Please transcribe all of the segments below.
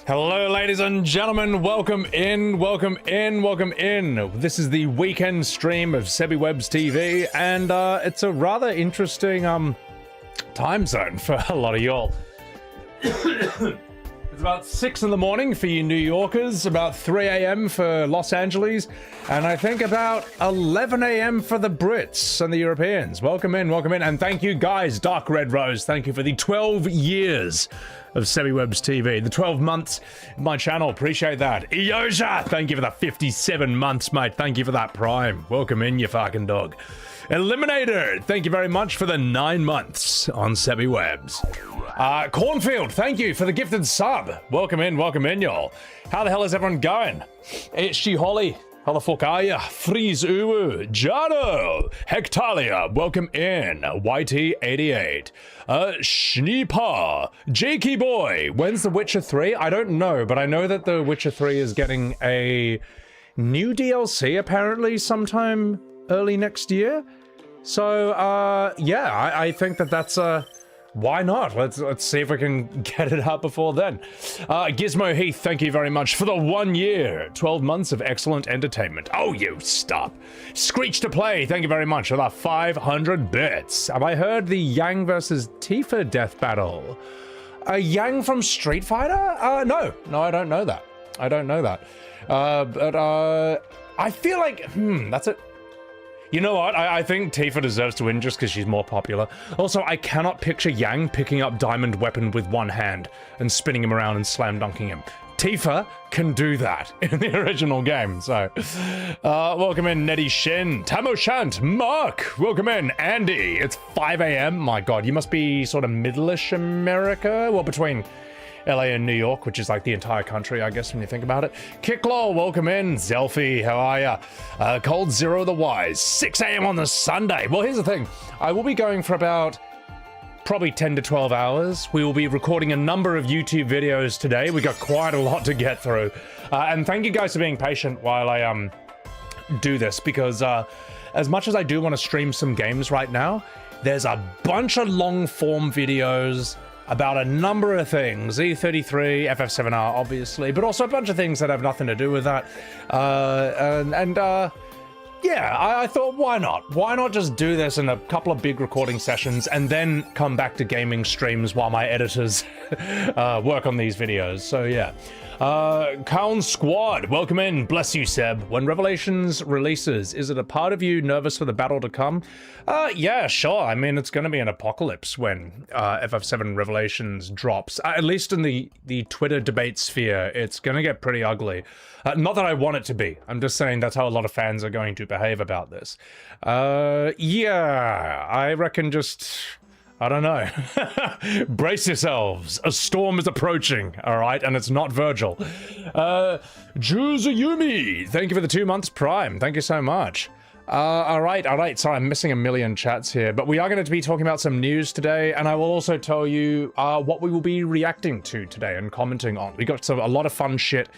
Hello, ladies and gentlemen. Welcome in, welcome in, welcome in. This is the weekend stream of SebiWebs TV, and it's a rather interesting time zone for a lot of y'all. It's about 6 in the morning for you New Yorkers, about 3 a.m. for Los Angeles, and I think about 11 a.m. for the Brits and the Europeans. Welcome in, and thank you guys, Dark Red Rose, thank you for the 12 years of SebiWebs TV, the 12 months of my channel, appreciate that. Eoja, thank you for the 57 months, mate, thank you for that Prime. Welcome in, you fucking dog. Eliminator, thank you very much for the 9 months on SebiWebs. Cornfield, thank you for the gifted sub. Welcome in, y'all. How the hell is everyone going? HG Holly, how the fuck are ya? Freeze Uwu, Jado, Hectalia, welcome in. YT88, Schneepa, Jakey Boy. When's The Witcher 3? I don't know, but I know that The Witcher 3 is getting a new DLC apparently sometime early next year. So, yeah, I think that's why not? Let's see if we can get it out before then. Gizmo Heath, thank you very much for the 1 year, 12 months of excellent entertainment. Oh, you stop. Screech to Play, thank you very much for the 500 bits. Have I heard the Yang versus Tifa death battle? Yang from Street Fighter? No, I don't know that. I don't know that. But I feel like, that's it. You know what? I think Tifa deserves to win just because she's more popular. Also, I cannot picture Yang picking up Diamond Weapon with one hand and spinning him around and slam dunking him. Tifa can do that in the original game, so. Welcome in, Nettie Shin, Tamo Shant, Mark, welcome in, Andy. It's 5 a.m. My God, you must be sort of middle-ish America? Well, between LA and New York, which is like the entire country, I guess, when you think about it. Kicklaw, welcome in. Zelfie, how are ya? Cold Zero the Wise, 6 a.m. on the Sunday. Well, here's the thing. I will be going for about probably 10 to 12 hours. We will be recording a number of YouTube videos today. We got quite a lot to get through. And thank you guys for being patient while I do this, because as much as I do want to stream some games right now, there's a bunch of long-form videos about a number of things, E33, FF7R obviously, but also a bunch of things that have nothing to do with that. Yeah, I thought, why not? Why not just do this in a couple of big recording sessions and then come back to gaming streams while my editors work on these videos? So yeah. Count Squad, welcome in. Bless you, Seb. When Revelations releases, is it a part of you nervous for the battle to come? Yeah, sure. I mean, it's going to be an apocalypse when FF7 Revelations drops. At least in the Twitter debate sphere, it's going to get pretty ugly. Not that I want it to be. I'm just saying that's how a lot of fans are going to behave about this. Yeah, I reckon just... I don't know. Brace yourselves. A storm is approaching, all right? And it's not Virgil. Juzuyumi, thank you for the 2 months Prime. Thank you so much. All right. Sorry, I'm missing a million chats here, but we are going to be talking about some news today, and I will also tell you what we will be reacting to today and commenting on. We got a lot of fun shit.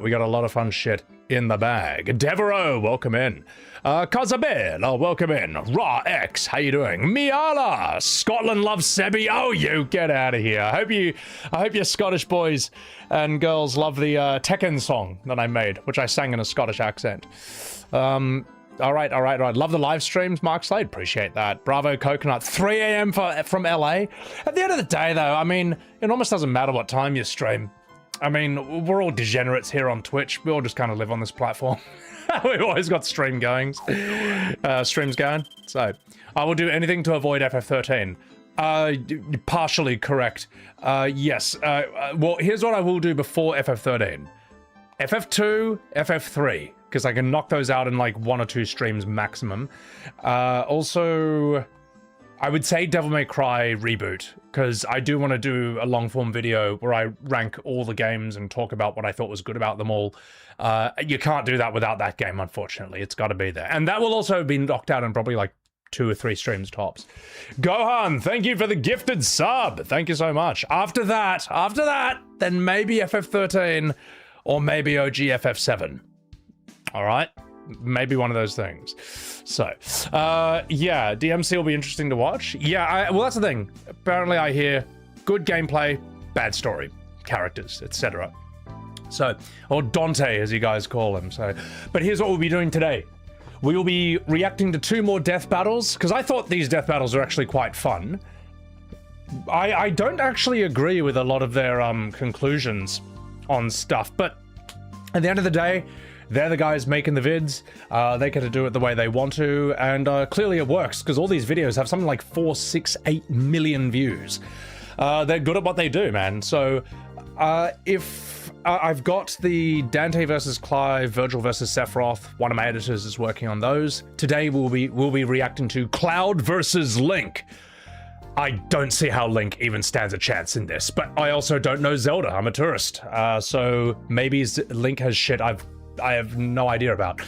We got a lot of fun shit in the bag. Devereaux, welcome in. Kazabel, welcome in. Raw X, how you doing? Miala, Scotland loves Sebi. Oh, you get out of here. I hope your Scottish boys and girls love the Tekken song that I made, which I sang in a Scottish accent. All right. Love the live streams, Mark Slade. Appreciate that. Bravo Coconut. 3 a.m. from LA. At the end of the day, though, I mean, it almost doesn't matter what time you stream. I mean, we're all degenerates here on Twitch. We all just kind of live on this platform. We've always got streams going. So I will do anything to avoid FF13. Partially correct. Yes. Well, here's what I will do before FF13. FF2, FF3, because I can knock those out in like 1 or 2 streams maximum. Also, I would say Devil May Cry reboot, because I do want to do a long form video where I rank all the games and talk about what I thought was good about them all. You can't do that without that game, unfortunately. It's got to be there. And that will also be knocked out in probably like 2 or 3 streams tops. Gohan, thank you for the gifted sub. Thank you so much. After that, then maybe FF13 or maybe OG FF7. All right? Maybe one of those things. So, yeah, DMC will be interesting to watch. Yeah, well, that's the thing. Apparently I hear good gameplay, bad story, characters, etc. So, or Dante, as you guys call him. So, but here's what we'll be doing today. We will be reacting to 2 more death battles, because I thought these death battles are actually quite fun. I don't actually agree with a lot of their conclusions on stuff, but at the end of the day, they're the guys making the vids. They get to do it the way they want to, and clearly it works, because all these videos have something like 4, 6, 8 million views. They're good at what they do, man. So if I've got the Dante versus Clive, Virgil versus Sephiroth, one of my editors is working on those. Today we'll be reacting to Cloud versus Link. I don't see how Link even stands a chance in this, but I also don't know Zelda. I'm a tourist, so maybe Link has shit I have no idea about.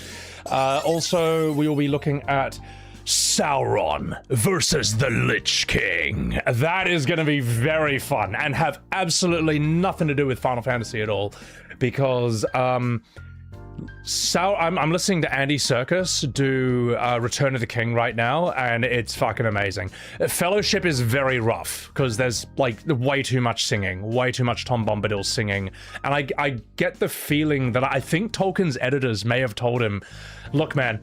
Also, we will be looking at Sauron versus the Lich King. That is going to be very fun and have absolutely nothing to do with Final Fantasy at all, because I'm listening to Andy Serkis do Return of the King right now, and it's fucking amazing. Fellowship is very rough, because there's like way too much singing, way too much Tom Bombadil singing, and I get the feeling that I think Tolkien's editors may have told him, look man,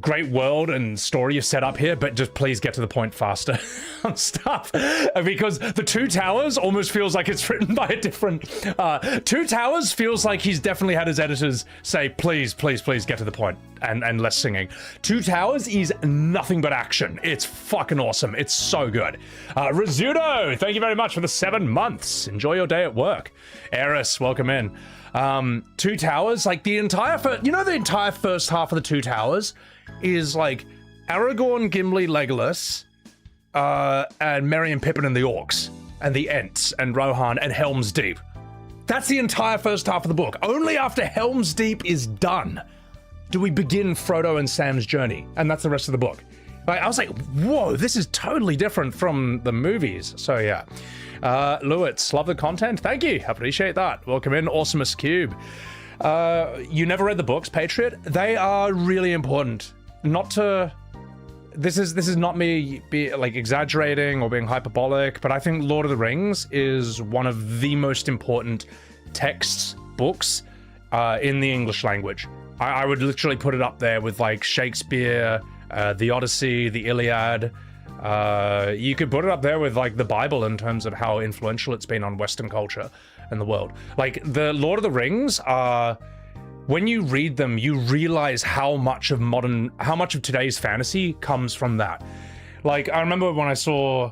great world and story you set up here, but just please get to the point faster on stuff. Because the Two Towers almost feels like it's written by a different... Two Towers feels like he's definitely had his editors say, please, please, please get to the point and less singing. Two Towers is nothing but action. It's fucking awesome. It's so good. Rizzuto, thank you very much for the 7 months. Enjoy your day at work. Eris, welcome in. Two Towers, like the entire the entire first half of the Two Towers is like Aragorn, Gimli, Legolas, and Merry and Pippin and the Orcs, and the Ents, and Rohan, and Helm's Deep. That's the entire first half of the book. Only after Helm's Deep is done do we begin Frodo and Sam's journey, and that's the rest of the book. Like, I was like, whoa, this is totally different from the movies. So yeah. Lewitz, love the content. Thank you. I appreciate that. Welcome in, Awesomest Cube. You never read the books, Patriot? They are really important. Not to... This is not me like exaggerating or being hyperbolic, but I think Lord of the Rings is one of the most important texts, books, in the English language. I would literally put it up there with like Shakespeare, the Odyssey, the Iliad. You could put it up there with like the Bible in terms of how influential it's been on Western culture and the world. Like the Lord of the Rings are, when you read them, you realize how much of today's fantasy comes from that. Like I remember when I saw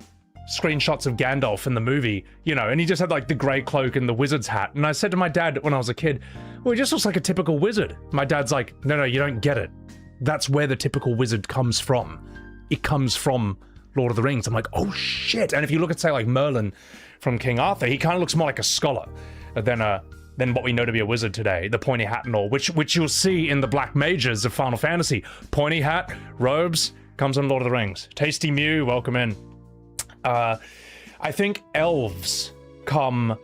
screenshots of Gandalf in the movie, you know, and he just had like the gray cloak and the wizard's hat. And I said to my dad when I was a kid, well, he just looks like a typical wizard. My dad's like, no, you don't get it. That's where the typical wizard comes from. It comes from Lord of the Rings. I'm like, oh shit. And if you look at, say, like Merlin from King Arthur, he kind of looks more like a scholar than what we know to be a wizard today, the pointy hat and all, which you'll see in the Black Mages of Final Fantasy. Pointy hat, robes, comes in Lord of the Rings. Tasty Mew, welcome in. I think elves come...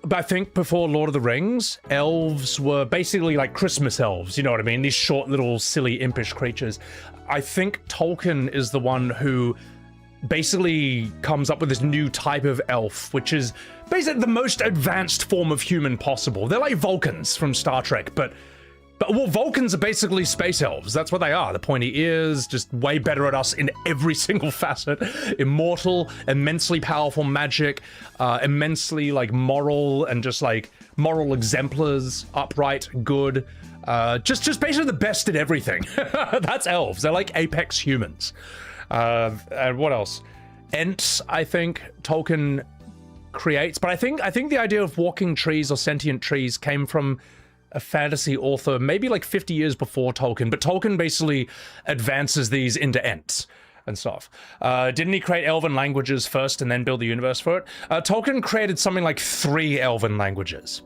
But I think before Lord of the Rings, elves were basically like Christmas elves, you know what I mean? These short little silly impish creatures. I think Tolkien is the one who basically comes up with this new type of elf, which is basically the most advanced form of human possible. They're like Vulcans from Star Trek, but well, Vulcans are basically space elves. That's what they are. The pointy ears, just way better at us in every single facet. Immortal, immensely powerful magic, immensely like moral and just like moral exemplars, upright, good. Just basically the best at everything. That's elves. They're like apex humans. And what else? Ents, I think Tolkien creates, but I think the idea of walking trees or sentient trees came from a fantasy author maybe like 50 years before Tolkien, but Tolkien basically advances these into Ents and stuff. Didn't he create elven languages first and then build the universe for it? Tolkien created something like 3 elven languages.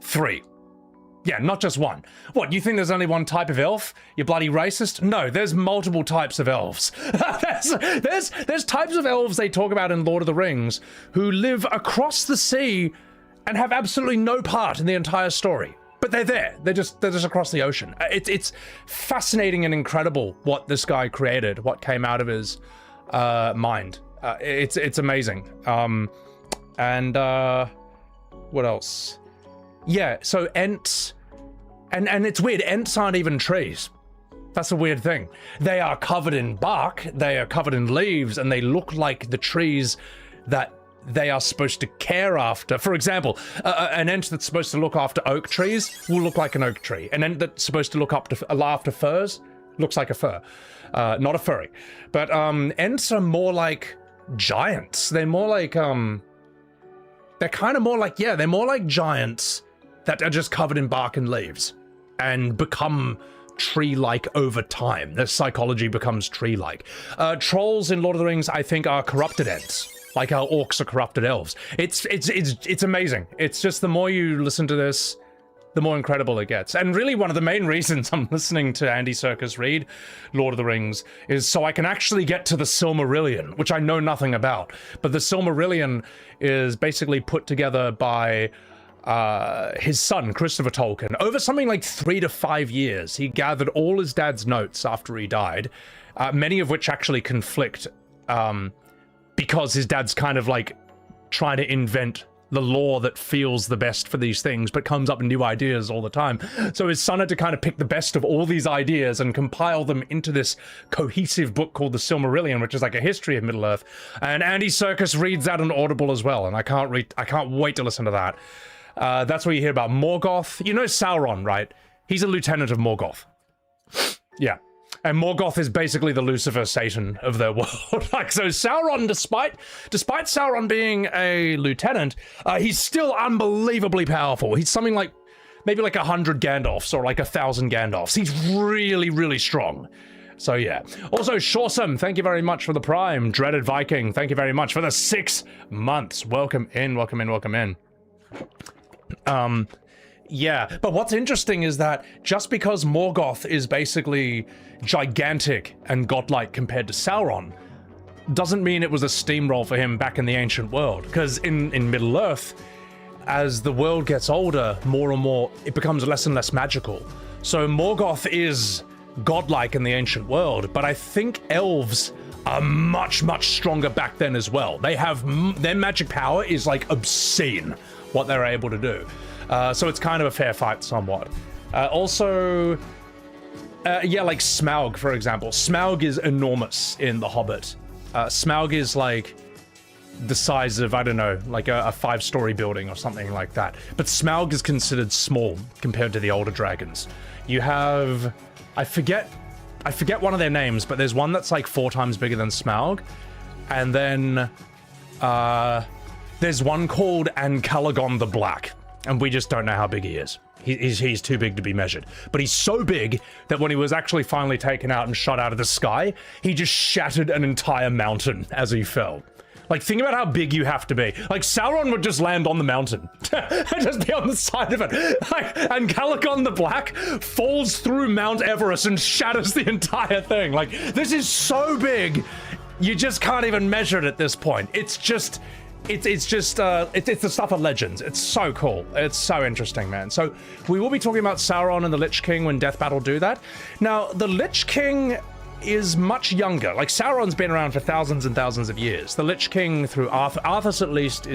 3. Yeah, not just one. What, you think there's only one type of elf? You bloody racist? No, there's multiple types of elves. there's types of elves they talk about in Lord of the Rings who live across the sea and have absolutely no part in the entire story. But they're there. They're just across the ocean. It's fascinating and incredible what this guy created, what came out of his mind. It's amazing. And what else? Yeah, so Ents, and it's weird, Ents aren't even trees. That's a weird thing. They are covered in bark, they are covered in leaves, and they look like the trees that they are supposed to care after. For example, an Ent that's supposed to look after oak trees will look like an oak tree. An Ent that's supposed to look after furs looks like a fir. Not a furry. But Ents are more like giants. They're more like, they're kind of more like, yeah, they're more like giants that are just covered in bark and leaves and become tree-like over time. Their psychology becomes tree-like. Trolls in Lord of the Rings, I think, are corrupted Ents. Like how orcs are corrupted elves. It's amazing. It's just the more you listen to this, the more incredible it gets. And really one of the main reasons I'm listening to Andy Serkis read Lord of the Rings is so I can actually get to the Silmarillion, which I know nothing about. But the Silmarillion is basically put together by his son, Christopher Tolkien. Over something like 3 to 5 years, he gathered all his dad's notes after he died, many of which actually conflict, because his dad's kind of like trying to invent the lore that feels the best for these things, but comes up with new ideas all the time. So his son had to kind of pick the best of all these ideas and compile them into this cohesive book called The Silmarillion, which is like a history of Middle-earth. And Andy Serkis reads that on Audible as well, and I can't wait to listen to that. That's where you hear about Morgoth. You know Sauron, right? He's a lieutenant of Morgoth. Yeah. And Morgoth is basically the Lucifer Satan of their world. Like, so Sauron, despite Sauron being a lieutenant, he's still unbelievably powerful. He's something like, maybe like 100 Gandalfs or like 1,000 Gandalfs. He's really, really strong. So yeah. Also, Shawsome, thank you very much for the Prime. Dreaded Viking, thank you very much for the 6 months. Welcome in, welcome in, welcome in. Yeah, but what's interesting is that just because Morgoth is basically gigantic and godlike compared to Sauron, doesn't mean it was a steamroll for him back in the ancient world. Because in Middle-earth, as the world gets older, more and more, it becomes less and less magical. So Morgoth is godlike in the ancient world, but I think elves are much, much stronger back then as well. They have, their magic power is like obscene, what they're able to do. So it's kind of a fair fight somewhat. Also, yeah, like Smaug, for example. Smaug is enormous in The Hobbit. Smaug is like the size of, I don't know, like a 5-story building or something like that. But Smaug is considered small compared to the older dragons. You have, I forget one of their names, but there's one that's like 4 times bigger than Smaug. And then there's one called Ancalagon the Black. And we just don't know how big he is. He's too big to be measured. But he's so big that when he was actually finally taken out and shot out of the sky, he just shattered an entire mountain as he fell. Like, think about how big you have to be. Like, Sauron would just land on the mountain. And just be on the side of it. Like, and Calagon the Black falls through Mount Everest and shatters the entire thing. Like, this is so big, you just can't even measure it at this point. It's just... It's the stuff of legends. It's so cool. It's so interesting, man. So we will be talking about Sauron and the Lich King when Death Battle do that. Now, the Lich King is much younger. Like, Sauron's been around for thousands and thousands of years. The Lich King, through Arthas at least,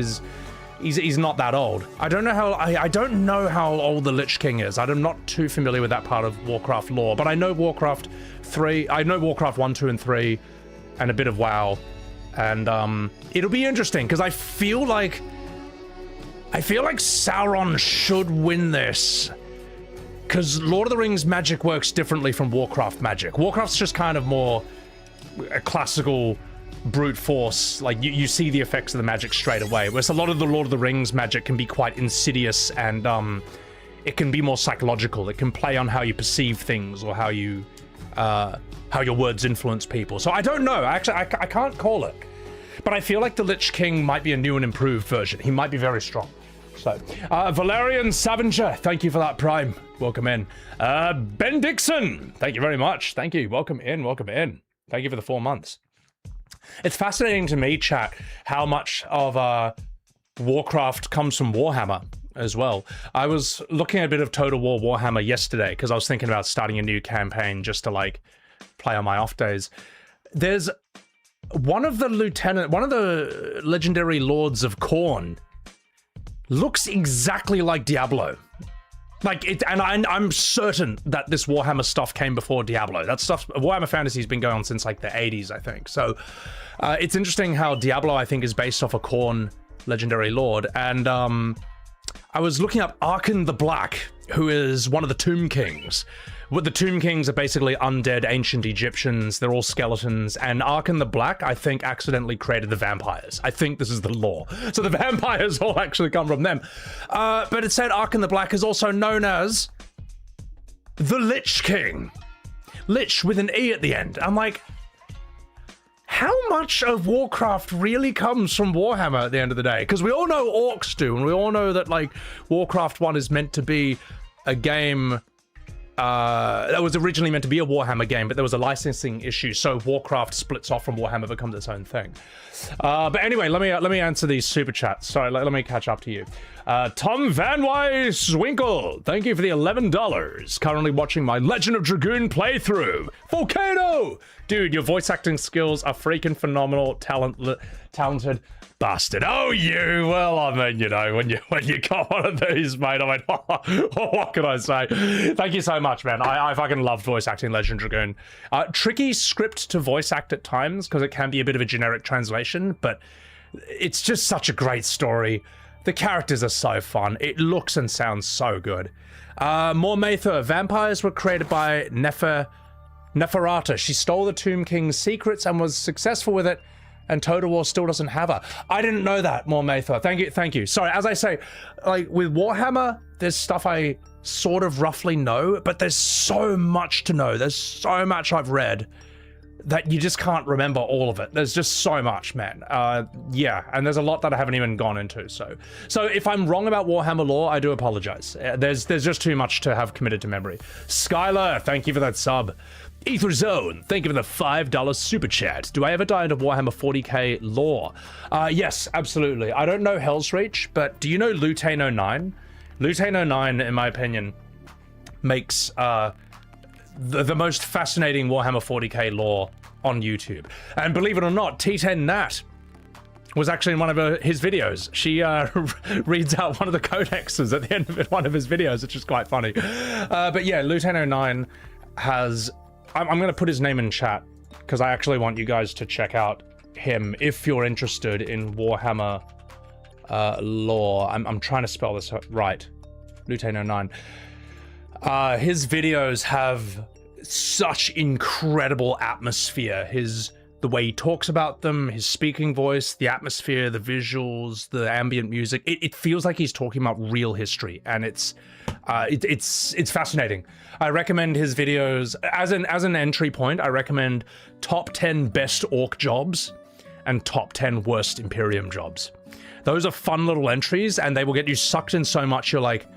he's not that old. I don't know how old the Lich King is. I'm not too familiar with that part of Warcraft lore, but I know Warcraft 1, 2, and 3, and a bit of WoW. And it'll be interesting because I feel like Sauron should win this, because Lord of the Rings magic works differently from Warcraft magic. Warcraft's just kind of more a classical brute force, like you see the effects of the magic straight away, whereas a lot of the Lord of the Rings magic can be quite insidious and it can be more psychological. It can play on how you perceive things or how your words influence people. So I don't know. Actually, I can't call it. But I feel like the Lich King might be a new and improved version. He might be very strong. So, Valerian Savager, thank you for that Prime. Welcome in. Ben Dixon, thank you very much. Thank you. Welcome in. Welcome in. Thank you for the 4 months. It's fascinating to me, chat, how much of Warcraft comes from Warhammer as well. I was looking at a bit of Total War Warhammer yesterday because I was thinking about starting a new campaign just to like play on my off days. There's one of the legendary lords of Khorne looks exactly like Diablo. Like it, and I'm certain that this Warhammer stuff came before Diablo. That stuff, Warhammer Fantasy's been going on since like the 80s, I think. So it's interesting how Diablo, I think, is based off a Khorne legendary lord. And I was looking up Arkan the Black, who is one of the Tomb Kings. Well, the Tomb Kings are basically undead ancient Egyptians. They're all skeletons. And Arkan the Black, I think, accidentally created the vampires. I think this is the lore. So the vampires all actually come from them. But it said Arkan the Black is also known as the Lich King. Lich with an E at the end. I'm like, how much of Warcraft really comes from Warhammer at the end of the day? Because we all know orcs do, and we all know that like Warcraft 1 is meant to be a game that was originally meant to be a Warhammer game, but there was a licensing issue, so Warcraft splits off from Warhammer, becomes its own thing. But anyway, let me answer these super chats. Sorry, let me catch up to you. Tom Van Winkle, thank you for the $11. Currently watching my Legend of Dragoon playthrough. Volcano! Dude, your voice acting skills are freaking phenomenal, talented. bastard. Oh, you. Well, I mean, you know, when you got one of these, mate, I mean, what can I say? Thank you so much, man. I fucking love voice acting Legend Dragoon. Tricky script to voice act at times because it can be a bit of a generic translation, but it's just such a great story. The characters are so fun. It looks and sounds so good. More Mather. Vampires were created by Neferata. She stole the Tomb King's secrets and was successful with it, and Total War still doesn't have her. I didn't know that, more Mather. Thank you. Sorry, as I say, like with Warhammer, there's stuff I sort of roughly know, but there's so much to know. There's so much I've read that you just can't remember all of it. There's just so much, man. Yeah, and there's a lot that I haven't even gone into. So if I'm wrong about Warhammer lore, I do apologize. There's just too much to have committed to memory. Skylar, thank you for that sub. Ether Zone, thank you for the $5 super chat. Do I ever dive into Warhammer 40k lore? Yes, absolutely. I don't know Hell's Reach, but do you know Lutane 09? Lutane 09, in my opinion, makes the most fascinating Warhammer 40k lore on YouTube. And believe it or not, T10 Nat was actually in one of his videos. She reads out one of the codexes at the end of one of his videos, which is quite funny. But yeah, Lutane 09 has... I'm going to put his name in chat because I actually want you guys to check out him if you're interested in Warhammer lore. I'm trying to spell this right. Lutane 09. His videos have such incredible atmosphere. The way he talks about them, his speaking voice, the atmosphere, the visuals, the ambient music. It feels like he's talking about real history, and it's fascinating. I recommend his videos as an entry point. I recommend top 10 best orc jobs and top 10 worst Imperium jobs. Those are fun little entries, and they will get you sucked in so much you're like,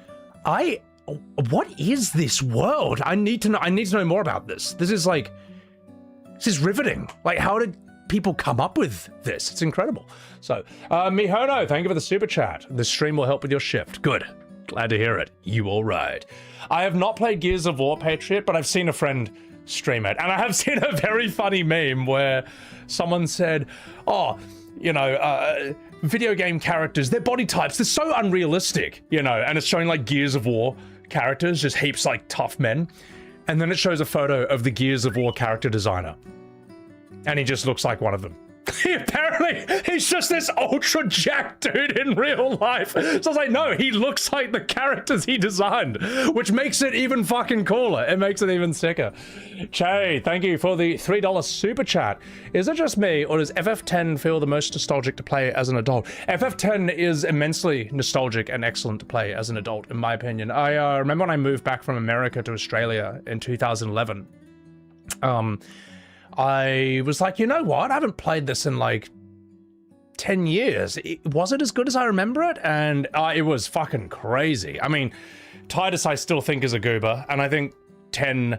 what is this world? I need to know more about this. This is riveting. Like, how did people come up with this? It's incredible. So, Mihono, thank you for the super chat. The stream will help with your shift. Good. Glad to hear it. You all right. I have not played Gears of War, Patriot, but I've seen a friend stream it. And I have seen a very funny meme where someone said, oh, you know, video game characters, their body types, they're so unrealistic, you know, and it's showing like Gears of War characters, just heaps like tough men. And then it shows a photo of the Gears of War character designer. And he just looks like one of them. Apparently, he's just this ultra jacked dude in real life. So I was like, no, he looks like the characters he designed, which makes it even fucking cooler. It makes it even sicker. Che, thank you for the $3 super chat. Is it just me, or does FF10 feel the most nostalgic to play as an adult? FF10 is immensely nostalgic and excellent to play as an adult, in my opinion. I remember when I moved back from America to Australia in 2011. I was like, you know what? I haven't played this in like 10 years. Was it as good as I remember it? And it was fucking crazy. I mean, Titus I still think is a goober, and I think 10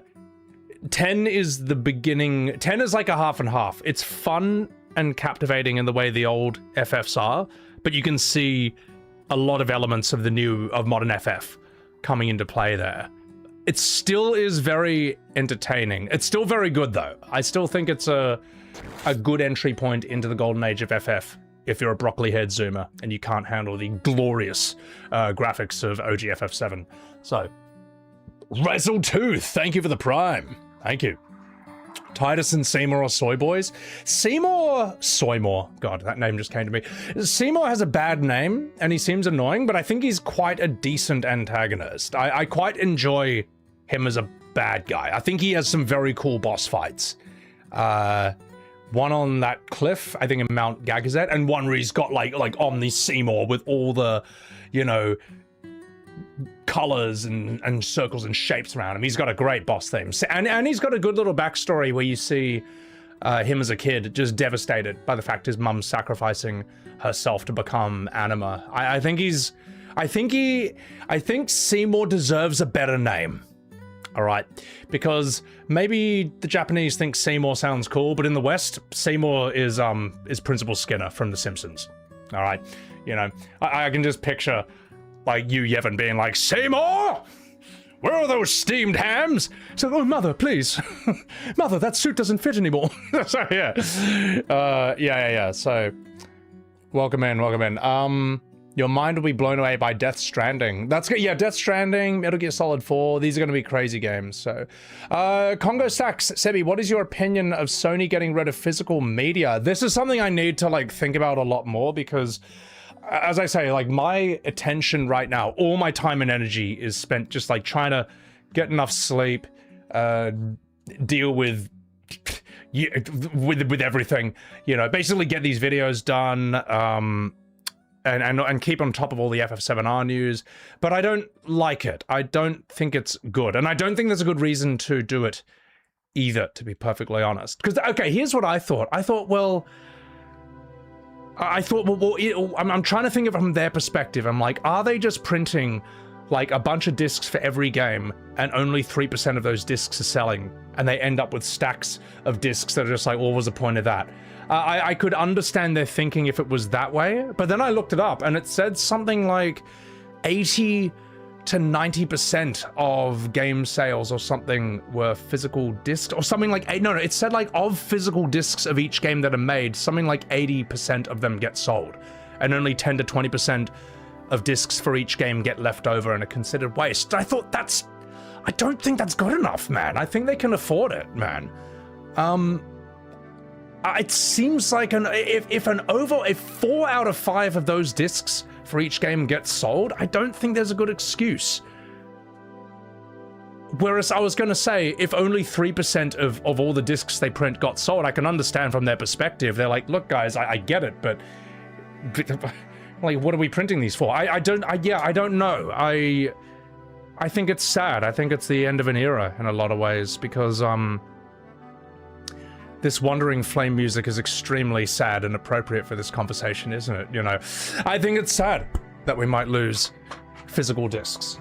is the beginning. 10 is like a half and half. It's fun and captivating in the way the old FFs are, but you can see a lot of elements of modern FF coming into play there. It still is very entertaining. It's still very good, though. I still think it's a good entry point into the golden age of FF if you're a broccoli-haired zoomer and you can't handle the glorious graphics of OG FF7. So, Razzletooth, thank you for the prime. Thank you. Titus and Seymour are soy boys. Soymore. God, that name just came to me. Seymour has a bad name, and he seems annoying, but I think he's quite a decent antagonist. I quite enjoy him as a bad guy. I think he has some very cool boss fights. One on that cliff, I think in Mount Gagazet, and one where he's got like Omni Seymour with all the, you know, colors and circles and shapes around him. He's got a great boss theme, and he's got a good little backstory where you see him as a kid just devastated by the fact his mum's sacrificing herself to become Anima. I think Seymour deserves a better name. All right, because maybe the Japanese think Seymour sounds cool, but in the West, Seymour is Principal Skinner from The Simpsons. All right, you know, I can just picture like you, Yevon, being like, Seymour, where are those steamed hams? So, oh, mother, please, mother, that suit doesn't fit anymore. So yeah, yeah. So Welcome in, welcome in. Your mind will be blown away by Death Stranding. That's good. Yeah, Death Stranding, Metal Gear Solid 4. These are going to be crazy games. So, Congo Sax, Sebi, what is your opinion of Sony getting rid of physical media? This is something I need to like think about a lot more because, as I say, like my attention right now, all my time and energy is spent just like trying to get enough sleep, deal with everything, you know, basically get these videos done, and keep on top of all the FF7R news, but I don't like it. I don't think it's good, and I don't think there's a good reason to do it either, to be perfectly honest. Because, okay, here's what I thought. Well, I'm trying to think of it from their perspective. I'm like, are they just printing like a bunch of discs for every game and only 3% of those discs are selling, and they end up with stacks of discs that are just like, what was the point of that? I could understand their thinking if it was that way, but then I looked it up and it said something like 80 to 90% of game sales or something were physical discs or something like, no, it said like of physical discs of each game that are made, something like 80% of them get sold and only 10 to 20% of discs for each game get left over and are considered waste. I thought I don't think that's good enough, man. I think they can afford it, man. It seems like if 4 out of 5 of those discs for each game get sold, I don't think there's a good excuse. Whereas I was going to say, if only 3% of all the discs they print got sold, I can understand from their perspective. They're like, look, guys, I get it, but like, what are we printing these for? I don't know. I think it's sad. I think it's the end of an era in a lot of ways because, this Wandering Flame music is extremely sad and appropriate for this conversation, isn't it? You know, I think it's sad that we might lose physical discs.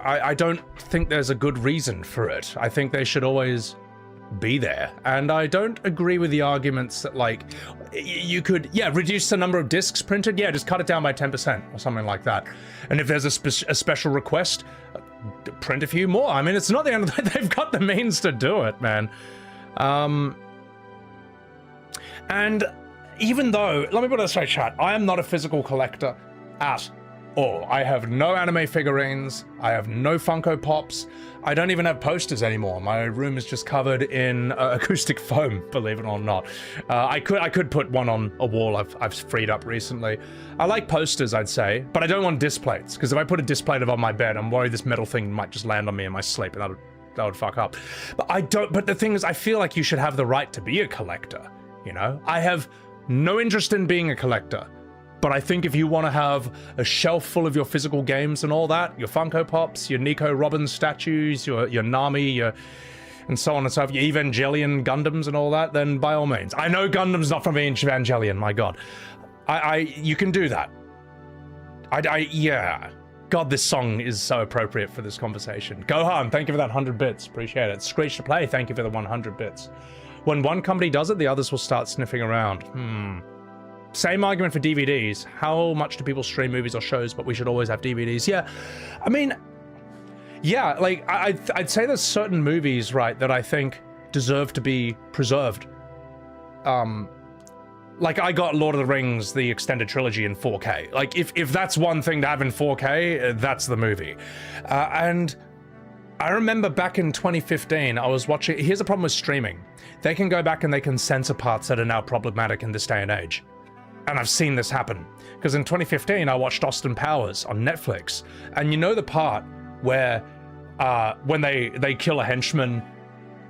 I don't think there's a good reason for it. I think they should always be there. And I don't agree with the arguments that, like, you could, yeah, reduce the number of discs printed. Yeah, just cut it down by 10% or something like that. And if there's a special request, print a few more. I mean, it's not the end of the day. They've got the means to do it, man. And even though, let me put it straight, chat, I am not a physical collector at all. I have no anime figurines, I have no Funko Pops, I don't even have posters anymore. My room is just covered in acoustic foam, believe it or not. I could put one on a wall I've freed up recently. I like posters, I'd say, but I don't want disc plates, because if I put a disc plate above my bed, I'm worried this metal thing might just land on me in my sleep, and that would fuck up. But the thing is, I feel like you should have the right to be a collector. You know, I have no interest in being a collector, but I think if you want to have a shelf full of your physical games and all that, your Funko Pops, your Nico Robin statues, your Nami, and so on and so forth, your Evangelion Gundams and all that, then by all means. I know Gundam's not from Evangelion, my god. You can do that. Yeah. God, this song is so appropriate for this conversation. Gohan, thank you for that 100 bits. Appreciate it. Screech to Play, thank you for the 100 bits. When one company does it, the others will start sniffing around. Same argument for DVDs. How much do people stream movies or shows, but we should always have DVDs? Yeah, I mean, yeah, like, I'd say there's certain movies, right, that I think deserve to be preserved. Like, I got Lord of the Rings, the extended trilogy in 4K. Like, if that's one thing to have in 4K, that's the movie. And I remember back in 2015, I was watching, here's the problem with streaming. They can go back and they can censor parts that are now problematic in this day and age. And I've seen this happen. Because in 2015, I watched Austin Powers on Netflix. And you know the part where, when they kill a henchman,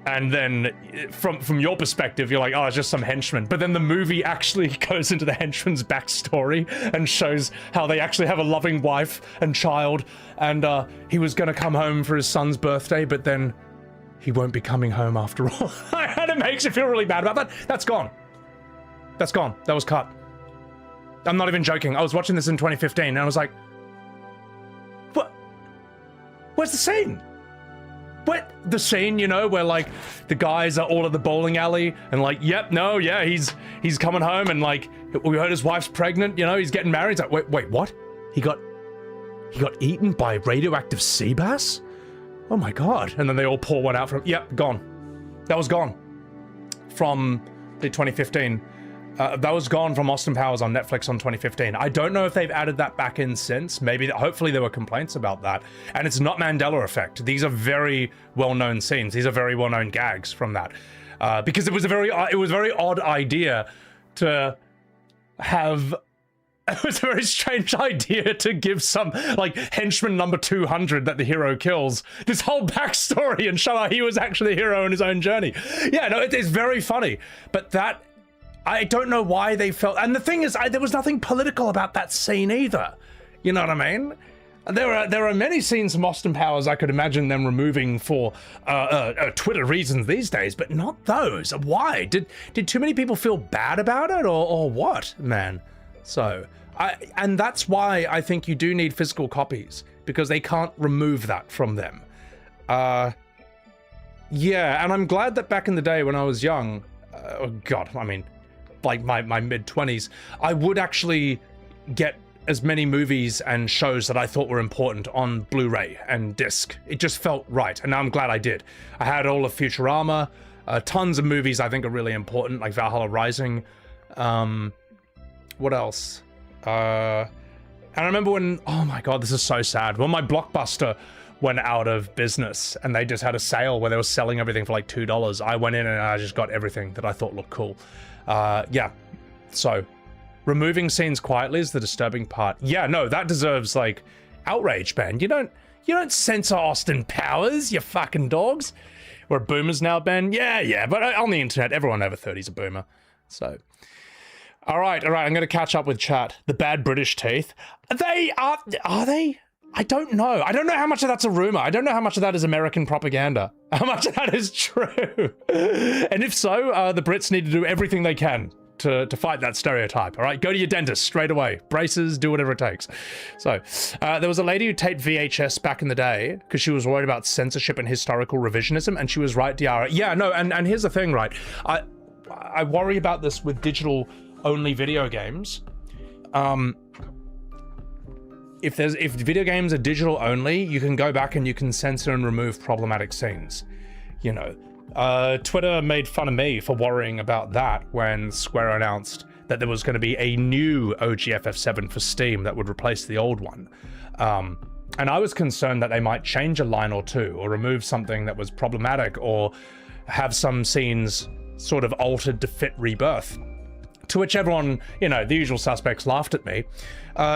and then from your perspective, you're like, oh, it's just some henchman. But then the movie actually goes into the henchman's backstory and shows how they actually have a loving wife and child. And he was going to come home for his son's birthday, but then he won't be coming home after all. And it makes you feel really bad about that. That's gone. That's gone. That was cut. I'm not even joking. I was watching this in 2015 and I was like, what? Where's the scene? What? The scene, you know, where like the guys are all at the bowling alley and like, yep, no, yeah, he's coming home and like, we heard his wife's pregnant, you know, he's getting married. It's like, wait, what? He got eaten by radioactive sea bass? Oh my god. And then they all pour one out from, yep, gone. That was gone from the 2015 That was gone from Austin Powers on Netflix on 2015. I don't know if they've added that back in since. Maybe, hopefully there were complaints about that. And it's not Mandela effect. These are very well-known scenes. These are very well-known gags from that. Because it was a very odd idea to have. It was a very strange idea to give some, like, henchman number 200 that the hero kills this whole backstory and show how he was actually the hero in his own journey. Yeah, no, it's very funny. But that, I don't know why they felt, and the thing is, there was nothing political about that scene either. You know what I mean? There are many scenes from Austin Powers I could imagine them removing for Twitter reasons these days, but not those. Why? Did too many people feel bad about it, or what, man? So, and that's why I think you do need physical copies, because they can't remove that from them. Yeah, and I'm glad that back in the day when I was young, oh God, I mean, like my mid-20s, I would actually get as many movies and shows that I thought were important on Blu-ray and disc. It just felt right, and I'm glad I did. I had all of Futurama, tons of movies I think are really important, like Valhalla Rising. What else? And I remember when, oh my God, this is so sad. When my Blockbuster went out of business and they just had a sale where they were selling everything for like $2, I went in and I just got everything that I thought looked cool. Yeah, so removing scenes quietly is the disturbing part. Yeah, no, that deserves like outrage, man. You don't censor Austin Powers, you fucking dogs. We're boomers now, Ben. Yeah, but on the internet, everyone over 30 is a boomer. So, all right. I'm gonna catch up with chat. The bad British teeth. Are they? I don't know. I don't know how much of that's a rumor. I don't know how much of that is American propaganda. How much of that is true? And if so, the Brits need to do everything they can to fight that stereotype. All right, go to your dentist straight away. Braces, do whatever it takes. So, there was a lady who taped VHS back in the day because she was worried about censorship and historical revisionism, and she was right, Diara. Yeah, no, and here's the thing, right? I worry about this with digital-only video games. If video games are digital only, you can go back and you can censor and remove problematic scenes. You know, Twitter made fun of me for worrying about that when Square announced that there was going to be a new OG FF7 for Steam that would replace the old one. And I was concerned that they might change a line or two, or remove something that was problematic, or have some scenes sort of altered to fit Rebirth. To which everyone, you know, the usual suspects laughed at me,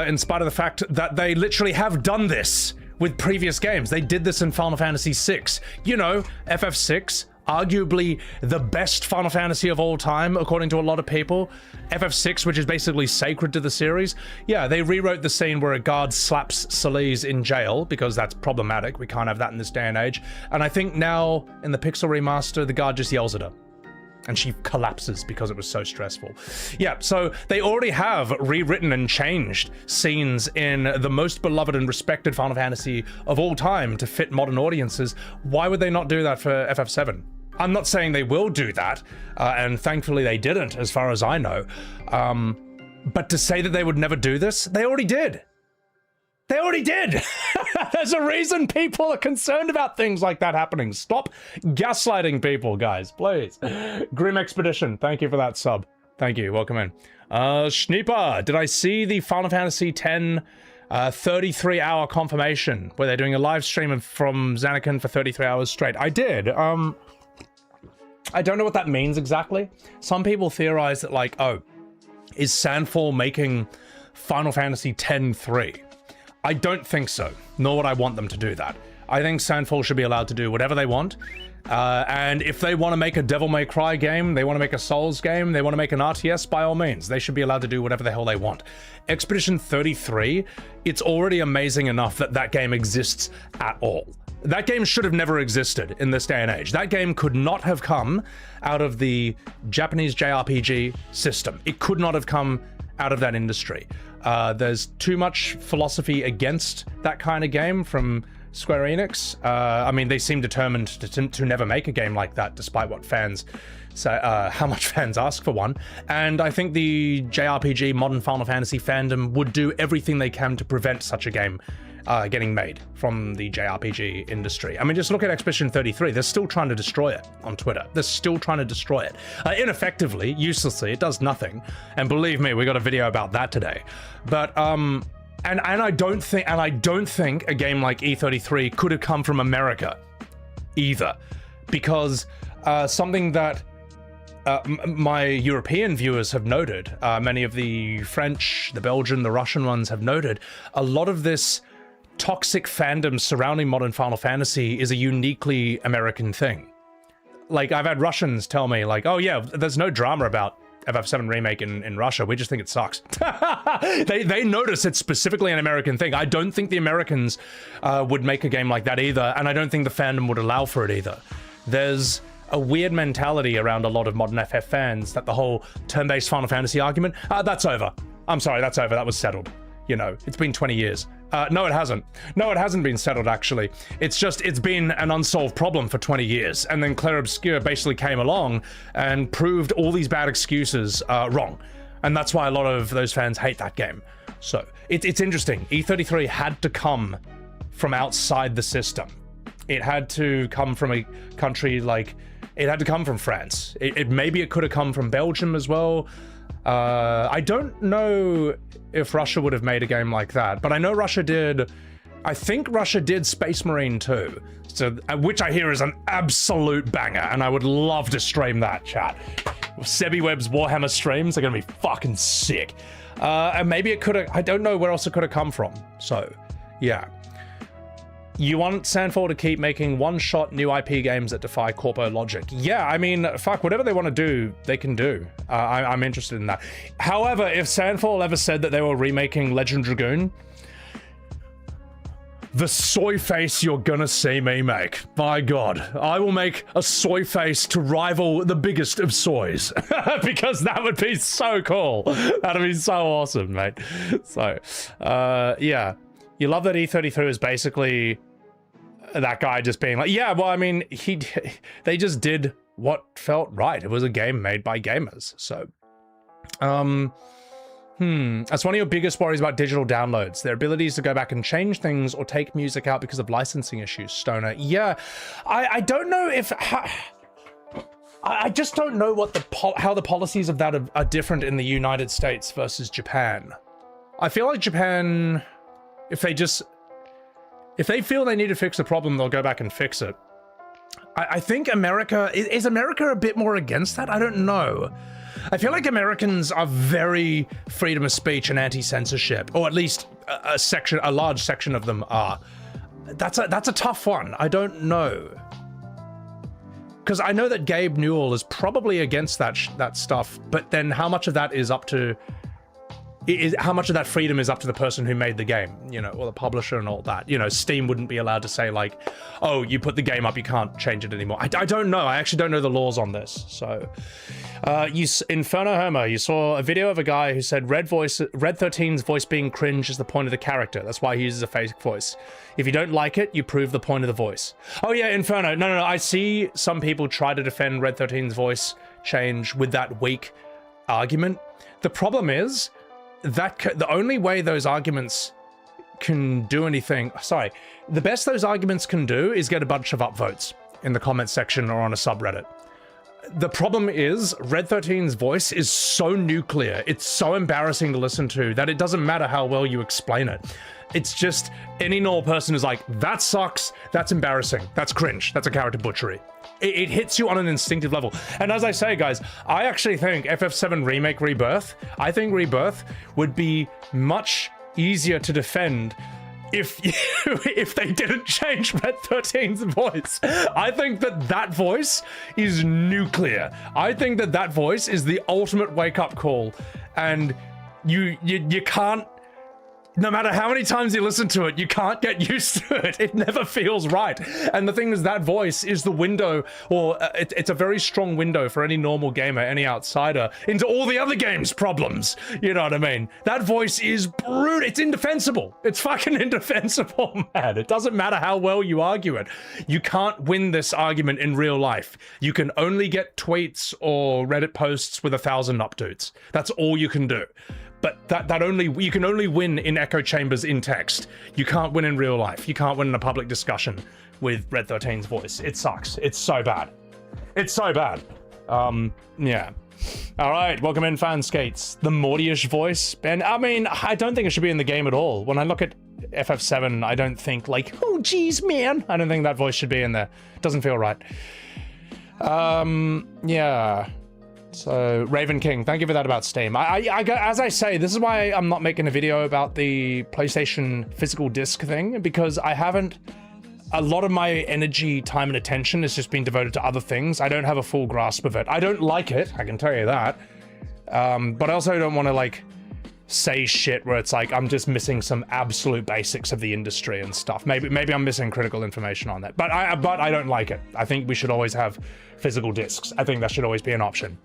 in spite of the fact that they literally have done this with previous games. They did this in Final Fantasy VI. You know, FF6, arguably the best Final Fantasy of all time, according to a lot of people. FF6, which is basically sacred to the series. Yeah, they rewrote the scene where a guard slaps Celise in jail, because that's problematic. We can't have that in this day and age. And I think now, in the Pixel remaster, the guard just yells at her, and she collapses because it was so stressful. Yeah, so they already have rewritten and changed scenes in the most beloved and respected Final Fantasy of all time to fit modern audiences. Why would they not do that for FF7? I'm not saying they will do that, and thankfully they didn't, as far as I know. But to say that they would never do this, they already did. They already did. There's a reason people are concerned about things like that happening. Stop gaslighting people, guys, please. Grim Expedition, thank you for that sub. Thank you, welcome in. Schneeper, did I see the Final Fantasy X 33-hour confirmation where they're doing a live stream from Zanakin for 33 hours straight? I did. I don't know what that means exactly. Some people theorize that, like, oh, is Sandfall making Final Fantasy X 3? I don't think so, nor would I want them to do that. I think Sandfall should be allowed to do whatever they want, and if they want to make a Devil May Cry game, they want to make a Souls game, they want to make an RTS, by all means, they should be allowed to do whatever the hell they want. Expedition 33, it's already amazing enough that that game exists at all. That game should have never existed in this day and age. That game could not have come out of the Japanese JRPG system. It could not have come out of that industry. There's too much philosophy against that kind of game from Square Enix. I mean, they seem determined to never make a game like that, despite what fans say, how much fans ask for one. And I think the JRPG modern Final Fantasy fandom would do everything they can to prevent such a game getting made from the JRPG industry. I mean, just look at Expedition 33. They're still trying to destroy it on Twitter. They're still trying to destroy it. Ineffectively, uselessly, it does nothing. And believe me, we got a video about that today. But, and I don't think a game like E33 could have come from America either. Because something that my European viewers have noted, many of the French, the Belgian, the Russian ones have noted, a lot of this toxic fandom surrounding modern Final Fantasy is a uniquely American thing. Like, I've had Russians tell me, like, oh yeah, there's no drama about FF7 Remake in Russia, we just think it sucks. They notice it's specifically an American thing. I don't think the Americans would make a game like that either, and I don't think the fandom would allow for it either. There's a weird mentality around a lot of modern FF fans that the whole turn-based Final Fantasy argument, that's over. I'm sorry, that's over, that was settled. You know, it's been 20 years. No, it hasn't. No, it hasn't been settled, actually. It's just, it's been an unsolved problem for 20 years. And then Claire Obscure basically came along and proved all these bad excuses wrong. And that's why a lot of those fans hate that game. So, it's interesting. E33 had to come from outside the system. It had to come from a country like, it had to come from France. Maybe it could have come from Belgium as well. I don't know if Russia would have made a game like that, but I know Russia did. I think Russia did Space Marine 2, so which I hear is an absolute banger, and I would love to stream that, chat. Sebi Webb's Warhammer streams are gonna be fucking sick. And maybe it could have. I don't know where else it could have come from. So, yeah. You want Sandfall to keep making one-shot new IP games that defy corpo logic. Yeah, I mean, fuck, whatever they want to do, they can do. I'm interested in that. However, if Sandfall ever said that they were remaking Legend Dragoon, the soy face you're gonna see me make. My God, I will make a soy face to rival the biggest of soys. Because that would be so cool. That'd be so awesome, mate. So, yeah. You love that E33 is basically that guy just being like, yeah, well, I mean, they just did what felt right. It was a game made by gamers. So, that's one of your biggest worries about digital downloads, their abilities to go back and change things or take music out because of licensing issues, Stoner. Yeah, I don't know if, I just don't know what how the policies of that are different in the United States versus Japan. I feel like Japan, if they feel they need to fix the problem, they'll go back and fix it. I think America, is America a bit more against that? I don't know. I feel like Americans are very freedom of speech and anti-censorship, or at least a large section of them are. That's a tough one. I don't know. Because I know that Gabe Newell is probably against that stuff, but then how much of that is up to, how much of that freedom is up to the person who made the game, you know, or the publisher and all that. You know, Steam wouldn't be allowed to say like, oh, you put the game up, you can't change it anymore. I don't know. I actually don't know the laws on this. So, Inferno Homer, you saw a video of a guy who said Red 13's voice being cringe is the point of the character. That's why he uses a fake voice. If you don't like it, you prove the point of the voice. Oh yeah, Inferno. No. I see some people try to defend Red 13's voice change with that weak argument. The problem is, that the only way those arguments can do anything, sorry, the best those arguments can do is get a bunch of upvotes in the comment section or on a subreddit. The problem is Red 13's voice is so nuclear, it's so embarrassing to listen to that it doesn't matter how well you explain it. It's just any normal person is like, that sucks, that's embarrassing, that's cringe, that's a character butchery. It hits you on an instinctive level. And as I say, guys, I actually think FF7 Remake Rebirth, I think Rebirth would be much easier to defend if they didn't change Red 13's voice. I think that voice is nuclear. I think that voice is the ultimate wake-up call. And you can't, no matter how many times you listen to it, you can't get used to it. It never feels right. And the thing is, that voice is the window, or it's a very strong window for any normal gamer, any outsider, into all the other games' problems. You know what I mean? That voice is brutal. It's indefensible. It's fucking indefensible, man. It doesn't matter how well you argue it. You can't win this argument in real life. You can only get tweets or Reddit posts with 1,000 upvotes. That's all you can do. but that only, you can only win in echo chambers in text. You can't win in real life. You can't win in a public discussion with Red 13's voice. It sucks. It's so bad. It's so bad. Yeah. All right, welcome in, Fan Skates. The Morty-ish voice, Ben. I mean, I don't think it should be in the game at all. When I look at FF7, I don't think like, oh geez, man. I don't think that voice should be in there. It doesn't feel right. Yeah. So, Raven King, thank you for that about Steam. As I say, this is why I'm not making a video about the PlayStation physical disc thing, because I haven't... A lot of my energy, time, and attention has just been devoted to other things. I don't have a full grasp of it. I don't like it, I can tell you that. But I also don't want to, like, say shit where it's like I'm just missing some absolute basics of the industry and stuff. Maybe I'm missing critical information on that. But I don't like it. I think we should always have physical discs. I think that should always be an option.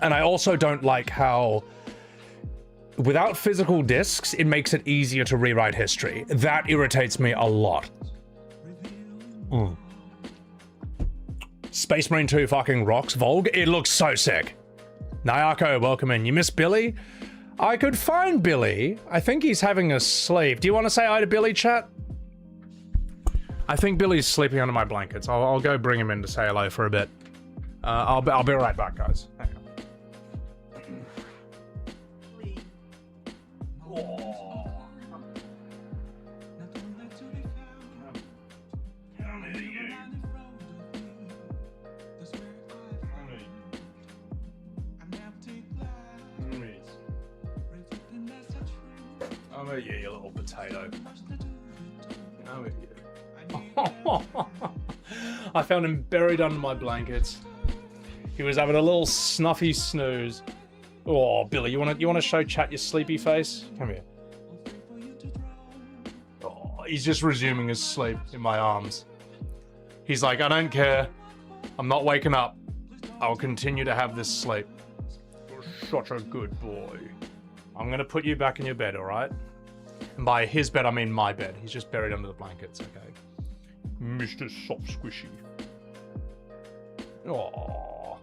And I also don't like how, without physical discs, it makes it easier to rewrite history. That irritates me a lot. Space Marine 2 fucking rocks. Volg, it looks so sick. Nyako, welcome in. You miss Billy? I could find Billy. I think he's having a sleep. Do you want to say hi to Billy, chat? I think Billy's sleeping under my blankets. I'll go bring him in to say hello for a bit. I'll be right back, guys. Hang on. Oh yeah, you little potato. Oh yeah. I found him buried under my blankets. He was having a little snuffy snooze. Oh, Billy, you wanna show chat your sleepy face? Come here. Oh, he's just resuming his sleep in my arms. He's like, I don't care. I'm not waking up. I'll continue to have this sleep. You're such a good boy. I'm gonna put you back in your bed, all right? And by his bed, I mean my bed. He's just buried under the blankets, okay? Mr. Soft Squishy. Oh.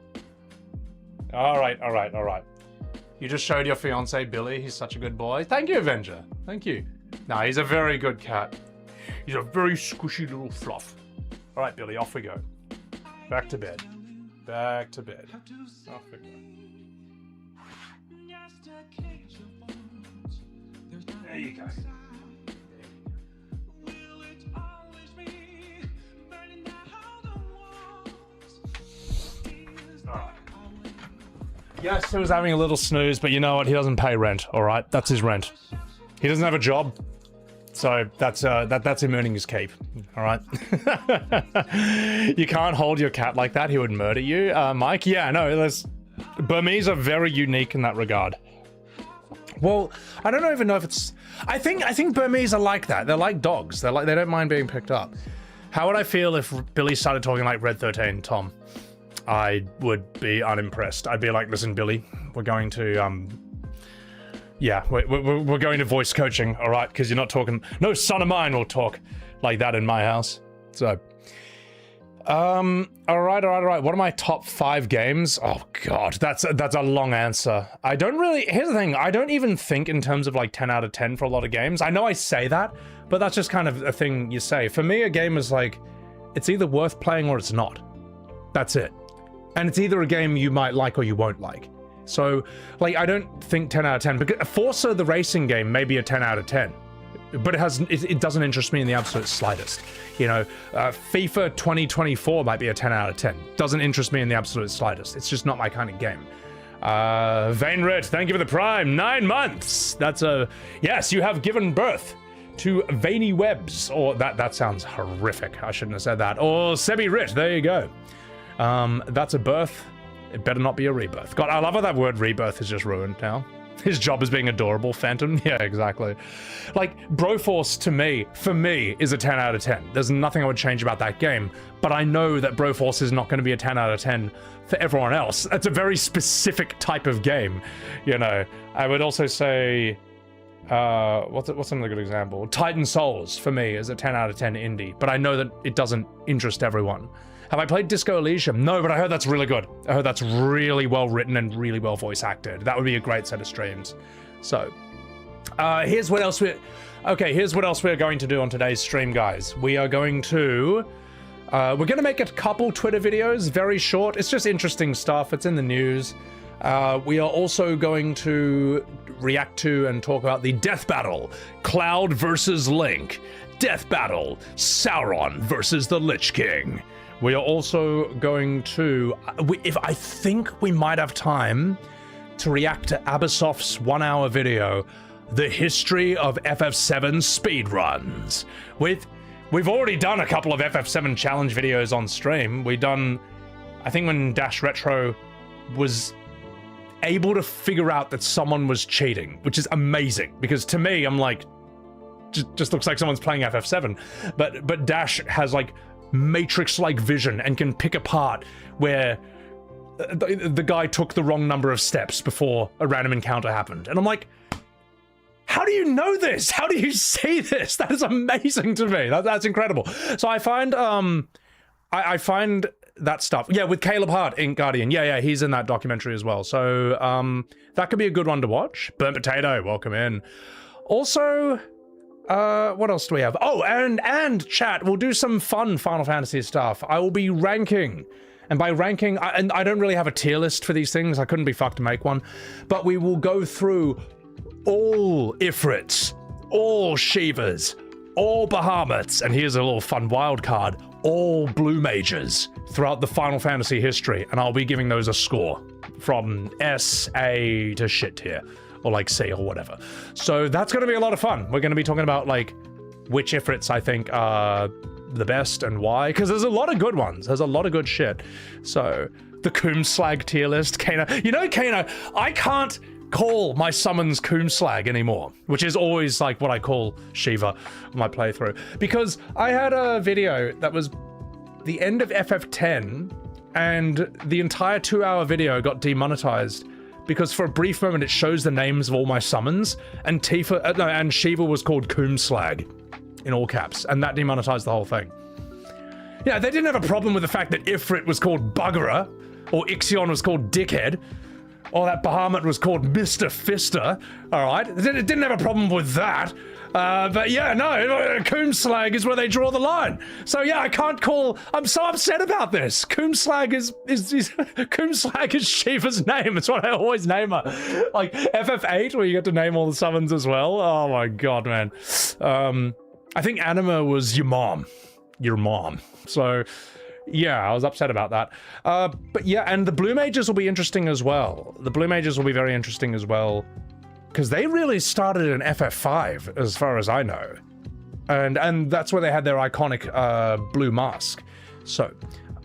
All right. You just showed your fiance, Billy. He's such a good boy. Thank you, Avenger. Thank you. Nah, he's a very good cat. He's a very squishy little fluff. All right, Billy, off we go. Back to bed. Back to bed. Off we go. There you go. Alright. Yes, he was having a little snooze, but you know what? He doesn't pay rent, alright? That's his rent. He doesn't have a job, so that's him earning his keep, alright? You can't hold your cat like that, he would murder you. Mike? Yeah, no, Burmese are very unique in that regard. Well, I don't even know if it's... I think Burmese are like that. They're like dogs. They don't mind being picked up. How would I feel if Billy started talking like Red 13, Tom? I would be unimpressed. I'd be like, listen, Billy, we're going to, yeah, we're going to voice coaching, all right? Because you're not talking... No son of mine will talk like that in my house. So... all right. What are my top 5 games? Oh god, that's a long answer. I don't really... Here's the thing, I don't even think in terms of like 10 out of 10 for a lot of games. I know I say that, but that's just kind of a thing you say. For me, a game is like, it's either worth playing or it's not. That's it. And it's either a game you might like or you won't like. So, like, I don't think 10 out of 10, because Forza, the racing game, may be a 10 out of 10. But it doesn't interest me in the absolute slightest. You know, FIFA 2024 might be a 10 out of 10. Doesn't interest me in the absolute slightest. It's just not my kind of game. Vainrit, thank you for the Prime. 9 months. That's a... Yes, you have given birth to Veiny Webs. Or that sounds horrific. I shouldn't have said that. Or Sebi Rit, there you go. That's a birth. It better not be a rebirth. God, I love how that word rebirth is just ruined now. His job is being adorable, Phantom. Yeah, exactly. Like, Broforce, to me, for me, is a 10 out of 10. There's nothing I would change about that game, but I know that Broforce is not going to be a 10 out of 10 for everyone else. That's a very specific type of game, you know. I would also say, what's another good example? Titan Souls, for me, is a 10 out of 10 indie, but I know that it doesn't interest everyone. Have I played Disco Elysium? No, but I heard that's really good. I heard that's really well written and really well voice acted. That would be a great set of streams. So, here's what else we're going to do on today's stream, guys. We are going to, we're going to make a couple Twitter videos, very short. It's just interesting stuff. It's in the news. We are also going to react to and talk about the death battle, Cloud versus Link. Death battle, Sauron versus the Lich King. We are also going to, I think we might have time to react to Abasoft's 1-hour video, The History of FF7 Speedruns. We've already done a couple of FF7 challenge videos on stream. We done, I think when Dash Retro was able to figure out that someone was cheating, which is amazing, because to me, I'm like, just looks like someone's playing FF7, but Dash has like Matrix-like vision and can pick apart where the guy took the wrong number of steps before a random encounter happened. And I'm like, how do you know this? How do you see this? That is amazing to me. That's incredible. So I find I find that stuff. Yeah, with Caleb Hart in Guardian. Yeah, he's in that documentary as well. So that could be a good one to watch. Burnt Potato, welcome in. Also, what else do we have? Oh, and chat, we'll do some fun Final Fantasy stuff. I will be ranking. And by ranking, I don't really have a tier list for these things. I couldn't be fucked to make one. But we will go through all Ifrits, all Shivas, all Bahamut's, and here's a little fun wild card, all Blue Mages throughout the Final Fantasy history. And I'll be giving those a score from S, A to shit tier. Or like C or whatever. So that's going to be a lot of fun. We're going to be talking about like which Ifrits I think are the best and why, because there's a lot of good ones. There's a lot of good shit. So the Coomslag tier list, Kano. You know, Kano, I can't call my summons Coomslag anymore, which is always like what I call Shiva on my playthrough, because I had a video that was the end of FF10 and the entire 2-hour video got demonetized because for a brief moment it shows the names of all my summons, and and Shiva was called Coomslag in all caps, and that demonetized the whole thing. Yeah, they didn't have a problem with the fact that Ifrit was called Buggerer, or Ixion was called Dickhead, or that Bahamut was called Mr. Fister, alright? It didn't have a problem with that. But yeah, no, Coomslag is where they draw the line. So yeah, I can't call, I'm so upset about this. Coomslag is Coomslag is Shiva's name. It's what I always name her. Like FF8, where you get to name all the summons as well. Oh my god, man. I think Anima was your mom. So yeah, I was upset about that. But yeah, and the Blue Mages will be interesting as well. The Blue Mages will be very interesting as well, because they really started in FF5, as far as I know. And that's where they had their iconic blue mask. So,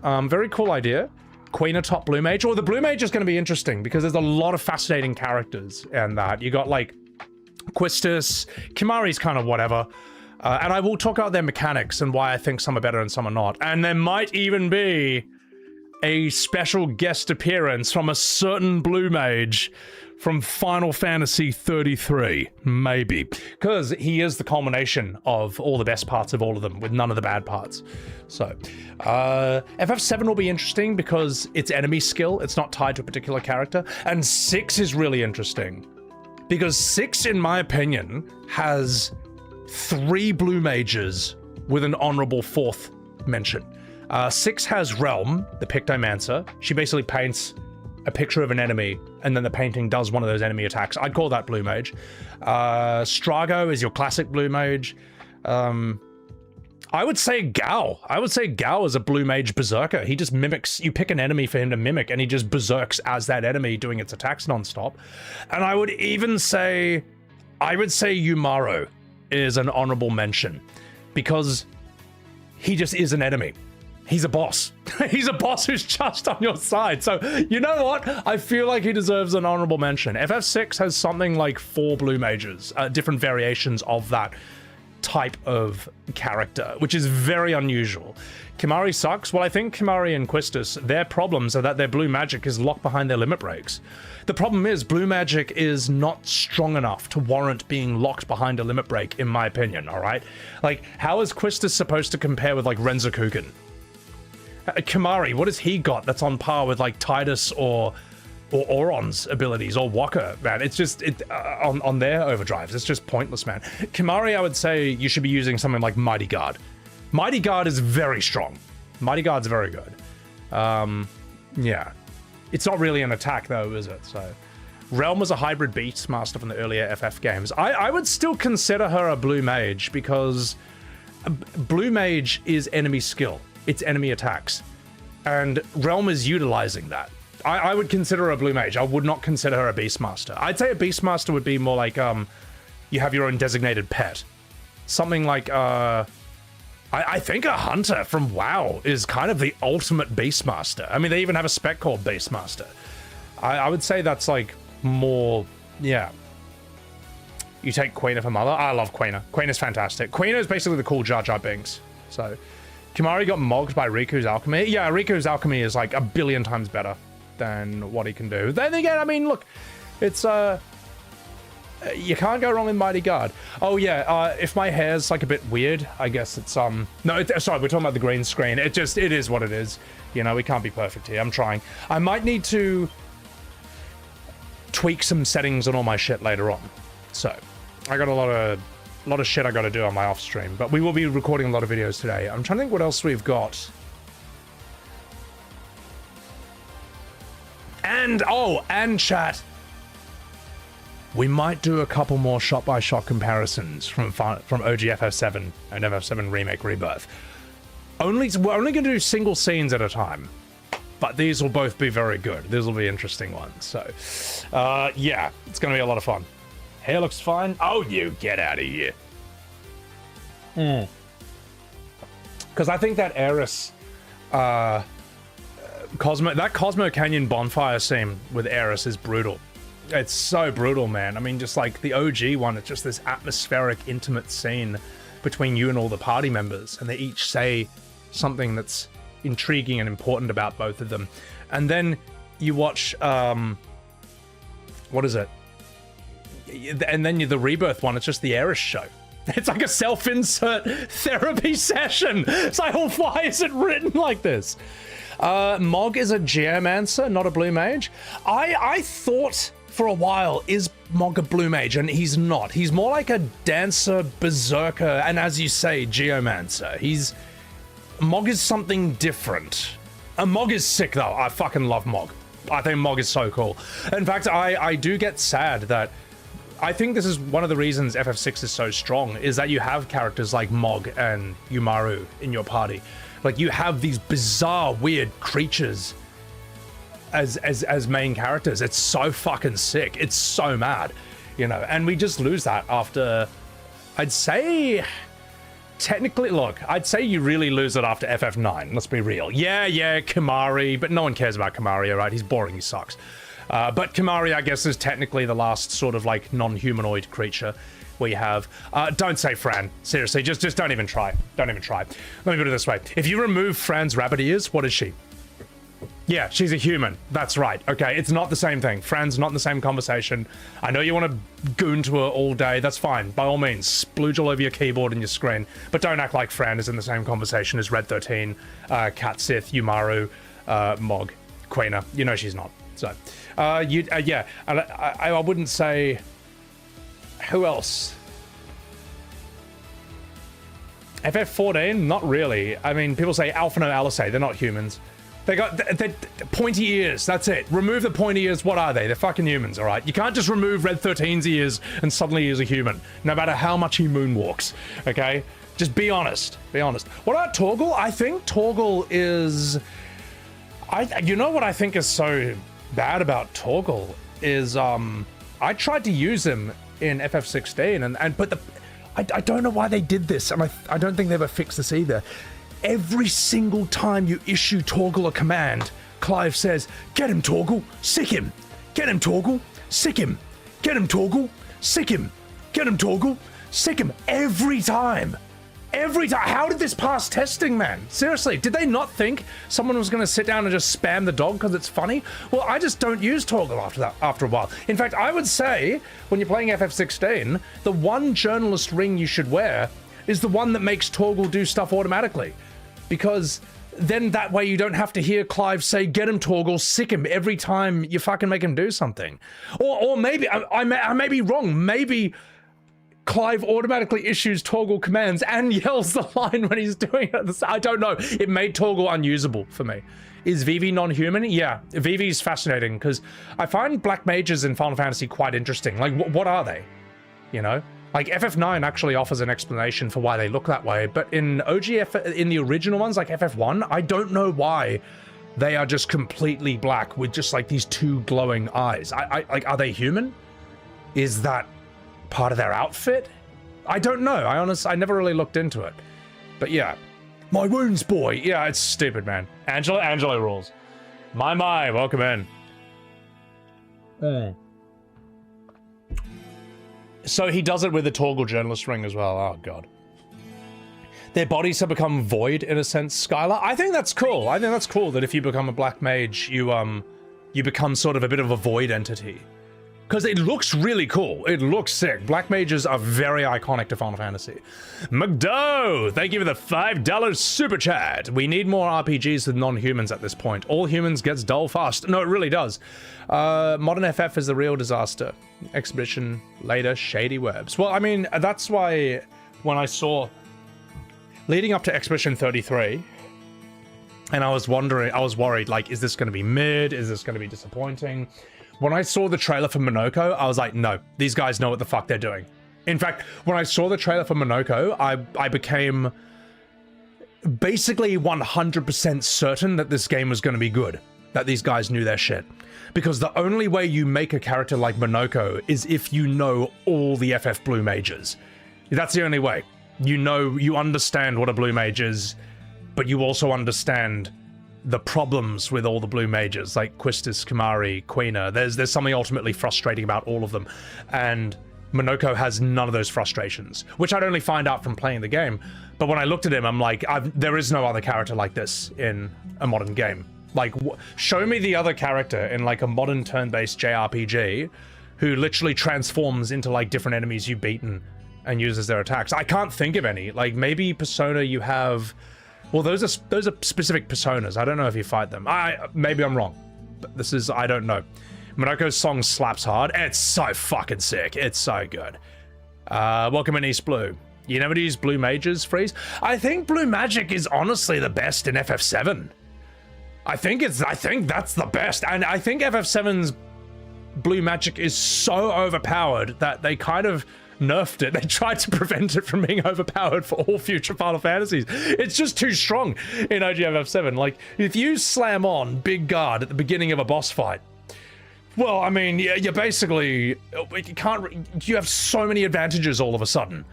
very cool idea. Queen atop Blue Mage. Or the Blue Mage is going to be interesting, because there's a lot of fascinating characters in that. You got, like, Quistis, Kimari's kind of whatever. And I will talk about their mechanics and why I think some are better and some are not. And there might even be a special guest appearance from a certain Blue Mage from Final Fantasy 33, maybe. Because he is the culmination of all the best parts of all of them, with none of the bad parts. So, FF7 will be interesting because it's enemy skill, it's not tied to a particular character. And 6 is really interesting, because 6, in my opinion, has 3 Blue Mages with an honorable 4th mention. 6 has Realm, the Pictomancer. She basically paints a picture of an enemy, and then the painting does one of those enemy attacks. I'd call that Blue Mage. Strago is your classic Blue Mage. I would say Gao. I would say Gao is a Blue Mage Berserker. He just mimics, you pick an enemy for him to mimic, and he just berserks as that enemy doing its attacks nonstop. And I would even say, Yumaro is an honorable mention, because he just is an enemy. He's a boss. He's a boss who's just on your side. So, you know what? I feel like he deserves an honorable mention. FF6 has something like 4 Blue Mages, different variations of that type of character, which is very unusual. Kimari sucks. Well, I think Kimari and Quistis, their problems are that their blue magic is locked behind their limit breaks. The problem is blue magic is not strong enough to warrant being locked behind a limit break, in my opinion, all right? Like, how is Quistis supposed to compare with, like, Renzokuken? Kimari, what has he got that's on par with like Tidus or Auron's abilities or Walker, man? It's just on their overdrives. It's just pointless, man. Kimari, I would say you should be using something like Mighty Guard. Mighty Guard is very strong. Mighty Guard's very good. Yeah. It's not really an attack though, is it? So Realm was a hybrid Beastmaster from the earlier FF games. I would still consider her a blue mage because blue mage is enemy skill. It's enemy attacks. And Realm is utilizing that. I would consider her a blue mage. I would not consider her a Beastmaster. I'd say a Beastmaster would be more like you have your own designated pet. Something like I think a hunter from WoW is kind of the ultimate Beastmaster. I mean, they even have a spec called Beastmaster. I would say that's like more, yeah. You take Quina for mother. I love Quina. Quina's fantastic. Quina is basically the cool Jar Jar Binks. So Kimari got mogged by Riku's alchemy. Yeah, Riku's alchemy is like a billion times better than what he can do. Then again, I mean, look, it's you can't go wrong with Mighty Guard. Oh yeah, if my hair's like a bit weird, I guess it's no, sorry, we're talking about the green screen. It is what it is. You know, we can't be perfect here. I'm trying. I might need to tweak some settings on all my shit later on. So I got a lot of shit I got to do on my off stream, but we will be recording a lot of videos today. I'm trying to think what else we've got. And chat. We might do a couple more shot-by-shot comparisons from OG FF7 and FF7 Remake Rebirth. We're only going to do single scenes at a time, but these will both be very good. These will be interesting ones. So, yeah, it's going to be a lot of fun. Hair looks fine. Oh, you get out of here. Because I think that Eris, Cosmo Canyon bonfire scene with Eris is brutal. It's so brutal, man. I mean, just like the OG one, it's just this atmospheric, intimate scene between you and all the party members, and they each say something that's intriguing and important about both of them. And then you watch, what is it? And then the Rebirth one, it's just the Eris show. It's like a self-insert therapy session. It's like, oh, why is it written like this? Mog is a Geomancer, not a blue mage. I thought for a while, is Mog a blue mage? And he's not. He's more like a dancer, berserker, and as you say, Geomancer. Mog is something different. Mog is sick though. I fucking love Mog. I think Mog is so cool. In fact, I do get sad that I think this is one of the reasons FF6 is so strong, is that you have characters like Mog and Yumaru in your party. Like, you have these bizarre, weird creatures as main characters. It's so fucking sick. It's so mad, you know, and we just lose that after, I'd say, technically, look, I'd say you really lose it after FF9, let's be real. Yeah, Kimari, but no one cares about Kimari, all right? He's boring, he sucks. But Kimari, I guess, is technically the last sort of like non-humanoid creature we have. Don't say Fran. Seriously, just don't even try. Don't even try. Let me put it this way. If you remove Fran's rabbit ears, what is she? Yeah, she's a human. That's right. Okay, it's not the same thing. Fran's not in the same conversation. I know you want to goon to her all day. That's fine. By all means, splooge all over your keyboard and your screen. But don't act like Fran is in the same conversation as Red 13, Cat Sith, Yumaru, Mog, Quina. You know she's not. So, yeah, and I wouldn't say... Who else? FF14? Not really. I mean, people say Alpha no Alice. They're not humans. They got they're pointy ears. That's it. Remove the pointy ears. What are they? They're fucking humans, all right? You can't just remove Red 13's ears and suddenly he's a human, no matter how much he moonwalks, okay? Just be honest. Be honest. What about Torgal? I think Torgal is... You know what I think is so bad about Torgal is... I tried to use him in FF16, but I don't know why they did this, and I don't think they ever fixed this either. Every single time you issue Torgal a command, Clive says, "Get him, Torgal, sick him. Get him, Torgal, sick him. Get him, Torgal, sick him. Get him, Torgal, sick him." Every time. Every time. How did this pass testing, man? Seriously, did they not think someone was going to sit down and just spam the dog because it's funny? Well, I just don't use Torgal after a while. In fact, I would say, when you're playing FF16, the one journalist ring you should wear is the one that makes Torgal do stuff automatically. Because then that way you don't have to hear Clive say, get him, Torgal, sick him every time you fucking make him do something. Or maybe, I may be wrong, maybe Clive automatically issues Torgal commands and yells the line when he's doing it. I don't know. It made Torgal unusable for me. Is Vivi non-human? Yeah, Vivi's fascinating because I find black mages in Final Fantasy quite interesting. Like, what are they? You know? Like, FF9 actually offers an explanation for why they look that way, but in in the original ones, like FF1, I don't know why they are just completely black with just like these two glowing eyes. Like, are they human? Is that part of their outfit? I don't know. I never really looked into it. But yeah. My wounds, boy. Yeah, it's stupid, man. Angela rules. My, welcome in. So he does it with the Torgal journalist ring as well. Oh, God. Their bodies have become void, in a sense, Skylar. I think that's cool. I think that's cool that if you become a black mage, you become sort of a bit of a void entity. Because it looks really cool. It looks sick. Black mages are very iconic to Final Fantasy. McDo, thank you for the $5 super chat. We need more RPGs with non-humans at this point. All humans gets dull fast. No, it really does. Modern FF is the real disaster. Exhibition, later, shady webs. Well, I mean, that's why when I saw leading up to Exhibition 33, and I was worried, like, is this going to be mid? Is this going to be disappointing? When I saw the trailer for Monoko, I was like, no, these guys know what the fuck they're doing. In fact, when I saw the trailer for Monoko, I became basically 100% certain that this game was going to be good, that these guys knew their shit. Because the only way you make a character like Monoko is if you know all the FF Blue Mages. That's the only way. You understand what a Blue Mage is, but you also understand the problems with all the Blue Mages, like Quistis, Kimari, Quina. There's something ultimately frustrating about all of them. And Monoko has none of those frustrations, which I'd only find out from playing the game. But when I looked at him, I'm like, there is no other character like this in a modern game. Like, show me the other character in like a modern turn-based JRPG who literally transforms into like different enemies you've beaten and uses their attacks. I can't think of any. Like, maybe Persona you have... Well, those are specific personas. I don't know if you fight them. Maybe I'm wrong. But this is... I don't know. Monoko's song slaps hard. It's so fucking sick. It's so good. Welcome in East Blue. You never use Blue Mages, Freeze? I think Blue Magic is honestly the best in FF7. I think that's the best. And I think FF7's Blue Magic is so overpowered that they kind of nerfed it. They tried to prevent it from being overpowered for all future Final Fantasies. It's just too strong in OGFF7. Like, if you slam on Big Guard at the beginning of a boss fight, well, I mean, you basically, you have so many advantages all of a sudden.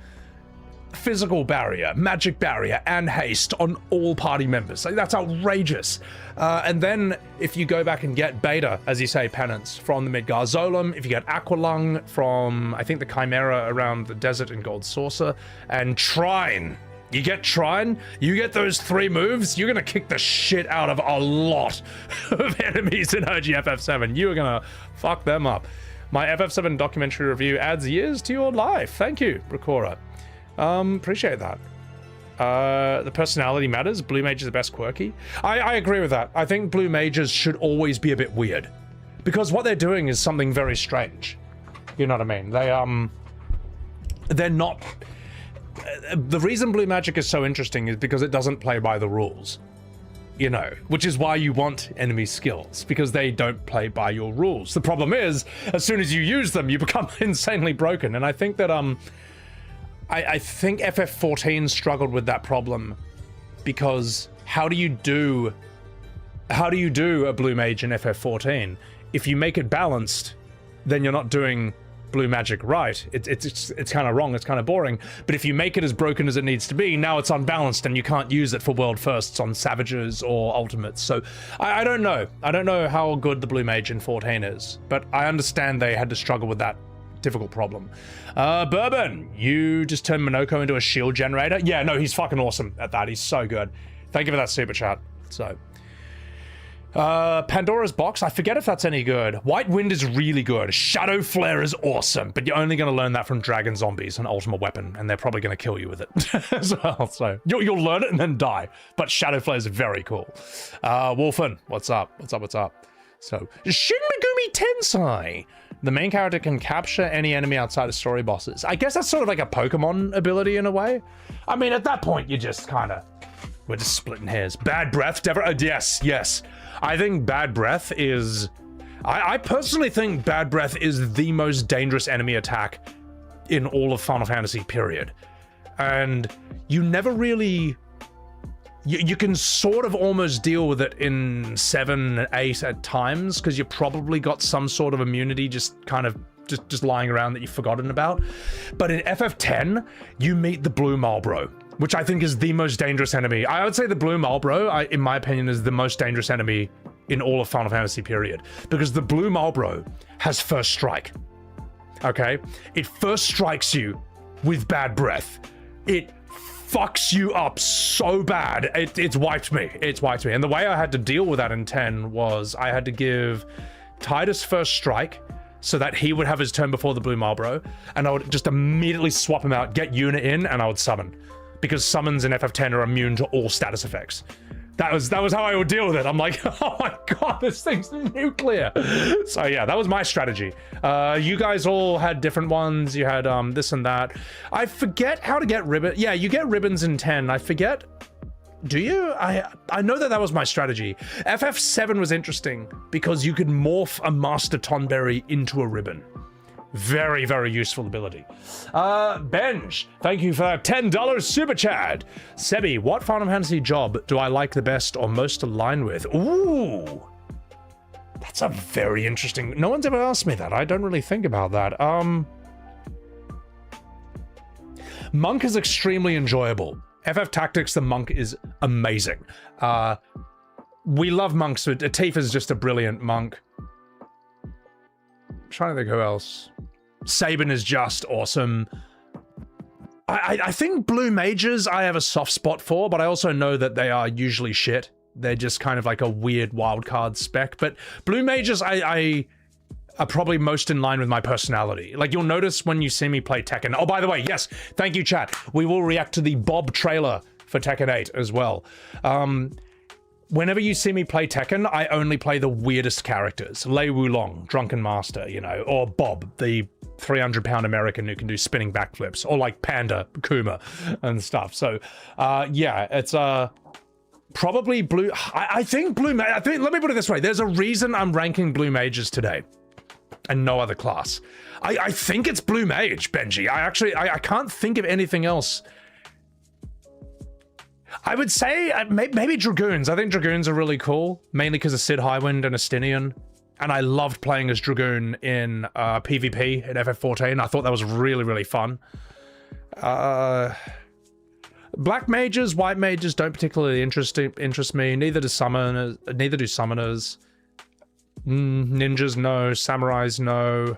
Physical barrier, magic barrier, and haste on all party members. Like, that's outrageous. And then if you go back and get Beta, as you say, Penance from the Midgar Zolom, if you get Aqualung from, I think, the Chimera around the desert in Gold Saucer, and Trine. You get Trine, you get those 3 moves, you're gonna kick the shit out of a lot of enemies in OGFF7. You are gonna fuck them up. My FF7 documentary review adds years to your life. Thank you, Rakora. Appreciate that. The personality matters. Blue Mage is the best quirky. I agree with that. I think Blue Mages should always be a bit weird. Because what they're doing is something very strange. You know what I mean? They're not... The reason Blue Magic is so interesting is because it doesn't play by the rules. You know, which is why you want enemy skills, because they don't play by your rules. The problem is, as soon as you use them, you become insanely broken. And I think that, I think FF14 struggled with that problem, because how do you do a Blue Mage in FF14? If you make it balanced, then you're not doing Blue Magic right. It's kind of wrong, it's kind of boring. But if you make it as broken as it needs to be, now it's unbalanced and you can't use it for world firsts on Savages or Ultimates. So I don't know. I don't know how good the Blue Mage in 14 is, but I understand they had to struggle with that difficult problem. Bourbon, you just turned Monoko into a shield generator? Yeah, no, he's fucking awesome at that. He's so good. Thank you for that super chat. So, Pandora's Box, I forget if that's any good. White Wind is really good. Shadow Flare is awesome, but you're only going to learn that from Dragon Zombies, an ultimate weapon, and they're probably going to kill you with it as well. So you'll learn it and then die, but Shadow Flare is very cool. Wolfen, what's up? What's up? So, Shin Megumi Tensei. The main character can capture any enemy outside of story bosses. I guess that's sort of like a Pokemon ability in a way. I mean, at that point, you just kind of... We're just splitting hairs. Bad Breath, yes. I think Bad Breath is... I personally think Bad Breath is the most dangerous enemy attack in all of Final Fantasy, period. And you never really... You can sort of almost deal with it in 7 and 8 at times, because you probably got some sort of immunity just kind of just lying around that you've forgotten about. But in FF10, you meet the Blue Marlboro, which I think is the most dangerous enemy. I would say the Blue Marlboro, in my opinion, is the most dangerous enemy in all of Final Fantasy, period. Because the Blue Marlboro has First Strike. Okay? It first strikes you with Bad Breath. It fucks you up so bad. It's wiped me. And the way I had to deal with that in 10 was I had to give Tidus First Strike so that he would have his turn before the Blue Marlboro, and I would just immediately swap him out, get Yuna in, and I would summon. Because summons in FF10 are immune to all status effects. That was how I would deal with it. I'm like, oh my god, this thing's nuclear. So yeah, that was my strategy. You guys all had different ones. You had this and that. I forget how to get ribbon. Yeah, you get ribbons in 10. I forget. Do you? I know that was my strategy. FF7 was interesting because you could morph a Master Tonberry into a ribbon. Very, very useful ability. Benj, thank you for that $10 super chat. Sebi, what Final Fantasy job do I like the best or most aligned with? Ooh, that's a very interesting... No one's ever asked me that. I don't really think about that. Monk is extremely enjoyable. FF Tactics, the Monk is amazing. We love monks. Atif is just a brilliant monk. Trying to think who else. Sabin is just awesome. I think blue mages I have a soft spot for, but I also know that they are usually shit. They're just kind of like a weird wildcard spec. But blue mages I are probably most in line with my personality. Like, you'll notice when you see me play Tekken. Oh, by the way, yes, thank you, chat. We will react to the Bob trailer for Tekken 8 as well. Whenever you see me play Tekken, I only play the weirdest characters. Lei Wulong, Drunken Master, you know, or Bob, the 300-pound American who can do spinning backflips, or like Panda, Kuma, and stuff. So, yeah, it's probably blue. I think blue. Let me put it this way: there's a reason I'm ranking blue mages today, and no other class. I think it's blue mage, Benji. I can't think of anything else. I would say maybe Dragoons. I think Dragoons are really cool, mainly because of Sid Highwind and Astinian. And I loved playing as Dragoon in PvP in FF14. I thought that was really, really fun. Black mages, white mages don't particularly interest me. Neither do summoners. Ninjas, no. Samurais, no.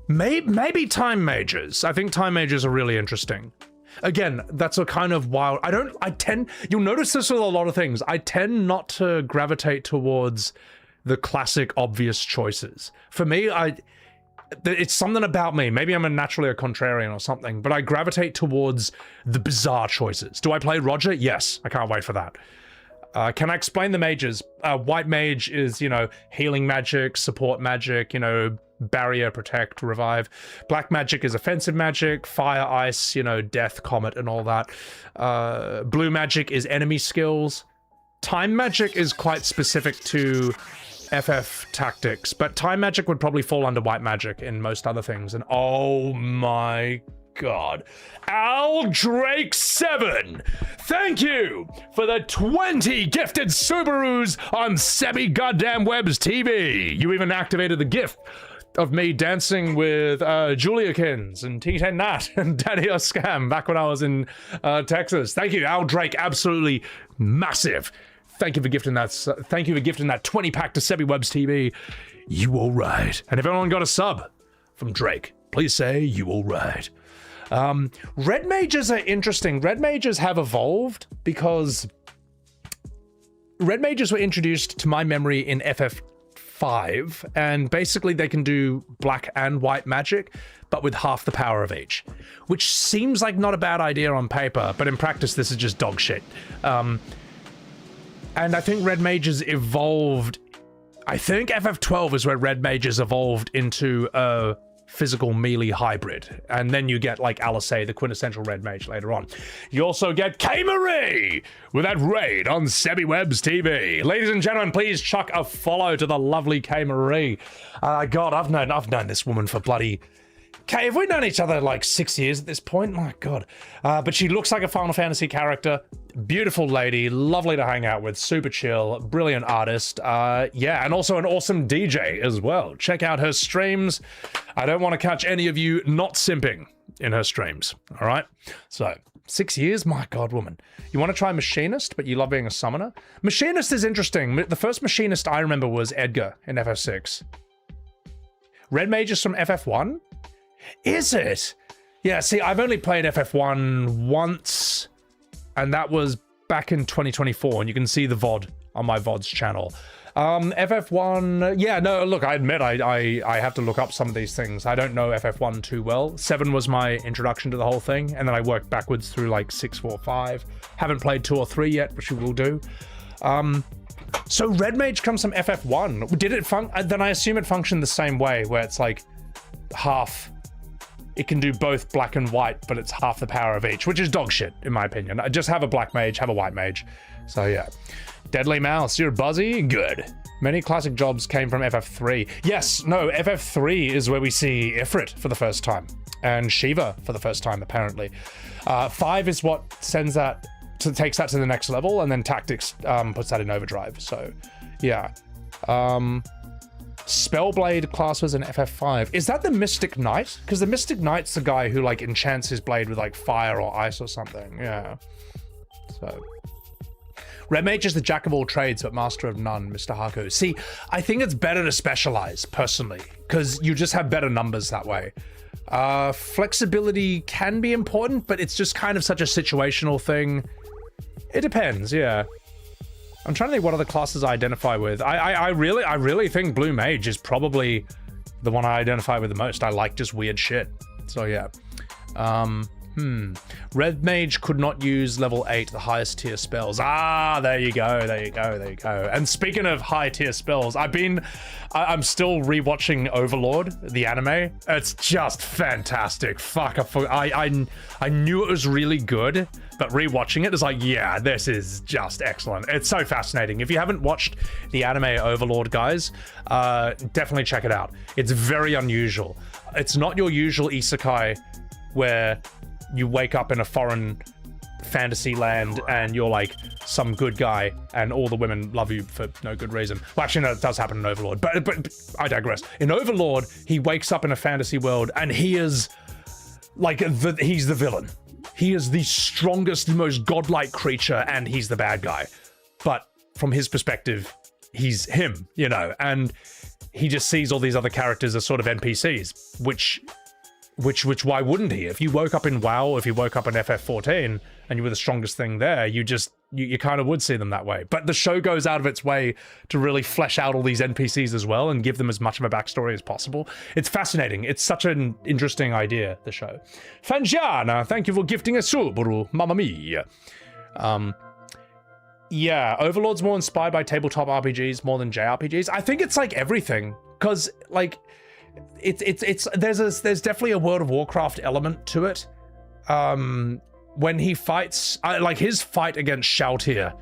Maybe time mages. I think time mages are really interesting. Again, that's a kind of wild... You'll notice this with a lot of things. I tend not to gravitate towards the classic obvious choices. For me, it's something about me. Maybe I'm naturally a contrarian or something, but I gravitate towards the bizarre choices. Do I play Roger? Yes. I can't wait for that. Can I explain the mages? White mage is, you know, healing magic, support magic, you know, barrier, protect, revive. Black magic is offensive magic, fire, ice, you know, death, comet, and all that. Blue magic is enemy skills. Time magic is quite specific to FF Tactics, but time magic would probably fall under white magic in most other things. And oh my god. Al Drake 7, thank you for the 20 gifted Subarus on Sebi Goddamn Web's TV. You even activated the gift of me dancing with Juliakins and T10 Nat and Daddy Scam back when I was in Texas. Thank you, Al Drake. Absolutely massive. Thank you for gifting that. Thank you for gifting that 20-pack to Sebi Web's TV. You all right? And if anyone got a sub from Drake, please say you all right. Red mages are interesting. Red mages have evolved because red mages were introduced to my memory in FF5, and basically they can do black and white magic, but with half the power of each, which seems like not a bad idea on paper, but in practice this is just dog shit. And I think red mages evolved, I think FF12 is where red mages evolved into a physical melee hybrid, and then you get like Alisei, the quintessential red mage later on. You also get K-Marie with that raid on Sebiwebs TV. Ladies and gentlemen, please chuck a follow to the lovely K-Marie. God, I've known this woman for bloody... Okay, have we known each other like 6 years at this point? My God. But she looks like a Final Fantasy character. Beautiful lady, lovely to hang out with, super chill, brilliant artist. Yeah, and also an awesome DJ as well. Check out her streams. I don't want to catch any of you not simping in her streams, all right? So, 6 years? My God, woman. You want to try Machinist, but you love being a summoner? Machinist is interesting. The first Machinist I remember was Edgar in FF6. Red Mage is from FF1? Is it? Yeah, see, I've only played FF1 once, and that was back in 2024, and you can see the VOD on my VODs channel. FF1, yeah, no, look, I admit I have to look up some of these things. I don't know FF1 too well. 7 was my introduction to the whole thing, and then I worked backwards through like 6, 4, 5. Haven't played 2 or 3 yet, which we will do. So Red Mage comes from FF1. Did it then I assume it functioned the same way, where it's like half... It can do both black and white, but it's half the power of each, which is dog shit, in my opinion. I just have a black mage, have a white mage. So yeah. Deadly Mouse, you're buzzy? Good. Many classic jobs came from FF3. Yes, no, FF3 is where we see Ifrit for the first time, and Shiva for the first time, apparently. 5 is what sends that, takes that to the next level, and then Tactics puts that in overdrive. So, yeah. Spellblade class was in FF5. Is that the Mystic Knight? Because the Mystic Knight's the guy who like enchants his blade with like fire or ice or something. Yeah. So. Red Mage is the jack of all trades, but master of none, Mr. Haku. See, I think it's better to specialize, personally, because you just have better numbers that way. Flexibility can be important, but it's just kind of such a situational thing. It depends, yeah. I'm trying to think what other classes I identify with. I really think Blue Mage is probably the one I identify with the most. I like just weird shit. So yeah. Red Mage could not use level 8, the highest tier spells. Ah, there you go, there you go, there you go. And speaking of high tier spells, I'm still rewatching Overlord, the anime. It's just fantastic. Fuck, I knew it was really good, but rewatching it is like, yeah, this is just excellent. It's so fascinating. If you haven't watched the anime Overlord, guys, definitely check it out. It's very unusual. It's not your usual isekai where you wake up in a foreign fantasy land and you're like some good guy and all the women love you for no good reason. Well, actually, no, it does happen in Overlord, but I digress. In Overlord, he wakes up in a fantasy world and he is like, he's the villain. He is the strongest, the most godlike creature, and he's the bad guy. But from his perspective, he's him, you know, and he just sees all these other characters as sort of NPCs, which why wouldn't he? If you woke up in WoW, if you woke up in FF14 and you were the strongest thing there, you kind of would see them that way. But the show goes out of its way to really flesh out all these NPCs as well and give them as much of a backstory as possible. It's fascinating. It's such an interesting idea, the show. Fangiana, thank you for gifting a Subaru, mamma mia. Yeah, Overlord's more inspired by tabletop RPGs more than JRPGs. I think it's like everything, because like there's definitely a World of Warcraft element to it. When he fights, like his fight against Shoutir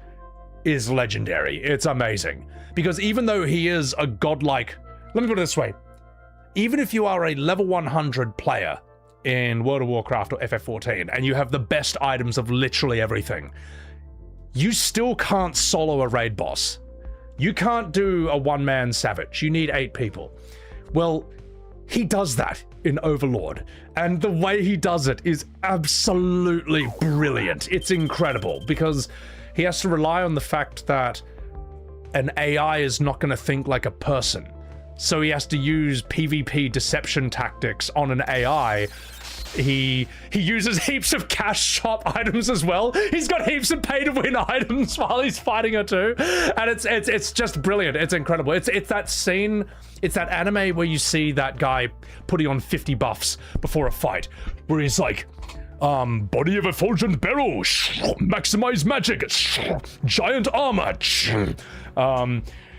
is legendary. It's amazing because even though he is a godlike, let me put it this way, even if you are a level 100 player in World of Warcraft or FF14 and you have the best items of literally everything, you still can't solo a raid boss. You can't do a one-man savage. You need 8 people. Well, he does that in Overlord, and the way he does it is absolutely brilliant. It's incredible because he has to rely on the fact that an AI is not going to think like a person. So he has to use PvP deception tactics on an AI he uses heaps of cash shop items as well. He's got heaps of pay to win items while he's fighting her too, and it's just brilliant. It's incredible. It's that scene. It's that anime where you see that guy putting on 50 buffs before a fight, where he's like, body of effulgent barrel, maximize magic, giant armor,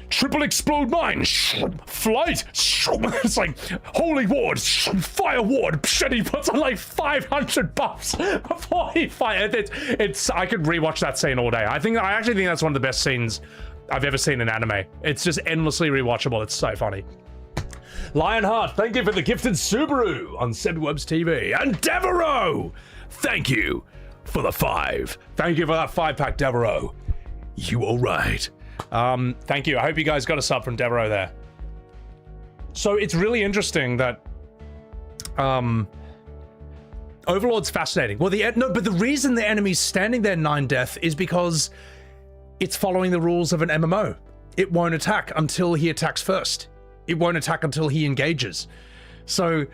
triple explode mine, flight. It's like holy ward, fire ward. And he puts on like 500 buffs before he fights. It's I could rewatch that scene all day. I actually think that's one of the best scenes I've ever seen in anime. It's just endlessly rewatchable. It's so funny. Lionheart, thank you for the gifted Subaru on Sebwebs TV. And Devereaux, thank you for the 5. Thank you for that 5-pack, Devereaux. You all right? Thank you. I hope you guys got a sub from Devereaux there. So it's really interesting that Overlord's fascinating. Well, but the reason the enemy's standing there 9 death is because it's following the rules of an MMO. It won't attack until he attacks first. It won't attack until he engages. So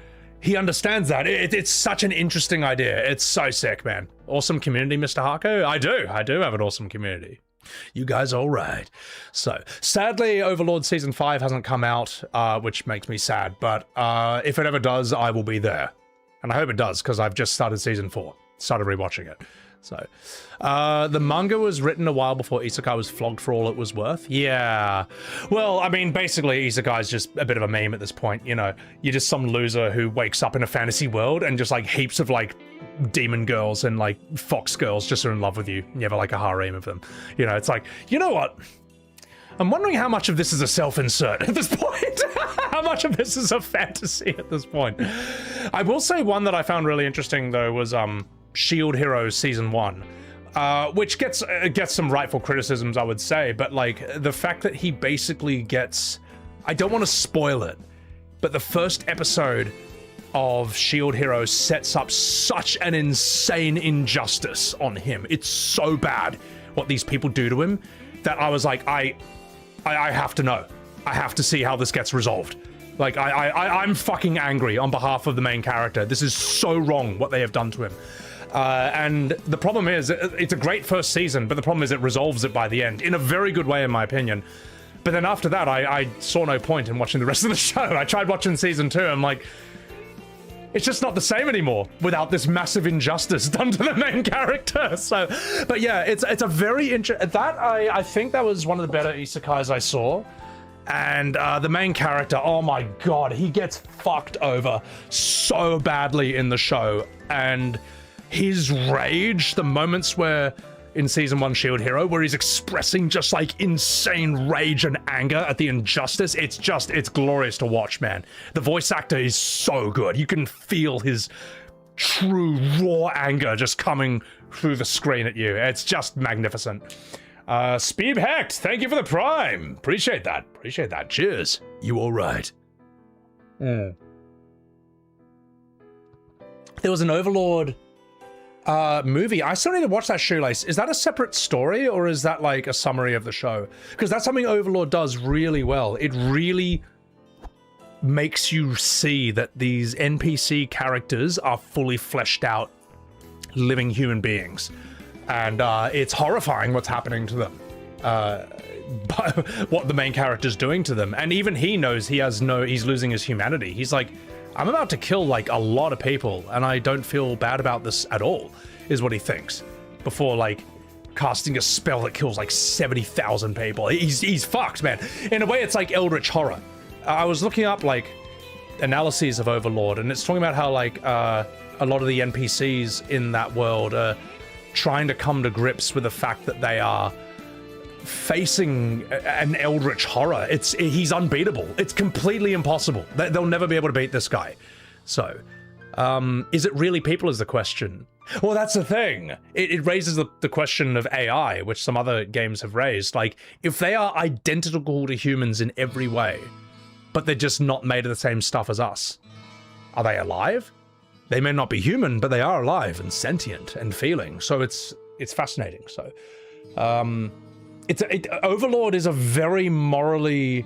he understands that. It's such an interesting idea. It's so sick, man. Awesome community, Mr. Harko. I do have an awesome community. You guys are all right. So sadly, Overlord Season 5 hasn't come out, which makes me sad. But if it ever does, I will be there. And I hope it does, because I've just started Season 4. Started rewatching it. So, the manga was written a while before Isekai was flogged for all it was worth. Yeah. Well, I mean, basically, Isekai's just a bit of a meme at this point. You know, you're just some loser who wakes up in a fantasy world and just like heaps of like demon girls and like fox girls just are in love with you. You have like a harem of them. You know, it's like, you know what? I'm wondering how much of this is a self-insert at this point. How much of this is a fantasy at this point? I will say one that I found really interesting though was Shield Hero Season 1, which gets some rightful criticisms, I would say, but like the fact that he basically gets, I don't want to spoil it, but the first episode of Shield Hero sets up such an insane injustice on him. It's so bad what these people do to him that I was like, I have to know. I have to see how this gets resolved. Like, I'm fucking angry on behalf of the main character. This is so wrong what they have done to him. And the problem is, it's a great first season, but the problem is it resolves it by the end, in a very good way, in my opinion. But then after that, I saw no point in watching the rest of the show. I tried watching Season 2, I'm like, it's just not the same anymore without this massive injustice done to the main character. So, but yeah, it's a very interesting, I think that was one of the better isekais I saw. And the main character, oh my god, he gets fucked over so badly in the show. And his rage, the moments where in Season 1 Shield Hero, where he's expressing just like insane rage and anger at the injustice, it's glorious to watch, man. The voice actor is so good. You can feel his true raw anger just coming through the screen at you. It's just magnificent. Speeb Hecht, thank you for the Prime. Appreciate that. Cheers. You all right? There was an Overlord movie. I still need to watch that, Shoelace. Is that a separate story or is that like a summary of the show? Because that's something Overlord does really well. It really makes you see that these NPC characters are fully fleshed out living human beings. And it's horrifying what's happening to them. What the main character's doing to them. And even he knows he's losing his humanity. He's like, I'm about to kill like a lot of people and I don't feel bad about this at all, is what he thinks, before like casting a spell that kills like 70,000 people. He's fucked, man. In a way, it's like Eldritch Horror. I was looking up like analyses of Overlord, and it's talking about how like a lot of the NPCs in that world are trying to come to grips with the fact that they are facing an eldritch horror. He's unbeatable. It's completely impossible. They'll never be able to beat this guy. So, is it really people is the question? Well, that's the thing. It raises the question of AI, which some other games have raised. Like, if they are identical to humans in every way, but they're just not made of the same stuff as us, are they alive? They may not be human, but they are alive and sentient and feeling. So it's fascinating. So, Overlord is a very morally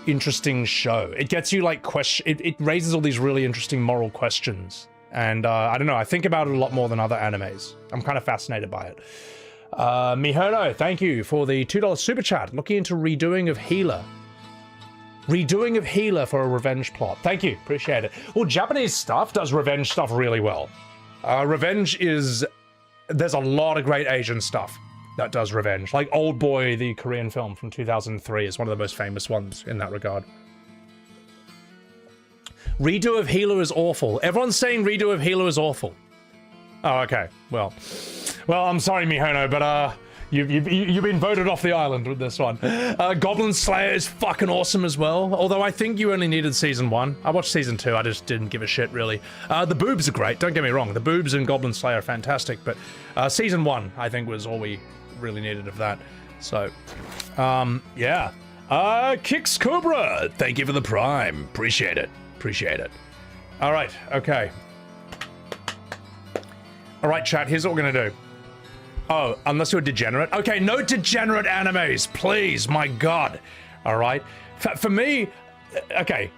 interesting show. It gets you like it raises all these really interesting moral questions, And I don't know, I think about it a lot more than other animes. I'm kind of fascinated by it. Mihono, thank you for the $2 super chat. Looking into redoing of Healer. Redoing of Healer for a revenge plot. Thank you, appreciate it. Well, Japanese stuff does revenge stuff really well. Revenge is... There's a lot of great Asian stuff that does revenge. Like Old Boy, the Korean film from 2003 is one of the most famous ones in that regard. Redo of Healer is awful. Everyone's saying redo of Healer is awful. Oh, okay. Well, I'm sorry, Mihono, but you've been voted off the island with this one. Goblin Slayer is fucking awesome as well. Although I think you only needed season 1. I watched season 2. I just didn't give a shit really. The boobs are great. Don't get me wrong. The boobs in Goblin Slayer are fantastic, but season 1 I think was all we really needed of that. So, yeah. Kix Cobra, thank you for the prime. Appreciate it. Appreciate it. All right. Okay. All right, chat. Here's what we're gonna do. Oh, unless you're degenerate. Okay, no degenerate animes, please. My God. All right. For me, okay.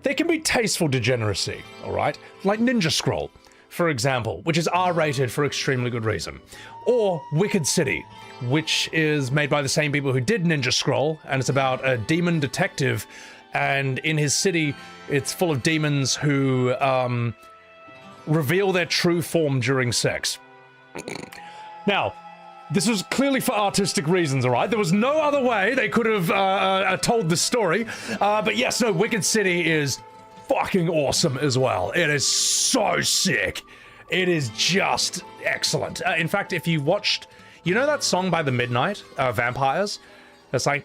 There can be tasteful degeneracy. All right, like Ninja Scroll, for example, which is R-rated for extremely good reason, or Wicked City, which is made by the same people who did Ninja Scroll, and it's about a demon detective, and in his city, it's full of demons who reveal their true form during sex. Now, this was clearly for artistic reasons, all right? There was no other way they could have told the story. But yes, no, Wicked City is fucking awesome as well. It is so sick. It is just excellent. In fact, if you watched, you know that song by The Midnight, Vampires? It's like...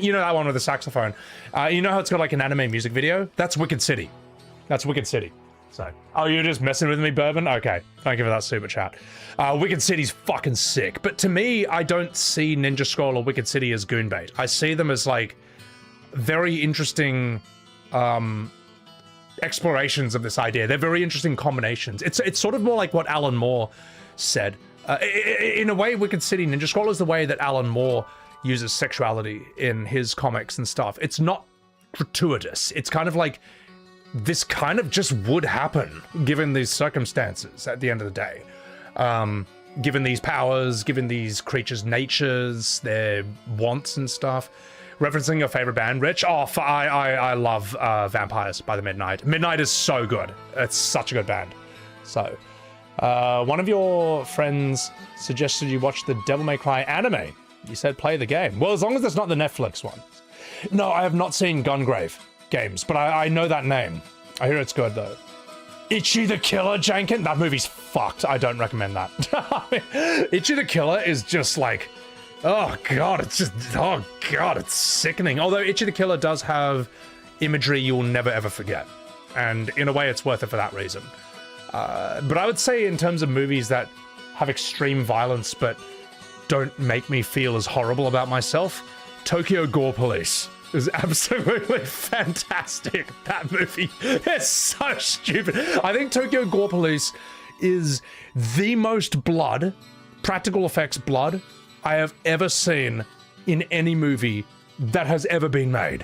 You know that one with the saxophone. You know how it's got like an anime music video? That's Wicked City. That's Wicked City. So, oh, you're just messing with me, Bourbon? Okay, thank you for that super chat. Wicked City's fucking sick. But to me, I don't see Ninja Scroll or Wicked City as goon bait. I see them as like very interesting explorations of this idea. They're very interesting combinations. It's sort of more like what Alan Moore said. In a way, Wicked City Ninja Scroll is the way that Alan Moore uses sexuality in his comics and stuff. It's not gratuitous. It's kind of like, this kind of just would happen given these circumstances at the end of the day. Given these powers, given these creatures' natures, their wants and stuff. Referencing your favorite band, Rich? Oh, I love Vampires by the Midnight. Midnight is so good. It's such a good band. So, one of your friends suggested you watch the Devil May Cry anime. You said play the game. Well, as long as it's not the Netflix one. No, I have not seen Gungrave games, but I know that name. I hear it's good, though. Ichi the Killer, Jankin? That movie's fucked. I don't recommend that. Ichi the Killer is just like... Oh god, it's just, oh god, it's sickening. Although Ichi the Killer does have imagery you'll never ever forget. And in a way, it's worth it for that reason. But I would say in terms of movies that have extreme violence but don't make me feel as horrible about myself, Tokyo Gore Police is absolutely fantastic. That movie is so stupid. I think Tokyo Gore Police is the most blood, practical effects blood, I have ever seen in any movie that has ever been made.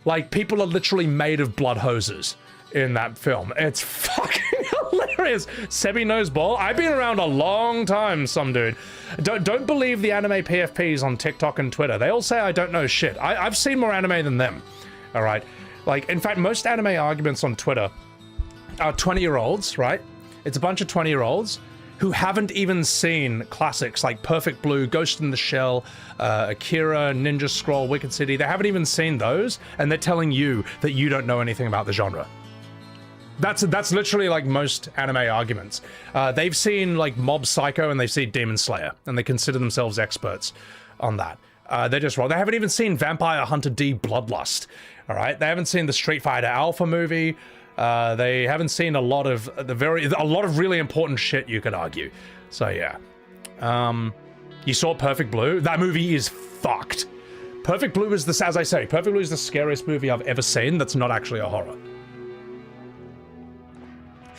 Like, people are literally made of blood hoses in that film. It's fucking hilarious. Sebi knows ball. I've been around a long time, some dude. Don't believe the anime PFPs on TikTok and Twitter. They all say I don't know shit. I've seen more anime than them. All right. Like, in fact, most anime arguments on Twitter are 20-year-olds, right? It's a bunch of 20-year-olds who haven't even seen classics like Perfect Blue, Ghost in the Shell, Akira, Ninja Scroll, Wicked City. They haven't even seen those, and they're telling you that you don't know anything about the genre. That's literally like most anime arguments. They've seen like Mob Psycho and they've seen Demon Slayer, and they consider themselves experts on that. They're just wrong. They haven't even seen Vampire Hunter D Bloodlust. All right, they haven't seen the Street Fighter Alpha movie. They haven't seen a lot of really important shit, you could argue. So yeah. You saw Perfect Blue? That movie is fucked. Perfect Blue is as I say, Perfect Blue is the scariest movie I've ever seen that's not actually a horror.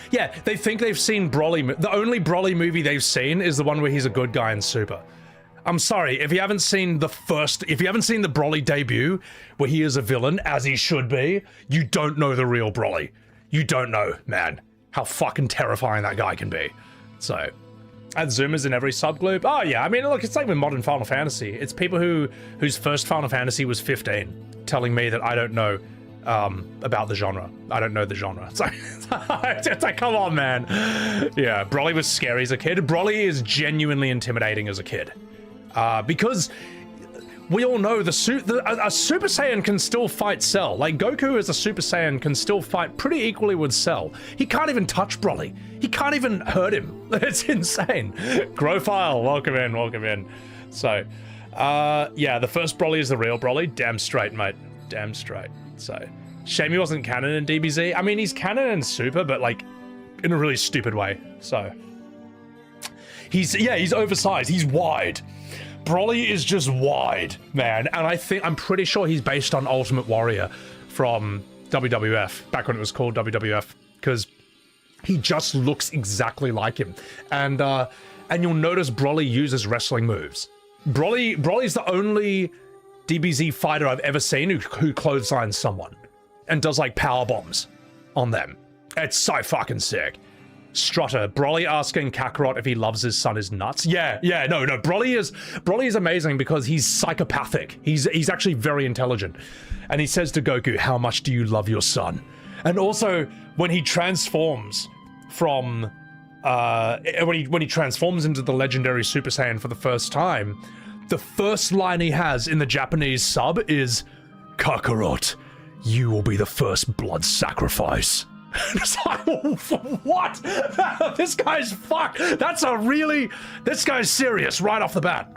Yeah, they think they've seen Broly. The only Broly movie they've seen is the one where he's a good guy in Super. I'm sorry, if you haven't seen the Broly debut, where he is a villain, as he should be, you don't know the real Broly. You don't know, man, how fucking terrifying that guy can be. So, add Zoomers in every subgroup. Oh yeah, I mean, look, it's like with modern Final Fantasy. It's people whose first Final Fantasy was 15 telling me that I don't know about the genre. I don't know the genre. It's like, come on, man. Yeah, Broly was scary as a kid. Broly is genuinely intimidating as a kid. Because we all know a Super Saiyan can still fight Cell. Like, Goku as a Super Saiyan can still fight pretty equally with Cell. He can't even touch Broly. He can't even hurt him. It's insane. Growfile, welcome in. So, yeah, the first Broly is the real Broly. Damn straight, mate. Damn straight. So, shame he wasn't canon in DBZ. I mean, he's canon in Super, but, like, in a really stupid way. So, he's oversized. He's wide. Broly is just wide, man. And I'm pretty sure he's based on Ultimate Warrior from WWF, back when it was called WWF, because he just looks exactly like him. And you'll notice Broly uses wrestling moves. Broly's the only DBZ fighter I've ever seen who clotheslines someone and does like power bombs on them. It's so fucking sick. Strutter, Broly asking Kakarot if he loves his son is nuts. No. Broly is amazing because he's psychopathic. He's actually very intelligent. And he says to Goku, how much do you love your son? And also, when he transforms from when he transforms into the legendary Super Saiyan for the first time, the first line he has in the Japanese sub is, Kakarot, you will be the first blood sacrifice. It's like, what? This guy's fucked. This guy's serious right off the bat.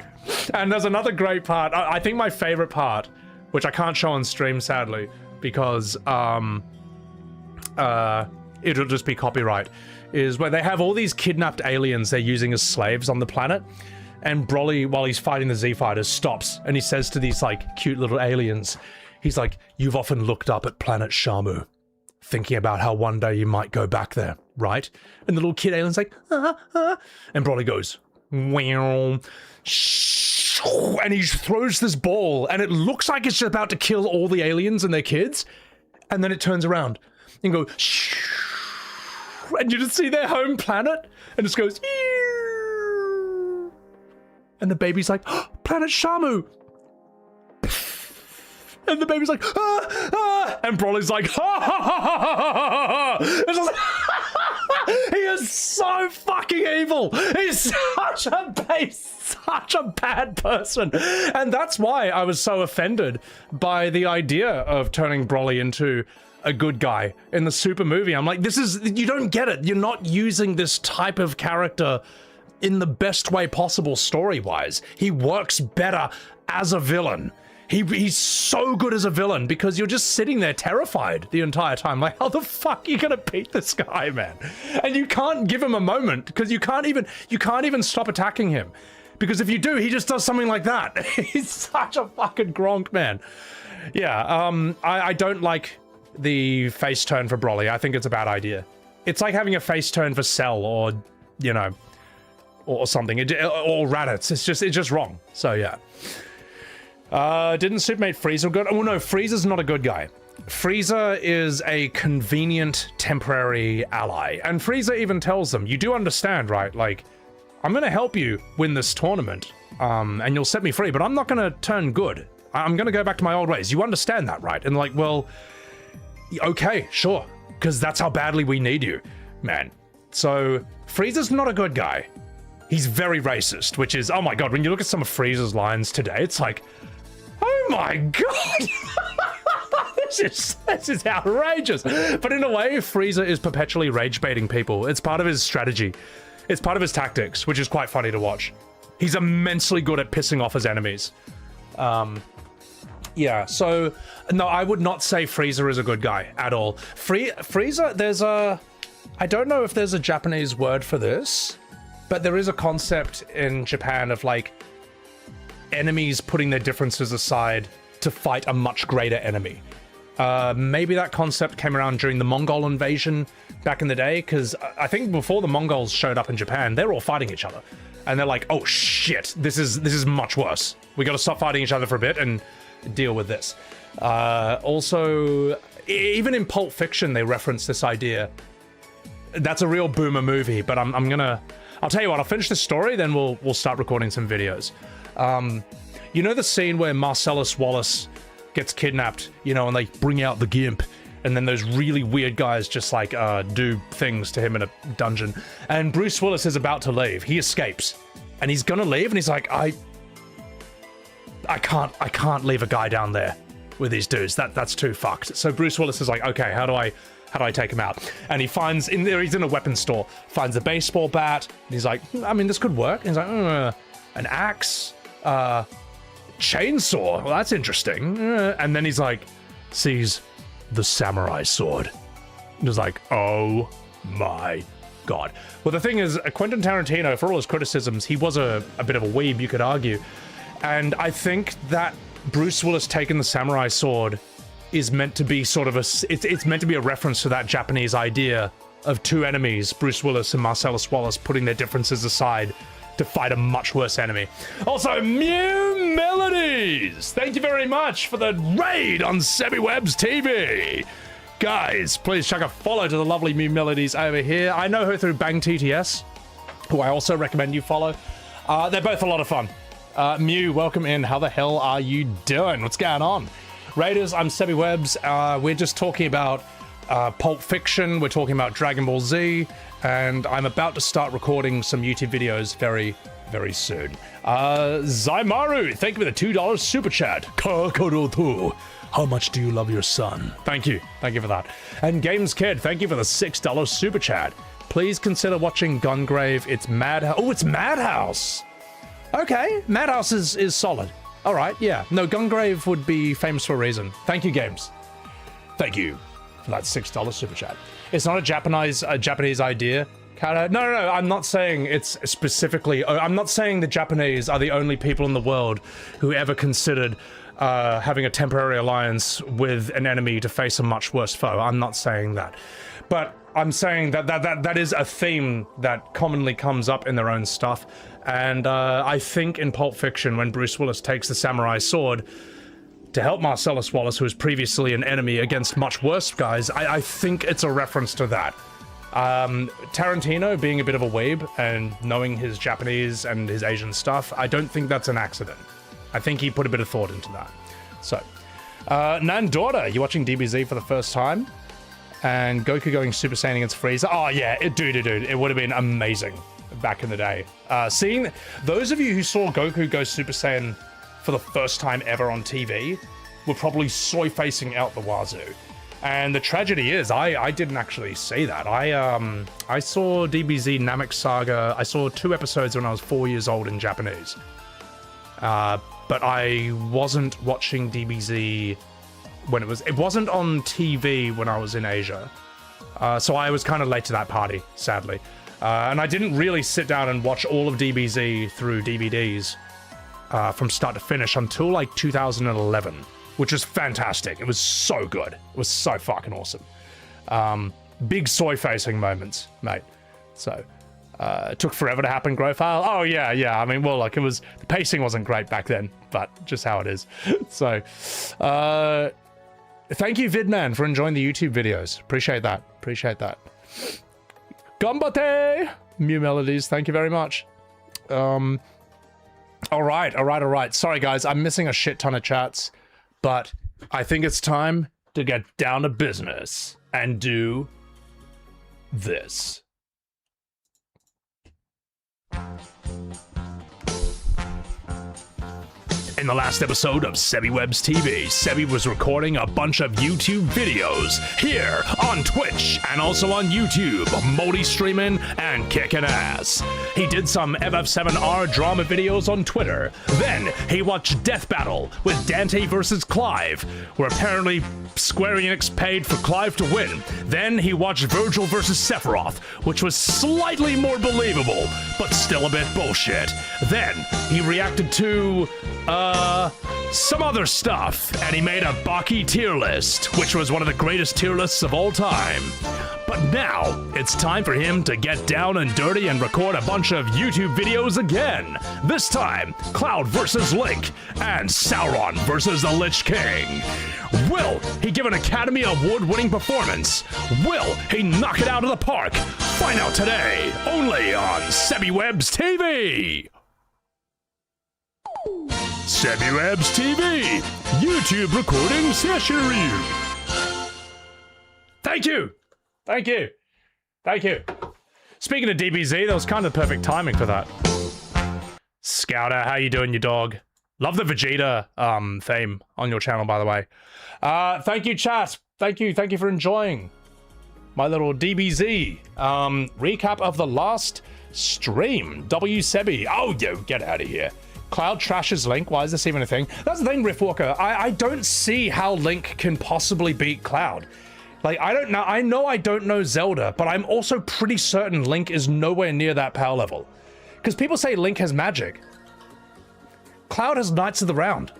And there's another great part. I think my favorite part, which I can't show on stream sadly, because it'll just be copyright, is where they have all these kidnapped aliens they're using as slaves on the planet. And Broly, while he's fighting the Z Fighters, stops and he says to these like cute little aliens, he's like, you've often looked up at planet Shamu, thinking about how one day you might go back there, right? And the little kid alien's like, and Broly goes, wow, and he throws this ball and it looks like it's just about to kill all the aliens and their kids. And then it turns around and goes, and you just see their home planet and it just goes, and the baby's like, oh, planet Shamu. And the baby's like, and Broly's like, It's just he is so fucking evil. He's such a bad person. And that's why I was so offended by the idea of turning Broly into a good guy in the Super movie. I'm like, you don't get it. You're not using this type of character in the best way possible story-wise. He works better as a villain. He's so good as a villain because you're just sitting there terrified the entire time. Like, how the fuck are you gonna beat this guy, man? And you can't give him a moment because you can't even stop attacking him. Because if you do, he just does something like that. He's such a fucking Gronk, man. Yeah, I don't like the face turn for Broly. I think it's a bad idea. It's like having a face turn for Cell or, you know, or something, or Raditz. It's just wrong. So yeah. Didn't Supermate Frieza good? Oh no, Frieza's not a good guy. Frieza is a convenient temporary ally. And Frieza even tells them, you do understand, right? Like, I'm gonna help you win this tournament, and you'll set me free, but I'm not gonna turn good. I'm gonna go back to my old ways. You understand that, right? And like, well, okay, sure. Because that's how badly we need you, man. So, Frieza's not a good guy. He's very racist, which is, oh my god, when you look at some of Frieza's lines today, it's like, oh my god! This is outrageous. But in a way, Frieza is perpetually rage baiting people. It's part of his strategy. It's part of his tactics, which is quite funny to watch. He's immensely good at pissing off his enemies. Yeah, so, no, I would not say Frieza is a good guy at all. Frieza, I don't know if there's a Japanese word for this, but there is a concept in Japan of, like, enemies putting their differences aside to fight a much greater enemy. Maybe that concept came around during the Mongol invasion back in the day, because I think before the Mongols showed up in Japan, they were all fighting each other. and they're like, oh shit, this is much worse. We got to stop fighting each other for a bit and deal with this. Also, even in Pulp Fiction, they reference this idea. That's a real boomer movie, but I'll tell you what, I'll finish this story, then we'll start recording some videos. You know the scene where Marcellus Wallace gets kidnapped, you know, and they bring out the Gimp, and then those really weird guys just like do things to him in a dungeon, and Bruce Willis is about to leave. He escapes, and he's gonna leave, and he's like, I can't leave a guy down there with these dudes. That's too fucked. So Bruce Willis is like, okay, how do I take him out? And he finds he's in a weapons store, finds a baseball bat, and he's like, I mean, this could work. And he's like, an axe, chainsaw. Well, that's interesting. And then he's like, sees the samurai sword. And he's like, oh my god. Well, the thing is, Quentin Tarantino, for all his criticisms, he was a bit of a weeb, you could argue. And I think that Bruce Willis taking the samurai sword is meant to be sort of it's meant to be a reference to that Japanese idea of two enemies, Bruce Willis and Marcellus Wallace, putting their differences aside to fight a much worse enemy. Also, Mew Melodies! Thank you very much for the raid on SebiWebs TV! Guys, please chuck a follow to the lovely Mew Melodies over here. I know her through Bang TTS, who I also recommend you follow. They're both a lot of fun. Mew, welcome in. How the hell are you doing? What's going on? Raiders, I'm SebiWebs. We're just talking about Pulp Fiction. We're talking about Dragon Ball Z. And I'm about to start recording some YouTube videos very, very soon. Zaimaru, thank you for the $2 super chat. Kakoroto, how much do you love your son? Thank you. Thank you for that. And Games Kid, thank you for the $6 super chat. Please consider watching Gungrave. It's Madhouse. Oh, it's Madhouse. Okay, Madhouse is solid. All right, yeah. No, Gungrave would be famous for a reason. Thank you, Games. Thank you for that $6 super chat. It's not a Japanese idea. No, I'm not saying it's specifically... I'm not saying the Japanese are the only people in the world who ever considered having a temporary alliance with an enemy to face a much worse foe. I'm not saying that. But I'm saying that is a theme that commonly comes up in their own stuff. And I think in Pulp Fiction, when Bruce Willis takes the samurai sword to help Marcellus Wallace, who was previously an enemy against much worse guys, I think it's a reference to that. Tarantino being a bit of a weeb and knowing his Japanese and his Asian stuff, I don't think that's an accident. I think he put a bit of thought into that. So, Nandora, you watching DBZ for the first time? And Goku going Super Saiyan against Frieza? Oh yeah, dude, it would have been amazing back in the day. Seeing those of you who saw Goku go Super Saiyan for the first time ever on TV were probably soy-facing out the wazoo. And the tragedy is, I didn't actually see that. I saw DBZ Namek Saga. I saw 2 episodes when I was 4 years old in Japanese. But I wasn't watching DBZ when it wasn't on TV when I was in Asia. So I was kind of late to that party, sadly. And I didn't really sit down and watch all of DBZ through DVDs from start to finish until like 2011, which was fantastic. It was so good. It was so fucking awesome. Big soy-facing moments, mate. So, it took forever to happen, Grofile. Oh, yeah. I mean, well, like, the pacing wasn't great back then, but just how it is. So, thank you, Vidman, for enjoying the YouTube videos. Appreciate that. Gambate! Mew Melodies, thank you very much. All right. Sorry, guys, I'm missing a shit ton of chats, but I think it's time to get down to business and do this. In the last episode of SebiWebs TV, Sebi was recording a bunch of YouTube videos here on Twitch and also on YouTube, multi-streaming and kicking ass. He did some FF7R drama videos on Twitter. Then he watched Death Battle with Dante versus Clive, where apparently Square Enix paid for Clive to win. Then he watched Virgil versus Sephiroth, which was slightly more believable, but still a bit bullshit. Then he reacted to some other stuff, and he made a Baki tier list, which was one of the greatest tier lists of all time. But now, it's time for him to get down and dirty and record a bunch of YouTube videos again. This time, Cloud versus Link, and Sauron versus the Lich King. Will he give an Academy Award-winning performance? Will he knock it out of the park? Find out today, only on SebiWebs TV! SebiWebs TV, YouTube recording session review. Thank you! Thank you! Thank you! Speaking of DBZ, that was kind of perfect timing for that. Scouter, how you doing, you dog? Love the Vegeta theme on your channel, by the way. Thank you, chat. Thank you for enjoying my little DBZ recap of the last stream. WSebi. Oh, yo, get out of here. Cloud trashes Link. Why is this even a thing? That's the thing, Riftwalker. I don't see how Link can possibly beat Cloud. Like, I don't know. I know I don't know Zelda, but I'm also pretty certain Link is nowhere near that power level. Because people say Link has magic. Cloud has Knights of the Round.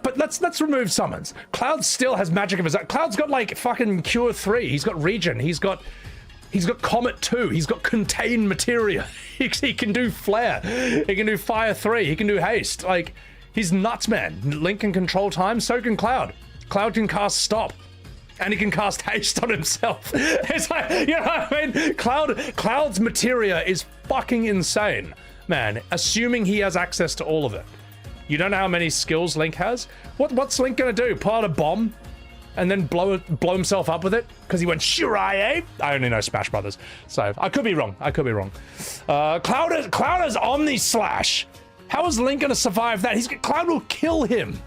But let's remove summons. Cloud still has magic of his own. Cloud's got like fucking Cure 3. He's got Regen. He's got Comet 2. He's got Contain Materia. He can do Flare. He can do Fire 3. He can do Haste. Like, he's nuts, man. Link can control time. So can Cloud. Cloud can cast Stop. And he can cast Haste on himself. It's like, you know what I mean? Cloud's materia is fucking insane, man. Assuming he has access to all of it. You don't know how many skills Link has? What's Link gonna do? Pull out a bomb and then blow himself up with it? Because he went Shiraiya? I only know Smash Brothers, so I could be wrong. Cloud has Omni Slash. How is Link gonna survive that? Cloud will kill him.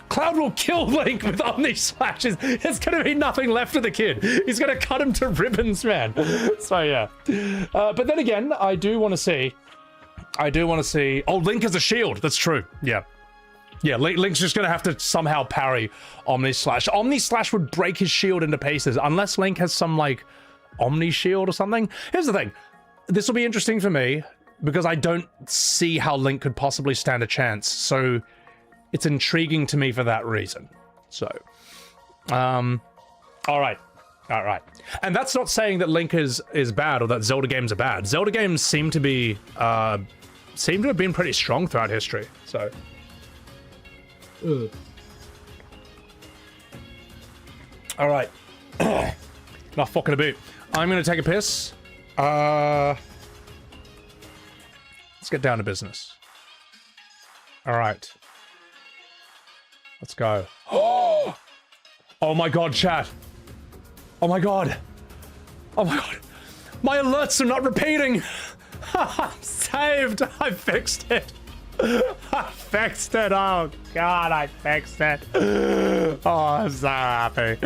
Cloud will kill Link with Omni Slashes. There's gonna be nothing left of the kid. He's gonna cut him to ribbons, man. So yeah. But then again, I do want to see. Oh, Link has a shield. That's true. Yeah. Link's just gonna have to somehow parry Omni Slash. Omni Slash would break his shield into pieces unless Link has some like Omni Shield or something. Here's the thing. This will be interesting for me because I don't see how Link could possibly stand a chance. So it's intriguing to me for that reason. So, all right. And that's not saying that Link is bad or that Zelda games are bad. Zelda games seem to have been pretty strong throughout history. So, all right. Enough fucking about. I'm gonna take a piss. Let's get down to business. All right. Let's go. Oh my god, chat. Oh my god. My alerts are not repeating. I'm saved. I fixed it. I fixed it. Oh god, I fixed it. Oh, I'm so happy.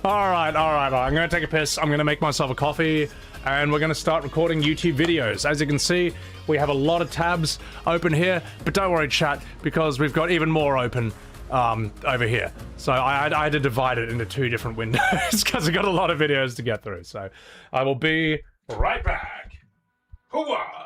All right. I'm gonna take a piss. I'm gonna make myself a coffee. And we're going to start recording YouTube videos. As you can see, we have a lot of tabs open here. But don't worry, chat, because we've got even more open over here. So I had to divide it into 2 different windows because we've got a lot of videos to get through. So I will be right back. Hooah!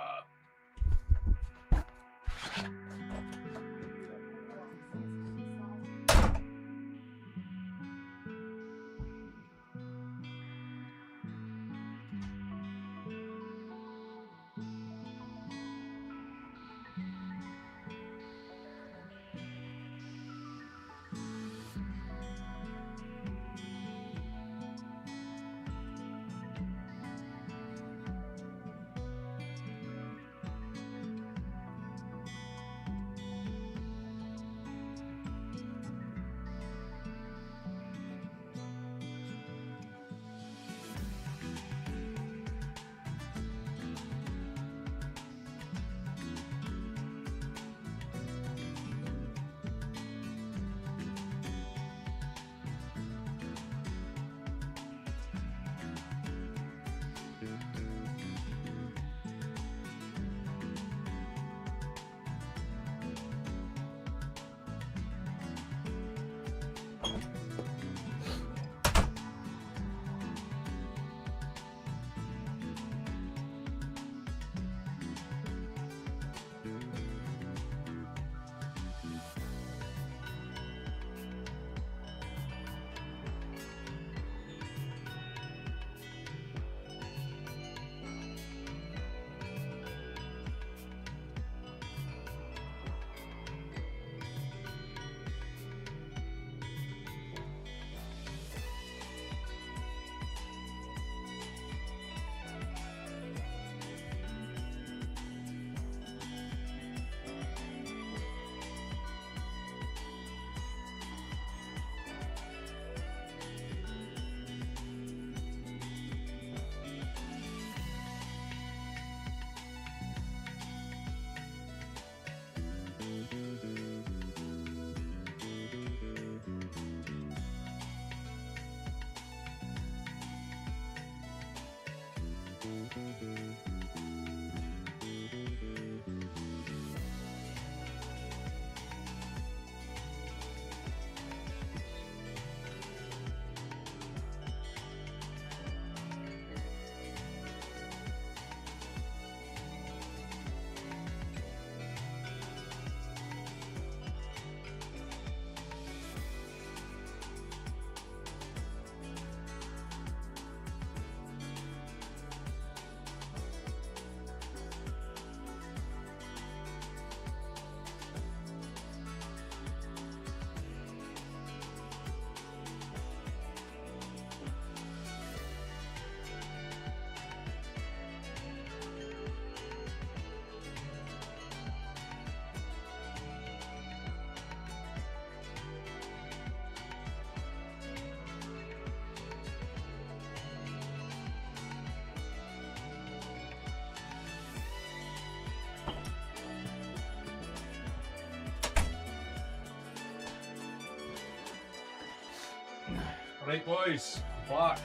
Right, boys. Back.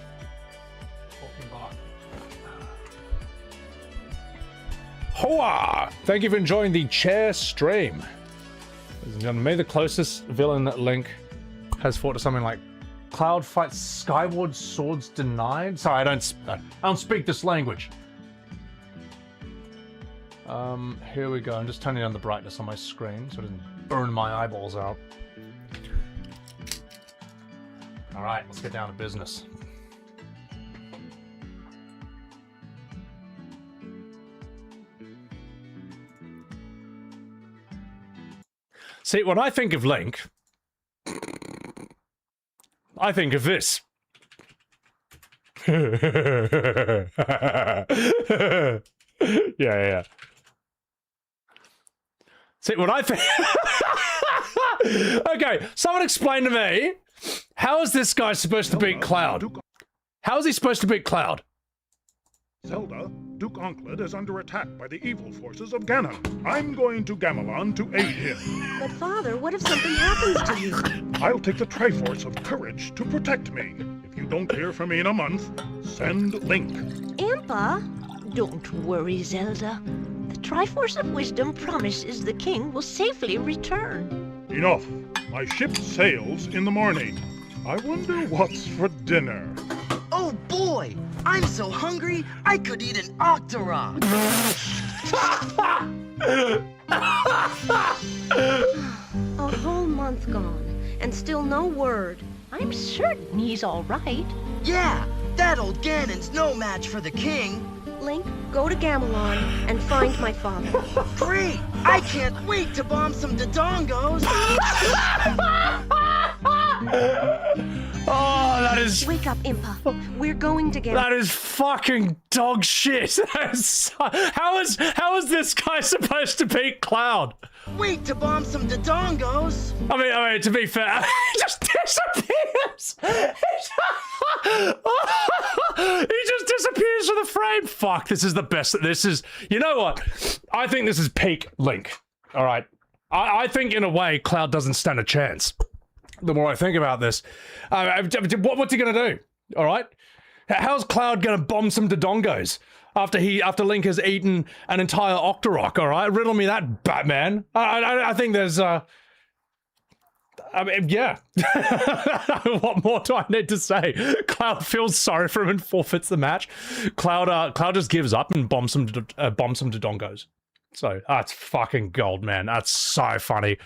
Fucking back. Hoa! Thank you for enjoying the chair stream. Ladies and gentlemen, may the closest villain that Link has fought to something like Cloud fights Skyward Swords denied? Sorry, I don't speak this language. Here we go. I'm just turning down the brightness on my screen so it doesn't burn my eyeballs out. Alright, let's get down to business. See, when I think of Link, I think of this. Yeah. See, when I think... Okay, someone explain to me, how is this guy supposed to beat Cloud? How is he supposed to beat Cloud? Zelda, Duke Onkled is under attack by the evil forces of Ganon. I'm going to Gamelon to aid him. But Father, what if something happens to you? I'll take the Triforce of Courage to protect me. If you don't hear from me in a month, send Link. Impa? Don't worry, Zelda. The Triforce of Wisdom promises the king will safely return. Enough. My ship sails in the morning. I wonder what's for dinner. Oh boy! I'm so hungry, I could eat an Octorok! A whole month gone, and still no word. I'm certain he's all right. Yeah, that old Ganon's no match for the king. Link, go to Gamelon and find my father. Great! I can't wait to bomb some Dodongos! Oh, that is... Wake up, Impa. We're going to Gamelon. That is fucking dog shit. How is this guy supposed to beat Cloud? Wait to bomb some Dodongos! I mean, to be fair, he just disappears. He just disappears from the frame. Fuck, this is the best. This is, you know what? I think this is peak Link. All right. I think in a way, Cloud doesn't stand a chance. The more I think about this, what's he gonna do? All right. How's Cloud gonna bomb some Dodongos after Link has eaten an entire Octorok? All right, riddle me that, Batman. I think there's I mean, yeah. What more do I need to say? Cloud feels sorry for him and forfeits the match. Cloud just gives up and bombs some Dodongos. So that's fucking gold, man. That's so funny.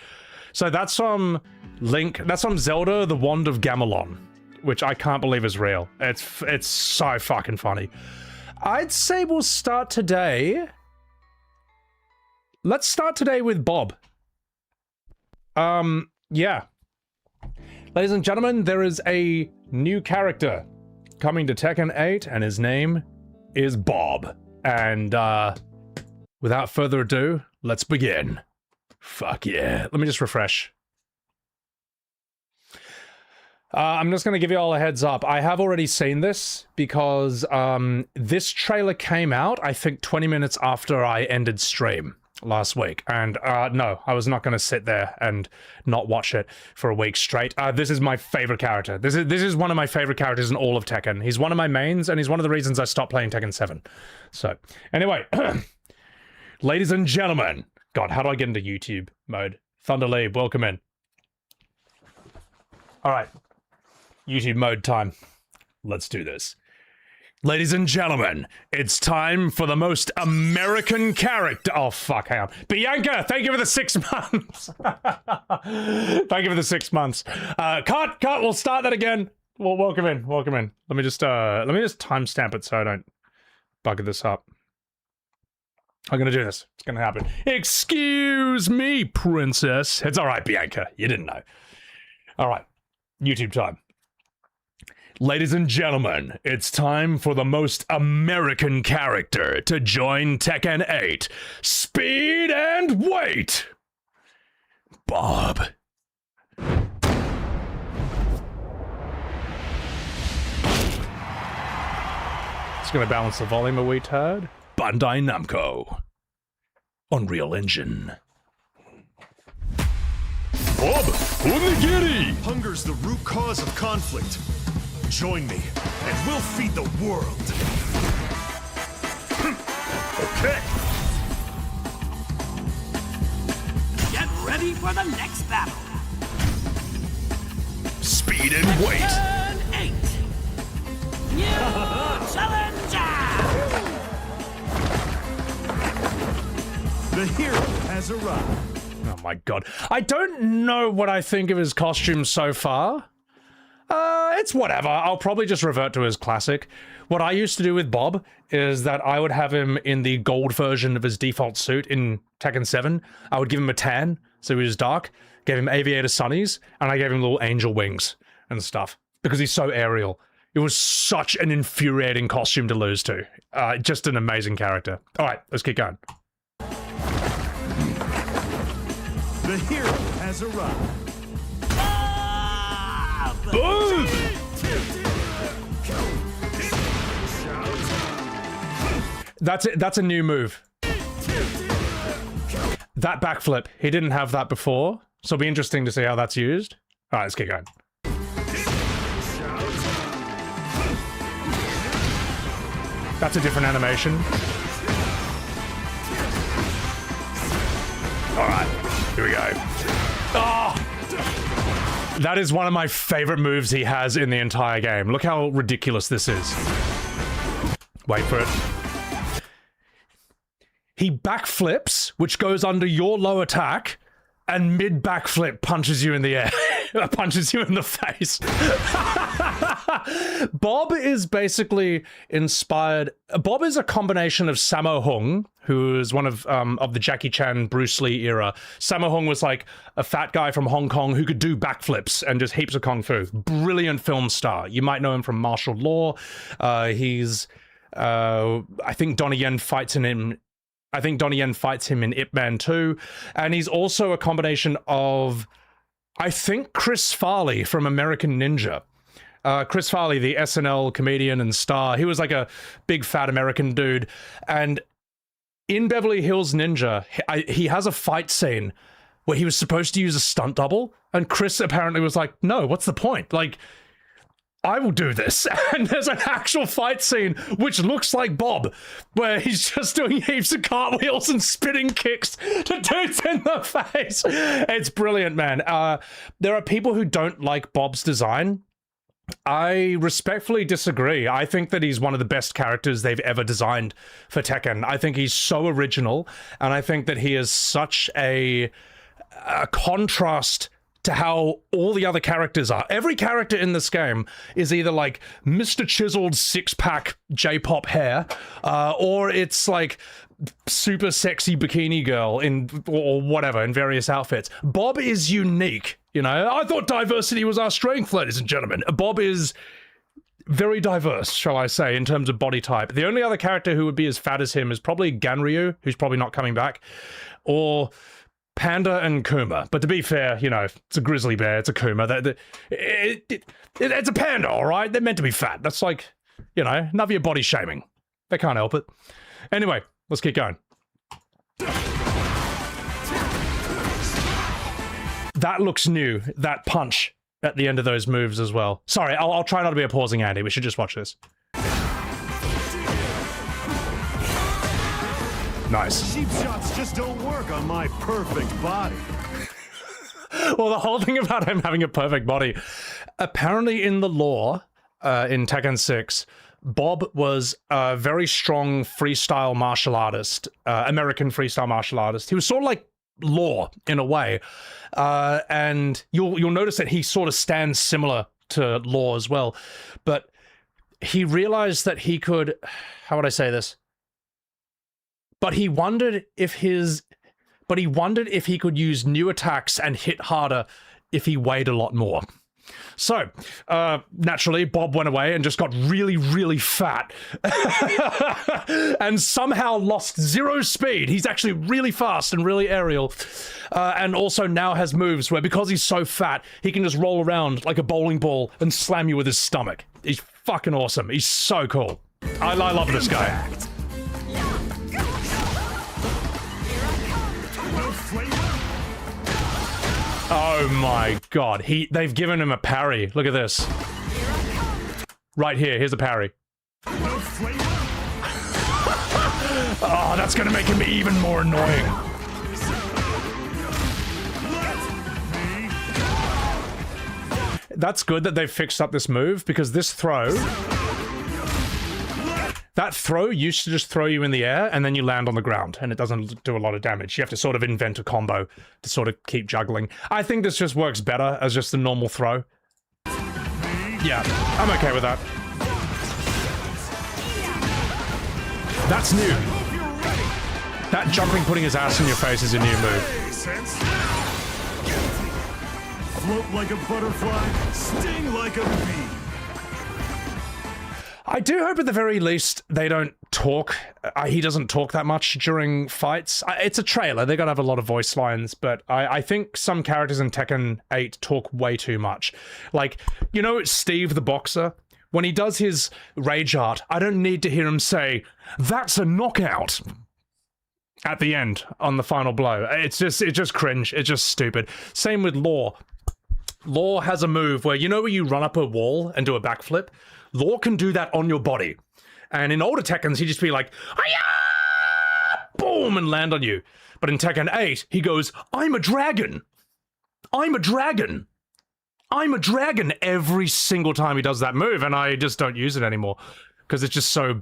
So that's from Link. That's from Zelda: The Wand of Gamelon, which I can't believe is real. It's so fucking funny. I'd say we'll start today. Let's start today with Bob. Yeah. Ladies and gentlemen, there is a new character coming to Tekken 8, and his name is Bob. And, without further ado, let's begin. Fuck yeah. Let me just refresh. I'm just going to give you all a heads up. I have already seen this because this trailer came out, I think, 20 minutes after I ended stream last week. And no, I was not going to sit there and not watch it for a week straight. This is my favorite character. This is one of my favorite characters in all of Tekken. He's one of my mains, and he's one of the reasons I stopped playing Tekken 7. So, anyway, ladies and gentlemen, God, how do I get into YouTube mode? Thunderleap, welcome in. All right. YouTube mode time. Let's do this. Ladies and gentlemen, it's time for the most American character. Oh, fuck, hang on. Bianca, thank you for the 6 months. Thank you for the 6 months. Cut, we'll start that again. Well, welcome in. Let me just timestamp it so I don't bugger this up. I'm gonna do this. It's gonna happen. Excuse me, princess. It's all right, Bianca. You didn't know. All right. YouTube time. Ladies and gentlemen, it's time for the most American character to join Tekken 8. Speed and wait! Bob. It's gonna balance the volume a wee tad. Bandai Namco. Unreal Engine. Bob, onigiri! Hunger's the root cause of conflict. Join me, and we'll feed the world. Okay. Get ready for the next battle. Speed and weight. Turn 8. New challenger. The hero has arrived. Oh my god. I don't know what I think of his costume so far. It's whatever. I'll probably just revert to his classic. What I used to do with Bob is that I would have him in the gold version of his default suit in Tekken 7. I would give him a tan, so he was dark, gave him aviator sunnies, and I gave him little angel wings and stuff, because he's so aerial. It was such an infuriating costume to lose to. Just an amazing character. Alright, let's keep going. The hero has arrived. Boom! That's it. That's a new move. That backflip, he didn't have that before, so it'll be interesting to see how that's used. Alright, let's keep going. That's a different animation. Alright, here we go. Oh! That is one of my favorite moves he has in the entire game. Look how ridiculous this is. Wait for it. He backflips, which goes under your low attack, and mid backflip punches you in the air. Punches you in the face. Bob is basically inspired. Bob is a combination of Sammo Hung, who is one of the Jackie Chan, Bruce Lee era. Sammo Hung was like a fat guy from Hong Kong who could do backflips and just heaps of kung fu. Brilliant film star. You might know him from martial law. He's, I think Donnie Yen fights in him. I think Donnie Yen fights him in Ip Man 2. And he's also a combination of, I think, Chris Farley from American Ninja. Chris Farley, the SNL comedian and star, he was like a big fat American dude. And in Beverly Hills Ninja, he has a fight scene where he was supposed to use a stunt double. And Chris apparently was like, no, what's the point? Like, I will do this. And there's an actual fight scene which looks like Bob, where he's just doing heaps of cartwheels and spitting kicks to dudes in the face. It's brilliant, man. There are people who don't like Bob's design. I respectfully disagree. I think that he's one of the best characters they've ever designed for Tekken. I think he's so original, and I think that he is such a contrast to how all the other characters are. Every character in this game is either like Mr. Chiseled six-pack J-pop hair, or it's like super sexy bikini girl in or whatever in various outfits. Bob is unique, you know. I thought diversity was our strength, ladies and gentlemen. Bob is very diverse, shall I say, in terms of body type. The only other character who would be as fat as him is probably Ganryu, who's probably not coming back, or Panda and Kuma. But to be fair, you know, it's a grizzly bear, it's a Kuma. It's a panda, all right? They're meant to be fat. That's like, you know, none of your body shaming. They can't help it. Anyway, let's keep going. That looks new, that punch at the end of those moves as well. Sorry, I'll try not to be a pausing Andy. We should just watch this. Nice. Cheap shots just don't work on my perfect body. Well, the whole thing about him having a perfect body, apparently in the lore, in Tekken 6, Bob was a very strong freestyle martial artist, American freestyle martial artist. He was sort of like Law in a way, and you'll notice that he sort of stands similar to Law as well, but he realized that he could, how would I say this? But he wondered if he could use new attacks and hit harder if he weighed a lot more. So, naturally, Bob went away and just got really, really fat. And somehow lost 0 speed. He's actually really fast and really aerial. And also now has moves where, because he's so fat, he can just roll around like a bowling ball and slam you with his stomach. He's fucking awesome. He's so cool. I love this guy. Oh my god, they've given him a parry. Look at this. Right here. Here's a parry. No flavor? Oh, that's gonna make him even more annoying. That's good that they've fixed up this move, because this throw... That throw used to just throw you in the air, and then you land on the ground, and it doesn't do a lot of damage. You have to sort of invent a combo to sort of keep juggling. I think this just works better as just a normal throw. Yeah, I'm okay with that. That's new. That jumping, putting his ass in your face is a new move. Float like a butterfly, sting like a bee. I do hope at the very least they don't talk. He doesn't talk that much during fights. It's a trailer. They gotta have a lot of voice lines, but I think some characters in Tekken 8 talk way too much. Like, you know, Steve the boxer? When he does his rage art, I don't need to hear him say, "That's a knockout," at the end on the final blow. It's just cringe. It's just stupid. Same with Law. Law has a move where, you know, where you run up a wall and do a backflip? Law can do that on your body. And in older Tekkens, he'd just be like, "Hiya!" Boom, and land on you. But in Tekken 8, he goes, "I'm a dragon. I'm a dragon. I'm a dragon," every single time he does that move, and I just don't use it anymore. Because it's just so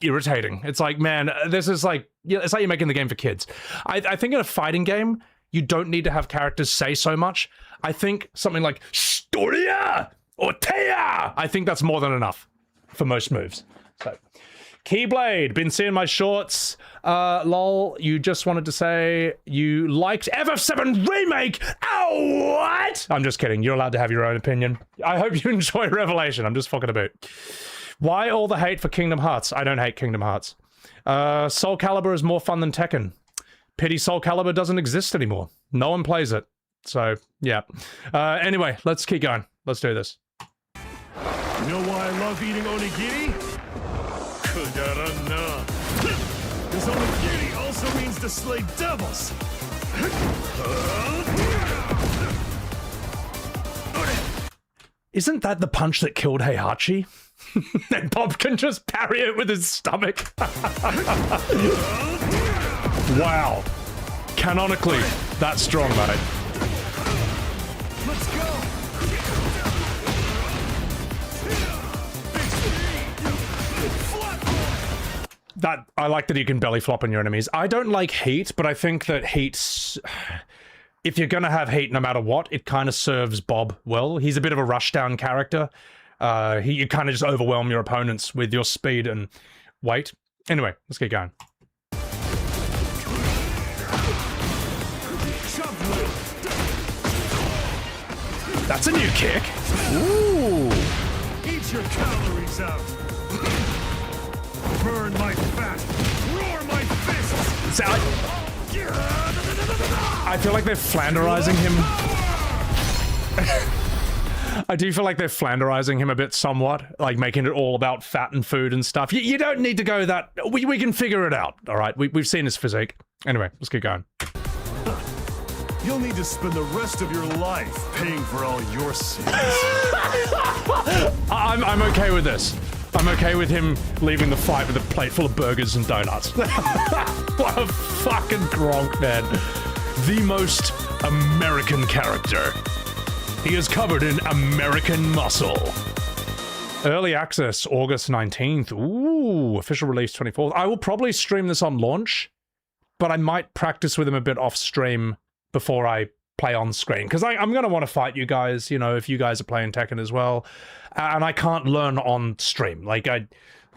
irritating. It's like, man, this is like, yeah, it's like you're making the game for kids. I think in a fighting game, you don't need to have characters say so much. I think something like, "Storia!" or "Teia!" I think that's more than enough for most moves. So, Keyblade, been seeing my shorts. Lol, you just wanted to say you liked FF7 Remake. Oh, what? I'm just kidding. You're allowed to have your own opinion. I hope you enjoy Revelation. I'm just fucking about. Why all the hate for Kingdom Hearts? I don't hate Kingdom Hearts. Soul Calibur is more fun than Tekken. Pity Soul Calibur doesn't exist anymore. No one plays it. So, yeah. Anyway, let's keep going. Let's do this. You know why I love eating onigiri? Kudarana. Because onigiri also means to slay devils. Isn't that the punch that killed Heihachi? And Bob can just parry it with his stomach. Wow. Canonically, that's strong, mate. Let's go. That I like that you can belly flop on your enemies. I don't like heat, but I think that heat's... If you're gonna have heat no matter what, it kind of serves Bob well. He's a bit of a rushdown character. You kind of just overwhelm your opponents with your speed and weight. Anyway, let's get going. That's a new kick. Ooh. Eat your calories out. Burn my fat. Roar my fists. So I feel like they're flanderizing him. I do feel like they're flanderizing him a bit somewhat, like making it all about fat and food and stuff. You don't need to go that... We can figure it out, all right? We've seen his physique. Anyway, let's keep going. You'll need to spend the rest of your life paying for all your sins. I'm okay with this. I'm okay with him leaving the fight with a plate full of burgers and donuts. What a fucking gronk, man. The most American character. He is covered in American muscle. Early access, August 19th. Ooh, official release 24th. I will probably stream this on launch, but I might practice with him a bit off stream before I play on screen. Because I'm going to want to fight you guys, you know, if you guys are playing Tekken as well. And I can't learn on stream. Like, I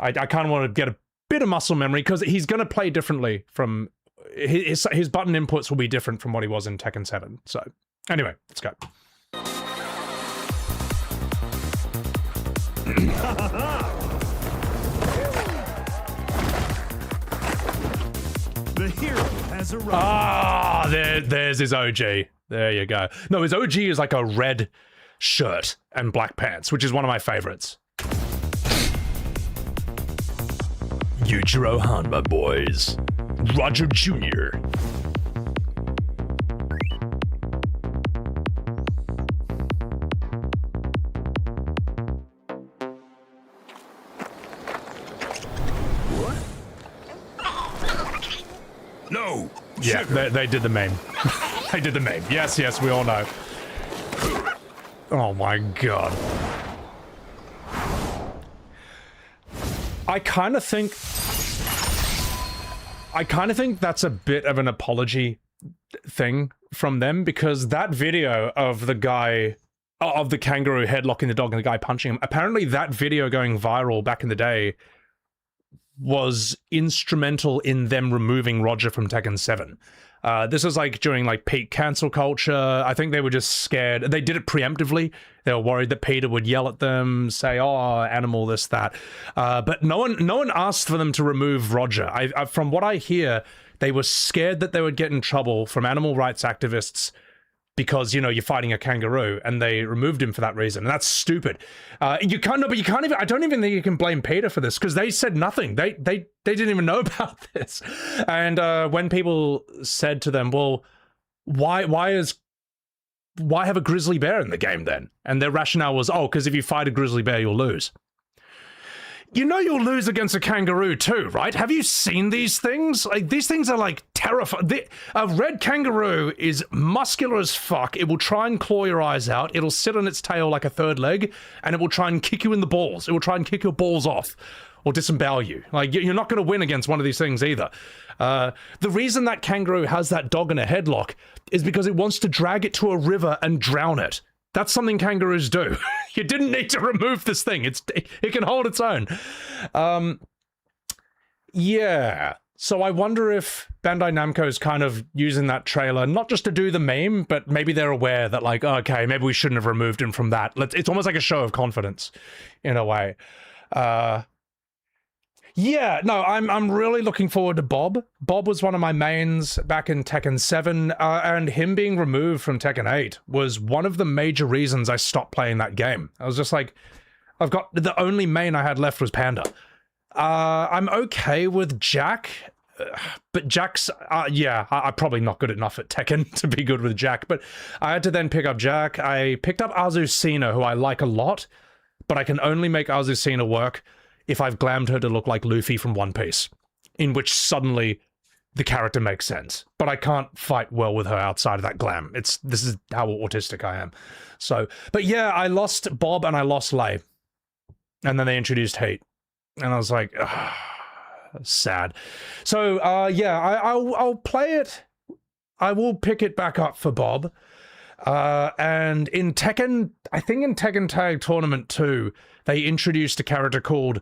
kind of want to get a bit of muscle memory, because he's going to play differently from... His button inputs will be different from what he was in Tekken 7. So, anyway, let's go. The hero has arrived. Ah, there's his OG. There you go. No, his OG is like a red shirt and black pants, which is one of my favorites. Yujiro Hanma, boys. Roger Jr. Yeah, they did the meme. They did the meme. Yes, we all know. Oh my god. I kind of think that's a bit of an apology thing from them, because that video of the guy, of the kangaroo headlocking the dog and the guy punching him, apparently that video going viral back in the day was instrumental in them removing Roger from Tekken 7. This was like during like peak cancel culture. I think they were just scared. They did it preemptively. They were worried that Peter would yell at them, say, "Oh, animal, this, that." But no one asked for them to remove Roger. From what I hear, they were scared that they would get in trouble from animal rights activists because, you know, you're fighting a kangaroo, and they removed him for that reason. And that's stupid. You can't even, I don't even think you can blame Peter for this, because they said nothing. They didn't even know about this. And when people said to them, well, why have a grizzly bear in the game then? And their rationale was, oh, because if you fight a grizzly bear, you'll lose. You know you'll lose against a kangaroo too, right? Have you seen these things? Like, these things are like terrifying. A red kangaroo is muscular as fuck. It will try and claw your eyes out. It'll sit on its tail like a third leg, and it will try and kick you in the balls. It will try and kick your balls off or disembowel you. Like, you're not going to win against one of these things either. The reason that kangaroo has that dog in a headlock is because it wants to drag it to a river and drown it. That's something kangaroos do. You didn't need to remove this thing. It can hold its own. Yeah. So I wonder if Bandai Namco is kind of using that trailer, not just to do the meme, but maybe they're aware that, like, okay, maybe we shouldn't have removed him from that. It's almost like a show of confidence, in a way. Yeah, no, I'm really looking forward to Bob. Bob was one of my mains back in Tekken 7, and him being removed from Tekken 8 was one of the major reasons I stopped playing that game. I was just like, the only main I had left was Panda. I'm okay with Jack, but Jack's, I'm probably not good enough at Tekken to be good with Jack, but I had to then pick up Jack. I picked up Azucena, who I like a lot, but I can only make Azucena work if I've glammed her to look like Luffy from One Piece, in which suddenly the character makes sense. But I can't fight well with her outside of that glam. This is how autistic I am. So, but yeah, I lost Bob and I lost Lei. And then they introduced Heat. And I was like, sad. So, yeah, I'll play it. I will pick it back up for Bob. And in Tekken, I think in Tekken Tag Tournament 2, they introduced a character called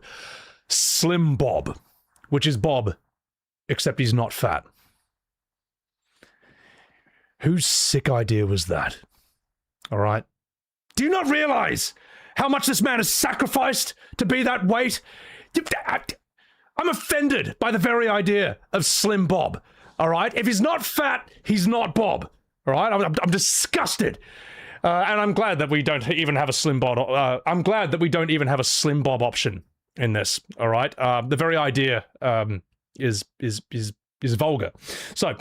Slim Bob, which is Bob, except he's not fat. Whose sick idea was that? All right. Do you not realize how much this man has sacrificed to be that weight? I'm offended by the very idea of Slim Bob. All right. If he's not fat, he's not Bob. All right, I'm disgusted, and I'm glad that we don't even have a Slim Bob. I'm glad that we don't even have a Slim Bob option in this. All right, the very idea is vulgar. So,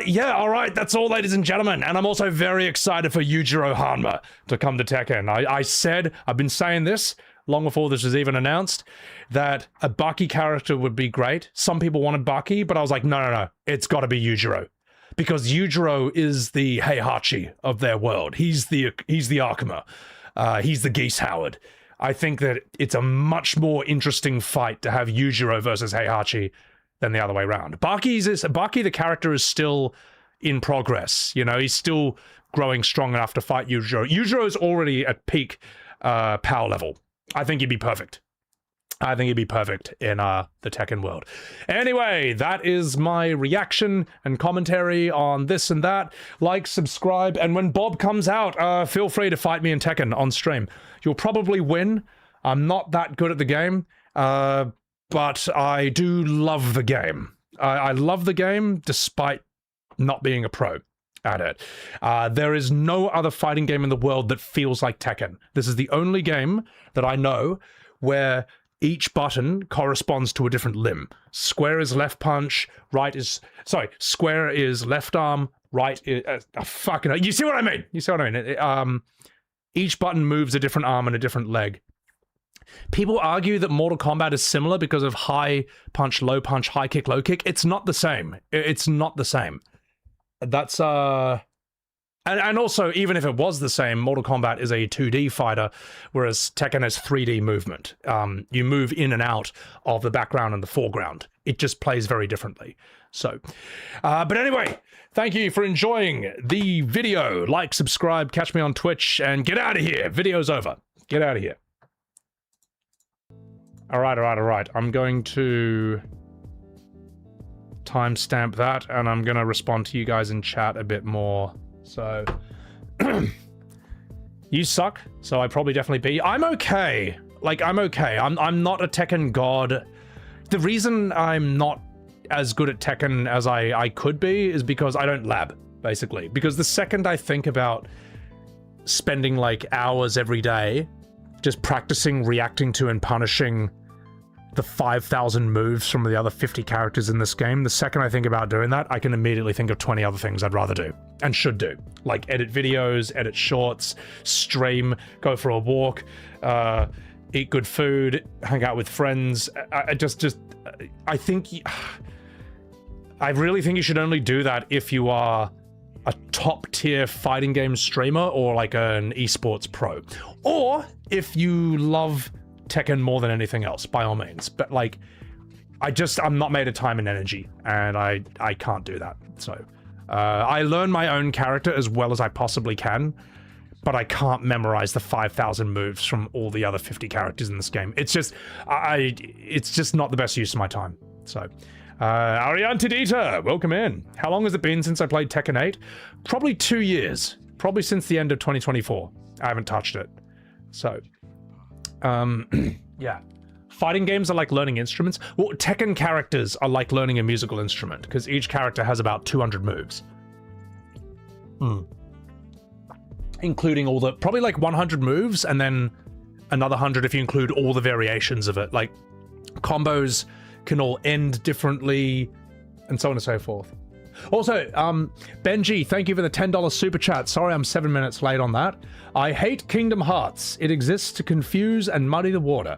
yeah, all right, that's all, ladies and gentlemen. And I'm also very excited for Yujiro Hanma to come to Tekken. I've been saying this long before this was even announced, that a Baki character would be great. Some people wanted Baki, but I was like, no, it's got to be Yujiro. Because Yujiro is the Heihachi of their world. He's the Akuma. He's the Geese Howard. I think that it's a much more interesting fight to have Yujiro versus Heihachi than the other way around. Baki, the character, is still in progress. You know, he's still growing strong enough to fight Yujiro. Yujiro is already at peak power level. I think he'd be perfect. I think he'd be perfect in the Tekken world. Anyway, that is my reaction and commentary on this and that. Like, subscribe, and when Bob comes out, feel free to fight me in Tekken on stream. You'll probably win. I'm not that good at the game, but I do love the game. I love the game despite not being a pro at it. There is no other fighting game in the world that feels like Tekken. This is the only game that I know where each button corresponds to a different limb. Square is left punch, square is left arm, right is... you see what I mean? Each button moves a different arm and a different leg. People argue that Mortal Kombat is similar because of high punch, low punch, high kick, low kick. It's not the same. It's not the same. That's and also, even if it was the same, Mortal Kombat is a 2D fighter, whereas Tekken has 3D movement. You move in and out of the background and the foreground. It just plays very differently. So, but anyway, thank you for enjoying the video. Like, subscribe, catch me on Twitch, and get out of here. Video's over. Get out of here. All right. I'm going to timestamp that, and I'm going to respond to you guys in chat a bit more. So, you suck, so I probably definitely be. I'm okay. Like, I'm okay. I'm not a Tekken god. The reason I'm not as good at Tekken as I could be is because I don't lab, basically. Because the second I think about spending, like, hours every day just practicing, reacting to, and punishing the 5,000 moves from the other 50 characters in this game, the second I think about doing that, I can immediately think of 20 other things I'd rather do and should do, like edit videos, edit shorts, stream, go for a walk, eat good food, hang out with friends. I really think you should only do that if you are a top tier fighting game streamer or like an esports pro, or if you love Tekken more than anything else, by all means. But like, I'm not made of time and energy, and I can't do that. So I learn my own character as well as I possibly can, but I can't memorize the 5,000 moves from all the other 50 characters in this game. It's just, it's just not the best use of my time. So, Ariane Tadita, welcome in. How long has it been since I played Tekken 8? Probably 2 years. Probably since the end of 2024. I haven't touched it. So, yeah. Fighting games are like learning instruments. Well, Tekken characters are like learning a musical instrument, because each character has about 200 moves. Including all the, probably like 100 moves, and then another 100 if you include all the variations of it. Like, combos can all end differently, and so on and so forth. Also, Benji, thank you for the $10 super chat. Sorry I'm 7 minutes late on that. I hate Kingdom Hearts. It exists to confuse and muddy the water.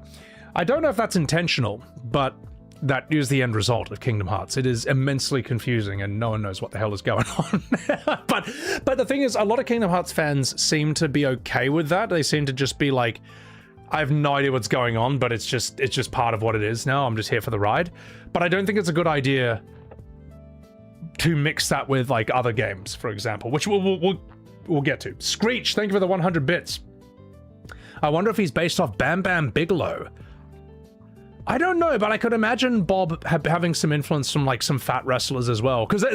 I don't know if that's intentional, but that is the end result of Kingdom Hearts. It is immensely confusing, and no one knows what the hell is going on. but the thing is, a lot of Kingdom Hearts fans seem to be okay with that. They seem to just be like, I have no idea what's going on, but it's just part of what it is now. I'm just here for the ride. But I don't think it's a good idea to mix that with like other games, for example, which we'll get to. Screech, thank you for the 100 bits. I wonder if he's based off Bam Bam Bigelow. I don't know, but I could imagine Bob having some influence from like some fat wrestlers as well, because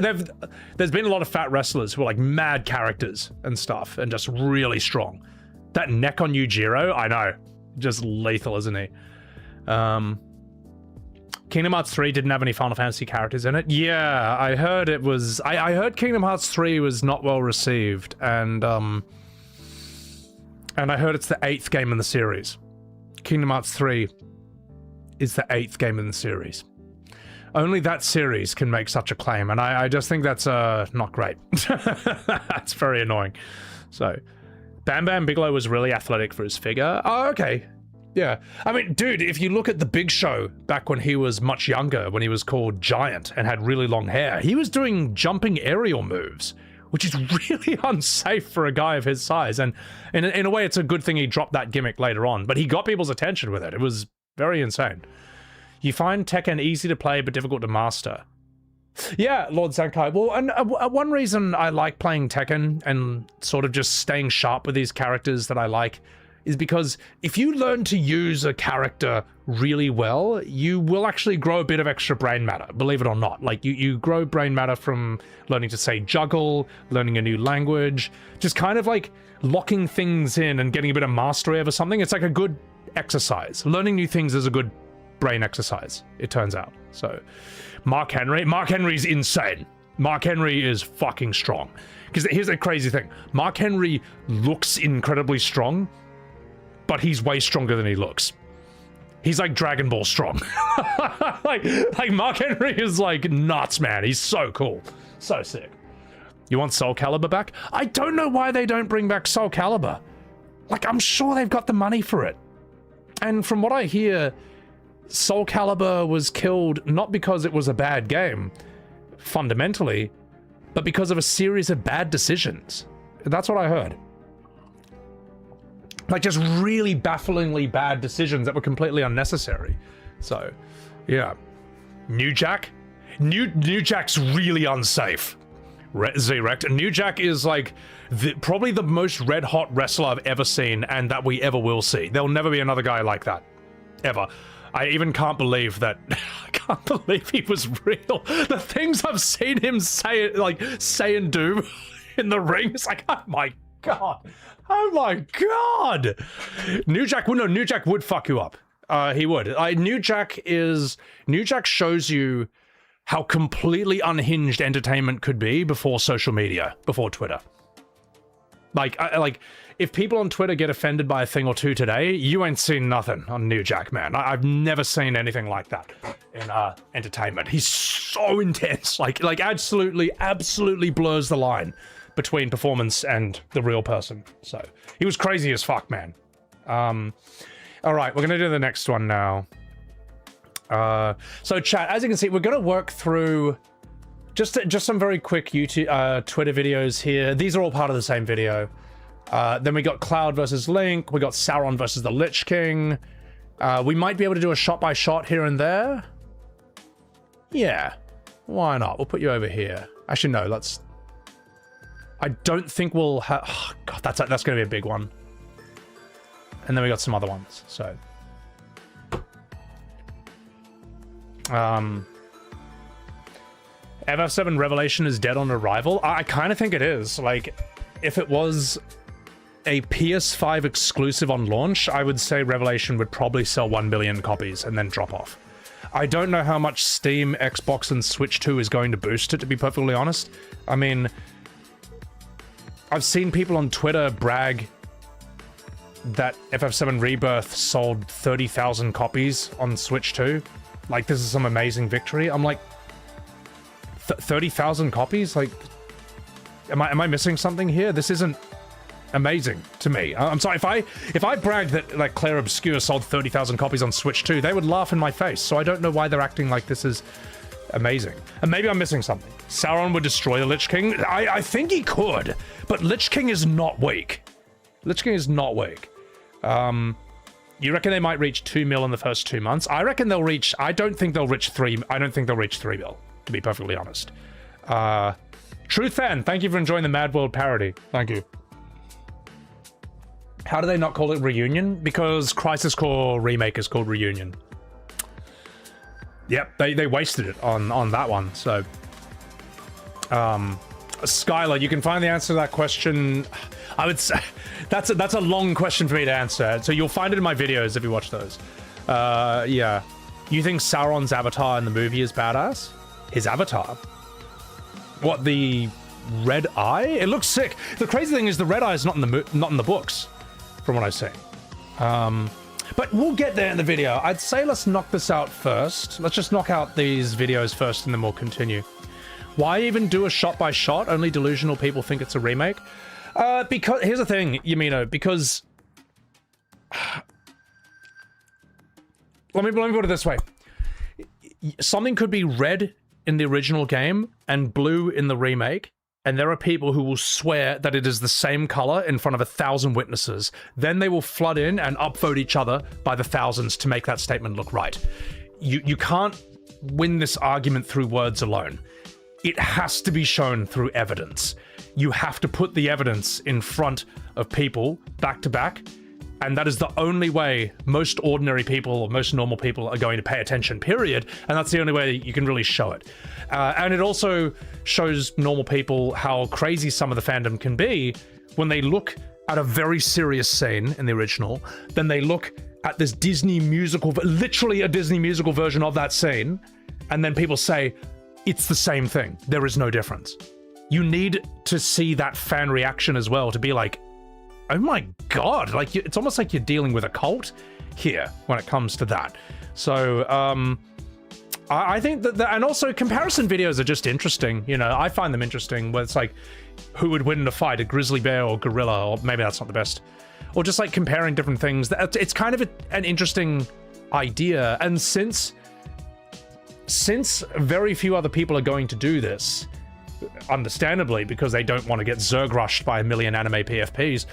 there's been a lot of fat wrestlers who are like mad characters and stuff, and just really strong. That neck on Yujiro, I know, just lethal, isn't he? Kingdom Hearts 3 didn't have any Final Fantasy characters in it. Yeah, I heard it was... I heard Kingdom Hearts 3 was not well received, and I heard it's the 8th game in the series. Kingdom Hearts 3 is the 8th game in the series. Only that series can make such a claim, and I just think that's not great. That's very annoying. So, Bam Bam Bigelow was really athletic for his figure. Oh, okay. Yeah. I mean, dude, if you look at the Big Show back when he was much younger, when he was called Giant and had really long hair, he was doing jumping aerial moves, which is really unsafe for a guy of his size. And in a way, it's a good thing he dropped that gimmick later on, but he got people's attention with it. It was very insane. You find Tekken easy to play but difficult to master. Yeah, Lord Zankai. Well, and one reason I like playing Tekken and sort of just staying sharp with these characters that I like is because if you learn to use a character really well, you will actually grow a bit of extra brain matter, believe it or not. Like, you grow brain matter from learning to, say, juggle, learning a new language, just kind of like locking things in and getting a bit of mastery over something. It's like a good exercise. Learning new things is a good brain exercise, it turns out. So, Mark Henry's insane. Mark Henry is fucking strong. Because here's the crazy thing. Mark Henry looks incredibly strong, but he's way stronger than he looks. He's like Dragon Ball strong. like Mark Henry is like nuts, man. He's so cool. So sick. You want Soul Calibur back? I don't know why they don't bring back Soul Calibur. Like, I'm sure they've got the money for it. And from what I hear, Soul Calibur was killed not because it was a bad game, fundamentally, but because of a series of bad decisions. That's what I heard. Like, just really bafflingly bad decisions that were completely unnecessary. So, yeah. New Jack? New Jack's really unsafe. Z-Rect. New Jack is like probably the most red-hot wrestler I've ever seen and that we ever will see. There'll never be another guy like that. Ever. I even can't believe that. I can't believe he was real. The things I've seen him say and do in the ring, it's like, oh my god. Oh my god! New Jack would fuck you up. He would. New Jack shows you how completely unhinged entertainment could be before social media, before Twitter. Like if people on Twitter get offended by a thing or two today, you ain't seen nothing on New Jack, man. I've never seen anything like that in entertainment. He's so intense, like absolutely blurs the line between performance and the real person. So he was crazy as fuck, man. All right, we're gonna do the next one now. So chat, as you can see, we're gonna work through just some very quick YouTube, Twitter videos here. These are all part of the same video. Then we got Cloud versus Link. We got Sauron versus the Lich King. We might be able to do a shot by shot here and there. Yeah, why not? We'll put you over here. Actually, no, let's. I don't think we'll have. Oh, God, that's gonna be a big one. And then we got some other ones. So. FF7 Revelation is dead on arrival. I kind of think it is. Like, if it was a PS5 exclusive on launch, I would say Revelation would probably sell 1 billion copies and then drop off. I don't know how much Steam, Xbox, and Switch 2 is going to boost it, to be perfectly honest. I mean, I've seen people on Twitter brag that FF7 Rebirth sold 30,000 copies on Switch 2. Like, this is some amazing victory. I'm like, 30,000 copies? Like, am I missing something here? This isn't amazing to me. I'm sorry, if I bragged that, like, Claire Obscure sold 30,000 copies on Switch 2, they would laugh in my face, so I don't know why they're acting like this is amazing. And maybe I'm missing something. Sauron would destroy the Lich King? I think he could, but Lich King is not weak. Lich King is not weak. You reckon they might reach 2 mil in the first 2 months? I reckon they'll reach... I don't think they'll reach 3 mil, to be perfectly honest. Truth Fan, thank you for enjoying the Mad World parody. Thank you. How do they not call it Reunion? Because Crisis Core Remake is called Reunion. Yep, they wasted it on that one, so... Skylar, you can find the answer to that question... I would say that's a long question for me to answer. So you'll find it in my videos if you watch those. Yeah. You think Sauron's avatar in the movie is badass? His avatar? What, the red eye? It looks sick. The crazy thing is the red eye is not in the books, from what I see. But we'll get there in the video. I'd say let's knock this out first. Let's just knock out these videos first and then we'll continue. Why even do a shot by shot? Only delusional people think it's a remake. Because here's the thing, Yamino, because let me put it this way. Something could be red in the original game and blue in the remake, and there are people who will swear that it is the same color in front of 1,000 witnesses. Then they will flood in and upvote each other by the thousands to make that statement look right. You can't win this argument through words alone. It has to be shown through evidence. You have to put the evidence in front of people back to back, and that is the only way most ordinary people or most normal people are going to pay attention, period, and that's the only way you can really show it. And it also shows normal people how crazy some of the fandom can be when they look at a very serious scene in the original, then they look at this Disney musical, literally a Disney musical version of that scene, and then people say, it's the same thing, there is no difference. You need to see that fan reaction as well to be like, oh my god, like it's almost like you're dealing with a cult here when it comes to that. So I think that, and also comparison videos are just interesting. You know, I find them interesting where it's like, who would win in a fight, a grizzly bear or gorilla? Or maybe that's not the best or just like comparing different things. It's kind of an interesting idea, and since very few other people are going to do this, understandably, because they don't want to get Zerg rushed by a million anime PFPs,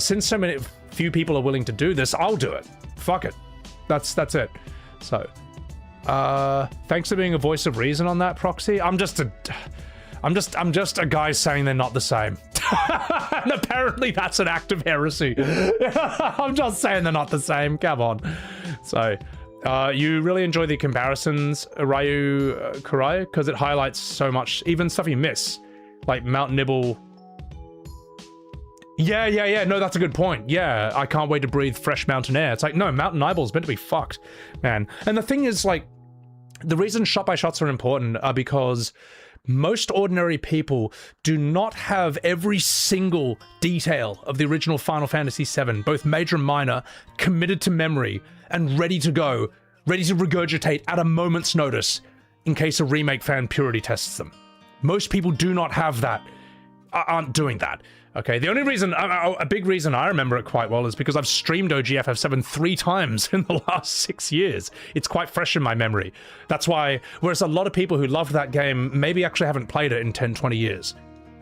since so few people are willing to do this, I'll do it. Fuck it. That's it. So, thanks for being a voice of reason on that, Proxy. I'm just a guy saying they're not the same. And apparently that's an act of heresy. I'm just saying they're not the same. Come on. So, you really enjoy the comparisons, Ryu Kurai, because it highlights so much, even stuff you miss, like Mount Nibble. Yeah, no, that's a good point. Yeah, I can't wait to breathe fresh mountain air. It's like, no, Mountain Nibel's meant to be fucked, man. And the thing is, like, the reason shot by shots are important are because most ordinary people do not have every single detail of the original Final Fantasy VII, both major and minor, committed to memory and ready to go, ready to regurgitate at a moment's notice in case a remake fan purity tests them. Most people do not have that, aren't doing that. Okay, the only reason, a big reason I remember it quite well is because I've streamed OG FF7 3 times in the last 6 years. It's quite fresh in my memory. That's why, whereas a lot of people who loved that game maybe actually haven't played it in 10, 20 years.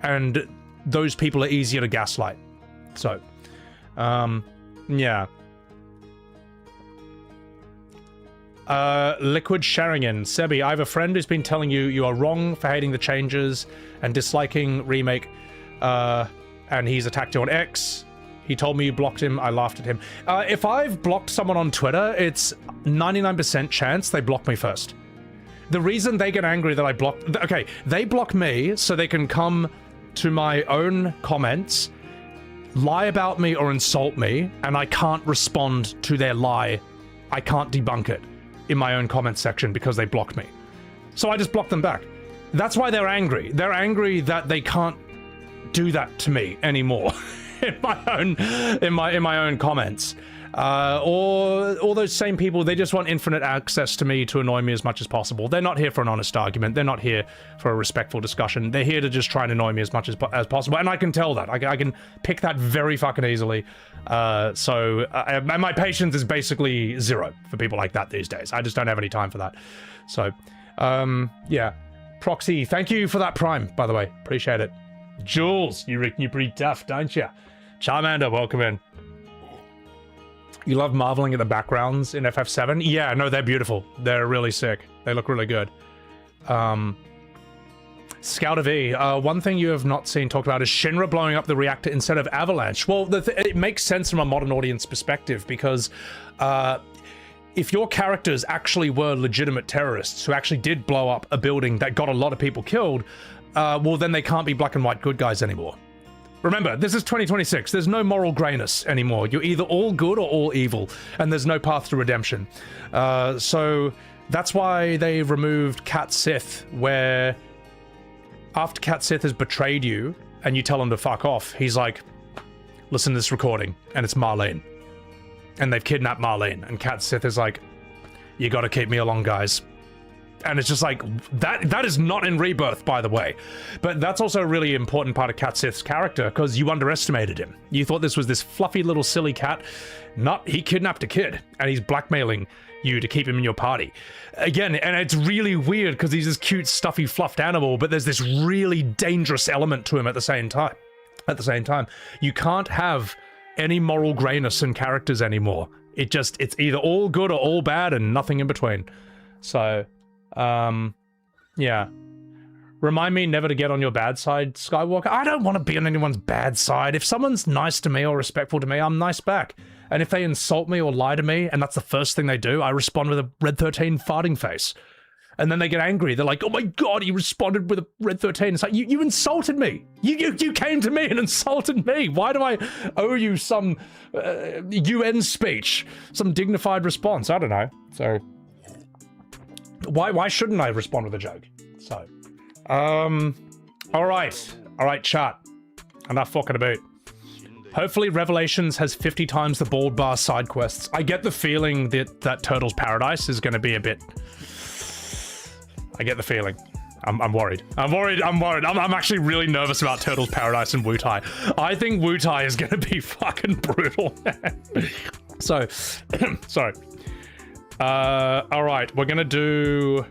And those people are easier to gaslight. So, yeah. Liquid Sharingan. Sebi, I have a friend who's been telling you are wrong for hating the changes and disliking remake, and he's attacked you on X. He told me you blocked him. I laughed at him. If I've blocked someone on Twitter, it's 99% chance they block me first. The reason they get angry that I blocked... Okay, they block me so they can come to my own comments, lie about me or insult me, and I can't respond to their lie. I can't debunk it in my own comment section because they blocked me. So I just block them back. That's why they're angry. They're angry that they can't do that to me anymore in my own comments. Or all those same people, they just want infinite access to me to annoy me as much as possible. They're not here for an honest argument. They're not here for a respectful discussion. They're here to just try and annoy me as much as possible. And I can tell that. I can pick that very fucking easily. So my patience is basically zero for people like that these days. I just don't have any time for that. So, yeah. Proxy, thank you for that Prime, by the way. Appreciate it. Jules, you reckon you're pretty tough, don't you? Charmander, welcome in. You love marveling at the backgrounds in FF7? Yeah, no, they're beautiful. They're really sick. They look really good. Scout V, one thing you have not seen talked about is Shinra blowing up the reactor instead of Avalanche. Well, it makes sense from a modern audience perspective because if your characters actually were legitimate terrorists who actually did blow up a building that got a lot of people killed, well, then they can't be black and white good guys anymore. Remember, this is 2026. There's no moral grayness anymore. You're either all good or all evil, and there's no path to redemption. So that's why they removed Cat Sith, where after Cat Sith has betrayed you and you tell him to fuck off, he's like, listen to this recording, and it's Marlene. And they've kidnapped Marlene, and Cat Sith is like, you gotta keep me along, guys. And it's just like, that is not in Rebirth, by the way. But that's also a really important part of Cat Sith's character, because you underestimated him. You thought this was this fluffy little silly cat. He kidnapped a kid, and he's blackmailing you to keep him in your party. Again, and it's really weird, because he's this cute, stuffy, fluffed animal, but there's this really dangerous element to him at the same time. You can't have any moral grayness in characters anymore. It's either all good or all bad, and nothing in between. So... yeah. Remind me never to get on your bad side, Skywalker. I don't want to be on anyone's bad side. If someone's nice to me or respectful to me, I'm nice back. And if they insult me or lie to me, and that's the first thing they do, I respond with a Red 13 farting face. And then they get angry. They're like, oh my god, he responded with a Red 13. It's like, you insulted me. You came to me and insulted me. Why do I owe you some UN speech? Some dignified response? I don't know. So... Why shouldn't I respond with a joke? So, all right, chat. Enough fucking about. Hopefully Revelations has 50 times the bald bar side quests. I get the feeling that Turtle's Paradise is going to be a bit... I get the feeling. I'm worried. I'm worried. I'm actually really nervous about Turtles Paradise and Wutai. I think Wutai is going to be fucking brutal, man. So, sorry. All right, we're going to do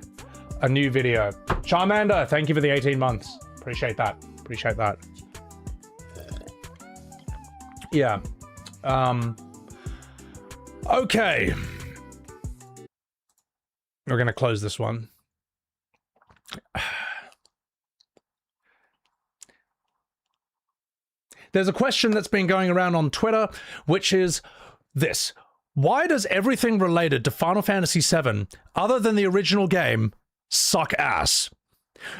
a new video. Charmander, thank you for the 18 months. Appreciate that. Appreciate that. Yeah. Okay. We're going to close this one. There's a question that's been going around on Twitter, which is this. Why does everything related to Final Fantasy VII, other than the original game, suck ass?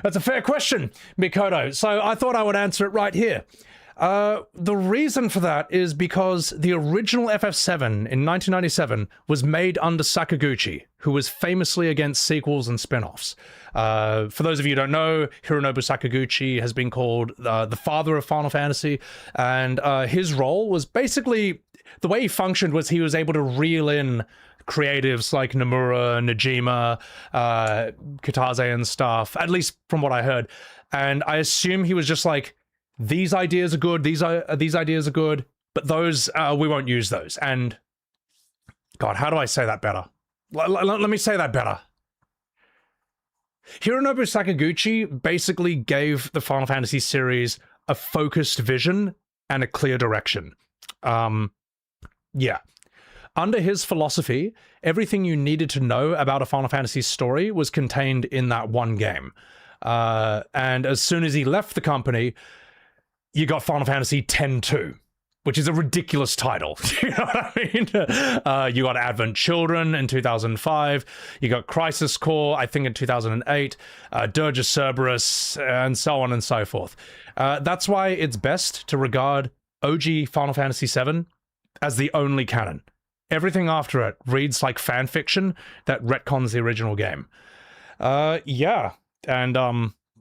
That's a fair question, Mikoto, so I thought I would answer it right here. The reason for that is because the original FF7 in 1997 was made under Sakaguchi, who was famously against sequels and spin-offs. For those of you who don't know, Hironobu Sakaguchi has been called the father of Final Fantasy, and his role was basically, the way he functioned was he was able to reel in creatives like Nomura, Najima, Kitase and stuff, at least from what I heard. And I assume he was just like, these ideas are good, these ideas are good, but those, we won't use those. And, God, how do I say that better? Let me say that better. Hironobu Sakaguchi basically gave the Final Fantasy series a focused vision and a clear direction. Yeah. Under his philosophy, everything you needed to know about a Final Fantasy story was contained in that one game. And as soon as he left the company, you got Final Fantasy X-2, which is a ridiculous title. You know what I mean? You got Advent Children in 2005. You got Crisis Core, I think, in 2008. Dirge of Cerberus, and so on and so forth. That's why it's best to regard OG Final Fantasy VII as the only canon. Everything after it reads like fan fiction that retcons the original game. Yeah. And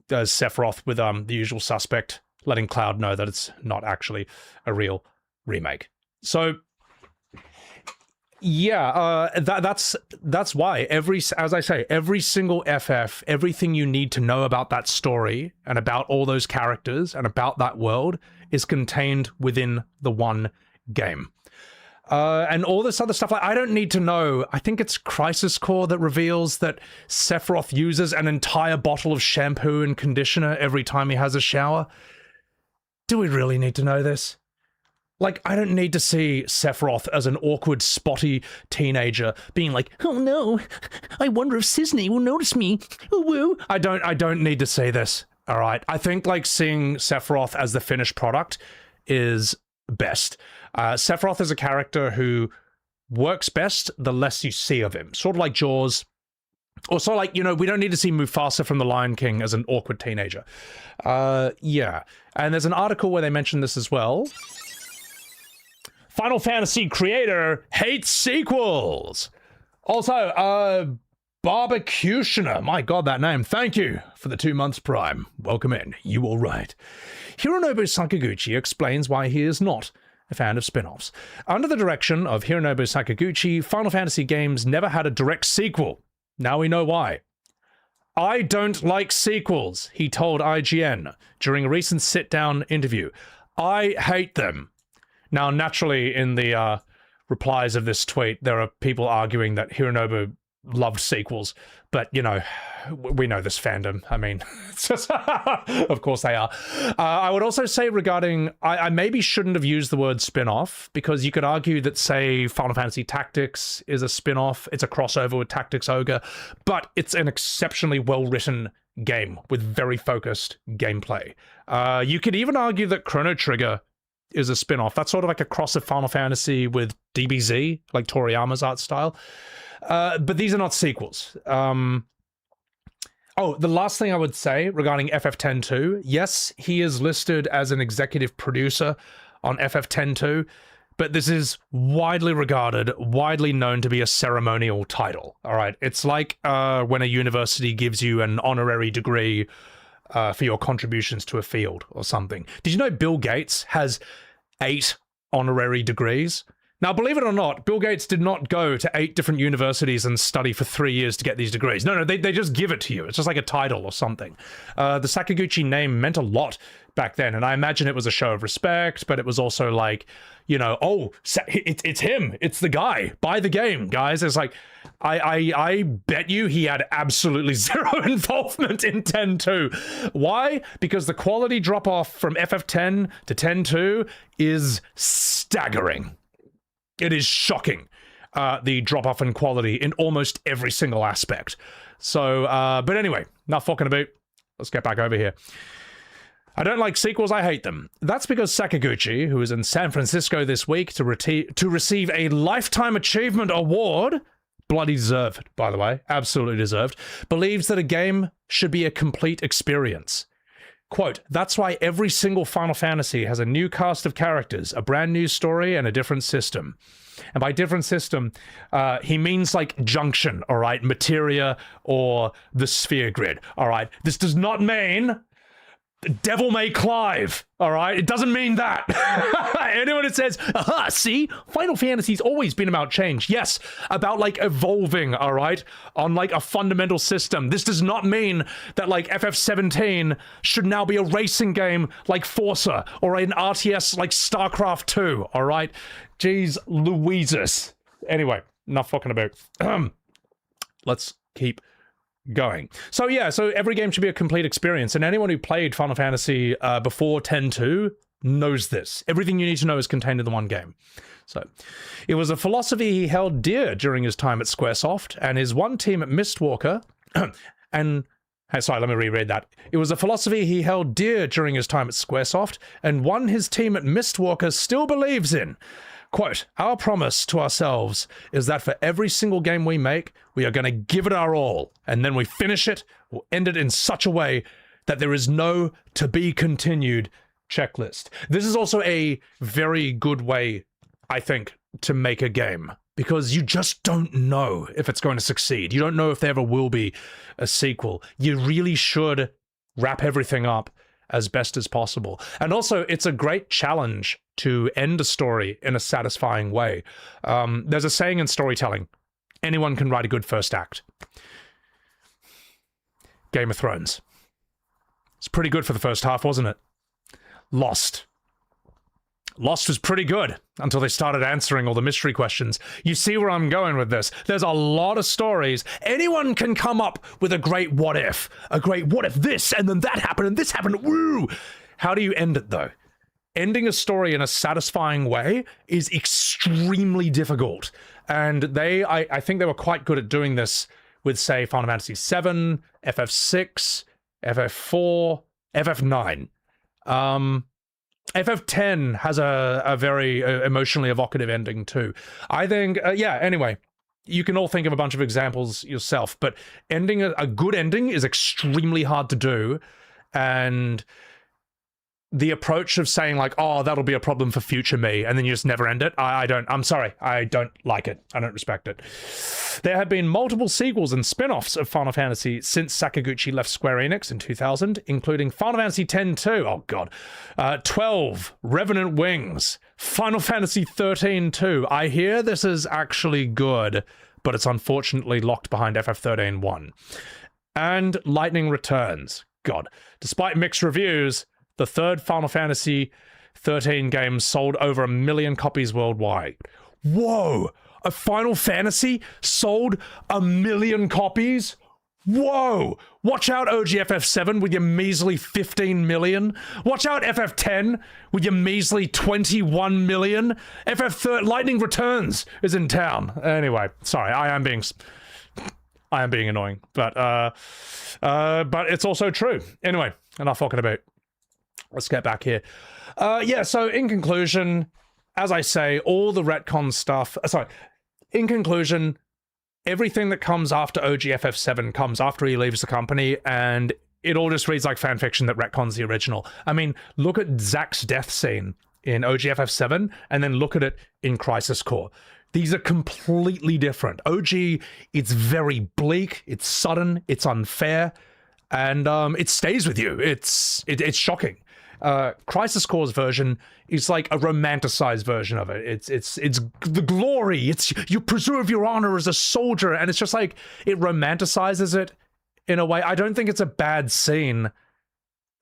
there's Sephiroth with the usual suspect, letting Cloud know that it's not actually a real remake. So, yeah, that's why as I say, every single FF, everything you need to know about that story and about all those characters and about that world is contained within the one game. And all this other stuff, like, I don't need to know. I think it's Crisis Core that reveals that Sephiroth uses an entire bottle of shampoo and conditioner every time he has a shower. Do we really need to know this? Like, I don't need to see Sephiroth as an awkward, spotty teenager being like, oh no, I wonder if Cisne will notice me. Ooh, woo. I don't need to see this. All right. I think, like, seeing Sephiroth as the finished product is best. Sephiroth is a character who works best the less you see of him. Sort of like Jaws. Also, like, you know, we don't need to see Mufasa from The Lion King as an awkward teenager. Yeah. And there's an article where they mention this as well. Final Fantasy creator hates sequels. Also, Barbecutioner. My God, that name. Thank you for the 2 months Prime. Welcome in. You all right. Hironobu Sakaguchi explains why he is not a fan of spin-offs. Under the direction of Hironobu Sakaguchi, Final Fantasy games never had a direct sequel. Now we know why. I don't like sequels, he told IGN during a recent sit-down interview. I hate them. Now, naturally, in the replies of this tweet, there are people arguing that Hironobu loved sequels, but, you know, we know this fandom. I mean, of course they are. I would also say regarding, I maybe shouldn't have used the word spin-off, because you could argue that, say, Final Fantasy Tactics is a spin-off. It's a crossover with Tactics Ogre, but it's an exceptionally well-written game with very focused gameplay. You could even argue that Chrono Trigger is a spin-off. That's sort of like a cross of Final Fantasy with DBZ, like Toriyama's art style. But these are not sequels. Oh, the last thing I would say regarding FF10-2, yes, he is listed as an executive producer on FF10-2, but this is widely regarded, widely known to be a ceremonial title, all right? It's like when a university gives you an honorary degree for your contributions to a field or something. Did you know Bill Gates has 8 honorary degrees? Now, believe it or not, Bill Gates did not go to 8 different universities and study for 3 years to get these degrees. No, they just give it to you. It's just like a title or something. The Sakaguchi name meant a lot back then, and I imagine it was a show of respect, but it was also like, you know, oh, it's him. It's the guy. Buy the game, guys. It's like, I bet you he had absolutely zero involvement in 10.2. Why? Because the quality drop-off from FF10 to 10.2 is staggering. It is shocking, the drop-off in quality in almost every single aspect. So, but anyway, enough fucking about. Let's get back over here. I don't like sequels, I hate them. That's because Sakaguchi, who is in San Francisco this week to receive a Lifetime Achievement Award, bloody deserved, by the way, absolutely deserved, believes that a game should be a complete experience. Quote, that's why every single Final Fantasy has a new cast of characters, a brand new story, and a different system. And by different system, he means like Junction, all right, Materia, or the Sphere Grid, all right? This does not mean Devil May Clive, all right? It doesn't mean that. Anyone who says, aha, see, Final Fantasy's always been about change. Yes, about like evolving, all right, on like a fundamental system. This does not mean that like FF17 should now be a racing game like Forza or an RTS like StarCraft 2, all right? Jeez Louises. Anyway, enough fucking about. Let's keep going. So yeah, so every game should be a complete experience, and anyone who played Final Fantasy before 10.2 knows this. Everything you need to know is contained in the one game. So it was a philosophy he held dear during his time at Squaresoft, and his one team at Mistwalker and sorry, let me reread that. It was a philosophy he held dear during his time at Squaresoft, and one his team at Mistwalker still believes in. Quote, our promise to ourselves is that for every single game we make, we are going to give it our all. And then we finish it, we'll end it in such a way that there is no to be continued checklist. This is also a very good way, I think, to make a game, because you just don't know if it's going to succeed. You don't know if there ever will be a sequel. You really should wrap everything up as best as possible. And also, it's a great challenge to end a story in a satisfying way. There's a saying in storytelling, anyone can write a good first act. Game of Thrones. It's pretty good for the first half, wasn't it? Lost was pretty good until they started answering all the mystery questions. You see where I'm going with this. There's a lot of stories. Anyone can come up with a great what if this, and then that happened, and this happened, woo! How do you end it, though? Ending a story in a satisfying way is extremely difficult. And I think they were quite good at doing this with, say, Final Fantasy VII, FF6, FF4, FF9. FF10 has a very emotionally evocative ending too. I think, yeah, anyway, you can all think of a bunch of examples yourself, but ending a good ending is extremely hard to do, and the approach of saying like, oh, that'll be a problem for future me, and then you just never end it, I'm sorry, I don't like it. I don't respect it. There have been multiple sequels and spin-offs of Final Fantasy since Sakaguchi left Square Enix in 2000, including Final Fantasy X-2, oh god, 12, Revenant Wings, Final Fantasy 13-2. I hear this is actually good, but it's unfortunately locked behind FF13-1. And Lightning Returns. God, despite mixed reviews, the third Final Fantasy 13 game sold over 1 million copies worldwide. Whoa! A Final Fantasy sold 1 million copies? Whoa! Watch out, OGFF7 with your measly 15 million. Watch out, FF10 with your measly 21 million. Lightning Returns is in town. Anyway, sorry, I am being annoying, but it's also true. Anyway, enough talking about. Let's get back here. Yeah, so in conclusion, as I say, all the retcon stuff... in conclusion, everything that comes after OGFF7 comes after he leaves the company, and it all just reads like fanfiction that retcons the original. I mean, look at Zack's death scene in OGFF7, and then look at it in Crisis Core. These are completely different. OG, it's very bleak, it's sudden, it's unfair, and it stays with you. It's shocking. Crisis Core's version is like a romanticized version of it. It's the glory. It's you preserve your honor as a soldier, and it's just like it romanticizes it in a way. I don't think it's a bad scene,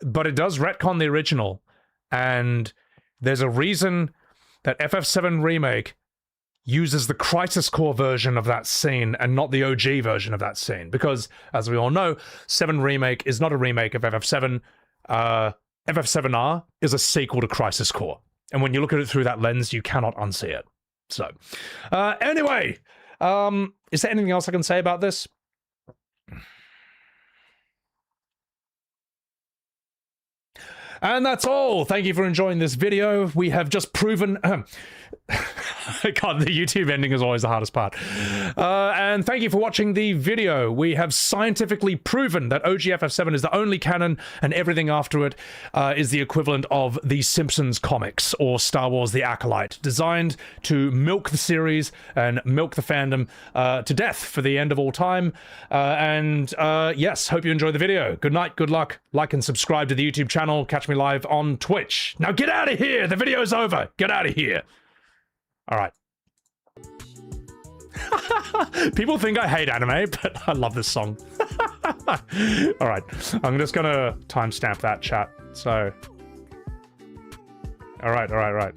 but it does retcon the original, and there's a reason that FF7 Remake uses the Crisis Core version of that scene and not the OG version of that scene, because as we all know, 7 Remake is not a remake of FF7. FF7R is a sequel to Crisis Core, and when you look at it through that lens, you cannot unsee it. So, anyway, is there anything else I can say about this? And that's all. Thank you for enjoying this video. We have just proven... God, the YouTube ending is always the hardest part. And thank you for watching the video. We have scientifically proven that OG FF7 is the only canon, and everything after it is the equivalent of the Simpsons comics or Star Wars The Acolyte, designed to milk the series and milk the fandom to death for the end of all time. Yes, hope you enjoyed the video. Good night, good luck. Like and subscribe to the YouTube channel. Catch me live on Twitch. Now get out of here. The video's over. Get out of here. All right. People think I hate anime, but I love this song. All right. I'm just going to timestamp that chat. So. All right. Okay.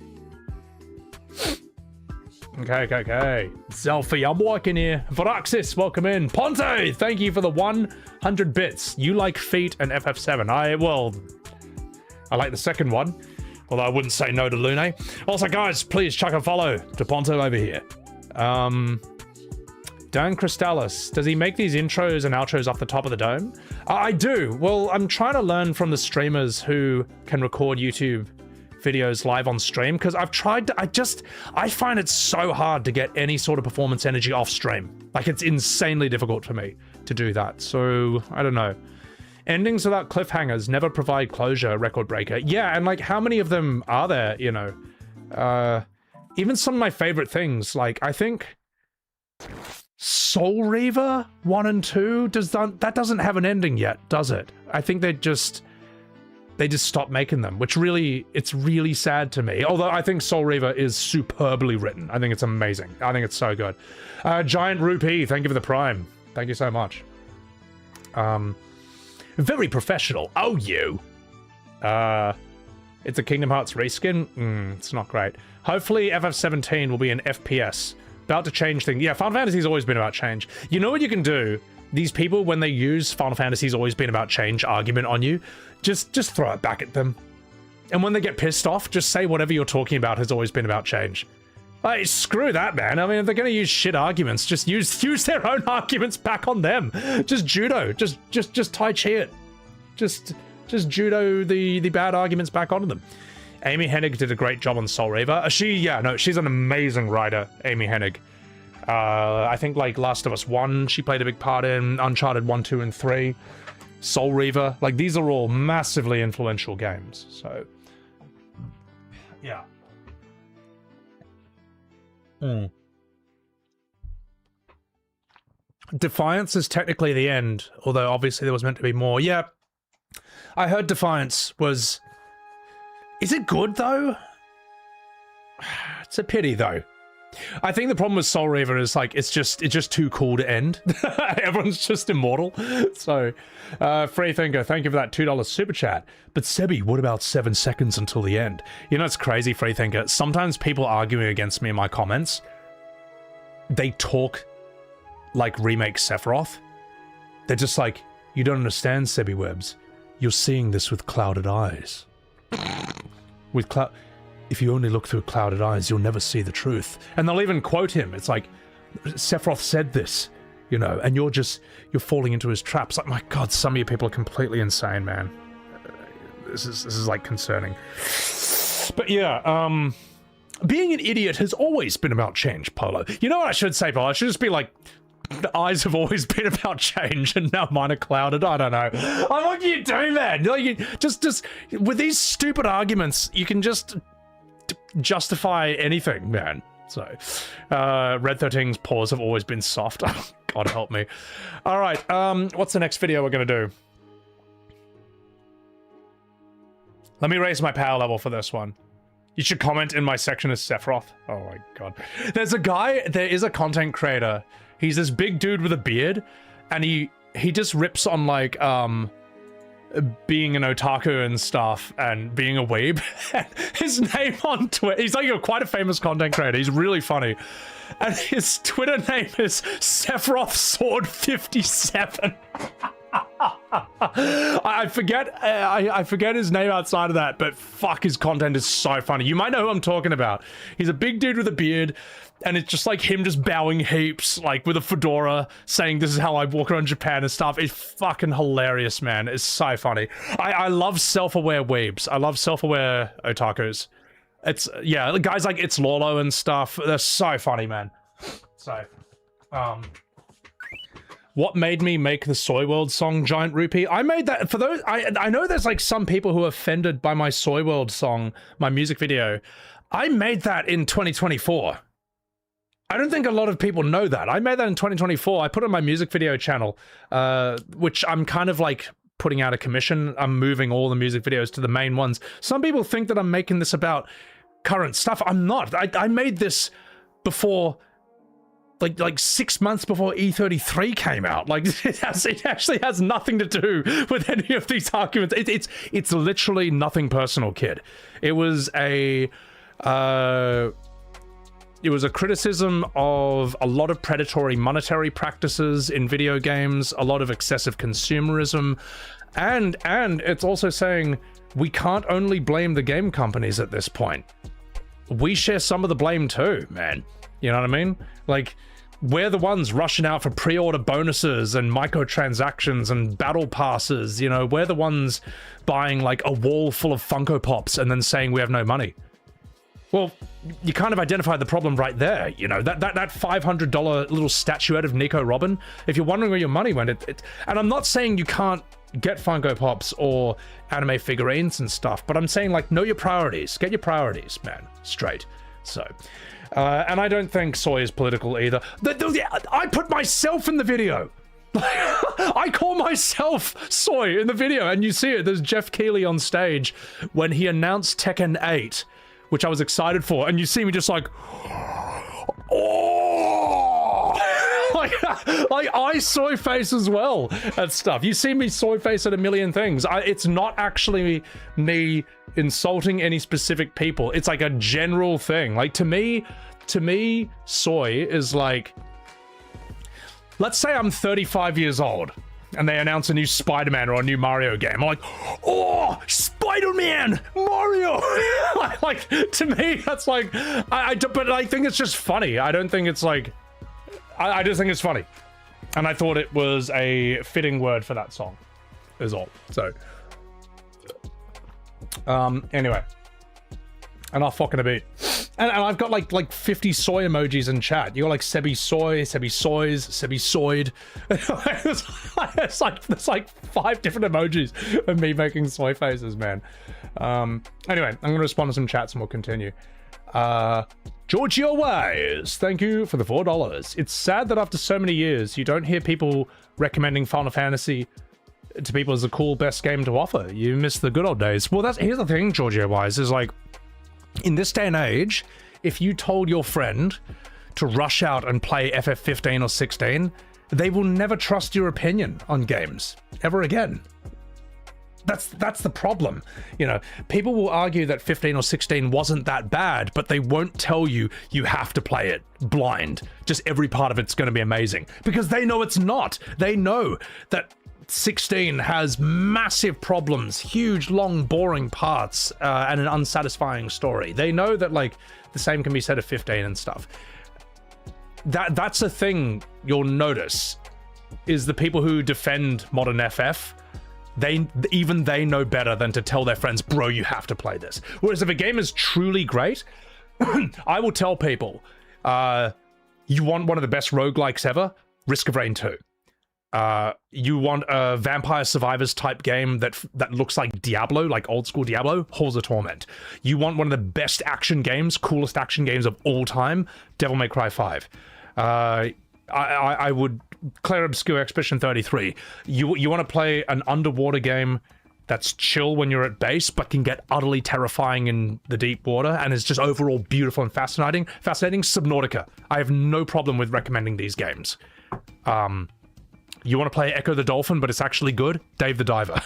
Zelfie, I'm walking here. Varaxis, welcome in. Ponte, thank you for the 100 bits. You like feet and FF7. I like the second one. Although I wouldn't say no to Lune. Also, guys, please chuck a follow to Ponto over here. Dan Crystallis, does he make these intros and outros off the top of the dome? I do. Well, I'm trying to learn from the streamers who can record YouTube videos live on stream, because I've tried to, I find it so hard to get any sort of performance energy off stream. Like, it's insanely difficult for me to do that. So, I don't know. Endings without cliffhangers never provide closure, record breaker. Yeah, and like, how many of them are there, you know? Even some of my favorite things, like, I think Soul Reaver 1 and 2, that doesn't have an ending yet, does it? I think they just stopped making them, which really, it's really sad to me. Although I think Soul Reaver is superbly written. I think it's amazing. I think it's so good. Giant Rupee, thank you for the Prime. Thank you so much. Very professional. Oh, you. It's a Kingdom Hearts reskin? It's not great. Hopefully FF17 will be an FPS. About to change things. Yeah, Final Fantasy's always been about change. You know what you can do? These people, when they use Final Fantasy's always been about change argument on you, just throw it back at them. And when they get pissed off, just say whatever you're talking about has always been about change. Like, screw that, man. I mean, if they're gonna use shit arguments, just use their own arguments back on them. Just judo. Just Tai Chi it. Just judo the bad arguments back onto them. Amy Hennig did a great job on Soul Reaver. She's an amazing writer, Amy Hennig. I think, like, Last of Us 1, she played a big part in. Uncharted 1, 2, and 3. Soul Reaver. Like, these are all massively influential games. So, yeah. Defiance is technically the end, although obviously there was meant to be more. Yeah, I heard Defiance was... Is it good, though? It's a pity, though. I think the problem with Soul Reaver is, like, it's just too cool to end. Everyone's just immortal. So, Freethinker, thank you for that $2 super chat. But Sebi, what about 7 seconds until the end? You know, it's crazy, Freethinker. Sometimes people arguing against me in my comments, they talk like Remake Sephiroth. They're just like, you don't understand, Sebi Webs. You're seeing this with clouded eyes. If you only look through clouded eyes, you'll never see the truth. And they'll even quote him. It's like, Sephiroth said this, you know, and you're falling into his traps. Like, my God, some of you people are completely insane, man. This is like concerning. But yeah, being an idiot has always been about change, Polo. You know what I should say, Polo? I should just be like, the eyes have always been about change, and now mine are clouded. I don't know. Like, what can you do, man? Like, just with these stupid arguments, you can just justify anything, man. So, Red 13's paws have always been soft. God help me. All right. What's the next video we're gonna do? Let me raise my power level for this one. You should comment in my section as Sephiroth. Oh my god. There is a content creator. He's this big dude with a beard, and he just rips on like being an otaku and stuff and being a weeb. His name on Twitter, he's like quite a famous content creator. He's really funny. And his Twitter name is Sephiroth Sword 57. I forget his name outside of that, but fuck, his content is so funny. You might know who I'm talking about. He's a big dude with a beard, and it's just like him just bowing heaps, like with a fedora, saying this is how I walk around Japan and stuff. It's fucking hilarious, man. It's so funny. I love self-aware weebs. I love self-aware otakus. It's, yeah, guys like It's Lolo and stuff. They're so funny, man. So, what made me make the Soy World song, Giant Rupee? I made that for those. I know there's like some people who are offended by my Soy World song, my music video. I made that in 2024. I don't think a lot of people know that. I made that in 2024. I put it on my music video channel, which I'm kind of like putting out a commission. I'm moving all the music videos to the main ones. Some people think that I'm making this about current stuff. I'm not. I made this before, like 6 months before E33 came out. Like it actually has nothing to do with any of these arguments. It's literally nothing personal, kid. It was a criticism of a lot of predatory monetary practices in video games, a lot of excessive consumerism, and it's also saying we can't only blame the game companies at this point. We share some of the blame too, man. You know what I mean? Like, we're the ones rushing out for pre-order bonuses and microtransactions and battle passes, you know, we're the ones buying like a wall full of Funko Pops and then saying we have no money. Well, you kind of identified the problem right there, you know, that $500 little statuette of Nico Robin. If you're wondering where your money went, and I'm not saying you can't get Funko Pops or anime figurines and stuff, but I'm saying, like, know your priorities. Get your priorities, man, straight. So, and I don't think Soy is political either. I put myself in the video. I call myself Soy in the video, and you see it. There's Jeff Keighley on stage when he announced Tekken 8, which I was excited for, and you see me just like, oh, like I soy face as well at stuff. You see me soy face at a million things. It's not actually me insulting any specific people. It's like a general thing. Like to me, soy is like, let's say I'm 35 years old and they announce a new Spider-Man or a new Mario game. I'm like, oh, Spider-Man, Mario. Like, to me, that's like, but I think it's just funny. I don't think it's like, I just think it's funny. And I thought it was a fitting word for that song, is all. So, anyway, enough fucking a bit. And I've got like 50 soy emojis in chat. You got like Sebi soy, Sebi soys, Sebi soyed. There's like 5 different emojis of me making soy faces, man. Anyway, I'm gonna respond to some chats and we'll continue. Giorgio Wise, thank you for the $4. It's sad that after so many years, you don't hear people recommending Final Fantasy to people as a cool best game to offer. You miss the good old days. Well, here's the thing, Giorgio Wise, is like, in this day and age, if you told your friend to rush out and play FF15 or 16, they will never trust your opinion on games ever again. That's the problem. You know, people will argue that 15 or 16 wasn't that bad, but they won't tell you you have to play it blind. Just every part of it's going to be amazing because they know it's not. They know that 16 has massive problems, huge, long, boring parts, and an unsatisfying story. They know that, like, the same can be said of 15 and stuff. That's a thing you'll notice, is the people who defend modern FF, they know better than to tell their friends, bro, you have to play this. Whereas if a game is truly great, I will tell people, you want one of the best roguelikes ever? Risk of Rain 2. You want a Vampire Survivors type game that looks like Diablo, like old school Diablo? Halls of Torment. You want one of the best action games, coolest action games of all time? Devil May Cry 5. I would Clair Obscur Expedition 33. You want to play an underwater game that's chill when you're at base, but can get utterly terrifying in the deep water, and is just overall beautiful and fascinating. Subnautica. I have no problem with recommending these games. You want to play Echo the Dolphin, but it's actually good? Dave the Diver.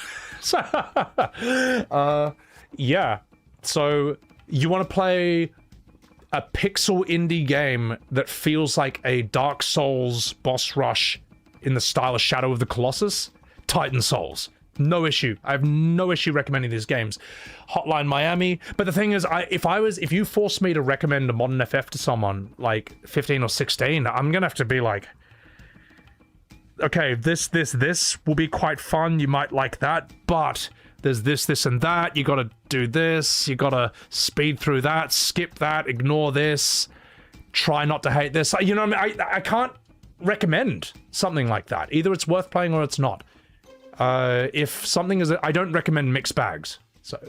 Yeah. So you want to play a pixel indie game that feels like a Dark Souls boss rush in the style of Shadow of the Colossus? Titan Souls. No issue. I have no issue recommending these games. Hotline Miami. But the thing is, if you force me to recommend a modern FF to someone like 15 or 16, I'm gonna have to be like, okay, this will be quite fun. You might like that, but there's this, and that. You gotta do this. You gotta speed through that, skip that, ignore this, try not to hate this. You know what I mean? I can't recommend something like that. Either it's worth playing or it's not. If something is, I don't recommend mixed bags. So,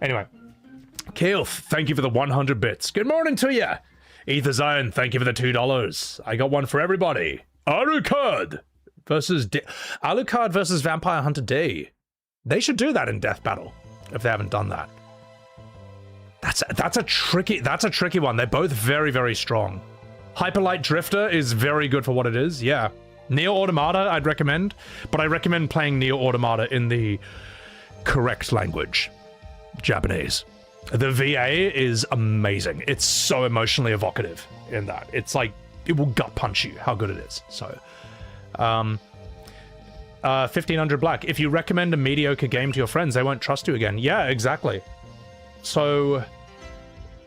anyway, Keelth, thank you for the 100 bits. Good morning to you. Ether Zone, thank you for the $2. I got one for everybody. Alucard versus Alucard versus Vampire Hunter D. They should do that in Death Battle if they haven't done that. That's a tricky one. They're both very, very strong. Hyperlight Drifter is very good for what it is. Yeah. Neo Automata, I'd recommend, but I recommend playing Neo Automata in the correct language, Japanese. The VA is amazing. It's so emotionally evocative in that. It's like, it will gut punch you how good it is. So, 1500 Black. If you recommend a mediocre game to your friends, they won't trust you again. Yeah, exactly. So,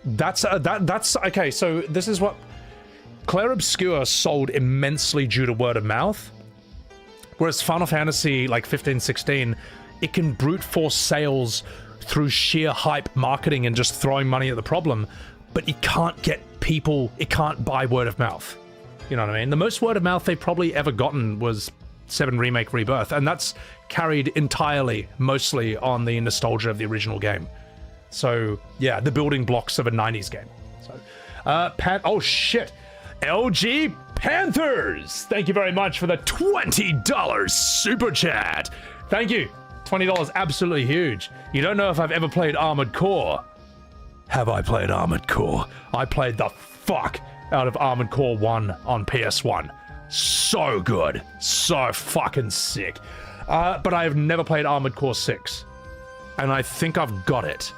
that's okay. So this is what Clair Obscur sold immensely due to word of mouth, whereas Final Fantasy like 15, 16, it can brute force sales through sheer hype marketing and just throwing money at the problem, but it can't get people, it can't buy word of mouth. You know what I mean? The most word of mouth they've probably ever gotten was 7 Remake Rebirth, and that's carried entirely, mostly on the nostalgia of the original game. So yeah, the building blocks of a 90s game. So, oh shit. LG Panthers, thank you very much for the $20 super chat. Thank you. $20, absolutely huge. You don't know if I've ever played Armored Core. Have I played Armored Core? I played the fuck out of Armored Core 1 on PS1. So good. So fucking sick. But I have never played Armored Core 6. And I think I've got it.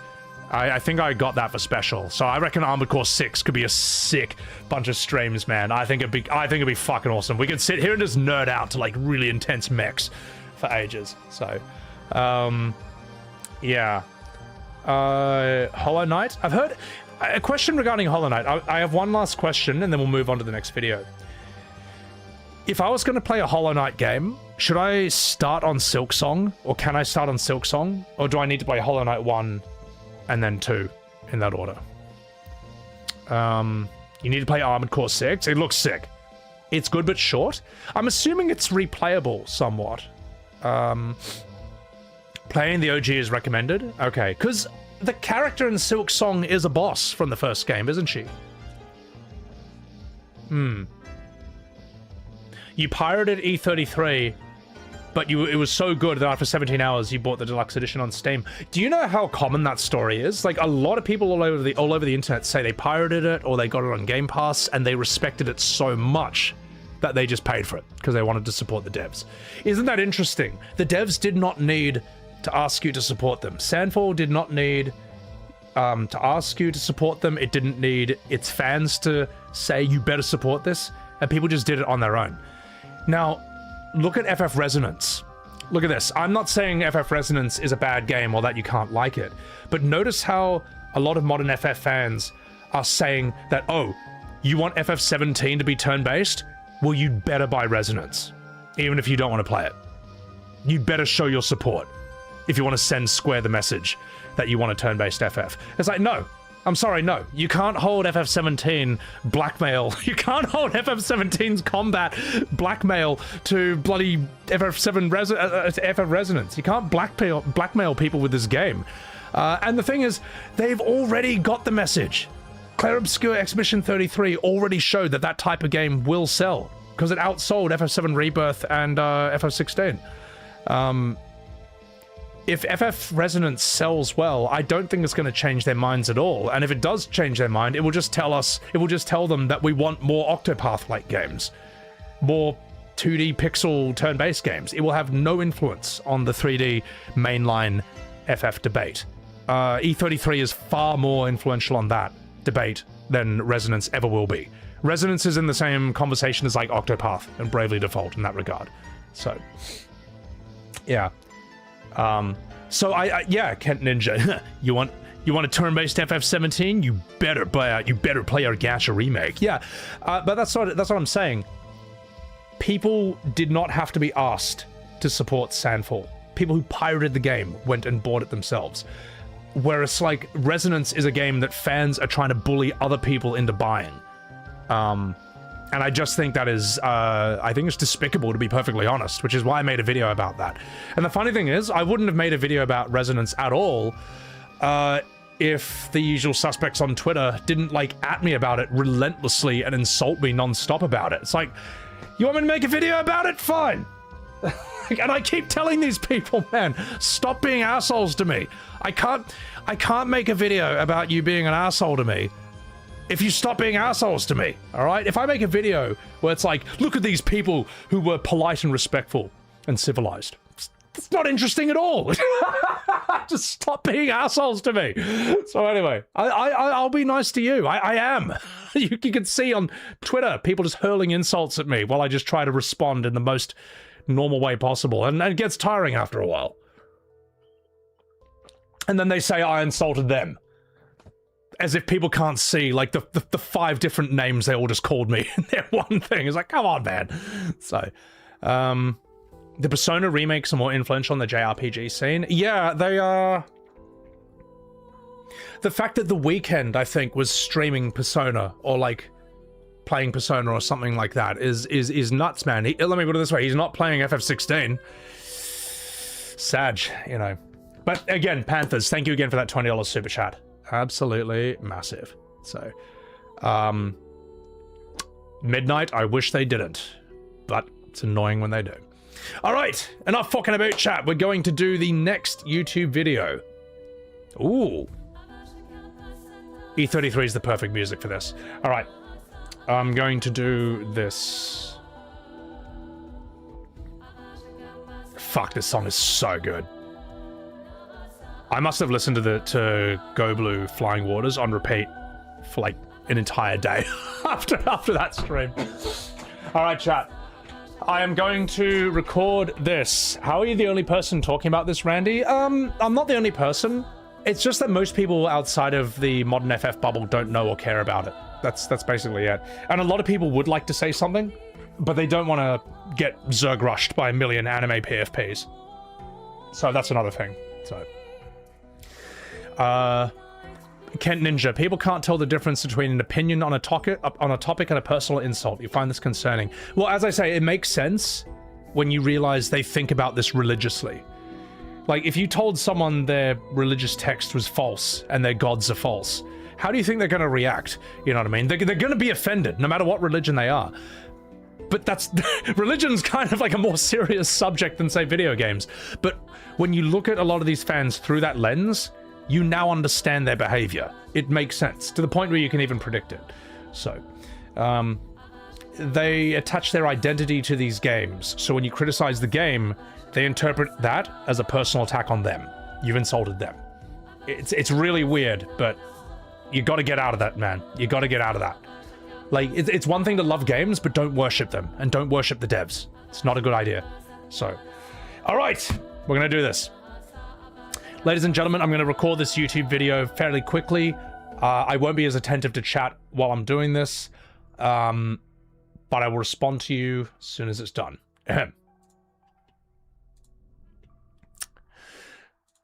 I think I got that for special. So I reckon Armored Core 6 could be a sick bunch of streams, man. I think it'd be fucking awesome. We could sit here and just nerd out to like really intense mechs for ages. So, yeah. Hollow Knight? I've heard a question regarding Hollow Knight. I have one last question and then we'll move on to the next video. If I was going to play a Hollow Knight game, should I start on Silksong? Or can I start on Silksong? Or do I need to play Hollow Knight 1 and then 2 in that order? You need to play Armored Core 6. It looks sick. It's good but short. I'm assuming it's replayable somewhat. Playing the OG is recommended. Okay, because the character in Silksong is a boss from the first game, isn't she? You pirated E33, but it was so good that after 17 hours you bought the deluxe edition on Steam. Do you know how common that story is? Like, a lot of people all over the internet say they pirated it or they got it on Game Pass and they respected it so much that they just paid for it because they wanted to support the devs. Isn't that interesting? The devs did not need to ask you to support them. Sandfall did not need to ask you to support them. It didn't need its fans to say you better support this, and people just did it on their own. Now, look at FF Resonance. Look at this. I'm not saying FF Resonance is a bad game or that you can't like it, but notice how a lot of modern FF fans are saying that, oh, you want FF17 to be turn-based? Well, you'd better buy Resonance, even if you don't want to play it. You'd better show your support if you want to send Square the message that you want a turn-based FF. It's like, no. I'm sorry, no. You can't hold FF17 blackmail. You can't hold FF17's combat blackmail to bloody FF Resonance. You can't blackmail people with this game. And the thing is, they've already got the message. Clair Obscur Exhibition 33 already showed that that type of game will sell because it outsold FF7 Rebirth and FF16. if FF Resonance sells well, I don't think it's going to change their minds at all. And if it does change their mind, it will just tell them that we want more Octopath-like games, more 2D pixel turn-based games. It will have no influence on the 3D mainline FF debate. E33 is far more influential on that debate than Resonance ever will be. Resonance is in the same conversation as like Octopath and Bravely Default in that regard. So, yeah. Yeah, Kent Ninja, you want a turn-based FF17? You better play our Gacha remake. Yeah, but that's what I'm saying. People did not have to be asked to support Sandfall. People who pirated the game went and bought it themselves. Whereas, like, Resonance is a game that fans are trying to bully other people into buying. And I just think that is, I think it's despicable, to be perfectly honest, which is why I made a video about that. And the funny thing is, I wouldn't have made a video about Resonance at all if the usual suspects on Twitter didn't, like, at me about it relentlessly and insult me non-stop about it. It's like, you want me to make a video about it? Fine. And I keep telling these people, man, stop being assholes to me. I can't make a video about you being an asshole to me if you stop being assholes to me, all right? If I make a video where it's like, look at these people who were polite and respectful and civilized, it's not interesting at all. Just stop being assholes to me. So anyway, I'll be nice to you. I am. You can see on Twitter people just hurling insults at me while I just try to respond in the most normal way possible, and it gets tiring after a while. And then they say I insulted them. As if people can't see, like, the 5 different names they all just called me in their one thing. It's like, come on, man. So, the Persona remakes are more influential on the JRPG scene. Yeah, they are. The fact that The Weeknd, I think, was streaming Persona, or, like, playing Persona or something like that is nuts, man. Let me put it this way, he's not playing FF16. Sag, you know. But, again, Panthers, thank you again for that $20 super chat. Absolutely massive. So, Midnight, I wish they didn't, but it's annoying when they do. All right, enough fucking about chat. We're going to do the next YouTube video. Ooh. E33 is the perfect music for this. All right, I'm going to do this. Fuck, this song is so good. I must have listened to Go Blue Flying Waters on repeat for like an entire day after that stream. All right, chat. I am going to record this. How are you the only person talking about this, Randy? I'm not the only person. It's just that most people outside of the modern FF bubble don't know or care about it. That's basically it. And a lot of people would like to say something, but they don't want to get Zerg rushed by a million anime PFPs. So that's another thing. So. Kent Ninja, people can't tell the difference between an opinion on a topic and a personal insult. You find this concerning. Well, as I say, it makes sense when you realize they think about this religiously. Like, if you told someone their religious text was false and their gods are false, how do you think they're going to react? You know what I mean? They're going to be offended, no matter what religion they are. But that's... religion's kind of like a more serious subject than, say, video games. But when you look at a lot of these fans through that lens, you now understand their behavior. It makes sense, to the point where you can even predict it. So, they attach their identity to these games, so when you criticize the game, they interpret that as a personal attack on them. You've insulted them. It's really weird, but you gotta get out of that, man. You gotta get out of that. Like, it's one thing to love games, but don't worship them, and don't worship the devs. It's not a good idea. So, alright, we're gonna do this. Ladies and gentlemen, I'm going to record this YouTube video fairly quickly. I won't be as attentive to chat while I'm doing this, but I will respond to you as soon as it's done.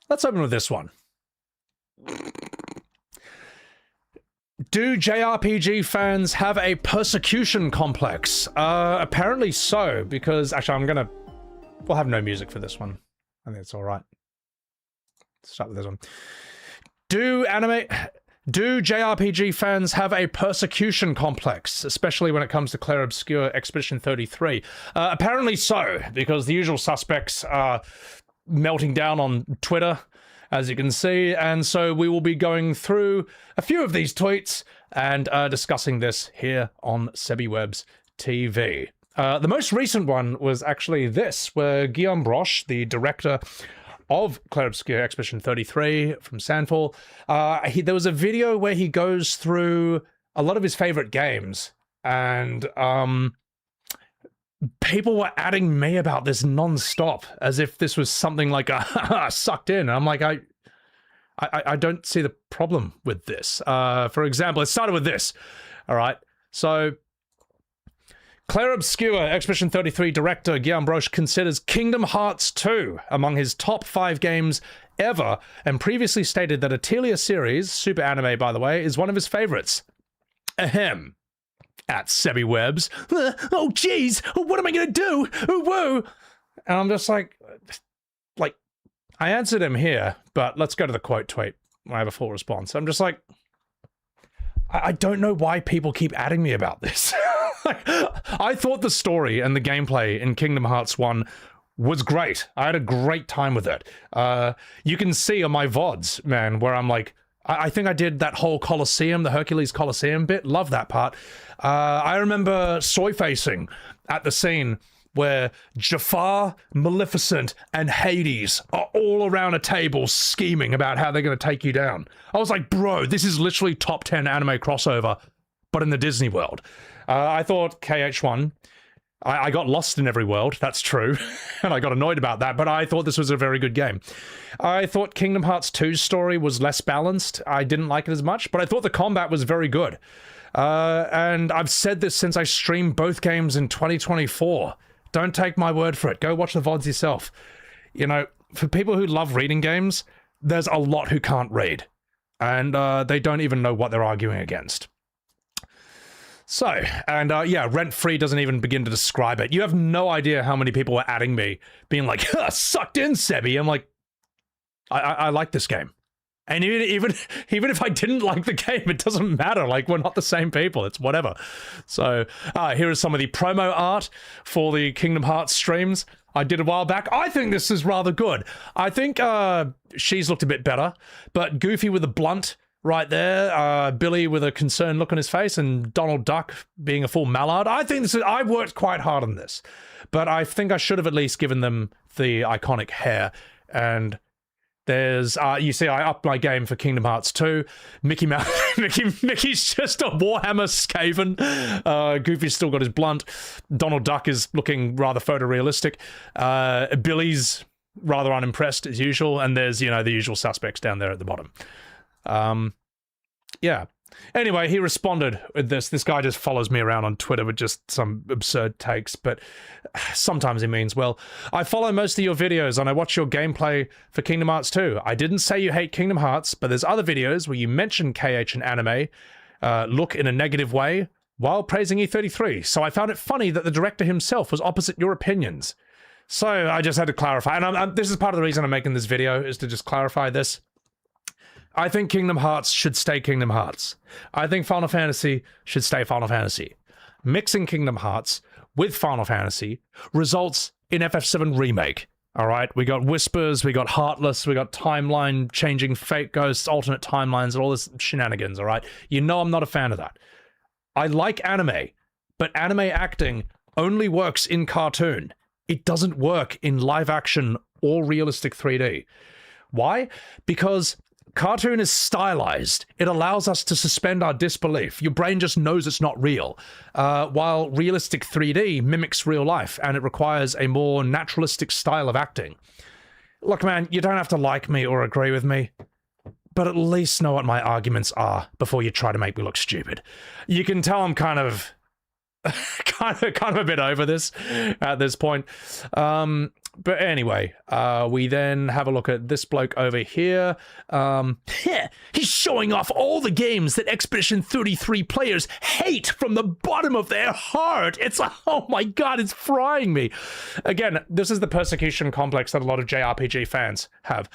Let's open with this one. Do JRPG fans have a persecution complex? Apparently so, because actually we'll have no music for this one. I think it's all right. Start with this one. Do JRPG fans have a persecution complex, especially when it comes to Clair Obscur Expedition 33? Apparently so, because the usual suspects are melting down on Twitter, as you can see, and so we will be going through a few of these tweets and discussing this here on SebiWebs TV. The most recent one was actually this, where Guillaume Broche, the director of Clair Obscur Expedition 33 from Sandfall, there was a video where he goes through a lot of his favorite games, and people were adding me about this non-stop, as if this was something like a sucked in. I'm like, I don't see the problem with this. For example, it started with this. All right, so Clair Obscur Expedition 33 director Guillaume Broche considers Kingdom Hearts 2 among his top 5 games ever, and previously stated that Atelier series, super anime by the way, is one of his favorites. Ahem. At SebiWebs. Oh jeez, what am I gonna do? Oh, whoa. And I'm just like, I answered him here, but let's go to the quote tweet when I have a full response. I'm just like, I don't know why people keep adding me about this. I thought the story and the gameplay in Kingdom Hearts 1 was great. I had a great time with it. You can see on my VODs, man, where I'm like, I think I did that whole Colosseum, the Hercules Colosseum bit. Love that part. I remember soy facing at the scene where Jafar, Maleficent, and Hades are all around a table scheming about how they're going to take you down. I was like, bro, this is literally top 10 anime crossover, but in the Disney world. I thought KH1, I got lost in every world, that's true, and I got annoyed about that, but I thought this was a very good game. I thought Kingdom Hearts 2's story was less balanced. I didn't like it as much, but I thought the combat was very good. And I've said this since I streamed both games in 2024. Don't take my word for it. Go watch the VODs yourself. You know, for people who love reading games, there's a lot who can't read. And they don't even know what they're arguing against. So, and yeah, Rent-Free doesn't even begin to describe it. You have no idea how many people were adding me, being like, sucked in, Sebi. I'm like, I like this game. And even if I didn't like the game, it doesn't matter. Like, we're not the same people. It's whatever. So, here is some of the promo art for the Kingdom Hearts streams I did a while back. I think this is rather good. I think she's looked a bit better, but Goofy with a blunt right there, Billy with a concerned look on his face, and Donald Duck being a full mallard. I think I worked quite hard on this, but I think I should have at least given them the iconic hair. And there's, you see, I upped my game for Kingdom Hearts 2. Mickey Mouse, Mickey's just a Warhammer Skaven. Goofy's still got his blunt. Donald Duck is looking rather photorealistic. Billy's rather unimpressed as usual, and there's, you know, the usual suspects down there at the bottom. Yeah. Anyway, he responded with this. This guy just follows me around on Twitter with just some absurd takes, but sometimes he means well. I follow most of your videos and I watch your gameplay for Kingdom Hearts 2. I didn't say you hate Kingdom Hearts, but there's other videos where you mention KH and anime, look in a negative way while praising E33. So I found it funny that the director himself was opposite your opinions. So I just had to clarify. And this is part of the reason I'm making this video, is to just clarify this. I think Kingdom Hearts should stay Kingdom Hearts. I think Final Fantasy should stay Final Fantasy. Mixing Kingdom Hearts with Final Fantasy results in FF7 Remake. All right, we got Whispers, we got Heartless, we got timeline changing fate ghosts, alternate timelines, and all this shenanigans, all right? You know I'm not a fan of that. I like anime, but anime acting only works in cartoon. It doesn't work in live action or realistic 3D. Why? Because cartoon is stylized. It allows us to suspend our disbelief. Your brain just knows it's not real. While realistic 3D mimics real life, and it requires a more naturalistic style of acting. Look, man, you don't have to like me or agree with me, but at least know what my arguments are before you try to make me look stupid. You can tell I'm kind of a bit over this at this point. But anyway, we then have a look at this bloke over here. He's showing off all the games that Expedition 33 players hate from the bottom of their heart. It's, oh my god, it's frying me. Again, this is the persecution complex that a lot of JRPG fans have.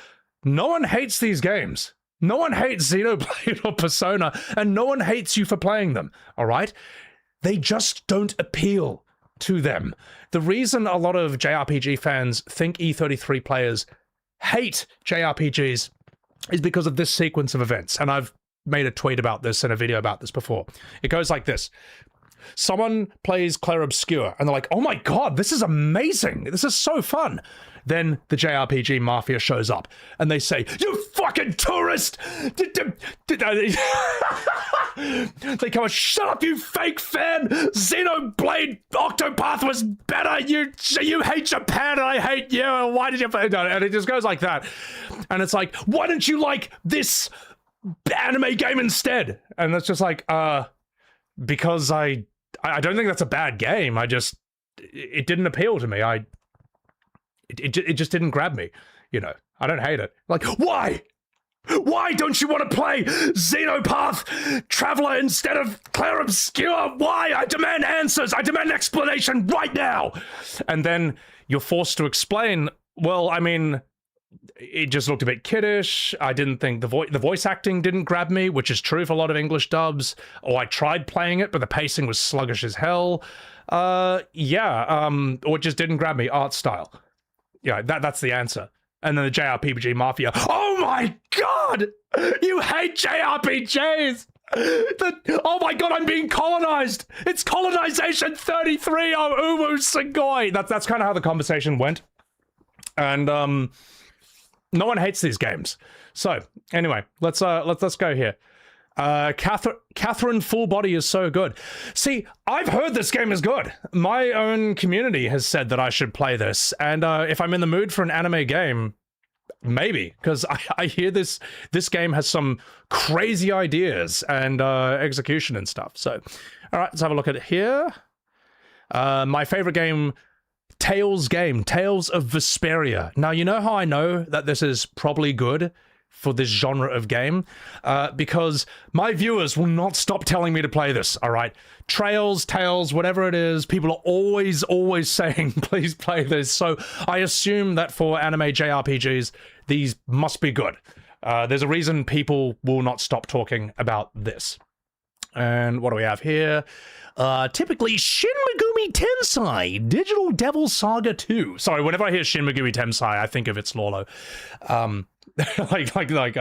No one hates these games. No one hates Xenoblade or Persona, and no one hates you for playing them, all right? They just don't appeal to them. The reason a lot of JRPG fans think E33 players hate JRPGs is because of this sequence of events. And I've made a tweet about this and a video about this before. It goes like this. Someone plays Clair Obscur and they're like, oh my god, this is amazing. This is so fun. Then the JRPG mafia shows up and they say, you fucking tourist! They come and shut up, you fake fan! Xenoblade Octopath was better! You hate Japan and I hate you! Why did you... And it just goes like that. And it's like, why don't you like this anime game instead? And it's just like, because I don't think that's a bad game. It didn't appeal to me. It just didn't grab me, you know. I don't hate it. Like, why? Why don't you want to play Xenopath Traveler instead of Clair Obscur? Why? I demand answers. I demand explanation right now. And then you're forced to explain, well, I mean, it just looked a bit kiddish. I didn't think the voice acting didn't grab me, which is true for a lot of English dubs. Or I tried playing it, but the pacing was sluggish as hell. Or it just didn't grab me. Art style. Yeah, that's the answer. And then the JRPG mafia. Oh my god! You hate JRPGs! Oh my god, I'm being colonized! It's colonization 33! Oh, Uwu Sugoi! That's kind of how the conversation went. And no one hates these games. So anyway, let's go here. Catherine Full Body is so good. See, I've heard this game is good. My own community has said that I should play this, and if I'm in the mood for an anime game, maybe, because I hear this game has some crazy ideas and execution and stuff. So, all right, let's have a look at it here. My favorite game, Tales of Vesperia. Now, you know how I know that this is probably good for this genre of game, because my viewers will not stop telling me to play this, all right? Tales, whatever it is, people are always saying, please play this. So I assume that for anime JRPGs, these must be good. There's a reason people will not stop talking about this. And what do we have here? Typically Shin Megumi Tensei, Digital Devil Saga 2. Sorry, whenever I hear Shin Megumi Tensei, I think of It's Lolo. like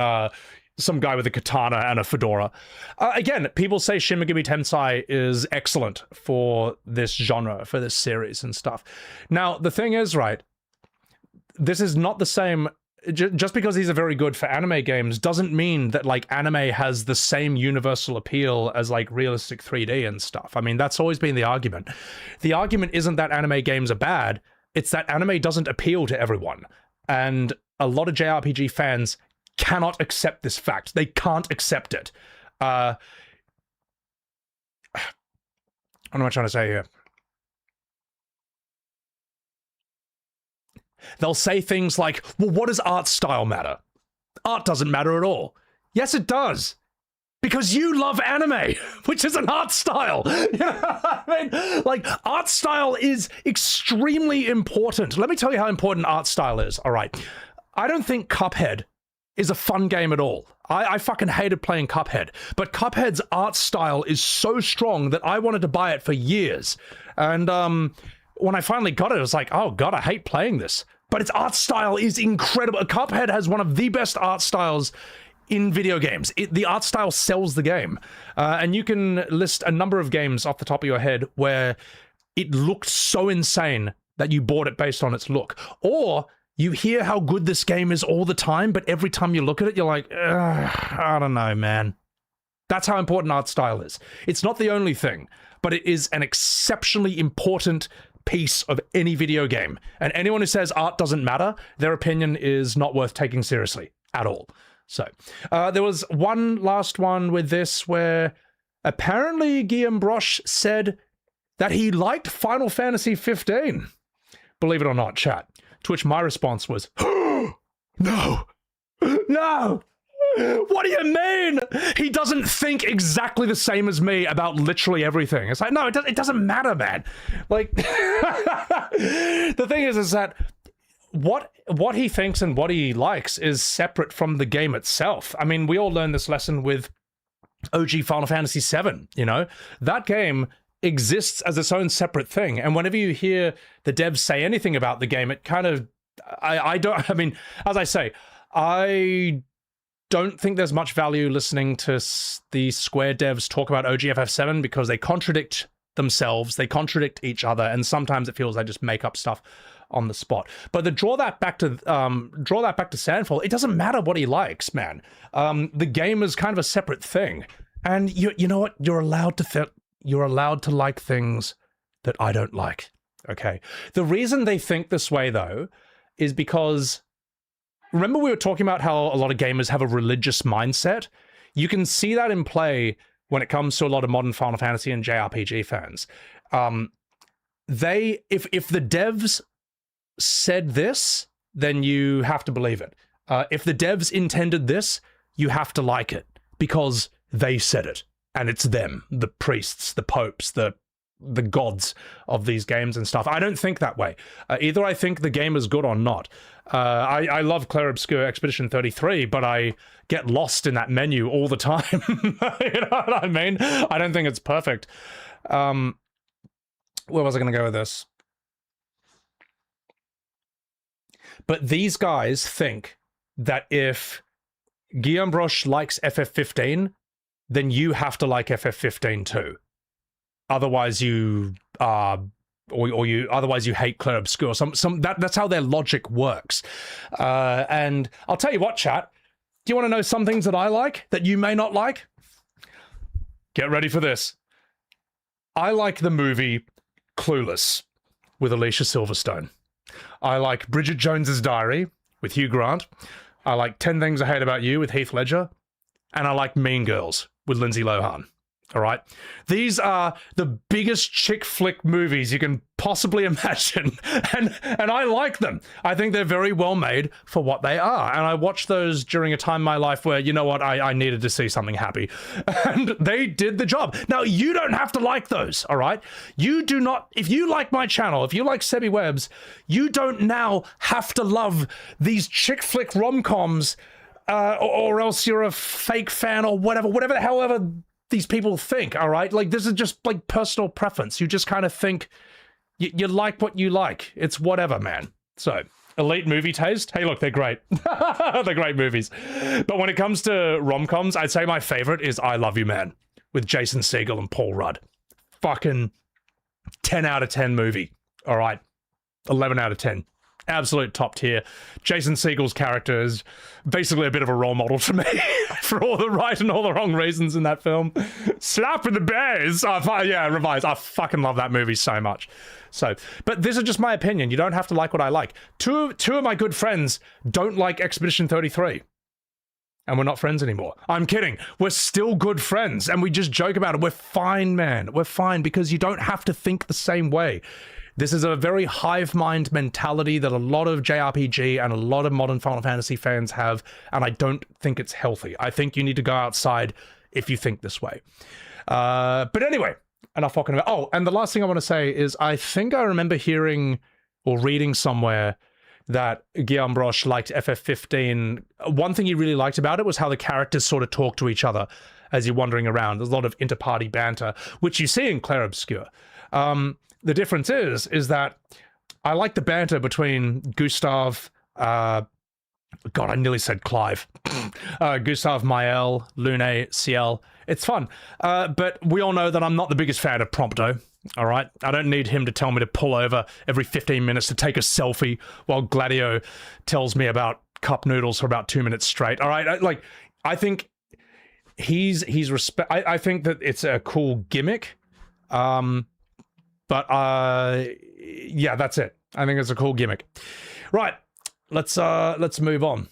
some guy with a katana and a fedora. Again, people say Shin Megumi Tensei is excellent for this genre, for this series and stuff. Now, the thing is, right, this is not the same. Just because these are very good for anime games doesn't mean that, like, anime has the same universal appeal as, like, realistic 3D and stuff. I mean, that's always been the argument. The argument isn't that anime games are bad, it's that anime doesn't appeal to everyone. And a lot of JRPG fans cannot accept this fact. They can't accept it. What am I trying to say here? They'll say things like, well, what does art style matter? Art doesn't matter at all. Yes, it does. Because you love anime, which is an art style. You know what I mean? Like, art style is extremely important. Let me tell you how important art style is, all right? I don't think Cuphead is a fun game at all. I fucking hated playing Cuphead. But Cuphead's art style is so strong that I wanted to buy it for years. And when I finally got it, I was like, oh god, I hate playing this. But its art style is incredible. Cuphead has one of the best art styles in video games. The art style sells the game. And you can list a number of games off the top of your head where it looked so insane that you bought it based on its look. Or you hear how good this game is all the time, but every time you look at it, you're like, I don't know, man. That's how important art style is. It's not the only thing, but it is an exceptionally important piece of any video game. And anyone who says art doesn't matter, their opinion is not worth taking seriously at all. So, there was one last one with this where apparently Guillaume Broche said that he liked Final Fantasy 15. Believe it or not, chat. To which my response was, no, no. What do you mean? He doesn't think exactly the same as me about literally everything. It's like, no, it doesn't matter, man. Like, the thing is that what he thinks and what he likes is separate from the game itself. I mean, we all learned this lesson with OG Final Fantasy VII, you know? That game exists as its own separate thing. And whenever you hear the devs say anything about the game, it kind of, I don't, I mean, as I say, I don't think there's much value listening to the Square devs talk about OGFF7 because they contradict themselves, they contradict each other, and sometimes it feels they just make up stuff on the spot. But to draw that back to Sandfall, it doesn't matter what he likes, man. The game is kind of a separate thing, and you know what? You're allowed to like things that I don't like. Okay. The reason they think this way though is because remember we were talking about how a lot of gamers have a religious mindset? You can see that in play when it comes to a lot of modern Final Fantasy and JRPG fans. If the devs said this, then you have to believe it. If the devs intended this, you have to like it because they said it, and it's them, the priests, the popes, the gods of these games and stuff. I don't think that way. Either I think the game is good or not. I love Clair Obscur Expedition 33, but I get lost in that menu all the time. You know what I mean? I don't think it's perfect. Where was I going to go with this? But these guys think that if Guillaume Broche likes FF15, then you have to like FF15 too. Otherwise you otherwise you hate Clair Obscur. That's how their logic works. And I'll tell you what, chat. Do you want to know some things that I like that you may not like? Get ready for this. I like the movie Clueless with Alicia Silverstone. I like Bridget Jones's Diary with Hugh Grant. I like 10 Things I Hate About You with Heath Ledger. And I like Mean Girls with Lindsay Lohan. All right. These are the biggest chick flick movies you can possibly imagine. And I like them. I think they're very well made for what they are. And I watched those during a time in my life where, you know what, I needed to see something happy. And they did the job. Now, you don't have to like those, all right? You do not, if you like my channel, if you like Sebi Webbs, you don't now have to love these chick flick rom-coms or else you're a fake fan or whatever, however these people think, all right? Like, this is just like personal preference. You just kind of think you like what you like. It's whatever, man. So, elite movie taste. Hey, look, they're great. They're great movies. But when it comes to rom-coms, I'd say my favorite is I Love You, Man with Jason Segel and Paul Rudd. Fucking 10 out of 10 movie. All right. 11 out of 10. Absolute top tier. Jason Segel's character is basically a bit of a role model to me for all the right and all the wrong reasons in that film. Slap with the bears. Yeah, revise. I fucking love that movie so much. So, but this is just my opinion. You don't have to like what I like. Two of my good friends don't like Expedition 33. And we're not friends anymore. I'm kidding. We're still good friends and we just joke about it. We're fine, man. We're fine because you don't have to think the same way. This is a very hive mind mentality that a lot of JRPG and a lot of modern Final Fantasy fans have, and I don't think it's healthy. I think you need to go outside if you think this way. But anyway, enough talking about... Oh, and the last thing I want to say is I think I remember hearing or reading somewhere that Guillaume Broche liked FF15. One thing he really liked about it was how the characters sort of talk to each other as you're wandering around. There's a lot of inter-party banter, which you see in Clair Obscur. The difference is that I like the banter between Gustav, God, I nearly said Clive, Gustav, Mael, Lune, Ciel. It's fun. But we all know that I'm not the biggest fan of Prompto, all right? I don't need him to tell me to pull over every 15 minutes to take a selfie while Gladio tells me about cup noodles for about 2 minutes straight, all right? I think he's I think that it's a cool gimmick. But yeah, that's it. I think it's a cool gimmick. Right, let's move on.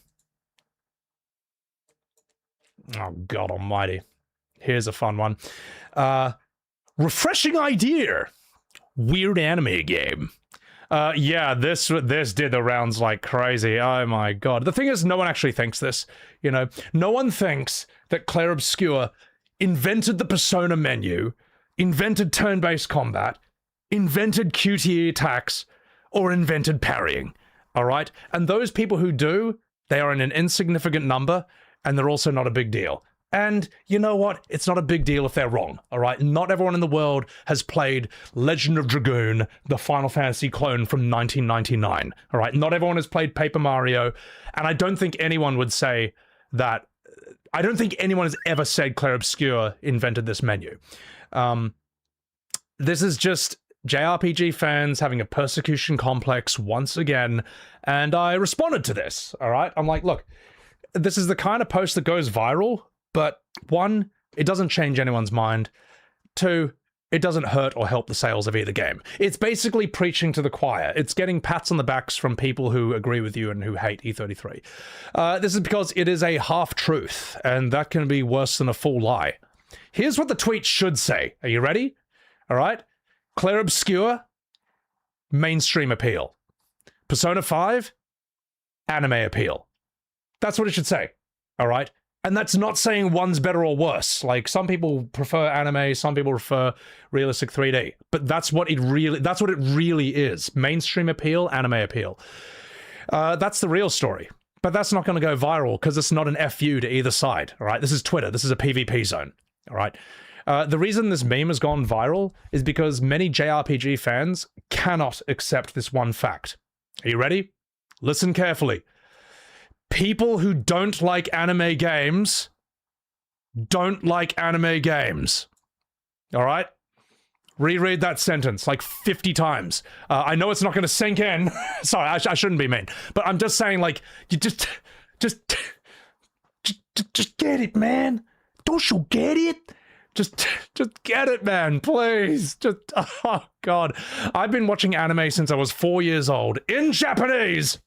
Oh God Almighty! Here's a fun one. Refreshing idea. Weird anime game. Yeah, this did the rounds like crazy. Oh my God! The thing is, no one actually thinks this. You know, no one thinks that Clair Obscur invented the Persona menu, invented turn-based combat, invented QTE attacks, or invented parrying, all right? And those people who do, they are in an insignificant number, and they're also not a big deal, And you know what? It's not a big deal if they're wrong, all right? Not everyone in the world has played Legend of Dragoon, the Final Fantasy clone from 1999, all right? Not everyone has played Paper Mario, and I don't think anyone would say that... I don't think anyone has ever said Clair Obscur invented this menu. This is just JRPG fans having a persecution complex once again, and I responded to this, all right? I'm like, look, this is the kind of post that goes viral, but one, it doesn't change anyone's mind. Two, it doesn't hurt or help the sales of either game. It's basically preaching to the choir. It's getting pats on the backs from people who agree with you and who hate E33. This is because it is a half-truth, and that can be worse than a full lie. Here's what the tweet should say. Are you ready? All right? Clair Obscur, mainstream appeal. Persona 5, anime appeal. That's what it should say. All right? And that's not saying one's better or worse. Like, some people prefer anime, some people prefer realistic 3D. But that's what it really is. Mainstream appeal, anime appeal. That's the real story. But that's not going to go viral because it's not an FU to either side. All right? This is Twitter. This is a PvP zone. All right? The reason this meme has gone viral is because many JRPG fans cannot accept this one fact. Are you ready? Listen carefully. People who don't like anime games don't like anime games. All right? Reread that sentence like 50 times. I know it's not going to sink in. Sorry, I shouldn't be mean. But I'm just saying, like, you just get it, man. Don't you get it? Just get it, man, please. Oh, God. I've been watching anime since I was 4 years old in Japanese.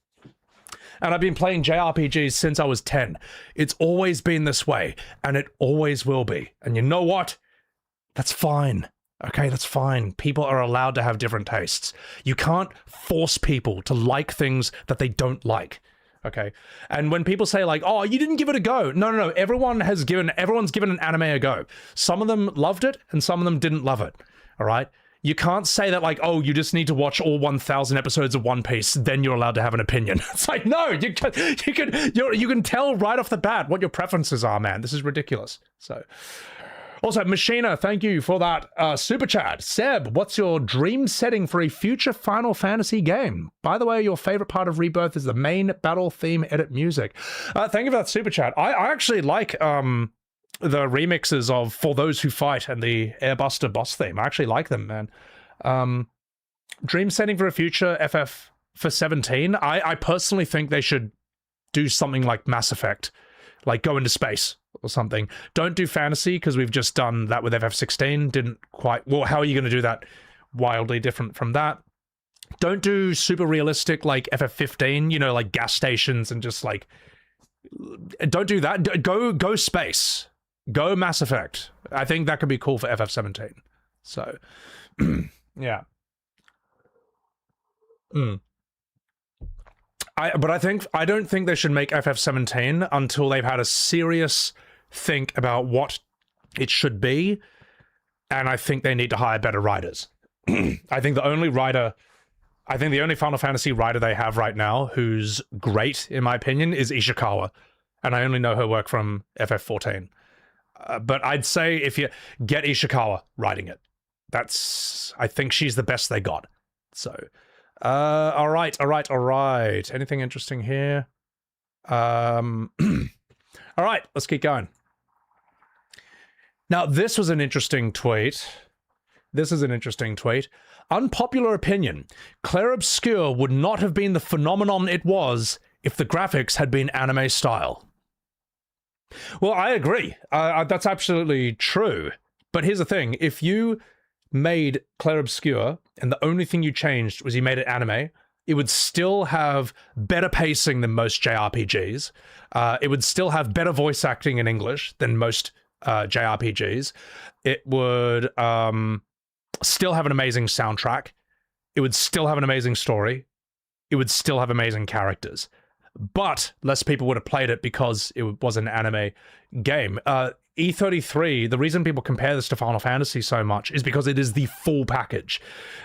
And I've been playing JRPGs since I was 10. It's always been this way, and it always will be. And you know what? That's fine. Okay, that's fine. People are allowed to have different tastes. You can't force people to like things that they don't like. Okay? And when people say like, oh, you didn't give it a go. No. Everyone's given an anime a go. Some of them loved it, and some of them didn't love it. All right? You can't say that like, oh, you just need to watch all 1,000 episodes of One Piece, then you're allowed to have an opinion. It's like, no, you can tell right off the bat what your preferences are, man. This is ridiculous. So, also, Machina, thank you for that super chat. Seb, what's your dream setting for a future Final Fantasy game? By the way, your favorite part of Rebirth is the main battle theme edit music. Thank you for that super chat. I actually like the remixes of For Those Who Fight and the Airbuster boss theme. I actually like them, man. Dream setting for a future FF for 17. I personally think they should do something like Mass Effect, like go into space or something. Don't do fantasy, because we've just done that with FF16. Didn't quite... Well, how are you going to do that wildly different from that? Don't do super realistic like FF15, you know, like gas stations and just like... Don't do that. Go space. Go Mass Effect. I think that could be cool for FF17. So, yeah. I don't think they should make FF17 until they've had a serious think about what it should be, and I think they need to hire better writers. I think the only Final Fantasy writer they have right now who's great, in my opinion, is Ishikawa, and I only know her work from FF14. But I'd say if you get Ishikawa writing it, I think she's the best they got. So, all right. Anything interesting here? All right, let's keep going. Now, this was an interesting tweet. Unpopular opinion. Clair Obscur would not have been the phenomenon it was if the graphics had been anime style. Well, I agree. That's absolutely true. But here's the thing. If you made Clair Obscur and the only thing you changed was you made it anime, it would still have better pacing than most JRPGs. It would still have better voice acting in English than most JRPGs. It would still have an amazing soundtrack. It would still have an amazing story. It would still have amazing characters. But less people would have played it because it was an anime game. E33, the reason people compare this to Final Fantasy so much is because it is the full package.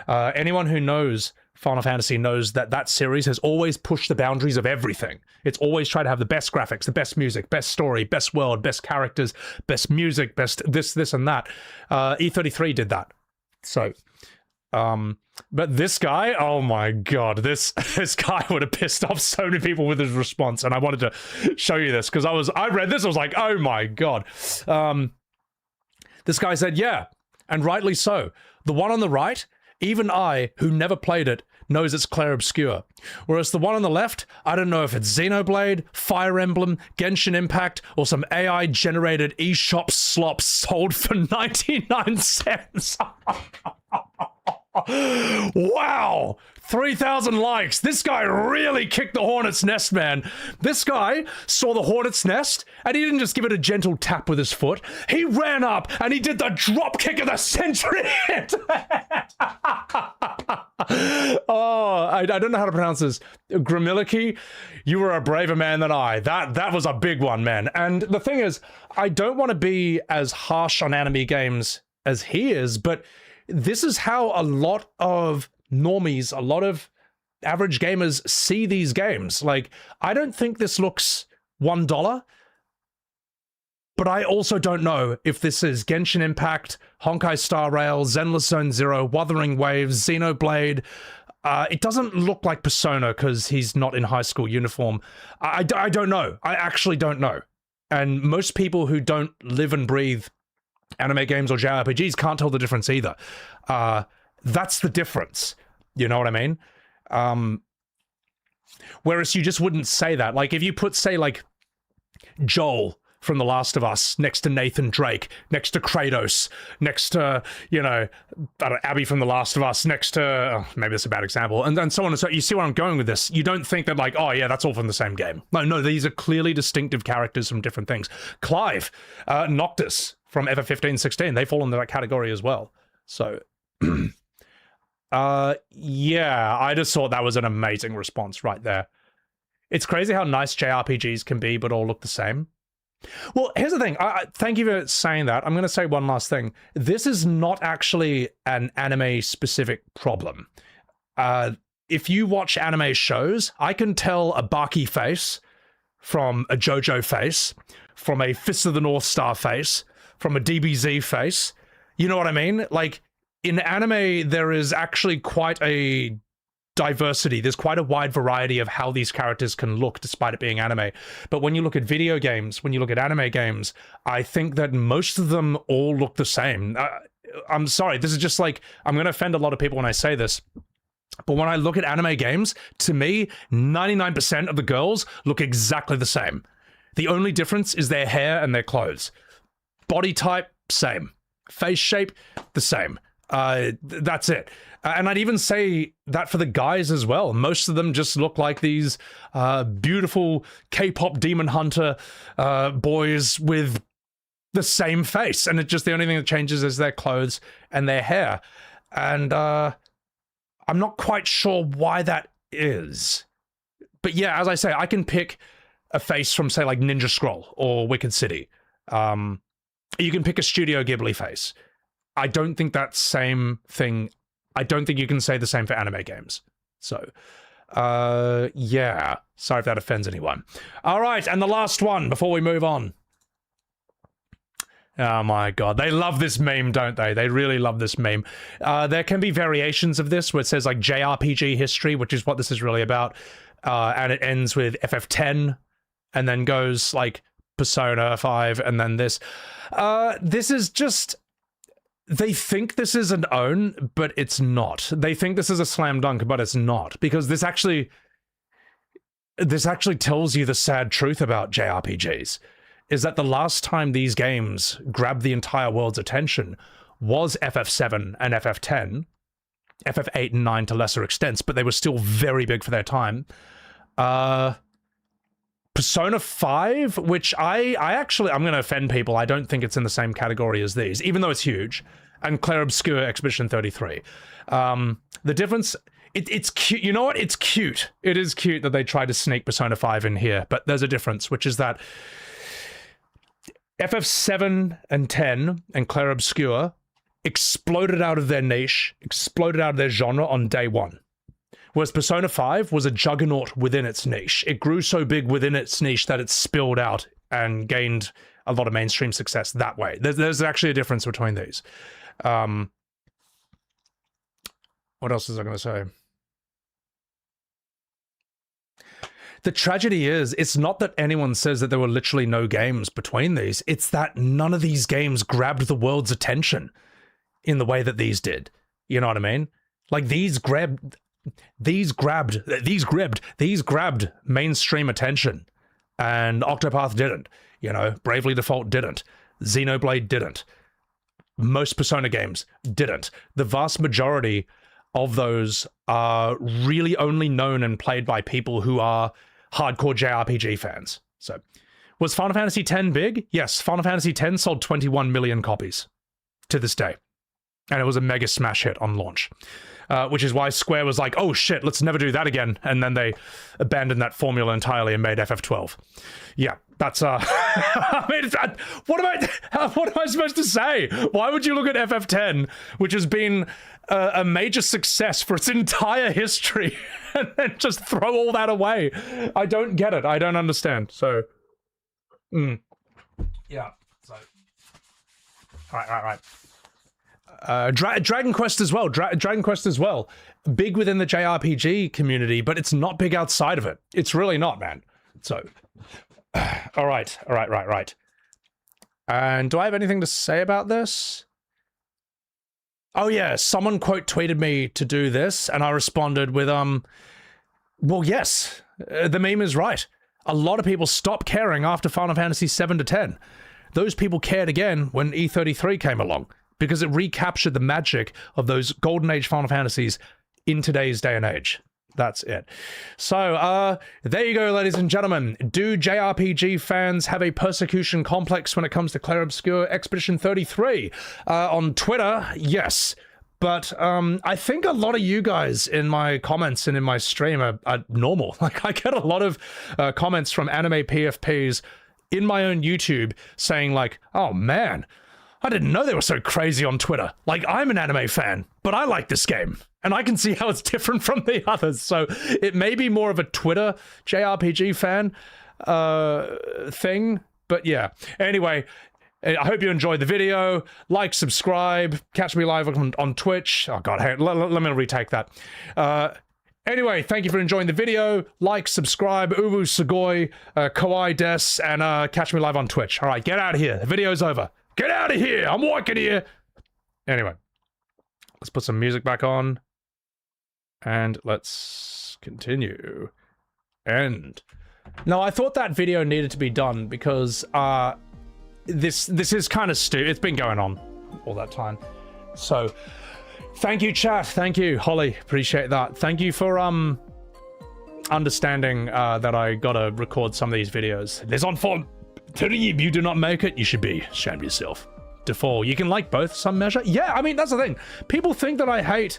Anyone who knows Final Fantasy knows that that series has always pushed the boundaries of everything. It's always tried to have the best graphics, the best music, best story, best world, best characters, best music, best this, and that. E33 did that. So, but this guy, oh my god, this guy would have pissed off so many people with his response, and I wanted to show you this, because I read this, I was like, oh my god. This guy said, yeah, and rightly so. The one on the right, even I, who never played it, knows it's Clair Obscur. Whereas the one on the left, I don't know if it's Xenoblade, Fire Emblem, Genshin Impact, or some AI-generated eShop slop sold for 99 cents. Wow! 3,000 likes. This guy really kicked the hornet's nest, man. This guy saw the hornet's nest, and he didn't just give it a gentle tap with his foot. He ran up, and he did the drop kick of the century. Oh, I don't know how to pronounce this. Grimiliki, you were a braver man than I. That was a big one, man. And the thing is, I don't want to be as harsh on anime games as he is, but this is how a lot of normies, a lot of average gamers see these games. Like, I don't think this looks $1, but I also don't know if this is Genshin Impact, Honkai Star Rail, Zenless Zone Zero, Wuthering Waves, Xenoblade. It doesn't look like Persona because he's not in high school uniform. I don't know. I actually don't know. And most people who don't live and breathe anime games or JRPGs can't tell the difference either. That's the difference. You know what I mean? Whereas you just wouldn't say that. Like, if you put, say, like, Joel from The Last of Us next to Nathan Drake, next to Kratos, next to, you know, Abby from The Last of Us, next to, maybe that's a bad example, and so on and so, you see where I'm going with this. You don't think that, like, oh yeah, that's all from the same game. No, these are clearly distinctive characters from different things. Clive, Noctis from FF15-16, they fall into that category as well. So, yeah, I just thought that was an amazing response right there. It's crazy how nice JRPGs can be, but all look the same. Well, here's the thing. Thank you for saying that. I'm going to say one last thing. This is not actually an anime-specific problem. If you watch anime shows, I can tell a Baki face from a JoJo face, from a Fist of the North Star face, from a DBZ face. You know what I mean? Like, in anime, there is actually quite a diversity. There's quite a wide variety of how these characters can look despite it being anime. But when you look at video games, when you look at anime games, I think that most of them all look the same. I'm sorry, this is just like, I'm going to offend a lot of people when I say this, but when I look at anime games, to me, 99% of the girls look exactly the same. The only difference is their hair and their clothes. Body type, same. Face shape, the same. That's it. And I'd even say that for the guys as well. Most of them just look like these beautiful K-pop demon hunter boys with the same face. And it's just the only thing that changes is their clothes and their hair. And I'm not quite sure why that is. But yeah, as I say, I can pick a face from, say, like Ninja Scroll or Wicked City. You can pick a Studio Ghibli face. I don't think that same thing... I don't think you can say the same for anime games. So, yeah. Sorry if that offends anyone. All right, and the last one before we move on. Oh my god, they love this meme, don't they? They really love this meme. There can be variations of this where it says like JRPG history, which is what this is really about, and it ends with FF10, and then goes like Persona 5, and then this. This is just... They think this is an own, but it's not. They think this is a slam dunk, but it's not. Because this actually tells you the sad truth about JRPGs, is that the last time these games grabbed the entire world's attention was FF7 and FF10, FF8 and 9 to lesser extents, but they were still very big for their time. Persona 5, which I'm going to offend people, I don't think it's in the same category as these, even though it's huge, and Clair Obscur Expedition 33. The difference, it's cute, you know what, it's cute. It is cute that they tried to sneak Persona 5 in here, but there's a difference, which is that FF7 and 10 and Clair Obscur exploded out of their niche, exploded out of their genre on day one. Whereas Persona 5 was a juggernaut within its niche. It grew so big within its niche that it spilled out and gained a lot of mainstream success that way. There's actually a difference between these. What else was I going to say? The tragedy is, it's not that anyone says that there were literally no games between these. It's that none of these games grabbed the world's attention in the way that these did. You know what I mean? Like these grabbed mainstream attention, and Octopath didn't. You know, Bravely Default didn't. Xenoblade didn't. Most Persona games didn't. The vast majority of those are really only known and played by people who are hardcore JRPG fans. So, was Final Fantasy X big? Yes, Final Fantasy X sold 21 million copies to this day. And it was a mega smash hit on launch. Which is why Square was like, oh shit, let's never do that again. And then they abandoned that formula entirely and made FF12. Yeah, that's, I mean, what am I supposed to say? Why would you look at FF10, which has been a major success for its entire history, and then just throw all that away? I don't get it. I don't understand. So, yeah, so, right. Dragon Quest as well. Dragon Quest as well. Big within the JRPG community, but it's not big outside of it. It's really not, man. So, all right. And do I have anything to say about this? Oh yeah, someone quote tweeted me to do this, and I responded with, well, yes, the meme is right. A lot of people stopped caring after Final Fantasy 7 to 10. Those people cared again when E33 came along, because it recaptured the magic of those Golden Age Final Fantasies in today's day and age. That's it. So, there you go, ladies and gentlemen. Do JRPG fans have a persecution complex when it comes to Clair Obscur Expedition 33? On Twitter, yes. But I think a lot of you guys in my comments and in my stream are normal. Like, I get a lot of comments from anime PFPs in my own YouTube saying like, oh man, I didn't know they were so crazy on Twitter. Like, I'm an anime fan, but I like this game, and I can see how it's different from the others. So it may be more of a Twitter JRPG fan thing, but yeah. Anyway, I hope you enjoyed the video. Like, subscribe, catch me live on Twitch. Oh god, hey, let me retake that. Anyway, thank you for enjoying the video. Like, subscribe, Uwu Sugoi, Kawaii Des, and catch me live on Twitch. All right, get out of here. The video's over. Get out of here! I'm walking here! Anyway, let's put some music back on. And let's continue. End. No, I thought that video needed to be done because this is kind of stupid. It's been going on all that time. So, thank you, chat. Thank you, Holly. Appreciate that. Thank you for understanding that I gotta record some of these videos. There's on form. If you do not make it, you should be ashamed of yourself. Default. You can like both some measure. Yeah, I mean, that's the thing. People think that I hate,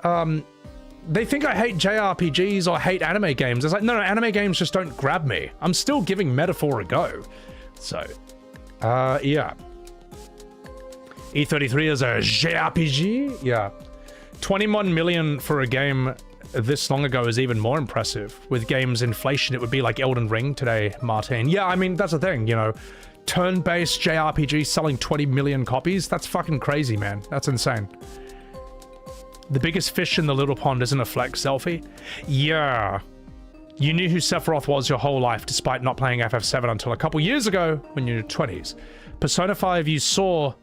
they think I hate JRPGs or hate anime games. It's like, no, anime games just don't grab me. I'm still giving Metaphor a go. So, yeah. E33 is a JRPG? Yeah. 21 million for a game this long ago is even more impressive. With games inflation, it would be like Elden Ring today, Martin. Yeah, I mean, that's the thing, you know. Turn-based JRPG selling 20 million copies? That's fucking crazy, man. That's insane. The biggest fish in the little pond isn't a flex selfie? Yeah. You knew who Sephiroth was your whole life, despite not playing FF7 until a couple years ago, when you were in your 20s. Persona 5 you saw,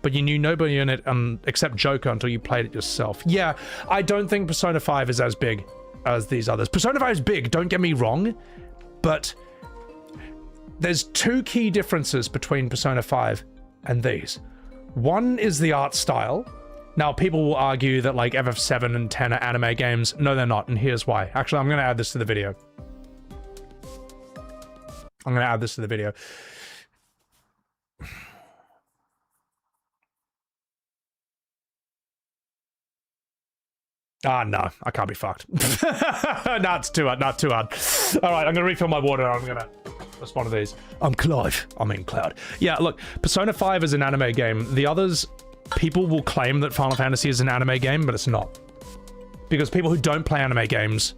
but you knew nobody in it except Joker until you played it yourself. Yeah, I don't think Persona 5 is as big as these others. Persona 5 is big, don't get me wrong, but there's two key differences between Persona 5 and these. One is the art style. Now, people will argue that like FF7 and 10 are anime games. No, they're not, and here's why. Actually, I'm going to add this to the video. Ah, no, I can't be fucked. No, it's too hard, not too hard. All right, I'm gonna refill my water. I'm gonna respond to these. I'm Clive. I mean Cloud. Yeah, look, Persona 5 is an anime game. The others, people will claim that Final Fantasy is an anime game, but it's not. Because people who don't play anime games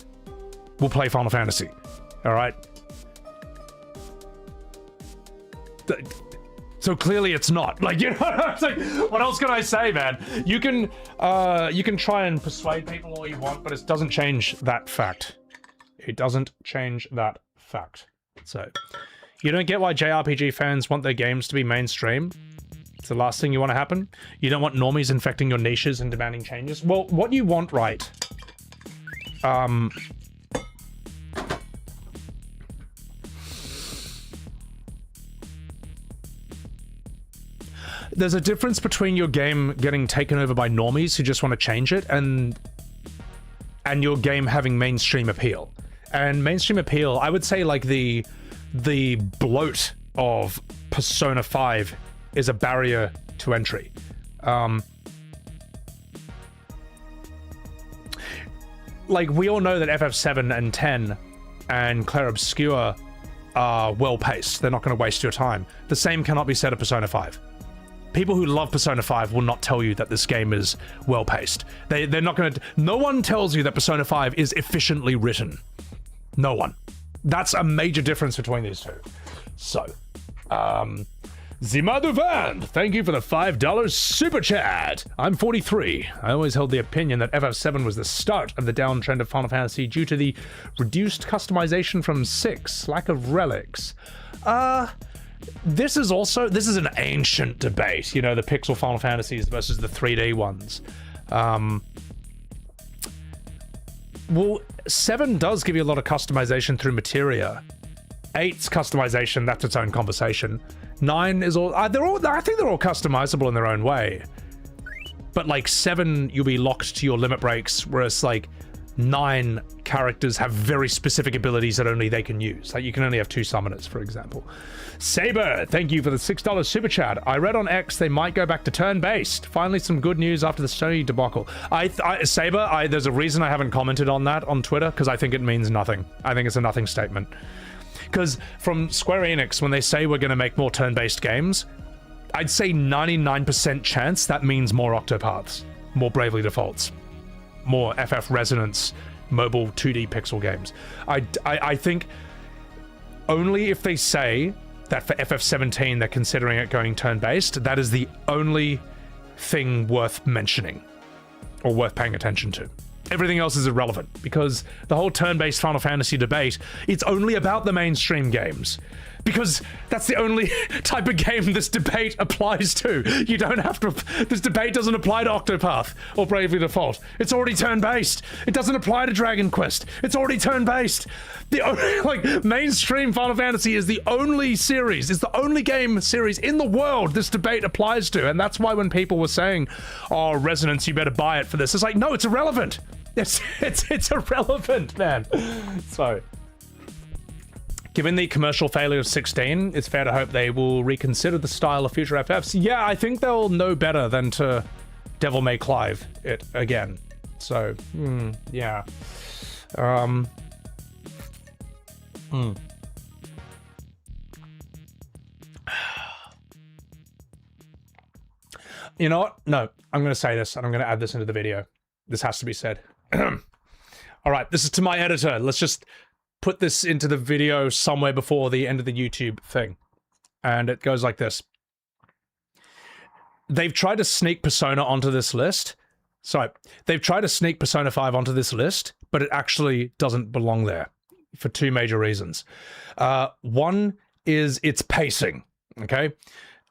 will play Final Fantasy. All right? So clearly it's not. Like, you know, it's like, what else can I say, man? You can try and persuade people all you want, but it doesn't change that fact. It doesn't change that fact. So, you don't get why JRPG fans want their games to be mainstream? It's the last thing you want to happen? You don't want normies infecting your niches and demanding changes? Well, what you want, right? There's a difference between your game getting taken over by normies who just want to change it and your game having mainstream appeal. And mainstream appeal, I would say, like, the bloat of Persona 5 is a barrier to entry. Like, we all know that FF7 and 10 and Clair Obscur are well-paced. They're not going to waste your time. The same cannot be said of Persona 5. People who love Persona 5 will not tell you that this game is well-paced. They're not going to... No one tells you that Persona 5 is efficiently written. No one. That's a major difference between these two. So, Zimaduvan, thank you for the $5 super chat. I'm 43. I always held the opinion that FF7 was the start of the downtrend of Final Fantasy due to the reduced customization from 6, lack of relics. This is an ancient debate, you know, the pixel Final Fantasies versus the 3D ones. Well, 7 does give you a lot of customization through materia. 8's customization, that's its own conversation. 9 is all, I think they're all customizable in their own way. But like 7, you'll be locked to your limit breaks, whereas like 9 characters have very specific abilities that only they can use. Like you can only have 2 summoners, for example. Saber, thank you for the $6 super chat. I read on X they might go back to turn-based. Finally, some good news after the Sony debacle. Saber, there's a reason I haven't commented on that on Twitter, because I think it means nothing. I think it's a nothing statement. Because from Square Enix, when they say we're going to make more turn-based games, I'd say 99% chance that means more Octopaths, more Bravely Defaults, more FF Resonance, mobile 2D pixel games. I think only if they say that for FF17 they're considering it going turn-based, that is the only thing worth mentioning or worth paying attention to. Everything else is irrelevant, because the whole turn-based Final Fantasy debate, it's only about the mainstream games. Because that's the only type of game this debate applies to. You don't have to... This debate doesn't apply to Octopath or Bravely Default. It's already turn-based. It doesn't apply to Dragon Quest. It's already turn-based. The only, like, mainstream Final Fantasy is the only series, it's the only game series in the world this debate applies to. And that's why when people were saying, oh, Resonance, you better buy it for this, it's like, no, it's irrelevant. It's irrelevant, man. So... Given the commercial failure of 16, it's fair to hope they will reconsider the style of future FFs. Yeah, I think they'll know better than to Devil May Clive it again. So, yeah. You know what? No, I'm going to say this, and I'm going to add this into the video. This has to be said. All right, this is to my editor. Let's just... put this into the video somewhere before the end of the YouTube thing. And it goes like this. They've tried to sneak Persona onto this list. Sorry, they've tried to sneak Persona 5 onto this list, but it actually doesn't belong there for 2 major reasons. One is its pacing, okay?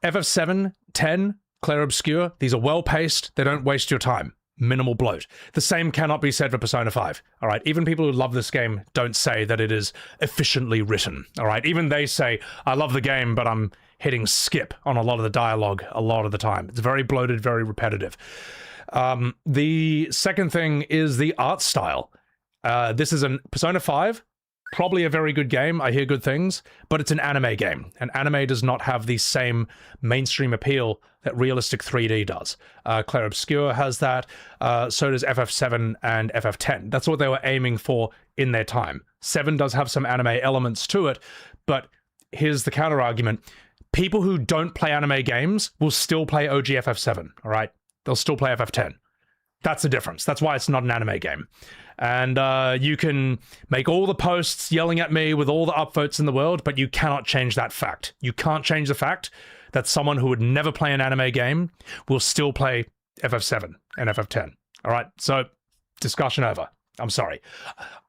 FF7, 10, Clair Obscur, these are well-paced, they don't waste your time. Minimal bloat. The same cannot be said for Persona 5. All right, even people who love this game don't say that it is efficiently written. All right, even they say, I love the game, but I'm hitting skip on a lot of the dialogue a lot of the time. It's very bloated, very repetitive. The second thing is the art style. This is a Persona 5, probably a very good game. I hear good things, but it's an anime game, and anime does not have the same mainstream appeal that realistic 3D does. Clair Obscur has that, so does FF7 and FF10. That's what they were aiming for in their time. 7 does have some anime elements to it, but here's the counter-argument. People who don't play anime games will still play OG FF7, all right? They'll still play FF10. That's the difference. That's why it's not an anime game. And you can make all the posts yelling at me with all the upvotes in the world, but you cannot change that fact. You can't change the fact that someone who would never play an anime game will still play FF7 and FF10. All right, so discussion over. I'm sorry.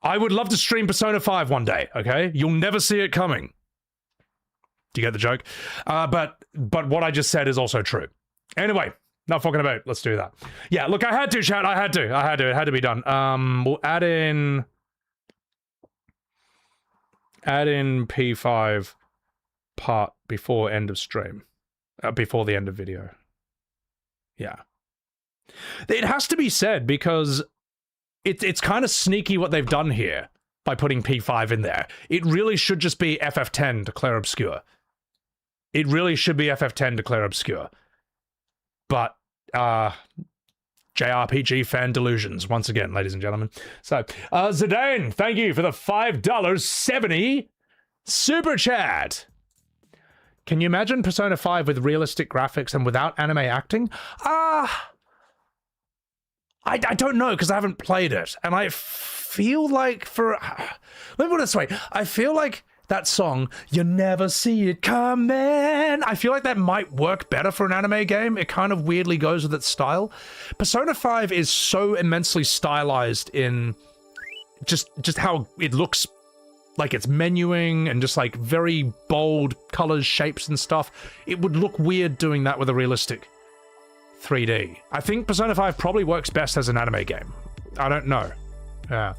I would love to stream Persona 5 one day, okay? You'll never see it coming. Do you get the joke? But what I just said is also true. Anyway, not fucking about. Let's do that. Yeah, look, I had to, chat. I had to. It had to be done. We'll add in P5 part before end of stream. Before the end of video. Yeah. It has to be said because it's kind of sneaky what they've done here by putting P5 in there. It really should just be FF10 Declare Obscure. It really should be FF10 Declare Obscure. But, JRPG fan delusions, once again, ladies and gentlemen. So, Zidane, thank you for the $5.70 super chat. Can you imagine Persona 5 with realistic graphics and without anime acting? I don't know, because I haven't played it. And I feel like let me put it this way. I feel like that song, You Never See It Coming, I feel like that might work better for an anime game. It kind of weirdly goes with its style. Persona 5 is so immensely stylized in just how it looks, like it's menuing and just like very bold colors, shapes and stuff. It would look weird doing that with a realistic 3D. I think Persona 5 probably works best as an anime game. I don't know. Yeah.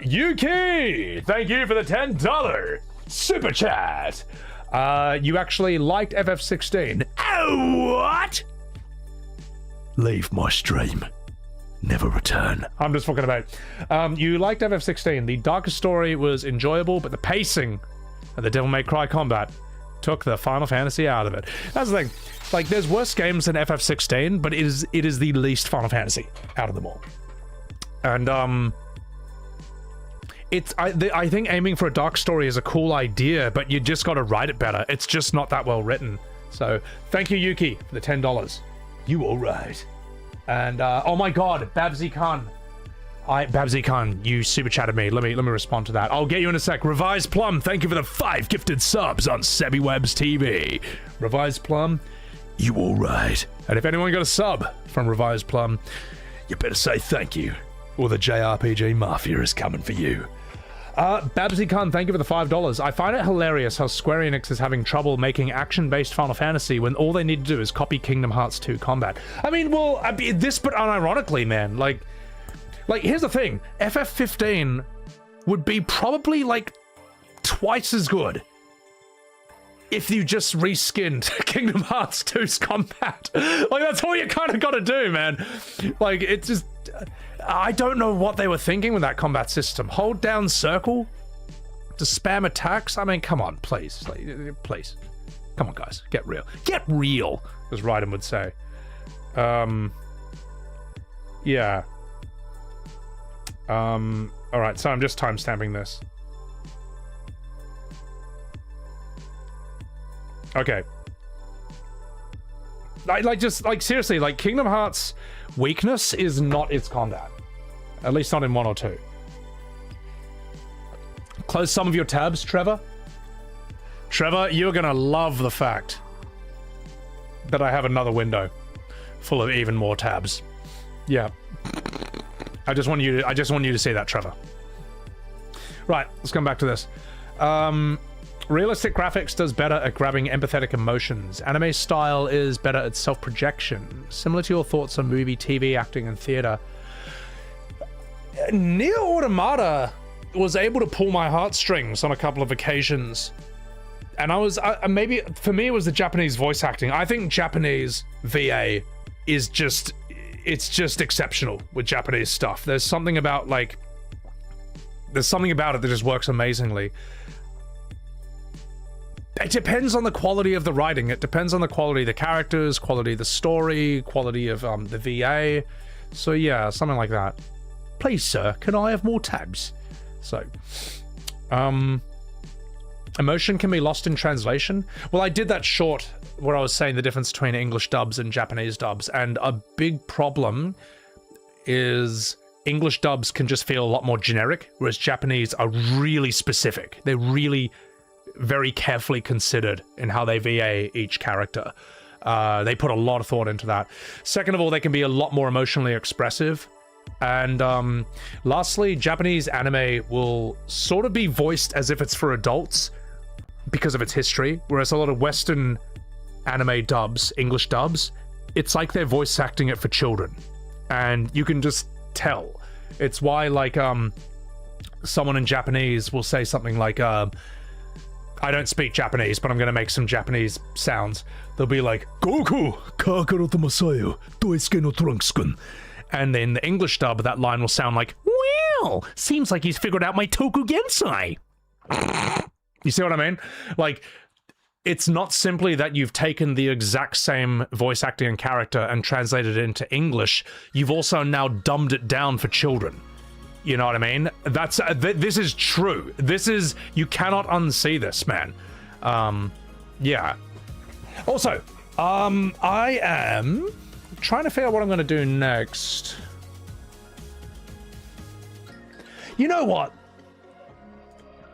Yuki! Thank you for the $10 super chat. You actually liked FF16. Oh, what? Leave my stream. Never return. I'm just fucking about. You liked FF16. The darker story was enjoyable, but the pacing and the Devil May Cry combat took the Final Fantasy out of it. That's the thing. Like, there's worse games than FF16, but it is the least Final Fantasy out of them all. And I think aiming for a dark story is a cool idea, but you just got to write it better. It's just not that well written. So thank you, Yuki, for the $10. You all right? And oh my God, Babsy Khan. Babsy Khan, you super chatted me. Let me respond to that. I'll get you in a sec. Revised Plum, thank you for the 5 gifted subs on Sebby TV. Revised Plum, you all right? And if anyone got a sub from Revised Plum, you better say thank you, or the JRPG Mafia is coming for you. Babsy Khan, thank you for the $5. I find it hilarious how Square Enix is having trouble making action-based Final Fantasy when all they need to do is copy Kingdom Hearts 2 combat. I mean, well, this, but unironically, man, like, here's the thing. FF15 would be probably, like, twice as good if you just reskinned Kingdom Hearts 2's combat. Like, that's all you kind of got to do, man. Like, it's just... I don't know what they were thinking with that combat system. Hold down circle to spam attacks? I mean, come on, please. Like, please. Come on, guys. Get real. Get real, as Raiden would say. Yeah. Alright, so I'm just timestamping this. Okay. Seriously, like, Kingdom Hearts' weakness is not its combat. At least not in 1 or 2. Close some of your tabs, Trevor. Trevor, you're gonna love the fact that I have another window full of even more tabs. Yeah. I just want you to see that, Trevor. Right, let's come back to this. Realistic graphics does better at grabbing empathetic emotions. Anime style is better at self-projection. Similar to your thoughts on movie, TV, acting, and theater. Nier Automata was able to pull my heartstrings on a couple of occasions. And maybe, for me, it was the Japanese voice acting. I think Japanese VA is just, it's just exceptional with Japanese stuff. There's something about, like, there's something about it that just works amazingly. It depends on the quality of the writing. It depends on the quality of the characters, quality of the story, quality of the VA. So yeah, something like that. Please, sir, can I have more tabs? So, emotion can be lost in translation. Well, I did that short where I was saying the difference between English dubs and Japanese dubs, and a big problem is English dubs can just feel a lot more generic, whereas Japanese are really specific. They're really very carefully considered in how they VA each character. They put a lot of thought into that. Second of all, they can be a lot more emotionally expressive. And lastly, Japanese anime will sort of be voiced as if it's for adults because of its history, whereas a lot of Western anime dubs, English dubs, it's like they're voice acting it for children. And you can just tell. It's why, like, someone in Japanese will say something like, I don't speak Japanese, but I'm gonna make some Japanese sounds. They'll be like, Goku, Kakarot Masayo, Doisuke no Trunks-kun. And in the English dub, that line will sound like, well, seems like he's figured out my Toku Gensai. You see what I mean? Like, it's not simply that you've taken the exact same voice acting and character and translated it into English. You've also now dumbed it down for children. You know what I mean? That's this is true. This is, you cannot unsee this, man. Yeah. Also, I am trying to figure out what I'm going to do next. You know what?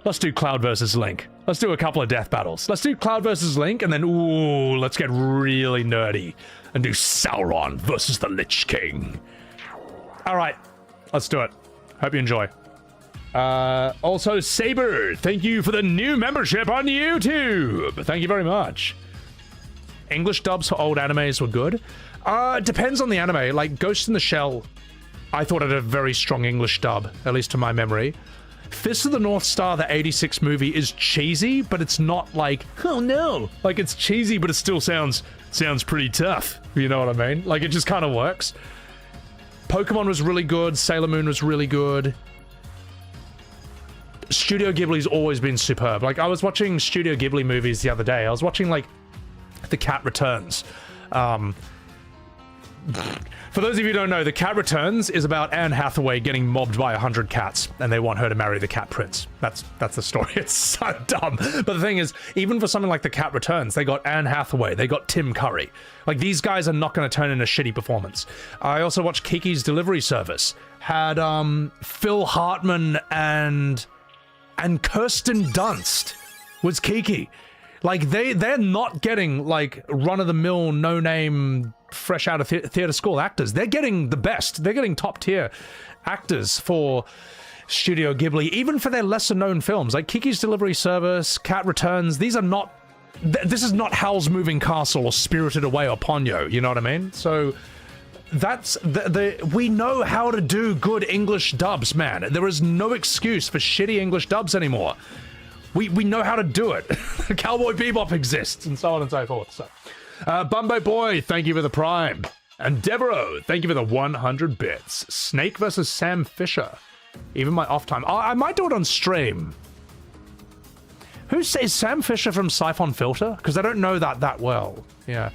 Let's do Cloud versus Link. Let's do a couple of death battles. Let's do Cloud versus Link, and then, ooh, let's get really nerdy and do Sauron versus the Lich King. All right, let's do it. Hope you enjoy. Also, Saber, thank you for the new membership on YouTube. Thank you very much. English dubs for old animes were good. Depends on the anime. Like Ghost in the Shell, I thought it had a very strong English dub, at least to my memory. Fist of the North Star, the 86 movie, is cheesy, but it's not like, oh no. Like, it's cheesy, but it still sounds pretty tough. You know what I mean? Like, it just kind of works. Pokemon was really good. Sailor Moon was really good. Studio Ghibli's always been superb. Like, I was watching Studio Ghibli movies the other day. I was watching, like, The Cat Returns. For those of you who don't know, The Cat Returns is about Anne Hathaway getting mobbed by 100 cats, and they want her to marry the Cat Prince. That's the story. It's so dumb. But the thing is, even for something like The Cat Returns, they got Anne Hathaway, they got Tim Curry. Like, these guys are not going to turn in a shitty performance. I also watched Kiki's Delivery Service. Had Phil Hartman and Kirsten Dunst was Kiki. Like, they're not getting, like, run-of-the-mill, no-name, fresh out of theater school actors. They're getting the best. They're getting top-tier actors for Studio Ghibli, even for their lesser-known films. Like Kiki's Delivery Service, Cat Returns, these are not... This is not Howl's Moving Castle or Spirited Away or Ponyo, you know what I mean? So... That's we know how to do good English dubs, man. There is no excuse for shitty English dubs anymore. We know how to do it. Cowboy Bebop exists, and so on and so forth. So, Bumbo Boy, thank you for the Prime. And Devereaux, thank you for the 100 bits. Snake versus Sam Fisher. Even my off time. I might do it on stream. Who says Sam Fisher from Siphon Filter? Because I don't know that well. Yeah.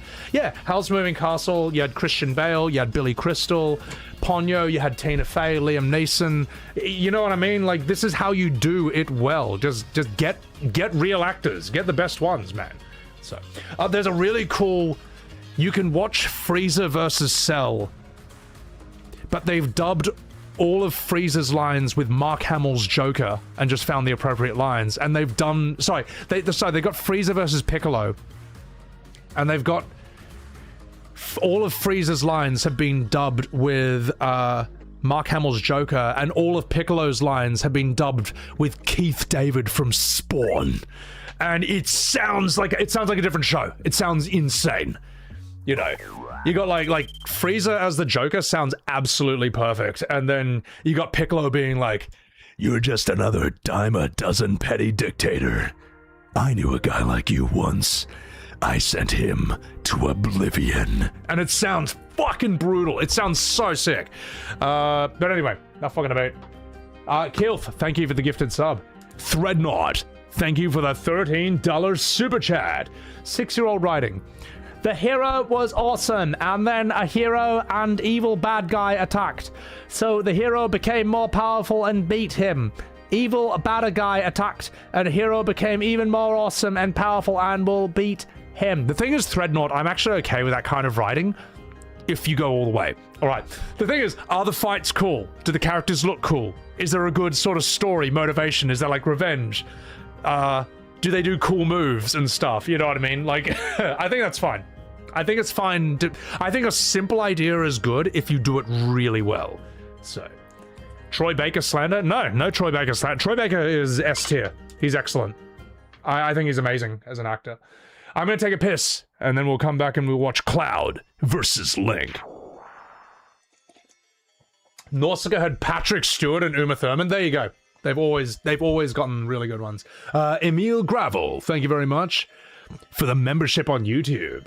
Howl's Moving Castle, you had Christian Bale, you had Billy Crystal, Ponyo, you had Tina Fey, Liam Neeson. You know what I mean? Like, this is how you do it well. Just get real actors. Get the best ones, man. So, there's a really cool... You can watch Frieza versus Cell, but they've dubbed all of Frieza's lines with Mark Hamill's Joker and just found the appropriate lines. And they've done... they got Frieza versus Piccolo. And they've got... all of Frieza's lines have been dubbed with Mark Hamill's Joker, and all of Piccolo's lines have been dubbed with Keith David from Spawn. And it sounds like a different show. It sounds insane. You know, you got like Frieza as the Joker sounds absolutely perfect, and then you got Piccolo being like, "You're just another dime a dozen petty dictator. I knew a guy like you once. I sent him to oblivion." And it sounds fucking brutal. It sounds so sick. But anyway, not fucking about. Kilth, thank you for the gifted sub. Threadnought, thank you for the $13 super chat. 6-year-old writing. The hero was awesome, and then a hero and evil bad guy attacked. So the hero became more powerful and beat him. Evil bad guy attacked, and hero became even more awesome and powerful and will beat him. The thing is, Threadnought, I'm actually okay with that kind of writing. if you go all the way. All right. The thing is, are the fights cool? Do the characters look cool? Is there a good sort of story, motivation? Is there like revenge? Do they do cool moves and stuff? You know what I mean? Like, I think that's fine. I think it's fine. I think a simple idea is good if you do it really well. So, Troy Baker slander? No Troy Baker slander. Troy Baker is S tier. He's excellent. I think he's amazing as an actor. I'm gonna take a piss, and then we'll come back and we'll watch Cloud versus Link. Nausicaa had Patrick Stewart and Uma Thurman. There you go. They've always gotten really good ones. Emil Gravel, thank you very much for the membership on YouTube.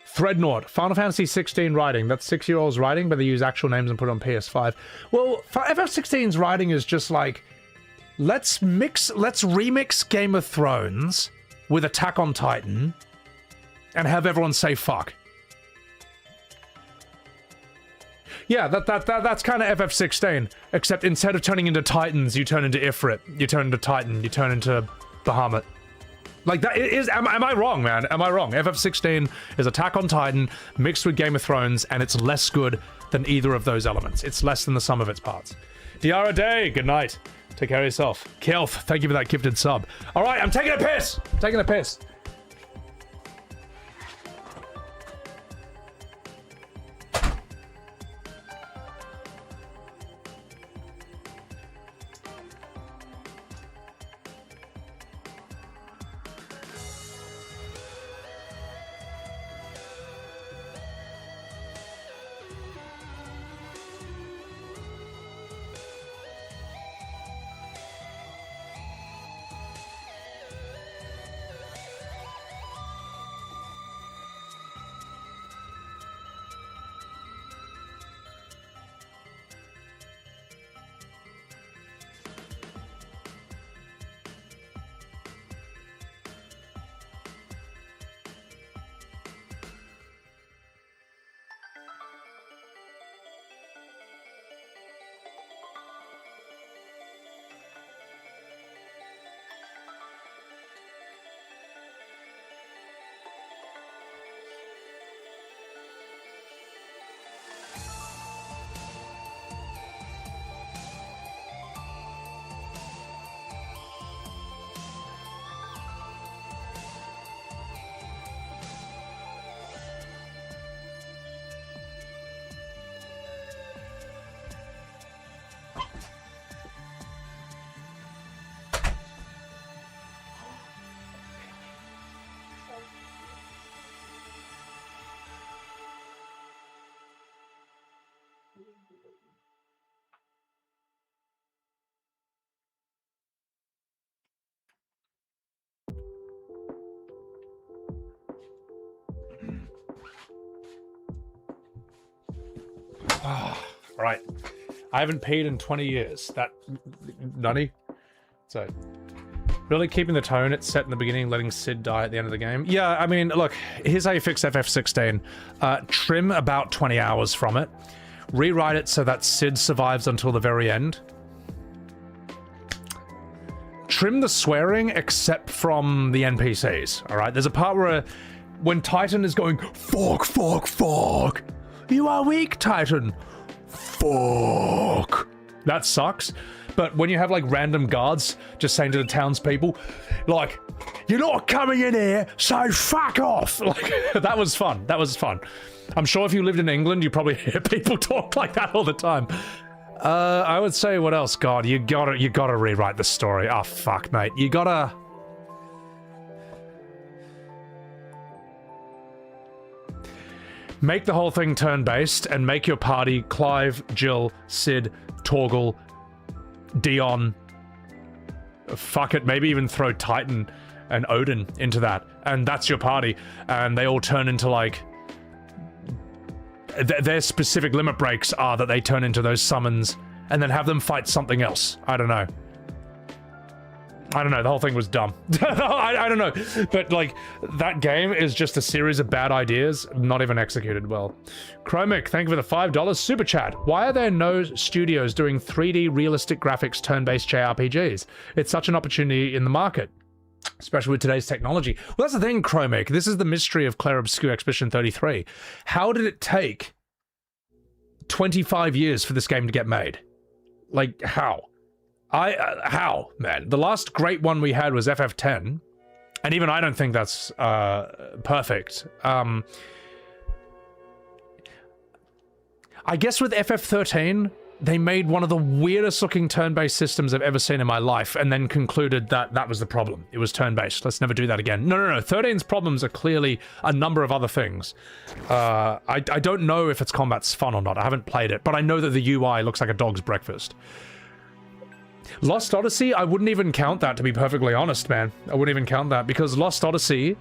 Threadnought, Final Fantasy 16 writing. That's 6-year-olds writing, but they use actual names and put it on PS5. Well, FF16's writing is just like, let's remix Game of Thrones with Attack on Titan and have everyone say fuck. Yeah, that's kind of FF16, except instead of turning into Titans, you turn into Ifrit, you turn into Titan, you turn into Bahamut. Like, that is, am I wrong, man? Am I wrong? FF16 is Attack on Titan mixed with Game of Thrones, and it's less good than either of those elements. It's less than the sum of its parts. Diara Day, good night. Take care of yourself. Kelth, thank you for that gifted sub. All right, I'm taking a piss. I'm taking a piss. Right. I haven't peed in 20 years. That nutty. So, really keeping the tone it's set in the beginning, letting Sid die at the end of the game. Yeah, I mean, look, here's how you fix FF16. Trim about 20 hours from it. Rewrite it so that Sid survives until the very end. Trim the swearing except from the NPCs, alright? There's a part where when Titan is going, fuck, fuck, fuck. You are weak, Titan. Fuck. That sucks. But when you have like random guards just saying to the townspeople, like, you're not coming in here, so fuck off. Like, that was fun. That was fun. I'm sure if you lived in England, you probably hear people talk like that all the time. I would say, what else? God, you gotta rewrite the story. Oh, fuck, mate. You gotta... make the whole thing turn-based and make your party Clive, Jill, Sid, Torgal, Dion. Fuck it, maybe even throw Titan and Odin into that. And that's your party. And they all turn into, like... their specific limit breaks are that they turn into those summons and then have them fight something else. I don't know. The whole thing was dumb. I don't know. But, like, that game is just a series of bad ideas, not even executed well. Chromic, thank you for the $5 super chat. Why are there no studios doing 3D realistic graphics turn-based JRPGs? It's such an opportunity in the market. especially with today's technology. Well, that's the thing, Chromic. This is the mystery of Clair Obscur Expedition 33. How did it take 25 years for this game to get made? Like, how? How, man? The last great one we had was FF10, and even I don't think that's perfect. I guess with FF13, they made one of the weirdest looking turn-based systems I've ever seen in my life, and then concluded that that was the problem. It was turn-based. Let's never do that again. No. 13's problems are clearly a number of other things. I don't know if its combat's fun or not. I haven't played it, but I know that the UI looks like a dog's breakfast. Lost Odyssey, I wouldn't even count that, to be perfectly honest, man. I wouldn't even count that, because Lost Odyssey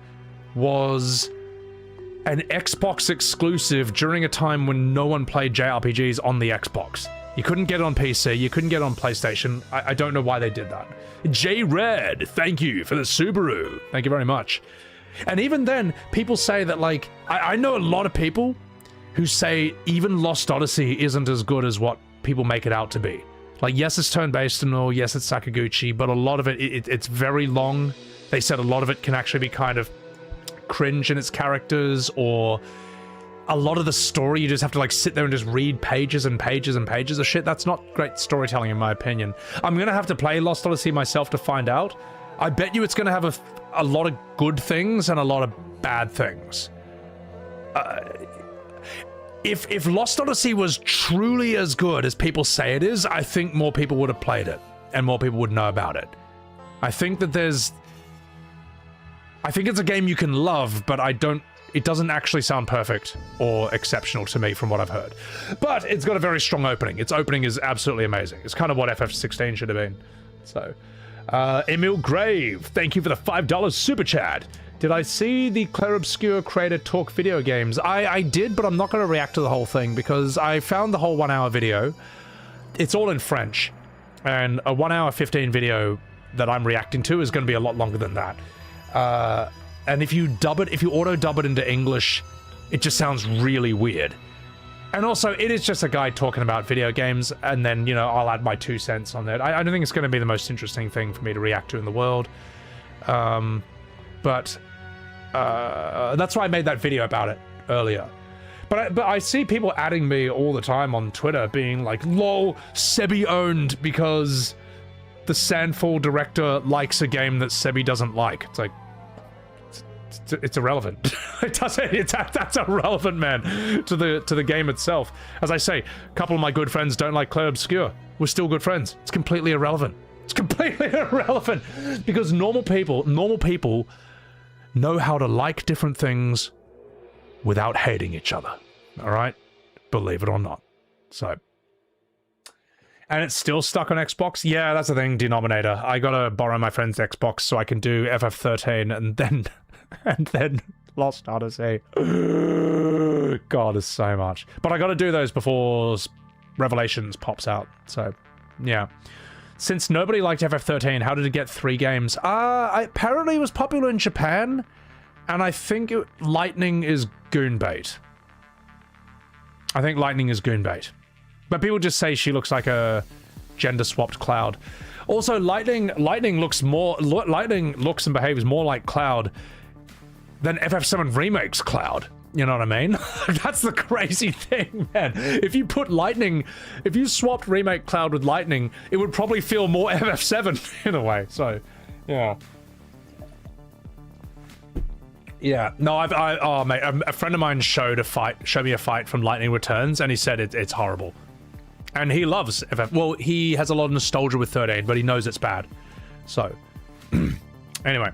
was an Xbox exclusive during a time when no one played JRPGs on the Xbox. You couldn't get it on PC, you couldn't get it on PlayStation. I don't know why they did that. J-Red, thank you for the Subaru. Thank you very much. And even then, people say that, like, I know a lot of people who say even Lost Odyssey isn't as good as what people make it out to be. Like, yes, it's turn-based and all, yes, it's Sakaguchi, but a lot of it's very long. They said a lot of it can actually be kind of cringe in its characters, or a lot of the story you just have to like sit there and just read pages and pages and pages of shit. That's not great storytelling in my opinion. I'm gonna have to play Lost Odyssey myself to find out. I bet you it's gonna have a lot of good things and a lot of bad things. If Lost Odyssey was truly as good as people say it is, I think more people would have played it and more people would know about it. I think that I think it's a game you can love, but it doesn't actually sound perfect or exceptional to me from what I've heard. But it's got a very strong opening. Its opening is absolutely amazing. It's kind of what FF16 should have been. So, Emil Grave, thank you for the $5 super chat. Did I see the Clair Obscur creator talk video games? I did, but I'm not going to react to the whole thing because I found the whole 1 hour video. It's all in French, and a 1 hour 15 video that I'm reacting to is going to be a lot longer than that. And if you auto-dub it into English, it just sounds really weird. And also, it is just a guy talking about video games, and then, you know, I'll add my 2 cents on that. I don't think it's going to be the most interesting thing for me to react to in the world. But that's why I made that video about it earlier. But I see people adding me all the time on Twitter being like, lol, Sebi owned because the Sandfall director likes a game that Sebi doesn't like. It's like, it's irrelevant. That's irrelevant, man, to the game itself. As I say, a couple of my good friends don't like Clair Obscur. We're still good friends. It's completely irrelevant. It's completely irrelevant because normal people know how to like different things without hating each other. All right? Believe it or not. So, and it's still stuck on Xbox? Yeah, that's the thing, Denominator. I gotta borrow my friend's Xbox so I can do FF13 and then Lost Odyssey. God, it's so much. But I gotta do those before Revelations pops out. So, yeah. Since nobody liked FF13, how did it get 3 games? Apparently it was popular in Japan, and I think Lightning is goon bait. I think Lightning is goon bait. But people just say she looks like a gender-swapped Cloud. Also, Lightning looks and behaves more like Cloud than FF7 Remake's Cloud. You know what I mean? That's the crazy thing, man. If you swapped Remake Cloud with Lightning, it would probably feel more FF7 in a way. So, yeah. Yeah. No, oh mate, a friend of mine showed me a fight from Lightning Returns, and he said it's horrible. And he loves FF. Well, he has a lot of nostalgia with 13, but he knows it's bad. So, anyway.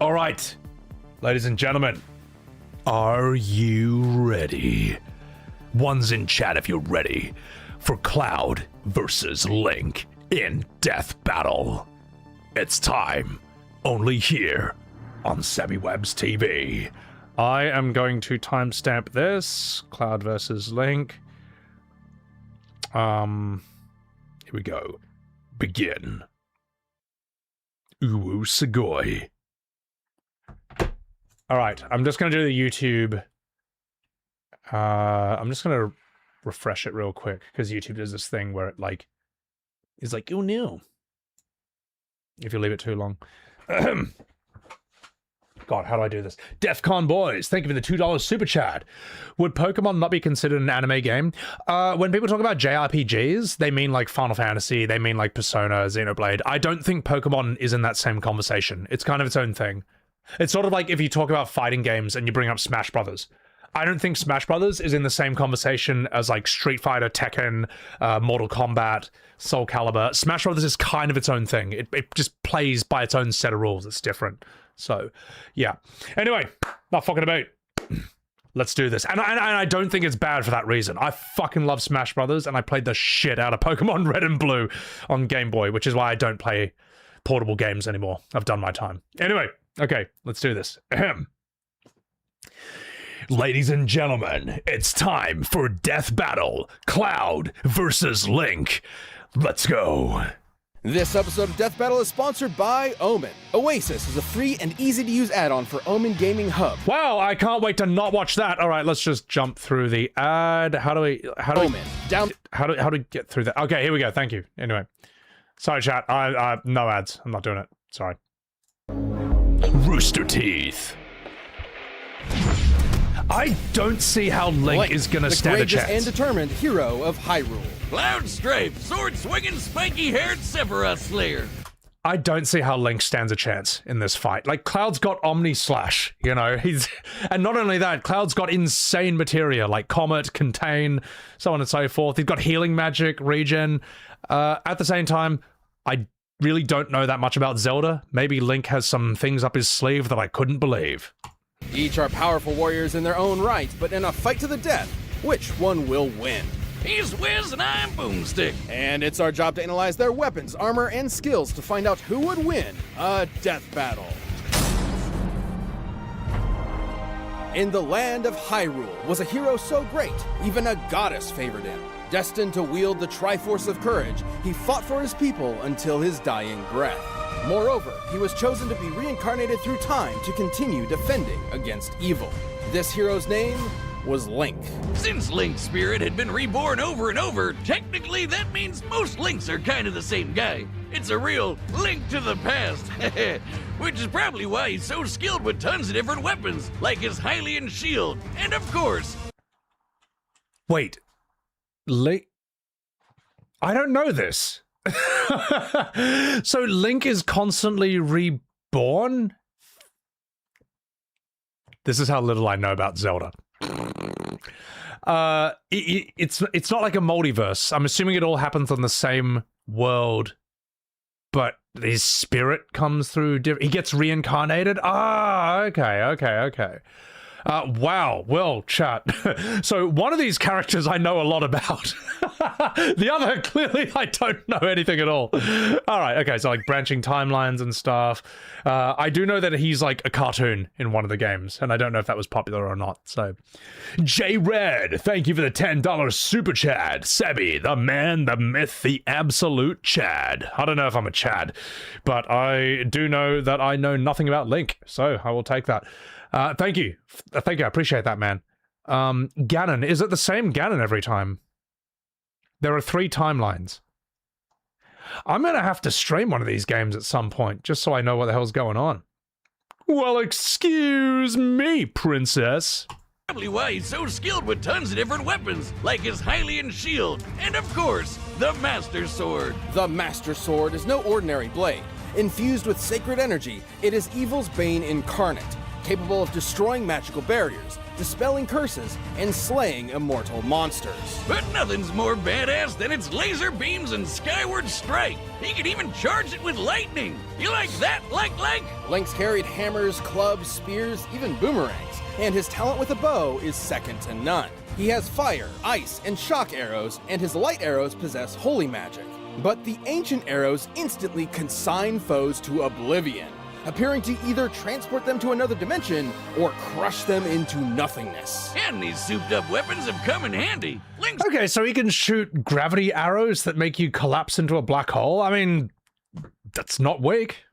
All right, ladies and gentlemen. Are you ready? One's in chat if you're ready for Cloud versus Link in death battle. It's time, only here on SebiWebs TV. I am going to timestamp this. Cloud versus Link. Here we go. Begin. Uwu Sugoi. All right, I'm just going to do the YouTube. I'm just going to refresh it real quick because YouTube does this thing where it is like, oh no, if you leave it too long. God, how do I do this? DEFCON Boys, thank you for the $2 super chat. Would Pokemon not be considered an anime game? When people talk about JRPGs, they mean like Final Fantasy, they mean like Persona, Xenoblade. I don't think Pokemon is in that same conversation. It's kind of its own thing. It's sort of like if you talk about fighting games and you bring up Smash Brothers. I don't think Smash Brothers is in the same conversation as like Street Fighter, Tekken, Mortal Kombat, Soul Calibur. Smash Brothers is kind of its own thing. It just plays by its own set of rules. It's different. So, yeah. Anyway, not fucking about. Let's do this. And I don't think it's bad for that reason. I fucking love Smash Brothers, and I played the shit out of Pokemon Red and Blue on Game Boy, which is why I don't play portable games anymore. I've done my time. Anyway, okay, let's do this. Ahem. Ladies and gentlemen, it's time for Death Battle, Cloud versus Link. Let's go. This episode of Death Battle is sponsored by Omen. Oasis is a free and easy-to-use add-on for Omen Gaming Hub. Wow, I can't wait to not watch that. All right, let's just jump through the ad. How do we get through that? Okay, here we go. Thank you. Anyway, sorry, chat. I no ads. I'm not doing it. Sorry. Rooster Teeth. I don't see how Link is gonna stand a chance. The courageous and determined hero of Hyrule. Cloud Stripe, sword-swinging, spiky-haired Sephiroth Slayer. I don't see how Link stands a chance in this fight. Like, Cloud's got Omni Slash, you know, and not only that, Cloud's got insane materia, like Comet, Contain, so on and so forth. He's got healing magic, regen. At the same time, I really don't know that much about Zelda. Maybe Link has some things up his sleeve that I couldn't believe. Each are powerful warriors in their own right, but in a fight to the death, which one will win? He's Wiz and I'm Boomstick. And it's our job to analyze their weapons, armor, and skills to find out who would win a death battle. In the land of Hyrule was a hero so great, even a goddess favored him. Destined to wield the Triforce of Courage, he fought for his people until his dying breath. Moreover, he was chosen to be reincarnated through time to continue defending against evil. This hero's name was Link. Since Link's spirit had been reborn over and over, technically that means most Links are kind of the same guy. It's a real link to the past, which is probably why he's so skilled with tons of different weapons, like his Hylian shield, and of course... Wait, Link... I don't know this. So Link is constantly reborn? This is how little I know about Zelda. It's not like a multiverse. I'm assuming it all happens on the same world, but his spirit comes through he gets reincarnated? Ah, okay. Wow, well, chat. So one of these characters I know a lot about. The other, clearly, I don't know anything at all. All right, okay, so like branching timelines and stuff. I do know that he's like a cartoon in one of the games, and I don't know if that was popular or not, so. J Red, thank you for the $10 super chat. Sebby, the man, the myth, the absolute Chad. I don't know if I'm a Chad, but I do know that I know nothing about Link, so I will take that. Thank you. Thank you. I appreciate that, man. Ganon. Is it the same Ganon every time? There are 3 timelines. I'm going to have to stream one of these games at some point, just so I know what the hell's going on. Well, excuse me, princess. Probably why he's so skilled with tons of different weapons, like his Hylian shield, and of course, the Master Sword. The Master Sword is no ordinary blade. Infused with sacred energy, it is evil's bane incarnate, capable of destroying magical barriers, dispelling curses, and slaying immortal monsters. But nothing's more badass than its laser beams and skyward strike. He can even charge it with lightning. You like that, like? Link's carried hammers, clubs, spears, even boomerangs, and his talent with a bow is second to none. He has fire, ice, and shock arrows, and his light arrows possess holy magic. But the ancient arrows instantly consign foes to oblivion, appearing to either transport them to another dimension or crush them into nothingness. And these souped-up weapons have come in handy. Link's Okay, so he can shoot gravity arrows that make you collapse into a black hole? I mean, that's not weak.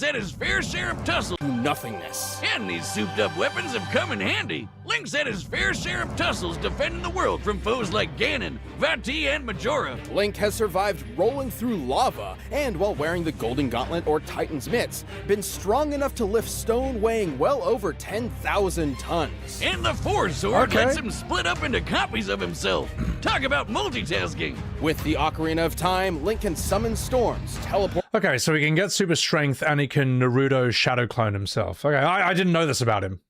had his fair share of tussle. Nothingness. And these souped-up weapons have come in handy. Link's had his fair share of tussles defending the world from foes like Ganon, Vati, and Majora. Link has survived rolling through lava, and while wearing the Golden Gauntlet or Titan's Mitts, been strong enough to lift stone weighing well over 10,000 tons. And the Force Sword Okay. lets him split up into copies of himself. Talk about multitasking. With the Ocarina of Time, Link can summon storms, teleport Okay, so he can get super strength and he can Naruto shadow clone himself. Okay, I didn't know this about him.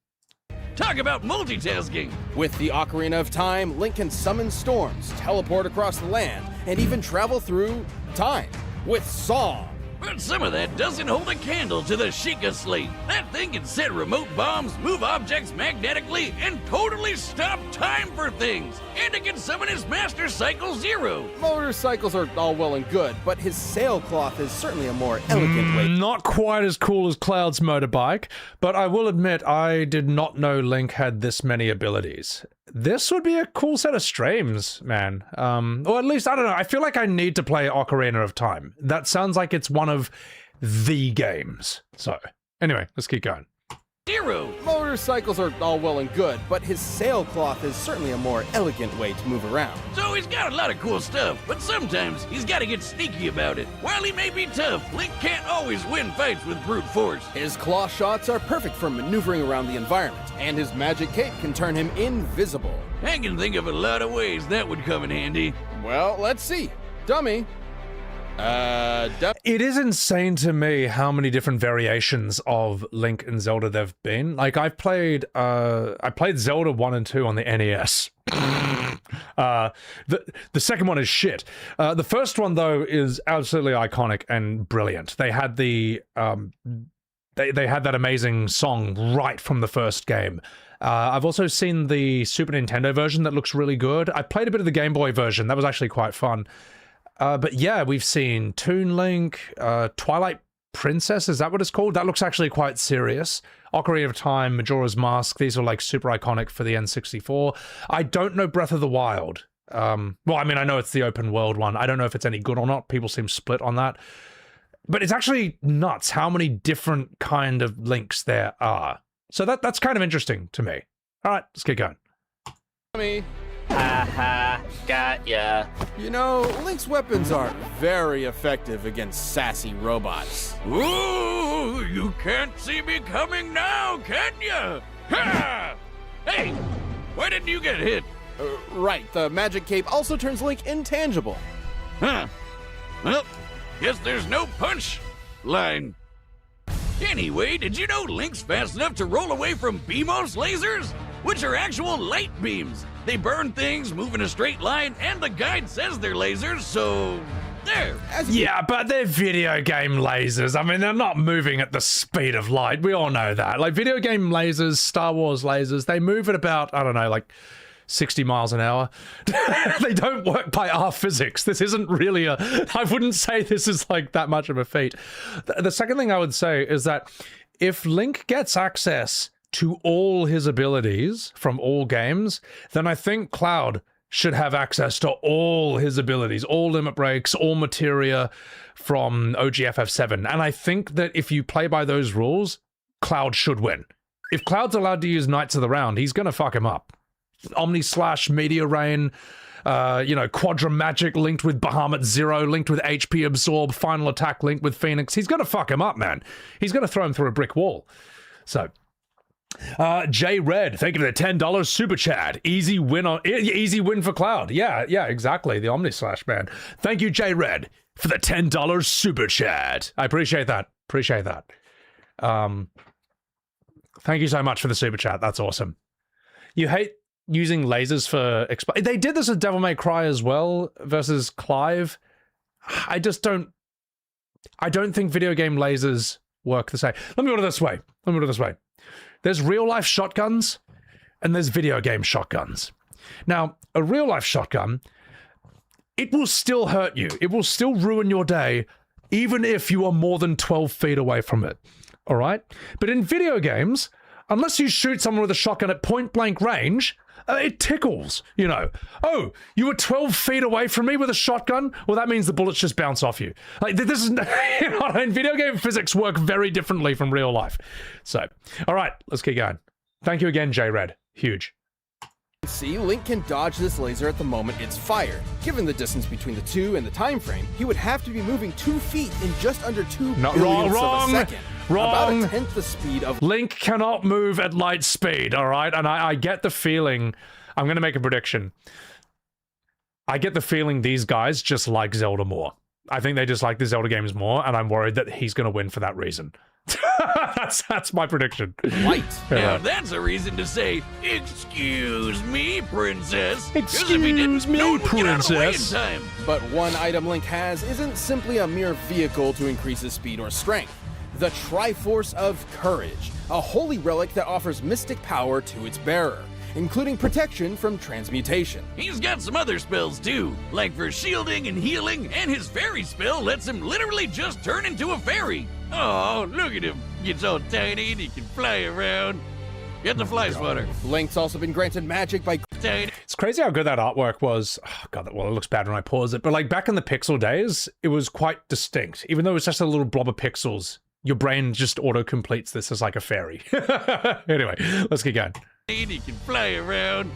Talk about multitasking. With the Ocarina of Time, Link can summon storms, teleport across the land, and even travel through time. With song. But some of that doesn't hold a candle to the Sheikah Slate. That thing can set remote bombs, move objects magnetically, and totally stop time for things. And it can summon his Master Cycle Zero. Motorcycles are all well and good, but his sailcloth is certainly a more elegant way. Not quite as cool as Cloud's motorbike, but I will admit I did not know Link had this many abilities. This would be a cool set of streams, man. Or at least, I don't know, I feel like I need to play Ocarina of Time. That sounds like it's one of the games. So, anyway, let's keep going. Zero. Motorcycles are all well and good, but his sailcloth is certainly a more elegant way to move around. So he's got a lot of cool stuff, but sometimes he's got to get sneaky about it. While he may be tough, Link can't always win fights with brute force. His claw shots are perfect for maneuvering around the environment, and his magic cape can turn him invisible. I can think of a lot of ways that would come in handy. Well, let's see. Dummy. It is insane to me how many different variations of Link and Zelda there've been. Like I played Zelda 1 and 2 on the NES. The second one is shit. The first one though is absolutely iconic and brilliant. They had the they had that amazing song right from the first game. I've also seen the Super Nintendo version that looks really good. I played a bit of the Game Boy version. That was actually quite fun. But yeah, we've seen Toon Link, Twilight Princess, is that what it's called? That looks actually quite serious. Ocarina of Time, Majora's Mask, these are like super iconic for the N64. I don't know Breath of the Wild. Well, I mean, I know it's the open world one. I don't know if it's any good or not. People seem split on that. But it's actually nuts how many different kind of Links there are. So that's kind of interesting to me. All right, let's keep going. Dummy. Haha, got ya. You know, Link's weapons are very effective against sassy robots. Ooh, you can't see me coming now, can ya? Ha! Hey, why didn't you get hit? Right, the magic cape also turns Link intangible. Huh. Well, guess there's no punch line. Anyway, did you know Link's fast enough to roll away from BMOS lasers? Which are actual light beams. They burn things, move in a straight line, and the guide says they're lasers, so there. Yeah, but they're video game lasers. I mean, they're not moving at the speed of light. We all know that. Like, video game lasers, Star Wars lasers, they move at about, I don't know, like 60 miles an hour. They don't work by our physics. This isn't really I wouldn't say this is like that much of a feat. The second thing I would say is that if Link gets access to all his abilities from all games, then I think Cloud should have access to all his abilities, all limit breaks, all materia from OGFF7. And I think that if you play by those rules, Cloud should win. If Cloud's allowed to use Knights of the Round, he's going to fuck him up. Omni Slash, Meteor Rain, Quadra Magic linked with Bahamut Zero, linked with HP Absorb, Final Attack linked with Phoenix. He's going to fuck him up, man. He's going to throw him through a brick wall. So... J Red, thank you for the $10 super chat. Easy win for Cloud. Yeah, exactly. The Omni Slash, man. Thank you, J Red, for the $10 super chat. I appreciate that. Thank you so much for the super chat. That's awesome. You hate using lasers for they did this with Devil May Cry as well versus Clive. I don't think video game lasers work the same. Let me put it this way. There's real-life shotguns, and there's video game shotguns. Now, a real-life shotgun, it will still hurt you. It will still ruin your day, even if you are more than 12 feet away from it. All right? But in video games, unless you shoot someone with a shotgun at point-blank range, It tickles, you know. Oh, you were 12 feet away from me with a shotgun? Well, that means the bullets just bounce off you. Like, this is, you know, and video game physics work very differently from real life. So, all right, let's keep going. Thank you again, J-Red. Huge. See, Link can dodge this laser at the moment it's fired. Given the distance between the two and the time frame, he would have to be moving 2 feet in just under 2 billionths of a second. Wrong. About a tenth the speed of Link cannot move at light speed, all right? And I get the feeling, I'm going to make a prediction. I get the feeling these guys just like Zelda more. I think they just like the Zelda games more, and I'm worried that he's going to win for that reason. that's my prediction. light. Now that's a reason to say, "Excuse me, princess." Excuse me, princess. But one item Link has isn't simply a mere vehicle to increase his speed or strength. The Triforce of Courage, a holy relic that offers mystic power to its bearer, including protection from transmutation. He's got some other spells too, like for shielding and healing, and his fairy spell lets him literally just turn into a fairy. Oh, look at him. Gets all tiny and he can fly around. Get the fly swatter. Link's also been granted magic by It's crazy how good that artwork was. Oh, God, well, it looks bad when I pause it. But like back in the pixel days, it was quite distinct. Even though it was just a little blob of pixels, your brain just auto-completes this as like a fairy. Anyway, let's keep going. He can fly around.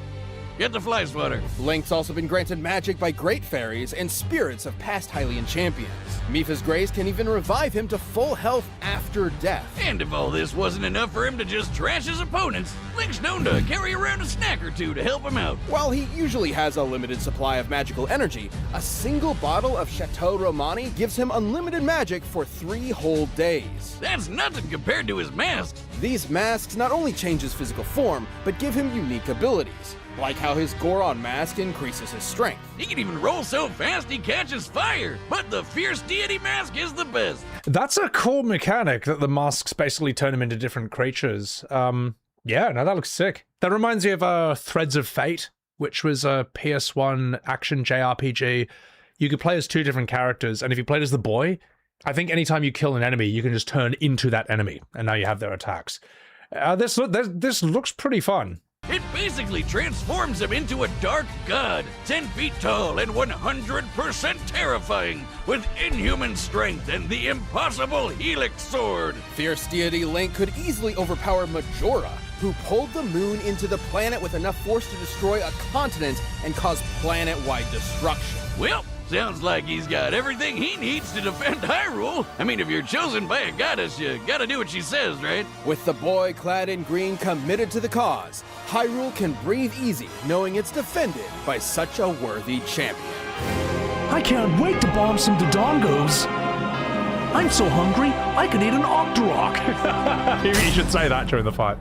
Get the fly swatter. Link's also been granted magic by great fairies and spirits of past Hylian champions. Mipha's Grace can even revive him to full health after death. And if all this wasn't enough for him to just trash his opponents, Link's known to carry around a snack or two to help him out. While he usually has a limited supply of magical energy, a single bottle of Chateau Romani gives him unlimited magic for 3 whole days. That's nothing compared to his masks. These masks not only change his physical form, but give him unique abilities, like how his Goron mask increases his strength. He can even roll so fast he catches fire, but the Fierce Deity mask is the best. That's a cool mechanic that the masks basically turn him into different creatures. Yeah, no, that looks sick. That reminds me of Threads of Fate, which was a PS1 action JRPG. You could play as 2 different characters, and if you played as the boy, I think anytime you kill an enemy, you can just turn into that enemy, and now you have their attacks. This looks pretty fun. It basically transforms him into a dark god, 10 feet tall and 100% terrifying, with inhuman strength and the impossible Helix Sword. Fierce Deity Link could easily overpower Majora, who pulled the moon into the planet with enough force to destroy a continent and cause planet-wide destruction. Well, sounds like he's got everything he needs to defend Hyrule. I mean, if you're chosen by a goddess, you gotta do what she says, right? With the boy clad in green committed to the cause, Hyrule can breathe easy knowing it's defended by such a worthy champion. I can't wait to bomb some Dodongos. I'm so hungry, I could eat an Octorok. You should say that during the fight.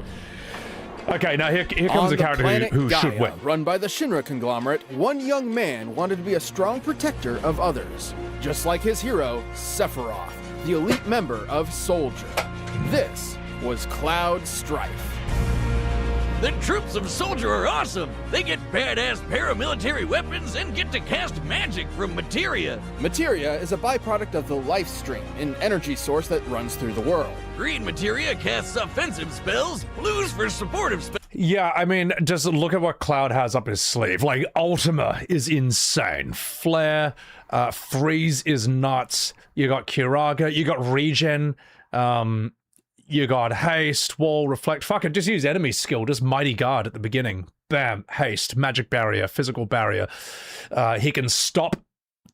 Okay, now here comes a character who Gaia, should win. Run by the Shinra conglomerate, one young man wanted to be a strong protector of others, just like his hero, Sephiroth, the elite member of Soldier. This was Cloud Strife. The troops of Soldier are awesome. They get badass paramilitary weapons and get to cast magic from materia. Materia is a byproduct of the life stream, an energy source that runs through the world. Green materia casts offensive spells, blues for supportive spells. Yeah, I mean, just look at what Cloud has up his sleeve. Like, Ultima is insane. Flare, Freeze is nuts. You got Kiraga, you got Regen, you got Haste, Wall, Reflect. Fuck it, just use enemy skill, just Mighty Guard at the beginning. Bam, Haste, Magic Barrier, Physical Barrier. He can stop.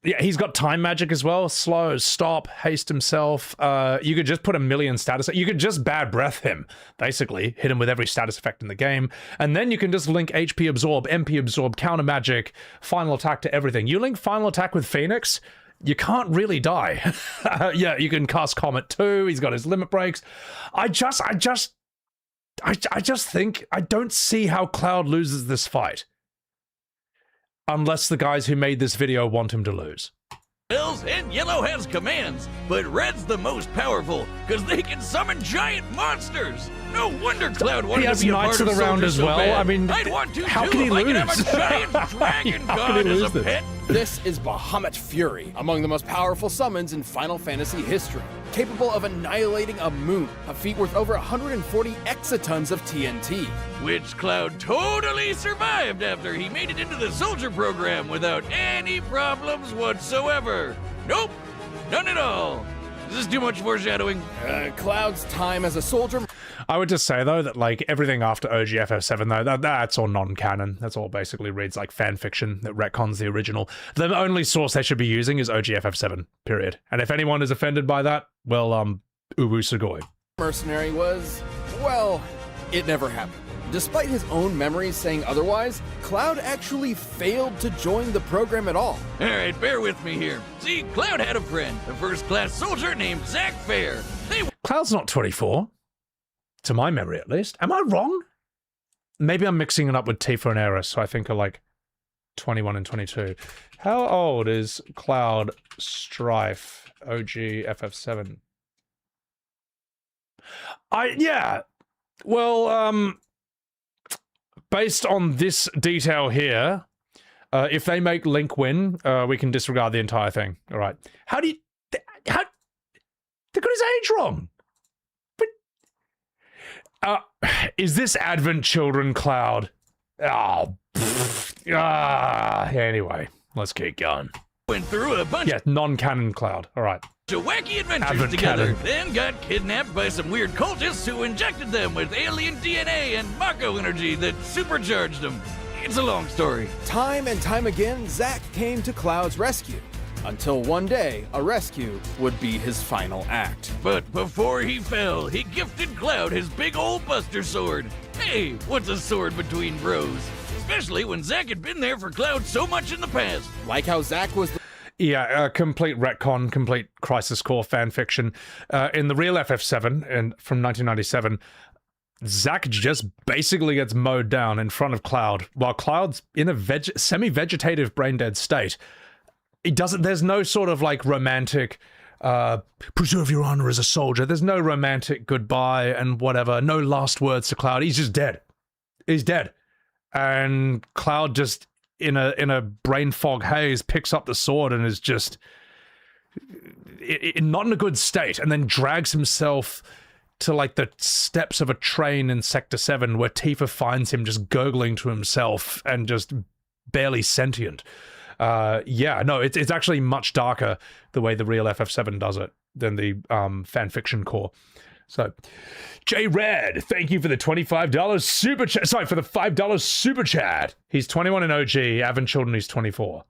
Yeah, he's got time magic as well. Slow, stop, haste himself. You could just put a million status. You could just bad breath him, basically. Hit him with every status effect in the game. And then you can just link HP absorb, MP absorb, counter magic, final attack to everything. You link final attack with Phoenix, you can't really die. Yeah, you can cast Comet too. He's got his limit breaks. I just think I don't see how Cloud loses this fight. Unless the guys who made this video want him to lose. And Yellow has commands, but Red's the most powerful, because they can summon giant monsters. No wonder Cloud wanted to be a part of the round Soldier as so well. bad. I mean, I'd want to how too can he if lose? I could have a giant dragon How god can he as lose a this? pet. This is Bahamut Fury, among the most powerful summons in Final Fantasy history, capable of annihilating a moon, a feat worth over 140 exatons of TNT. Which Cloud totally survived after he made it into the soldier program without any problems whatsoever. Nope, none at all. Is this too much foreshadowing? Cloud's time as a soldier... I would just say, though, that, like, everything after OGFF7, though, that's all non-canon. That's all basically reads like fan fiction that retcons the original. The only source they should be using is OGFF7, period. And if anyone is offended by that, well, ubu sugoi. Mercenary was, well, it never happened. Despite his own memories saying otherwise, Cloud actually failed to join the program at all. Alright, bear with me here. See, Cloud had a friend, a first-class soldier named Zack Fair. Cloud's not 24. To my memory, at least. Am I wrong? Maybe I'm mixing it up with Tifa and Aerith, so I think are like 21 and 22. How old is Cloud Strife OG FF7? Yeah. Well, based on this detail here, if they make Link win, we can disregard the entire thing. All right. How do you... How... They got his age wrong. Is this Advent Children Cloud? Oh, anyway, let's keep going. Went through a bunch of non-canon Cloud. All right. Wacky adventures Advent together, canon. then got kidnapped by some weird cultists who injected them with alien DNA and Mako energy that supercharged them. It's a long story. Time and time again, Zack came to Cloud's rescue. Until one day, a rescue would be his final act. But before he fell, he gifted Cloud his big old Buster Sword. Hey, what's a sword between bros? Especially when Zack had been there for Cloud so much in the past. Like how Zack was... Yeah, complete retcon, complete Crisis Core fanfiction. In the real FF7 and from 1997, Zack just basically gets mowed down in front of Cloud while Cloud's in a semi-vegetative brain-dead state. It doesn't, there's no sort of like romantic, preserve your honor as a soldier. There's no romantic goodbye and whatever. No last words to Cloud. He's just dead. He's dead. And Cloud just in a brain fog haze picks up the sword and is just not in a good state, and then drags himself to like the steps of a train in Sector 7 where Tifa finds him just gurgling to himself and just barely sentient. Yeah, no, it's actually much darker the way the real FF7 does it than the fanfiction core. So, J Red, thank you for the $25 super chat. Sorry, for the $5 super chat. He's 21 in OG, Advent Children, he's 24.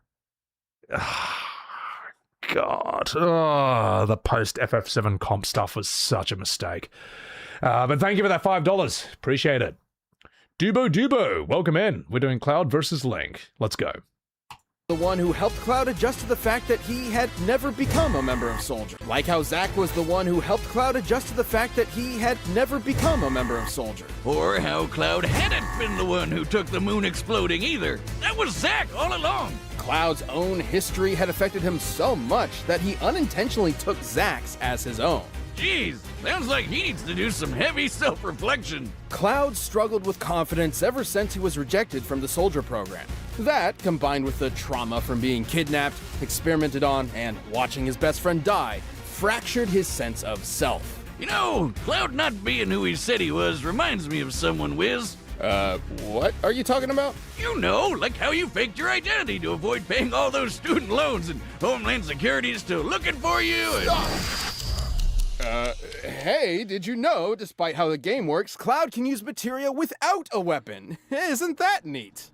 God. Oh, the post FF7 comp stuff was such a mistake. But thank you for that $5. Appreciate it. Dubo, welcome in. We're doing Cloud versus Link. Let's go. The one who helped Cloud adjust to the fact that he had never become a member of Soldier. Like how Zack was the one who helped Cloud adjust to the fact that he had never become a member of Soldier. Or how Cloud hadn't been the one who took the moon exploding either. That was Zack all along. Cloud's own history had affected him so much that he unintentionally took Zack's as his own. Jeez, sounds like he needs to do some heavy self-reflection. Cloud struggled with confidence ever since he was rejected from the Soldier program. That, combined with the trauma from being kidnapped, experimented on, and watching his best friend die, fractured his sense of self. You know, Cloud not being who he said he was reminds me of someone, Wiz. What are you talking about? You know, like how you faked your identity to avoid paying all those student loans and Homeland Security is still looking for you and... Hey, did you know, despite how the game works, Cloud can use materia without a weapon? Isn't that neat?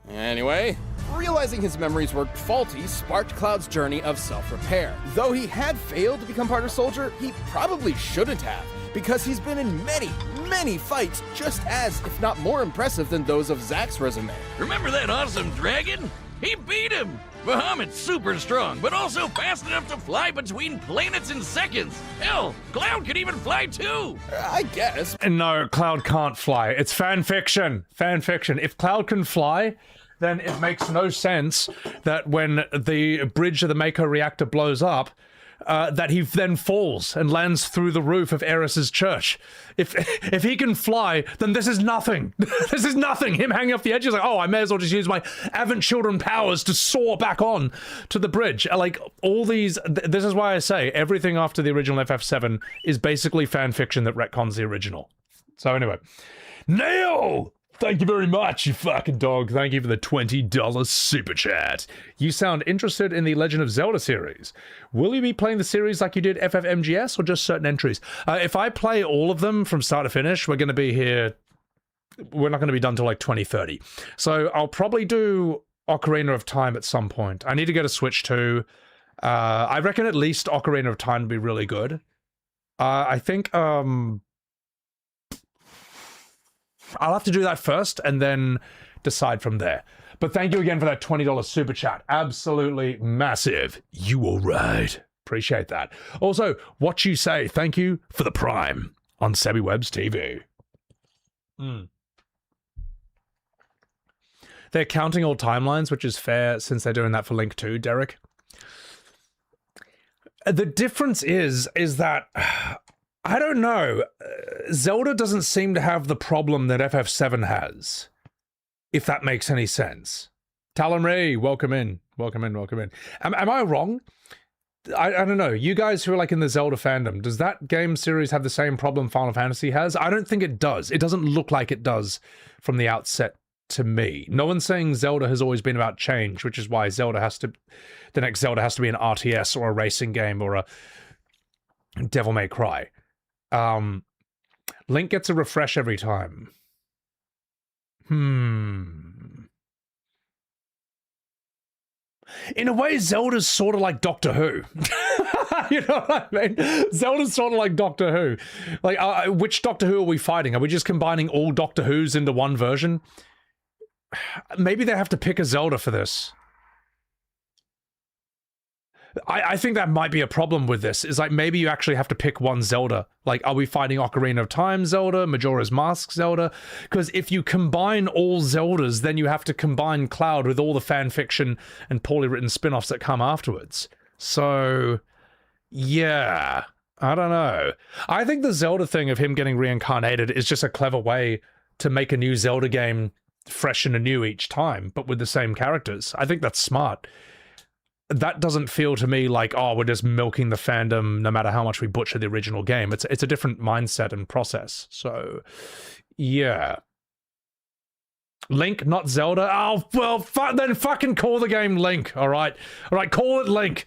Anyway, realizing his memories were faulty sparked Cloud's journey of self-repair. Though he had failed to become part of Soldier, he probably shouldn't have, because he's been in many fights just as, if not more impressive than those of Zack's resume. Remember that awesome dragon? He beat him! Bahamut's super strong, but also fast enough to fly between planets in seconds. Hell, Cloud could even fly too! I guess. No, Cloud can't fly. It's fan fiction. Fan fiction. If Cloud can fly, then it makes no sense that when the bridge of the Mako reactor blows up, that he then falls and lands through the roof of Eris's church. If he can fly, then this is nothing. This is nothing. Him hanging off the edge is like, oh, I may as well just use my Avant Children powers to soar back on to the bridge. Like, all these... This is why I say everything after the original FF7 is basically fan fiction that retcons the original. So anyway. Neil! Thank you very much, you fucking dog. Thank you for the $20 super chat. You sound interested in the Legend of Zelda series. Will you be playing the series like you did FFMGS or just certain entries? If I play all of them from start to finish, we're going to be here... We're not going to be done till like 2030. So I'll probably do Ocarina of Time at some point. I need to get a Switch 2. I reckon at least Ocarina of Time would be really good. I think... I'll have to do that first and then decide from there. But thank you again for that $20 super chat. Absolutely massive. You all right. Appreciate that. Also, What You Say, thank you for the Prime on Sebby Webb's TV. They're counting all timelines, which is fair since they're doing that for Link 2, Derek. The difference is that... I don't know. Zelda doesn't seem to have the problem that FF7 has, if that makes any sense. Talon Ray, welcome in. Welcome in, welcome in. Am I wrong? I don't know. You guys who are like in the Zelda fandom, does that game series have the same problem Final Fantasy has? I don't think it does. It doesn't look like it does from the outset to me. No one's saying Zelda has always been about change, which is why the next Zelda has to be an RTS or a racing game or a Devil May Cry. Link gets a refresh every time. In a way, Zelda's sort of like Doctor Who. You know what I mean? Zelda's sort of like Doctor Who. Like, which Doctor Who are we fighting? Are we just combining all Doctor Whos into one version? Maybe they have to pick a Zelda for this. I think that might be a problem with this, is like maybe you actually have to pick one Zelda. Like, are we fighting Ocarina of Time Zelda, Majora's Mask Zelda? Because if you combine all Zeldas, then you have to combine Cloud with all the fan fiction and poorly written spin-offs that come afterwards. So, yeah, I don't know. I think the Zelda thing of him getting reincarnated is just a clever way to make a new Zelda game fresh and anew each time, but with the same characters. I think that's smart. That doesn't feel to me like, oh, we're just milking the fandom no matter how much we butcher the original game. It's a different mindset and process. So, yeah. Link, not Zelda? Oh, well, then fucking call the game Link, all right? All right, call it Link.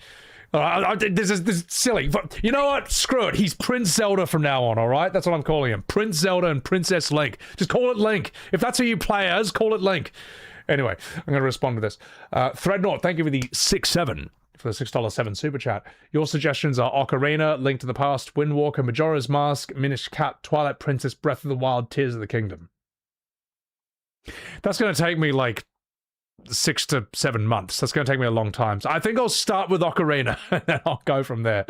All right, this is silly. You know what? Screw it. He's Prince Zelda from now on, all right? That's what I'm calling him. Prince Zelda and Princess Link. Just call it Link. If that's who you play as, call it Link. Anyway, I'm going to respond to this. Threadnought, thank you for the 6-7, for the $6.7 super chat. Your suggestions are Ocarina, Link to the Past, Wind Walker, Majora's Mask, Minish Cap, Twilight Princess, Breath of the Wild, Tears of the Kingdom. That's going to take me like 6 to 7 months. That's going to take me a long time. So I think I'll start with Ocarina, and then I'll go from there.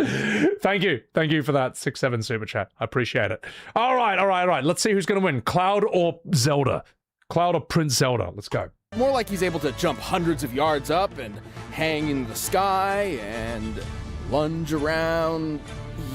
Thank you. Thank you for that 6-7 super chat. I appreciate it. All right. Let's see who's going to win. Cloud or Zelda? Cloud or Prince Zelda? Let's go. More like he's able to jump hundreds of yards up and hang in the sky and lunge around.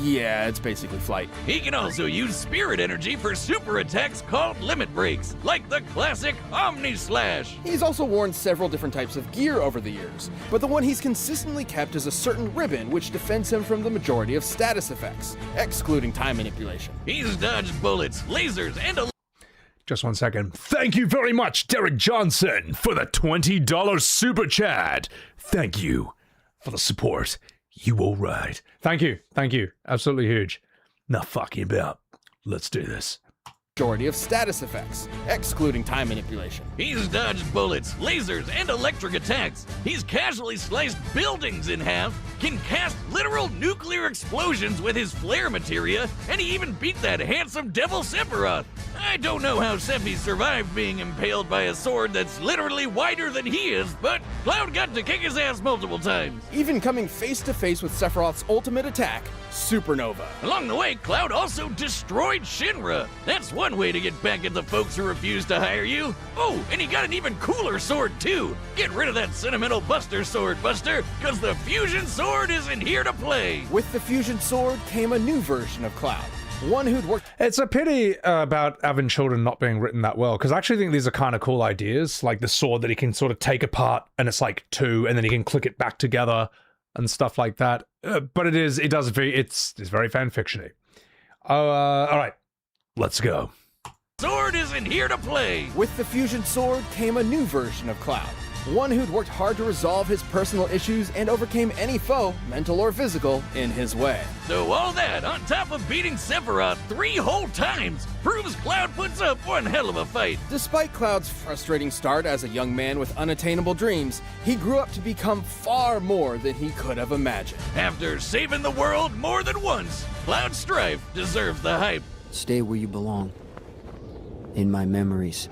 Yeah, it's basically flight. He can also use spirit energy for super attacks called limit breaks, like the classic Omni Slash. He's also worn several different types of gear over the years, but the one he's consistently kept is a certain ribbon which defends him from the majority of status effects, excluding time manipulation. He's dodged bullets, lasers, and a... Just 1 second. Thank you very much, Derek Johnson, for the $20 super chat. Thank you for the support. You all right? Thank you. Absolutely huge. Now fucking about. Let's do this. Majority of status effects, excluding time manipulation. He's dodged bullets, lasers, and electric attacks. He's casually sliced buildings in half, can cast literal nuclear explosions with his flare materia, and he even beat that handsome Devil Sephiroth. I don't know how Sephi survived being impaled by a sword that's literally wider than he is, but Cloud got to kick his ass multiple times. Even coming face to face with Sephiroth's ultimate attack, Supernova. Along the way, Cloud also destroyed Shinra. That's one way to get back at the folks who refuse to hire you. Oh, and he got an even cooler sword too. Get rid of that sentimental Buster sword, Buster, because the Fusion Sword isn't here to play. With the Fusion Sword came a new version of Cloud. One who'd worked. It's a pity about Avon Children not being written that well, because I actually think these are kind of cool ideas, like the sword that he can sort of take apart and it's like two, and then he can click it back together and stuff like that. But it's very fan fictiony. All right, let's go. Sword isn't here to play. With the Fusion Sword came a new version of Cloud. One who'd worked hard to resolve his personal issues and overcame any foe, mental or physical, in his way. So all that, on top of beating Sephiroth 3 whole times, proves Cloud puts up one hell of a fight. Despite Cloud's frustrating start as a young man with unattainable dreams, he grew up to become far more than he could have imagined. After saving the world more than once, Cloud Strife deserves the hype. Stay where you belong. In my memories.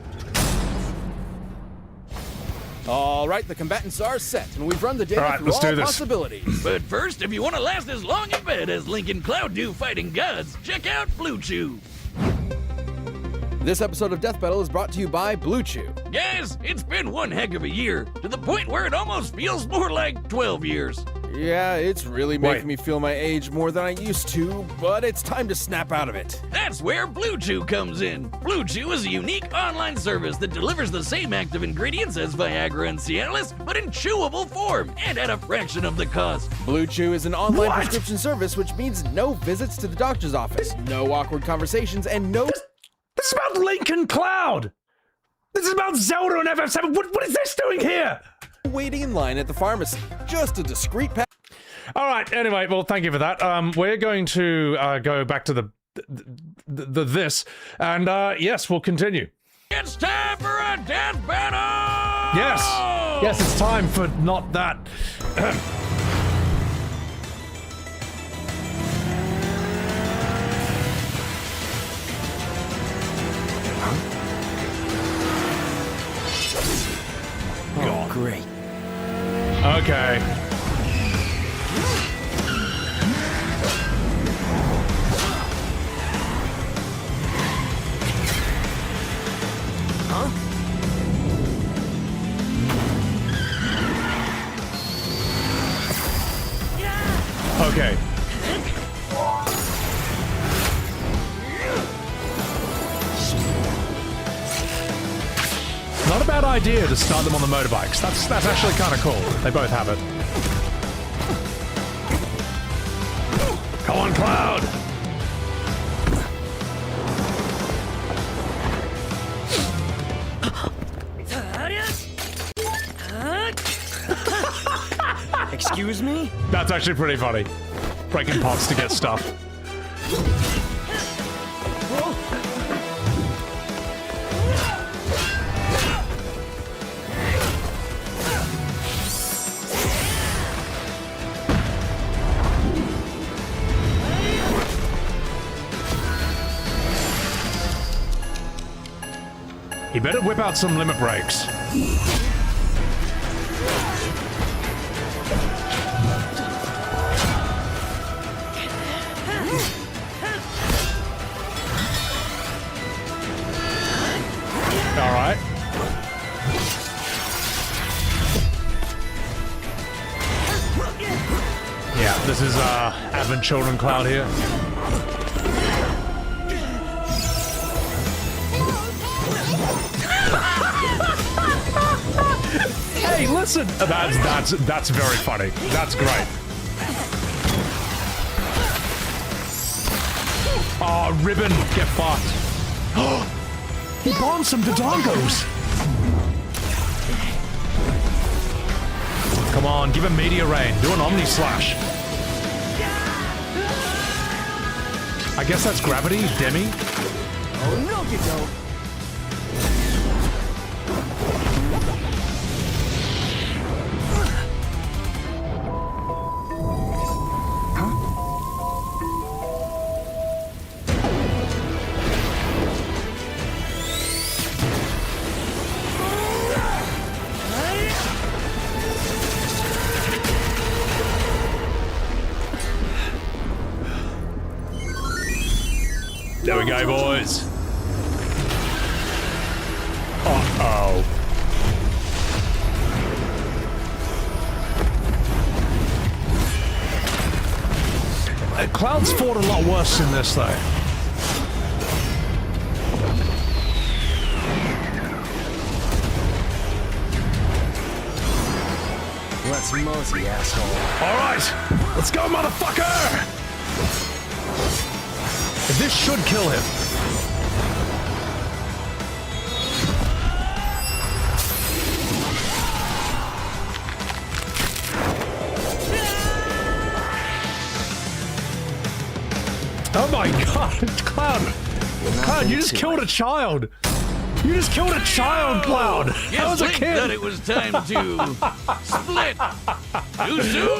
All right, the combatants are set, and we've run the data through all possibilities. But first, if you want to last as long in bed as Link and Cloud do fighting gods, check out Blue Chew. This episode of Death Battle is brought to you by Blue Chew. Guys, it's been one heck of a year, to the point where it almost feels more like 12 years. Yeah, it's really making me feel my age more than I used to, but it's time to snap out of it. That's where Blue Chew comes in. Blue Chew is a unique online service that delivers the same active ingredients as Viagra and Cialis, but in chewable form and at a fraction of the cost. Blue Chew is an online prescription service, which means no visits to the doctor's office, no awkward conversations, and no... This is about Link and Cloud! This is about Zelda and FF7! What is this doing here? Waiting in line at the pharmacy. Just a discreet All right, anyway, well, thank you for that. We're going to go back to this, and yes, we'll continue. It's time for a death battle! Yes, it's time for not that. Oh, great. Okay. Okay. Not a bad idea to start them on the motorbikes. That's actually kind of cool. They both have it. Come on, Cloud! Excuse me? That's actually pretty funny. Breaking pots to get stuff. He better whip out some limit breaks. All right. Yeah, this is Advent Children Cloud here. Hey, listen! That's very funny. That's great. Oh, Ribbon, get fucked. He bombed some Dodongos. Come on, give him Meteor Rain. Do an Omni Slash. I guess that's Gravity, Demi. Oh, no, you don't. There we go, boys. Uh-oh. Cloud's fought a lot worse than this, though. Let's mosey, asshole. All right, let's go, motherfucker! This should kill him. Oh my god, Cloud! Cloud, you just killed a child! You just killed a child, Cloud! That Yes, was a Link kid! thought it was time to split. Too soon?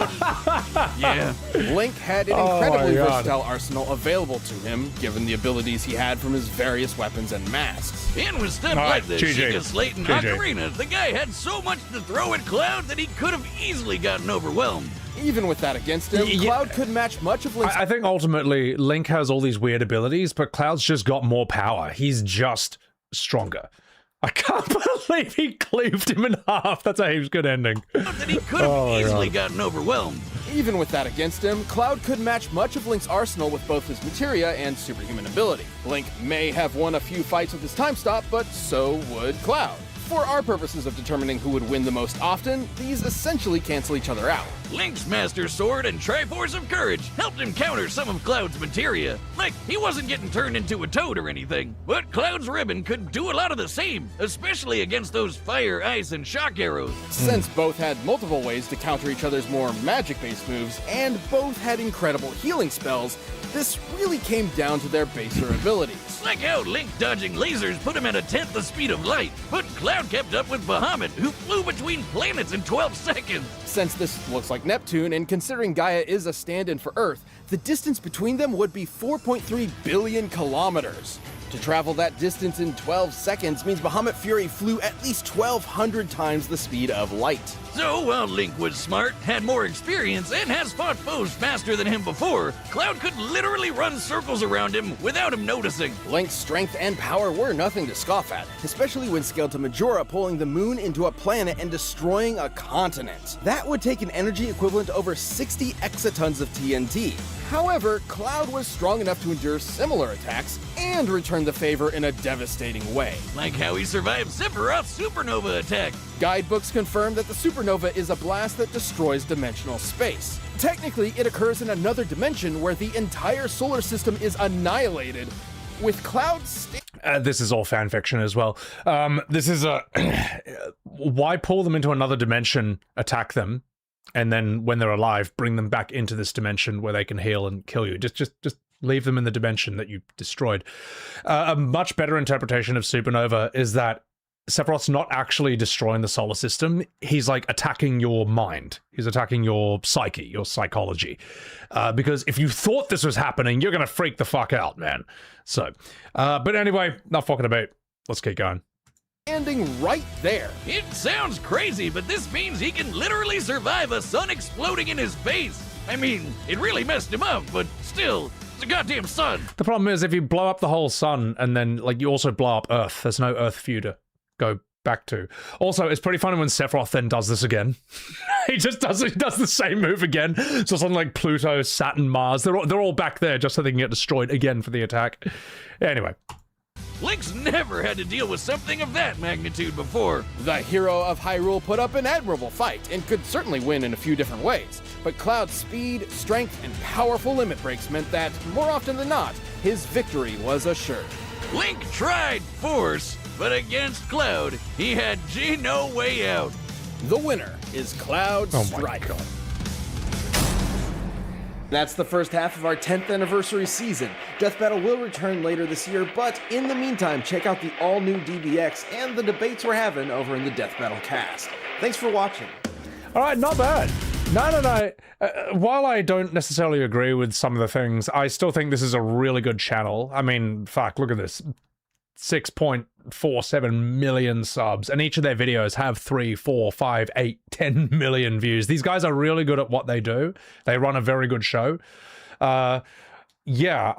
Yeah. Link had an Oh incredibly my God. versatile arsenal available to him, given the abilities he had from his various weapons and masks. And with stuff All like right, the GG. Sheikah Slate and GG. Ocarina, the guy had so much to throw at Cloud that he could have easily gotten overwhelmed. Even with that against him, Yeah. Cloud could match much of Link's I think ultimately Link has all these weird abilities, but Cloud's just got more power. He's just stronger. I can't believe he cleaved him in half. That's a heaps good ending. That he could have easily gotten overwhelmed. Even with that against him, Cloud could match much of Link's arsenal with both his materia and superhuman ability. Link may have won a few fights with his time stop, but so would Cloud. For our purposes of determining who would win the most often, these essentially cancel each other out. Link's Master Sword and Triforce of Courage helped him counter some of Cloud's materia. Like, he wasn't getting turned into a toad or anything, but Cloud's ribbon could do a lot of the same, especially against those fire, ice, and shock arrows. Since both had multiple ways to counter each other's more magic-based moves, and both had incredible healing spells, this really came down to their baser abilities. Like how Link dodging lasers put him at 1/10 the speed of light, but Cloud kept up with Bahamut, who flew between planets in 12 seconds. Since this looks like Neptune, and considering Gaia is a stand-in for Earth, the distance between them would be 4.3 billion kilometers. To travel that distance in 12 seconds means Bahamut Fury flew at least 1,200 times the speed of light. So while Link was smart, had more experience, and has fought foes faster than him before, Cloud could literally run circles around him without him noticing. Link's strength and power were nothing to scoff at, especially when scaled to Majora pulling the moon into a planet and destroying a continent. That would take an energy equivalent to over 60 exatons of TNT. However, Cloud was strong enough to endure similar attacks and return the favor in a devastating way. Like how he survived Sephiroth's supernova attack. Guidebooks confirm that the supernova is a blast that destroys dimensional space. Technically, it occurs in another dimension where the entire solar system is annihilated, with Cloud This is all fan fiction as well. This is a... Why pull them into another dimension, attack them, and then when they're alive, bring them back into this dimension where they can heal and kill you? Just leave them in the dimension that you destroyed. A much better interpretation of supernova is that Sephiroth's not actually destroying the solar system. He's like attacking your mind. He's attacking your psyche, your psychology. Because if you thought this was happening, you're going to freak the fuck out, man. So, but anyway, not fucking about. Let's keep going. standing right there. It sounds crazy, but this means he can literally survive a sun exploding in his face. I mean, it really messed him up, but still, it's a goddamn sun. The problem is if you blow up the whole sun and then, like, you also blow up Earth, there's no Earth for you to go back to. Also, it's pretty funny when Sephiroth then does this again. he does the same move again. So something like Pluto, Saturn, Mars, they're all back there just so they can get destroyed again for the attack. Anyway. Link's never had to deal with something of that magnitude before. The hero of Hyrule put up an admirable fight and could certainly win in a few different ways. But Cloud's speed, strength, and powerful limit breaks meant that, more often than not, his victory was assured. Link tried force, but against Cloud, he had no way out. The winner is Cloud Strife. God. That's the first half of our 10th anniversary season. Death Battle will return later this year, but in the meantime, check out the all-new DBX and the debates we're having over in the Death Battle cast. Thanks for watching. All right, not bad. No. While I don't necessarily agree with some of the things, I still think this is a really good channel. I mean, fuck, look at this. 6.47 million subs, and each of their videos have 3, 4, 5, 8, 10 million views. These guys are really good at what they do. They run a very good show. Yeah,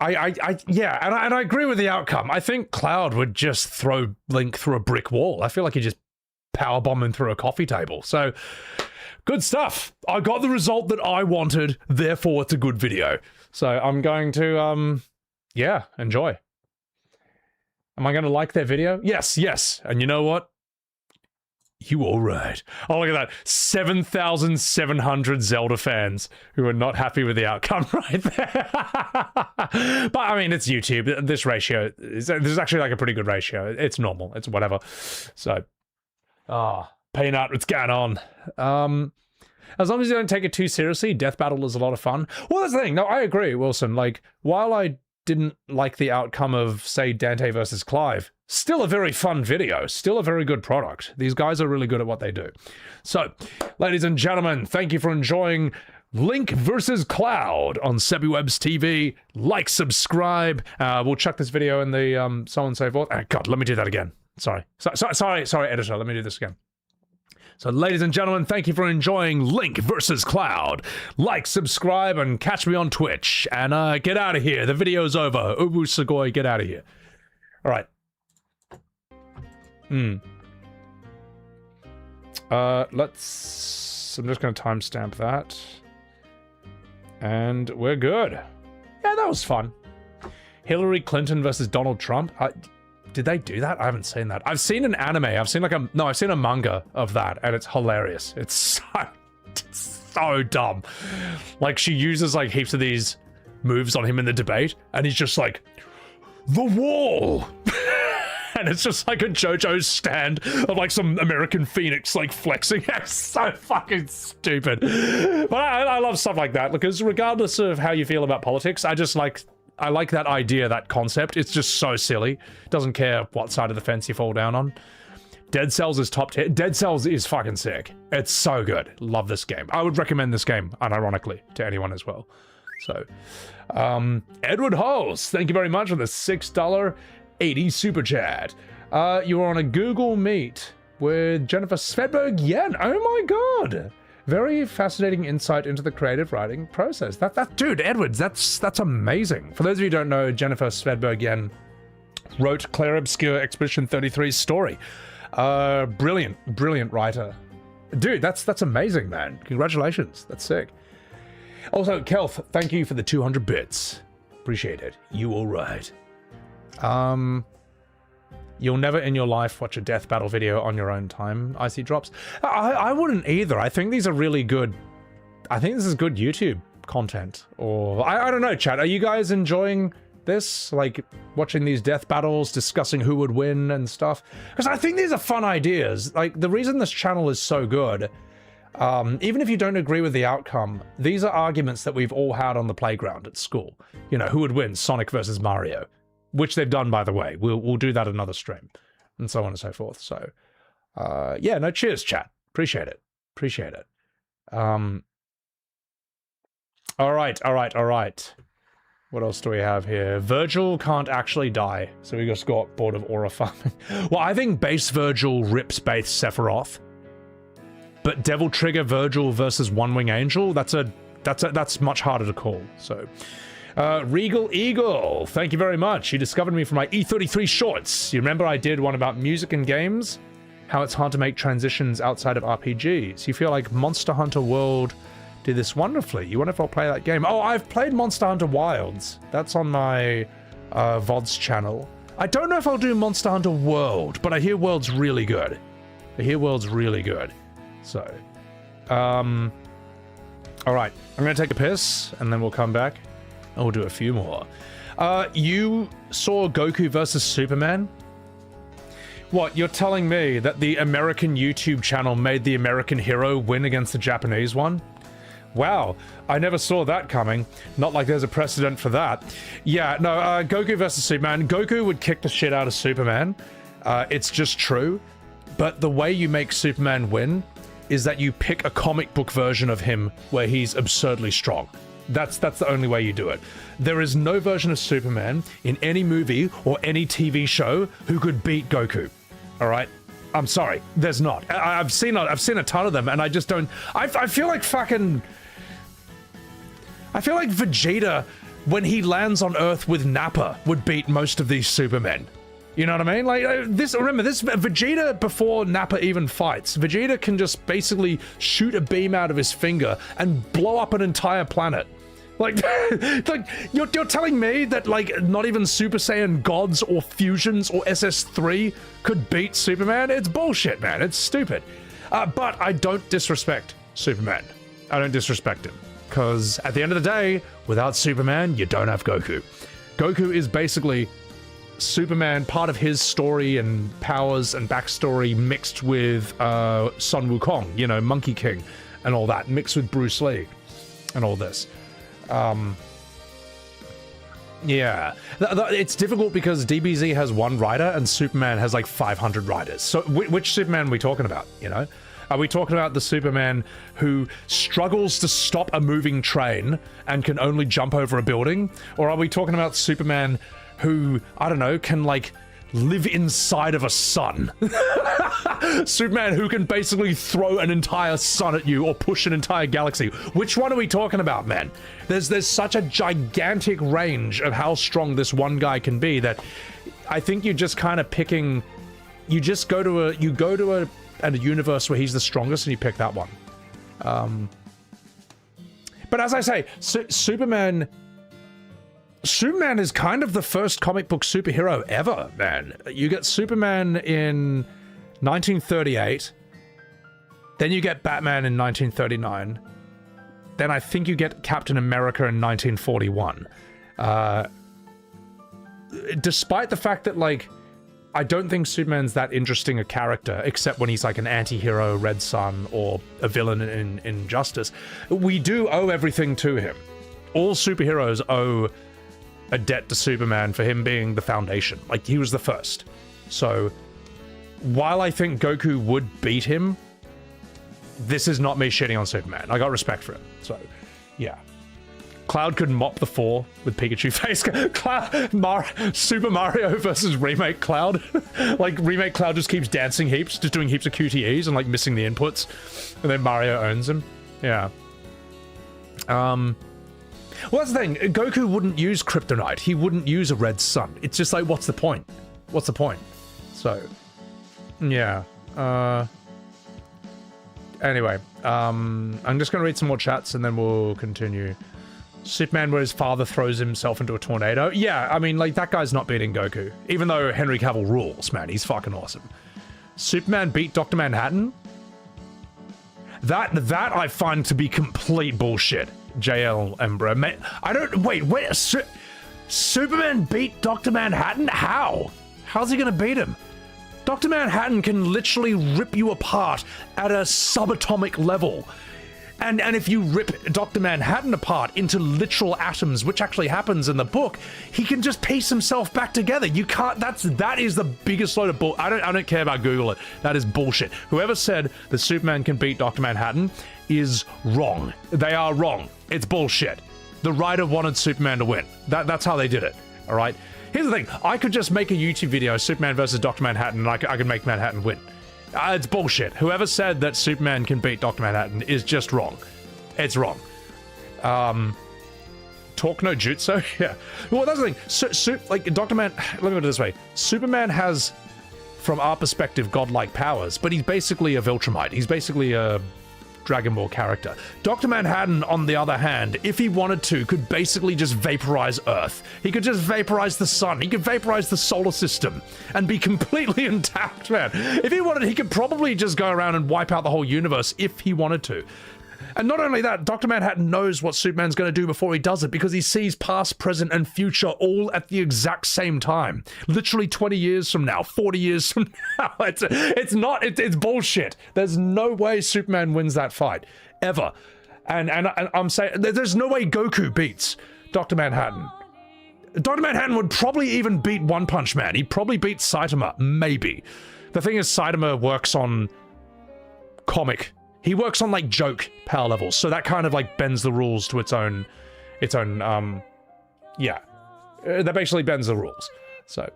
Yeah, and I agree with the outcome. I think Cloud would just throw Link through a brick wall. I feel like he just powerbomb him through a coffee table. So, good stuff. I got the result that I wanted, therefore it's a good video. So I'm going to, yeah, enjoy. Am I going to like their video? Yes. And you know what? You all right. Oh, look at that. 7,700 Zelda fans who are not happy with the outcome right there. But, I mean, it's YouTube. This ratio, there's actually like a pretty good ratio. It's normal. It's whatever. So, Peanut, what's going on? As long as you don't take it too seriously, Death Battle is a lot of fun. Well, that's the thing. No, I agree, Wilson. Like, while I didn't like the outcome of, say, Dante versus Clive, still a very fun video, still a very good product. These guys are really good at what they do. So, ladies and gentlemen, thank you for enjoying Link versus Cloud on SebiWebs TV. Like, subscribe. We'll chuck this video in the so on and so forth. God, let me do that again. Sorry, editor. Let me do this again. So, ladies and gentlemen, thank you for enjoying Link versus Cloud. Like, subscribe, and catch me on Twitch. And get out of here. The video's over. Ubu Sugoi, get out of here. All right. I'm just going to timestamp that. And we're good. Yeah, that was fun. Hillary Clinton versus Donald Trump. Did they do that? I haven't seen that. I've seen an anime. I've seen a manga of that, and it's hilarious. It's so dumb. Like, she uses like heaps of these moves on him in the debate, and he's just like, the wall. And it's just like a JoJo stand of like some American phoenix like flexing. It's so fucking stupid. But I love stuff like that, because regardless of how you feel about politics, I like that idea, that concept. It's just so silly. Doesn't care what side of the fence you fall down on. Dead Cells is top 10. Dead Cells is fucking sick. It's so good. Love this game. I would recommend this game, unironically, to anyone as well. So, Edward Hulse, thank you very much for the $6.80 super chat. You were on a Google Meet with Jennifer Svedberg Yen. Oh my god. Very fascinating insight into the creative writing process. Dude, Edwards, that's amazing. For those of you who don't know, Jennifer Svedberg Yen wrote Claire Obscure Expedition 33's story. Brilliant writer. Dude, that's amazing, man. Congratulations. That's sick. Also, Kelth, thank you for the 200 bits. Appreciate it. You all right. You'll never in your life watch a Death Battle video on your own time, Icy Drops. I wouldn't either. I think these are really good. I think this is good YouTube content. Or, I don't know, chat. Are you guys enjoying this? Like, watching these death battles, discussing who would win and stuff? Because I think these are fun ideas. Like, the reason this channel is so good, even if you don't agree with the outcome, these are arguments that we've all had on the playground at school. You know, who would win, Sonic versus Mario? Which they've done, by the way. We'll do that another stream, and so on and so forth. So, yeah, no, cheers, chat. Appreciate it. All right. What else do we have here? Virgil can't actually die, so we just got bored of aura farming. Well, I think base Virgil rips base Sephiroth, but Devil Trigger Virgil versus One Wing Angel, that's much harder to call. So. Regal Eagle, thank you very much. You discovered me from my E33 shorts. You remember I did one about music and games? How it's hard to make transitions outside of RPGs. You feel like Monster Hunter World did this wonderfully. You wonder if I'll play that game. Oh, I've played Monster Hunter Wilds. That's on my VODs channel. I don't know if I'll do Monster Hunter World, but I hear World's really good. So, all right. I'm going to take a piss, and then we'll come back. And we'll do a few more. You saw Goku versus Superman? What, you're telling me that the American YouTube channel made the American hero win against the Japanese one? Wow, I never saw that coming. Not like there's a precedent for that. Yeah, no, Goku versus Superman. Goku would kick the shit out of Superman. It's just true. But the way you make Superman win is that you pick a comic book version of him where he's absurdly strong. That's the only way you do it. There is no version of Superman in any movie or any TV show who could beat Goku. All right? I'm sorry, there's not. I've seen a ton of them, and I just don't. I feel like Vegeta when he lands on Earth with Nappa, would beat most of these Supermen. You know what I mean? Like, remember, this Vegeta, before Nappa even fights, Vegeta can just basically shoot a beam out of his finger and blow up an entire planet. Like, you're telling me that, like, not even Super Saiyan gods or fusions or SS3 could beat Superman? It's bullshit, man. It's stupid. But I don't disrespect Superman. I don't disrespect him. Because at the end of the day, without Superman, you don't have Goku. Goku is basically Superman, part of his story and powers and backstory mixed with Sun Wukong, you know, Monkey King and all that, mixed with Bruce Lee and all this. Yeah. It's difficult because DBZ has one writer and Superman has like 500 writers. So which Superman are we talking about, you know? Are we talking about the Superman who struggles to stop a moving train and can only jump over a building? Or are we talking about Superman who, I don't know, can like live inside of a sun? Superman who can basically throw an entire sun at you or push an entire galaxy. Which one are we talking about, man? There's such a gigantic range of how strong this one guy can be that I think you're just kind of picking. You just go to a universe where he's the strongest and you pick that one. But as I say, Superman is kind of the first comic book superhero ever, man. You get Superman in 1938, then you get Batman in 1939, then I think you get Captain America in 1941. Despite the fact that, like, I don't think Superman's that interesting a character, except when he's like an anti-hero, Red Sun, or a villain in Injustice. We do owe everything to him. All superheroes owe a debt to Superman for him being the foundation. Like, he was the first. So, while I think Goku would beat him, this is not me shitting on Superman. I got respect for him. So, yeah. Cloud could mop the floor with Pikachu face. Super Mario versus Remake Cloud. Like, Remake Cloud just keeps dancing heaps, just doing heaps of QTEs and, like, missing the inputs. And then Mario owns him. Yeah. Well, that's the thing. Goku wouldn't use Kryptonite. He wouldn't use a red sun. It's just like, what's the point? What's the point? So, yeah. Anyway, I'm just going to read some more chats and then we'll continue. Superman where his father throws himself into a tornado. Yeah, I mean, like, that guy's not beating Goku. Even though Henry Cavill rules, man. He's fucking awesome. Superman beat Dr. Manhattan? That I find to be complete bullshit. JL Embra. I don't... Wait. Superman beat Dr. Manhattan? How? How's he gonna beat him? Dr. Manhattan can literally rip you apart at a subatomic level. And if you rip Dr. Manhattan apart into literal atoms, which actually happens in the book, he can just piece himself back together. You can't... That is the biggest load of bull... I don't care about Google it. That is bullshit. Whoever said that Superman can beat Dr. Manhattan is wrong. They are wrong. It's bullshit. The writer wanted Superman to win. That's how they did it. All right? Here's the thing. I could just make a YouTube video, Superman versus Dr. Manhattan, and I could make Manhattan win. It's bullshit. Whoever said that Superman can beat Dr. Manhattan is just wrong. It's wrong. Talk no jutsu? Yeah. Well, that's the thing. Like, Dr. Man... Let me put it this way. Superman has, from our perspective, godlike powers, but he's basically a Viltrumite. He's basically a Dragon Ball character. Dr. Manhattan, on the other hand, if he wanted to, could basically just vaporize Earth. He could just vaporize the sun. He could vaporize the solar system and be completely intact, man. If he wanted, he could probably just go around and wipe out the whole universe if he wanted to. And not only that, Dr. Manhattan knows what Superman's going to do before he does it because he sees past, present, and future all at the exact same time. Literally 20 years from now, 40 years from now. It's bullshit. There's no way Superman wins that fight. Ever. And I'm saying, there's no way Goku beats Dr. Manhattan. Dr. Manhattan would probably even beat One Punch Man. He'd probably beat Saitama. Maybe. The thing is, Saitama works on comic. He works on, like, joke power levels, so that kind of, like, bends the rules to its own, yeah. That basically bends the rules. So,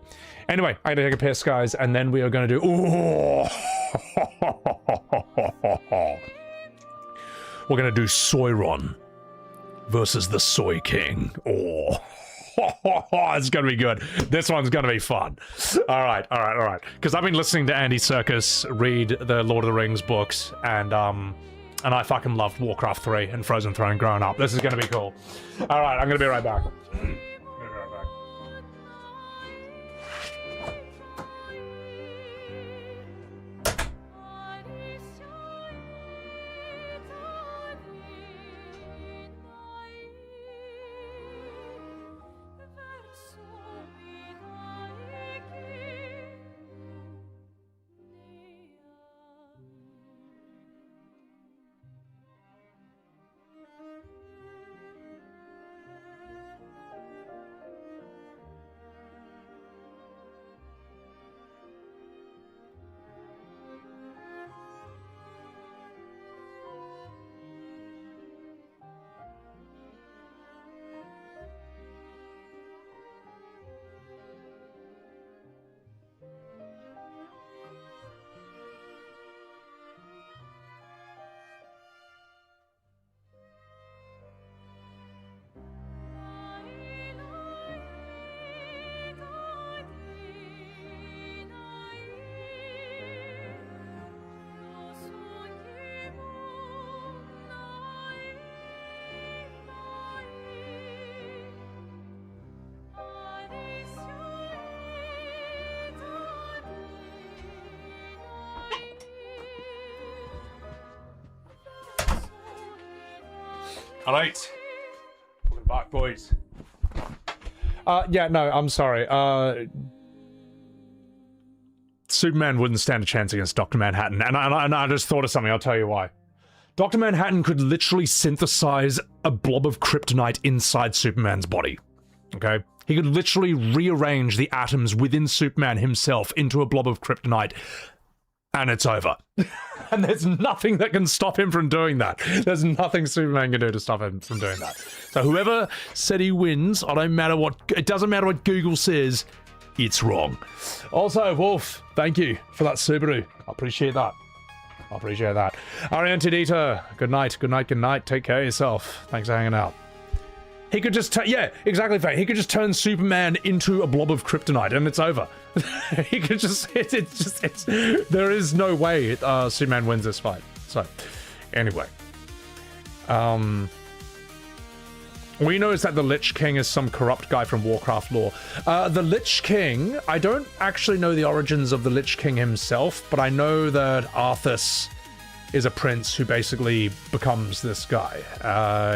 anyway, I'm gonna take a piss, guys, and then we are gonna do, ooh. We're gonna do SAURON versus the Soy King. Oh, it's gonna be good. This one's gonna be fun. All right. Because I've been listening to Andy Serkis read the Lord of the Rings books, and I fucking loved Warcraft 3 and Frozen Throne growing up. This is gonna be cool. All right, I'm gonna be right back. All right. Welcome back, boys. Yeah, no, I'm sorry. Superman wouldn't stand a chance against Dr. Manhattan, and I just thought of something. I'll tell you why. Dr. Manhattan could literally synthesize a blob of kryptonite inside Superman's body. Okay? He could literally rearrange the atoms within Superman himself into a blob of kryptonite, and it's over. And there's nothing that can stop him from doing that. There's nothing Superman can do to stop him from doing that. So whoever said he wins, it doesn't matter what Google says, it's wrong. Also, Wolf, thank you for that Subaru. I appreciate that. Ariane Tedita, good night. Take care of yourself. Thanks for hanging out. He could just yeah, exactly, Faye. He could just turn Superman into a blob of kryptonite and it's over. He could just, there is no way Superman wins this fight. So, anyway. We know is that the Lich King is some corrupt guy from Warcraft lore. The Lich King, I don't actually know the origins of the Lich King himself, but I know that Arthas is a prince who basically becomes this guy.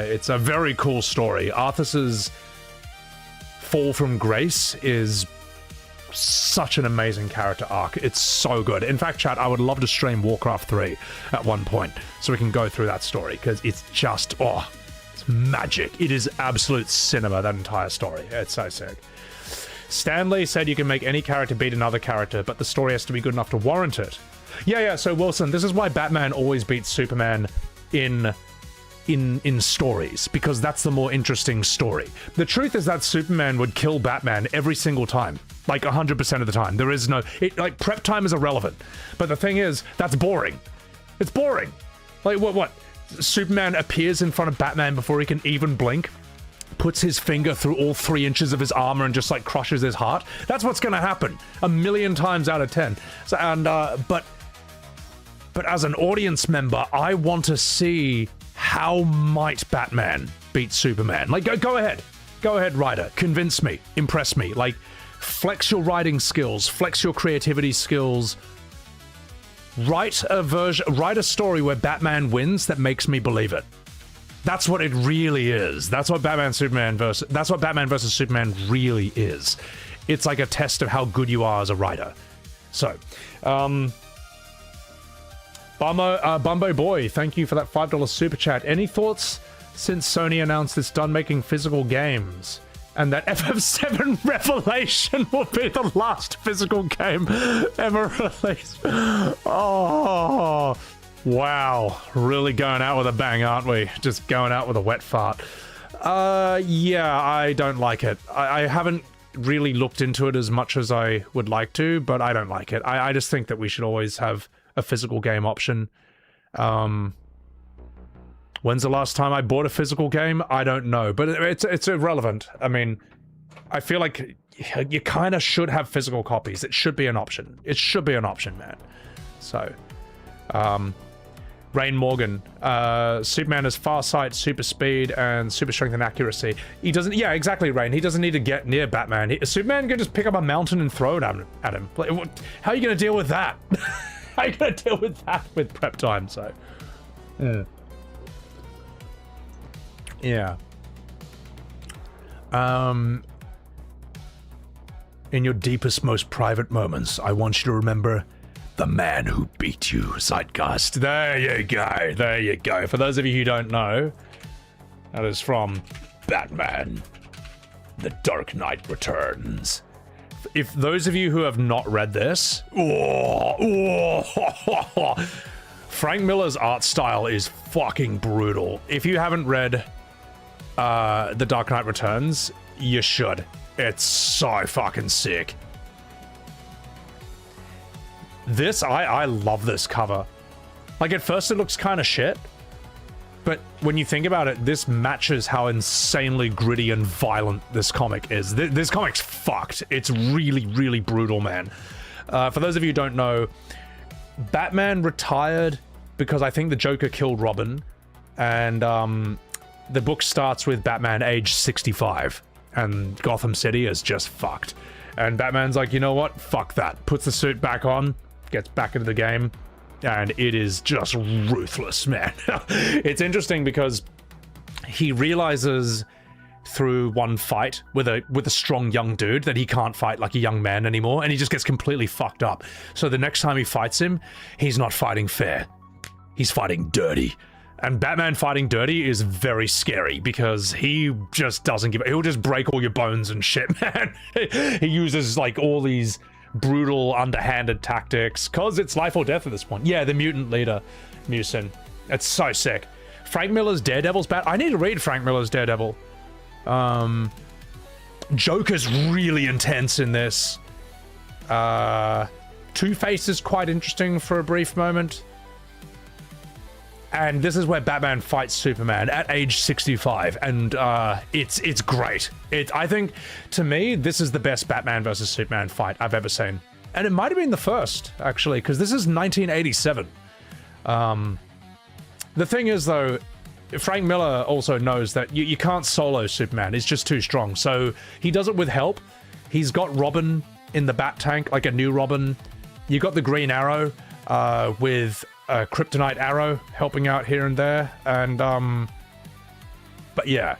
It's a very cool story. Arthas's fall from grace is such an amazing character arc. It's so good. In fact, chat, I would love to stream Warcraft 3 at one point so we can go through that story, because it's just, it's magic. It is absolute cinema, that entire story. It's so sick. Stanley said you can make any character beat another character, but the story has to be good enough to warrant it. Yeah, so Wilson, this is why Batman always beats Superman in stories, because that's the more interesting story. The truth is that Superman would kill Batman every single time, like 100% of the time. There is no, like, prep time is irrelevant. But the thing is, that's boring. It's boring. Like, what? Superman appears in front of Batman before he can even blink, puts his finger through all 3 inches of his armor and just, like, crushes his heart. That's what's gonna happen 1,000,000 times out of 10. So, but as an audience member, I want to see how might Batman beat Superman. Like, go ahead, writer, convince me, impress me. Like, flex your writing skills, flex your creativity skills. Write a story where Batman wins that makes me believe it. That's what it really is. That's what Batman versus Superman really is. It's like a test of how good you are as a writer. So, Bumbo Boy, thank you for that $5 super chat. Any thoughts since Sony announced it's done making physical games, and that FF7 Revelation will be the last physical game ever released? Oh, wow. Really going out with a bang, aren't we? Just going out with a wet fart. Yeah, I don't like it. I haven't really looked into it as much as I would like to, but I don't like it. I just think that we should always have a physical game option. When's the last time I bought a physical game? I don't know, but it's irrelevant. I mean, I feel like you kind of should have physical copies. It should be an option. It should be an option, man. So, Rain Morgan, Superman has far sight, super speed, and super strength and accuracy. He doesn't, yeah, exactly, Rain. He doesn't need to get near Batman. Superman can just pick up a mountain and throw it at him. Like, how are you going to deal with that? How are you going to deal with that with prep time? So, yeah. In your deepest, most private moments, I want you to remember the man who beat you, Zeitgeist. There you go, there you go. For those of you who don't know, that is from Batman, The Dark Knight Returns. If those of you who have not read this, Frank Miller's art style is fucking brutal. If you haven't read The Dark Knight Returns, you should. It's so fucking sick. This, I love this cover. Like, at first it looks kind of shit, but when you think about it, this matches how insanely gritty and violent this comic is. This comic's fucked. It's really, really brutal, man. For those of you who don't know, Batman retired because I think the Joker killed Robin, and the book starts with Batman age 65, and Gotham City is just fucked. And Batman's like, you know what? Fuck that. Puts the suit back on, gets back into the game, and it is just ruthless, man. It's interesting because he realizes through one fight with a strong young dude that he can't fight like a young man anymore, and he just gets completely fucked up. So the next time he fights him, he's not fighting fair. He's fighting dirty. And Batman fighting dirty is very scary because he just doesn't give a... He'll just break all your bones and shit, man. He uses, like, all these brutal, underhanded tactics because it's life or death at this point. Yeah, the mutant leader, Musin. It's so sick. Frank Miller's Daredevil's bad. I need to read Frank Miller's Daredevil. Joker's really intense in this. Two-Face is quite interesting for a brief moment. And this is where Batman fights Superman at age 65, and it's great. I think, to me, this is the best Batman versus Superman fight I've ever seen. And it might have been the first, actually, because this is 1987. The thing is, though, Frank Miller also knows that you can't solo Superman. It's just too strong. So he does it with help. He's got Robin in the Bat Tank, like a new Robin. You got the Green Arrow with... Kryptonite Arrow helping out here and there, and but yeah,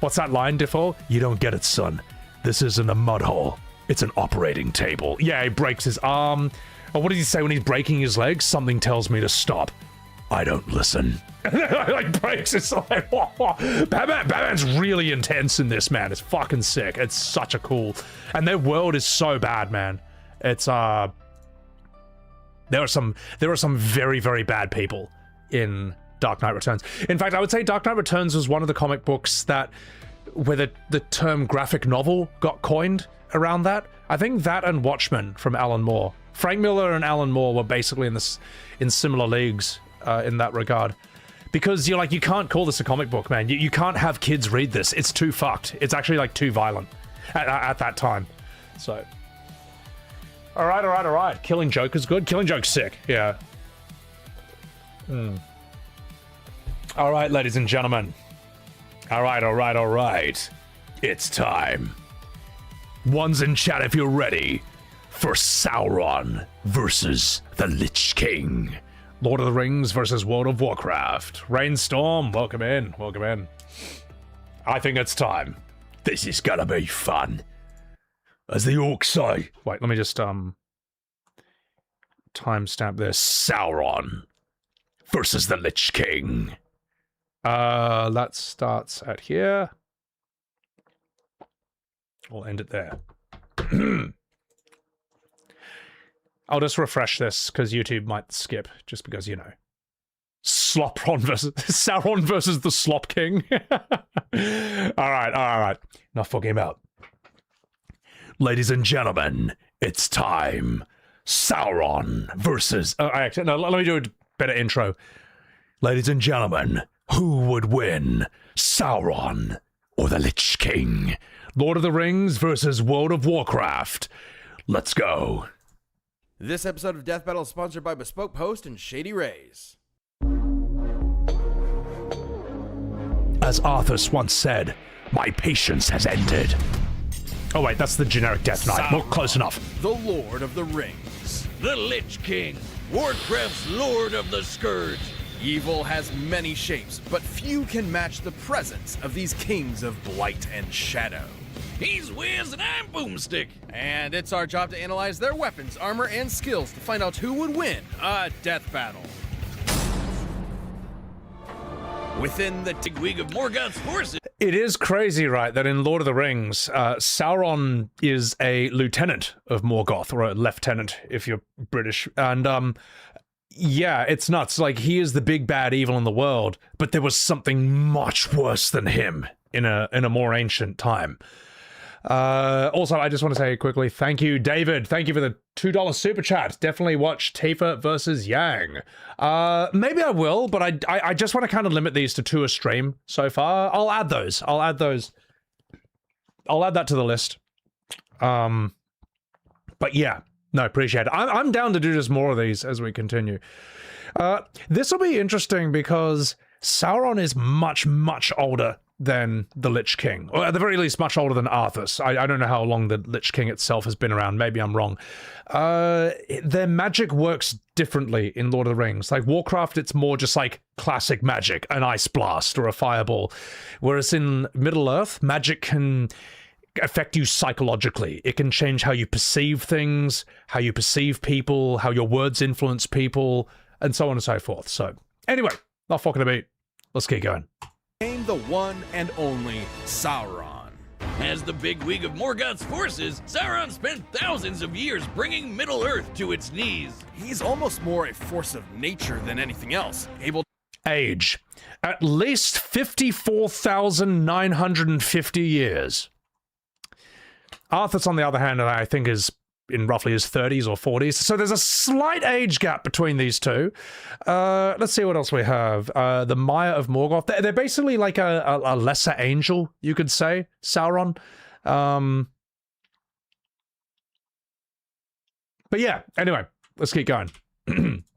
what's that line, Diffo? You don't get it, son. This isn't a mud hole. It's an operating table. Yeah, he breaks his arm. Or what did he say when he's breaking his leg? Something tells me to stop. I don't listen. Like, breaks his leg. Batman's really intense in this, man. It's fucking sick. It's such a cool... And their world is so bad, man. It's, There are some very, very bad people in Dark Knight Returns. In fact, I would say Dark Knight Returns was one of the comic books where the term graphic novel got coined around that. I think that and Watchmen from Alan Moore. Frank Miller and Alan Moore were basically in similar leagues in that regard. Because you can't call this a comic book, man. You can't have kids read this. It's too fucked. It's actually like too violent at that time. So... All right. Killing Joker's good. Killing Joke's sick. Yeah. All right, ladies and gentlemen. All right. It's time. One's in chat if you're ready for Sauron versus the Lich King. Lord of the Rings versus World of Warcraft. Rainstorm, welcome in. I think it's time. This is gonna be fun. As the orcs say. Wait, let me just, timestamp this. Sauron versus the Lich King. That starts at here. We'll end it there. I'll just refresh this, because YouTube might skip, just because, you know. Sauron versus the Slop King. Alright. Enough fucking about. Ladies and gentlemen, it's time. Sauron versus... let me do a better intro. Ladies and gentlemen, Who would win, Sauron or the Lich King? Lord of the Rings versus World of Warcraft. Let's go. This episode of Death Battle is sponsored by Bespoke Post and Shady Rays. As Arthas once said, my patience has ended. Oh wait, that's the generic Death Knight. Not close enough. The Lord of the Rings. The Lich King, Warcraft's Lord of the Scourge. Evil has many shapes, but few can match the presence of these kings of blight and shadow. He's Wiz and I'm Boomstick. And it's our job to analyze their weapons, armor, and skills to find out who would win a death battle. Within the Tigwig of Morgoth's forces. It is crazy, right, that in Lord of the Rings, Sauron is a lieutenant of Morgoth, or a lieutenant if you're British. And yeah, it's nuts. Like, he is the big bad evil in the world, but there was something much worse than him in a more ancient time. Also, I just want to say quickly, thank you, David. Thank you for the $2 super chat. Definitely watch Tifa versus Yang. Maybe I will, but I just want to kind of limit these to 2 a stream so far. I'll add those. I'll add that to the list. But yeah, no, appreciate it. I'm down to do just more of these as we continue. This will be interesting because Sauron is much, much older than the Lich King, or at the very least much older than Arthas. I don't know how long the Lich King itself has been around. Maybe I'm wrong. Their magic works differently in Lord of the Rings. Like Warcraft, it's more just like classic magic, an ice blast or a fireball, whereas in Middle-earth, magic can affect you psychologically. It can change how you perceive things, how you perceive people, how your words influence people, and so on and so forth. So anyway, not fucking a beat. Let's keep going. Came the one and only Sauron. As the bigwig of Morgoth's forces, Sauron spent thousands of years bringing Middle-earth to its knees. He's almost more a force of nature than anything else, able Age. At least 54,950 years. Arthas, on the other hand, I think is in roughly his 30s or 40s. So there's a slight age gap between these two. Let's see what else we have. The Maya of Morgoth. They're basically like a lesser angel, you could say, Sauron. But yeah, anyway, let's keep going.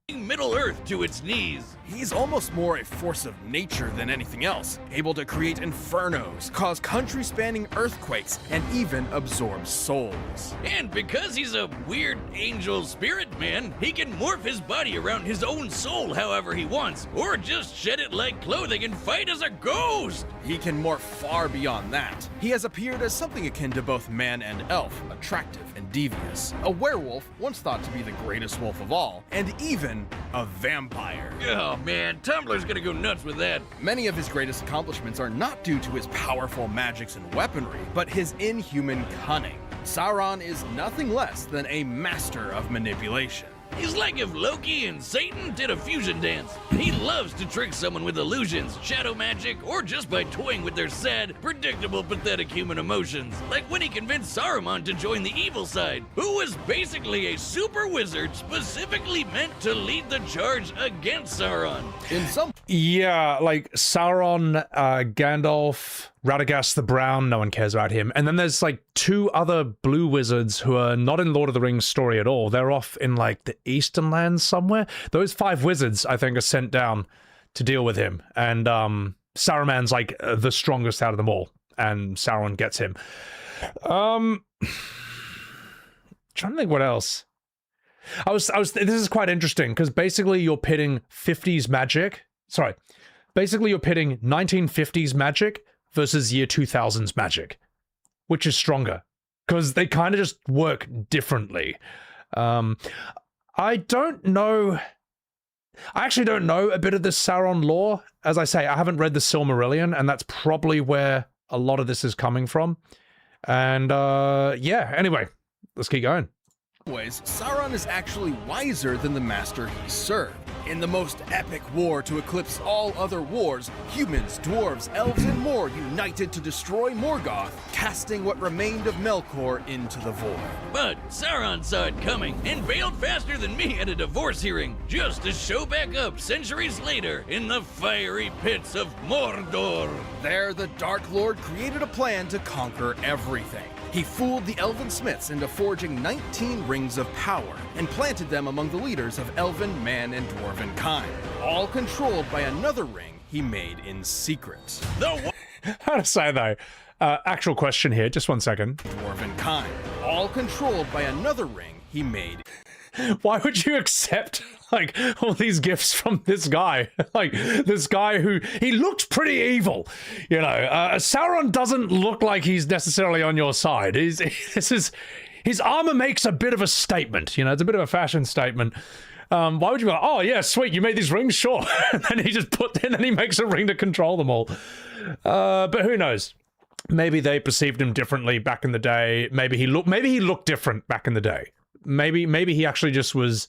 Middle-earth to its knees. He's almost more a force of nature than anything else, able to create infernos, cause country-spanning earthquakes, and even absorb souls. And because he's a weird angel spirit man, he can morph his body around his own soul however he wants, or just shed it like clothing and fight as a ghost. He can morph far beyond that. He has appeared as something akin to both man and elf, attractive and devious. A werewolf, once thought to be the greatest wolf of all, and even a vampire. Oh man, Tumblr's gonna go nuts with that. Many of his greatest accomplishments are not due to his powerful magics and weaponry, but his inhuman cunning. Sauron is nothing less than a master of manipulation. He's like if Loki and Satan did a fusion dance. He loves to trick someone with illusions, shadow magic, or just by toying with their sad, predictable, pathetic human emotions. Like when he convinced Saruman to join the evil side, who was basically a super wizard specifically meant to lead the charge against Sauron. In some Yeah, like Sauron, Gandalf, Radagast the Brown, no one cares about him. And then there's like 2 other blue wizards who are not in Lord of the Rings story at all. They're off in like the Eastern lands somewhere. Those 5 wizards, I think, are sent down to deal with him. And Saruman's like the strongest out of them all. And Sauron gets him. Trying to think what else. This is quite interesting because basically you're pitting 50s magic. Sorry. Basically you're pitting 1950s magic versus year 2000s magic, which is stronger because they kind of just work differently. I don't know. I actually don't know a bit of the Sauron lore. As I say, I haven't read the Silmarillion, and that's probably where a lot of this is coming from. And yeah, anyway, let's keep going. ways, Sauron is actually wiser than the master he served. In the most epic war to eclipse all other wars, humans, dwarves, elves, and more united to destroy Morgoth, casting what remained of Melkor into the void. But Sauron saw it coming and bailed faster than me at a divorce hearing, just to show back up centuries later in the fiery pits of Mordor. There, the Dark Lord created a plan to conquer everything. He fooled the Elven Smiths into forging 19 rings of power and planted them among the leaders of Elven, Man, and Dwarven kind, all controlled by another ring he made in secret. How to say though? Actual question here, just 1 second. Dwarven kind, all controlled by another ring he made. Why would you accept like all these gifts from this guy? Like this guy who he looked pretty evil, you know. Sauron doesn't look like he's necessarily on your side. His armor makes a bit of a statement, you know. It's a bit of a fashion statement. Why would you go, oh yeah, sweet, you made these rings, sure. And then he just he makes a ring to control them all. But who knows? Maybe they perceived him differently back in the day. Maybe he looked different back in the day. Maybe he actually just was.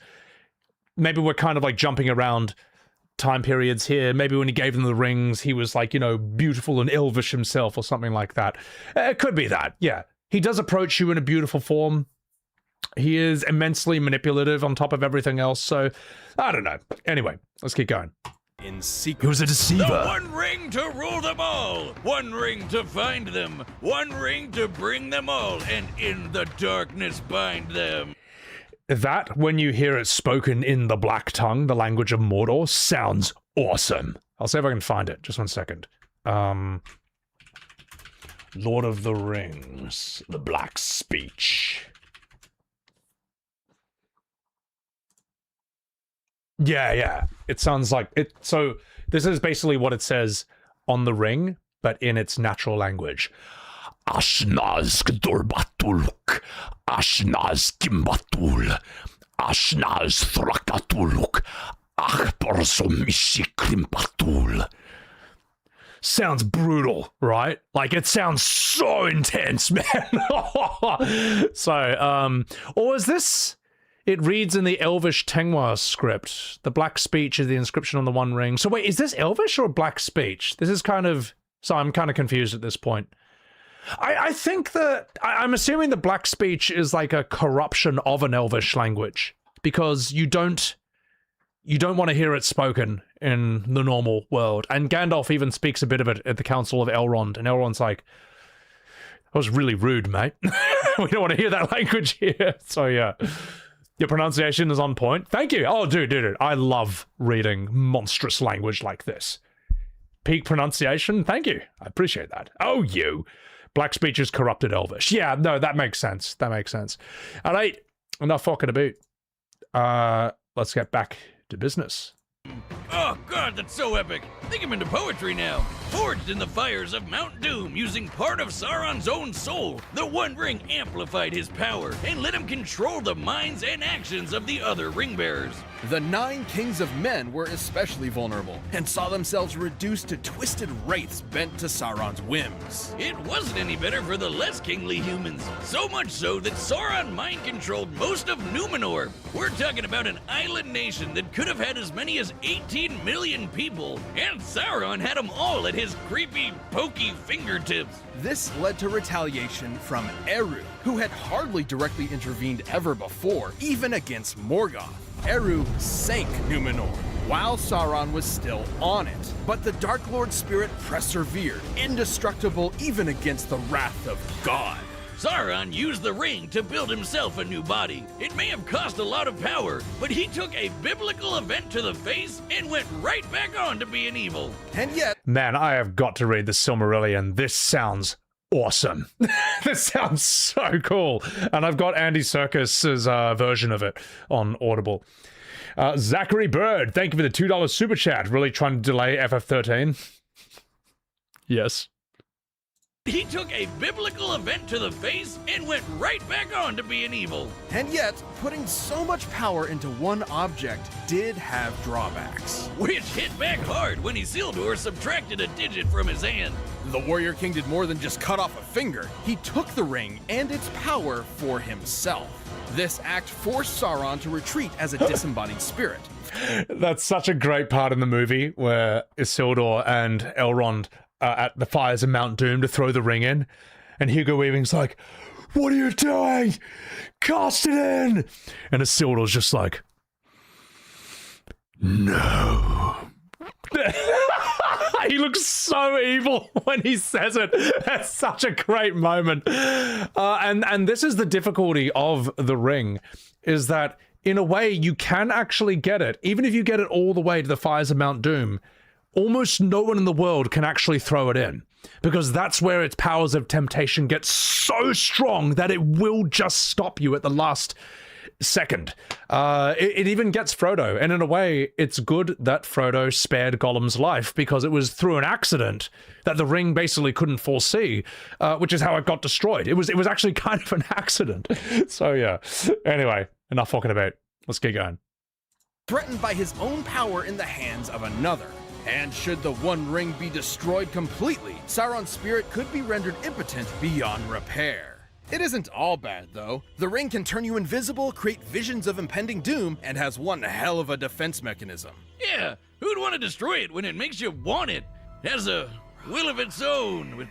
Maybe we're kind of like jumping around time periods here. Maybe when he gave them the rings, he was like, you know, beautiful and elvish himself or something like that. It could be that, yeah. He does approach you in a beautiful form. He is immensely manipulative on top of everything else, so I don't know. Anyway, let's keep going. In secret. He was a deceiver. The one ring to rule them all, one ring to find them, one ring to bring them all, and in the darkness bind them. That, when you hear it spoken in the Black Tongue, the language of Mordor, sounds awesome. I'll see if I can find it. Just 1 second. Lord of the Rings, the Black Speech. Yeah. It sounds like it. So this is basically what it says on the ring, but in its natural language. Ashnaz Gdorbatuluk, Ashnaz Kimbatul, Ashnaz Thrakatuluk, Achborsomishikrimpatul. Sounds brutal, right? Like, it sounds so intense, man. So, or is this... It reads in the Elvish Tengwa script. The Black Speech is the inscription on the One Ring. So wait, is this Elvish or Black Speech? This is kind of... So I'm kind of confused at this point. I think that... I'm assuming the Black Speech is like a corruption of an Elvish language. Because you don't want to hear it spoken in the normal world. And Gandalf even speaks a bit of it at the Council of Elrond. And Elrond's like, that was really rude, mate. We don't want to hear that language here. So yeah. Your pronunciation is on point. Thank you. Oh, dude. I love reading monstrous language like this. Peak pronunciation. Thank you. I appreciate that. Oh, you. Black Speech is corrupted Elvish. Yeah, no, that makes sense. That makes sense. All right. Enough fucking about. Let's get back to business. Oh god, that's so epic! Think I'm into poetry now. Forged in the fires of Mount Doom using part of Sauron's own soul, the One Ring amplified his power and let him control the minds and actions of the other ring bearers. The 9 kings of men were especially vulnerable and saw themselves reduced to twisted wraiths bent to Sauron's whims. It wasn't any better for the less kingly humans, so much so that Sauron mind-controlled most of Numenor. We're talking about an island nation that could have had as many as 18 million people, and Sauron had them all at his creepy, pokey fingertips. This led to retaliation from Eru, who had hardly directly intervened ever before, even against Morgoth. Eru sank Numenor, while Sauron was still on it. But the Dark Lord spirit persevered, indestructible even against the wrath of God. Sauron used the ring to build himself a new body. It may have cost a lot of power, but he took a biblical event to the face and went right back on to being evil. And yet... Man, I have got to read the Silmarillion. This sounds awesome. This sounds so cool. And I've got Andy Serkis's version of it on Audible. Zachary Bird, thank you for the $2 super chat. Really trying to delay FF13? Yes. He took a biblical event to the face and went right back on to being evil. And yet, putting so much power into one object did have drawbacks. Which hit back hard when Isildur subtracted a digit from his hand. The Warrior King did more than just cut off a finger. He took the ring and its power for himself. This act forced Sauron to retreat as a disembodied spirit, That's such a great part in the movie where Isildur and Elrond are at the fires of Mount Doom to throw the ring in, and Hugo Weaving's like, "What are you doing? Cast it in!" And Isildur's just like, "No." He looks so evil when he says it. That's such a great moment. And this is the difficulty of the ring, is that in a way you can actually get it. Even if you get it all the way to the fires of Mount Doom, almost no one in the world can actually throw it in. Because that's where its powers of temptation get so strong that it will just stop you at the last second. It even gets Frodo, and in a way it's good that Frodo spared Gollum's life, because it was through an accident that the ring basically couldn't foresee, which is how it got destroyed. It was actually kind of an accident. So yeah, anyway, enough talking about it. Let's get going. Threatened by his own power in the hands of another. And should the One Ring be destroyed completely, Sauron's spirit could be rendered impotent beyond repair. It isn't all bad, though. The ring can turn you invisible, create visions of impending doom, and has one hell of a defense mechanism. Yeah, who'd want to destroy it when it makes you want it? It has a will of its own, with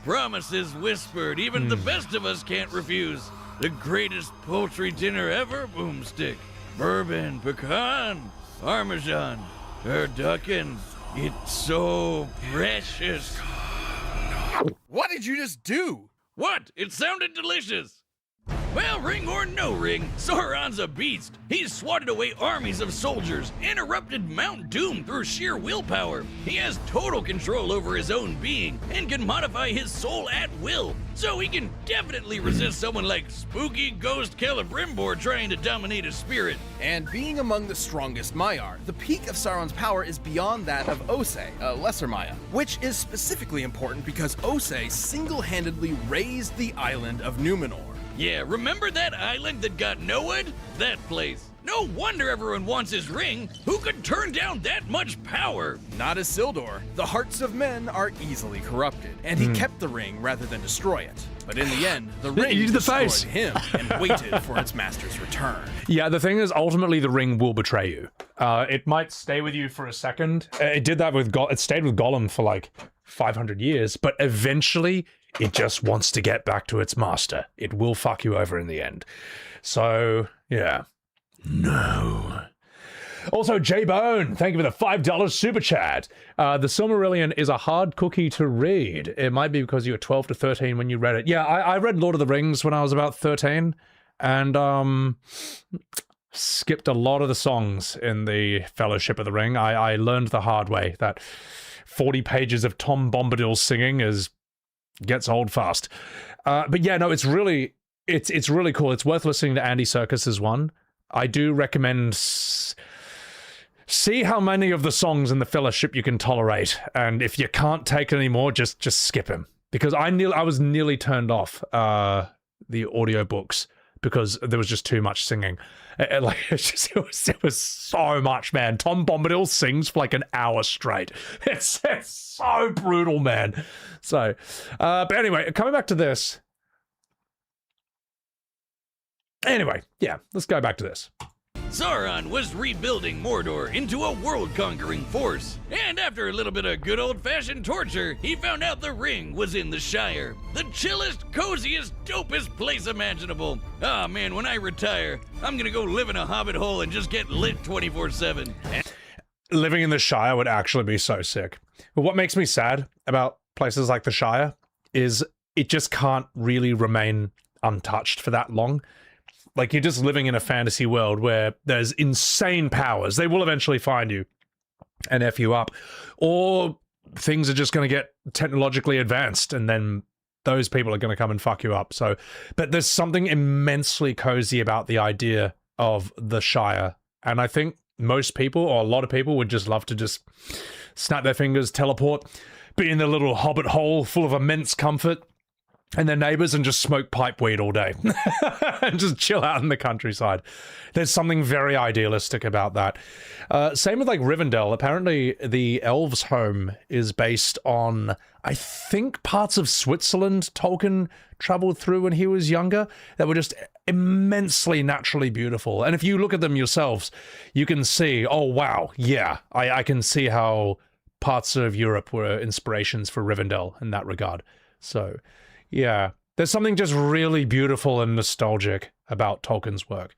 promises whispered even the best of us can't refuse. The greatest poultry dinner ever, Boomstick. Bourbon, pecan, parmesan, turducken. It's so precious. What did you just do? What? It sounded delicious. Well, ring or no ring, Sauron's a beast. He's swatted away armies of soldiers, interrupted Mount Doom through sheer willpower. He has total control over his own being, and can modify his soul at will. So he can definitely resist someone like spooky ghost Celebrimbor trying to dominate his spirit. And being among the strongest Maiar, the peak of Sauron's power is beyond that of Osei, a lesser Maya, which is specifically important because Osei single-handedly razed the island of Numenor. Yeah, remember that island that got Noah'd? That place. No wonder everyone wants his ring. Who could turn down that much power? Not Isildur. The hearts of men are easily corrupted, and he kept the ring rather than destroy it. But in the end, the ring destroyed him and waited for its master's return. Yeah, the thing is, ultimately the ring will betray you. It might stay with you for a second. It did that with it stayed with Gollum for like 500 years, but eventually it just wants to get back to its master. It will fuck you over in the end. So, yeah. No. Also, J-Bone, thank you for the $5 super chat. The Silmarillion is a hard cookie to read. It might be because you were 12 to 13 when you read it. Yeah, I read Lord of the Rings when I was about 13, and skipped a lot of the songs in the Fellowship of the Ring. I learned the hard way that 40 pages of Tom Bombadil singing gets old fast. But yeah, no, it's really cool. It's worth listening to Andy Serkis's one. I do recommend see how many of the songs in the Fellowship you can tolerate, and if you can't take it anymore, just skip him. Because I was nearly turned off the audiobooks because there was just too much singing. It was so much, man. Tom Bombadil sings for like an hour straight. It's so brutal, man. So, but anyway, coming back to this. Anyway, yeah, let's go back to this. Sauron was rebuilding Mordor into a world-conquering force, and after a little bit of good old-fashioned torture, he found out the ring was in the Shire. The chillest, coziest, dopest place imaginable. Ah, man, when I retire, I'm gonna go live in a hobbit hole and just get lit 24/7. Living in the Shire would actually be so sick. But what makes me sad about places like the Shire is it just can't really remain untouched for that long. Like, you're just living in a fantasy world where there's insane powers. They will eventually find you and F you up. Or things are just going to get technologically advanced, and then those people are going to come and fuck you up. So, but there's something immensely cozy about the idea of the Shire. And I think most people, or a lot of people, would just love to just snap their fingers, teleport, be in their little hobbit hole full of immense comfort, and their neighbors and just smoke pipe weed all day and just chill out in the countryside. There's something very idealistic about that. Same with like Rivendell. Apparently the elves' home is based on, I think, parts of Switzerland Tolkien traveled through when he was younger that were just immensely naturally beautiful. And if you look at them yourselves, you can see, oh wow, yeah, I can see how parts of Europe were inspirations for Rivendell in that regard. So yeah, there's something just really beautiful and nostalgic about Tolkien's work.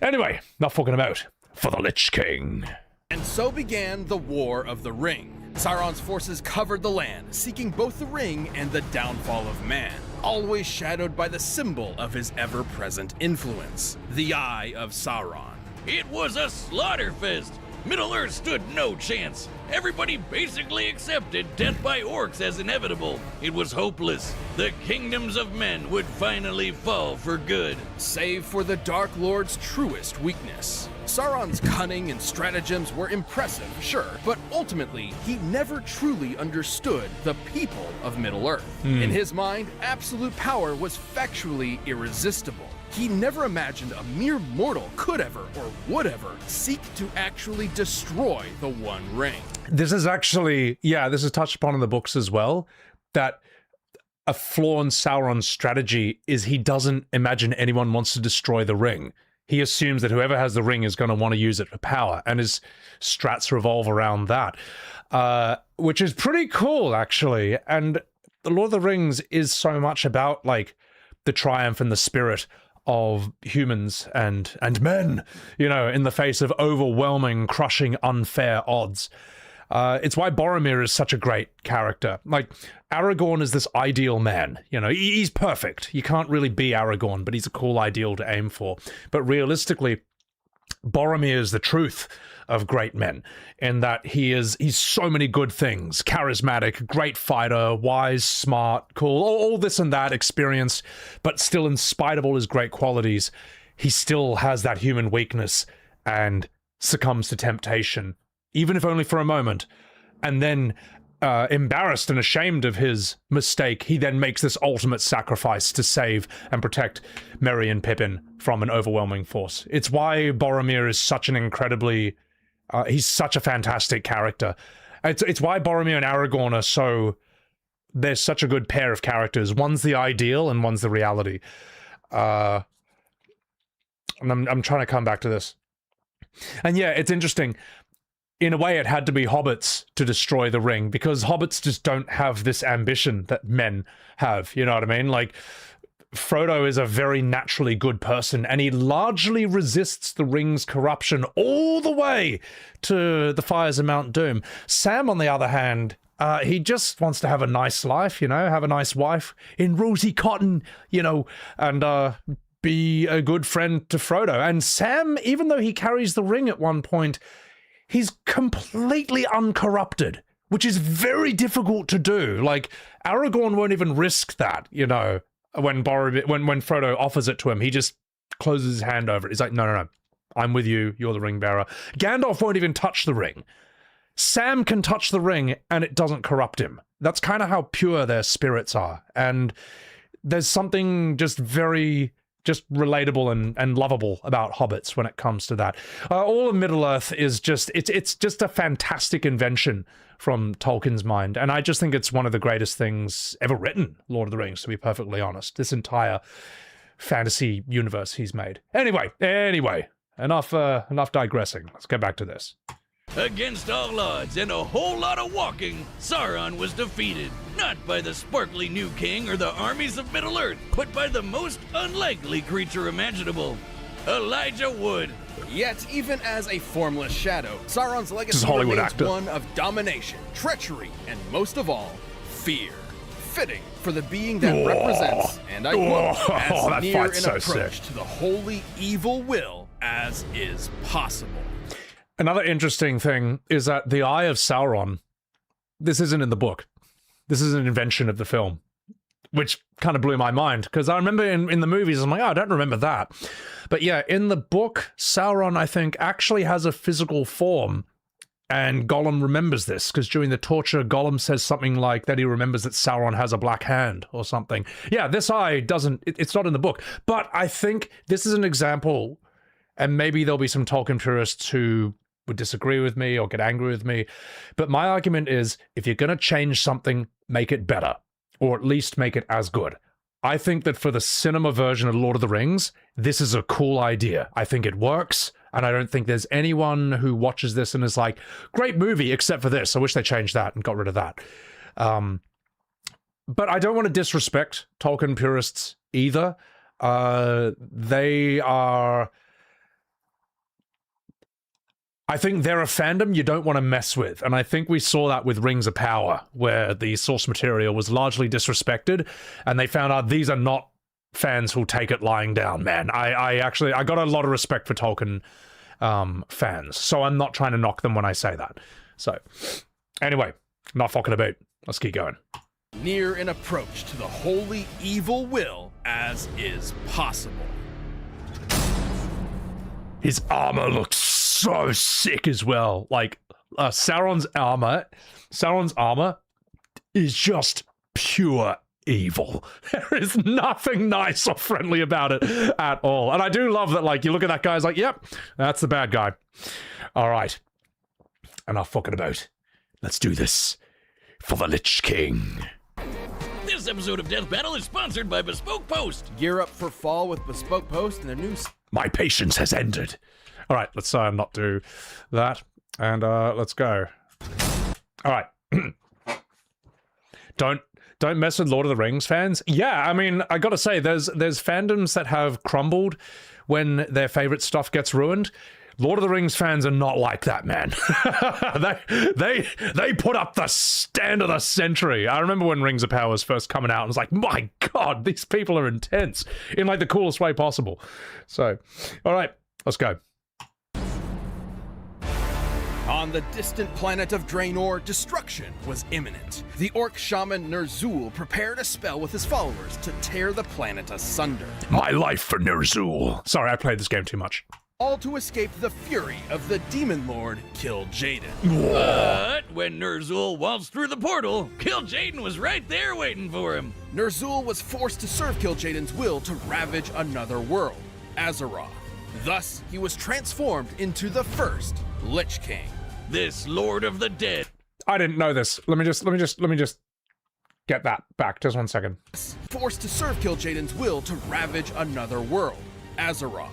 Anyway, enough talking about for the Lich King. And so began the War of the Ring. Sauron's forces covered the land, seeking both the ring and the downfall of man, always shadowed by the symbol of his ever-present influence, the Eye of Sauron. It was a slaughterfest. Middle-earth stood no chance. Everybody basically accepted death by orcs as inevitable. It was hopeless. The kingdoms of men would finally fall for good. Save for the Dark Lord's truest weakness. Sauron's cunning and stratagems were impressive, sure, but ultimately, he never truly understood the people of Middle-earth. In his mind, absolute power was factually irresistible. He never imagined a mere mortal could ever, or would ever, seek to actually destroy the One Ring. This is actually, yeah, this is touched upon in the books as well, that a flaw in Sauron's strategy is he doesn't imagine anyone wants to destroy the ring. He assumes that whoever has the ring is going to want to use it for power, and his strats revolve around that, which is pretty cool, actually. And the Lord of the Rings is so much about, like, the triumph and the spirit of humans and men, you know, in the face of overwhelming, crushing, unfair odds. It's why Boromir is such a great character. Like, Aragorn is this ideal man, you know, he's perfect. You can't really be Aragorn, but he's a cool ideal to aim for. But realistically, Boromir is the truth of great men, in that he's so many good things: charismatic, great fighter, wise, smart, cool, all this and that, experience, but still, in spite of all his great qualities, he still has that human weakness and succumbs to temptation, even if only for a moment. And then, embarrassed and ashamed of his mistake, he then makes this ultimate sacrifice to save and protect Merry and Pippin from an overwhelming force. It's why Boromir is such an incredibly... he's such a fantastic character. It's why Boromir and Aragorn are so... They're such a good pair of characters. One's the ideal and one's the reality. And I'm trying to come back to this. And yeah, it's interesting. In a way, it had to be hobbits to destroy the ring, because hobbits just don't have this ambition that men have, you know what I mean? Like, Frodo is a very naturally good person, and he largely resists the ring's corruption all the way to the fires of Mount Doom. Sam, on the other hand, he just wants to have a nice life, you know, have a nice wife in rosy cotton, you know, and be a good friend to Frodo. And Sam, even though he carries the ring at one point, he's completely uncorrupted, which is very difficult to do. Like, Aragorn won't even risk that, you know, when Frodo offers it to him. He just closes his hand over it. He's like, no, I'm with you, you're the ring bearer. Gandalf won't even touch the ring. Sam can touch the ring and it doesn't corrupt him. That's kind of how pure their spirits are. And there's something just very... just relatable and lovable about hobbits when it comes to that. All of Middle-earth is just, it's just a fantastic invention from Tolkien's mind, and I just think it's one of the greatest things ever written, Lord of the Rings, to be perfectly honest. This entire fantasy universe he's made. Anyway, enough digressing. Let's get back to this. Against all odds and a whole lot of walking, Sauron was defeated, not by the sparkly new king or the armies of Middle-earth, but by the most unlikely creature imaginable, Elijah Wood. Yet, even as a formless shadow, Sauron's legacy remains one of domination, treachery, and most of all, fear. Fitting for the being that represents, and I quote, as near an approach to the holy evil will as is possible. Another interesting thing is that the Eye of Sauron, this isn't in the book. This is an invention of the film, which kind of blew my mind, because I remember in the movies, I'm like, oh, I don't remember that. But yeah, in the book, Sauron, I think, actually has a physical form And Gollum remembers this, because during the torture, Gollum says something like that he remembers that Sauron has a black hand or something. Yeah, this eye doesn't, it's not in the book. But I think this is an example, and maybe there'll be some Tolkien purists who would disagree with me or get angry with me. But my argument is, if you're going to change something, make it better, or at least make it as good. I think that for the cinema version of Lord of the Rings, this is a cool idea. I think it works. And I don't think there's anyone who watches this and is like, great movie, except for this. I wish they changed that and got rid of that. But I don't want to disrespect Tolkien purists either. They are... I think they're a fandom you don't want to mess with. And I think we saw that with Rings of Power, where the source material was largely disrespected. And they found out these are not fans who'll take it lying down, man. I got a lot of respect for Tolkien fans, so I'm not trying to knock them when I say that. So, anyway, not fucking about. Let's keep going. Near an approach to the holy evil will as is possible. His armor looks so sick as well. Like, Sauron's armor is just pure evil. There is nothing nice or friendly about it at all. And I do love that, like, you look at that guy, it's like, yep, that's the bad guy. All right. Enough fucking about. Let's do this for the Lich King. This episode of Death Battle is sponsored by Bespoke Post. Gear up for fall with Bespoke Post and their new... My patience has ended. All right, let's not do that. And let's go. All right. Don't mess with Lord of the Rings fans. Yeah, I mean, I gotta say, there's fandoms that have crumbled when their favorite stuff gets ruined. Lord of the Rings fans are not like that, man. they put up the stand of the century. I remember when Rings of Power was first coming out, and I was like, my God, these people are intense in like the coolest way possible. So, all right, let's go. On the distant planet of Draenor, destruction was imminent. The orc shaman Ner'zhul prepared a spell with his followers to tear the planet asunder. My life for Ner'zhul. Sorry, I played this game too much. All to escape the fury of the demon lord Kil'jaeden. But when Ner'zhul waltzed through the portal, Kil'jaeden was right there waiting for him. Ner'zhul was forced to serve Kil'jaeden's will to ravage another world, Azeroth. Thus, he was transformed into the first Lich King. This Lord of the Dead. I didn't know this. Let me just get that back. Just 1 second. Forced to serve Kil'jaeden's will to ravage another world, Azeroth.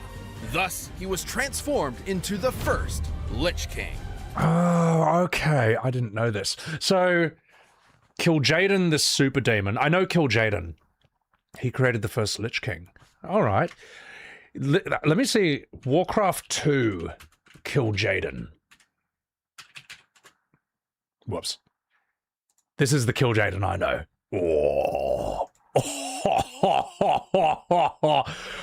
Thus, he was transformed into the first Lich King. Oh, okay. I didn't know this. So, Kil'jaeden, the super demon. I know Kil'jaeden. He created the first Lich King. All right. Let me see. Warcraft 2, Kil'jaeden. Whoops. This is the Kil'jaeden I know. Oh.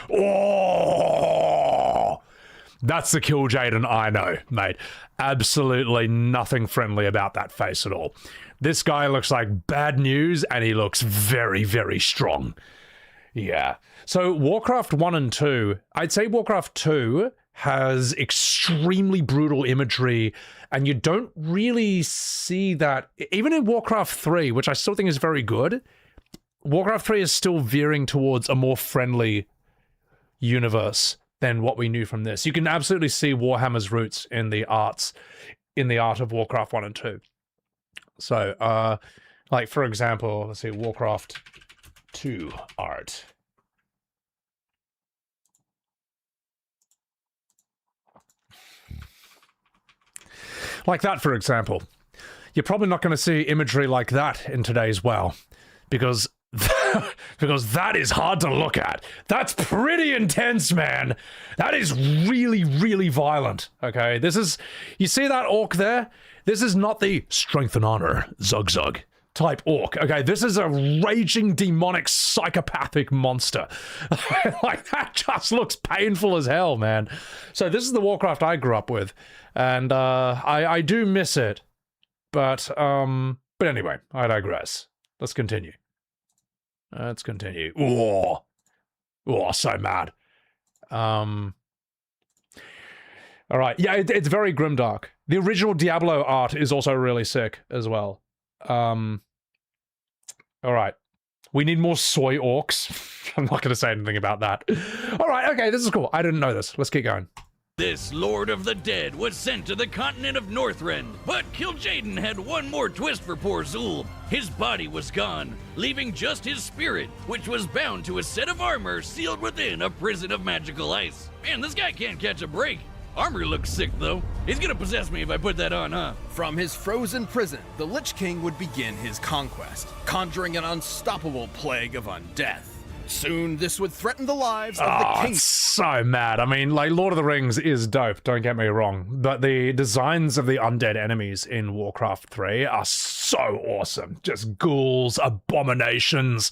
Oh. That's the Kil'jaeden I know, mate. Absolutely nothing friendly about that face at all. This guy looks like bad news, and he looks very, very strong. Yeah. So Warcraft 1 and 2, I'd say Warcraft 2 has extremely brutal imagery, and you don't really see that. Even in Warcraft 3, which I still think is very good, Warcraft 3 is still veering towards a more friendly universe than what we knew from this. You can absolutely see Warhammer's roots in the art of Warcraft 1 and 2. So, like, for example, let's see, Warcraft 2 art. Like that, for example. You're probably not going to see imagery like that in today's WoW, because that is hard to look at. That's pretty intense, man. That is really, really violent, okay? This is... You see that orc there? This is not the strength and honor, Zug Zug type orc, okay? This is a raging, demonic, psychopathic monster. Like, that just looks painful as hell, man. So this is the Warcraft I grew up with, and I do miss it. But anyway, I digress. Let's continue. Let's continue. Oh, so mad. All right, yeah, it's very grimdark. The original Diablo art is also really sick as well. All right. We need more soy orcs. I'm not going to say anything about that. All right, okay, this is cool. I didn't know this. Let's keep going. This Lord of the Dead was sent to the continent of Northrend, but Kil'jaeden had one more twist for poor Zulb. His body was gone, leaving just his spirit, which was bound to a set of armor sealed within a prison of magical ice. Man, this guy can't catch a break. Armor looks sick, though. He's gonna possess me if I put that on, huh? From his frozen prison, the Lich King would begin his conquest, conjuring an unstoppable plague of undeath. Soon, this would threaten the lives of the king. So mad. I mean, like, Lord of the Rings is dope, don't get me wrong, but the designs of the undead enemies in Warcraft 3 are so awesome. Just ghouls, abominations,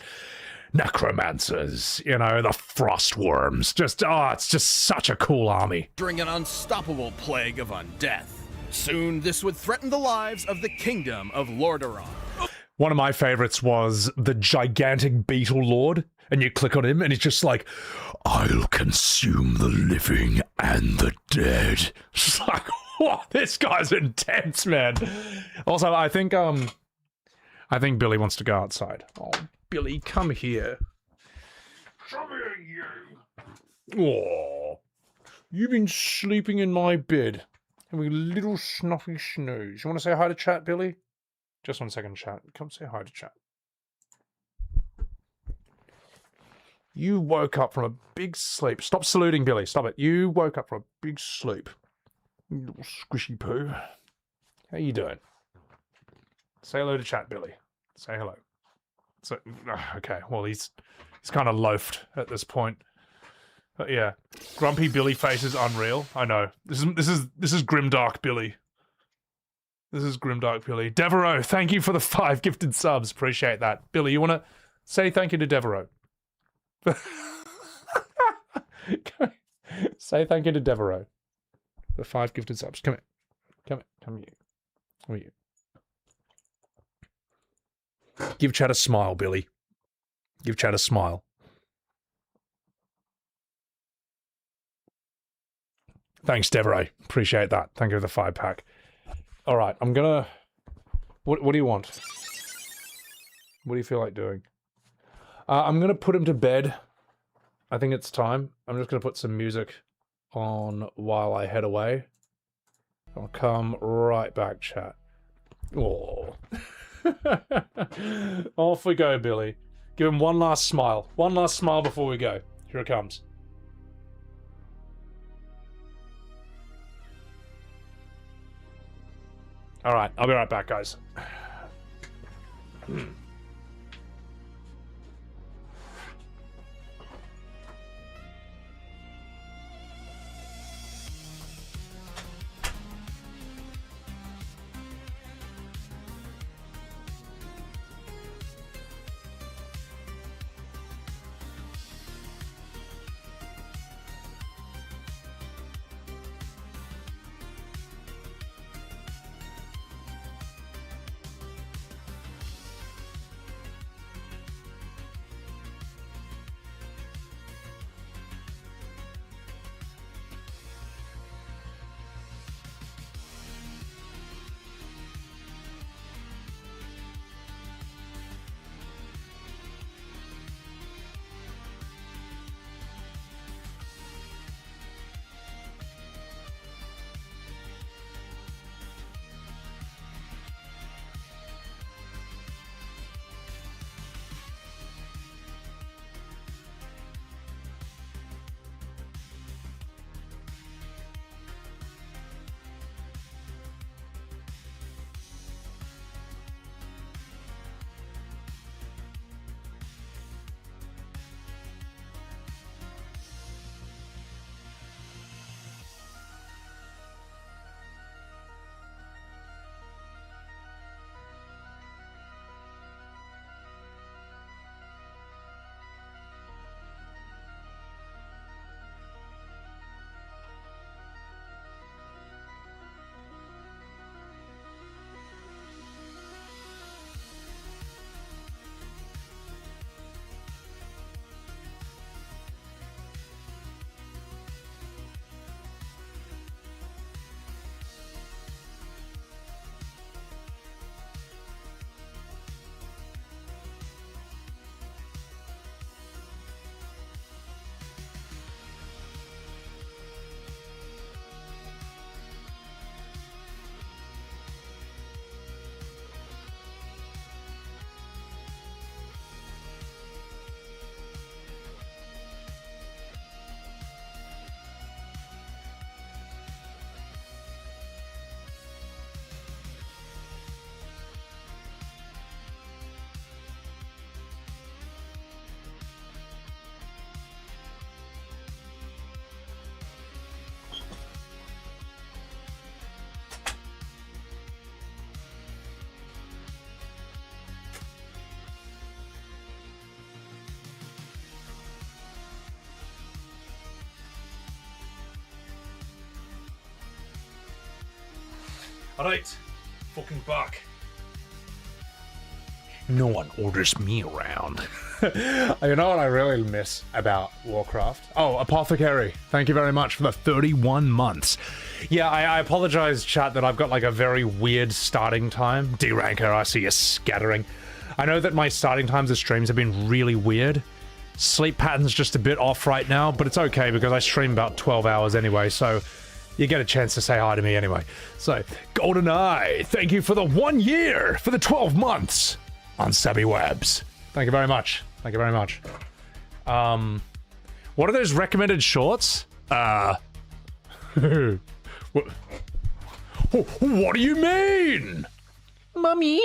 necromancers, you know, the frost worms. Just, it's just such a cool army. During an unstoppable plague of undeath. Soon, this would threaten the lives of the kingdom of Lordaeron. One of my favorites was the gigantic beetle lord, and you click on him, and it's just like, I'll consume the living and the dead. It's like, whoa, this guy's intense, man. Also, I think Billy wants to go outside. Oh, Billy, come here. Come here, you. Oh, you've been sleeping in my bed, having a little snuffy snooze. You want to say hi to chat, Billy? Just 1 second, chat. Come say hi to chat. You woke up from a big sleep. Stop saluting, Billy. Stop it. You woke up from a big sleep. You little squishy poo. How you doing? Say hello to chat, Billy. Say hello. So, okay. Well, he's kind of loafed at this point. But yeah, grumpy Billy face is unreal. I know. This is grimdark Billy. This is grimdark Billy. Devereaux, thank you for the 5 gifted subs. Appreciate that. Billy, you want to say thank you to Devereaux? Say thank you to Devereaux. The 5 gifted subs. Come here. Come here. Come here. Give chat a smile, Billy. Give chat a smile. Thanks, Devereaux. Appreciate that. Thank you for the 5-pack. All right, I'm gonna... What do you want? What do you feel like doing? I'm gonna put him to bed. I think it's time. I'm just gonna put some music on while I head away. I'll come right back, chat. Oh. Off we go, Billy. Give him one last smile. One last smile before we go. Here it comes. All right, I'll be right back, guys. Alright. Fucking back. No one orders me around. You know what I really miss about Warcraft? Oh, Apothecary. Thank you very much for the 31 months. Yeah, I apologize, chat, that I've got like a very weird starting time. D-Ranker, I see you scattering. I know that my starting times of streams have been really weird. Sleep pattern's just a bit off right now, but it's okay because I stream about 12 hours anyway, so you get a chance to say hi to me anyway. So, GoldenEye, thank you for the 1 year, for the 12 months on Sabby Webs. Thank you very much. Thank you very much. What are those recommended shorts? What do you mean? Mummy,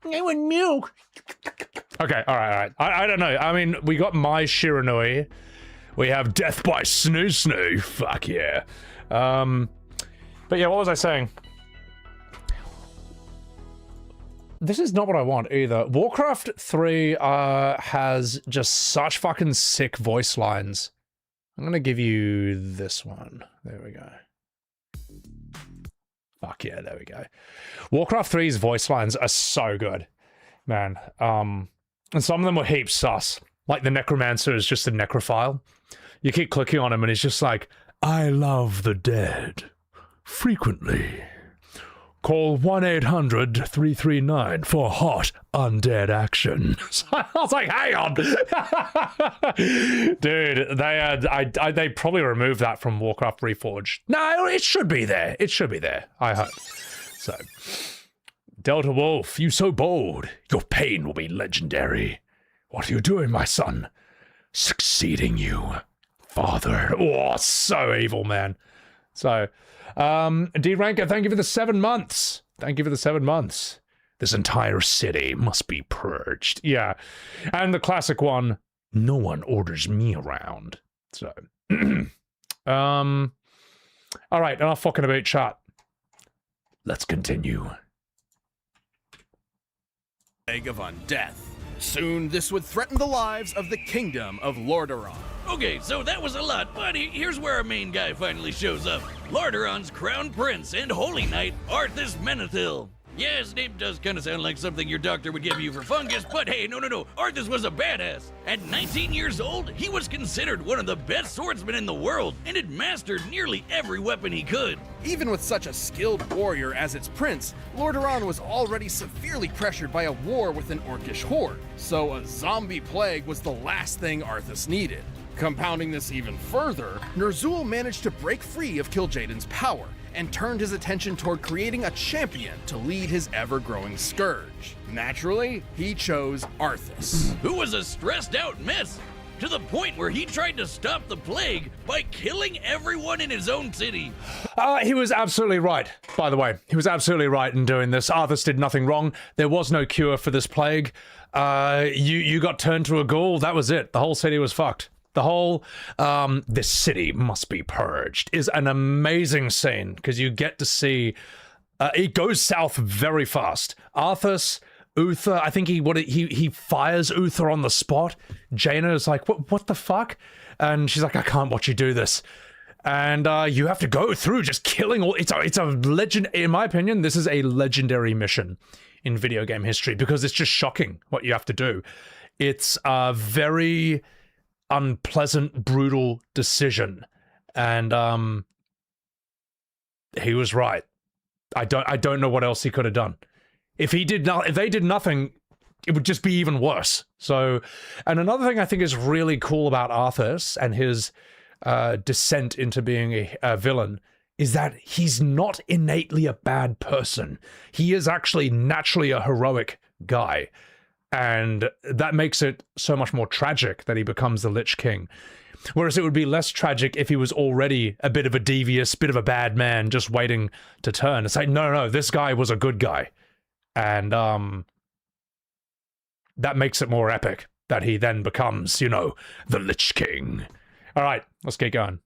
I want milk. Okay, alright. I don't know. I mean, we got My Shiranui. We have Death by Snoo Snoo. Fuck yeah. But yeah, what was I saying? This is not what I want either. Warcraft 3 has just such fucking sick voice lines. I'm gonna give you this one. There we go. Fuck yeah, there we go. Warcraft 3's voice lines are so good, man. And some of them were heaps sus. Like the Necromancer is just a necrophile. You keep clicking on him and he's just like, I love the dead. Frequently. Call 1-800-339 for hot undead action. So I was like, hang on. Dude, they probably removed that from Warcraft Reforged. No, it should be there. It should be there, I hope. So, Delta Wolf, you so bold. Your pain will be legendary. What are you doing, my son? Succeeding you, father. Oh, so evil, man. So, D-Ranker, thank you for the 7 months. Thank you for the 7 months. This entire city must be purged. Yeah. And the classic one, no one orders me around. So, all right, enough fucking about chat. Let's continue. Plague of Undeath. Soon, this would threaten the lives of the kingdom of Lordaeron. Okay, so that was a lot, but here's where our main guy finally shows up. Lordaeron's crown prince and holy knight, Arthas Menethil. Yeah, his name does kind of sound like something your doctor would give you for fungus, but hey, no. Arthas was a badass. At 19 years old, he was considered one of the best swordsmen in the world and had mastered nearly every weapon he could. Even with such a skilled warrior as its prince, Lordaeron was already severely pressured by a war with an orcish horde, so a zombie plague was the last thing Arthas needed. Compounding this even further, Ner'zhul managed to break free of Kil'jaeden's power and turned his attention toward creating a champion to lead his ever-growing scourge. Naturally, he chose Arthas, who was a stressed-out mess, to the point where he tried to stop the plague by killing everyone in his own city. He was absolutely right, by the way. He was absolutely right in doing this. Arthas did nothing wrong. There was no cure for this plague. You got turned to a ghoul, that was it. The whole city was fucked. The whole, this city must be purged is an amazing scene because you get to see, it goes south very fast. Arthas, Uther, I think he fires Uther on the spot. Jaina is like, what the fuck? And she's like, I can't watch you do this. And you have to go through just killing all, it's a legend, in my opinion, this is a legendary mission in video game history because it's just shocking what you have to do. It's a very unpleasant, brutal decision, and he was right. I don't know what else he could have done. If they did nothing, it would just be even worse. So, and another thing I think is really cool about Arthas and his descent into being a villain is that he's not innately a bad person. He is actually naturally a heroic guy. And that makes it so much more tragic that he becomes the Lich King. Whereas it would be less tragic if he was already a bit of a devious, bit of a bad man just waiting to turn. It's like, no, this guy was a good guy. And that makes it more epic that he then becomes, you know, the Lich King. All right, let's get going.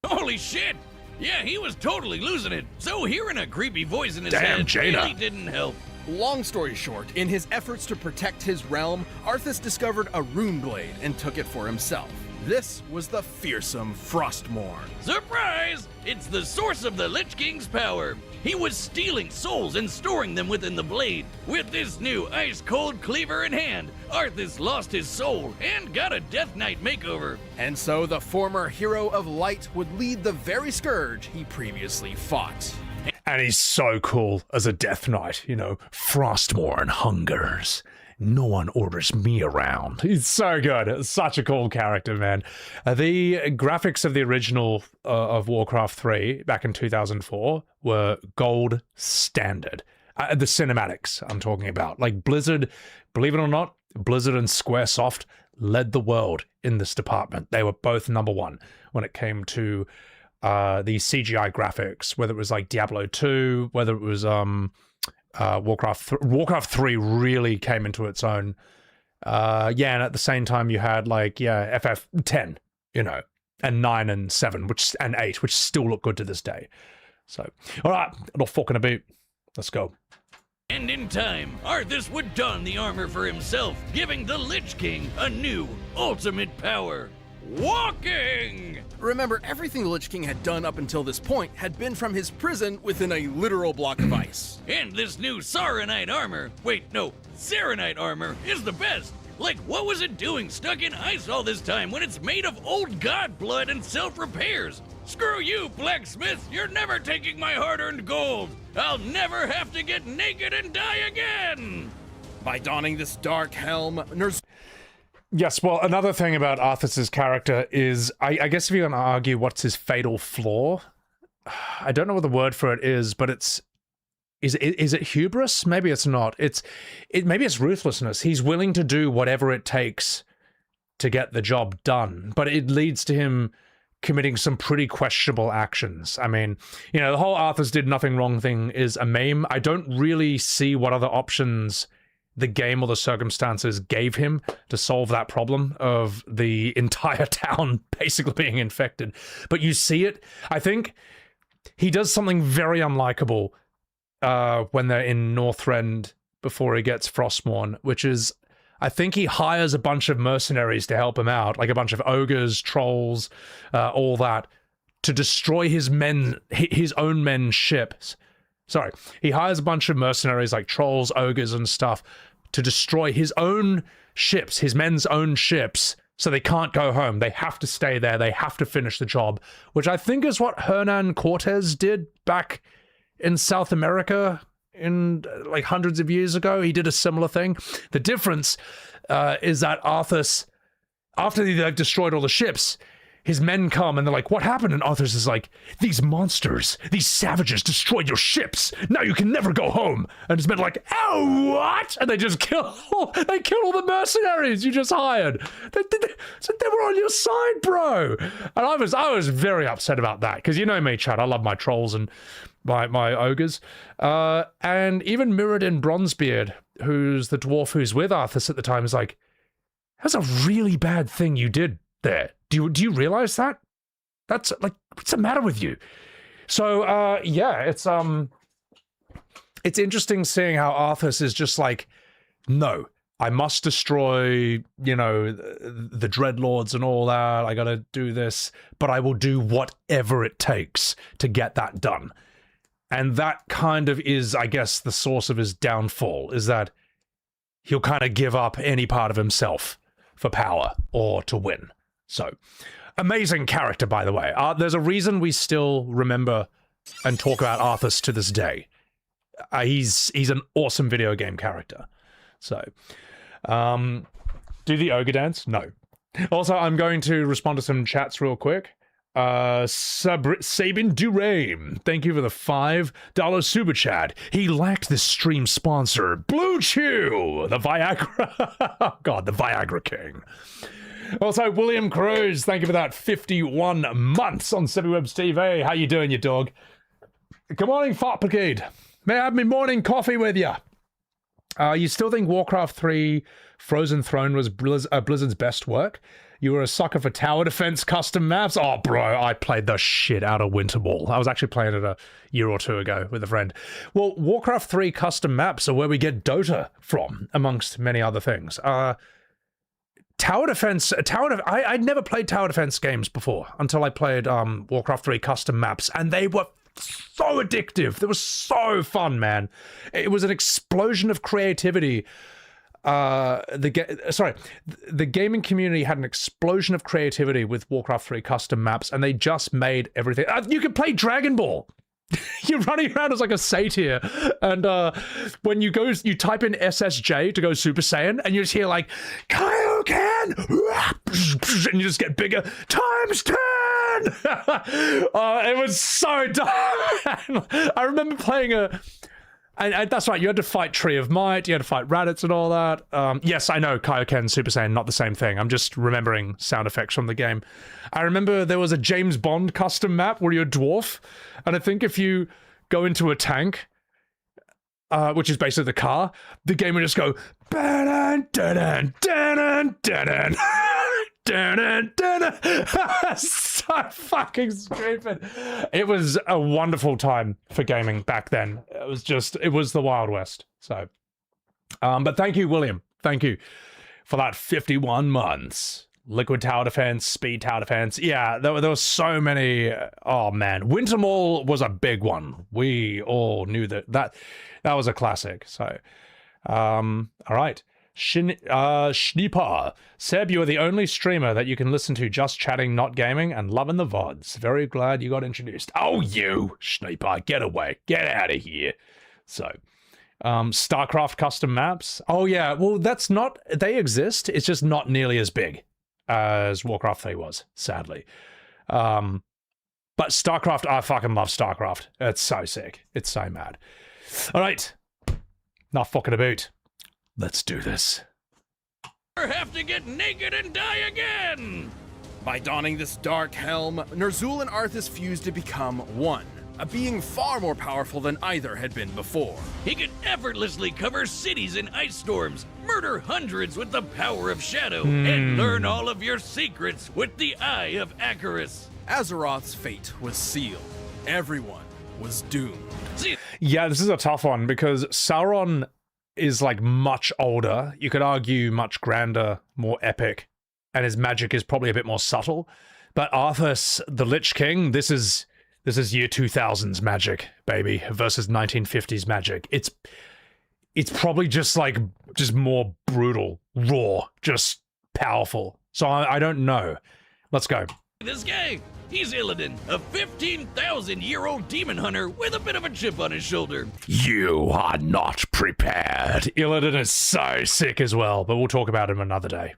Holy shit! Yeah, he was totally losing it. So hearing a creepy voice in his Damn, head Jaina. really didn't help. Long story short, in his efforts to protect his realm, Arthas discovered a rune blade and took it for himself. This was the fearsome Frostmourne. Surprise! It's the source of the Lich King's power. He was stealing souls and storing them within the blade. With this new ice-cold cleaver in hand, Arthas lost his soul and got a Death Knight makeover. And so the former hero of light would lead the very scourge he previously fought. And he's so cool as a Death Knight, you know, Frostmourne hungers. No one orders me around. He's so good. Such a cool character, man. The graphics of the original of Warcraft 3 back in 2004 were gold standard. The cinematics I'm talking about. Like Blizzard, believe it or not, Blizzard and Squaresoft led the world in this department. They were both #1 when it came to the CGI graphics, whether it was like Diablo 2, whether it was Warcraft 3 really came into its own. And at the same time you had like FF10, you know, and 9 and 7 and 8, which still look good to this day. So, all right, enough fucking about. Let's go. And in time, Arthas would don the armor for himself, giving the Lich King a new, ultimate power. Walking! Remember, everything the Lich King had done up until this point had been from his prison within a literal block of ice. And this new Sauronite armor, Saronite armor, is the best. Like, what was it doing stuck in ice all this time when it's made of old god blood and self-repairs? Screw you, blacksmith! You're never taking my hard-earned gold! I'll never have to get naked and die again! By donning this dark helm, Yes, well, another thing about Arthas's character is, I guess if you're going to argue what's his fatal flaw, I don't know what the word for it is, but is it hubris? Maybe it's not. Maybe it's ruthlessness. He's willing to do whatever it takes to get the job done, but it leads to him committing some pretty questionable actions. I mean, you know, the whole Arthas did nothing wrong thing is a meme. I don't really see what other options the game or the circumstances gave him to solve that problem of the entire town basically being infected. But you see it. I think he does something very unlikable when they're in Northrend before he gets Frostmourne, which is, I think he hires a bunch of mercenaries to help him out, like a bunch of ogres, trolls, all that, to destroy his own men's ships. Sorry, he hires a bunch of mercenaries like trolls, ogres, and stuff to destroy his own ships, his men's own ships, so they can't go home. They have to stay there. They have to finish the job, which I think is what Hernan Cortez did back in South America in like hundreds of years ago. He did a similar thing. The difference is that Arthas, after they've destroyed all the ships, his men come and they're like, what happened? And Arthas is like, these monsters, these savages destroyed your ships. Now you can never go home. And his men are like, oh, what? And they just kill all the mercenaries you just hired. They were on your side, bro. And I was very upset about that, because you know me, Chad, I love my trolls and my ogres. And even Mirrodin Bronzebeard, who's the dwarf who's with Arthas at the time, is like, that's a really bad thing you did there. Do you realize that? That's like, what's the matter with you? So it's interesting seeing how Arthas is just like, no, I must destroy, you know, the Dreadlords and all that. I gotta do this, but I will do whatever it takes to get that done. And that kind of is, I guess, the source of his downfall, is that he'll kind of give up any part of himself for power or to win. So, amazing character, by the way. There's a reason we still remember and talk about Arthas to this day. He's an awesome video game character. So, do the ogre dance? No. Also, I'm going to respond to some chats real quick. Sabin Durame, thank you for the $5 super chat. He lacked the stream sponsor, Blue Chew, the Viagra. God, the Viagra King. Also, William Cruz, thank you for that 51 months on Sebiwebs TV. How you doing, you dog? Good morning, Fart Brigade. May I have my morning coffee with you? You still think Warcraft 3 Frozen Throne was Blizzard's best work? You were a sucker for tower defense custom maps? Oh, bro, I played the shit out of Winterwall. I was actually playing it a year or two ago with a friend. Well, Warcraft 3 custom maps are where we get Dota from, amongst many other things. Tower defense, I'd never played tower defense games before until I played Warcraft 3 custom maps, and they were so addictive. They were so fun, man. It was an explosion of creativity. The gaming community had an explosion of creativity with Warcraft 3 custom maps, and they just made everything. You could play Dragon Ball. You're running around as like a satyr, and when you type in SSJ to go Super Saiyan, and you just hear like Kaioken, and you just get bigger times 10. It was so dumb. I remember playing and that's right, you had to fight Tree of Might, you had to fight Raditz and all that. Yes, I know, Kaioken, Super Saiyan, not the same thing. I'm just remembering sound effects from the game. I remember there was a James Bond custom map where you're a dwarf, and I think if you go into a tank, which is basically the car, the game would just go dun dun dun dun so fucking stupid. It was a wonderful time for gaming back then. It was the Wild West. So, but thank you, William. Thank you for that 51 months. Liquid Tower Defense, Speed Tower Defense. Yeah, there were so many. Oh man, Wintermall was a big one. We all knew that was a classic. So, all right. Schneepa. Seb, you are the only streamer that you can listen to just chatting, not gaming, and loving the VODs. Very glad you got introduced. Oh, you, Schneepa, get away. Get out of here. So, StarCraft custom maps. Oh, yeah, well, they exist. It's just not nearly as big as Warcraft 3 was, sadly. But StarCraft, I fucking love StarCraft. It's so sick. It's so mad. All right. Not fucking about. Let's do this. Have to get naked and die again! By donning this dark helm, Ner'zhul and Arthas fused to become one, a being far more powerful than either had been before. He could effortlessly cover cities in ice storms, murder hundreds with the power of shadow, and learn all of your secrets with the Eye of Acheris. Azeroth's fate was sealed. Everyone was doomed. Yeah, this is a tough one because Sauron is like much older, you could argue much grander, more epic, and his magic is probably a bit more subtle. But Arthas, the Lich King, this is year 2000's magic, baby, versus 1950s magic. It's probably just more brutal, raw, just powerful. So I don't know. Let's go. This guy, he's Illidan, a 15,000-year-old demon hunter with a bit of a chip on his shoulder. You are not prepared. Illidan is so sick as well, but we'll talk about him another day.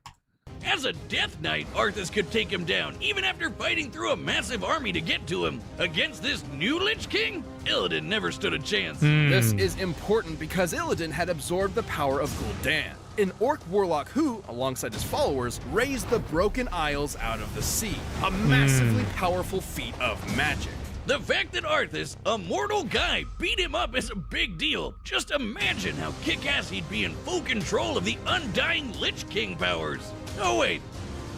As a Death Knight, Arthas could take him down, even after fighting through a massive army to get to him. Against this new Lich King, Illidan never stood a chance. This is important because Illidan had absorbed the power of Gul'dan, an orc warlock who, alongside his followers, raised the Broken Isles out of the sea, a massively powerful feat of magic. The fact that Arthas, a mortal guy, beat him up is a big deal. Just imagine how kick-ass he'd be in full control of the undying Lich King powers. Oh wait,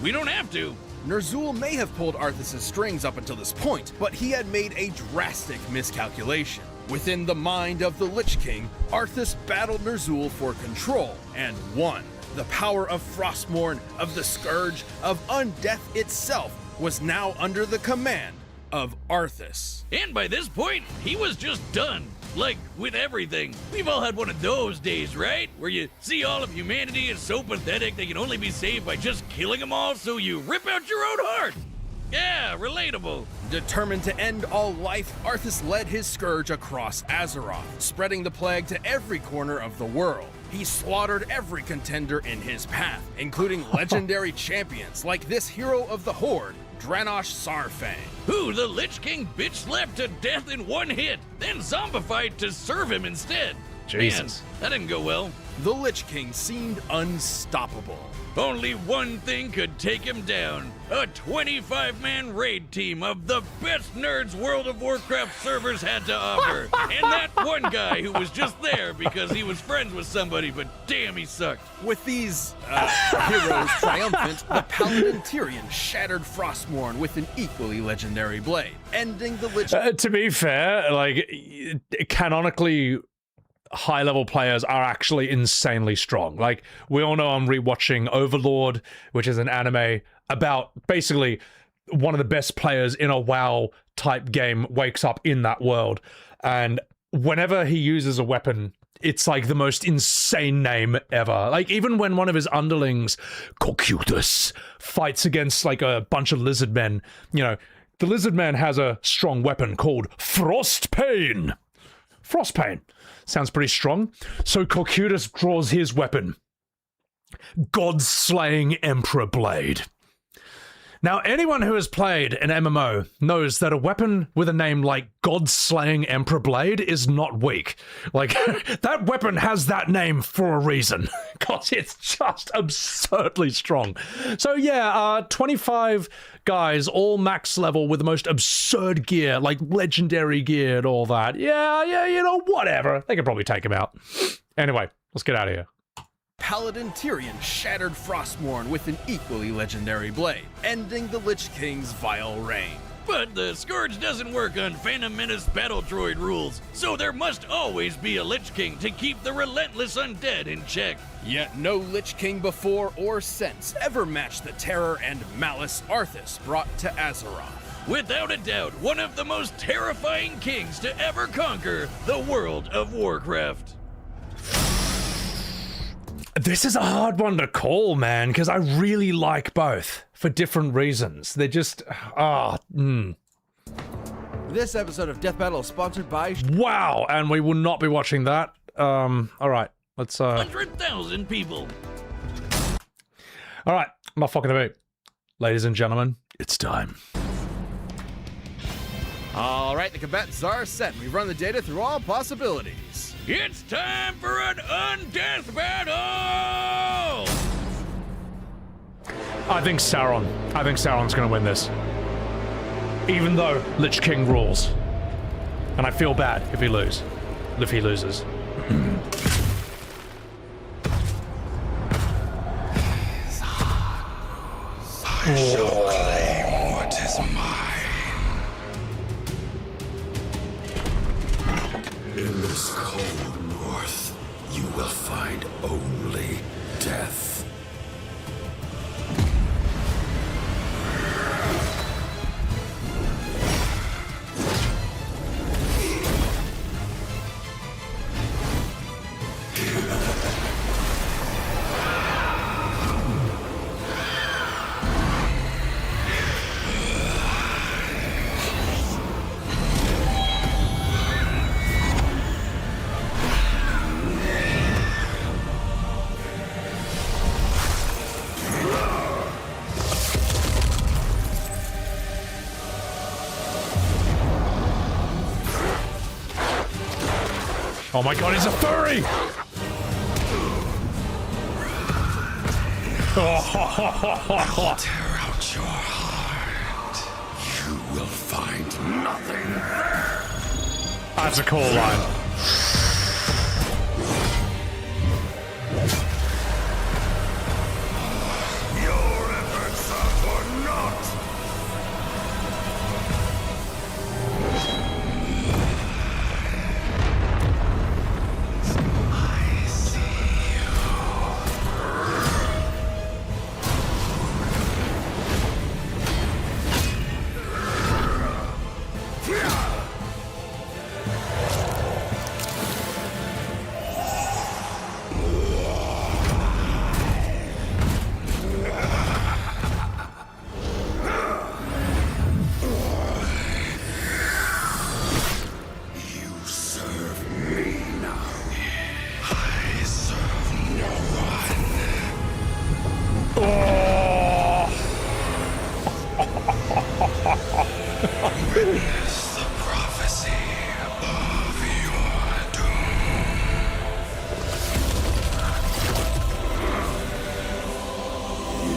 we don't have to. Ner'zhul may have pulled Arthas' strings up until this point, but he had made a drastic miscalculation. Within the mind of the Lich King, Arthas battled Ner'zhul for control, and won. The power of Frostmourne, of the Scourge, of Undeath itself, was now under the command of Arthas. And by this point, he was just done. Like, with everything. We've all had one of those days, right? Where you see all of humanity is so pathetic they can only be saved by just killing them all, so you rip out your own heart. Yeah, relatable. Determined to end all life, Arthas led his scourge across Azeroth, spreading the plague to every corner of the world. He slaughtered every contender in his path, including legendary champions like this hero of the Horde, Dranosh Sarfang, who the Lich King bitch slapped to death in one hit, then zombified to serve him instead. Jesus. Man, that didn't go well. The Lich King seemed unstoppable. Only one thing could take him down. A 25-man raid team of the best nerds World of Warcraft servers had to offer. And that one guy who was just there because he was friends with somebody, but damn, he sucked. With these heroes triumphant, the Paladin Tyrion shattered Frostmourne with an equally legendary blade, ending the Lich... To be fair, like, canonically, high-level players are actually insanely strong. Like, we all know I'm rewatching Overlord, which is an anime about basically one of the best players in a WoW-type game wakes up in that world. And whenever he uses a weapon, it's like the most insane name ever. Like, even when one of his underlings, Cocytus, fights against like a bunch of lizard men, you know, the lizard man has a strong weapon called Frostpain. Frostpain. Sounds pretty strong. So Cocytus draws his weapon, God-slaying Emperor Blade. Now, anyone who has played an MMO knows that a weapon with a name like God-slaying Emperor Blade is not weak. Like, that weapon has that name for a reason, because it's just absurdly strong. So yeah, 25 guys, all max level with the most absurd gear, like legendary gear and all that. Yeah, you know, whatever. They could probably take him out. Anyway, let's get out of here. Paladin Tyrion shattered Frostmourne with an equally legendary blade, ending the Lich King's vile reign. But the Scourge doesn't work on Phantom Menace battle droid rules, so there must always be a Lich King to keep the relentless undead in check. Yet no Lich King before or since ever matched the terror and malice Arthas brought to Azeroth. Without a doubt, one of the most terrifying kings to ever conquer the world of Warcraft. This is a hard one to call, man, because I really like both for different reasons. They're just, This episode of Death Battle is sponsored by... Wow, and we will not be watching that. All right, let's... 100,000 people. All right, I'm not fucking about. Ladies and gentlemen, it's time. All right, the combatants are set. We've run the data through all possibilities. It's time for an undeath battle! I think Sauron. I think Sauron's gonna win this. Even though Lich King rules. And I feel bad if he loses. I shall claim what is mine. In this cold north, you will find only death. Oh my god, he's a furry! I'll tear out your heart. You will find nothing there. That's a cool line. Your efforts are for naught.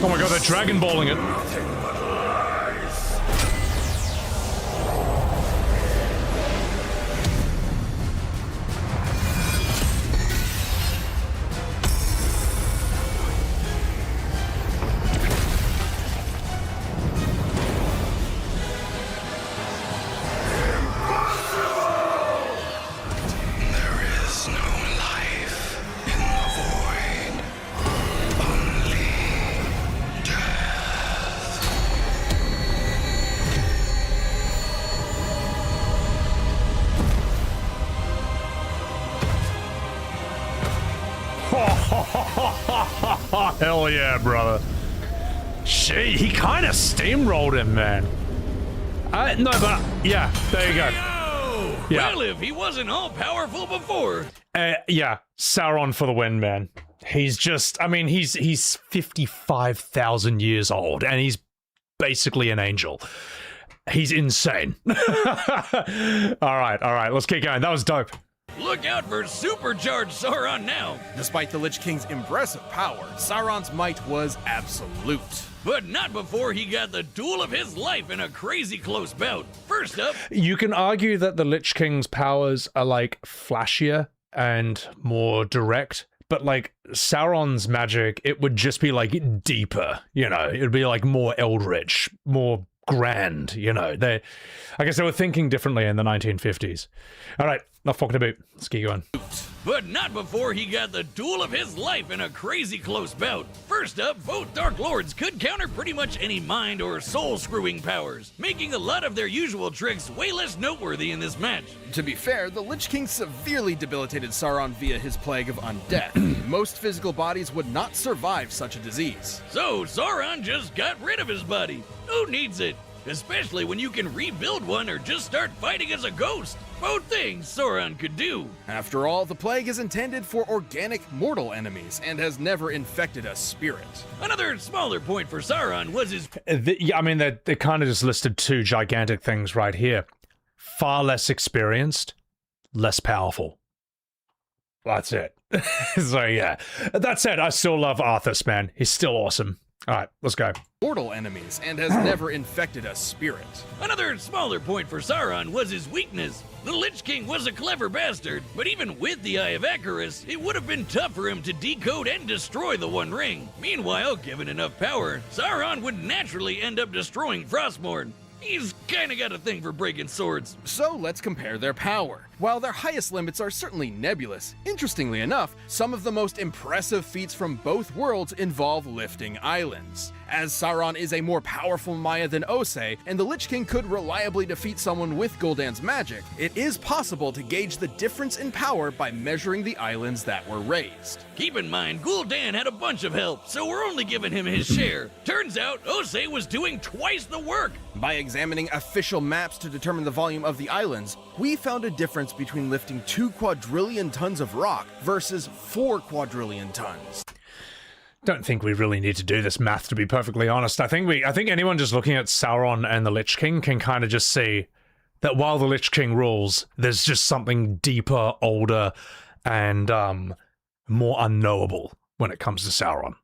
Oh my god, they're Dragon Balling it. There is no Hell yeah, brother. Gee, he kind of steamrolled him, man. No, but yeah, there you go. Yeah. Well, if he wasn't all powerful before. Yeah, Sauron for the win, man. He's just, I mean, he's 55,000 years old, and he's basically an angel. He's insane. All right, let's keep going. That was dope. Look out for supercharged Sauron now. Despite the Lich King's impressive power, Sauron's might was absolute. But not before he got the duel of his life in a crazy close bout. First up, you can argue that the Lich King's powers are like flashier and more direct, but like Sauron's magic, it would just be like deeper, you know, it'd be like more eldritch, more grand, you know. I guess they were thinking differently in the 1950s. All right, not fucking about. Let's keep going. But not before he got the duel of his life in a crazy close bout. First up, both Dark Lords could counter pretty much any mind or soul-screwing powers, making a lot of their usual tricks way less noteworthy in this match. To be fair, the Lich King severely debilitated Sauron via his plague of undeath. Most physical bodies would not survive such a disease. So Sauron just got rid of his body. Who needs it? Especially when you can rebuild one or just start fighting as a ghost. Both things Sauron could do. After all, the plague is intended for organic mortal enemies and has never infected a spirit. Another smaller point for Sauron was his... I mean, they kind of just listed two gigantic things right here. Far less experienced, less powerful. That's it. So yeah. That said, I still love Arthas, man. He's still awesome. All right, let's go. Mortal enemies and has never infected a spirit. Another smaller point for Sauron was his weakness. The Lich King was a clever bastard, but even with the Eye of Icarus, it would have been tough for him to decode and destroy the One Ring. Meanwhile, given enough power, Sauron would naturally end up destroying Frostmourne. He's kinda got a thing for breaking swords. So let's compare their power. While their highest limits are certainly nebulous, interestingly enough, some of the most impressive feats from both worlds involve lifting islands. As Sauron is a more powerful Maya than Osei, and the Lich King could reliably defeat someone with Gul'dan's magic, it is possible to gauge the difference in power by measuring the islands that were raised. Keep in mind, Gul'dan had a bunch of help, so we're only giving him his share. Turns out, Osei was doing twice the work. By examining official maps to determine the volume of the islands, we found a difference between lifting 2 quadrillion tons of rock versus 4 quadrillion tons. Don't think we really need to do this math, to be perfectly honest. I think anyone just looking at Sauron and the Lich King can kind of just see that while the Lich King rules, there's just something deeper, older, and more unknowable when it comes to Sauron.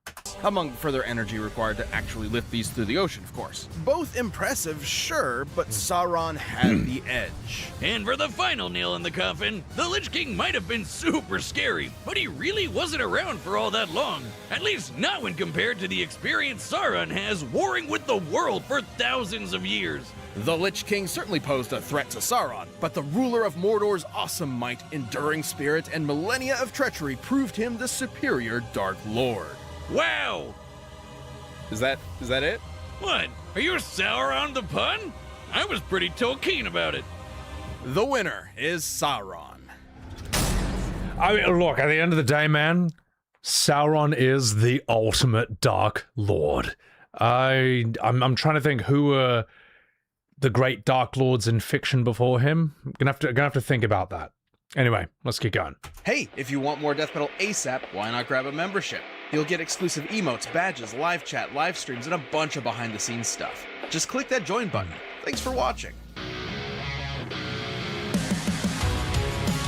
Among further energy required to actually lift these through the ocean, of course. Both impressive, sure, but Sauron had the edge. And for the final nail in the coffin, the Lich King might have been super scary, but he really wasn't around for all that long. At least not when compared to the experience Sauron has warring with the world for thousands of years. The Lich King certainly posed a threat to Sauron, but the ruler of Mordor's awesome might, enduring spirit, and millennia of treachery proved him the superior Dark Lord. Wow! Is that it? What? Are you sour on the pun? I was pretty keen about it. The winner is Sauron. I mean, look, at the end of the day, man, Sauron is the ultimate Dark Lord. I'm trying to think who were the great Dark Lords in fiction before him. I'm gonna have to think about that. Anyway, let's keep going. Hey, if you want more Death Metal ASAP, why not grab a membership? You'll get exclusive emotes, badges, live chat, live streams, and a bunch of behind-the-scenes stuff. Just click that join button. Thanks for watching.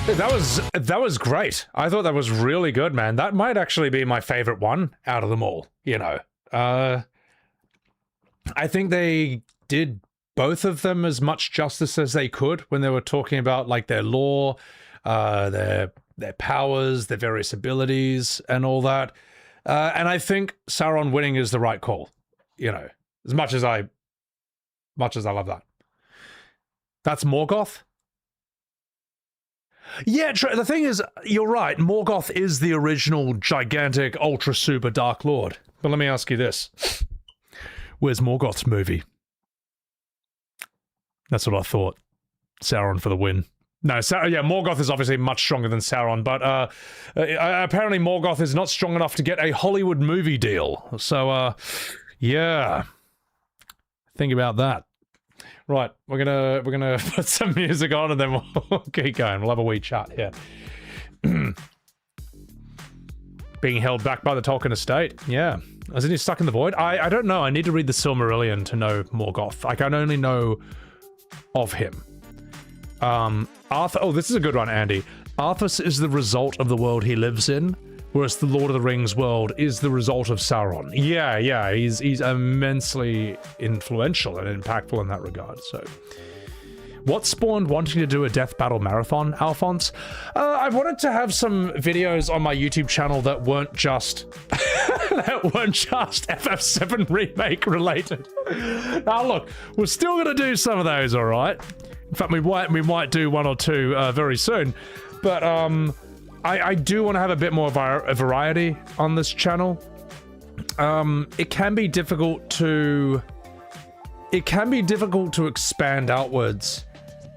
That was great. I thought that was really good, man. That might actually be my favorite one out of them all, you know. I think they did both of them as much justice as they could when they were talking about like their lore, their powers, their various abilities, and all that. And I think Sauron winning is the right call. You know, as much as I love that. That's Morgoth. Yeah, the thing is, you're right. Morgoth is the original gigantic, ultra super Dark Lord. But let me ask you this: where's Morgoth's movie? That's what I thought. Sauron for the win. No, yeah, Morgoth is obviously much stronger than Sauron, but apparently Morgoth is not strong enough to get a Hollywood movie deal. So, yeah. Think about that. Right, we're gonna put some music on and then we'll keep going. We'll have a wee chat here. Being held back by the Tolkien estate. Yeah. Isn't he stuck in the void? I don't know. I need to read the Silmarillion to know Morgoth. I can only know of him. Arthur. Oh, this is a good one, Andy. Arthas is the result of the world he lives in, whereas the Lord of the Rings world is the result of Sauron. Yeah, he's immensely influential and impactful in that regard, so... What spawned wanting to do a death battle marathon, Alphonse? I wanted to have some videos on my YouTube channel that weren't just... FF7 Remake related. Now look, we're still gonna do some of those, alright? In fact, we might do one or two very soon. But I do want to have a bit more variety on this channel. It can be difficult to expand outwards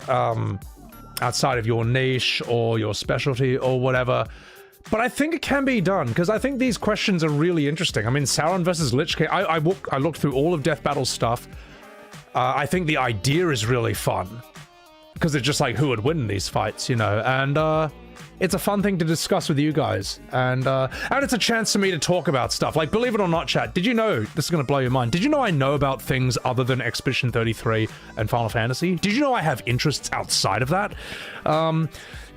outside of your niche or your specialty or whatever. But I think it can be done, because I think these questions are really interesting. I mean, Sauron versus Lich King, I looked through all of Death Battle's stuff. I think the idea is really fun, because it's just like, who would win these fights, you know? And it's a fun thing to discuss with you guys. And it's a chance for me to talk about stuff. Like, believe it or not, chat, did you know, this is going to blow your mind, did you know I know about things other than Expedition 33 and Final Fantasy? Did you know I have interests outside of that?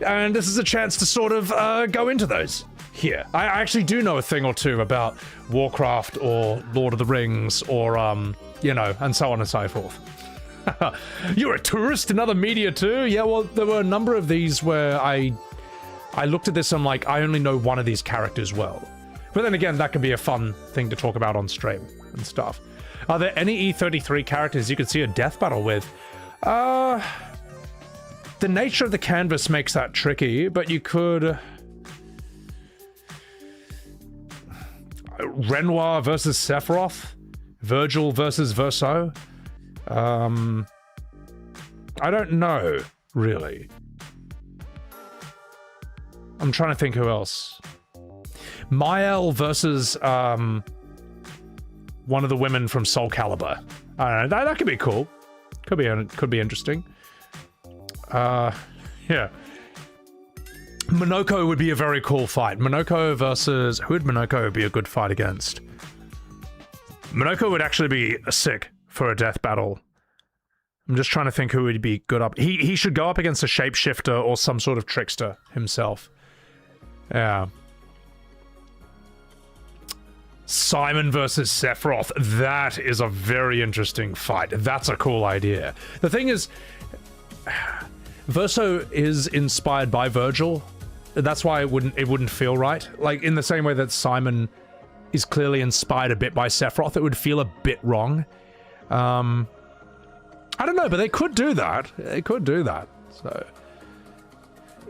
And this is a chance to sort of go into those here. I actually do know a thing or two about Warcraft or Lord of the Rings or, you know, and so on and so forth. You're a tourist in other media too? Yeah, well, there were a number of these where I looked at this and I'm like, I only know one of these characters well. But then again, that could be a fun thing to talk about on stream and stuff. Are there any E33 characters you could see a death battle with? The nature of the canvas makes that tricky, but you could... Renoir versus Sephiroth? Virgil versus Verso? I don't know, really. I'm trying to think who else. Mael versus one of the women from Soul Calibur. I don't know, that could be cool. Could be interesting. Yeah. Monoko would be a very cool fight. Monoko versus... Who would Monoko be a good fight against? Monoko would actually be sick for a death battle. I'm just trying to think who would be good up. He should go up against a shapeshifter or some sort of trickster himself. Yeah. Simon versus Sephiroth. That is a very interesting fight. That's a cool idea. The thing is, Verso is inspired by Virgil. That's why it wouldn't feel right. Like, in the same way that Simon is clearly inspired a bit by Sephiroth, it would feel a bit wrong. I don't know, but they could do that. They could do that. So,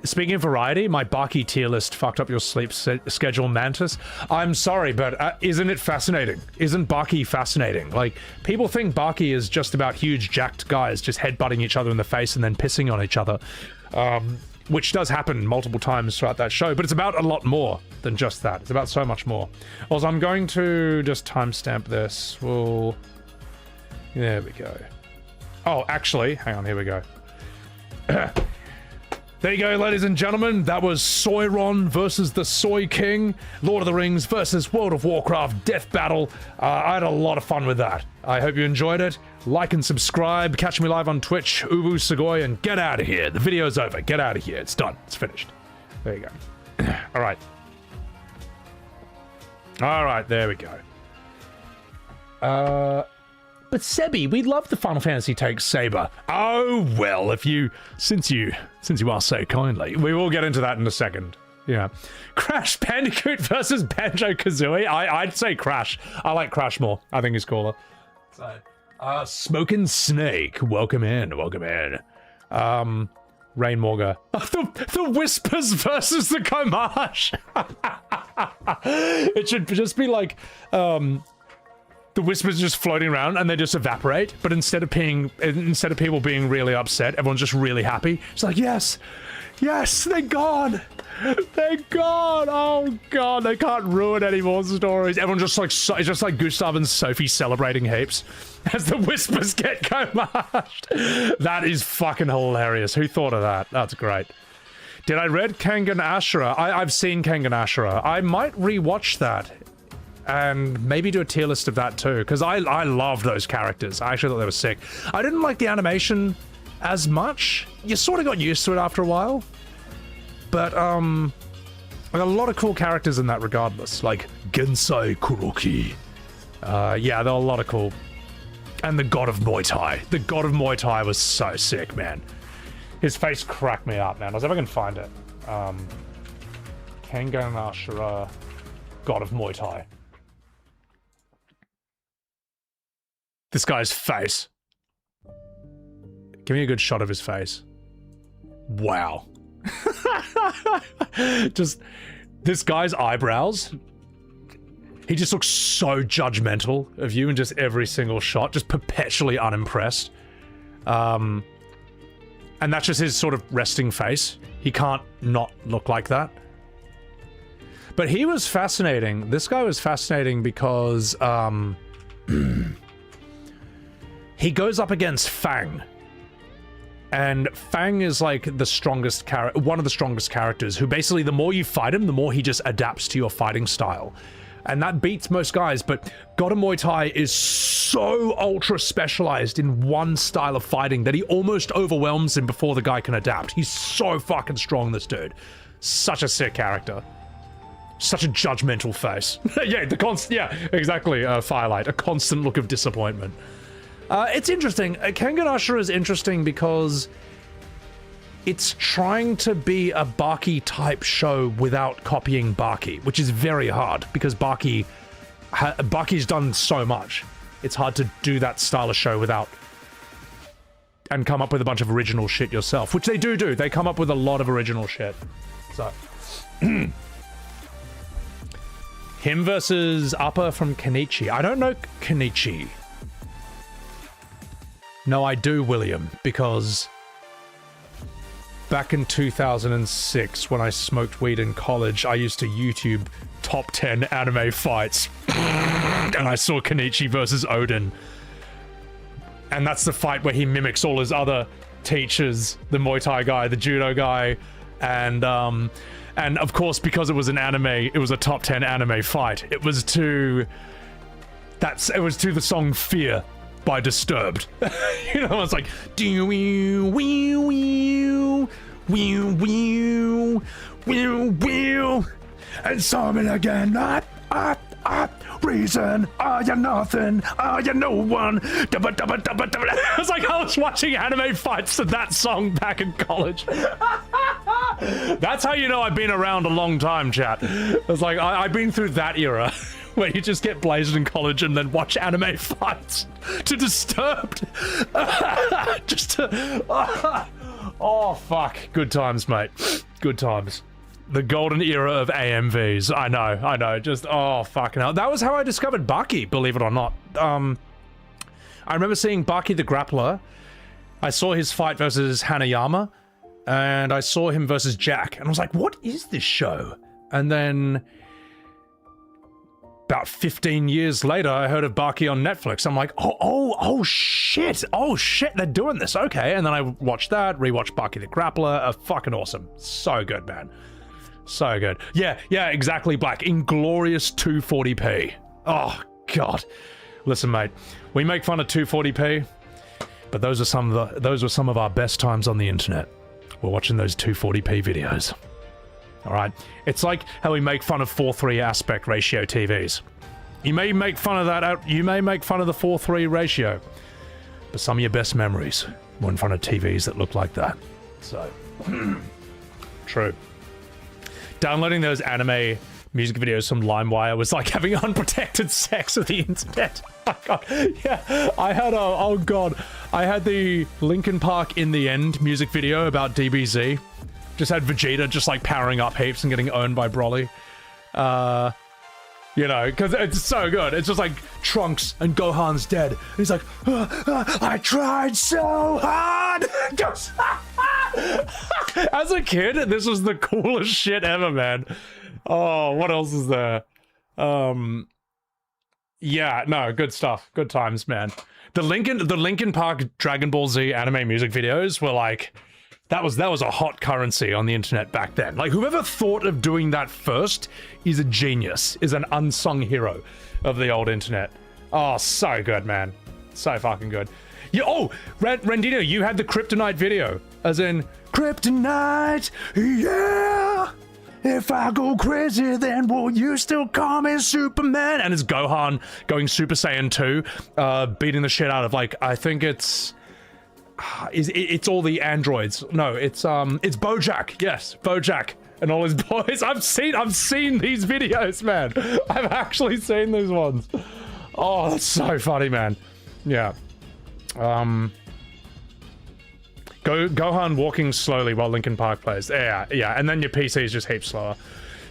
speaking of variety, my Baki tier list fucked up your sleep schedule, Mantis. I'm sorry, but isn't it fascinating? Isn't Baki fascinating? Like, people think Baki is just about huge jacked guys just headbutting each other in the face and then pissing on each other. Which does happen multiple times throughout that show, but it's about a lot more than just that. It's about so much more. Also, I'm going to just timestamp this. We'll... There we go. Oh, actually, hang on, here we go. There you go, ladies and gentlemen. That was Sauron versus the Soy King. Lord of the Rings versus World of Warcraft Death Battle. I had a lot of fun with that. I hope you enjoyed it. Like and subscribe. Catch me live on Twitch, Ubu Sugoi, and get out of here. The video's over. Get out of here. It's done. It's finished. There you go. All right. All right, there we go. But Sebi, we love the Final Fantasy takes, Saber. Oh, well, since you ask so kindly, we will get into that in a second. Yeah. Crash Bandicoot versus Banjo-Kazooie. I'd say Crash. I like Crash more. I think he's cooler. So, Smoking Snake. Welcome in. Welcome in. Rain Morga. The Whispers versus the Comage. It should just be like, The whispers just floating around and they just evaporate. But instead of people being really upset, everyone's just really happy. It's like, yes, yes, they're gone. They're gone. Oh god, they can't ruin any more stories. Everyone's just like, it's just like Gustav and Sophie celebrating heaps as the whispers get comashed. That is fucking hilarious. Who thought of that? That's great. Did I read Kangan Ashura? I've seen Kangan Ashura. I might rewatch that and maybe do a tier list of that too, because I loved those characters. I actually thought they were sick. I didn't like the animation as much. You sort of got used to it after a while. But, a lot of cool characters in that regardless, like Gensai Kuroki. Yeah, there were a lot of cool. And the God of Muay Thai. The God of Muay Thai was so sick, man. His face cracked me up, man. I'll see if I can find it. Kangan Ashura, God of Muay Thai. This guy's face. Give me a good shot of his face. Wow. Just this guy's eyebrows. He just looks so judgmental of you in just every single shot, just perpetually unimpressed. And that's just his sort of resting face. He can't not look like that. But he was fascinating. This guy was fascinating because he goes up against Fang. And Fang is like the strongest one of the strongest characters, who basically the more you fight him, the more he just adapts to your fighting style. And that beats most guys, but God of Muay Thai is so ultra specialized in one style of fighting that he almost overwhelms him before the guy can adapt. He's so fucking strong, this dude. Such a sick character. Such a judgmental face. Yeah, exactly, Firelight. A constant look of disappointment. It's interesting. Kangan Ashura is interesting because it's trying to be a Baki-type show without copying Baki, which is very hard because Baki's done so much. It's hard to do that style of show without and come up with a bunch of original shit yourself, which they do. They come up with a lot of original shit. So him versus Appa from Kenichi. I don't know Kenichi. No, I do, William, because back in 2006, when I smoked weed in college, I used to YouTube top 10 anime fights. And I saw Kenichi versus Odin. And that's the fight where he mimics all his other teachers, the Muay Thai guy, the judo guy, and of course, because it was an anime, it was a top 10 anime fight. It was to the song Fear by Disturbed. You know, it's like and summon again. Reason, are you nothing? Are you no one? It's like I was watching anime fights to that song back in college. That's how you know I've been around a long time, chat. It's like I've been through that era where you just get blazed in college and then watch anime fights to Disturbed. Just to... Oh, fuck. Good times, mate. Good times. The golden era of AMVs. I know. Just, oh, fucking hell. That was how I discovered Baki, believe it or not. I remember seeing Baki the Grappler. I saw his fight versus Hanayama, and I saw him versus Jack, and I was like, what is this show? And then about 15 years later, I heard of Baki on Netflix. I'm like, oh shit, they're doing this, okay. And then I watched that, rewatched Baki the Grappler. Fucking awesome. So good, man. So good. Yeah, exactly, Black. Inglorious 240p. Oh, God. Listen, mate, we make fun of 240p, but those were some of our best times on the internet. We're watching those 240p videos. All right, it's like how we make fun of 4:3 aspect ratio TVs. You may make fun of that. You may make fun of the 4:3 ratio, but some of your best memories were in front of TVs that look like that. So, true. Downloading those anime music videos from LimeWire was like having unprotected sex with the internet. Oh God. Yeah, I had the Linkin Park In the End music video about DBZ. Just had Vegeta just like powering up heaps and getting owned by Broly. You know, because it's so good. It's just like Trunks and Gohan's dead. And he's like, I tried so hard. As a kid, this was the coolest shit ever, man. Oh, what else is there? Yeah, no, good stuff. Good times, man. The Linkin Park Dragon Ball Z anime music videos were like, that was a hot currency on the internet back then. Like, whoever thought of doing that first is a genius, is an unsung hero of the old internet. Oh, so good, man. So fucking good. Rendino, you had the Kryptonite video. As in, Kryptonite, yeah! If I go crazy, then will you still call me Superman? And it's Gohan going Super Saiyan 2, beating the shit out of, like, I think it's all the androids. No, it's Bojack. Yes, Bojack and all his boys. I've seen these videos, man. I've actually seen these ones. Oh, that's so funny, man. Yeah. Gohan walking slowly while Linkin Park plays. Yeah, and then your PC is just heaps slower.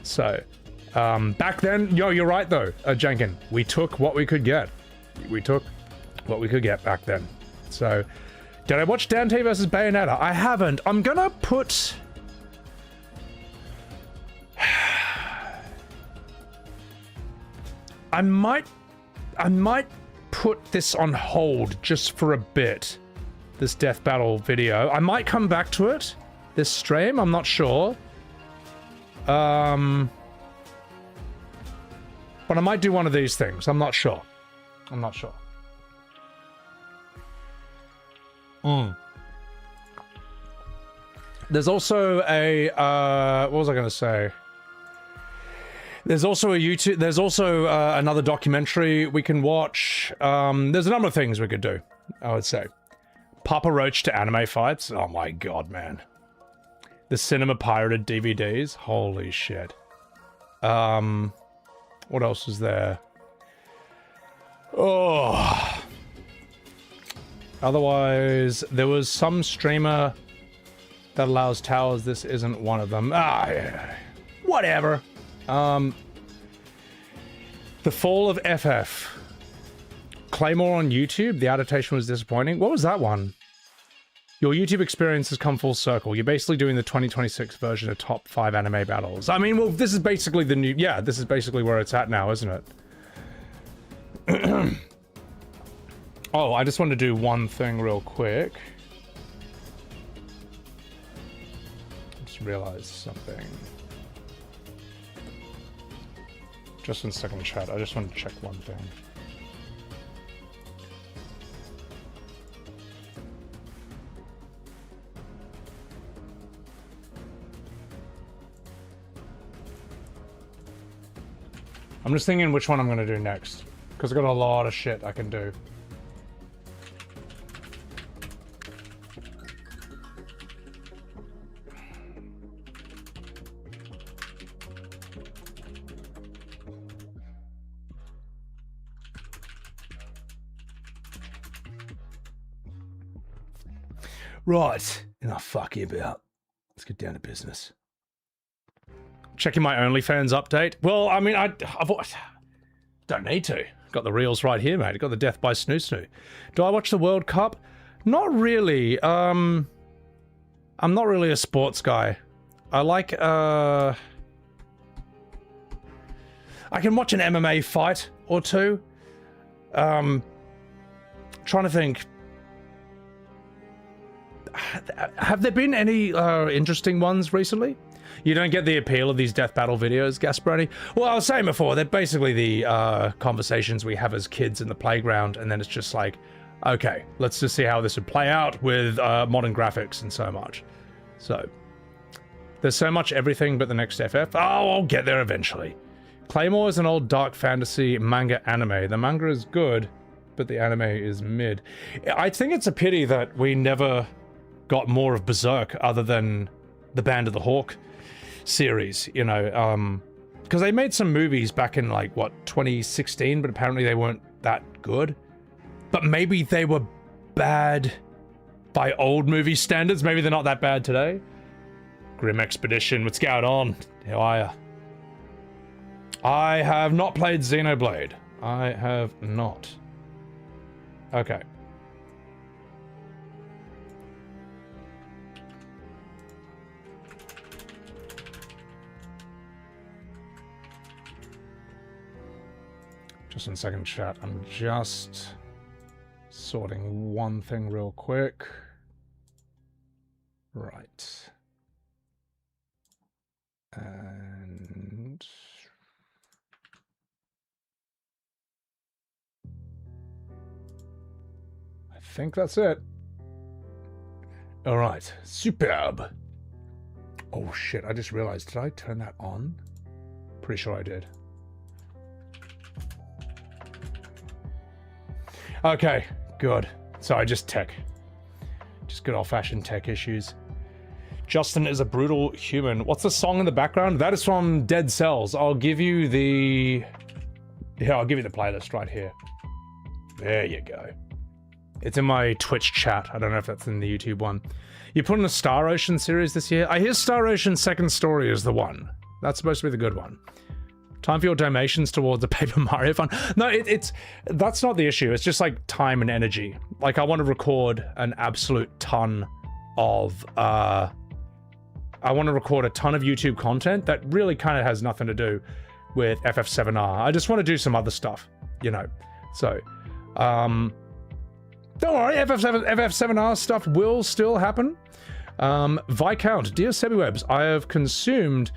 So, back then, you're right though, Jenkin. We took what we could get. We took what we could get back then. So, did I watch Dante vs. Bayonetta? I haven't. I'm gonna put... I might put this on hold just for a bit. This death battle video. I might come back to it this stream. I'm not sure. But I might do one of these things. I'm not sure. I'm not sure. There's also a what was I going to say? There's also a YouTube. There's also another documentary we can watch. There's a number of things we could do, I would say. Papa Roach to anime fights. Oh my god, man. The cinema pirated DVDs. Holy shit. What else is there? Oh. Otherwise, there was some streamer that allows towers. This isn't one of them. Yeah. Whatever. The Fall of FF. Claymore on YouTube. The adaptation was disappointing. What was that one? Your YouTube experience has come full circle. You're basically doing the 2026 version of top 5 anime battles. I mean, well, this is basically the new... Yeah, this is basically where it's at now, isn't it? Oh, I just want to do one thing real quick. Just realized something. Just in second chat, I just want to check one thing. I'm just thinking which one I'm going to do next, because I've got a lot of shit I can do. Right, enough fucking about. Let's get down to business. Checking my OnlyFans update. Well, I mean, I've don't need to. Got the reels right here, mate. Got the death by Snoo Snoo. Do I watch the World Cup? Not really. I'm not really a sports guy. I like, I can watch an MMA fight or two. Trying to think. Have there been any interesting ones recently? You don't get the appeal of these death battle videos, Gasparoni? Well, I was saying before, they're basically the conversations we have as kids in the playground, and then it's just like, okay, let's just see how this would play out with modern graphics and so much. So, there's so much everything but the next FF. Oh, I'll get there eventually. Claymore is an old dark fantasy manga anime. The manga is good, but the anime is mid. I think it's a pity that we never got more of Berserk other than the Band of the Hawk series, you know, because they made some movies back in, like, what, 2016, but apparently they weren't that good. But maybe they were bad by old movie standards. Maybe they're not that bad today. Grim Expedition, what's going on? How are ya? I have not played Xenoblade. I have not. Okay. Just in second, chat. I'm just sorting one thing real quick. Right. And I think that's it. All right. Superb. Oh shit, I just realized, did I turn that on? Pretty sure I did. Okay, good. Sorry, just tech. Just good old-fashioned tech issues. Justin is a brutal human. What's the song in the background? That is from Dead Cells. I'll give you the... Yeah, I'll give you the playlist right here. There you go. It's in my Twitch chat. I don't know if that's in the YouTube one. You put in a Star Ocean series this year? I hear Star Ocean Second Story is the one. That's supposed to be the good one. Time for your donations towards a Paper Mario fund. No, that's not the issue. It's just like time and energy. Like I want to record an absolute ton of I want to record a ton of YouTube content that really kind of has nothing to do with FF7R. I just want to do some other stuff, you know. So, don't worry, FF7R stuff will still happen. Viscount, dear Sebiwebs, I have consumed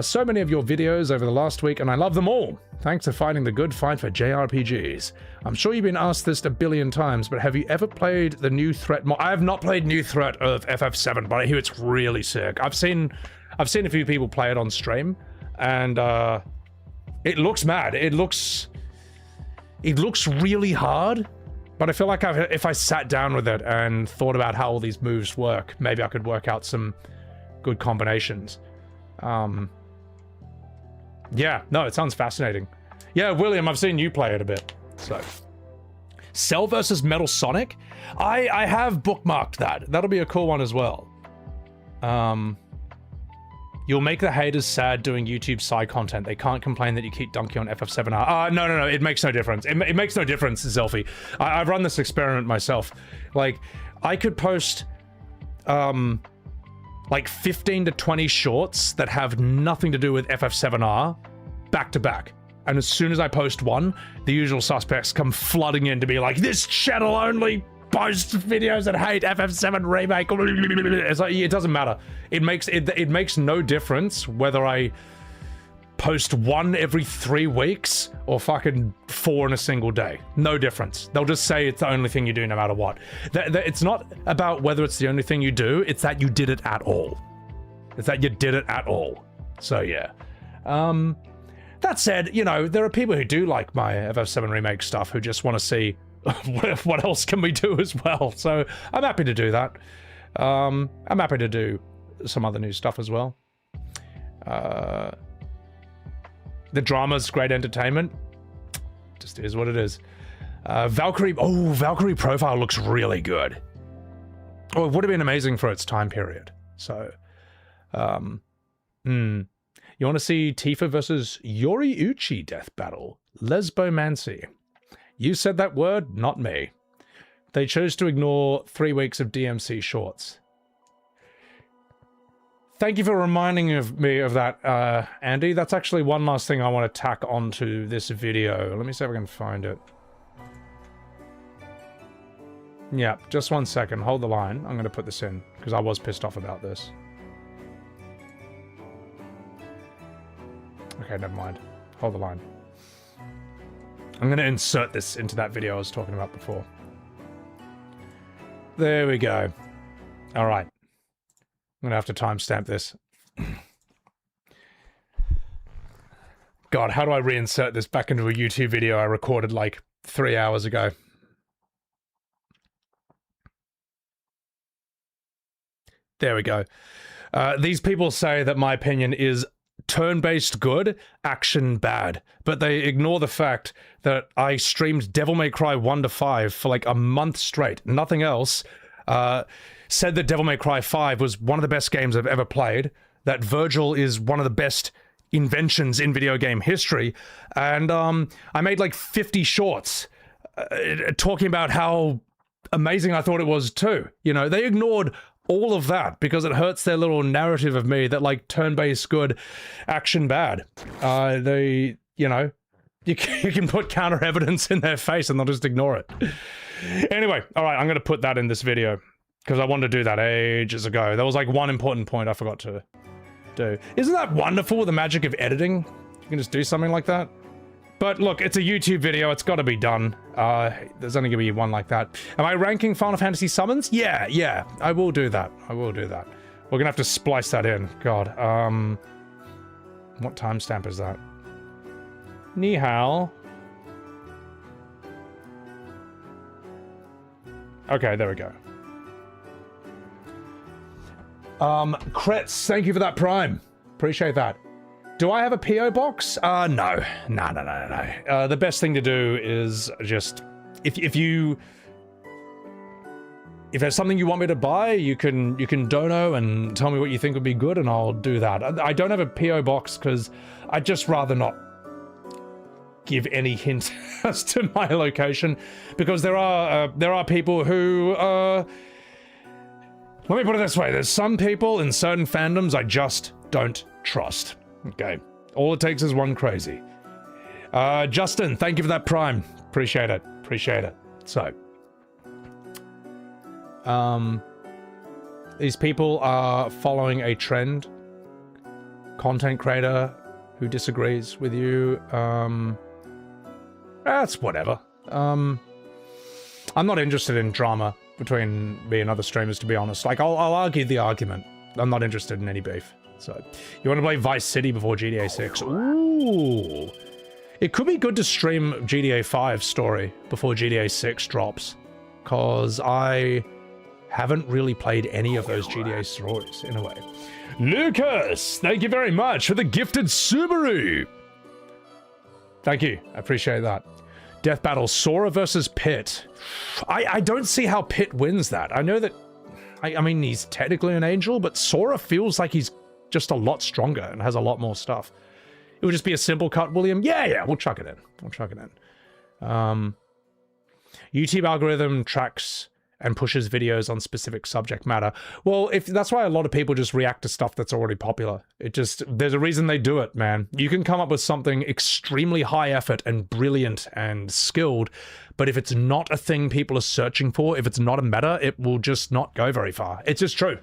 so many of your videos over the last week, and I love them all. Thanks for fighting the good fight for JRPGs. I'm sure you've been asked this a billion times, but have you ever played the new threat mod? I have not played new threat of FF7, but I hear it's really sick. I've seen a few people play it on stream, and it looks mad. It looks really hard, but I feel like if I sat down with it and thought about how all these moves work, maybe I could work out some good combinations. Yeah, no, it sounds fascinating. Yeah, William, I've seen you play it a bit, so. Cell versus Metal Sonic? I have bookmarked that. That'll be a cool one as well. You'll make the haters sad doing YouTube side content. They can't complain that you keep dunking on FF7R. No, it makes no difference. It makes no difference, Zelfie. I've run this experiment myself. Like, I could post, like 15 to 20 shorts that have nothing to do with FF7R back to back. And as soon as I post one, the usual suspects come flooding in to be like, this channel only posts videos that hate FF7 remake. It's like, it doesn't matter. It makes no difference whether I post one every 3 weeks or fucking 4 in a single day. No difference. They'll just say it's the only thing you do no matter what. It's not about whether it's the only thing you do, it's that you did it at all. It's that you did it at all. So yeah. That said, you know, there are people who do like my FF7 remake stuff who just want to see what else can we do as well. So I'm happy to do that. I'm happy to do some other new stuff as well. The drama's great entertainment. Just is what it is. Valkyrie Profile looks really good. Oh, it would have been amazing for its time period. So, you want to see Tifa versus Yoriuchi death battle? Lesbomancy. You said that word, not me. They chose to ignore 3 weeks of DMC shorts. Thank you for reminding me of that, Andy. That's actually one last thing I want to tack onto this video. Let me see if I can find it. Yeah, just 1 second. Hold the line. I'm going to put this in, because I was pissed off about this. Okay, never mind. Hold the line. I'm going to insert this into that video I was talking about before. There we go. All right. I'm going to have to timestamp this. God, how do I reinsert this back into a YouTube video I recorded like 3 hours ago? There we go. These people say that my opinion is turn-based good, action bad, but they ignore the fact that I streamed Devil May Cry 1 to 5 for like a month straight. Nothing else. Said that Devil May Cry 5 was one of the best games I've ever played, that Virgil is one of the best inventions in video game history, and I made like 50 shorts talking about how amazing I thought it was too. You know, they ignored all of that because it hurts their little narrative of me that like turn-based good, action bad. They, you know, you can put counter evidence in their face and they'll just ignore it. Anyway, all right, I'm going to put that in this video because I wanted to do that ages ago. There was like one important point I forgot to do. Isn't that wonderful, the magic of editing? You can just do something like that. But look, it's a YouTube video, it's got to be done. There's only going to be one like that. Am I ranking Final Fantasy summons? Yeah, I will do that. I will do that. We're going to have to splice that in. God, what timestamp is that? Ni hao. Okay, there we go. Kretz, thank you for that Prime. Appreciate that. Do I have a PO box? No. The best thing to do is just if there's something you want me to buy, you can dono and tell me what you think would be good, and I'll do that. I don't have a PO box because I'd just rather not give any hint as to my location, because there are people who let me put it this way: there's some people in certain fandoms I just don't trust. Okay, all it takes is one crazy. Justin, thank you for that Prime. Appreciate it. So, these people are following a trend. Content creator who disagrees with you. That's whatever. I'm not interested in drama between me and other streamers, to be honest. Like, I'll argue the argument. I'm not interested in any beef. So, you want to play Vice City before GTA 6? Ooh. It could be good to stream GTA 5 story before GTA 6 drops, because I haven't really played any of those GTA stories, in a way. Lucas, thank you very much for the gifted Subaru. Thank you, I appreciate that. Death Battle, Sora versus Pit. I don't see how Pit wins that. I know that, I mean, he's technically an angel, but Sora feels like he's just a lot stronger and has a lot more stuff. It would just be a simple cut, William. Yeah, we'll chuck it in. YouTube algorithm tracks and pushes videos on specific subject matter. Well, if that's why a lot of people just react to stuff that's already popular. There's a reason they do it, man. You can come up with something extremely high effort and brilliant and skilled, but if it's not a thing people are searching for, if it's not a meta, it will just not go very far. It's just true.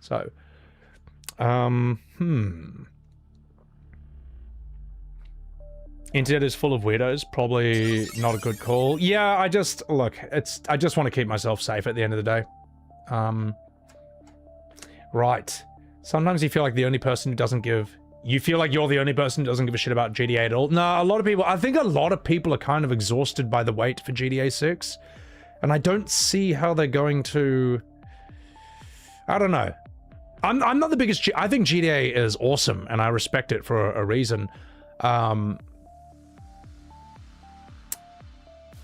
So, Internet is full of weirdos. Probably not a good call. Yeah, I just want to keep myself safe at the end of the day. Right. Sometimes you feel like the only person who doesn't give... You feel like you're the only person who doesn't give a shit about GTA at all. No, a lot of people... I think a lot of people are kind of exhausted by the wait for GTA 6. And I don't see how they're going to... I don't know. I'm not the biggest... I think GTA is awesome, and I respect it for a reason.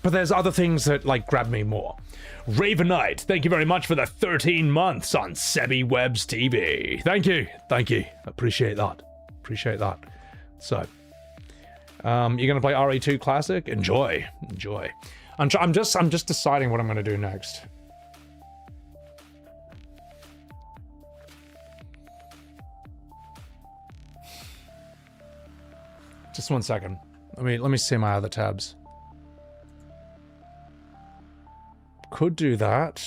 But there's other things that, like, grab me more. Ravenite, thank you very much for the 13 months on Sebi Webs TV. Thank you. Appreciate that. So, you're gonna play RE2 Classic? Enjoy. I'm just deciding what I'm gonna do next. Just 1 second. Let me see my other tabs. Could do that.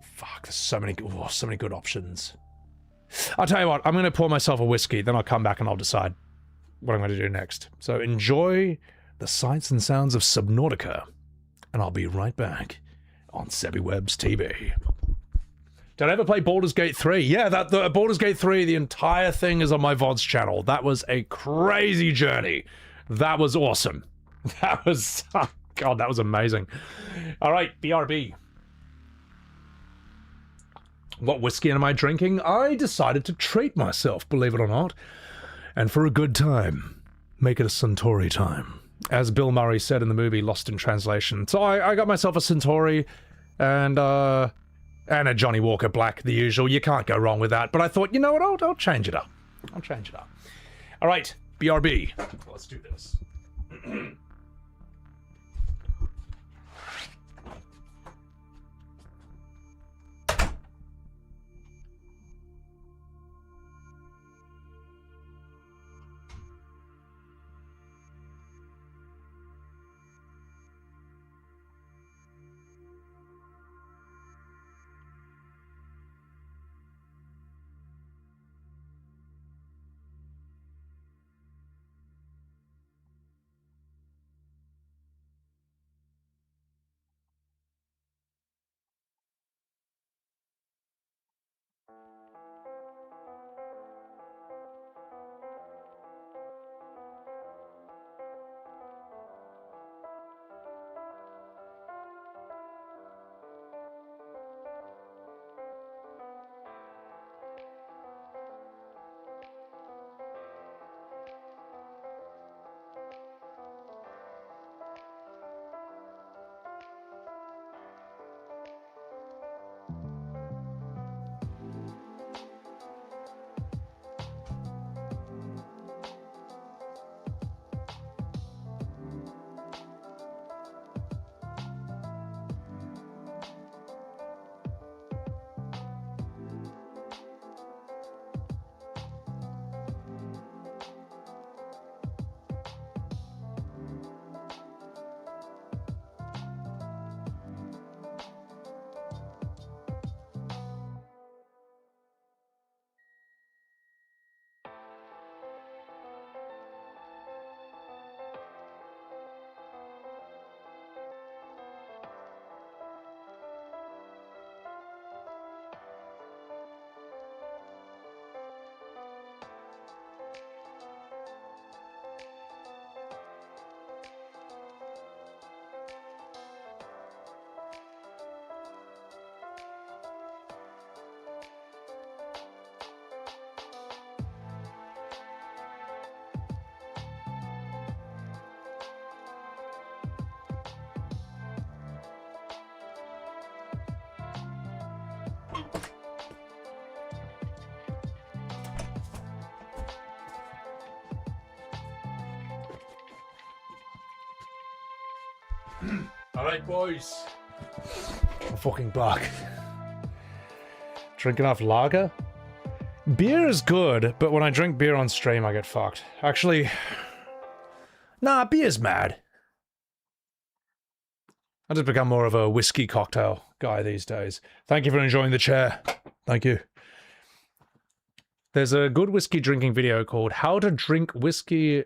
Fuck, there's so many good options. I'll tell you what, I'm going to pour myself a whiskey, then I'll come back and I'll decide what I'm going to do next. So enjoy the sights and sounds of Subnautica, and I'll be right back on Sebi Webs TV. Did I ever play Baldur's Gate 3? Yeah, the Baldur's Gate 3, the entire thing is on my VODs channel. That was a crazy journey. That was awesome. That was... Oh God, that was amazing. All right, BRB. What whiskey am I drinking? I decided to treat myself, believe it or not. And for a good time, make it a Suntory time. As Bill Murray said in the movie Lost in Translation. So I got myself a Suntory. and a Johnny Walker Black, the usual. You can't go wrong with that. But I thought, you know what, I'll change it up. I'll change it up. All right, BRB. Let's do this. Alright, boys. I'm fucking back. Drink enough lager? Beer is good, but when I drink beer on stream, I get fucked. Actually, nah, beer's mad. I just become more of a whiskey cocktail guy these days. Thank you for enjoying the chair. Thank you. There's a good whiskey drinking video called How to Drink Whiskey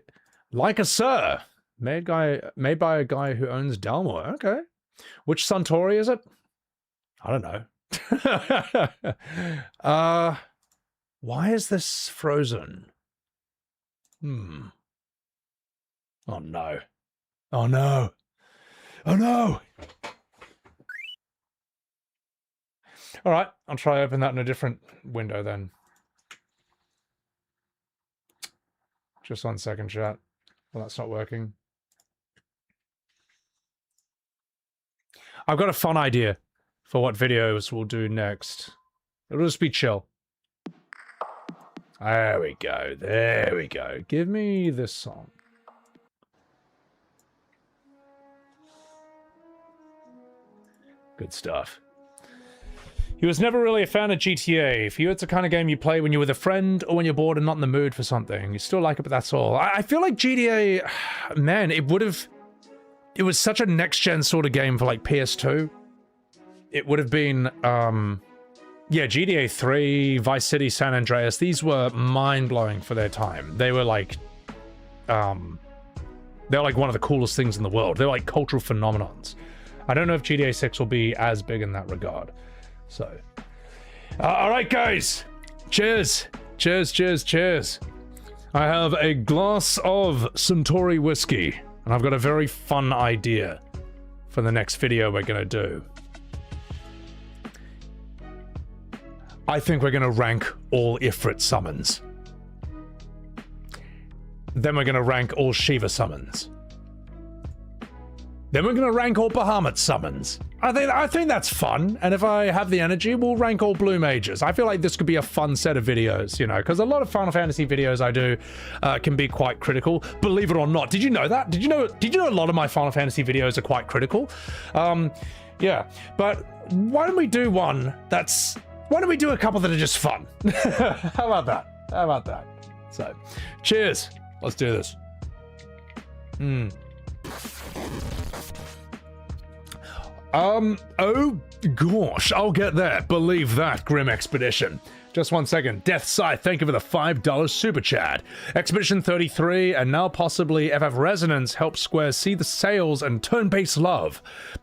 Like a Sir. Made by a guy who owns Dalmore. Okay. Which Suntory is it? I don't know. Why is this frozen? Oh no. Oh no. Oh no. All right, I'll try open that in a different window then. Just 1 second, chat. Well, that's not working. I've got a fun idea for what videos we'll do next. It'll just be chill. There we go. There we go. Give me this song. Good stuff. He was never really a fan of GTA. For you, it's the kind of game you play when you're with a friend or when you're bored and not in the mood for something. You still like it, but that's all. I feel like GTA, man, it was such a next-gen sort of game for, like, PS2. It would have been, yeah, GTA 3, Vice City, San Andreas. These were mind-blowing for their time. They were, like, they're, like, one of the coolest things in the world. They're, like, cultural phenomenons. I don't know if GTA 6 will be as big in that regard. So, all right, guys. Cheers. Cheers, cheers, cheers. I have a glass of Suntory whiskey, and I've got a very fun idea for the next video we're going to do. I think we're going to rank all Ifrit summons. Then we're going to rank all Shiva summons. Then we're going to rank all Bahamut summons. I think that's fun, and if I have the energy, we'll rank all blue mages. I feel like this could be a fun set of videos, you know, because a lot of Final Fantasy videos I do can be quite critical. Believe it or not, did you know that? Did you know a lot of my Final Fantasy videos are quite critical? Yeah, but why don't we do one that's... Why don't we do a couple that are just fun? How about that? How about that? So, cheers. Let's do this. Oh gosh, I'll get there. Believe that, Grim Expedition. Just 1 second. Death Scythe, thank you for the $5 super chat. Expedition 33 and now possibly FF Resonance help Square see the sales and turn-based love.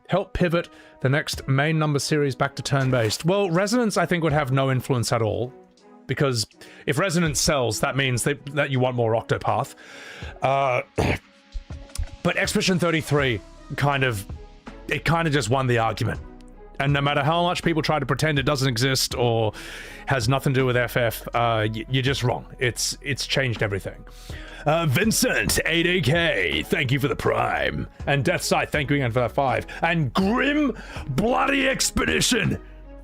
Help pivot the next main number series back to turn-based. Well, Resonance I think would have no influence at all, because if Resonance sells, that means that you want more Octopath. But Expedition 33 kind of just won the argument. And no matter how much people try to pretend it doesn't exist or has nothing to do with FF, you're just wrong. It's changed everything. Vincent, 8AK, thank you for the Prime. And Death Scythe, thank you again for that 5. And Grim Bloody Expedition,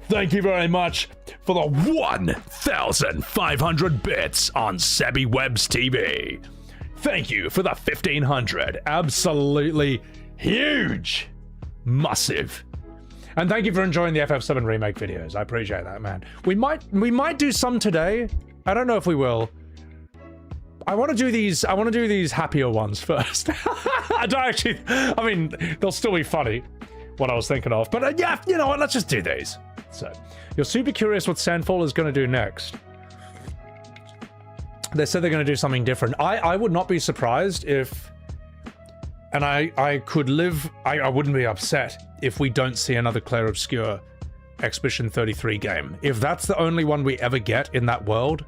thank you very much for the 1,500 bits on Sebby Webb's TV. Thank you for the 1,500. Absolutely huge. Massive. And thank you for enjoying the FF7 remake videos. I appreciate that, man. We might do some today. I don't know if we will. I want to do these happier ones first. I mean, they'll still be funny, what I was thinking of. But yeah, you know what? Let's just do these. So, you're super curious what Sandfall is going to do next. They said they're going to do something different. I would not be surprised if... And I could live... I wouldn't be upset if we don't see another Clair Obscur Expedition 33 game. If that's the only one we ever get in that world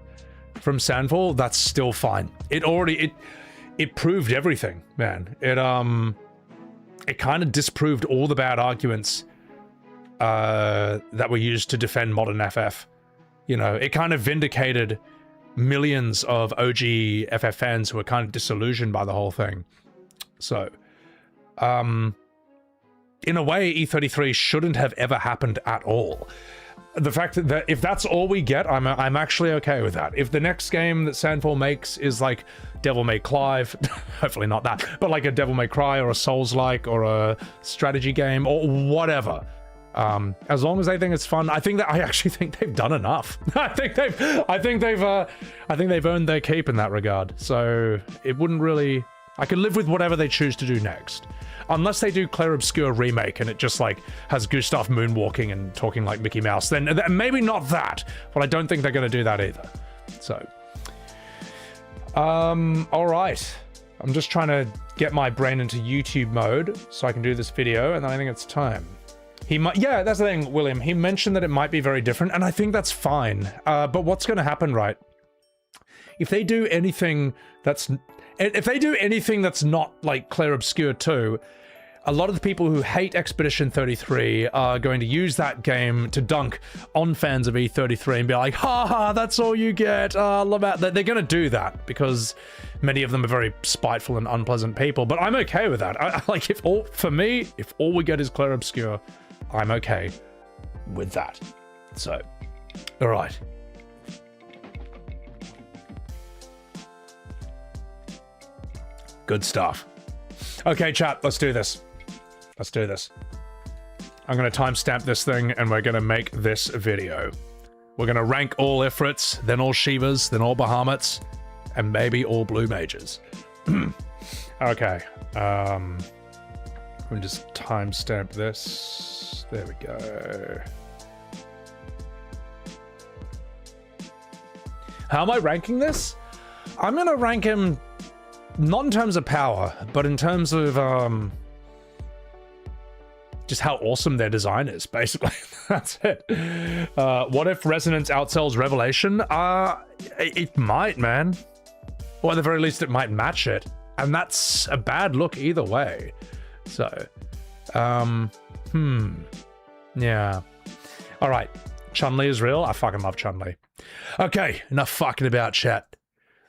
from Sandfall, that's still fine. It proved everything, man. It kind of disproved all the bad arguments that were used to defend modern FF. You know, it kind of vindicated millions of OG FF fans who were kind of disillusioned by the whole thing. So, in a way, E33 shouldn't have ever happened at all. The fact that if that's all we get, I'm actually okay with that. If the next game that Sandfall makes is like Devil May Clive, hopefully not that, but like a Devil May Cry or a Souls-like or a strategy game or whatever, as long as they think it's fun, I actually think they've done enough. I think they've earned their keep in that regard. So it wouldn't really... I could live with whatever they choose to do next. Unless they do Clair Obscur remake and it just like has Gustav moonwalking and talking like Mickey Mouse, then maybe not that, but I don't think they're going to do that either. So, all right. I'm just trying to get my brain into YouTube mode so I can do this video, and then I think it's time. Yeah, that's the thing, William. He mentioned that it might be very different, and I think that's fine. But what's going to happen, right? If they do anything that's not like Clair Obscur 2, a lot of the people who hate Expedition 33 are going to use that game to dunk on fans of E33 and be like, ha ha, that's all you get. Love that. They're going to do that because many of them are very spiteful and unpleasant people, but I'm okay with that. If all we get is Clair Obscur, I'm okay with that. So, all right. Good stuff. Okay, chat, let's do this. Let's do this. I'm going to timestamp this thing, and we're going to make this video. We're going to rank all Ifrits, then all Shivas, then all Bahamuts, and maybe all Blue Mages. Okay. Let me just timestamp this. There we go. How am I ranking this? I'm going to rank him not in terms of power, but in terms of just how awesome their design is, basically. That's it. What if Resonance outsells Revelation? It might, man. Or at the very least, it might match it. And that's a bad look either way. So, yeah. All right. Chun-Li is real? I fucking love Chun-Li. Okay, enough fucking about chat.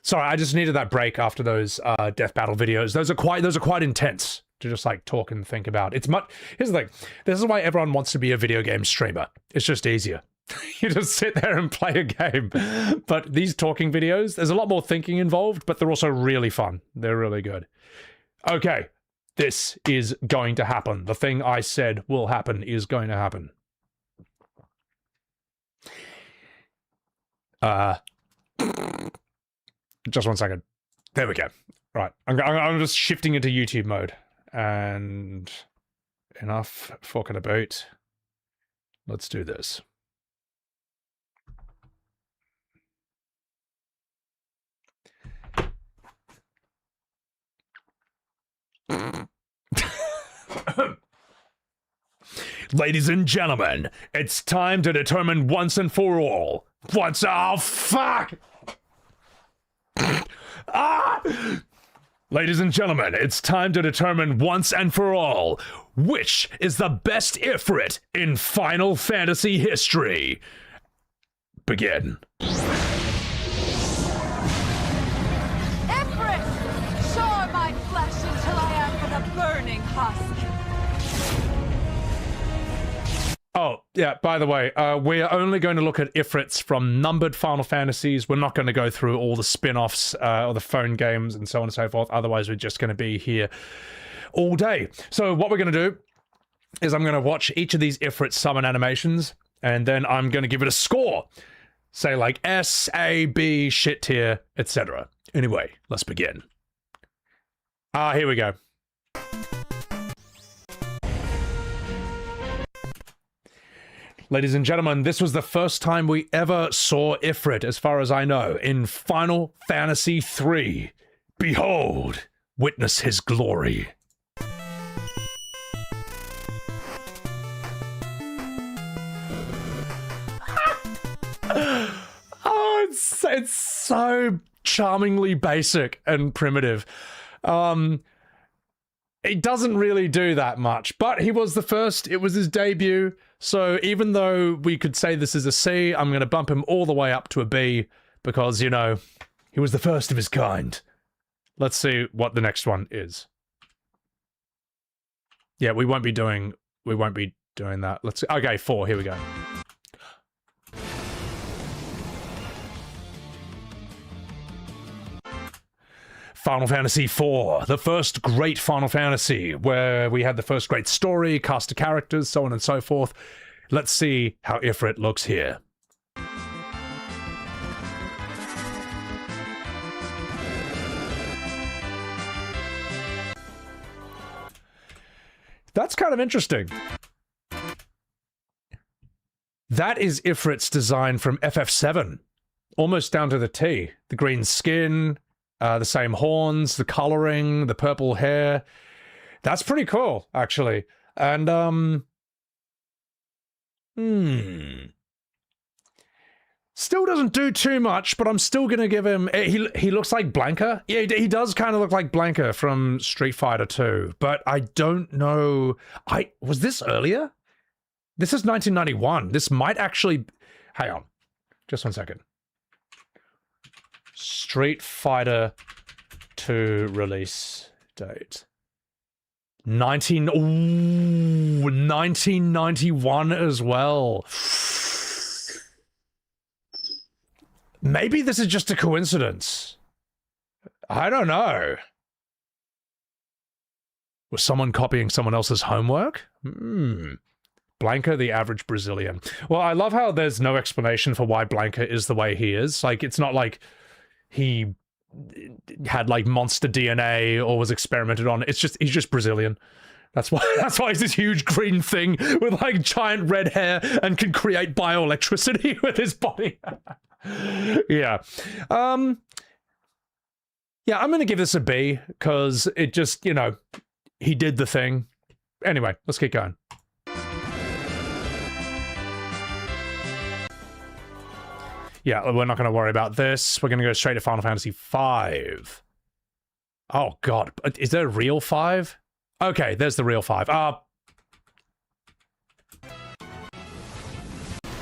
Sorry, I just needed that break after those death battle videos. Those are quite intense, to just like talk and think about. It's much. Here's the thing. This is why everyone wants to be a video game streamer. It's just easier. You just sit there and play a game. But these talking videos, there's a lot more thinking involved, but they're also really fun. They're really good. Okay, this is going to happen. The thing I said will happen is going to happen. Just 1 second. There we go. Right, I'm just shifting into YouTube mode. And enough fucking about. Let's do this. Ladies and gentlemen, it's time to determine once and for all. Oh, fuck! Ladies and gentlemen, it's time to determine once and for all which is the best Ifrit in Final Fantasy history. Begin. Ifrit! Soar my flesh until I am but a burning husk. Oh, yeah, by the way, we're only going to look at Ifrits from numbered Final Fantasies. We're not going to go through all the spin-offs or the phone games and so on and so forth. Otherwise, we're just going to be here all day. So what we're going to do is I'm going to watch each of these Ifrit summon animations, and then I'm going to give it a score. Say like S, A, B, shit tier, etc. Anyway, let's begin. Here we go. Ladies and gentlemen, this was the first time we ever saw Ifrit, as far as I know, in Final Fantasy III. Behold, witness his glory. Oh, it's so charmingly basic and primitive. It doesn't really do that much, but he was the first. It was his debut. So even though we could say this is a C, I'm going to bump him all the way up to a B because, you know, he was the first of his kind. Let's see what the next one is. Yeah, we won't be doing that. Let's see. Okay, 4. Here we go. Final Fantasy IV, the first great Final Fantasy, where we had the first great story, cast of characters, so on and so forth. Let's see how Ifrit looks here. That's kind of interesting. That is Ifrit's design from FF7, almost down to the T. The green skin, the same horns, the coloring, the purple hair. That's pretty cool, actually. And, still doesn't do too much, but I'm still gonna give him... He looks like Blanka. Yeah, he does kind of look like Blanka from Street Fighter 2, but I don't know... Was this earlier? This is 1991. This might actually... Hang on. Just 1 second. Street Fighter 2 release date. 1991 as well. Maybe this is just a coincidence. I don't know. Was someone copying someone else's homework? Blanka, the average Brazilian. Well, I love how there's no explanation for why Blanka is the way he is. Like, it's not like he had like monster DNA or was experimented on. It's just, he's just Brazilian. That's why he's this huge green thing with like giant red hair and can create bioelectricity with his body. Yeah. Yeah, I'm gonna give this a B because it just, you know, he did the thing. Anyway, let's keep going. Yeah, we're not going to worry about this. We're going to go straight to Final Fantasy V. Oh, God. Is there a real 5? Okay, there's the real 5.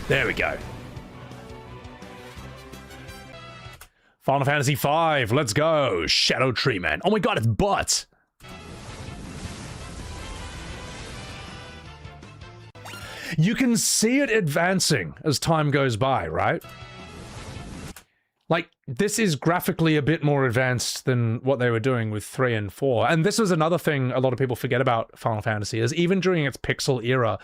There we go. Final Fantasy V. Let's go. Shadow Tree Man. Oh my God, it's Butt. You can see it advancing as time goes by, right? Like, this is graphically a bit more advanced than what they were doing with 3 and 4. And this was another thing a lot of people forget about Final Fantasy, is even during its pixel era,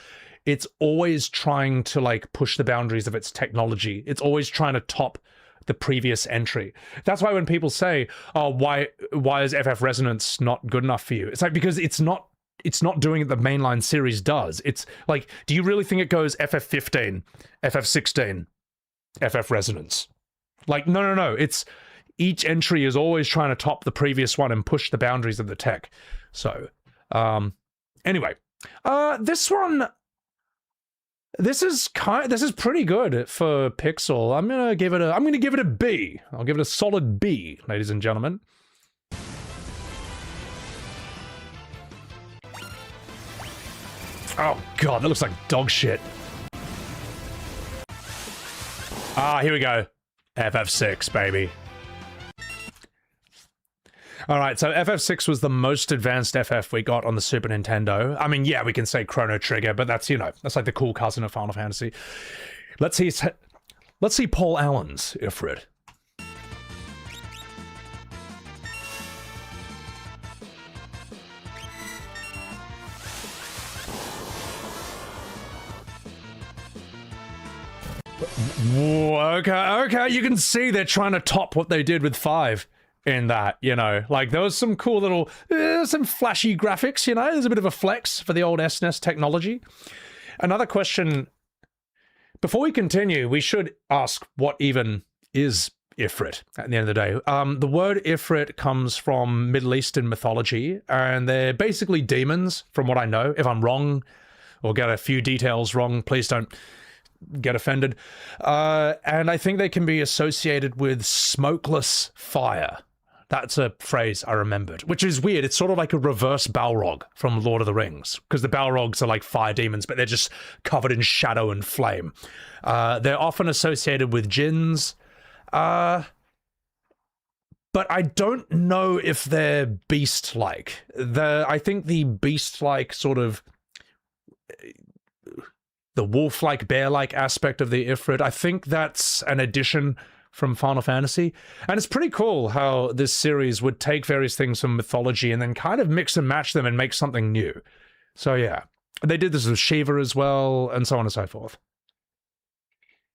it's always trying to, like, push the boundaries of its technology. It's always trying to top the previous entry. That's why when people say, oh, why is FF Resonance not good enough for you? It's like, because it's not doing what the mainline series does. It's like, do you really think it goes FF15, FF16, FF Resonance? Like, no. It's each entry is always trying to top the previous one and push the boundaries of the tech. So, anyway, this one, this is pretty good for Pixel. I'm gonna give it a B. I'll give it a solid B, ladies and gentlemen. Oh god, that looks like dog shit. Ah, here we go. FF6, baby. Alright, so FF6 was the most advanced FF we got on the Super Nintendo. I mean, yeah, we can say Chrono Trigger, but that's, you know, that's like the cool cousin of Final Fantasy. Let's see Paul Allen's Ifrit. Whoa, okay, you can see they're trying to top what they did with 5 in that, you know. Like, there was some cool little, some flashy graphics, you know. There's a bit of a flex for the old SNES technology. Another question, before we continue, we should ask what even is Ifrit at the end of the day. The word Ifrit comes from Middle Eastern mythology, and they're basically demons, from what I know. If I'm wrong, or get a few details wrong, please don't get offended. And I think they can be associated with smokeless fire. That's a phrase I remembered, which is weird. It's sort of like a reverse Balrog from Lord of the Rings, because the Balrogs are like fire demons, but they're just covered in shadow and flame. They're often associated with jinns, but I don't know if they're beast-like. I think the beast-like sort of the wolf-like, bear-like aspect of the Ifrit, I think that's an addition from Final Fantasy. And it's pretty cool how this series would take various things from mythology and then kind of mix and match them and make something new. So yeah, they did this with Shiva as well, and so on and so forth.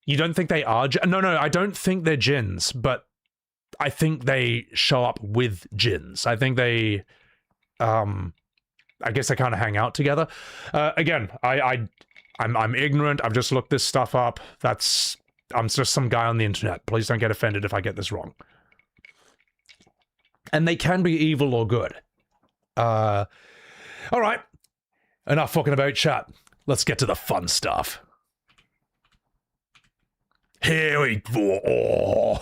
You don't think they are? No, I don't think they're jinns, but I think they show up with jinns. I think they, I guess they kind of hang out together. Again, I'm ignorant. I've just looked this stuff up. I'm just some guy on the internet. Please don't get offended if I get this wrong. And they can be evil or good. All right. Enough fucking about chat. Let's get to the fun stuff. Here we go.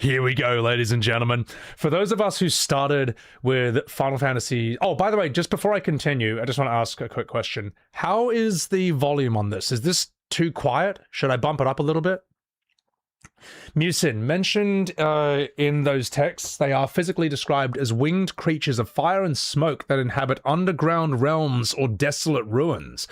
Here we go, ladies and gentlemen. For those of us who started with Final Fantasy... Oh, by the way, just before I continue, I just want to ask a quick question. How is the volume on this? Is this too quiet? Should I bump it up a little bit? Musin mentioned in those texts, they are physically described as winged creatures of fire and smoke that inhabit underground realms or desolate ruins.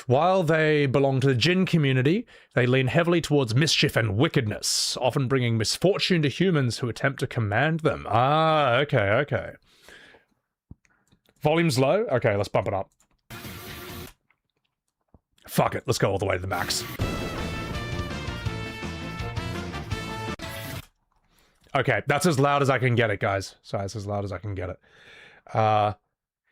While they belong to the Jinn community, they lean heavily towards mischief and wickedness, often bringing misfortune to humans who attempt to command them. Ah, okay. Volume's low? Okay, let's bump it up. Fuck it, let's go all the way to the max. Okay, that's as loud as I can get it, guys. So that's as loud as I can get it.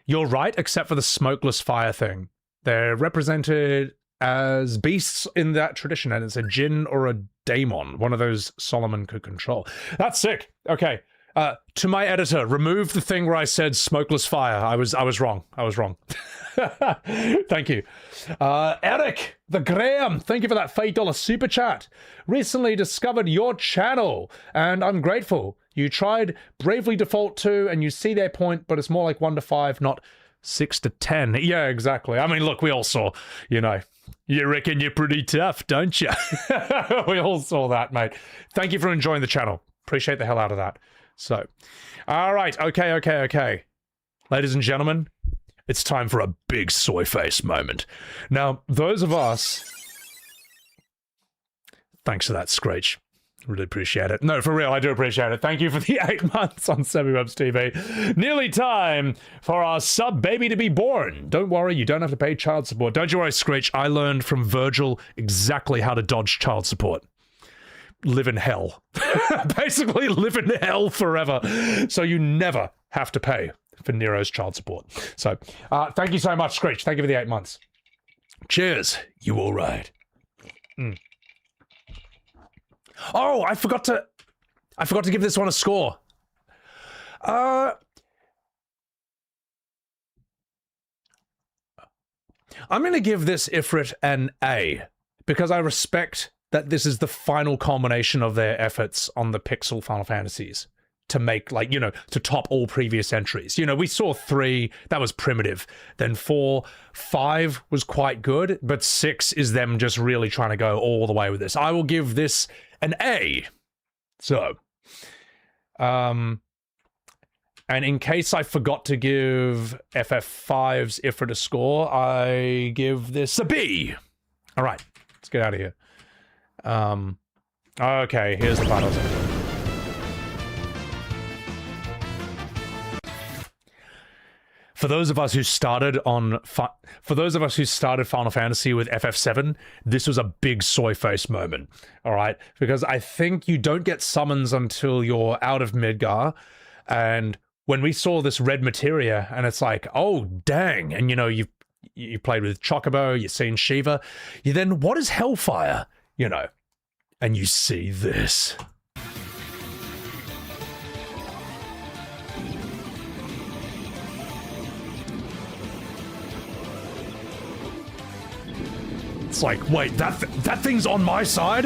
You're right, except for the smokeless fire thing. They're represented as beasts in that tradition, and it's a djinn or a daemon, one of those Solomon could control. That's sick. Okay, to my editor, remove the thing where I said smokeless fire. I was wrong. I was wrong. Thank you. Eric the Graham, thank you for that $5 super chat. Recently discovered your channel, and I'm grateful. You tried Bravely Default 2, and you see their point, but it's more like 1 to 5, not 6 to 10. Yeah, exactly. I mean, look, we all saw, you know, you reckon you're pretty tough, don't you? We all saw that, mate. Thank you for enjoying the channel. Appreciate the hell out of that. So, all right, okay. Ladies and gentlemen, It's time for a big soy face moment. Now, those of us... Thanks for that, Screech. Really appreciate it. No, for real, I do appreciate it. Thank you for the 8 months on SemiWebs TV. Nearly time for our sub baby to be born. Don't worry, you don't have to pay child support. Don't you worry, Screech. I learned from Virgil exactly how to dodge child support. Live in hell. Basically, live in hell forever. So you never have to pay for Nero's child support. So, thank you so much, Screech. Thank you for the 8 months. Cheers. You all right? Oh, I forgot to give this one a score. I'm going to give this Ifrit an A, because I respect that this is the final culmination of their efforts on the Pixel Final Fantasies to make, like, you know, to top all previous entries. You know, we saw 3, that was primitive. Then 4, 5 was quite good, but 6 is them just really trying to go all the way with this. I will give this an A. So, and in case I forgot to give FF5's Ifrit a score, I give this a B. All right, let's get out of here. Okay, here's the final section. For those of us who started Final Fantasy with FF7, this was a big soy face moment, all right? Because I think you don't get summons until you're out of Midgar, and when we saw this red materia, and it's like, oh dang, and you know you played with Chocobo, you've seen Shiva, you then what is Hellfire, you know, and you see this. It's like, wait, that thing's on my side?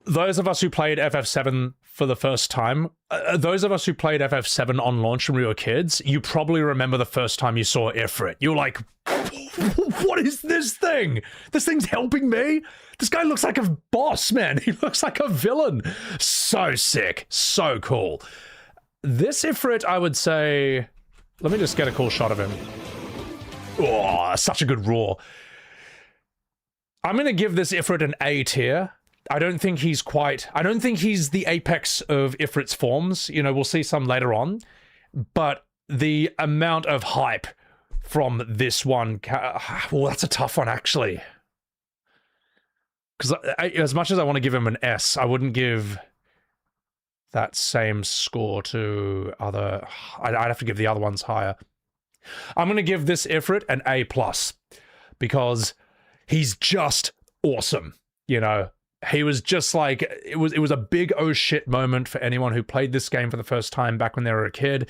Those of us who played FF7 for the first time, those of us who played FF7 on launch when we were kids, you probably remember the first time you saw Ifrit. You're like, what is this thing? This thing's helping me? This guy looks like a boss, man. He looks like a villain. So sick. So cool. This Ifrit, I would say... Let me just get a cool shot of him. Oh, such a good roar. I'm going to give this Ifrit an A tier. I don't think he's the apex of Ifrit's forms. You know, we'll see some later on. But the amount of hype from this one... Well, that's a tough one, actually. Because as much as I want to give him an S, I wouldn't give... that same score to other... I'd have to give the other ones higher. I'm going to give this Ifrit an A+, because he's just awesome, you know? He was just like... It was a big oh shit moment for anyone who played this game for the first time back when they were a kid.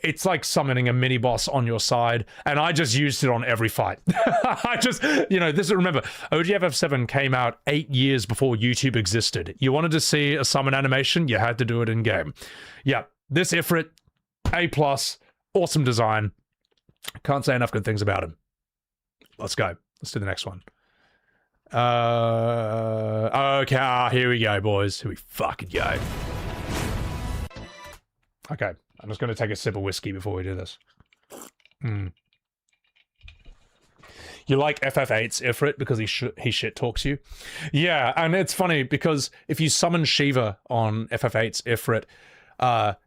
It's like summoning a mini-boss on your side, and I just used it on every fight. I just... You know, remember, OGFF7 came out 8 years before YouTube existed. You wanted to see a summon animation, you had to do it in-game. Yeah, this Ifrit, A+, awesome design. Can't say enough good things about him. Let's go. Let's do the next one. Okay, here we go, boys. Here we fucking go. Okay, I'm just going to take a sip of whiskey before we do this. You like FF8's Ifrit because he shit talks you? Yeah, and it's funny because if you summon Shiva on FF8's Ifrit,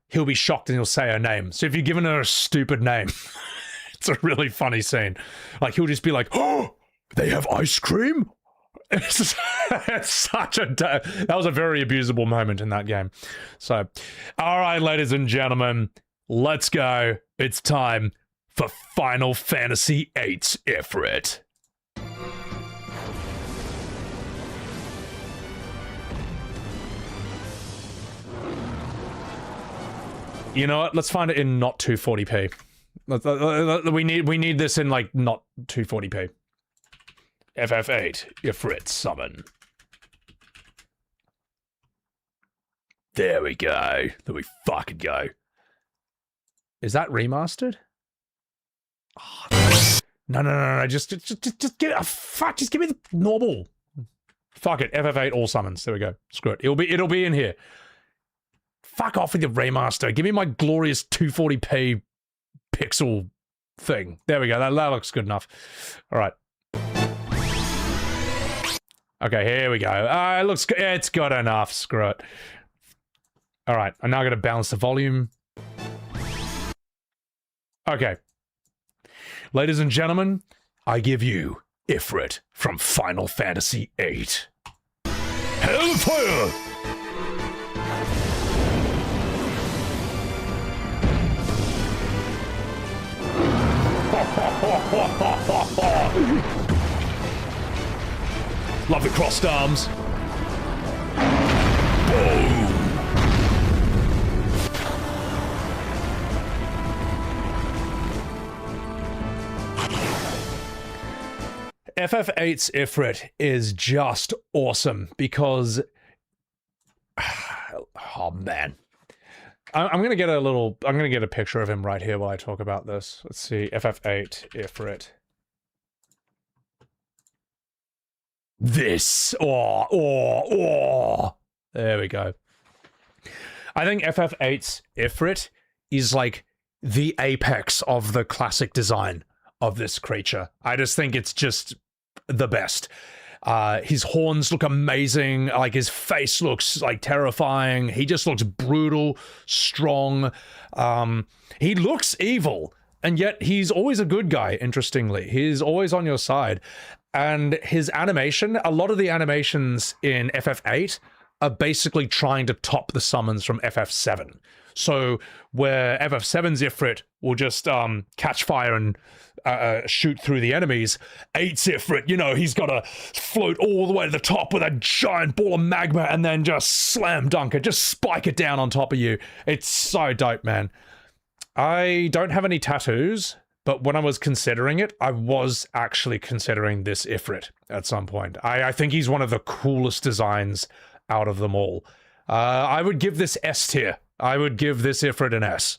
he'll be shocked and he'll say her name. So if you've given her a stupid name, it's a really funny scene. Like, he'll just be like, oh, they have ice cream? It's such a... That was a very abusable moment in that game. So, all right, ladies and gentlemen, let's go. It's time for Final Fantasy VIII's Ifrit. You know what? Let's find it in not 240p. We need this in, like, not 240p. FF8, Ifrit summon. There we go. There we fucking go. Is that remastered? Oh, no. Just give me the normal. Fuck it, FF8 all summons. There we go. Screw it. It'll be in here. Fuck off with your remaster. Give me my glorious 240p pixel thing. There we go. That looks good enough. All right. Okay, here we go. It looks good. It's good enough. Screw it. All right, I'm now going to balance the volume. Okay. Ladies and gentlemen, I give you Ifrit from Final Fantasy VIII. Hellfire! Love the crossed arms. Boom! FF8's Ifrit is just awesome because... Oh, man. I'm gonna get a picture of him right here while I talk about this. Let's see, FF8 Ifrit. This, there we go. I think FF8's Ifrit is like the apex of the classic design of this creature. I just think it's just the best. His horns look amazing, like his face looks like terrifying, he just looks brutal, strong, he looks evil, and yet he's always a good guy, interestingly. He's always on your side, and his animation, a lot of the animations in FF8 are basically trying to top the summons from FF7. So, where FF7's Ifrit will just catch fire and shoot through the enemies, 8's Ifrit, you know, he's got to float all the way to the top with a giant ball of magma and then just slam dunk it, just spike it down on top of you. It's so dope, man. I don't have any tattoos, but when I was considering it, I was actually considering this Ifrit at some point. I think he's one of the coolest designs out of them all. I would give this S tier. I would give this Ifrit an S.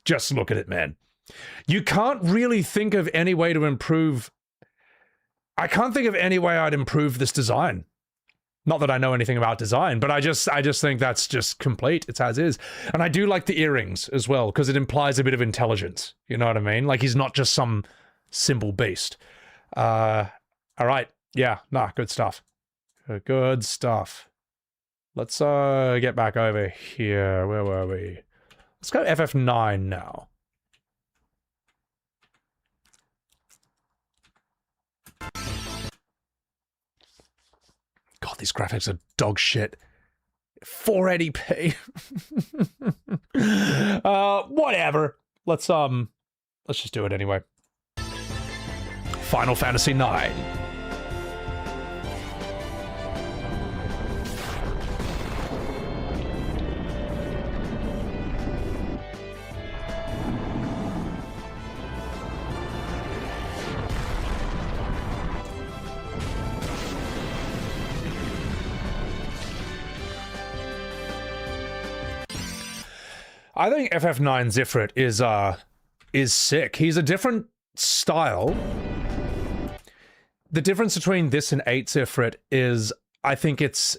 Just look at it, man. You can't really think of any way to improve... I can't think of any way I'd improve this design. Not that I know anything about design, but I just think that's just complete. It's as is. And I do like the earrings as well, because it implies a bit of intelligence. You know what I mean? Like, he's not just some simple beast. All right. Yeah, nah, good stuff. Good stuff. Let's get back over here. Where were we? Let's go FF9 now. God, these graphics are dog shit. 480p. Whatever. Let's just do it anyway. Final Fantasy IX. I think FF9's Ifrit is sick. He's a different style. The difference between this and 8's Ifrit is, I think it's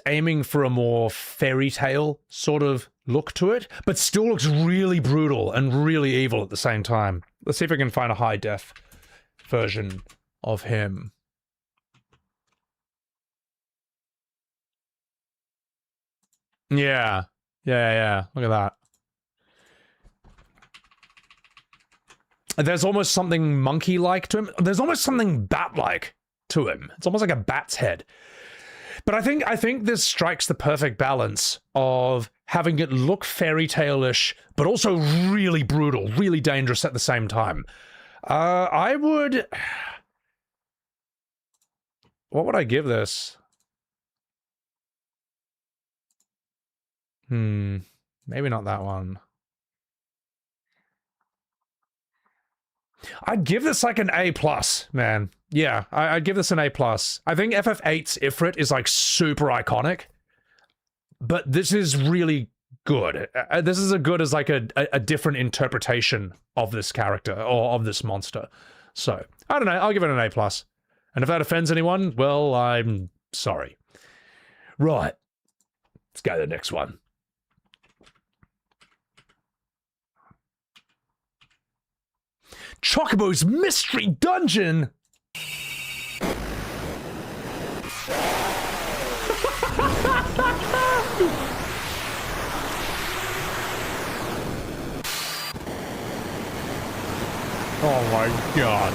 aiming for a more fairy tale sort of look to it, but still looks really brutal and really evil at the same time. Let's see if I can find a high def version of him. Yeah. Look at that. There's almost something monkey-like to him. There's almost something bat-like to him. It's almost like a bat's head. But I think this strikes the perfect balance of having it look fairy tale-ish, but also really brutal, really dangerous at the same time. I would... What would I give this? Maybe not that one. I'd give this like an A+, man. Yeah, I'd give this an A+. I think FF8's Ifrit is like super iconic, but this is really good. This is as good as like a different interpretation of this character or of this monster. So, I don't know, I'll give it an A+. And if that offends anyone, well, I'm Sorry. Right. Let's go to the next one. Chocobo's Mystery Dungeon! Oh my god.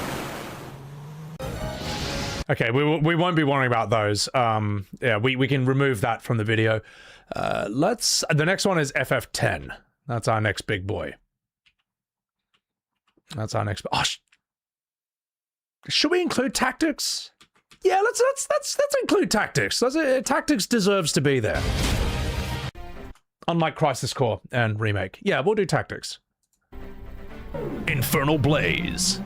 Okay, we won't be worrying about those. Yeah, we can remove that from the video. The next one is FF10. That's our next big boy. That's our next. Oh, should we include tactics? Yeah, let's include tactics. Tactics deserves to be there. Unlike Crisis Core and Remake. Yeah, we'll do tactics. Infernal Blaze.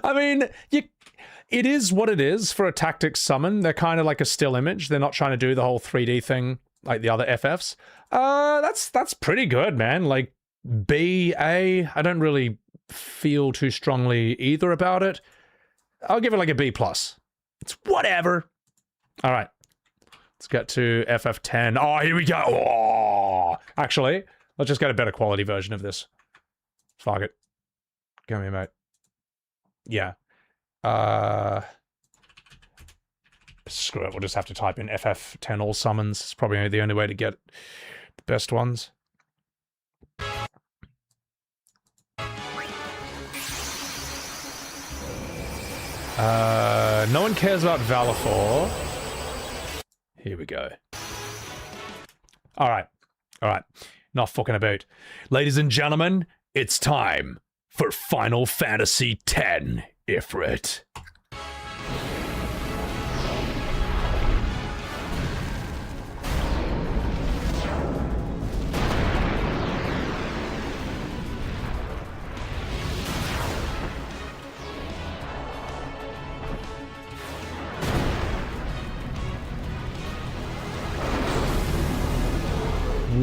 I mean, it is what it is for a tactics summon. They're kind of like a still image. They're not trying to do the whole 3D thing like the other FFs. That's pretty good, man. Like, B, A, I don't really feel too strongly either about it. I'll give it like a B+. It's whatever. All right. Let's get to FF10. Oh, here we go. Oh, actually, let's just get a better quality version of this. Fuck it. Come here, mate. Yeah. Screw it, we'll just have to type in FF10 all summons. It's probably the only way to get the best ones. No one cares about Valafor. Here we go. Alright. Alright. Not fucking about. Ladies and gentlemen, it's time for Final Fantasy X, Ifrit.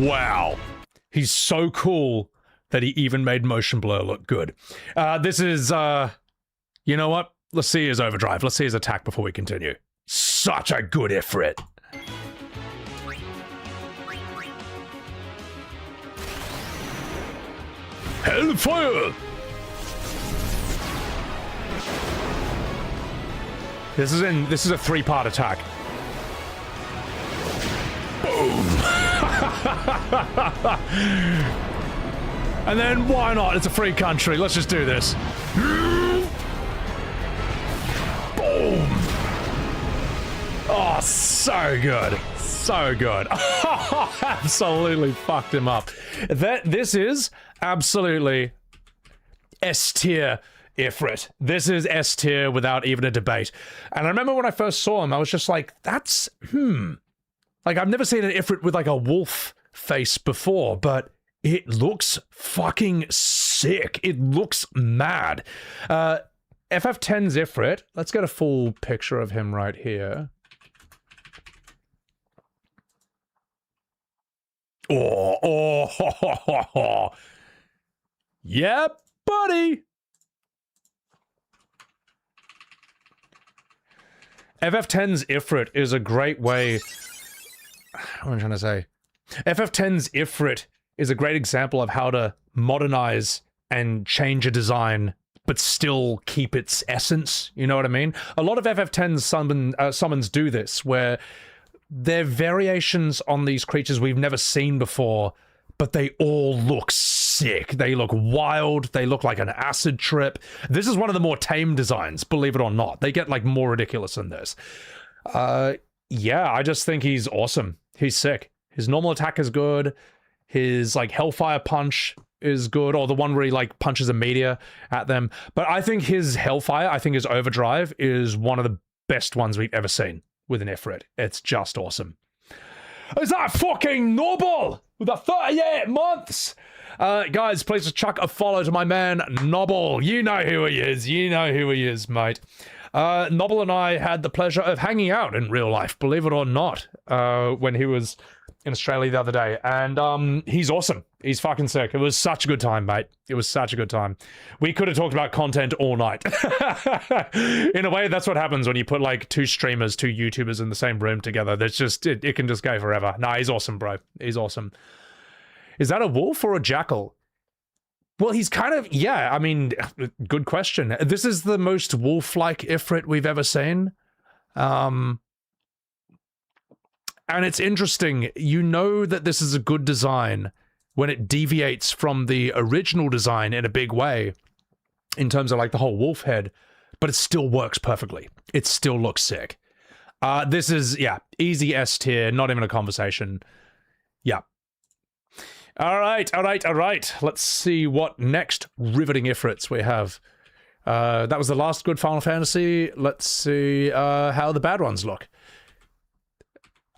Wow. He's so cool that he even made motion blur look good. This is, you know what? Let's see his overdrive. Let's see his attack before we continue. Such a good Ifrit. Hellfire! This is a 3-part attack. Boom! And then, why not? It's a free country. Let's just do this. Boom! Oh, so good. So good. Absolutely fucked him up. This is absolutely S-tier Ifrit. This is S-tier without even a debate. And I remember when I first saw him, I was just like, that's, Like, I've never seen an Ifrit with, like, a wolf face before, but it looks fucking sick. It looks mad. FF10's Ifrit. Let's get a full picture of him right here. Oh. Yeah, buddy. FF10's Ifrit is a great way... What am I trying to say? FF10's Ifrit is a great example of how to modernize and change a design, but still keep its essence. You know what I mean? A lot of FF10 summons do this, where they're variations on these creatures we've never seen before, but they all look sick. They look wild. They look like an acid trip. This is one of the more tame designs, believe it or not. They get, like, more ridiculous than this. Yeah, I just think he's awesome. He's sick. His normal attack is good. His, like, Hellfire punch is good, or the one where he, like, punches a meteor at them. But I think his Hellfire, I think his Overdrive is one of the best ones we've ever seen with an Ifrit. It's just awesome. Is that fucking Noble with the 38 months? Guys, please just chuck a follow to my man, Noble. You know who he is. You know who he is, mate. Noble and I had the pleasure of hanging out in real life, believe it or not, when he was in Australia the other day, and he's awesome. He's fucking sick. It was such a good time, mate. It was such a good time. We could have talked about content all night. In a way, that's what happens when you put like two streamers, two YouTubers in the same room together. There's just, it can just go forever. Nah, he's awesome, bro. He's awesome. Is that a wolf or a jackal? Well, he's kind of, yeah, I mean, good question. This is the most wolf-like Ifrit we've ever seen. And it's interesting, you know that this is a good design when it deviates from the original design in a big way, in terms of like the whole wolf head, but it still works perfectly. It still looks sick. This is, yeah, easy S tier, not even a conversation. Yeah. All right. Let's see what next riveting Ifrits we have. That was the last good Final Fantasy. Let's see how the bad ones look.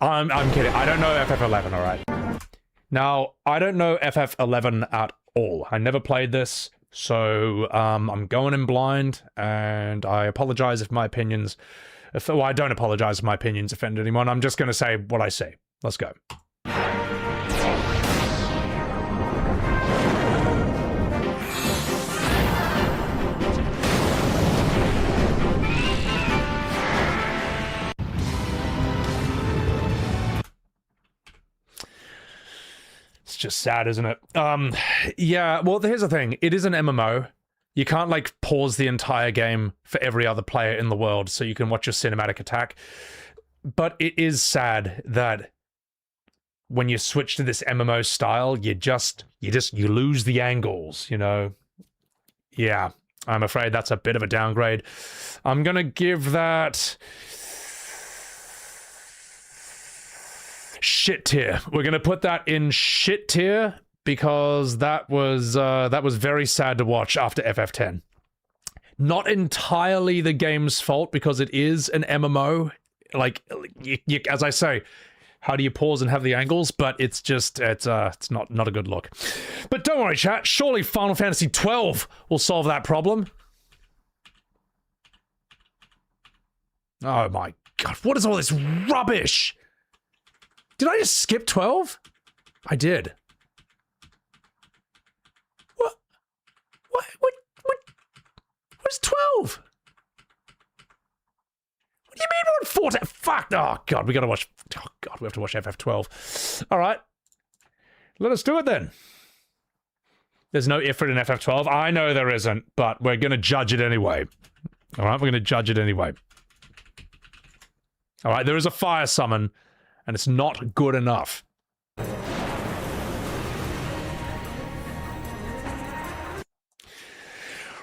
I'm kidding. I don't know FF11, all right? Now, I don't know FF11 at all. I never played this, so I'm going in blind, and I apologize if my opinions... well, I don't apologize if my opinions offend anyone. I'm just going to say what I say. Let's go. It's just sad, isn't it? Yeah, well, here's the thing. It is an MMO. You can't, like, pause the entire game for every other player in the world so you can watch your cinematic attack. But it is sad that when you switch to this MMO style, you lose the angles, you know? Yeah, I'm afraid that's a bit of a downgrade. I'm gonna give that... shit tier. We're gonna put that in shit tier because that was very sad to watch after FF10. Not entirely the game's fault because it is an MMO. Like, as I say, how do you pause and have the angles? But it's just it's not a good look. But don't worry, chat. Surely Final Fantasy XII will solve that problem. Oh my god! What is all this rubbish? Did I just skip 12? I did. What? What's 12? What do you mean we're on 14? Fuck! Oh god, we gotta watch... oh god, we have to watch FF12. Alright. Let us do it then. There's no Ifrit in FF12. I know there isn't, but we're gonna judge it anyway. Alright, we're gonna judge it anyway. Alright, there is a fire summon. And it's not good enough.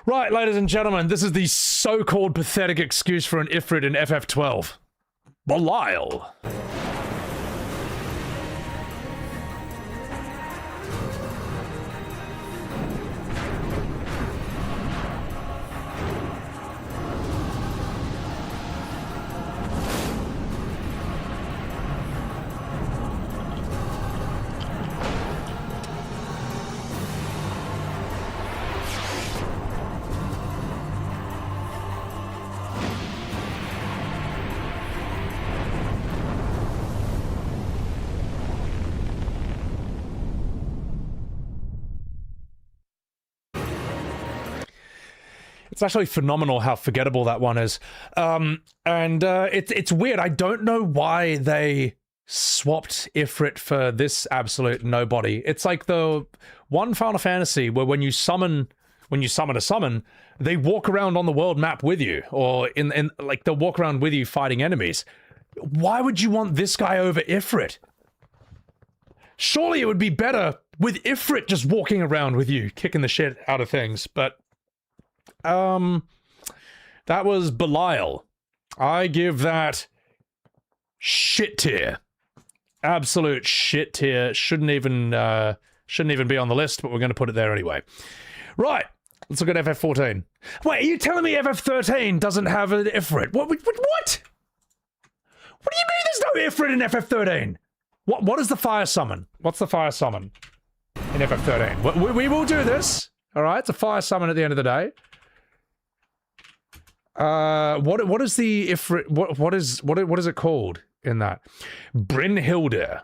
Right, ladies and gentlemen, this is the so-called pathetic excuse for an Ifrit in FF12. Belial. It's actually phenomenal how forgettable that one is. It's weird. I don't know why they swapped Ifrit for this absolute nobody. It's like the one Final Fantasy where when you summon a summon, they walk around on the world map with you, or like they'll walk around with you fighting enemies. Why would you want this guy over Ifrit? Surely it would be better with Ifrit just walking around with you, kicking the shit out of things, but that was Belial. I give that shit tier. Absolute shit tier. Shouldn't even be on the list, but we're going to put it there anyway. Right, let's look at FF14. Wait, are you telling me FF13 doesn't have an Ifrit? What? What do you mean there's no Ifrit in FF13? What is the fire summon? What's the fire summon in FF13? We will do this. All right, it's a fire summon at the end of the day. What is the Ifrit? What is it called in that? Brynhilde.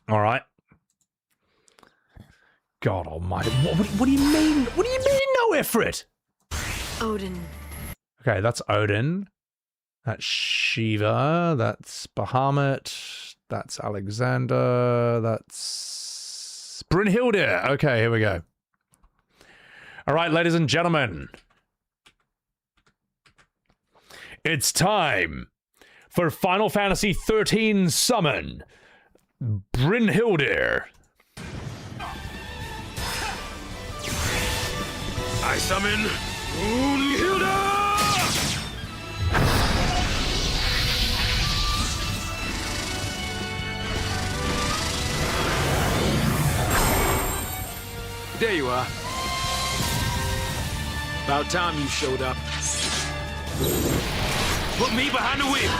All right. God almighty. What do you mean? What do you mean no Ifrit? Odin. Okay, that's Odin. That's Shiva. That's Bahamut. That's Alexander. That's Brynhilde. Okay, here we go. All right, ladies and gentlemen. It's time for Final Fantasy XIII Summon Brynhilde. I summon Brynhilde! There you are. About time you showed up. Put me behind the wheel!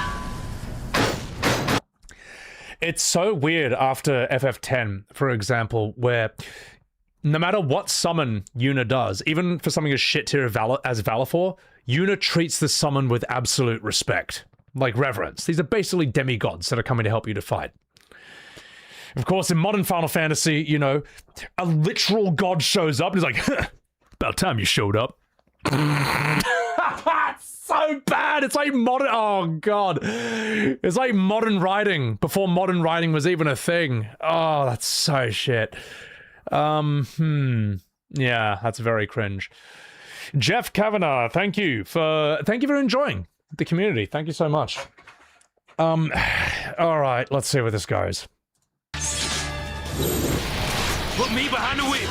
It's so weird after FF10, for example, where no matter what summon Yuna does, even for something as shit tier as Valifor, Yuna treats the summon with absolute respect. Like reverence. These are basically demigods that are coming to help you to fight. Of course, in modern Final Fantasy, you know, a literal god shows up and he's like, about time you showed up. It's so bad. It's like modern... Oh, God. It's like modern writing before modern writing was even a thing. Oh, that's so shit. Yeah, that's very cringe. Jeff Kavanagh, thank you for enjoying the community. Thank you so much. All right, let's see where this goes. Put me behind the wheel!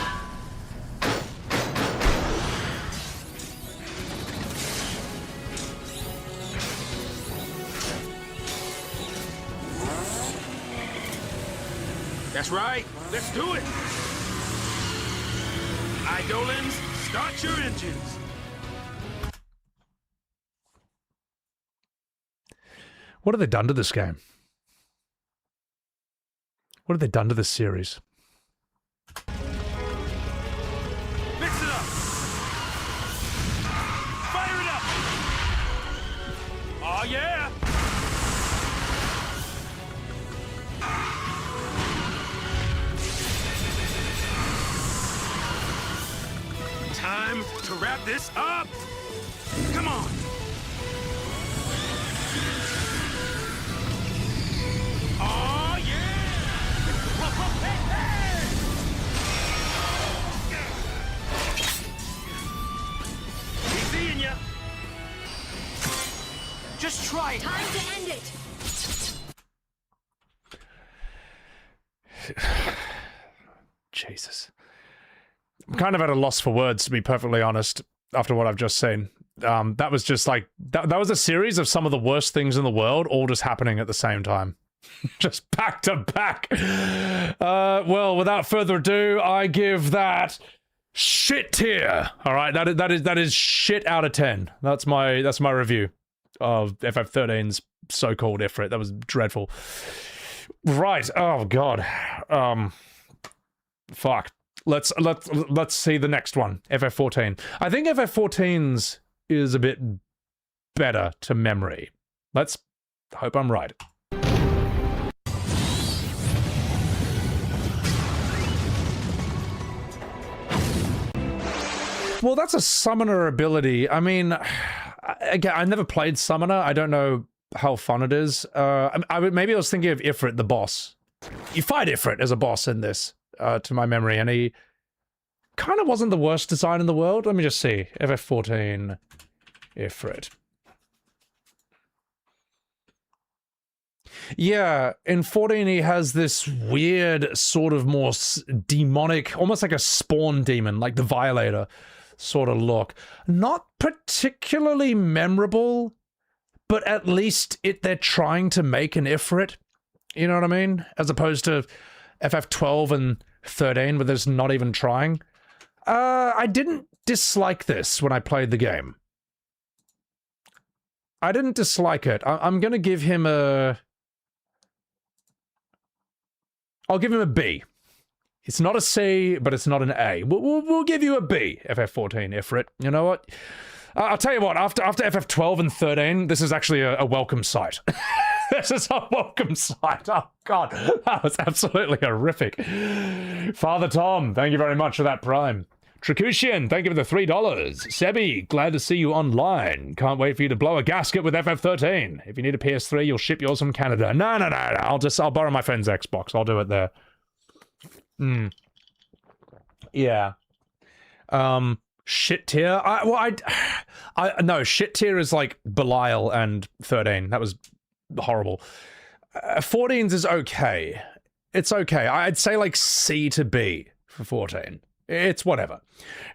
That's right. Let's do it. Eidolons, start your engines. What have they done to this game? What have they done to this series? Mix it up. Fire it up. Oh yeah. Time to wrap this up. Come on. Oh yeah. Seeing ya. Just try it. Time to end it. Jesus. I'm kind of at a loss for words, to be perfectly honest, after what I've just seen. That was just like... That was a series of some of the worst things in the world, all just happening at the same time. Just back to back. Well, without further ado, I give that shit tier. All right, that is shit out of 10. That's my review of FF13's so-called Ifrit. That was dreadful. Right. Oh God. Fuck. Let's see the next one. FF14. I think FF14's is a bit better to memory. Let's hope I'm right. Well, that's a summoner ability. I mean, again, I never played summoner. I don't know how fun it is. Maybe I was thinking of Ifrit, the boss. You fight Ifrit as a boss in this, to my memory, and he kind of wasn't the worst design in the world. Let me just see. FF14 Ifrit. Yeah, in 14 he has this weird sort of more demonic, almost like a spawn demon, like the Violator sort of look. Not particularly memorable, but at least they're trying to make an Ifrit. You know what I mean? As opposed to FF12 and 13, where there's not even trying. I didn't dislike this when I played the game. I didn't dislike it. I'm gonna give him a... I'll give him a B. It's not a C, but it's not an A. We'll give you a B, FF14 Ifrit. You know what? I'll tell you what, after FF12 and 13, this is actually a welcome sight. This is a welcome sight. Oh, God. That was absolutely horrific. Father Tom, thank you very much for that prime. Trakushian, thank you for the $3. Sebi, glad to see you online. Can't wait for you to blow a gasket with FF13. If you need a PS3, you'll ship yours from Canada. No. I'll borrow my friend's Xbox. I'll do it there. Yeah. Shit tier. No, shit tier is like Belial and 13. That was horrible. 14's is okay. It's okay. I'd say like C to B for 14. It's whatever.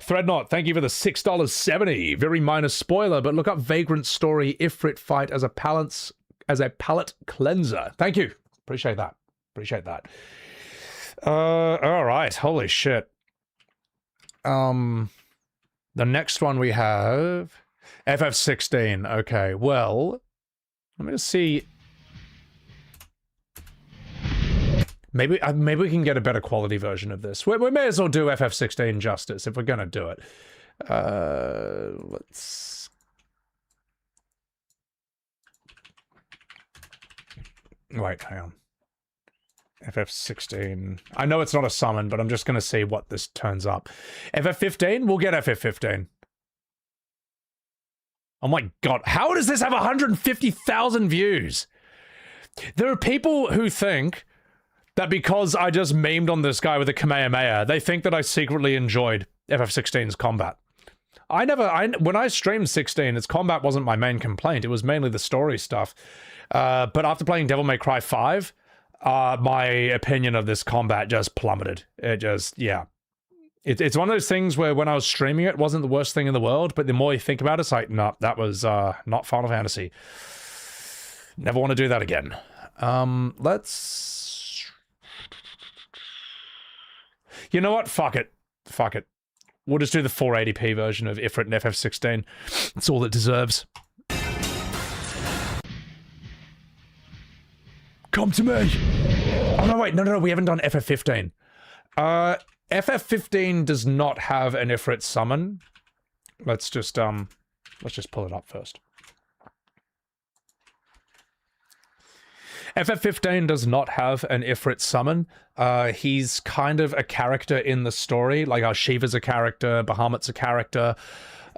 Threadnought, thank you for the $6.70. Very minor spoiler, but look up Vagrant Story Ifrit fight as a palate cleanser. Thank you. Appreciate that. All right. Holy shit. The next one we have FF16. Okay, well, let me just see. Maybe we can get a better quality version of this. We may as well do FF16 justice if we're gonna do it. Let's. Wait, hang on. FF16. I know it's not a summon, but I'm just gonna see what this turns up. FF15? We'll get FF15. Oh my god, how does this have 150,000 views? There are people who think that because I just memed on this guy with a Kamehameha, they think that I secretly enjoyed FF16's combat. When I streamed 16, its combat wasn't my main complaint, it was mainly the story stuff. But after playing Devil May Cry 5, my opinion of this combat just plummeted. It just, yeah. It's one of those things where when I was streaming it wasn't the worst thing in the world, but the more you think about it, it's like, no, that was not Final Fantasy. Never want to do that again. Let's... You know what? Fuck it. We'll just do the 480p version of Ifrit and FF16. It's all it deserves. Come to me! Oh, no, wait. No, we haven't done FF15. FF15 does not have an Ifrit summon. Let's just pull it up first. FF15 does not have an Ifrit summon. He's kind of a character in the story, like Shiva's a character, Bahamut's a character.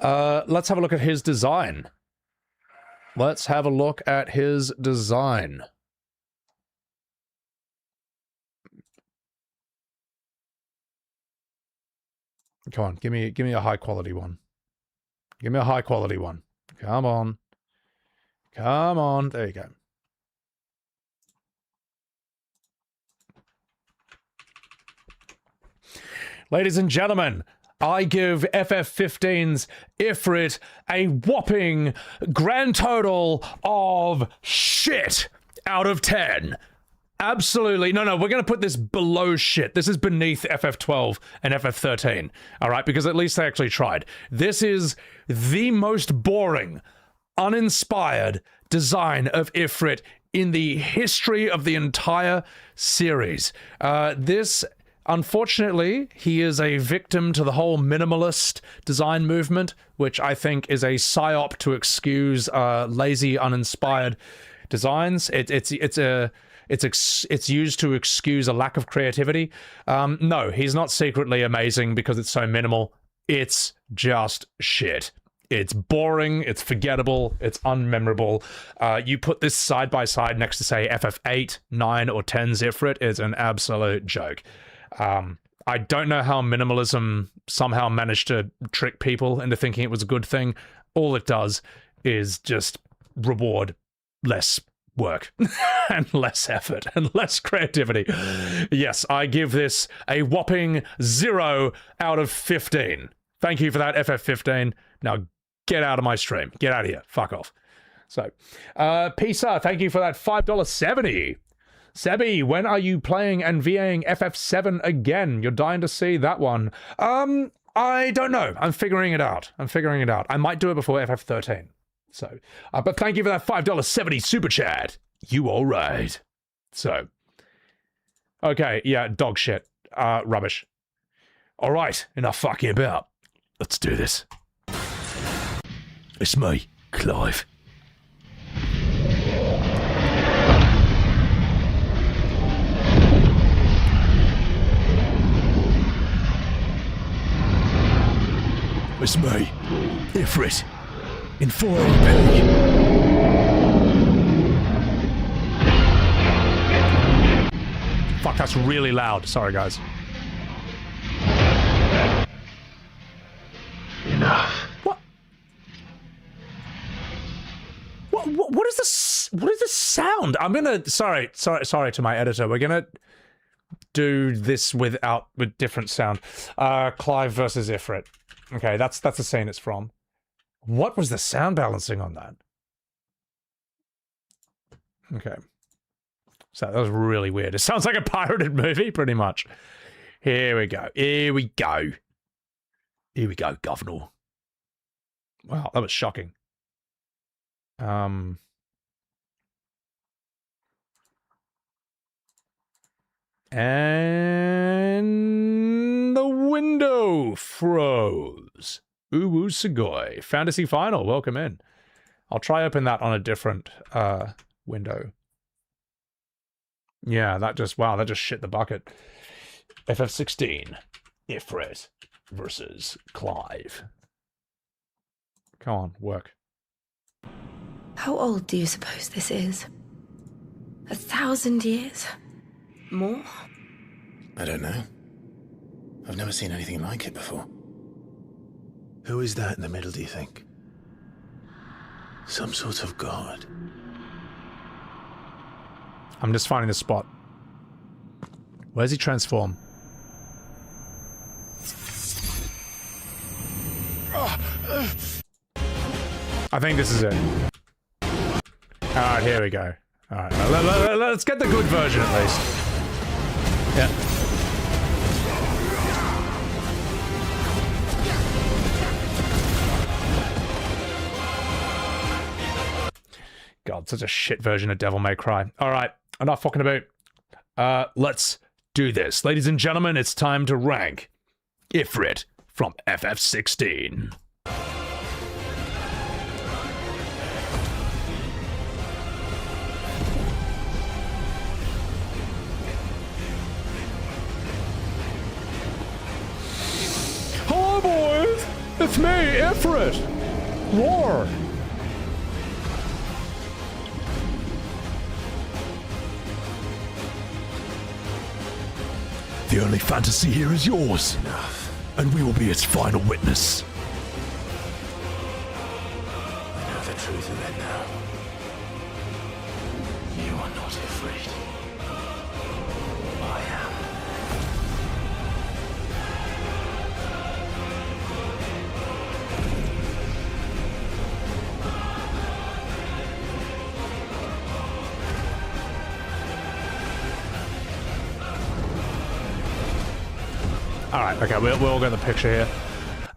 Let's have a look at his design. Come on, give me a high quality one. Come on, there you go. Ladies and gentlemen, I give FF15's Ifrit a whopping grand total of shit out of 10. Absolutely. No, we're going to put this below shit. This is beneath FF12 and FF13. All right, because at least they actually tried. This is the most boring, uninspired design of Ifrit in the history of the entire series. Unfortunately, he is a victim to the whole minimalist design movement, which I think is a psyop to excuse lazy, uninspired designs. It's used to excuse a lack of creativity. No, he's not secretly amazing because it's so minimal. It's just shit. It's boring, it's forgettable, it's unmemorable. You put this side by side next to, say, FF8, 9, or 10's Ifrit, it's an absolute joke. I don't know how minimalism somehow managed to trick people into thinking it was a good thing. All it does is just reward less work and less effort and less creativity. Yes, I give this a whopping 0 out of 15. Thank you for that, FF15. Now get out of my stream. Get out of here. Fuck off. So, Pisa, thank you for that $5.70. Sebi, when are you playing and VAing FF7 again? You're dying to see that one. I don't know. I'm figuring it out. I might do it before FF13. So, but thank you for that $5.70 super chat. You all right. So, okay, yeah, dog shit. Rubbish. All right, enough fucking about. Let's do this. It's me, Clive. It's me, Ifrit, in 480p. Fuck, that's really loud. Sorry, guys. Enough. What is this? What is this sound? I'm gonna sorry to my editor. We're gonna do this with different sound. Clive versus Ifrit. Okay, that's the scene it's from. What was the sound balancing on that? Okay. So that was really weird. It sounds like a pirated movie, pretty much. Here we go. Here we go. Here we go, Governor. Wow, that was shocking. And the window froze. Uwu Sugoi. Fantasy Final, welcome in. I'll try open that on a different window. Yeah, that just shit the bucket. FF16. Ifrit versus Clive. Come on, work. How old do you suppose this is? 1,000 years? More? I don't know. I've never seen anything like it before. Who is that in the middle, do you think? Some sort of god? I'm just finding the spot. Where's he transform? I think this is it. Alright, here we go. Alright, let's get the good version at least. Yeah. God, such a shit version of Devil May Cry. Alright, enough fucking about. Let's do this. Ladies and gentlemen, it's time to rank Ifrit from FF16. Hello, boys! It's me, Ifrit! War! The only fantasy here is yours, and we will be its final witness. I know the truth of it now. You are not afraid. I am. Alright, okay, we'll get the picture here.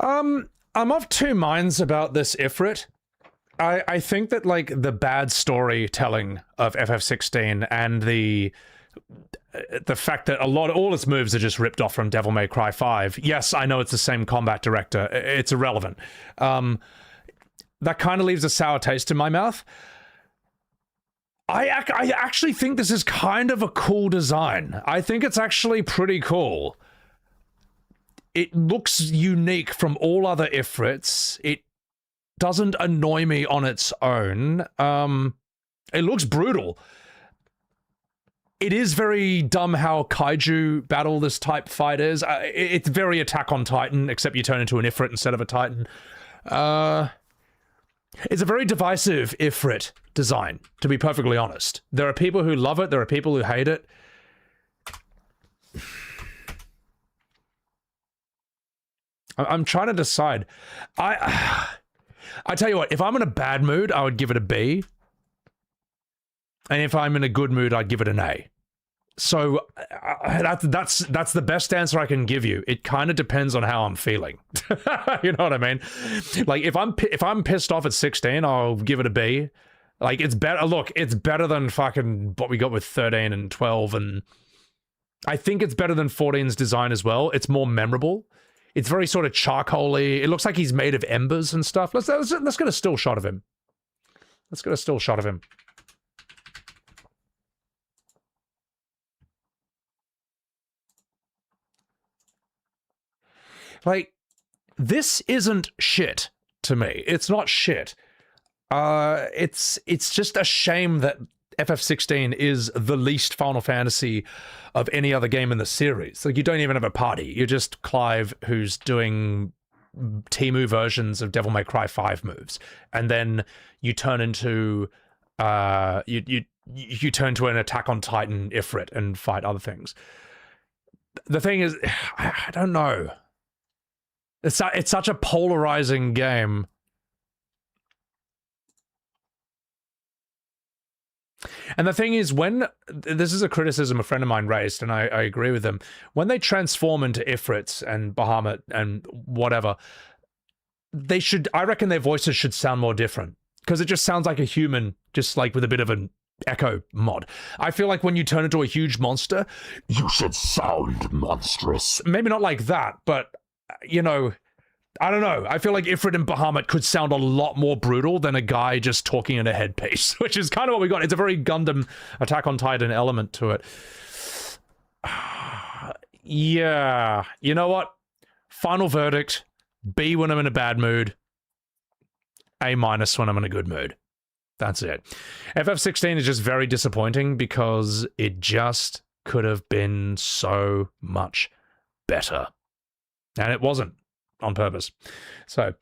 I'm of two minds about this Ifrit. I think that, like, the bad storytelling of FF16 and the fact that all its moves are just ripped off from Devil May Cry 5. Yes, I know it's the same combat director. It's irrelevant. That kind of leaves a sour taste in my mouth. I actually think this is kind of a cool design. I think it's actually pretty cool. It looks unique from all other Ifrits. It doesn't annoy me on its own. It looks brutal. It is very dumb how kaiju battle this type fight is. It's very Attack on Titan, except you turn into an Ifrit instead of a Titan. It's a very divisive Ifrit design, to be perfectly honest. There are people who love it, there are people who hate it. I'm trying to decide. I tell you what, if I'm in a bad mood, I would give it a B. And if I'm in a good mood, I'd give it an A. So that's the best answer I can give you. It kind of depends on how I'm feeling. You know what I mean? Like if I'm pissed off at 16, I'll give it a B. Like it's better. Look, it's better than fucking what we got with 13 and 12, and I think it's better than 14's design as well. It's more memorable. It's very sort of charcoaly. It looks like he's made of embers and stuff. Let's get a still shot of him. Let's get a still shot of him. Like, this isn't shit to me. It's not shit. It's just a shame that FF16 is the least Final Fantasy of any other game in the series. Like, you don't even have a party. You're just Clive, who's doing Temu versions of Devil May Cry 5 moves, and then you turn into you turn to an Attack on Titan Ifrit and fight other things. The thing is, I don't know. It's such a polarizing game. And the thing is, when this is a criticism a friend of mine raised, and I agree with them, when they transform into Ifrits and Bahamut and whatever, I reckon their voices should sound more different, because it just sounds like a human, just like with a bit of an echo mod. I feel like when you turn into a huge monster, you should sound monstrous. Maybe not like that, but, you know, I don't know. I feel like Ifrit and Bahamut could sound a lot more brutal than a guy just talking in a headpiece, which is kind of what we got. It's a very Gundam Attack on Titan element to it. Yeah. You know what? Final verdict. B when I'm in a bad mood. A- when I'm in a good mood. That's it. FF16 is just very disappointing because it just could have been so much better. And it wasn't. On purpose. So,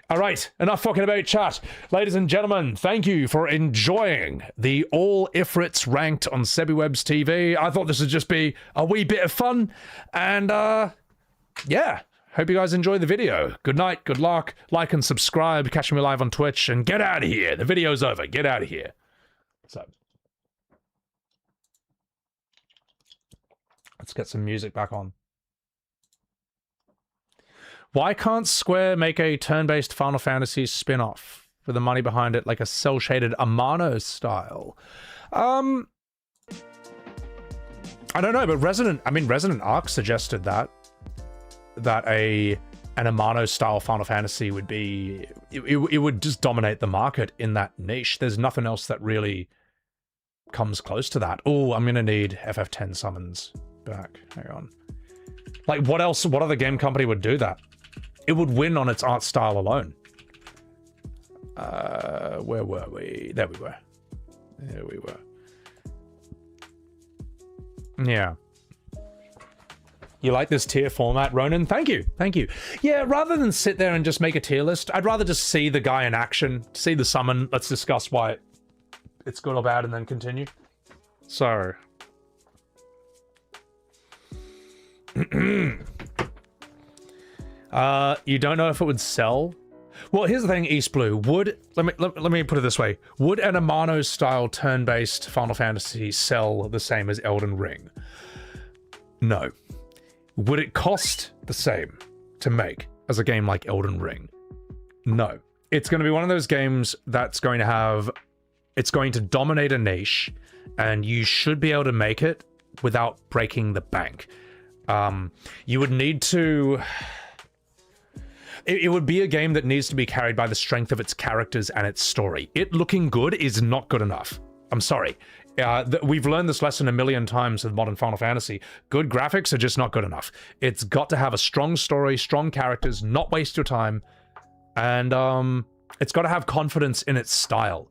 all right, enough fucking about chat. Ladies and gentlemen, thank you for enjoying the all Ifrits ranked on SebiWebs TV. I thought this would just be a wee bit of fun. And, yeah, hope you guys enjoy the video. Good night, good luck. Like and subscribe. Catch me live on Twitch. And get out of here. The video's over. Get out of here. So, let's get some music back on. Why can't Square make a turn-based Final Fantasy spin-off for the money behind it, like a cel-shaded Amano style? I don't know, but Resident Arc suggested that an Amano style Final Fantasy would be, it would just dominate the market in that niche. There's nothing else that really comes close to that. Oh, I'm gonna need FF10 summons back. Hang on. Like, what else? What other game company would do that? It would win on its art style alone. Where were we? There we were. There we were. Yeah. You like this tier format, Ronan? Thank you. Thank you. Yeah, rather than sit there and just make a tier list, I'd rather just see the guy in action, see the summon. Let's discuss why it's good or bad and then continue. So. You don't know if it would sell? Well, here's the thing, East Blue. Let me put it this way. Would an Amano-style turn-based Final Fantasy sell the same as Elden Ring? No. Would it cost the same to make as a game like Elden Ring? No. It's going to be one of those games that's going to have... It's going to dominate a niche, and you should be able to make it without breaking the bank. You would need to... It would be a game that needs to be carried by the strength of its characters and its story. It looking good is not good enough. I'm sorry. We've learned this lesson a million times with modern Final Fantasy. Good graphics are just not good enough. It's got to have a strong story, strong characters, not waste your time, and it's got to have confidence in its style.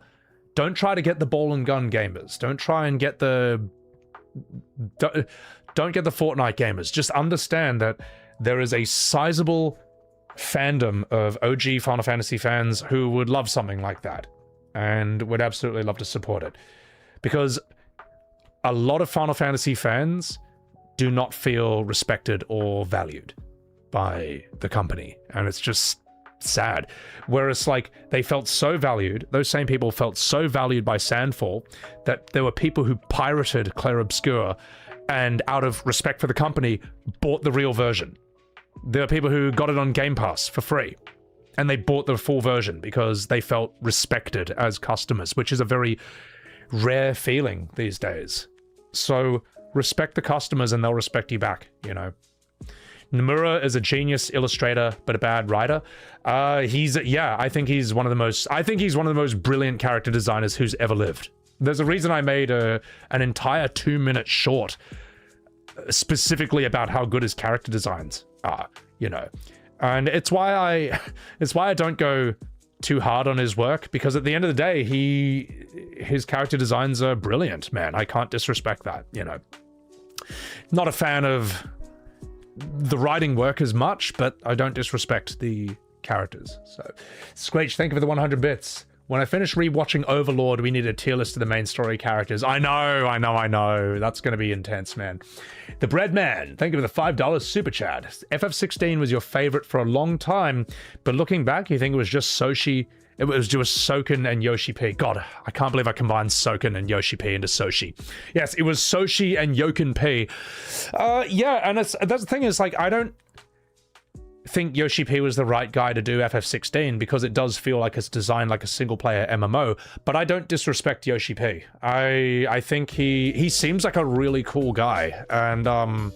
Don't try to get the ball and gun gamers. Don't try and get the... Don't get the Fortnite gamers. Just understand that there is a sizable fandom of OG Final Fantasy fans who would love something like that and would absolutely love to support it, because a lot of Final Fantasy fans do not feel respected or valued by the company, and it's just sad. Whereas, like, they felt so valued, those same people felt so valued by Sandfall that there were people who pirated Clair Obscur and out of respect for the company bought the real version. There are people who got it on Game Pass for free, and they bought the full version because they felt respected as customers, which is a very rare feeling these days. So respect the customers and they'll respect you back, you know. Nomura is a genius illustrator, but a bad writer. I think he's one of the most brilliant character designers who's ever lived. There's a reason I made an entire 2-minute short specifically about how good his character designs are, you know. And it's why I don't go too hard on his work, because at the end of the day, his character designs are brilliant, man. I can't disrespect that, you know. Not a fan of the writing work as much, but I don't disrespect the characters. So, Screech, thank you for the 100 bits. When I finish rewatching Overlord, we need a tier list of the main story characters. I know. That's going to be intense, man. The Bread Man, thank you for the $5 super chat. FF16 was your favorite for a long time, but looking back, you think it was just Soshi. It was just Soken and Yoshi P. God, I can't believe I combined Soken and Yoshi P into Soshi. Yes, it was Soshi and Yoken P. Yeah, and that's the thing is, like, I don't think Yoshi P was the right guy to do FF16 because it does feel like it's designed like a single player MMO, but I don't disrespect Yoshi P. I think he seems like a really cool guy, and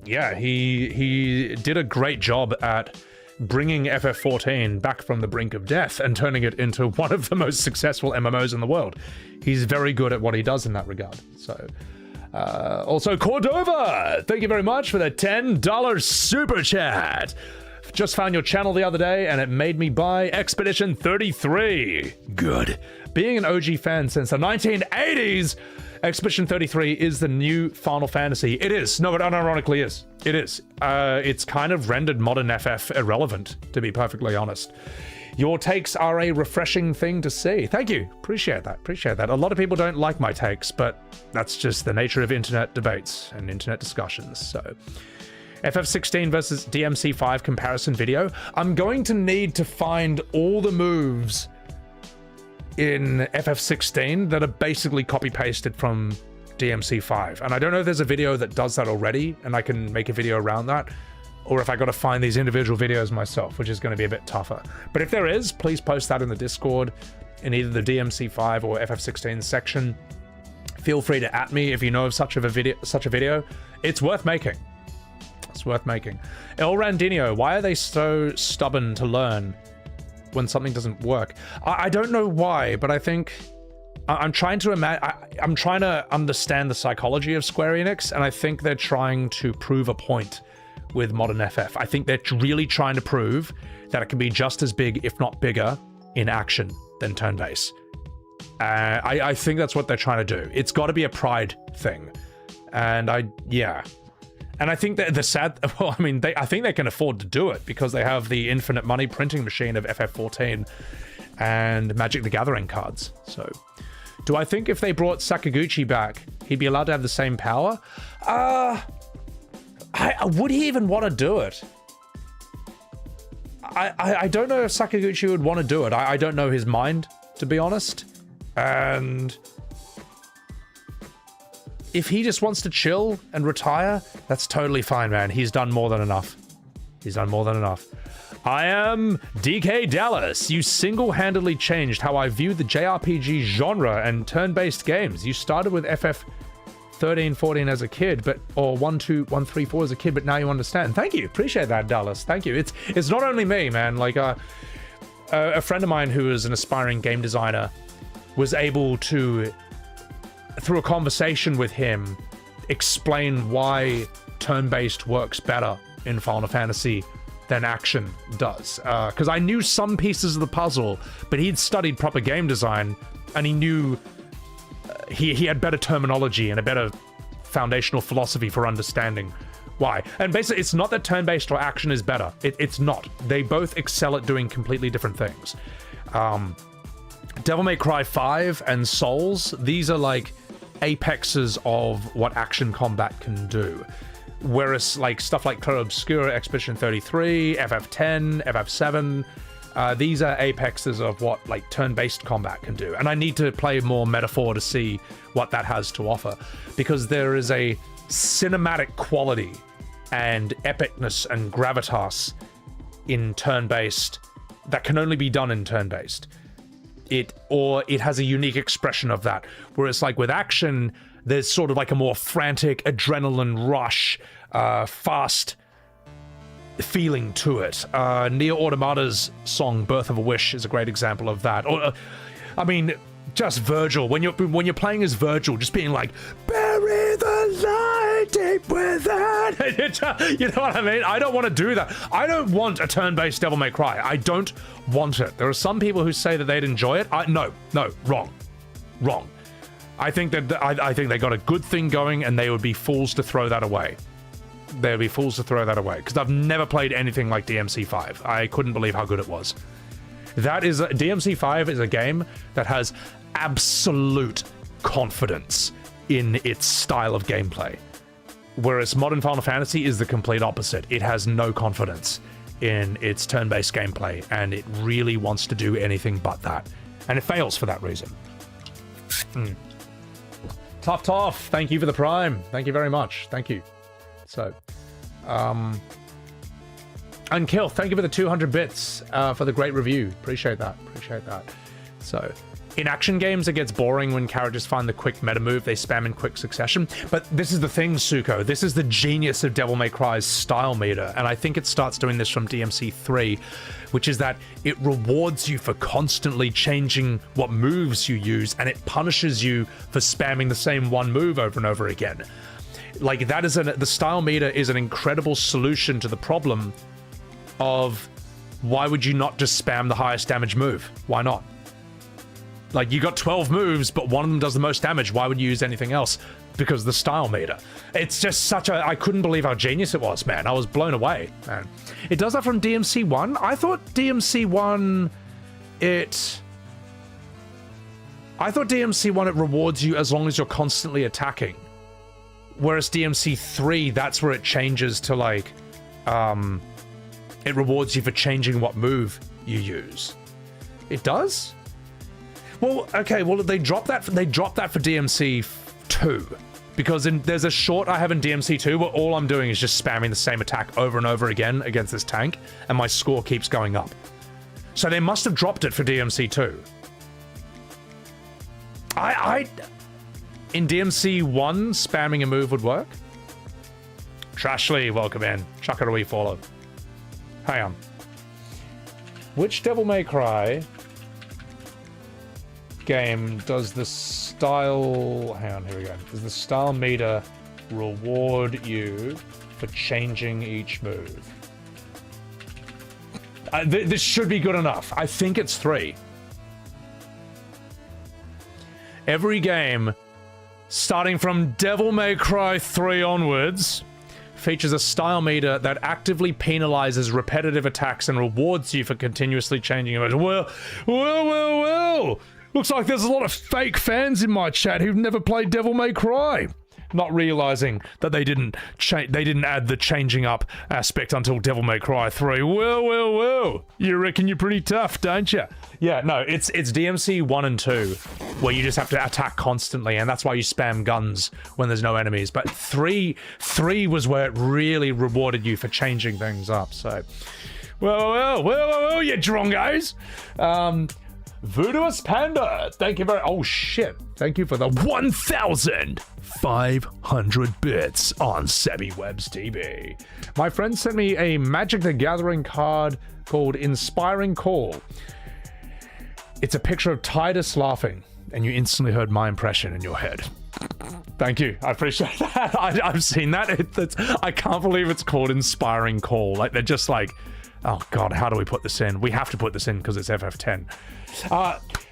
yeah, he did a great job at bringing FF14 back from the brink of death and turning it into one of the most successful MMOs in the world. He's very good at what he does in that regard. So also, Cordova, thank you very much for the $10 super chat. Just found your channel the other day and it made me buy Expedition 33. Good. Being an OG fan since the 1980s, Expedition 33 is the new Final Fantasy. It is. No, it unironically is. It is. It's kind of rendered modern FF irrelevant, to be perfectly honest. Your takes are a refreshing thing to see. Thank you. Appreciate that. Appreciate that. A lot of people don't like my takes, but that's just the nature of internet debates and internet discussions. So, FF16 versus DMC5 comparison video. I'm going to need to find all the moves in FF16 that are basically copy-pasted from DMC5. And I don't know if there's a video that does that already, and I can make a video around that, or if I got to find these individual videos myself, which is going to be a bit tougher. But if there is, please post that in the Discord in either the DMC5 or FF16 section. Feel free to @me if you know of such a video. It's worth making. It's worth making. El Randinho, why are they so stubborn to learn when something doesn't work? I don't know why, but I think I'm trying to I'm trying to understand the psychology of Square Enix, and I think they're trying to prove a point with modern FF. I think they're really trying to prove that it can be just as big, if not bigger, in action than turn-based. I think that's what they're trying to do. It's got to be a pride thing, and yeah. And I think that I think they can afford to do it because they have the infinite money printing machine of FF14 and Magic the Gathering cards. So, do I think if they brought Sakaguchi back, he'd be allowed to have the same power? Would he even want to do it? I don't know if Sakaguchi would want to do it. I don't know his mind, to be honest. And if he just wants to chill and retire, that's totally fine, man. He's done more than enough. He's done more than enough. I am DK Dallas. You single-handedly changed how I view the JRPG genre and turn-based games. You started with FF13, 14 as a kid, or 1, 2, 1, 3, 4 as a kid, but now you understand. Thank you. Appreciate that, Dallas. Thank you. It's not only me, man. Like, a friend of mine who is an aspiring game designer was able to, through a conversation with him, explain why turn-based works better in Final Fantasy than action does. Because I knew some pieces of the puzzle, but he'd studied proper game design, and he knew he had better terminology and a better foundational philosophy for understanding why. And basically, it's not that turn-based or action is better. It's not. They both excel at doing completely different things. Devil May Cry 5 and Souls, these are like apexes of what action combat can do. Whereas like stuff like Clair Obscura, Expedition 33, FF10, FF7, these are apexes of what like turn-based combat can do. And I need to play more Metaphor to see what that has to offer, because there is a cinematic quality and epicness and gravitas in turn-based that can only be done in turn-based. It has a unique expression of that. Whereas like with action, there's sort of like a more frantic adrenaline rush, fast feeling to it. Nier Automata's song "Birth of a Wish" is a great example of that. Or, I mean, just Virgil, when you're playing as Virgil, just being like, "Bury the light," deep within. You know what I mean? I don't want to do that. I don't want a turn-based Devil May Cry. I don't want it. There are some people who say that they'd enjoy it. No, wrong. I think that I think they got a good thing going, and they would be fools to throw that away. They would be fools to throw that away, because I've never played anything like DMC5. I couldn't believe how good it was. DMC5 is a game that has absolute confidence in its style of gameplay, whereas modern Final Fantasy is the complete opposite. It has no confidence in its turn-based gameplay, and it really wants to do anything but that, and it fails for that reason. Tough, thank you for the Prime. Thank you very much. Thank you. So, Unkill, thank you for the 200 bits for the great review. Appreciate that. So, in action games, it gets boring when characters find the quick meta move they spam in quick succession. But this is the thing, Suko. This is the genius of Devil May Cry's style meter, and I think it starts doing this from DMC 3, which is that it rewards you for constantly changing what moves you use, and it punishes you for spamming the same one move over and over again. Like, that is the style meter is an incredible solution to the problem of why would you not just spam the highest damage move? Why not? Like, you got 12 moves, but one of them does the most damage. Why would you use anything else? Because the style meter. It's just such a... I couldn't believe how genius it was, man. I was blown away, man. It does that from DMC 1? I thought DMC 1... I thought DMC 1, it rewards you as long as you're constantly attacking. Whereas DMC 3, that's where it changes to, like... it rewards you for changing what move you use. It does? Well, okay, well, they dropped that for DMC 2. Because there's a short I have in DMC 2 where all I'm doing is just spamming the same attack over and over again against this tank, and my score keeps going up. So they must have dropped it for DMC 2. In DMC 1, spamming a move would work? Trashly, welcome in. Chuck it a wee follow. Hang on. Which Devil May Cry game does the style... Hang on, here we go. Does the style meter reward you for changing each move? This should be good enough. I think it's 3. Every game, starting from Devil May Cry 3 onwards, features a style meter that actively penalizes repetitive attacks and rewards you for continuously changing it. Well. Looks like there's a lot of fake fans in my chat who've never played Devil May Cry. Not realizing that they didn't add the changing up aspect until Devil May Cry 3. Well. You reckon you're pretty tough, don't you? Yeah, no, it's DMC 1 and 2 where you just have to attack constantly, and that's why you spam guns when there's no enemies. But 3 was where it really rewarded you for changing things up. So, well, you drongos. Voodooist Panda, thank you very... Oh, shit. Thank you for the 1,500 bits on SebiWebs TV. My friend sent me a Magic the Gathering card called Inspiring Call. It's a picture of Tidus laughing, and you instantly heard my impression in your head. Thank you. I appreciate that. I've seen that. I can't believe it's called Inspiring Call. Like, they're just like... Oh, God, how do we put this in? We have to put this in because it's FF10.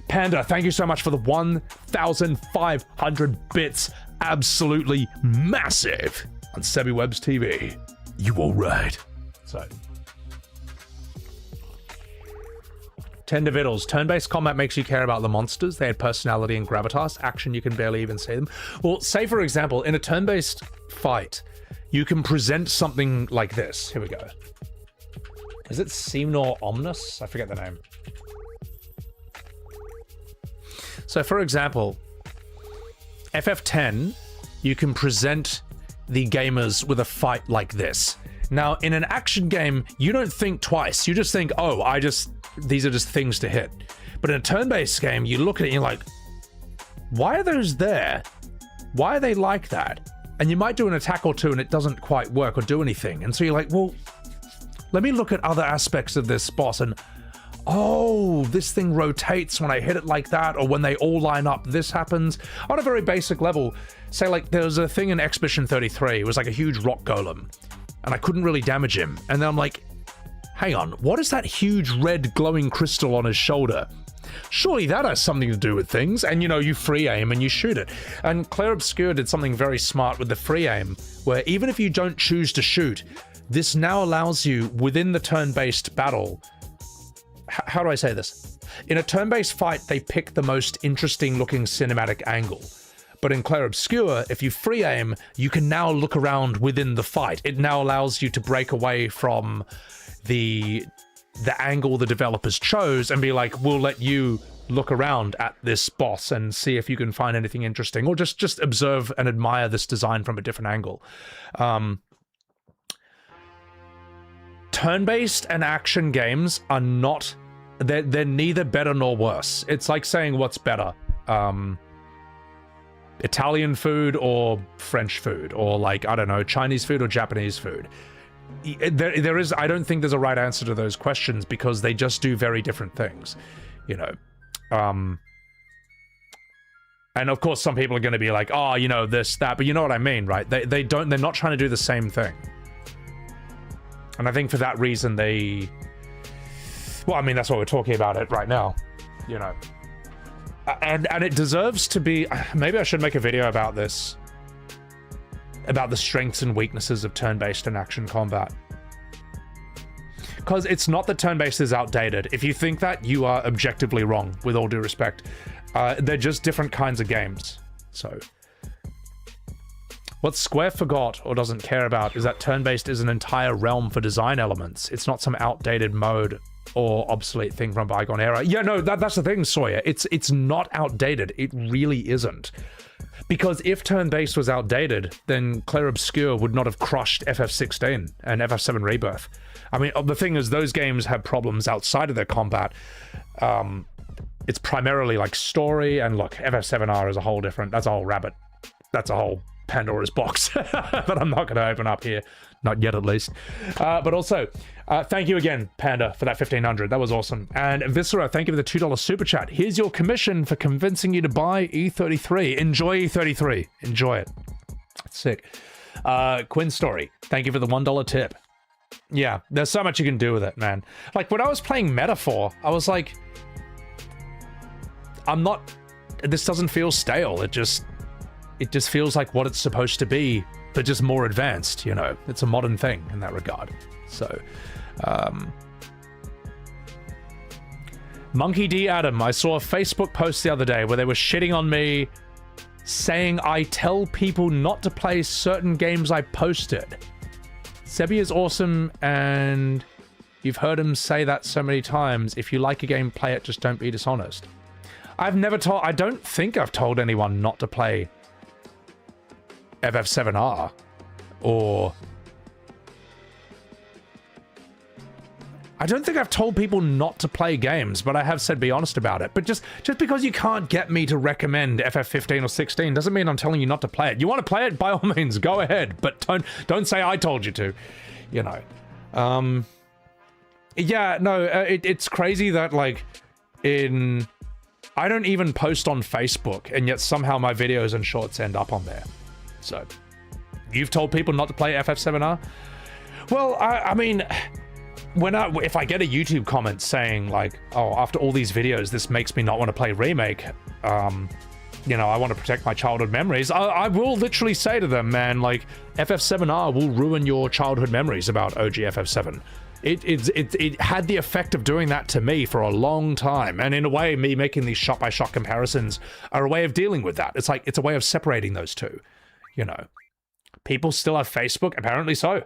Panda, thank you so much for the 1,500 bits. Absolutely massive on SebiWebs TV. You all right? So, Tender Vittles. Turn-based combat makes you care about the monsters. They had personality and gravitas. Action, you can barely even see them. Well, say, for example, in a turn-based fight, you can present something like this. Here we go. Is it Simnor Omnus? I forget the name. So, for example, FF10, you can present the gamers with a fight like this. Now, in an action game, you don't think twice. You just think, oh, these are just things to hit. But in a turn-based game, you look at it and you're like, why are those there? Why are they like that? And you might do an attack or two and it doesn't quite work or do anything. And so you're like, well, let me look at other aspects of this boss. And oh, this thing rotates when I hit it like that, or when they all line up, this happens. On a very basic level, say like there was a thing in Expedition 33, it was like a huge rock golem, and I couldn't really damage him. And then I'm like, hang on, what is that huge red glowing crystal on his shoulder? Surely that has something to do with things. And you know, you free aim and you shoot it. And Claire Obscure did something very smart with the free aim, where even if you don't choose to shoot, this now allows you within the turn-based battle. How do I say this? In a turn-based fight, they pick the most interesting looking cinematic angle. But in Claire Obscure, if you free aim, you can now look around within the fight. It now allows you to break away from the angle the developers chose and be like, we'll let you look around at this boss and see if you can find anything interesting, or just observe and admire this design from a different angle. Turn-based and action games are not, they're neither better nor worse. It's like saying what's better, Italian food or French food, or like, I don't know, Chinese food or Japanese food. There is, I don't think there's a right answer to those questions, because they just do very different things, you know. And of course some people are going to be like, oh, you know, this, that, but you know what I mean, right? They're not trying to do the same thing. And I think for that reason well, I mean, that's what we're talking about it right now, you know. And it deserves to be, maybe I should make a video about this, about the strengths and weaknesses of turn-based and action combat. Because it's not that turn-based is outdated. If you think that, you are objectively wrong, with all due respect. They're just different kinds of games. So, what Square forgot or doesn't care about is that turn-based is an entire realm for design elements. It's not some outdated mode or obsolete thing from a bygone era. Yeah, no, that's the thing, Sawyer. It's not outdated. It really isn't. Because if turn-based was outdated, then Claire Obscure would not have crushed FF16 and FF7 Rebirth. I mean, the thing is, those games have problems outside of their combat. It's primarily like story, and look, FF7R is a whole different, that's a whole rabbit. That's a whole Pandora's box that I'm not going to open up here. Not yet, at least. But also, thank you again, Panda, for that 1500. That was awesome. And Viscera, thank you for the $2 super chat. Here's your commission for convincing you to buy E33. Enjoy E33. Enjoy it. That's sick. Quinn Story, thank you for the $1 tip. Yeah, there's so much you can do with it, man. Like, when I was playing Metaphor, I was like, this doesn't feel stale. It just feels like what it's supposed to be, but just more advanced, you know. It's a modern thing in that regard. So, Monkey D. Adam, I saw a Facebook post the other day where they were shitting on me, saying I tell people not to play certain games I posted. Sebi is awesome, and you've heard him say that so many times. If you like a game, play it, just don't be dishonest. I don't think I've told anyone not to play FF7R, or I don't think I've told people not to play games, but I have said be honest about it. But just because you can't get me to recommend FF15 or 16 doesn't mean I'm telling you not to play it. You want to play it, by all means, go ahead, but don't say I told you to, you know. Yeah, no, it's crazy that, like, I don't even post on Facebook, and yet somehow my videos and shorts end up on there. So, you've told people not to play FF7R? Well, I mean, if I get a YouTube comment saying, like, oh, after all these videos, this makes me not want to play Remake, you know, I want to protect my childhood memories, I will literally say to them, man, like, FF7R will ruin your childhood memories about OG FF7. It had the effect of doing that to me for a long time, and in a way, me making these shot-by-shot comparisons are a way of dealing with that. It's like, it's a way of separating those two, you know. People still have Facebook, apparently so,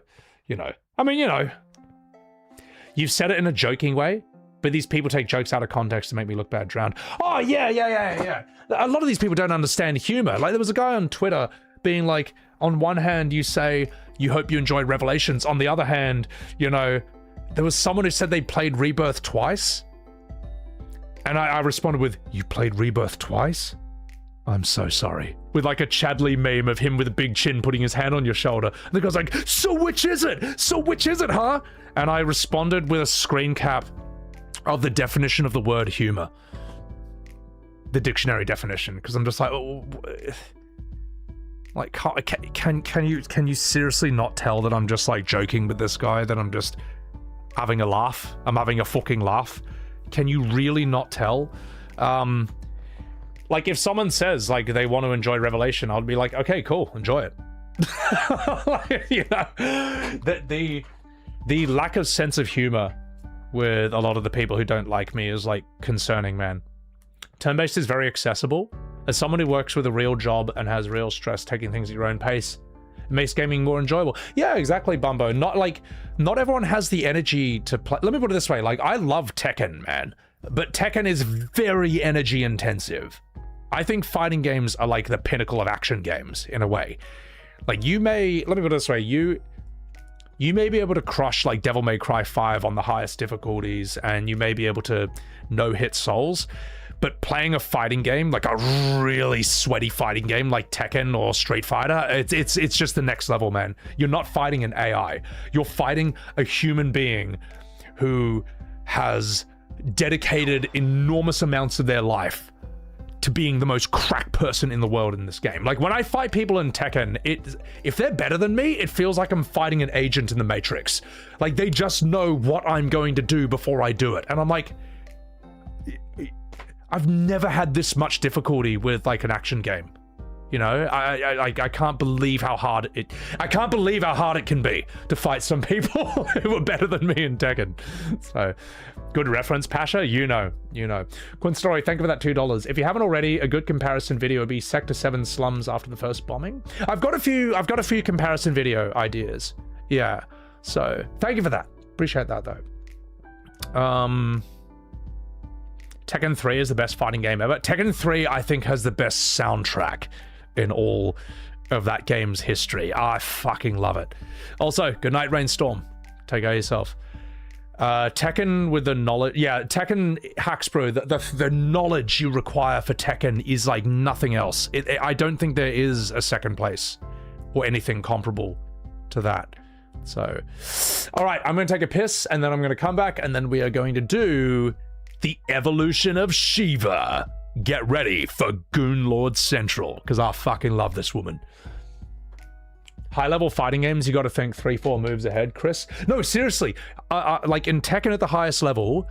you know. I mean, you know, you've said it in a joking way, but these people take jokes out of context to make me look bad drowned. Oh, yeah. A lot of these people don't understand humor. Like, there was a guy on Twitter being like, on one hand, you say, you hope you enjoyed Revelations. On the other hand, you know, there was someone who said they played Rebirth twice. And I responded with, you played Rebirth twice? I'm so sorry. With like a Chadley meme of him with a big chin putting his hand on your shoulder. And the guy's like, so which is it? So which is it, huh? And I responded with a screen cap of the definition of the word humor. The dictionary definition, because I'm just like, oh, like, can you seriously not tell that I'm just like joking with this guy, that I'm just having a laugh? I'm having a fucking laugh. Can you really not tell? Like, if someone says like they want to enjoy Revelation, I'll be like, okay, cool, enjoy it. Like, you know, the lack of sense of humor with a lot of the people who don't like me is like concerning, man. Turn-based is very accessible. As someone who works with a real job and has real stress taking things at your own pace, it makes gaming more enjoyable. Yeah, exactly, Bumbo. Not everyone has the energy to play. Let me put it this way, like, I love Tekken, man, but Tekken is very energy intensive. I think fighting games are like the pinnacle of action games in a way. Like, let me put it this way, you may be able to crush like Devil May Cry 5 on the highest difficulties, and you may be able to no-hit souls, but playing a fighting game, like a really sweaty fighting game like Tekken or Street Fighter, it's just the next level, man. You're not fighting an AI. You're fighting a human being who has dedicated enormous amounts of their life to being the most crack person in the world in this game. Like, when I fight people in Tekken, if they're better than me, it feels like I'm fighting an agent in the Matrix. Like, they just know what I'm going to do before I do it. And I'm like, I've never had this much difficulty with like an action game. You know, I can't believe how hard it can be to fight some people who are better than me in Tekken. So, good reference, Pasha. You know. Quinn Story, thank you for that $2. If you haven't already, a good comparison video would be Sector 7 slums after the first bombing. I've got a few comparison video ideas. Yeah. So, thank you for that. Appreciate that though. Tekken 3 is the best fighting game ever. Tekken 3, I think, has the best soundtrack in all of that game's history. I fucking love it. Also, good night, Rainstorm. Take care of yourself. Tekken with the knowledge... Yeah, Tekken hacks, bro. The knowledge you require for Tekken is like nothing else. I don't think there is a second place or anything comparable to that. So, all right, I'm going to take a piss, and then I'm going to come back, and then we are going to do the evolution of Shiva. Get ready for Goon Lord Central, because I fucking love this woman. High-level fighting games, you got to think 3-4 moves ahead, Chris. No, seriously, like in Tekken at the highest level,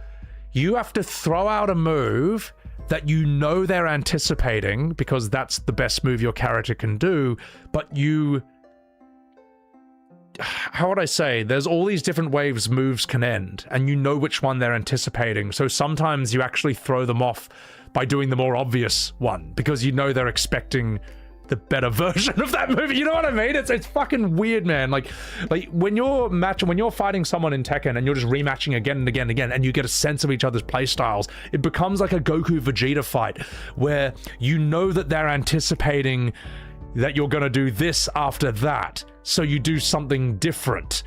you have to throw out a move that you know they're anticipating, because that's the best move your character can do, but you... How would I say? There's all these different ways moves can end, and you know which one they're anticipating, so sometimes you actually throw them off by doing the more obvious one, because you know they're expecting the better version of that movie. You know what I mean? It's fucking weird, man. Like when you're fighting someone in Tekken and you're just rematching again and again and again, and you get a sense of each other's play styles, it becomes like a Goku Vegeta fight where you know that they're anticipating that you're gonna do this after that, so you do something different.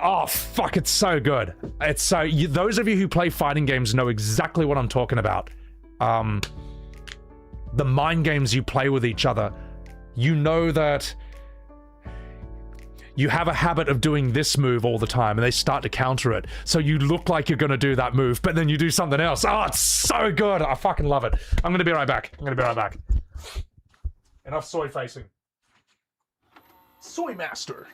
Oh fuck, it's so good. It's so... those of you who play fighting games know exactly what I'm talking about. The mind games you play with each other, you know that you have a habit of doing this move all the time, and they start to counter it, so you look like you're gonna do that move, but then you do something else. Oh, it's so good. I fucking love it. I'm gonna be right back. Enough soy facing. Soy master.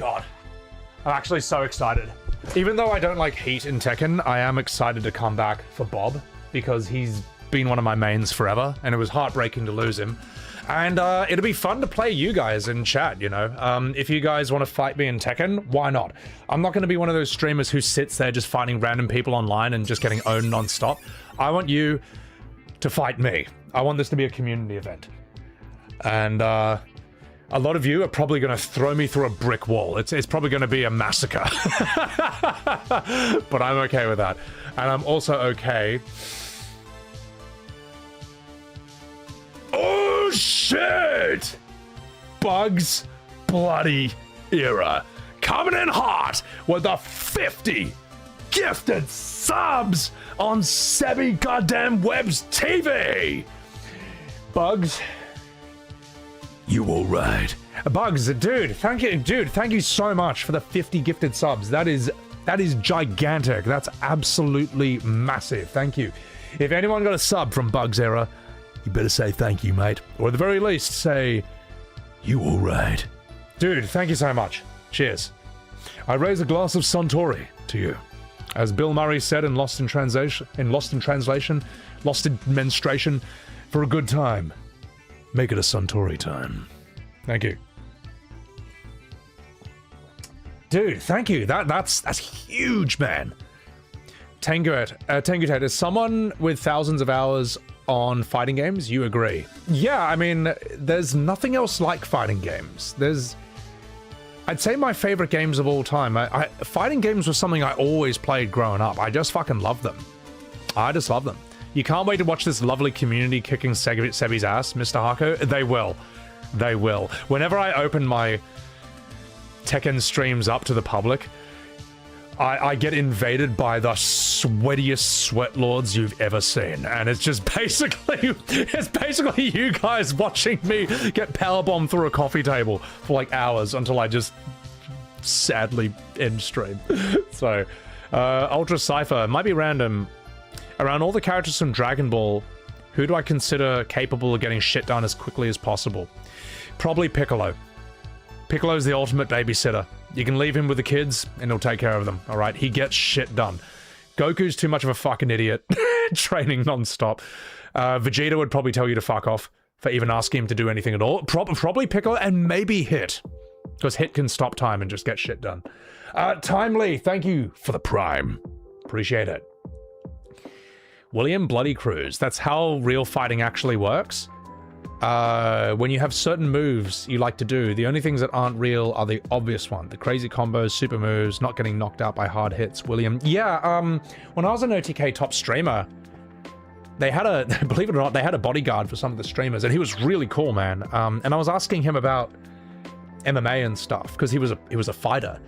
God. I'm actually so excited. Even though I don't like Heat in Tekken, I am excited to come back for Bob, because he's been one of my mains forever, and it was heartbreaking to lose him. And it'll be fun to play you guys in chat, you know? If you guys want to fight me in Tekken, why not? I'm not going to be one of those streamers who sits there just fighting random people online and just getting owned non-stop. I want you to fight me. I want this to be a community event. And a lot of you are probably going to throw me through a brick wall. It's probably going to be a massacre. But I'm okay with that. And I'm also okay... Oh shit! Bugs bloody era. Coming in hot with the 50 gifted subs on Sebi goddamn Web's TV. Bugs, you all right? Bugs, dude, thank you so much for the 50 gifted subs. That is gigantic. That's absolutely massive. Thank you. If anyone got a sub from Bugs era, you better say thank you, mate. Or at the very least, say, you all right. Dude, thank you so much. Cheers. I raise a glass of Suntory to you. As Bill Murray said in Lost in Menstruation, for a good time. Make it a Suntory time. Thank you. Dude, thank you. That's huge, man. Tengu Ted, as someone with thousands of hours on fighting games, you agree? Yeah, I mean, there's nothing else like fighting games. I'd say my favorite games of all time. Fighting games was something I always played growing up. I just fucking love them. I just love them. You can't wait to watch this lovely community kicking Sebi's ass, Mr. Hako. They will. They will. Whenever I open my Tekken streams up to the public, I get invaded by the sweatiest sweat lords you've ever seen, and it's just basically you guys watching me get powerbombed through a coffee table for like hours until I just sadly end stream. So, Ultra Cypher might be random. Around all the characters from Dragon Ball, who do I consider capable of getting shit done as quickly as possible? Probably Piccolo. Piccolo's the ultimate babysitter. You can leave him with the kids, and he'll take care of them, alright? He gets shit done. Goku's too much of a fucking idiot, training non-stop. Vegeta would probably tell you to fuck off for even asking him to do anything at all. Probably Piccolo, and maybe Hit. Because Hit can stop time and just get shit done. Timely, thank you for the Prime. Appreciate it. William Bloody Cruz. That's how real fighting actually works. When you have certain moves you like to do, the only things that aren't real are the obvious one. The crazy combos, super moves, not getting knocked out by hard hits. William. Yeah, when I was an OTK top streamer, they had believe it or not, they had a bodyguard for some of the streamers, and he was really cool, man. And I was asking him about MMA and stuff, because he was a fighter.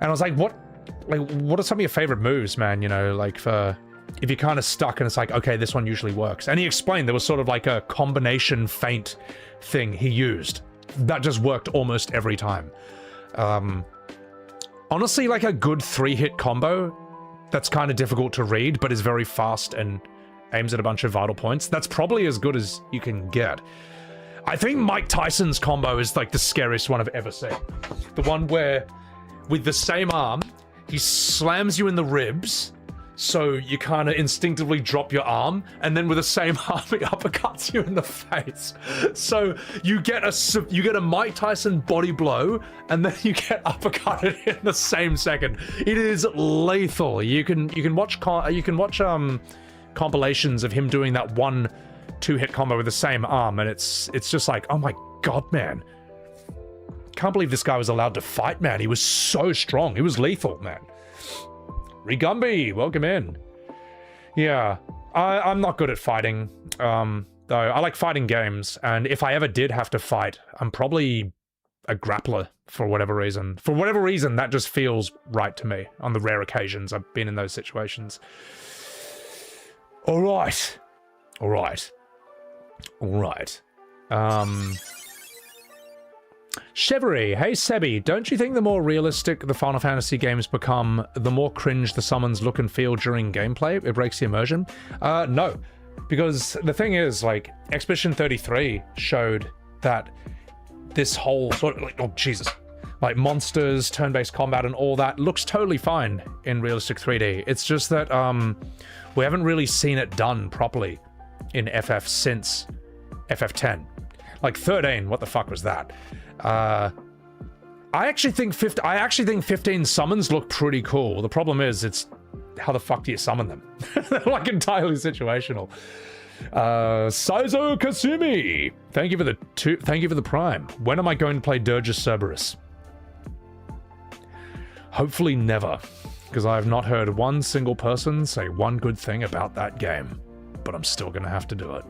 And I was like, what are some of your favorite moves, man? You know, like for... if you're kind of stuck and it's like, okay, this one usually works. And he explained there was sort of like a combination feint thing he used that just worked almost every time. Honestly, like a good 3-hit combo that's kind of difficult to read, but is very fast and aims at a bunch of vital points. That's probably as good as you can get. I think Mike Tyson's combo is like the scariest one I've ever seen. The one where, with the same arm, he slams you in the ribs, so you kind of instinctively drop your arm, and then with the same arm he uppercuts you in the face. So you get a Mike Tyson body blow, and then you get uppercutted in the same second. It is lethal. You can watch compilations of him doing that 1-2 hit combo with the same arm, and it's just like, oh my god, man. Can't believe this guy was allowed to fight, man. He was so strong. He was lethal, man. Rigumbi, welcome in. Yeah, I'm not good at fighting, though. I like fighting games, and if I ever did have to fight, I'm probably a grappler for whatever reason. For whatever reason, that just feels right to me on the rare occasions I've been in those situations. All right. Chevery, hey Sebi, don't you think the more realistic the Final Fantasy games become, the more cringe the summons look and feel during gameplay? It breaks the immersion? No, because the thing is, like, Expedition 33 showed that this whole sort of, like, oh Jesus, like monsters, turn-based combat, and all that looks totally fine in realistic 3D. It's just that we haven't really seen it done properly in FF since FF10. Like 13, what the fuck was that? I actually think 15 summons look pretty cool. The problem is, it's how the fuck do you summon them? They're like entirely situational. Saizo Kasumi, thank you for the prime. When am I going to play Dirge Cerberus? Hopefully never, because I have not heard one single person say one good thing about that game, but I'm still gonna have to do it.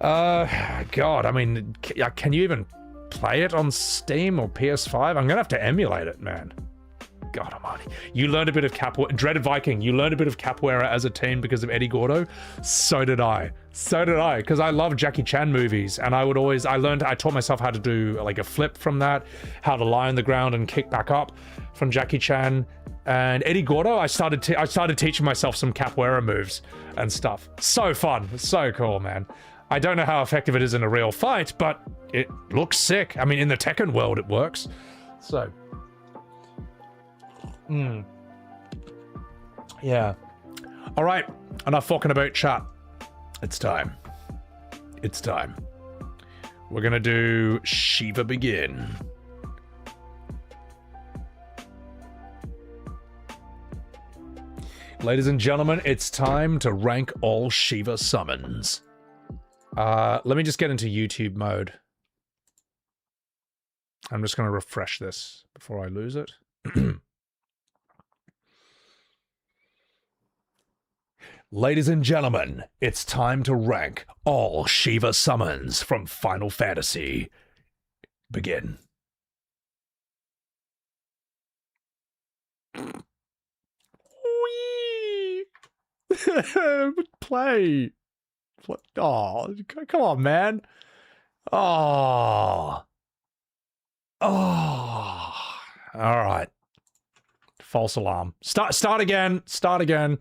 God, I mean, can you even play it on Steam or PS5? I'm gonna have to emulate it, man. God almighty. You learned a bit of capoeira. Dreaded Viking, you learned a bit of capoeira as a teen because of Eddie Gordo. So did I. So did I, because I love Jackie Chan movies, and I taught myself how to do like a flip from that, how to lie on the ground and kick back up from Jackie Chan. And Eddie Gordo, I started teaching myself some capoeira moves and stuff. So fun. So cool, man. I don't know how effective it is in a real fight, but it looks sick. I mean, in the Tekken world, it works. So... yeah. All right, enough talking about chat. It's time. It's time. We're gonna do Shiva Begin. Ladies and gentlemen, it's time to rank all Shiva summons. Let me just get into YouTube mode. I'm just gonna refresh this before I lose it. Ladies and gentlemen, it's time to rank all Shiva summons from Final Fantasy. Begin. Whee! Play. Oh, come on, man. Oh. Oh. All right. False alarm. Start again. Start again.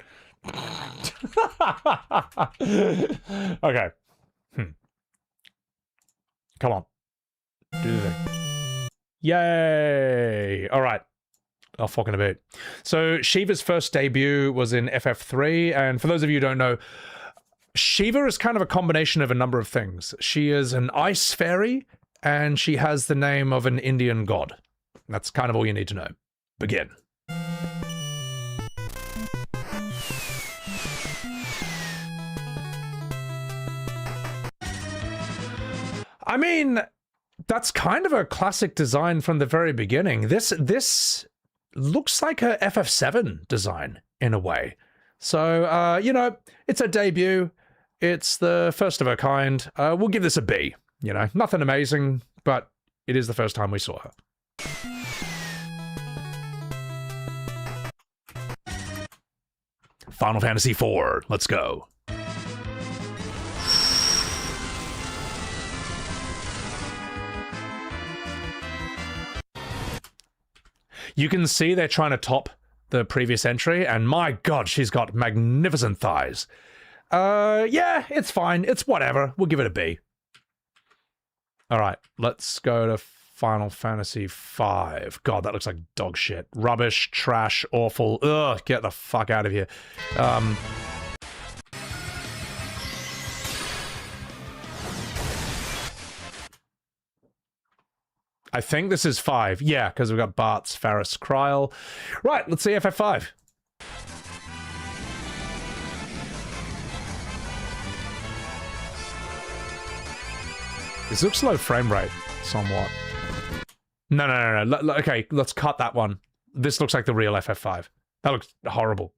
Okay. Come on. Do the thing. Yay! Alright. I'll fucking a bit. So, Shiva's first debut was in FF3, and for those of you who don't know, Shiva is kind of a combination of a number of things. She is an ice fairy, and she has the name of an Indian god. That's kind of all you need to know. Begin. I mean, that's kind of a classic design from the very beginning. This looks like a FF7 design in a way. So, you know, it's a debut. It's the first of a kind. We'll give this a B. You know, nothing amazing, but it is the first time we saw her. Final Fantasy IV. Let's go. You can see they're trying to top the previous entry, and my god, she's got magnificent thighs. Yeah, it's fine. It's whatever. We'll give it a B. Alright, let's go to Final Fantasy V. God, that looks like dog shit. Rubbish, trash, awful. Ugh, get the fuck out of here. I think this is 5. Yeah, because we've got Bart's, Faris, Kryl. Right, let's see FF5. This looks low frame rate, somewhat. No. Okay, let's cut that one. This looks like the real FF5. That looks horrible.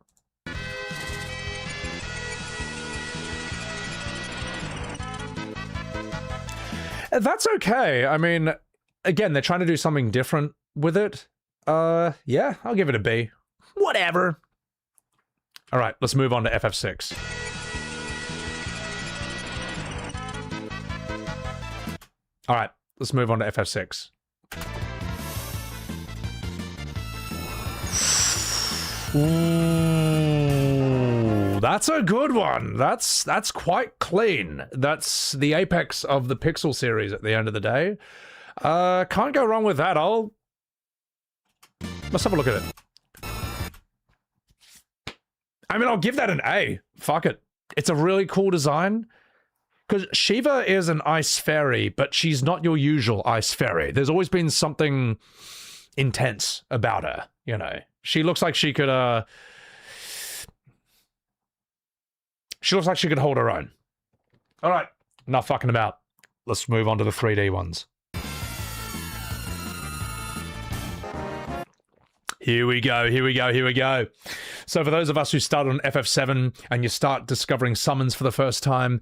That's okay. I mean... Again, they're trying to do something different with it. Yeah, I'll give it a B. Whatever. All right, let's move on to FF6. All right, let's move on to FF6. Ooh, that's a good one. That's quite clean. That's the apex of the Pixel series at the end of the day. Can't go wrong with that. I'll Let's have a look at it. I mean, I'll give that an A. Fuck it. It's a really cool design. Because Shiva is an ice fairy, but she's not your usual ice fairy. There's always been something intense about her, you know. She looks like she could, she looks like she could hold her own. All right, enough fucking about. Let's move on to the 3D ones. Here we go, here we go, here we go. So for those of us who started on FF7 and you start discovering summons for the first time,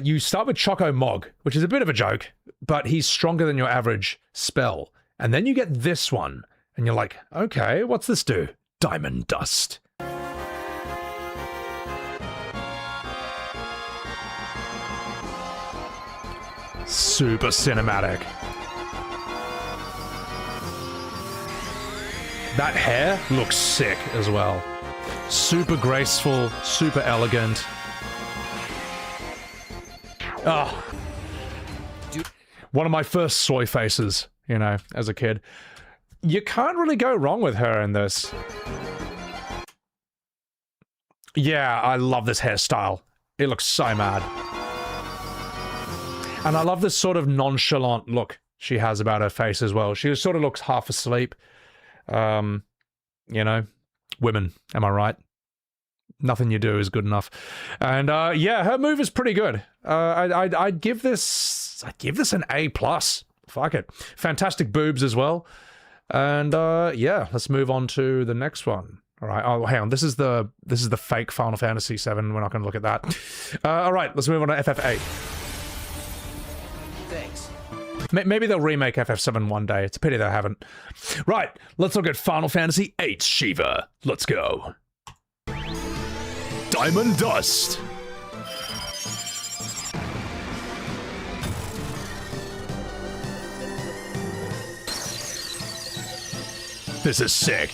you start with Choco Mog, which is a bit of a joke, but he's stronger than your average spell. And then you get this one, and you're like, okay, what's this do? Diamond Dust. Super cinematic. That hair looks sick as well. Super graceful, super elegant. Ah. One of my first soy faces, you know, as a kid. You can't really go wrong with her in this. Yeah, I love this hairstyle. It looks so mad. And I love this sort of nonchalant look she has about her face as well. She sort of looks half asleep. You know, women, am I right? Nothing you do is good enough. And yeah, her move is pretty good. I'd give this an A+. Fuck it. Fantastic boobs as well. And yeah, let's move on to the next one. All right. Oh, hang on. This is the fake Final Fantasy VII. We're not going to look at that. All right, let's move on to FF8. Thanks. Maybe they'll remake FF7 one day. It's a pity they haven't. Right, let's look at Final Fantasy VIII Shiva. Let's go. Diamond Dust. This is sick.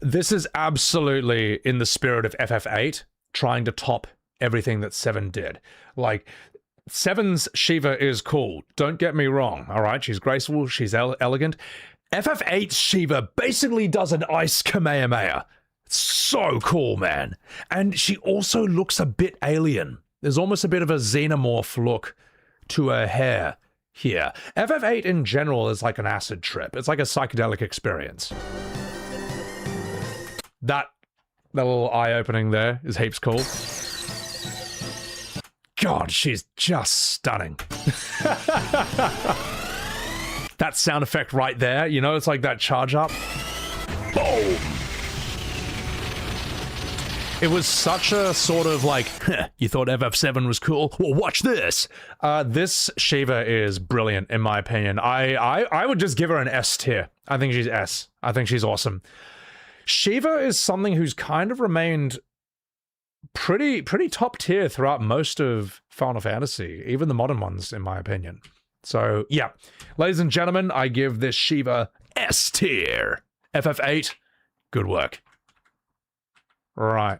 This is absolutely in the spirit of FF8, trying to top everything that 7 did. Like, 7's Shiva is cool, don't get me wrong, alright? She's graceful, she's elegant. FF8's Shiva basically does an ice Kamehameha. It's so cool, man. And she also looks a bit alien. There's almost a bit of a xenomorph look to her hair here. FF8 in general is like an acid trip. It's like a psychedelic experience. That little eye-opening there is heaps cool. God, she's just stunning. That sound effect right there, you know, it's like that charge up. Boom! It was such a sort of like, you thought FF7 was cool? Well, watch this! This Shiva is brilliant, in my opinion. I would just give her an S tier. I think she's S. I think she's awesome. Shiva is something who's kind of remained pretty top tier throughout most of Final Fantasy, even the modern ones, in my opinion. So, yeah. Ladies and gentlemen, I give this Shiva S tier. FF8, good work. Right.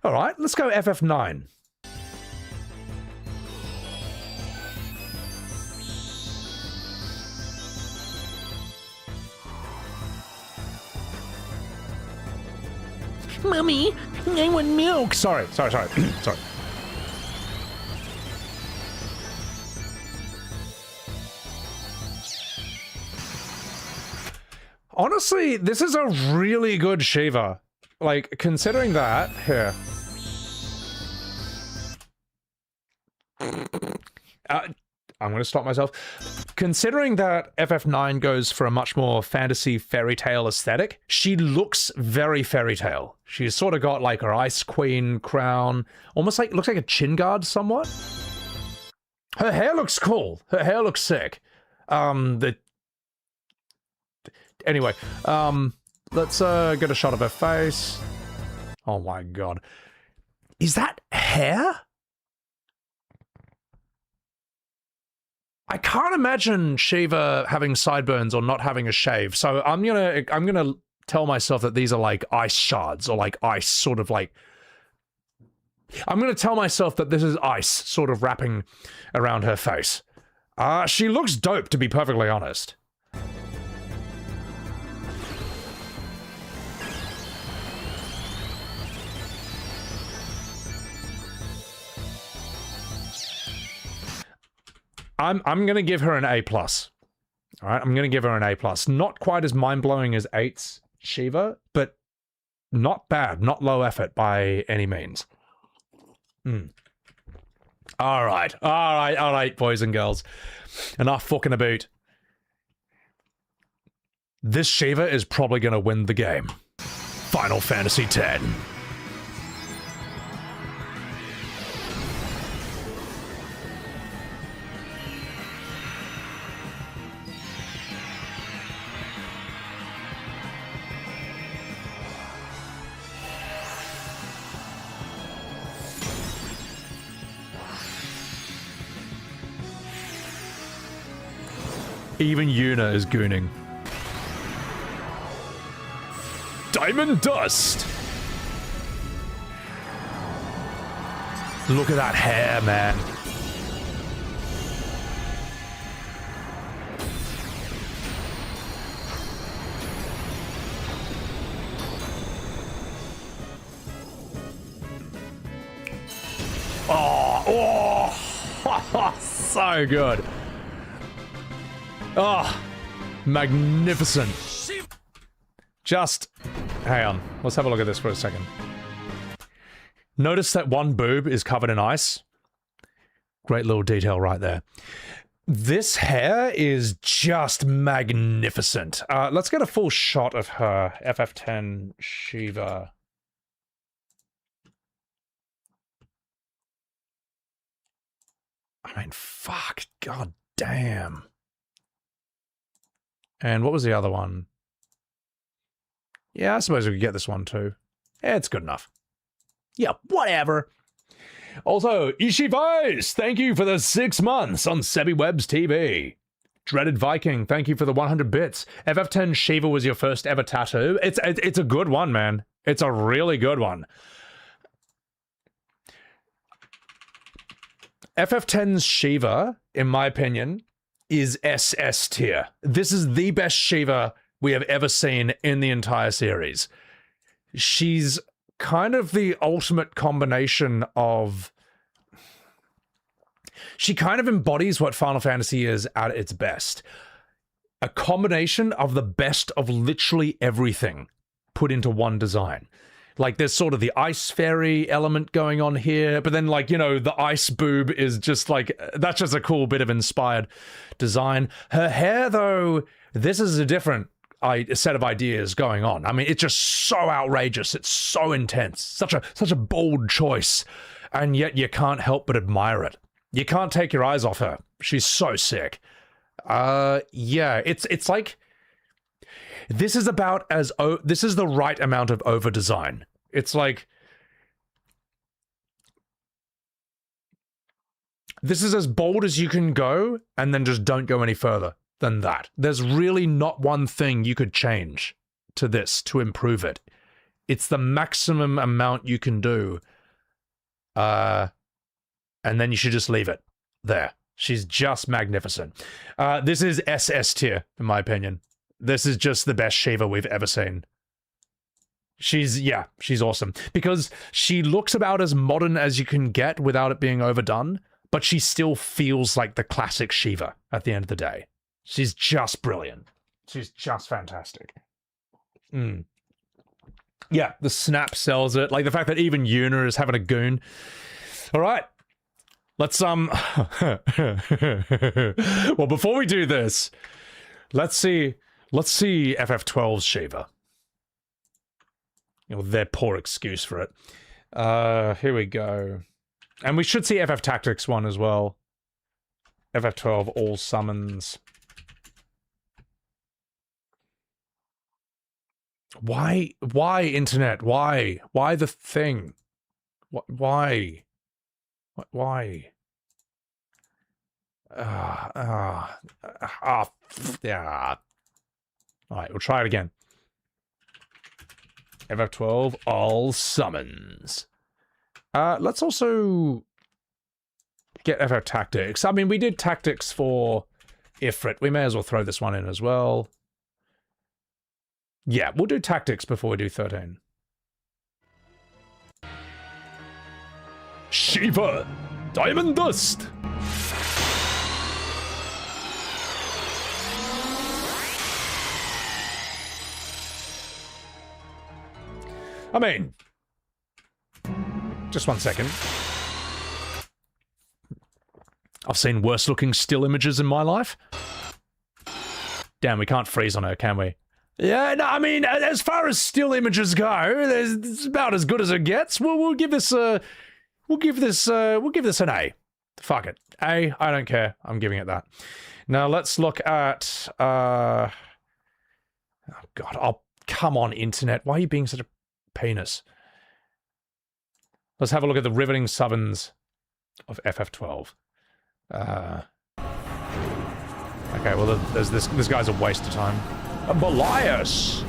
Alright, let's go FF9. Mommy, I want milk. Sorry. Sorry. Honestly, this is a really good Shiva. Like, considering that, here. I'm going to stop myself. Considering that FF9 goes for a much more fantasy fairy tale aesthetic, she looks very fairy tale. She's sort of got like her Ice Queen crown, almost like, looks like a chin guard somewhat. Her hair looks cool. Her hair looks sick. Anyway, let's get a shot of her face. Oh my god. Is that hair? I can't imagine Shiva having sideburns or not having a shave, so I'm gonna tell myself that these are like ice shards or like ice sort of like... I'm going to tell myself that this is ice sort of wrapping around her face. She looks dope, to be perfectly honest. I'm gonna give her an A+. Alright, I'm gonna give her an A+. Not quite as mind-blowing as 8's Shiva, but not bad, not low effort by any means. Alright, boys and girls. Enough fucking about. This Shiva is probably gonna win the game. Final Fantasy X. Even Yuna is gooning. Diamond Dust! Look at that hair, man. Oh, so good. Oh, magnificent. Just, hang on, let's have a look at this for a second. Notice that one boob is covered in ice. Great little detail right there. This hair is just magnificent. Let's get a full shot of her FF10 Shiva. I mean, fuck, god damn. And what was the other one? Yeah, I suppose we could get this one too. Yeah, it's good enough. Yeah, whatever. Also, Ishivice, thank you for the 6 months on SebiWebs TV. Dreaded Viking, thank you for the 100 bits. FF10 Shiva was your first ever tattoo. It's a good one, man. It's a really good one. FF10's Shiva, in my opinion, is SS tier. This is the best Shiva we have ever seen in the entire series. She's kind of the ultimate combination of... She kind of embodies what Final Fantasy is at its best. A combination of the best of literally everything put into one design. Like, there's sort of the ice fairy element going on here, but then, like, you know, the ice boob is just, like, that's just a cool bit of inspired design. Her hair, though, this is a different set of ideas going on. I mean, it's just so outrageous. It's so intense. Such a bold choice. And yet you can't help but admire it. You can't take your eyes off her. She's so sick. Yeah, it's like... This is about as... this is the right amount of over-design. It's like... This is as bold as you can go, and then just don't go any further than that. There's really not one thing you could change to this to improve it. It's the maximum amount you can do. And then you should just leave it there. She's just magnificent. This is SS tier, in my opinion. This is just the best Shiva we've ever seen. She's awesome. Because she looks about as modern as you can get without it being overdone, but she still feels like the classic Shiva at the end of the day. She's just brilliant. She's just fantastic. Yeah, the snap sells it. Like, the fact that even Yuna is having a goon. All right. Let's, well, before we do this, let's see FF12's Shiva. You know, their poor excuse for it. Here we go. And we should see FF Tactics one as well. FF12 all summons. Why internet? Why the thing? Why? Why? Yeah. Alright, we'll try it again. FF12, all summons. Let's also get FF Tactics. I mean, we did Tactics for Ifrit. We may as well throw this one in as well. Yeah, we'll do Tactics before we do 13. Shiva! Diamond Dust! I mean, just 1 second. I've seen worse looking still images in my life. Damn, we can't freeze on her, can we? Yeah, no, I mean, as far as still images go, it's about as good as it gets. We'll give this an A. Fuck it. A, I don't care. I'm giving it that. Now let's look at oh god, oh come on, internet. Why are you being such a penis? Let's have a look at the riveting summons of FF12. Okay, well, there's this guy's a waste of time. Belias!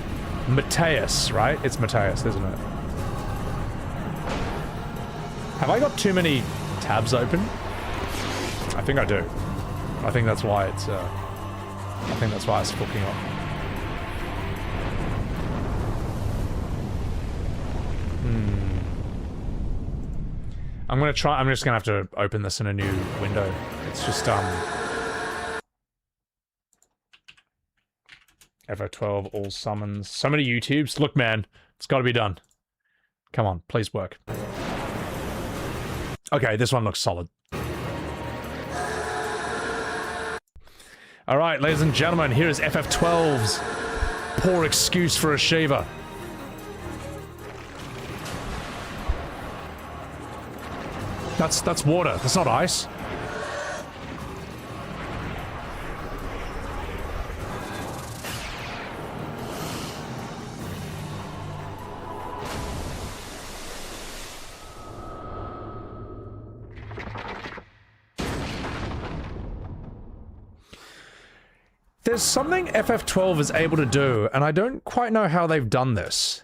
Mateus, right? It's Mateus, isn't it? Have I got too many tabs open? I think I do. I think that's why it's fucking up. I'm just gonna have to open this in a new window. It's just, FF12, all summons. So many YouTubes. Look, man, it's gotta be done. Come on, please work. Okay, this one looks solid. Alright, ladies and gentlemen, here is FF12's poor excuse for a Shiva. That's water. That's not ice. There's something FF12 is able to do, and I don't quite know how they've done this,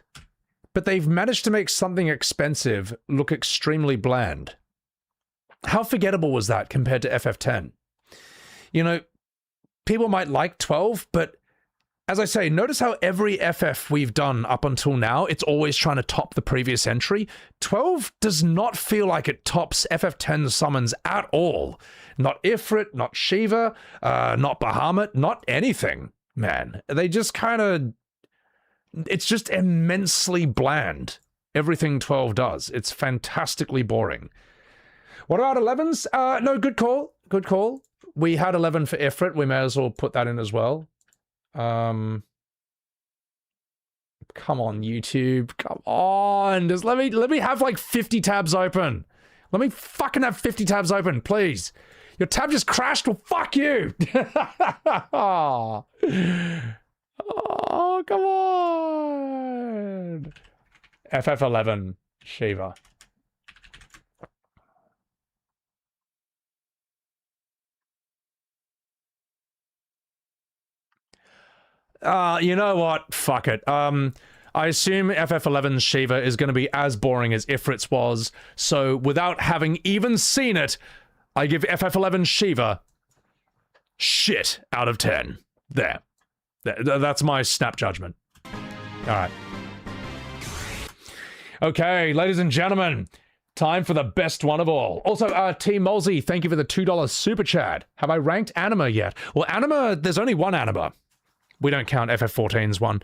but they've managed to make something expensive look extremely bland. How forgettable was that compared to FF10? You know, people might like 12, but as I say, notice how every FF we've done up until now, it's always trying to top the previous entry. 12 does not feel like it tops FF10 summons at all. Not Ifrit, not Shiva, not Bahamut, not anything, man. They just kind of... It's just immensely bland, everything 12 does. It's fantastically boring. What about 11s? No, good call. Good call. We had 11 for Ifrit. We may as well put that in as well. Come on, YouTube. Come on. Just let me have like 50 tabs open. Let me fucking have 50 tabs open, please. Your tab just crashed? Well, fuck you. Oh, come on. FF11, Shiva. You know what? Fuck it. I assume FF11's Shiva is going to be as boring as Ifrit's was, so without having even seen it, I give FF11 Shiva shit out of 10. There. That's my snap judgment. Alright. Okay, ladies and gentlemen, time for the best one of all. Also, Team Molsey, thank you for the $2 super chat. Have I ranked Anima yet? Well, Anima, there's only one Anima. We don't count FF14's one.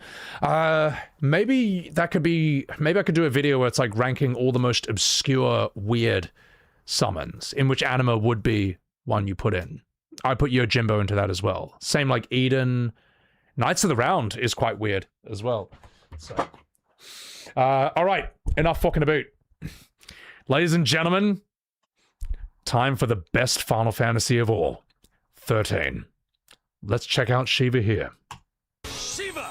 Maybe that could be... Maybe I could do a video where it's like ranking all the most obscure, weird summons, in which Anima would be one you put in. I put Yojimbo into that as well. Same like Eden. Knights of the Round is quite weird as well. So, alright, enough fucking about. Ladies and gentlemen, time for the best Final Fantasy of all. 13. Let's check out Shiva here. Shiva!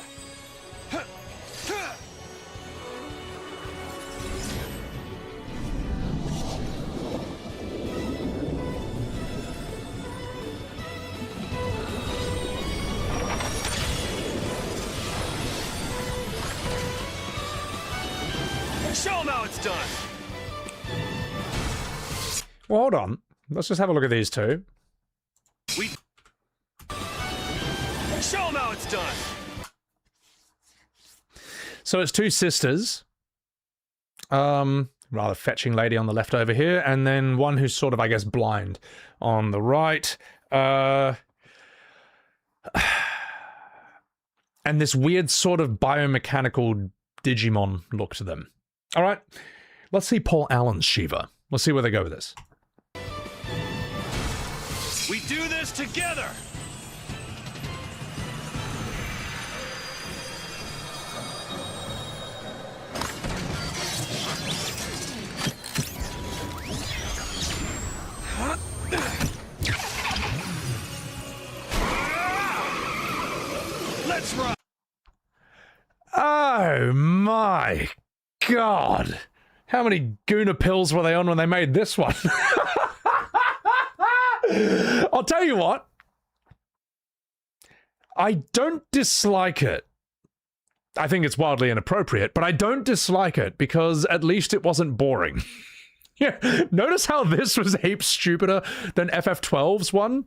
how it's done. Well, hold on. Let's just have a look at these two. We show them how it's done. So it's two sisters. Rather fetching lady on the left over here, and then one who's sort of, I guess, blind on the right. And this weird sort of biomechanical Digimon look to them. All right, let's see Paul Allen's Shiva. Let's see where they go with this. We do this together. Let's run. Oh my god. How many Guna pills were they on when they made this one? I'll tell you what. I don't dislike it. I think it's wildly inappropriate, but I don't dislike it because at least it wasn't boring. Yeah, notice how this was heaps stupider than FF12's one,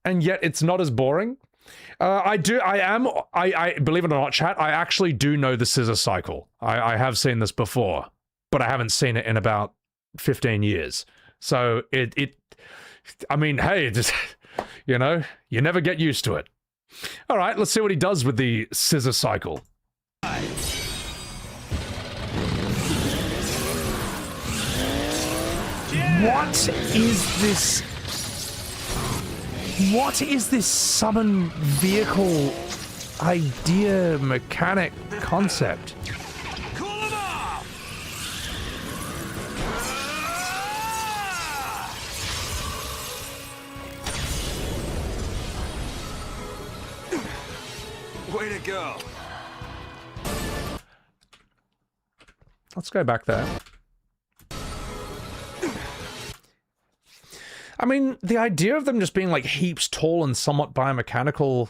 and yet it's not as boring. I believe it or not, chat, I actually do know the scissor cycle. I have seen this before, but I haven't seen it in about 15 years. So I mean, hey, just, you know, you never get used to it. All right, let's see what he does with the scissor cycle. What is this? What is this summon vehicle idea mechanic concept? Cool him off. Way to go. Let's go back there. I mean, the idea of them just being like heaps tall and somewhat biomechanical,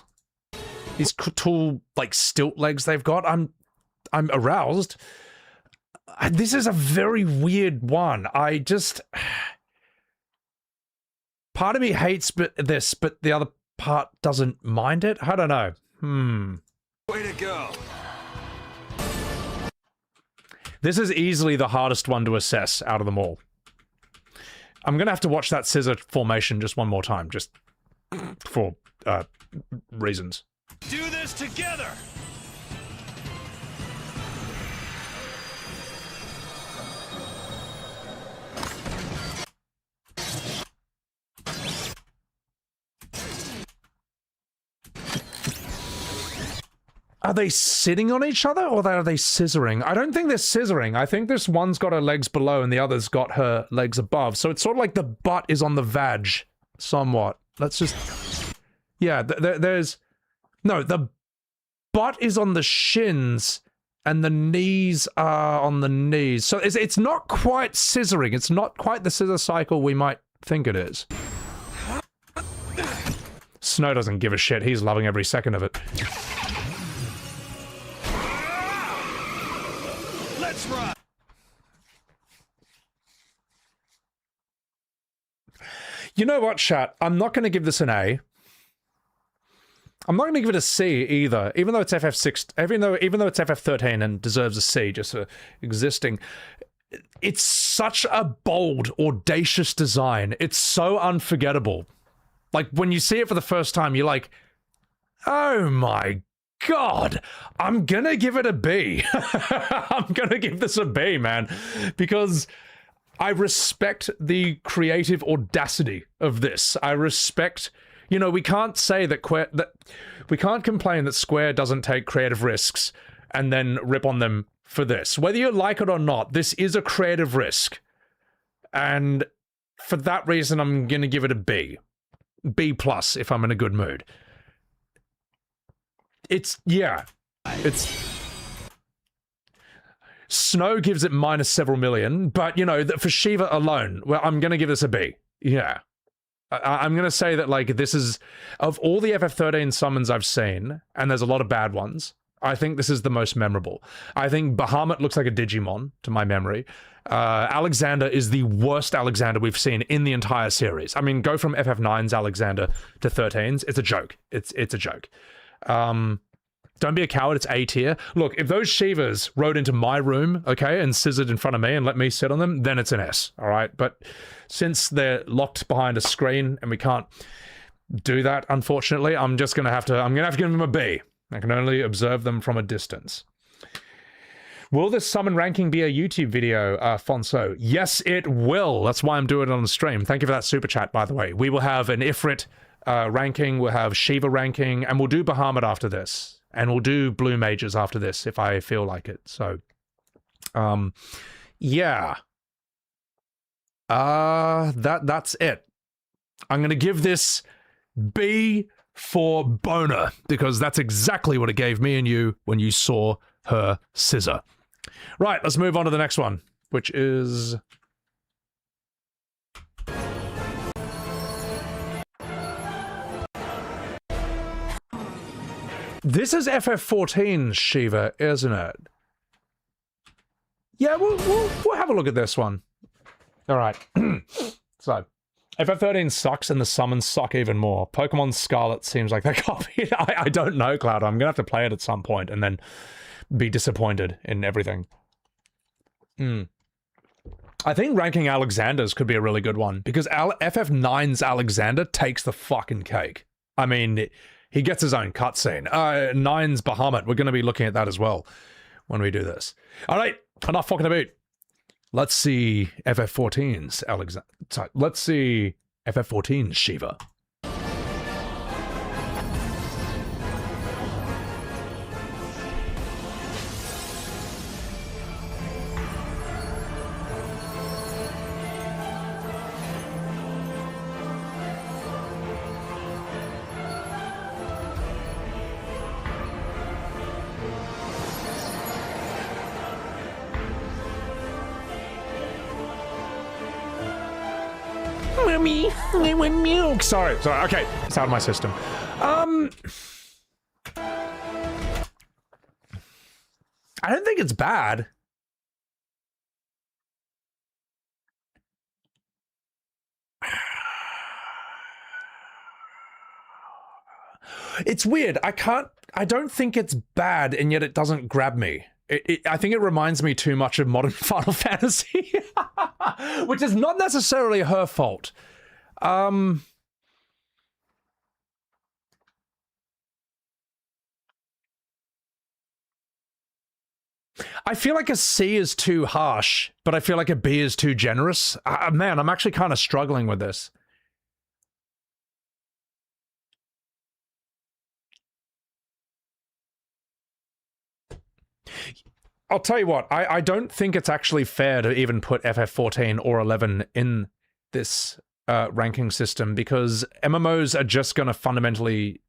these tall like stilt legs they've got, I'm aroused. This is a very weird one. I just, part of me hates this, but the other part doesn't mind it. I don't know. Way to go. This is easily the hardest one to assess out of them all. I'm going to have to watch that scissor formation just one more time, just for reasons. Do this together. Are they sitting on each other, or are they scissoring? I don't think they're scissoring. I think this one's got her legs below and the other's got her legs above. So it's sort of like the butt is on the vag, somewhat. Let's just... Yeah, there's... No, the butt is on the shins, and the knees are on the knees. So it's not quite scissoring. It's not quite the scissor cycle we might think it is. Snow doesn't give a shit. He's loving every second of it. Let's run. You know what, chat? I'm not going to give this an A. I'm not going to give it a C either, even though it's FF6, even though it's FF13 and deserves a C just for existing. It's such a bold, audacious design. It's so unforgettable. Like, when you see it for the first time, you're like, oh my God, I'm gonna give it a B. I'm gonna give this a B, man, because I respect the creative audacity of this. I respect, you know, we can't say that we can't complain that Square doesn't take creative risks and then rip on them for this. Whether you like it or not, this is a creative risk. And for that reason, I'm gonna give it a B. B+ if I'm in a good mood. Yeah. Snow gives it minus several million, but, you know, for Shiva alone, well, I'm going to give this a B. Yeah. I'm going to say that, like, this is, of all the FF13 summons I've seen, and there's a lot of bad ones, I think this is the most memorable. I think Bahamut looks like a Digimon, to my memory. Alexander is the worst Alexander we've seen in the entire series. I mean, go from FF9's Alexander to 13's. It's a joke. It's a joke. Don't be a coward. It's A tier. Look, if those Shivas rode into my room, okay, and scissored in front of me and let me sit on them, then it's an S, all right? But since they're locked behind a screen and we can't do that, unfortunately, I'm gonna have to give them a B. I can only observe them from a distance. Will this summon ranking be a YouTube video, Fonso? Yes, it will. That's why I'm doing it on the stream. Thank you for that super chat, by the way. We will have an Ifrit ranking, we'll have Shiva ranking, and we'll do Bahamut after this. And we'll do Blue Mages after this, if I feel like it. So, yeah. That's it. I'm going to give this B for boner, because that's exactly what it gave me and you when you saw her scissor. Right, let's move on to the next one, which is... This is FF14 Shiva, isn't it? Yeah, we'll have a look at this one. All right. So, FF13 sucks and the summons suck even more. Pokemon Scarlet seems like they copied. I don't know, Cloud. I'm going to have to play it at some point and then be disappointed in everything. I think ranking Alexander's could be a really good one, because FF9's Alexander takes the fucking cake. I mean, he gets his own cutscene. 9's Bahamut, we're going to be looking at that as well when we do this. All right, enough fucking about. Let's see FF14's Alexander. Sorry, let's see FF14's Shiva. Mommy, I want milk. Sorry, okay, it's out of my system. I don't think it's bad. It's weird. I don't think it's bad, and yet it doesn't grab me. I think it reminds me too much of modern Final Fantasy, which is not necessarily her fault. I feel like a C is too harsh, but I feel like a B is too generous. Man, I'm actually kind of struggling with this. I'll tell you what, I don't think it's actually fair to even put FF14 or 11 in this ranking system, because MMOs are just going to fundamentally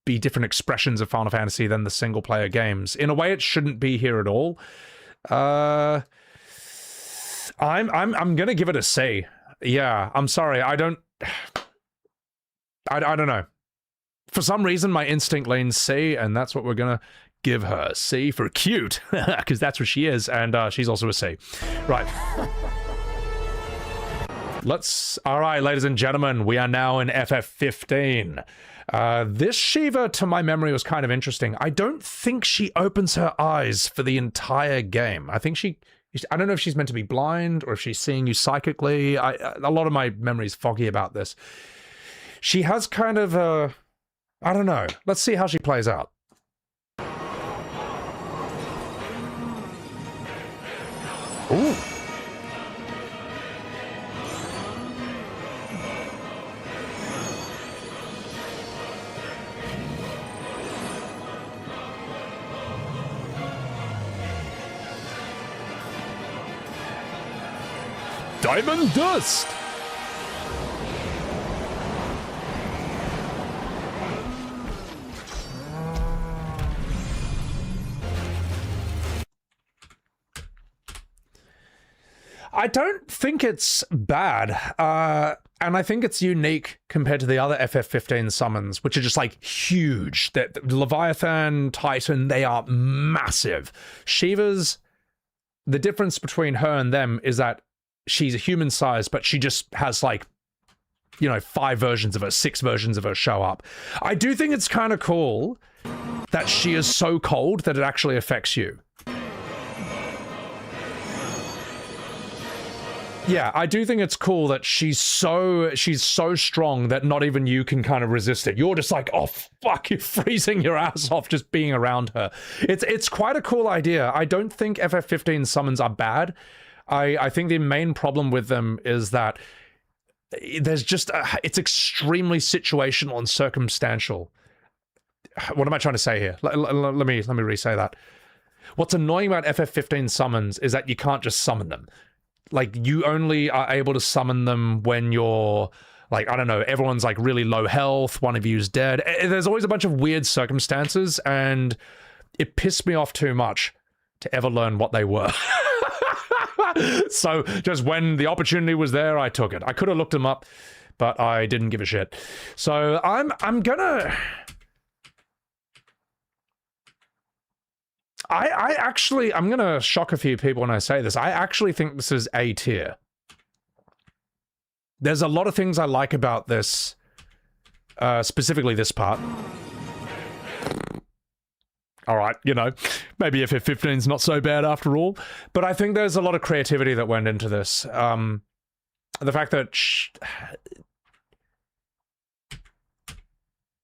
be different expressions of Final Fantasy than the single-player games. In a way, it shouldn't be here at all. I'm gonna give it a C. Yeah, I'm sorry, I don't know. For some reason, my instinct leans C, and that's what we're gonna give her. C for cute, because that's what she is, and she's also a C. Right. All right, ladies and gentlemen, we are now in FF15. This Shiva, to my memory, was kind of interesting. I don't think she opens her eyes for the entire game. I think I don't know if she's meant to be blind or if she's seeing you psychically. A lot of my memory is foggy about this. She has kind of a... I don't know. Let's see how she plays out. Ooh. Diamond Dust! I don't think it's bad. And I think it's unique compared to the other FF15 summons, which are just like huge. That Leviathan, Titan, they are massive. Shiva's, the difference between her and them is that she's a human size, but she just has like, you know, 5 versions of her, 6 versions of her show up. I do think it's kind of cool that she is so cold that it actually affects you. Yeah, I do think it's cool that she's so strong that not even you can kind of resist it. You're just like, oh fuck, you're freezing your ass off just being around her. It's quite a cool idea. I don't think FF15 summons are bad. I think the main problem with them is that there's just it's extremely situational and circumstantial. What am I trying to say here? Let me re-say that. What's annoying about FF15 summons is that you can't just summon them. Like, you only are able to summon them when you're, like, I don't know, everyone's, like, really low health, one of you's dead. There's always a bunch of weird circumstances, and it pissed me off too much to ever learn what they were. So, just when the opportunity was there, I took it. I could have looked them up, but I didn't give a shit. So, I'm gonna... I'm gonna shock a few people when I say this. I actually think this is A tier. There's a lot of things I like about this, specifically this part. All right, you know, maybe FF15's not so bad after all, but I think there's a lot of creativity that went into this. The fact that...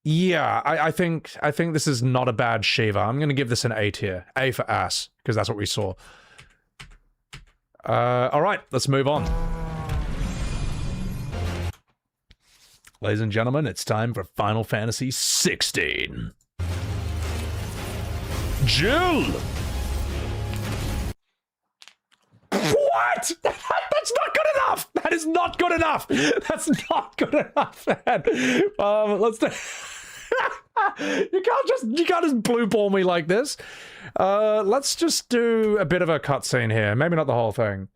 Yeah, I think this is not a bad Shiva. I'm going to give this an A tier. A for ass, because that's what we saw. All right, let's move on. Ladies and gentlemen, it's time for Final Fantasy 16. Jill! What? That's not good enough! That is not good enough! That's not good enough, man. Let's do... You can't just blue ball me like this. Let's just do a bit of a cutscene here. Maybe not the whole thing.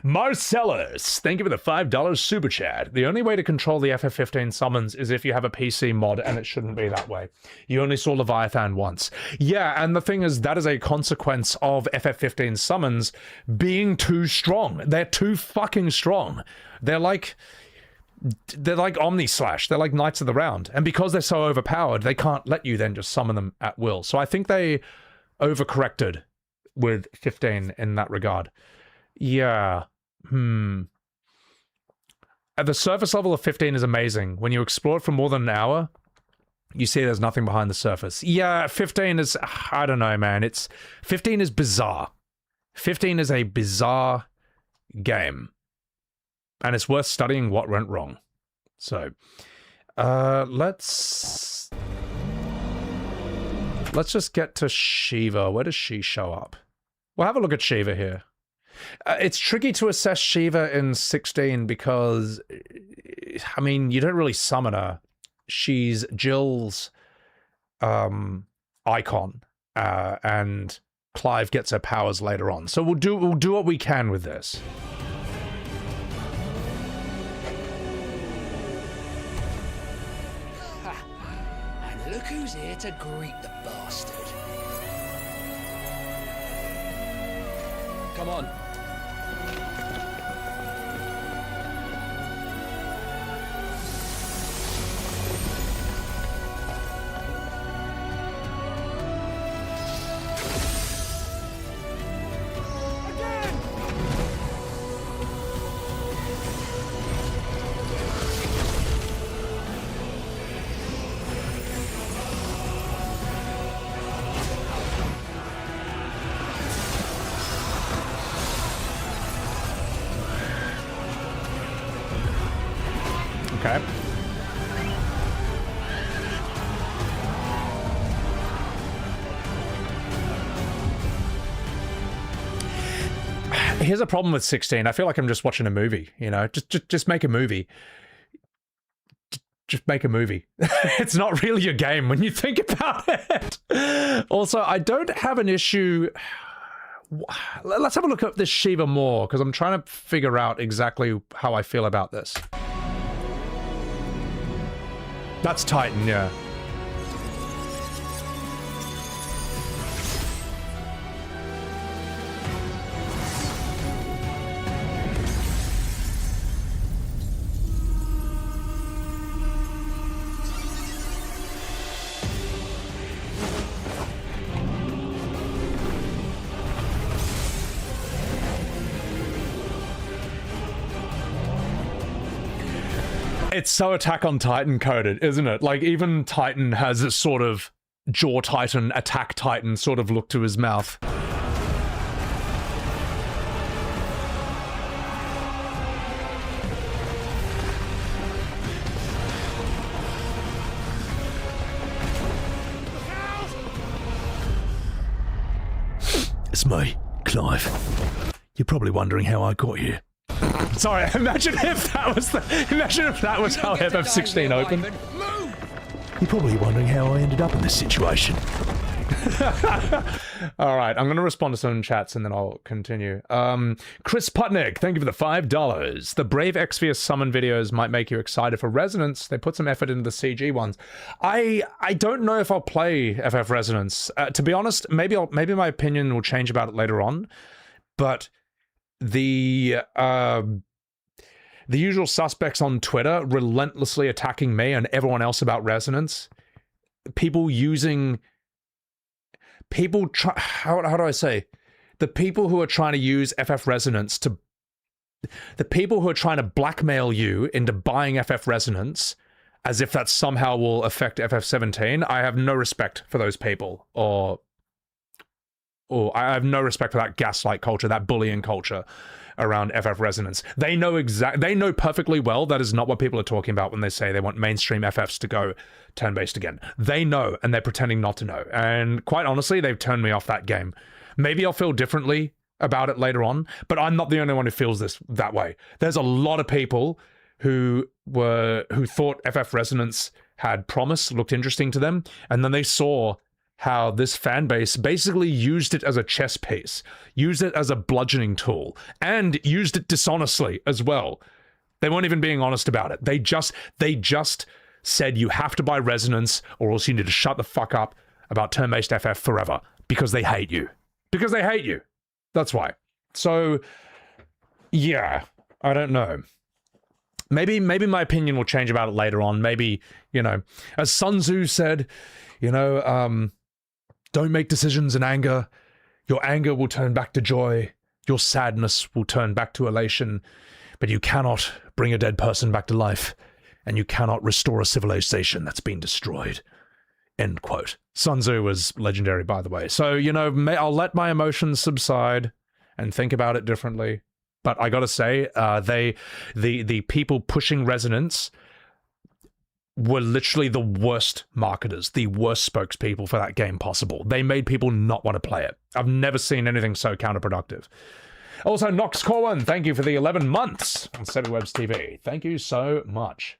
Marcellus, thank you for the $5 super chat. The only way to control the FF15 summons is if you have a PC mod, and it shouldn't be that way. You only saw Leviathan once. Yeah, and the thing is, that is a consequence of FF15 summons being too strong. They're too fucking strong. They're like Omni-Slash. They're like Knights of the Round. And because they're so overpowered, they can't let you then just summon them at will. So I think they overcorrected with 15 in that regard. Yeah. The surface level of 15 is amazing. When you explore it for more than an hour, you see there's nothing behind the surface. Yeah, 15 is... I don't know, man. 15 is bizarre. 15 is a bizarre game. And it's worth studying what went wrong. So, let's just get to Shiva. Where does she show up? We'll have a look at Shiva here. It's tricky to assess Shiva in 16 because, I mean, you don't really summon her. She's Jill's icon, and Clive gets her powers later on. So we'll do what we can with this. And look who's here to greet the bastard. Come on. Okay. Here's a problem with 16. I feel like I'm just watching a movie, you know? Just make a movie. Just make a movie. It's not really a game when you think about it. Also, I don't have an issue... Let's have a look at this Shiva more, because I'm trying to figure out exactly how I feel about this. That's Titan, yeah. It's so Attack on Titan coded, isn't it? Like, even Titan has this sort of Jaw Titan, Attack Titan sort of look to his mouth. It's me, Clive. You're probably wondering how I got here. Sorry, imagine if that was how FF16 opened. You're probably wondering how I ended up in this situation. All right, I'm going to respond to some chats and then I'll continue. Chris Putnick, thank you for the $5. The Brave Exvius summon videos might make you excited for Resonance. They put some effort into the CG ones. I don't know if I'll play FF Resonance. To be honest, maybe my opinion will change about it later on, but the usual suspects on Twitter relentlessly attacking me and everyone else about Resonance. How do I say? The people who are trying to use FF Resonance to... The people who are trying to blackmail you into buying FF Resonance as if that somehow will affect FF17, I have no respect for those people. Or I have no respect for that gaslight culture, that bullying culture around FF Resonance. They know perfectly well that is not what people are talking about when they say they want mainstream FFs to go turn-based again. They know, and they're pretending not to know. And quite honestly, they've turned me off that game. Maybe I'll feel differently about it later on, but I'm not the only one who feels that way. There's a lot of people who thought FF Resonance had promise, looked interesting to them, and then they saw how this fan base basically used it as a chess piece, used it as a bludgeoning tool, and used it dishonestly as well. They weren't even being honest about it. They just said you have to buy Resonance or else you need to shut the fuck up about turn-based FF forever because they hate you. Because they hate you. That's why. So, yeah, I don't know. Maybe my opinion will change about it later on. Maybe, as Sun Tzu said, don't make decisions in anger. Your anger will turn back to joy. Your sadness will turn back to elation. But you cannot bring a dead person back to life. And you cannot restore a civilization that's been destroyed. End quote. Sun Tzu was legendary, by the way. So, I'll let my emotions subside and think about it differently. But I gotta say, the people pushing Resonance were literally the worst marketers, the worst spokespeople for that game possible. They made people not want to play it. I've never seen anything so counterproductive. Also, Nox Corwin, thank you for the 11 months on Webs TV. Thank you so much.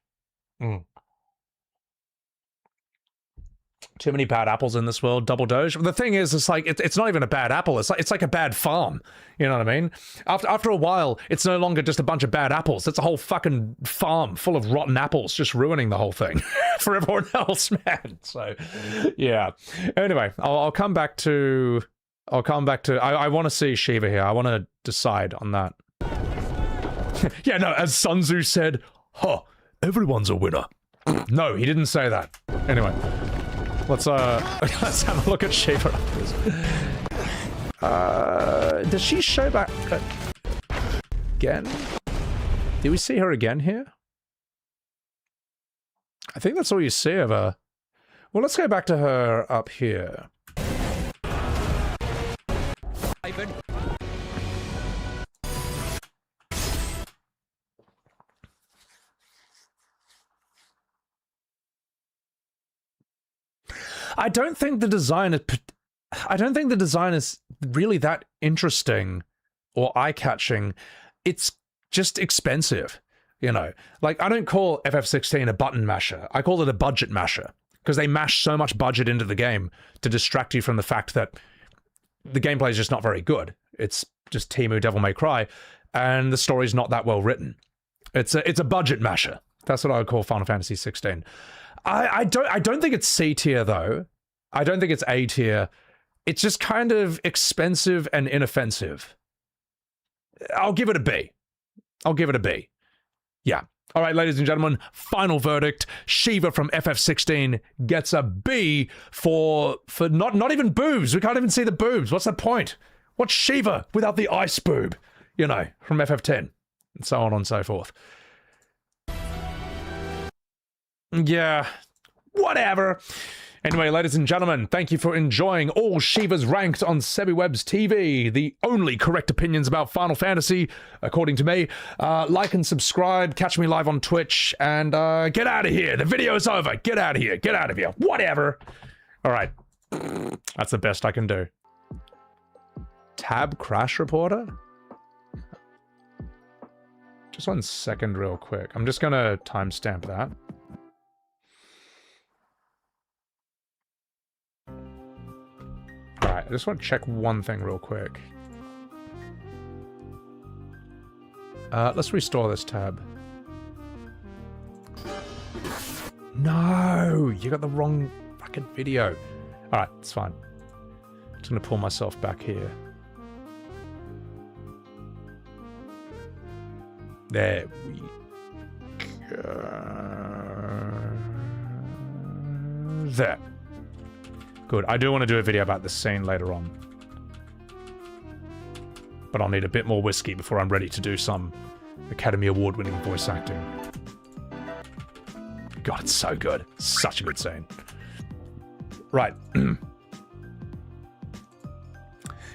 Too many bad apples in this world, Double Doge. The thing is, it's like, it's not even a bad apple. It's like a bad farm. You know what I mean? After a while, it's no longer just a bunch of bad apples. It's a whole fucking farm full of rotten apples, just ruining the whole thing for everyone else, man. So, yeah. Anyway, I'll come back to... I want to see Shiva here. I want to decide on that. Yeah, no, as Sun Tzu said, everyone's a winner. No, he didn't say that. Anyway. Let's have a look at Shiva. Does she show back again? Do we see her again here? I think that's all you see of her. Well, let's go back to her up here. Ivan. I don't think the design is really that interesting or eye-catching. It's just expensive, Like, I don't call FF16 a button masher. I call it a budget masher because they mash so much budget into the game to distract you from the fact that the gameplay is just not very good. It's just Temu Devil May Cry, and the story's not that well written. It's a budget masher. That's what I would call Final Fantasy 16. I don't think it's C tier though. I don't think it's A tier. It's just kind of expensive and inoffensive. I'll give it a B. I'll give it a B. Yeah. All right, ladies and gentlemen, final verdict. Shiva from FF16 gets a B for not even boobs. We can't even see the boobs. What's the point? What's Shiva without the ice boob? You know, from FF10. And so on and so forth. Yeah, whatever. Anyway, ladies and gentlemen, thank you for enjoying all Shivas ranked on SebiWebs TV, the only correct opinions about Final Fantasy, according to me. Like and subscribe, catch me live on Twitch, and get out of here. The video's over. Get out of here. Get out of here. Whatever. All right. That's the best I can do. Tab Crash Reporter? Just 1 second real quick. I'm just going to timestamp that. Alright, I just want to check one thing real quick. Let's restore this tab. No! You got the wrong fucking video. Alright, it's fine. I'm just gonna pull myself back here. There we go. There. Good. I do want to do a video about this scene later on. But I'll need a bit more whiskey before I'm ready to do some Academy Award-winning voice acting. God, it's so good. Such a good scene. Right.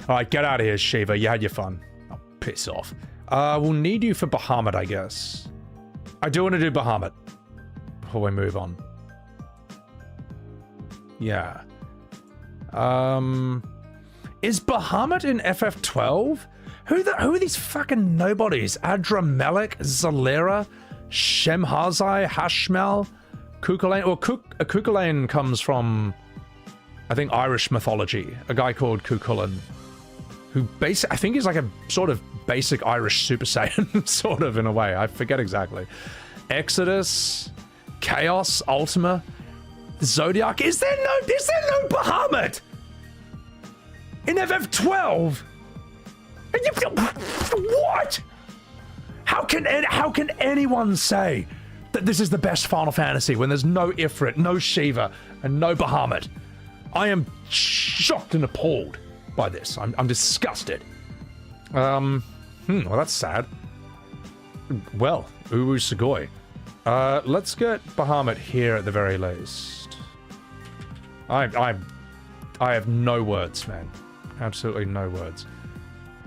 Alright, get out of here, Shiva. You had your fun. Oh, piss off. We'll need you for Bahamut, I guess. I do want to do Bahamut before we move on. Yeah. Is Bahamut in FF12? Who are these fucking nobodies? Adramelech, Zalera, Shemhazai, Hashmal, Kukulane. Well, Kukulane comes from, I think, Irish mythology. A guy called Cuchulainn, who I think he's like a sort of basic Irish Super Saiyan, sort of in a way. I forget exactly. Exodus, Chaos, Ultima. Zodiac? Is there no Bahamut in FF12? What? How can anyone say that this is the best Final Fantasy when there's no Ifrit, no Shiva, and no Bahamut? I am shocked and appalled by this. I'm disgusted. Well, that's sad. Well, Uwu Sugoi. Let's get Bahamut here at the very least. I have no words, man. Absolutely no words.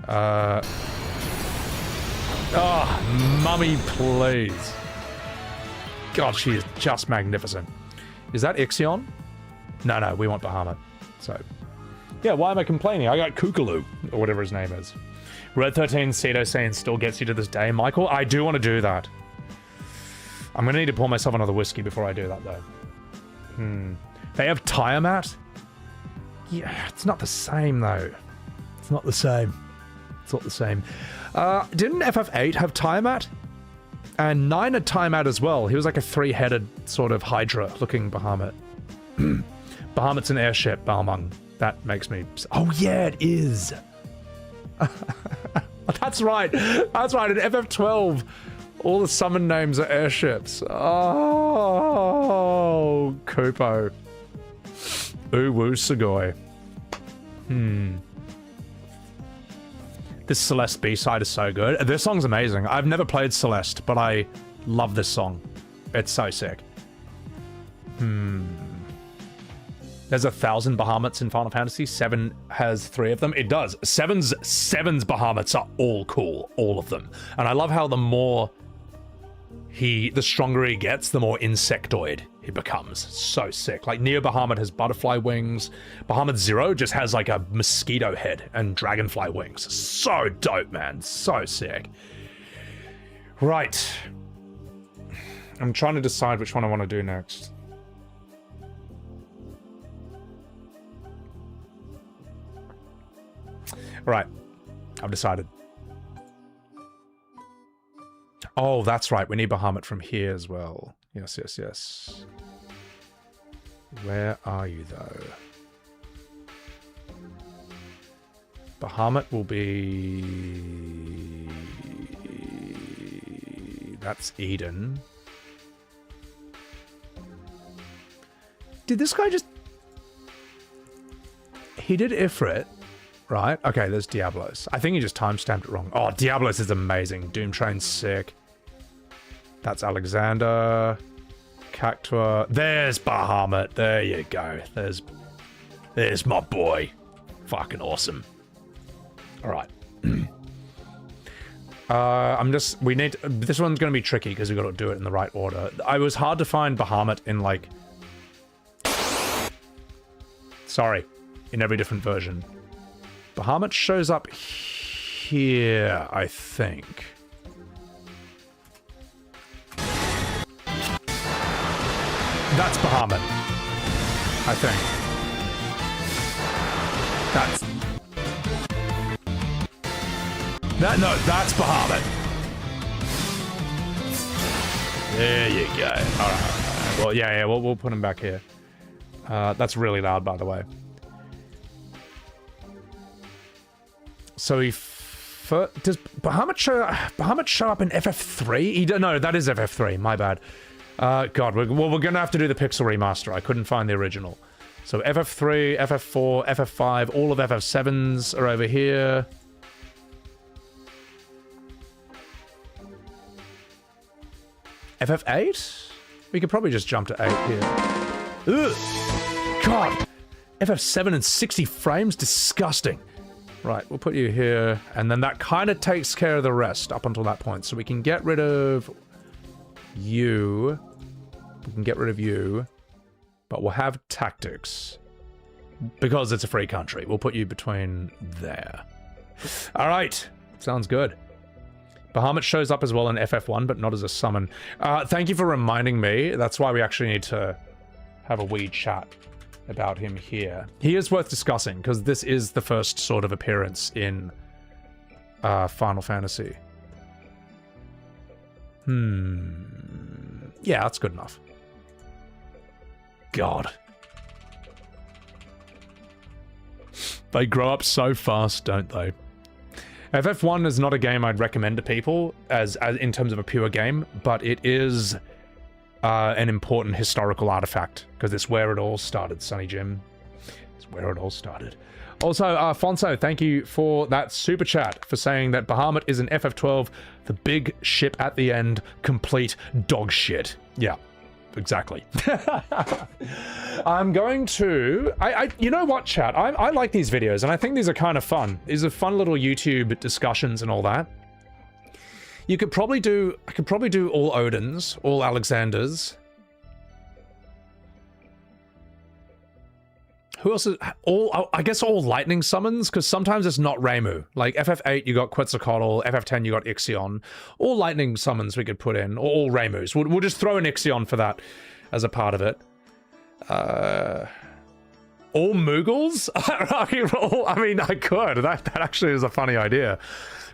Oh, mummy, please. God, she is just magnificent. Is that Ixion? No, we want Bahamut. So, yeah, why am I complaining? I got Kookaloo, or whatever his name is. Red 13 Cedo saying still gets you to this day. Michael, I do want to do that. I'm going to need to pour myself another whiskey before I do that, though. They have Tiamat? Yeah, it's not the same, though. It's not the same. It's not the same. Didn't FF8 have Tiamat? And 9 had Tiamat as well. He was like a 3-headed sort of Hydra-looking Bahamut. Bahamut's an airship, Balmung. That makes me... Oh, yeah, it is! That's right. That's right. In FF12... all the summon names are airships. Oh, Kupo. Uwu Sugoi. This Celeste B-side is so good. This song's amazing. I've never played Celeste, but I love this song. It's so sick. There's 1,000 Bahamuts in Final Fantasy. 7 has 3 of them. It does. 7's Bahamuts are all cool. All of them. And I love how the more... the stronger he gets, the more insectoid he becomes. So sick. Like, Neo Bahamut has butterfly wings. Bahamut Zero just has, like, a mosquito head and dragonfly wings. So dope, man. So sick. Right. I'm trying to decide which one I want to do next. Right. I've decided. Oh, that's right. We need Bahamut from here as well. Yes. Where are you, though? Bahamut will be... That's Eden. Did this guy just... He did Ifrit, right? Okay, there's Diablos. I think he just timestamped it wrong. Oh, Diablos is amazing. Doom Train's sick. That's Alexander. Cactua. There's Bahamut. There you go. There's my boy. Fucking awesome. All right. This one's going to be tricky because we got to do it in the right order. I was hard to find Bahamut in, like... Sorry. In every different version. Bahamut shows up here, I think. That's Bahamut. I think. That's Bahamut. There you go. All right. Well, yeah, we'll put him back here. That's really loud, by the way. So does Bahamut show up in FF3? No, that is FF3. My bad. God, we're gonna have to do the Pixel remaster. I couldn't find the original. So FF3, FF4, FF5, all of FF7s are over here. FF8? We could probably just jump to 8 here. Ugh! God! FF7 and 60 frames? Disgusting. Right, we'll put you here, and then that kind of takes care of the rest up until that point. So we can get rid of you. We can get rid of you. But we'll have tactics. Because it's a free country. We'll put you between there. Alright. Sounds good. Bahamut shows up as well in FF1, but not as a summon. Thank you for reminding me. That's why we actually need to have a wee chat about him here. He is worth discussing, because this is the first sort of appearance in Final Fantasy. Yeah, that's good enough. God. They grow up so fast, don't they? FF1 is not a game I'd recommend to people as in terms of a pure game, but it is an important historical artifact, because it's where it all started, Sonny Jim. It's where it all started. Also, Fonso, thank you for that super chat, for saying that Bahamut is an FF12, the big ship at the end, complete dog shit. Yeah, exactly. I'm going to... you know what, chat? I like these videos, and I think these are kind of fun. These are fun little YouTube discussions and all that. You could probably do... I could probably do all Odins, all Alexanders. Who else is... I guess all lightning summons, because sometimes it's not Reimu. Like, FF8, you got Quetzalcoatl, FF10, you got Ixion. All lightning summons we could put in, or all Reimus. We'll just throw an Ixion for that as a part of it. All Moogles? I mean, I could. That actually is a funny idea.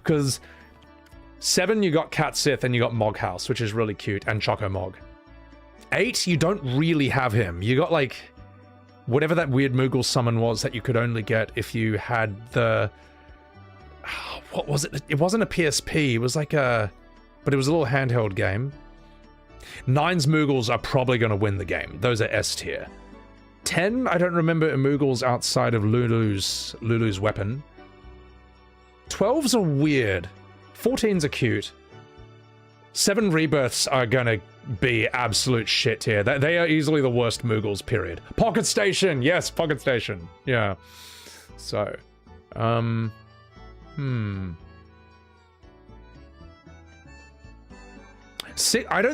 Because 7, you got Cat Sith, and you got Moghouse, which is really cute, and Choco Mog. 8, you don't really have him. You got, like... whatever that weird Moogle summon was that you could only get if you had the... what was it? It wasn't a PSP. It was like a... but it was a little handheld game. 9's Moogles are probably going to win the game. Those are S tier. 10, I don't remember Moogles outside of Lulu's weapon. 12s are weird. 14s are cute. 7 rebirths are going to be absolute shit tier. They are easily the worst Moogles, period. Pocket Station! Yes, Pocket Station. Yeah. So, I don't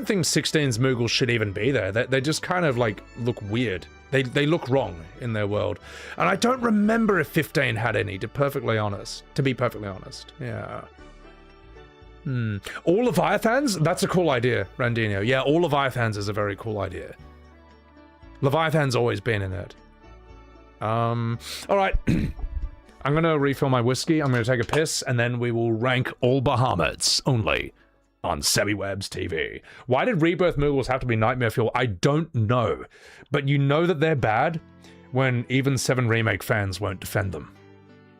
think 16's Moogles should even be there. They just kind of, like, look weird. They look wrong in their world. And I don't remember if 15 had any, to be perfectly honest. Yeah. All Leviathans? That's a cool idea, Randino. Yeah, all Leviathans is a very cool idea. Leviathan's always been in it. Alright. I'm gonna refill my whiskey, I'm gonna take a piss, and then we will rank all Bahamuts only on Sebiwebs TV. Why did Rebirth Moogles have to be Nightmare Fuel? I don't know. But you know that they're bad when even 7 Remake fans won't defend them.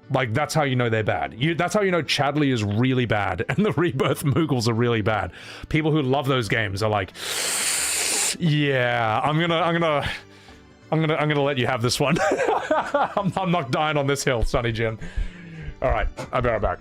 Like, that's how you know they're bad. That's how you know Chadley is really bad and the Rebirth Moogles are really bad. People who love those games are like, yeah, I'm gonna let you have this one. I'm not dying on this hill, Sonny Jin. All right, I'll be right back.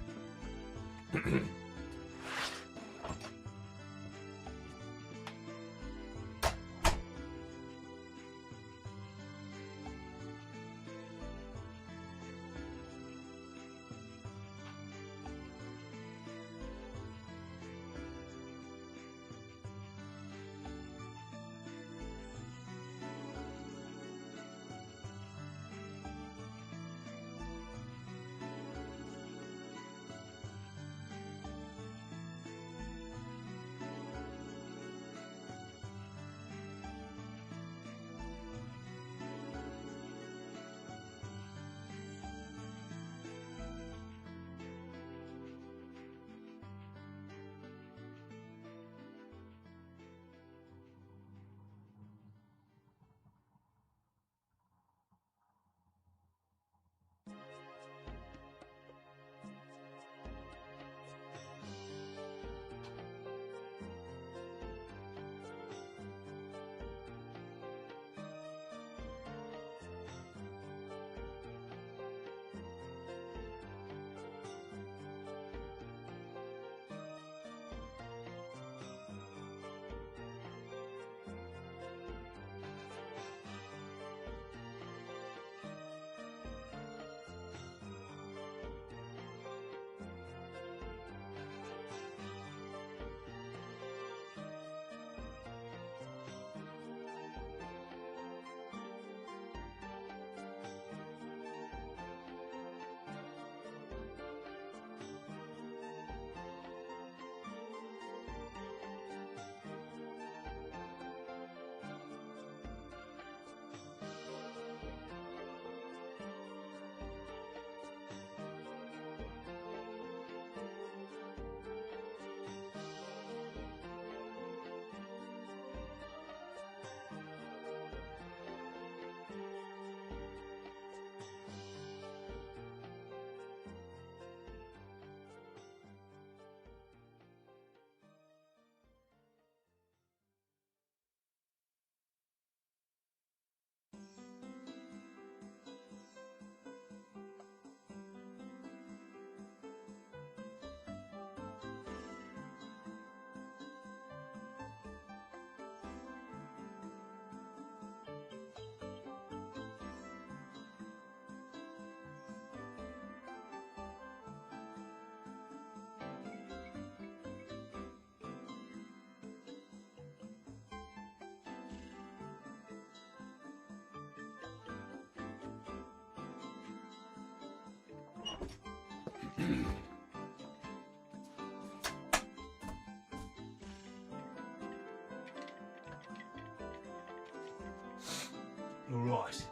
Right.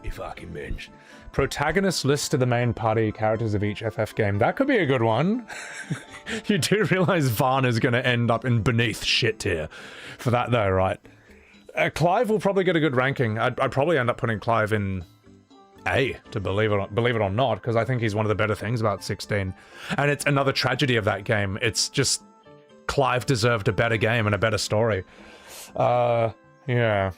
You fucking binge. Protagonist list of the main party characters of each FF game. That could be a good one. You do realize Varn is going to end up in beneath shit tier for that though, right? Clive will probably get a good ranking. I'd probably end up putting Clive in A, to believe it or not, because I think he's one of the better things about 16. And it's another tragedy of that game. It's just Clive deserved a better game and a better story. Yeah.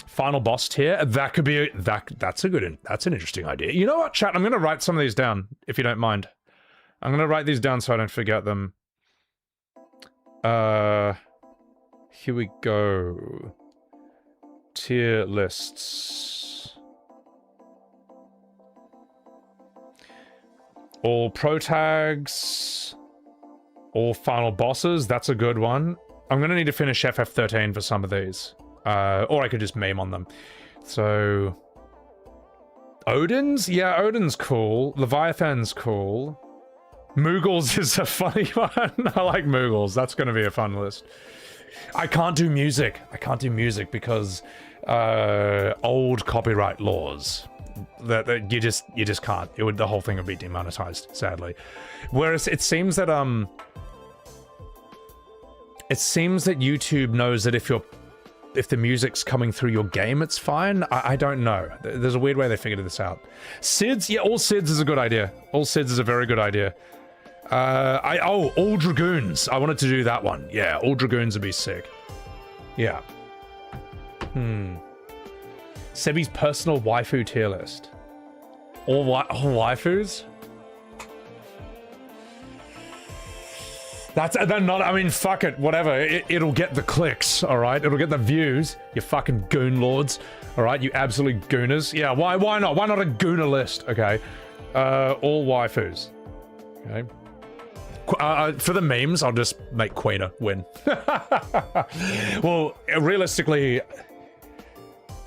Final boss tier. That could be that's an interesting idea. You know what, chat? I'm gonna write some of these down, if you don't mind. I'm gonna write these down so I don't forget them. Here we go. Tier lists. All pro tags. All final bosses. That's a good one. I'm gonna need to finish FF13 for some of these. Or I could just meme on them. So... Odin's? Yeah, Odin's cool. Leviathan's cool. Moogles is a funny one. I like Moogles. That's going to be a fun list. I can't do music. I can't do music because old copyright laws. that you just can't. The whole thing would be demonetized, sadly. Whereas it seems that YouTube knows that if the music's coming through your game, it's fine. I don't know. There's a weird way they figured this out. SIDS, yeah, all SIDS is a good idea. All SIDS is a very good idea. All Dragoons. I wanted to do that one. Yeah, all Dragoons would be sick. Yeah. Sebi's personal waifu tier list. All waifus? They're not, I mean, fuck it, whatever. It'll get the clicks, alright? It'll get the views, you fucking goon lords. Alright, you absolute gooners. Yeah, why not? Why not a gooner list? Okay. All waifus. Okay. For the memes, I'll just make Queener win. Well, realistically,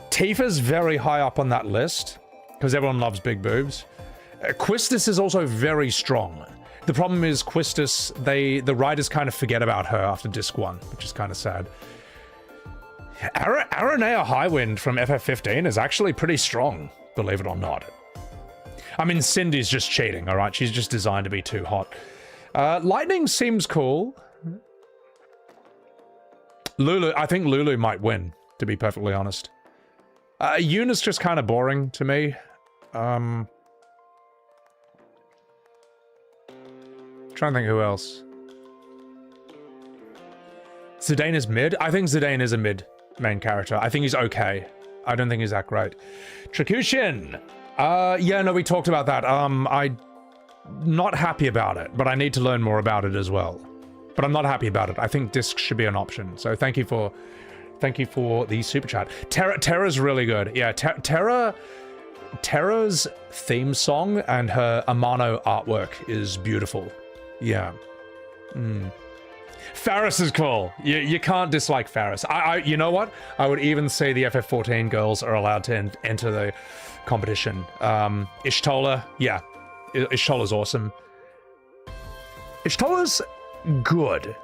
Tifa's very high up on that list, because everyone loves big boobs. Quistis is also very strong. The problem is Quistis, the writers kind of forget about her after disc 1, which is kind of sad. Aranea Highwind from FF15 is actually pretty strong, believe it or not. I mean, Cindy's just cheating, alright? She's just designed to be too hot. Lightning seems cool. Lulu, I think Lulu might win, to be perfectly honest. Yuna's just kind of boring to me. Trying to think who else. Zidane is mid? I think Zidane is a mid main character. I think he's okay. I don't think he's that great. Trikushin! Yeah, no, we talked about that. I'm not happy about it, but I need to learn more about it as well. But I'm not happy about it. I think discs should be an option. So thank you for the super chat. Terra's really good. Yeah, Terra's theme song and her Amano artwork is beautiful. Yeah. Faris is cool. You can't dislike Faris. You know what? I would even say the FF14 girls are allowed to enter the competition. Ishtola, yeah. Ishtola's awesome. Ishtola's good.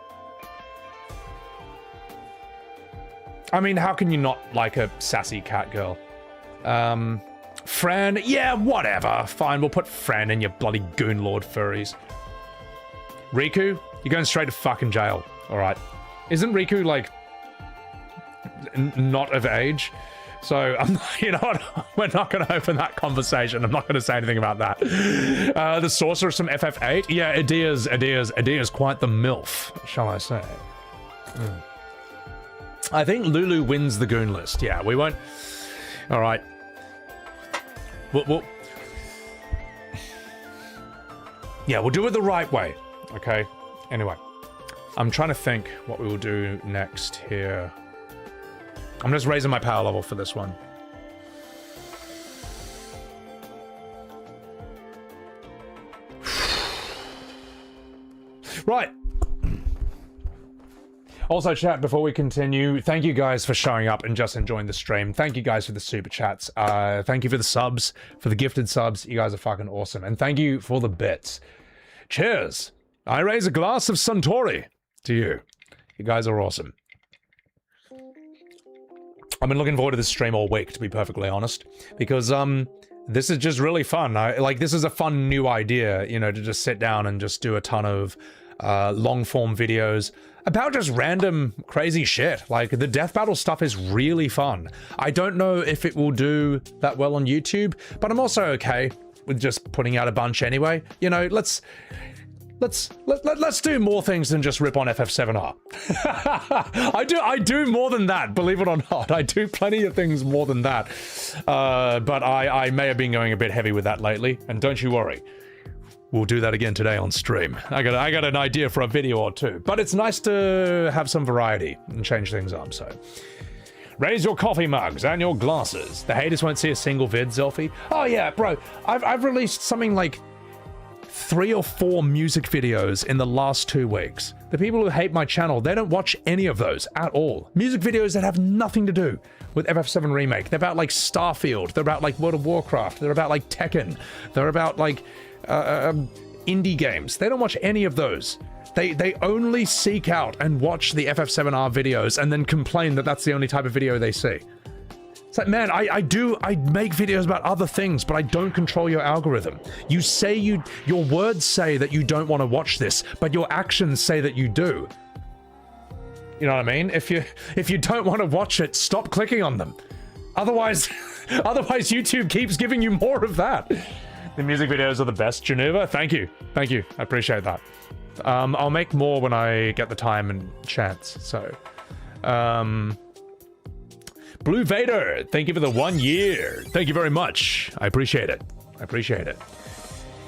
I mean, how can you not like a sassy cat girl? Fran, yeah, whatever. Fine, we'll put Fran in your bloody goon lord furries. Riku, you're going straight to fucking jail. Alright. Isn't Riku, like, not of age? So, you know what? We're not going to open that conversation. I'm not going to say anything about that. The sorceress from FF8? Yeah, Adia's quite the MILF, shall I say. I think Lulu wins the goon list. Yeah, we won't... Alright. Yeah, we'll do it the right way. Okay? Anyway. I'm trying to think what we will do next here. I'm just raising my power level for this one. Right. Also, chat, before we continue, thank you guys for showing up and just enjoying the stream. Thank you guys for the super chats. Thank you for the subs, for the gifted subs. You guys are fucking awesome. And thank you for the bits. Cheers. I raise a glass of Suntory to you. You guys are awesome. I've been looking forward to this stream all week, to be perfectly honest, because this is just really fun. This is a fun new idea, you know, to just sit down and just do a ton of long-form videos about just random crazy shit. Like, the death battle stuff is really fun. I don't know if it will do that well on YouTube, but I'm also okay with just putting out a bunch anyway. You know, let's do more things than just rip on FF7R. I do more than that, believe it or not. I do plenty of things more than that. But I may have been going a bit heavy with that lately, and don't you worry. We'll do that again today on stream. I got an idea for a video or two, but it's nice to have some variety and change things up, so. Raise your coffee mugs and your glasses. The haters won't see a single vid, Zelfie. Oh yeah, bro, I've released something like 3 or 4 music videos in the last 2 weeks. The people who hate my channel, they don't watch any of those at all. Music videos that have nothing to do with FF7 Remake. They're about like Starfield, they're about like World of Warcraft, they're about like Tekken, they're about like indie games. They don't watch any of those. They only seek out and watch the FF7R videos and then complain that that's the only type of video they see. It's like, man, I make videos about other things, but I don't control your algorithm. You say your words say that you don't want to watch this, but your actions say that you do. You know what I mean? If you don't want to watch it, stop clicking on them. Otherwise YouTube keeps giving you more of that. The music videos are the best, Geneva. Thank you. I appreciate that. I'll make more when I get the time and chance. So, Blue Vader, thank you for the 1 year. Thank you very much. I appreciate it.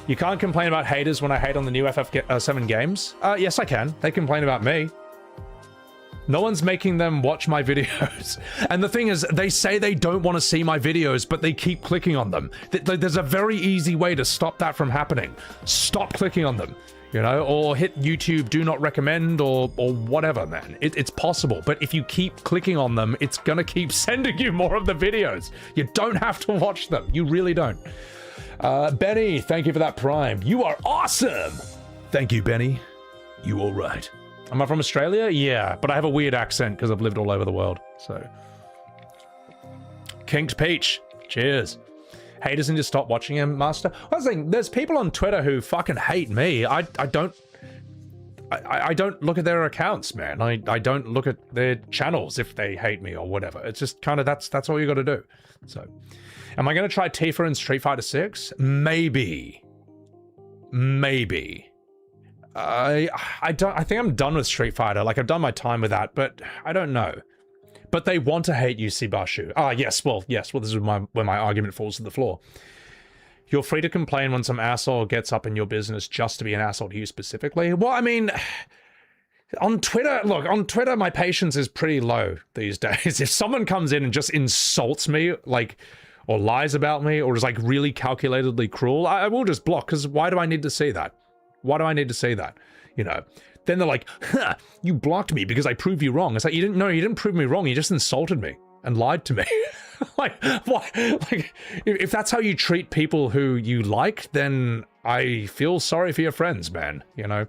You can't complain about haters when I hate on the new FF7 games. Yes, I can. They complain about me. No one's making them watch my videos. And the thing is, they say they don't want to see my videos, but they keep clicking on them. There's a very easy way to stop that from happening. Stop clicking on them. You know, or hit YouTube do not recommend or whatever, man. It's possible, but if you keep clicking on them, it's gonna keep sending you more of the videos. You don't have to watch them. You really don't. Benny, thank you for that Prime. You are awesome! Thank you, Benny. You all right. Am I from Australia? Yeah, but I have a weird accent because I've lived all over the world, so. Kinked Peach, cheers. Haters need to stop watching him, Master. I was thinking, there's people on Twitter who fucking hate me. I don't look at their accounts, man. I don't look at their channels if they hate me or whatever. It's just kind of that's all you got to do. So, am I gonna try Tifa in Street Fighter 6? Maybe. I think I'm done with Street Fighter. Like, I've done my time with that, but I don't know. But they want to hate you, Sibashu. Yes, well, this is where my argument falls to the floor. You're free to complain when some asshole gets up in your business just to be an asshole to you specifically. Well, I mean, on Twitter, my patience is pretty low these days. If someone comes in and just insults me, like, or lies about me, or is like really calculatedly cruel, I will just block, because why do I need to see that? You know? Then they're like, huh, you blocked me because I proved you wrong. It's like, you didn't prove me wrong. You just insulted me and lied to me. Like, what? Like, if that's how you treat people who you like, then I feel sorry for your friends, man. You know?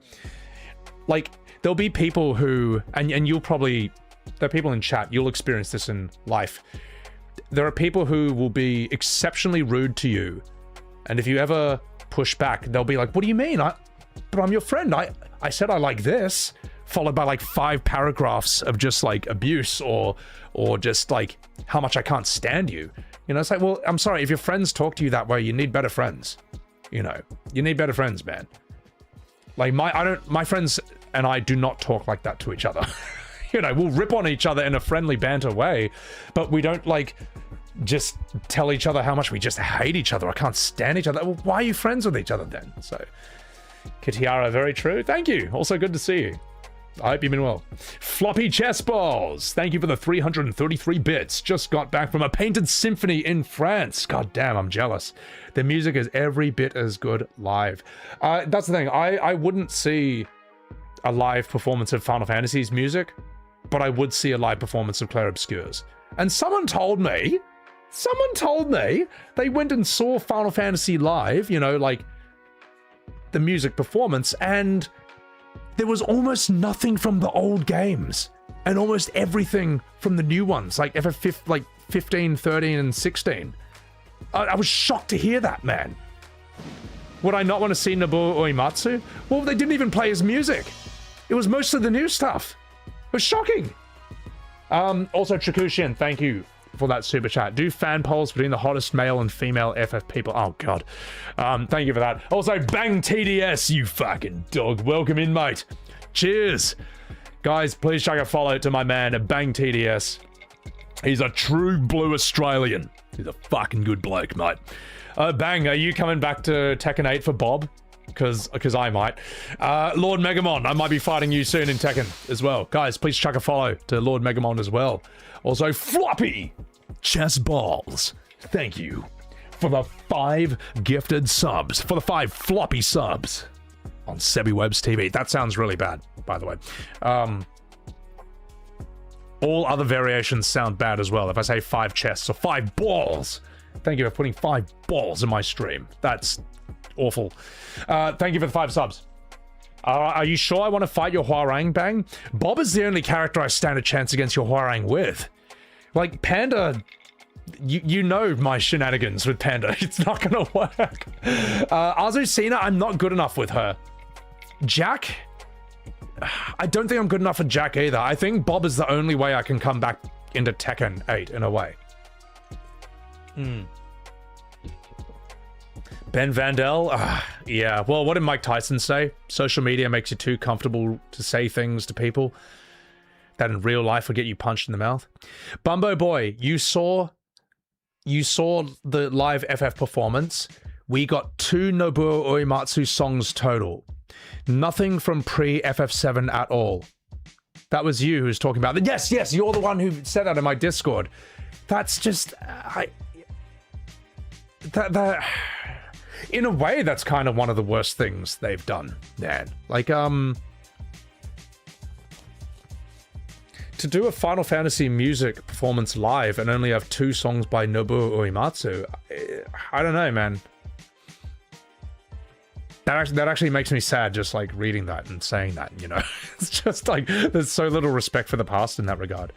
Like, there'll be people who, and you'll probably, there are people in chat, you'll experience this in life. There are people who will be exceptionally rude to you. And if you ever push back, they'll be like, what do you mean? But I'm your friend. I said I like this, followed by like 5 paragraphs of just like abuse or just like how much I can't stand you. You know, it's like, well, I'm sorry, if your friends talk to you that way, you need better friends. You know, you need better friends, man. Like my friends and I do not talk like that to each other. You know, we'll rip on each other in a friendly banter way, but we don't like just tell each other how much we just hate each other. I can't stand each other. Well, why are you friends with each other then? So, Katiara, very true. Thank you. Also good to see you. I hope you've been well. Floppy chess balls. Thank you for the 333 bits. Just got back from a painted symphony in France. God damn, I'm jealous. The music is every bit as good live. That's the thing. I wouldn't see a live performance of Final Fantasy's music, but I would see a live performance of Clair Obscure's. And someone told me they went and saw Final Fantasy live, you know, like the music performance, and there was almost nothing from the old games and almost everything from the new ones, like like 15, 13, and 16. I was shocked to hear that, man. Would I not want to see Nobuo Uematsu? Well, they didn't even play his music. It was mostly the new stuff. It was shocking. Also, Trikushin, thank you for that super chat. Do fan polls between the hottest male and female FF people. Oh, God. Thank you for that. Also, Bang TDS, you fucking dog. Welcome in, mate. Cheers. Guys, please chuck a follow to my man at Bang TDS. He's a true blue Australian. He's a fucking good bloke, mate. Bang, are you coming back to Tekken 8 for Bob? Because I might. Lord Megamon, I might be fighting you soon in Tekken as well. Guys, please chuck a follow to Lord Megamon as well. Also, Floppy Chess Balls, thank you for the 5 gifted subs, for the 5 floppy subs on SebiWebs TV. That sounds really bad, by the way. All other variations sound bad as well. If I say 5 chests or 5 balls, thank you for putting 5 balls in my stream. That's awful. Thank you for the 5 subs. Are you sure I want to fight your Hwoarang, Bang? Bob is the only character I stand a chance against your Hwoarang with. Like, Panda You know my shenanigans with Panda. It's not gonna work. Azucena, I'm not good enough with her. Jack? I don't think I'm good enough for Jack either. I think Bob is the only way I can come back into Tekken 8 in a way. Ben Vandel? Yeah, well, what did Mike Tyson say? Social media makes you too comfortable to say things to people that in real life would get you punched in the mouth. Bumbo Boy, you saw the live FF performance. We got 2 Nobuo Uematsu songs total. Nothing from pre-FF7 at all. That was you who's talking about that. Yes, you're the one who said that in my Discord. That's just... in a way, that's kind of one of the worst things they've done, man. Like, to do a Final Fantasy music performance live and only have 2 songs by Nobuo Uematsu, I don't know, man. That actually makes me sad just like reading that and saying that, you know? It's just like, there's so little respect for the past in that regard.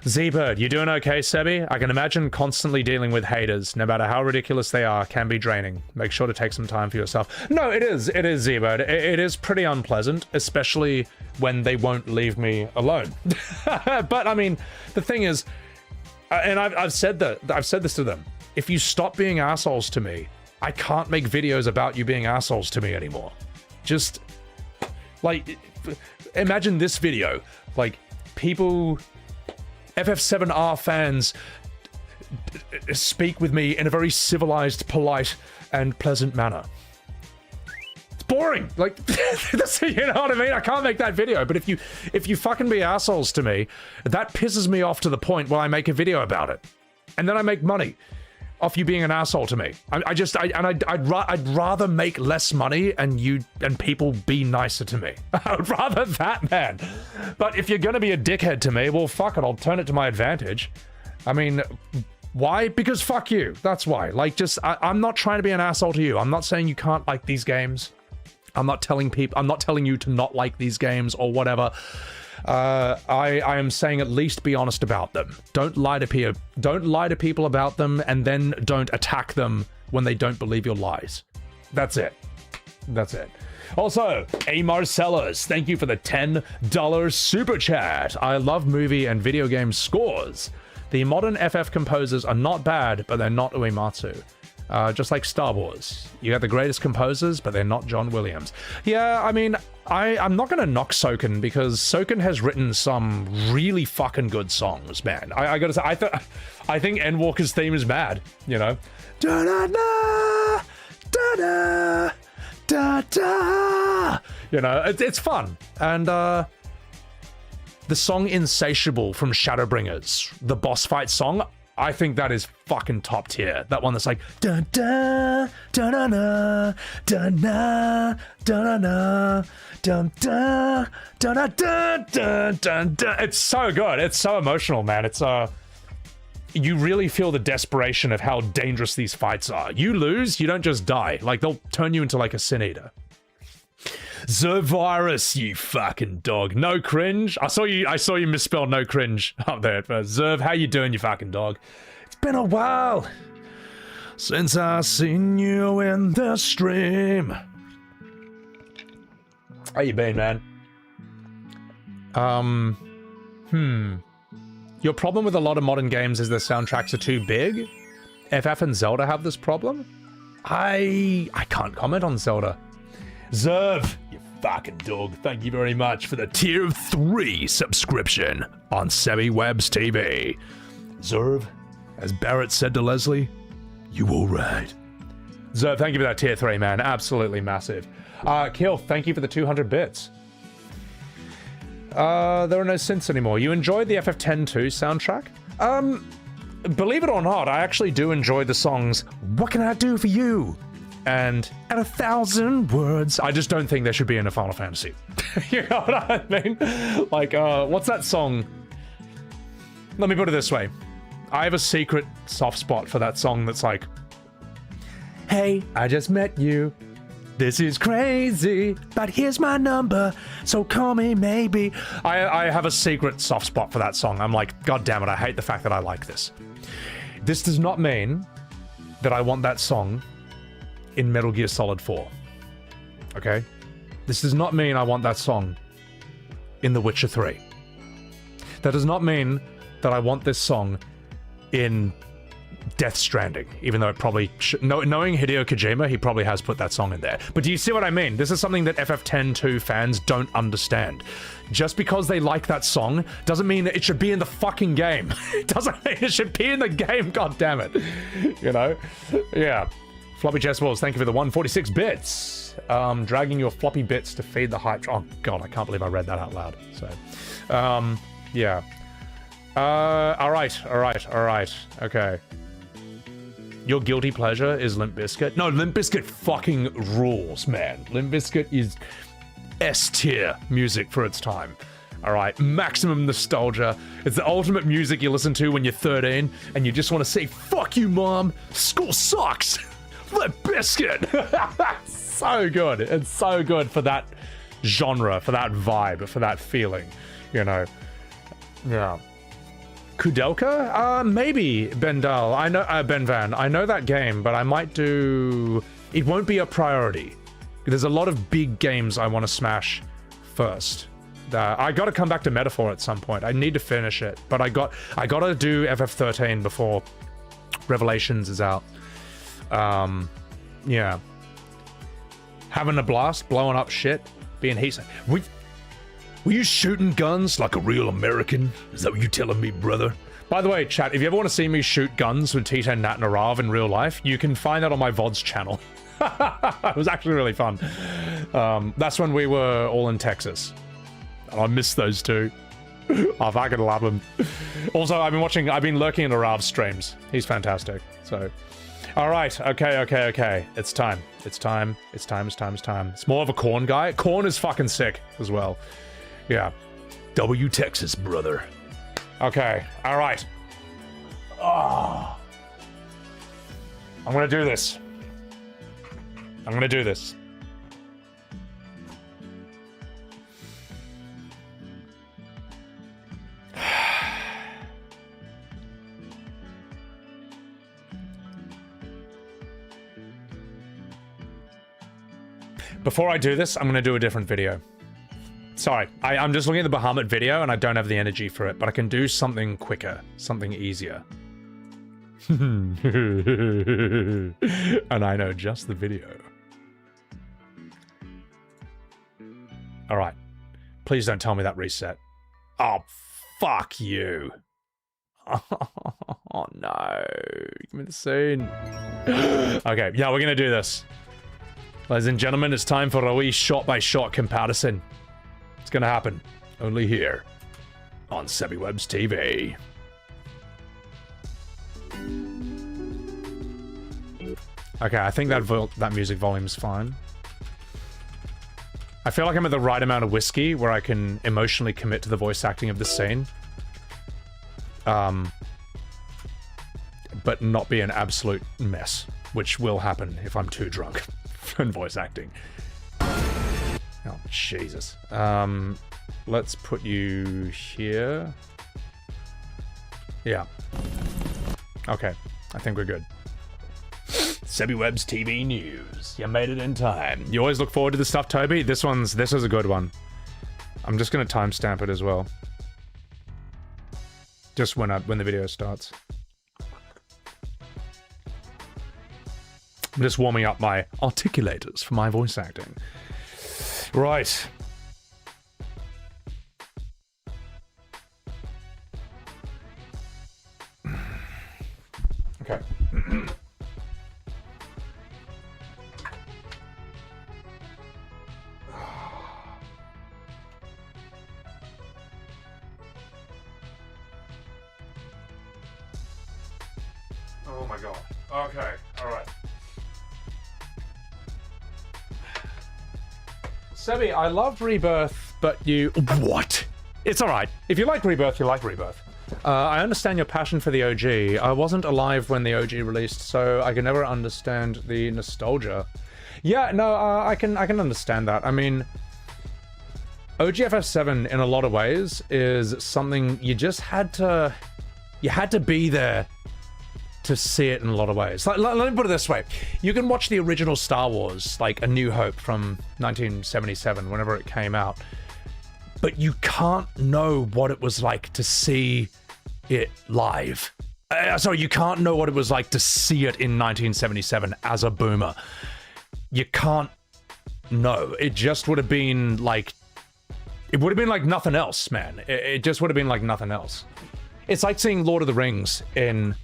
Z-Bird, you doing okay, Sebi? I can imagine constantly dealing with haters, no matter how ridiculous they are, can be draining. Make sure to take some time for yourself. No, it is Z-Bird. It is pretty unpleasant, especially when they won't leave me alone. But I mean, the thing is, and I've said this to them, if you stop being assholes to me, I can't make videos about you being assholes to me anymore. Just, like, imagine this video. Like, people, FF7R fans speak with me in a very civilized, polite, and pleasant manner. It's boring. Like, you know what I mean? I can't make that video. But if you fucking be assholes to me, that pisses me off to the point where I make a video about it. And then I make money off you being an asshole to me. I'd rather make less money and people be nicer to me. I would rather that, man. But if you're gonna be a dickhead to me, well, fuck it, I'll turn it to my advantage. I mean, why? Because fuck you. That's why. Like, just, I'm not trying to be an asshole to you. I'm not saying you can't like these games. I'm not telling you to not like these games or whatever. I am saying at least be honest about them. Don't lie to people about them, and then don't attack them when they don't believe your lies. That's it. Also, A. Marcellus, thank you for the $10 super chat. I love movie and video game scores. The modern FF composers are not bad, but they're not Uematsu. Just like Star Wars. You got the greatest composers, but they're not John Williams. Yeah, I mean, I'm not gonna knock Soken, because Soken has written some really fucking good songs, man. I gotta say, I think Endwalker's theme is mad, you know? Da-da-da, da-da, da-da. You know, it's fun. And the song Insatiable from Shadowbringers, the boss fight song, I think that is fucking top tier. That one that's like da da da da da da da da da da da da da da da. It's so good. It's so emotional, man. It's you really feel the desperation of how dangerous these fights are. You lose, you don't just die. Like, they'll turn you into like a sin eater. Zervirus, you fucking dog. No cringe. I saw you misspell no cringe up there at first. Zerv, how you doing, you fucking dog? It's been a while since I seen you in the stream. How you been, man? Your problem with a lot of modern games is the soundtracks are too big? FF and Zelda have this problem? I can't comment on Zelda. Zerv, you fucking dog, thank you very much for the tier 3 subscription on SemiWebs TV. Zerv, as Barrett said to Leslie, you all right. Zerv, thank you for that tier 3, man. Absolutely massive. Kill, thank you for the 200 bits. There are no synths anymore. You enjoyed the FF10-2 soundtrack? Believe it or not, I actually do enjoy the songs What Can I Do For You? And At 1,000 Words. I just don't think there should be in a Final Fantasy. You know what I mean? Like, what's that song? Let me put it this way. I have a secret soft spot for that song that's like, hey, I just met you. This is crazy, but here's my number, so call me maybe. I have a secret soft spot for that song. I'm like, God damn it, I hate the fact that I like this. This does not mean that I want that song in Metal Gear Solid 4. Okay? This does not mean I want that song in The Witcher 3. That does not mean that I want this song in Death Stranding, even though it probably knowing Hideo Kojima, he probably has put that song in there. But do you see what I mean? This is something that FF10-2 fans don't understand. Just because they like that song doesn't mean that it should be in the fucking game. It doesn't mean it should be in the game, god damn it. You know? Yeah. Floppy Chess Balls, thank you for the 146 bits. Dragging your floppy bits to feed the hype. Oh god, I can't believe I read that out loud. So, yeah. Alright. Okay. Your guilty pleasure is Limp Bizkit? No, Limp Bizkit fucking rules, man. Limp Bizkit is S-tier music for its time. Alright, maximum nostalgia. It's the ultimate music you listen to when you're 13 and you just want to say, fuck you, mom, school sucks. Limp Bizkit. So good. It's so good for that genre, for that vibe, for that feeling, you know. Yeah. Kudelka? Maybe Bendal. I know Ben Van. I know that game, but I might do. It won't be a priority. There's a lot of big games I want to smash first. I got to come back to Metaphor at some point. I need to finish it, but I got to do FF13 before Revelations is out. Yeah. Having a blast, blowing up shit, being heat. Were you shooting guns like a real American? Is that what you're telling me, brother? By the way, chat, if you ever want to see me shoot guns with T10, Nat, and Arav in real life, you can find that on my VODs channel. It was actually really fun. That's when we were all in Texas. And I miss those two. I fucking love them. Also, I've been lurking in Arav's streams. He's fantastic. So, all right, okay. It's time. It's more of a Korn guy. Korn is fucking sick as well. Yeah. W Texas, brother. Okay, all right. Oh. I'm gonna do this. Before I do this, I'm gonna do a different video. Sorry, I'm just looking at the Bahamut video and I don't have the energy for it, but I can do something quicker, something easier. And I know just the video. Alright. Please don't tell me that reset. Oh, fuck you. Oh no. Give me the scene. Okay, yeah, we're gonna do this. Ladies and gentlemen, it's time for a wee shot-by-shot comparison. It's gonna happen. Only here. On Sebiwebs TV. Okay, I think that music volume's fine. I feel like I'm at the right amount of whiskey where I can emotionally commit to the voice acting of the scene. But not be an absolute mess, which will happen if I'm too drunk from voice acting. Oh, Jesus. Let's put you here. Yeah. Okay, I think we're good. Sebiwebs TV News. You made it in time. You always look forward to the stuff, Toby. This is a good one. I'm just gonna timestamp it as well. Just when the video starts. I'm just warming up my articulators for my voice acting. Right. Okay. Oh my god. Okay, alright. Sebi, I love Rebirth, but you... What? It's alright. If you like Rebirth, you like Rebirth. I understand your passion for the OG. I wasn't alive when the OG released, so I can never understand the nostalgia. Yeah, no, I can understand that. I mean, OGFF7 in a lot of ways is something you just had to... You had to be there to see it in a lot of ways. Like, let me put it this way. You can watch the original Star Wars, like A New Hope from 1977, whenever it came out, but you can't know what it was like to see it live. Sorry, you can't know what it was like to see it in 1977 as a boomer. You can't know. It just would have been like... It would have been like nothing else, man. It just would have been like nothing else. It's like seeing Lord of the Rings in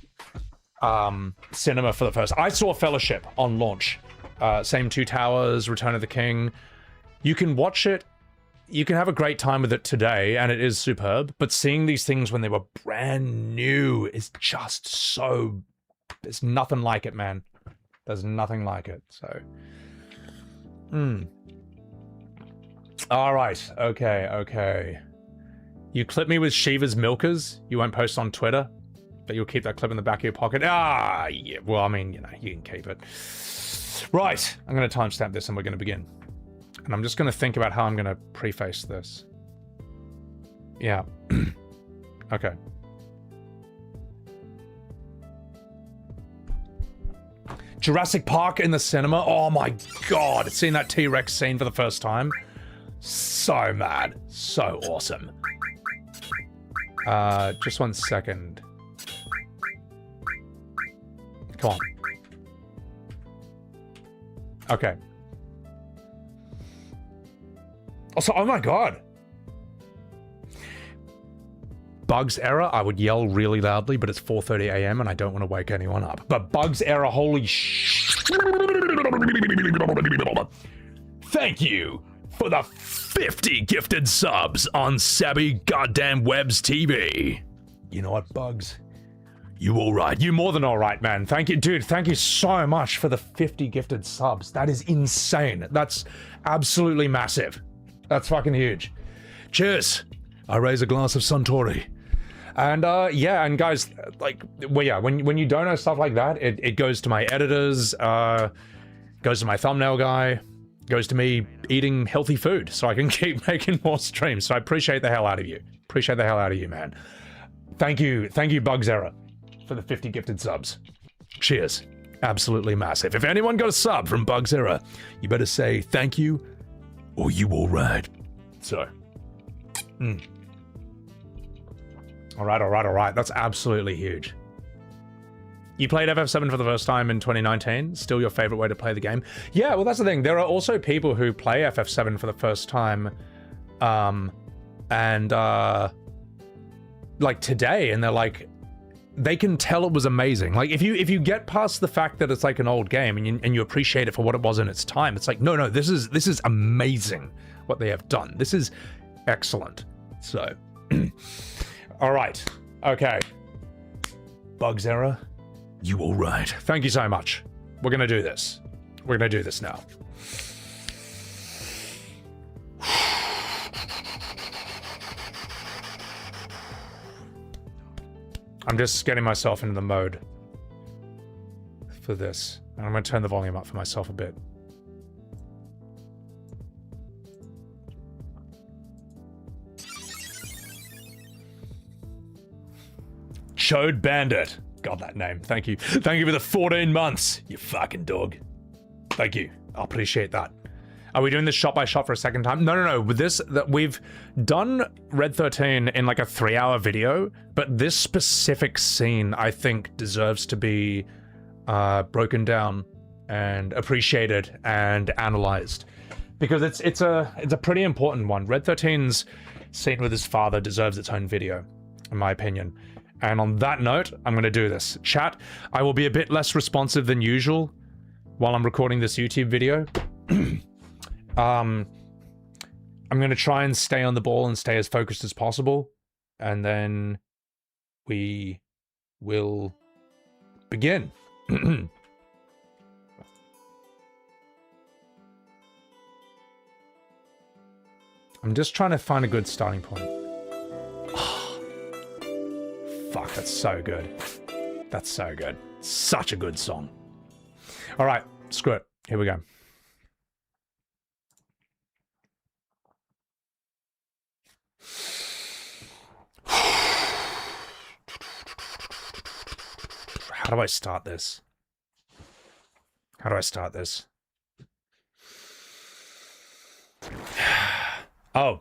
cinema for the first. I saw Fellowship on launch. Same Two Towers, Return of the King. You can watch it. You can have a great time with it today, and it is superb. But seeing these things when they were brand new is just so... There's nothing like it, man. There's nothing like it, so... Alright, okay. You clip me with Shiva's milkers, you won't post on Twitter, but you'll keep that clip in the back of your pocket. Yeah, well, I mean, you know, you can keep it. Right, I'm going to timestamp this and we're going to begin. And I'm just going to think about how I'm going to preface this. Yeah. Okay. Jurassic Park in the cinema. Oh my god, seeing that T-Rex scene for the first time. So mad. So awesome. Just 1 second. Come on. Okay. Also, oh my god. Bugs error, I would yell really loudly, but it's 4:30 a.m. and I don't want to wake anyone up. But Bugs error, holy Thank you for the 50 gifted subs on Sabby Goddamn Webs TV. You know what, Bugs? You alright. You more than alright, man. Thank you, dude. Thank you so much for the 50 gifted subs. That is insane. That's absolutely massive. That's fucking huge. Cheers. I raise a glass of Suntory. And yeah, and guys, like, well, yeah, when you donate stuff like that, it goes to my editors, goes to my thumbnail guy, goes to me eating healthy food so I can keep making more streams. So I appreciate the hell out of you. Appreciate the hell out of you, man. Thank you, Bugs Error, for the 50 gifted subs. Cheers. Absolutely massive. If anyone got a sub from Bugs Error, you better say thank you or you all right. So, All right. That's absolutely huge. You played FF7 for the first time in 2019? Still your favorite way to play the game? Yeah, well, that's the thing. There are also people who play FF7 for the first time, like today, and they're like, they can tell it was amazing. Like, if you get past the fact that it's like an old game and you appreciate it for what it was in its time, it's like, no, this is amazing what they have done. This is excellent. So, all right, okay. Bugs Error, you all right? Thank you so much. We're gonna do this. We're gonna do this now. I'm just getting myself into the mode for this. And I'm gonna turn the volume up for myself a bit. Chode Bandit. God, that name. Thank you. Thank you for the 14 months, you fucking dog. Thank you. I appreciate that. Are we doing this shot by shot for a second time? No. With this, that we've done Red 13 in like a 3-hour video, but this specific scene, I think, deserves to be broken down and appreciated and analyzed, because it's a pretty important one. Red 13's scene with his father deserves its own video, in my opinion. And on that note, I'm going to do this. Chat, I will be a bit less responsive than usual while I'm recording this YouTube video. I'm going to try and stay on the ball and stay as focused as possible. And then we will begin. I'm just trying to find a good starting point. Fuck, that's so good. That's so good. Such a good song. All right, screw it. Here we go. How do I start this? How do I start this? Oh,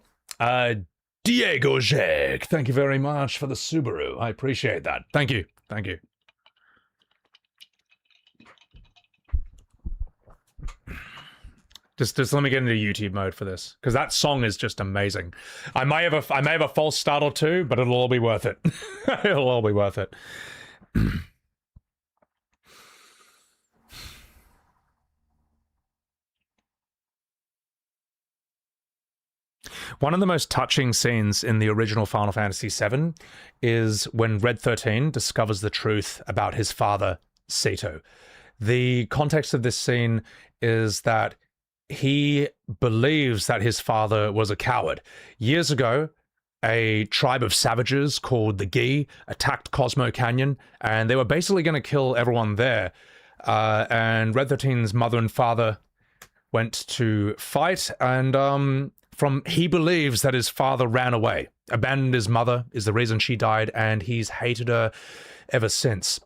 Diego Jeg, thank you very much for the Subaru. I appreciate that. Thank you. Thank you. Just let me get into YouTube mode for this, because that song is just amazing. I may have a false start or two, but it'll all be worth it. It'll all be worth it. One of the most touching scenes in the original Final Fantasy VII is when Red 13 discovers the truth about his father, Sato. The context of this scene is that he believes that his father was a coward. Years ago, a tribe of savages called the Gi attacked Cosmo Canyon, and they were basically going to kill everyone there. And Red 13's mother and father went to fight, and he believes that his father ran away, abandoned his mother, is the reason she died, and he's hated her ever since.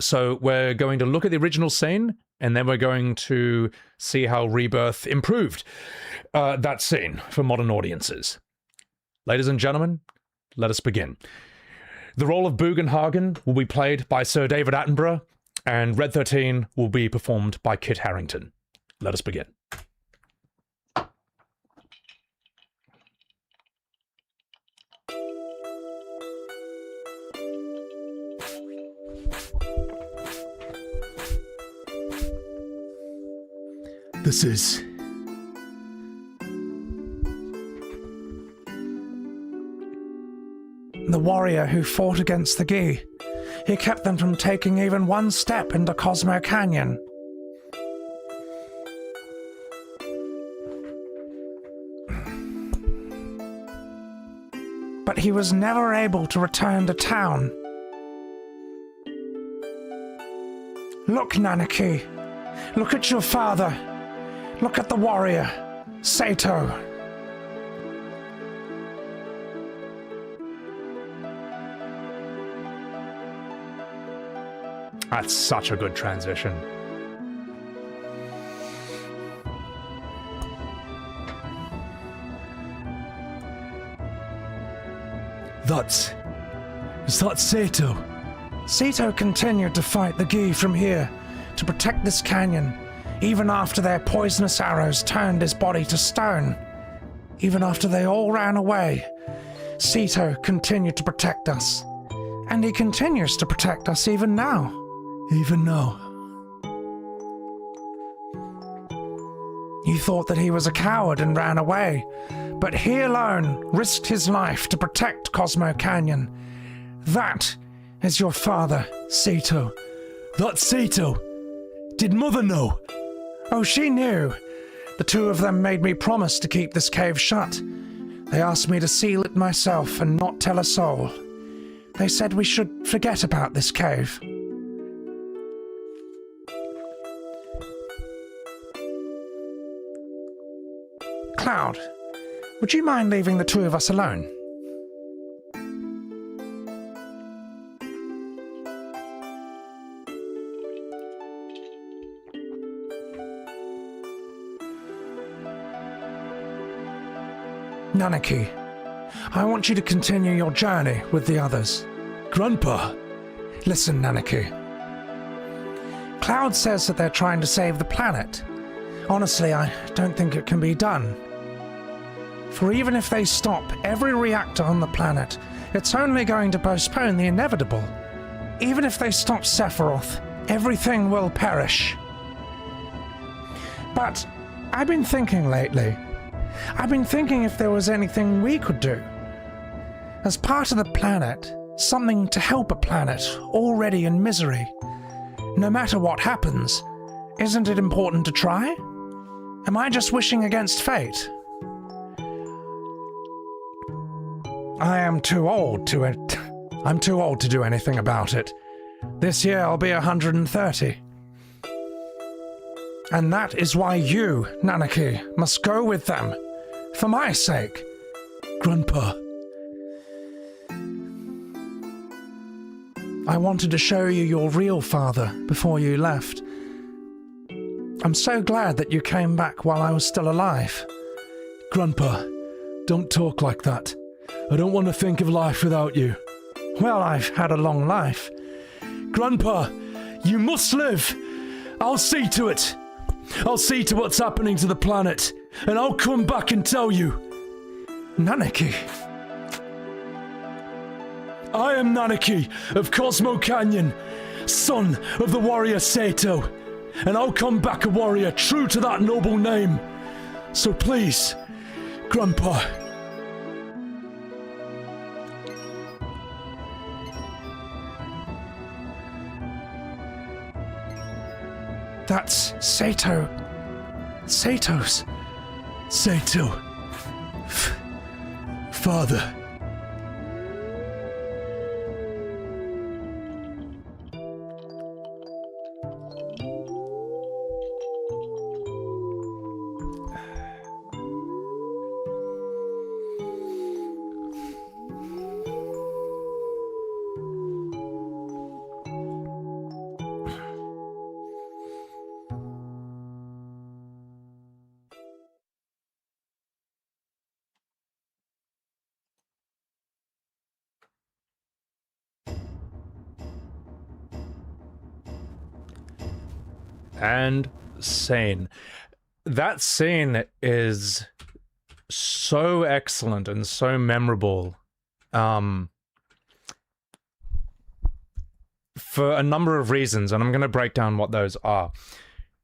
So we're going to look at the original scene, and then we're going to see how Rebirth improved that scene for modern audiences. Ladies and gentlemen, let us begin. The role of Bugenhagen will be played by Sir David Attenborough, and Red 13 will be performed by Kit Harington. Let us begin. This is... the warrior who fought against the Gi. He kept them from taking even one step into Cosmo Canyon. But he was never able to return to town. Look, Nanaki. Look at your father. Look at the warrior, Sato. That's such a good transition. Is that Sato? Sato continued to fight the Gi from here to protect this canyon, even after their poisonous arrows turned his body to stone. Even after they all ran away, Sato continued to protect us. And he continues to protect us even now. Even now. You thought that he was a coward and ran away, but he alone risked his life to protect Cosmo Canyon. That is your father, Sato. That's Sato. Did Mother know? Oh, she knew. The two of them made me promise to keep this cave shut. They asked me to seal it myself and not tell a soul. They said we should forget about this cave. Cloud, would you mind leaving the two of us alone? Nanaki, I want you to continue your journey with the others. Grandpa! Listen, Nanaki. Cloud says that they're trying to save the planet. Honestly, I don't think it can be done. For even if they stop every reactor on the planet, it's only going to postpone the inevitable. Even if they stop Sephiroth, everything will perish. But I've been thinking lately. I've been thinking if there was anything we could do. As part of the planet, something to help a planet already in misery. No matter what happens, isn't it important to try? Am I just wishing against fate? I'm too old to do anything about it. This year I'll be 130. And that is why you, Nanaki, must go with them. For my sake. Grandpa. I wanted to show you your real father before you left. I'm so glad that you came back while I was still alive. Grandpa, don't talk like that. I don't want to think of life without you. Well, I've had a long life. Grandpa, you must live! I'll see to it! I'll see to what's happening to the planet, and I'll come back and tell you. Nanaki. I am Nanaki of Cosmo Canyon, son of the warrior Sato, and I'll come back a warrior true to that noble name. So please, Grandpa. That's Sato. Sato's. Sato. Father. And scene. That scene is so excellent and so memorable for a number of reasons, and I'm going to break down what those are.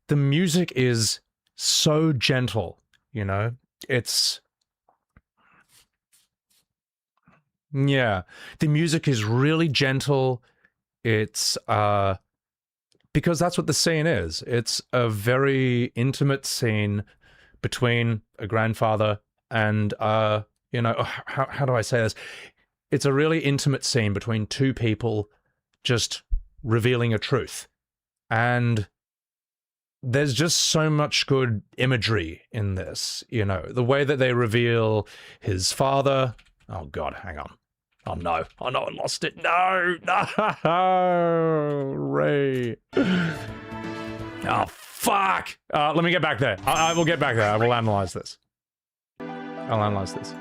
The music is so gentle, you know? It's... yeah. The music is really gentle. It's, because that's what the scene is. It's a very intimate scene between a grandfather and, you know, how do I say this? It's a really intimate scene between two people just revealing a truth. And there's just so much good imagery in this, you know. The way that they reveal his father... oh, God, hang on. Oh no, I lost it. No, Ray. Oh, fuck. Let me get back there. I will get back there. I will analyze this. I'll analyze this.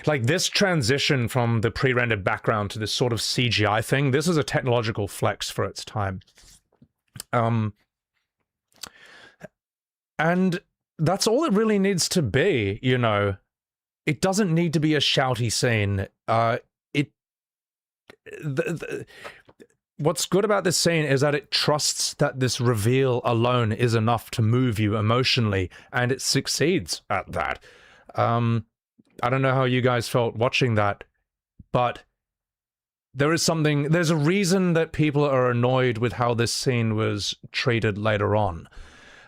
Like, this transition from the pre-rendered background to this sort of CGI thing, this is a technological flex for its time. And that's all it really needs to be, you know. It doesn't need to be a shouty scene. What's good about this scene is that it trusts that this reveal alone is enough to move you emotionally, and it succeeds at that. I don't know how you guys felt watching that, but there's a reason that people are annoyed with how this scene was treated later on.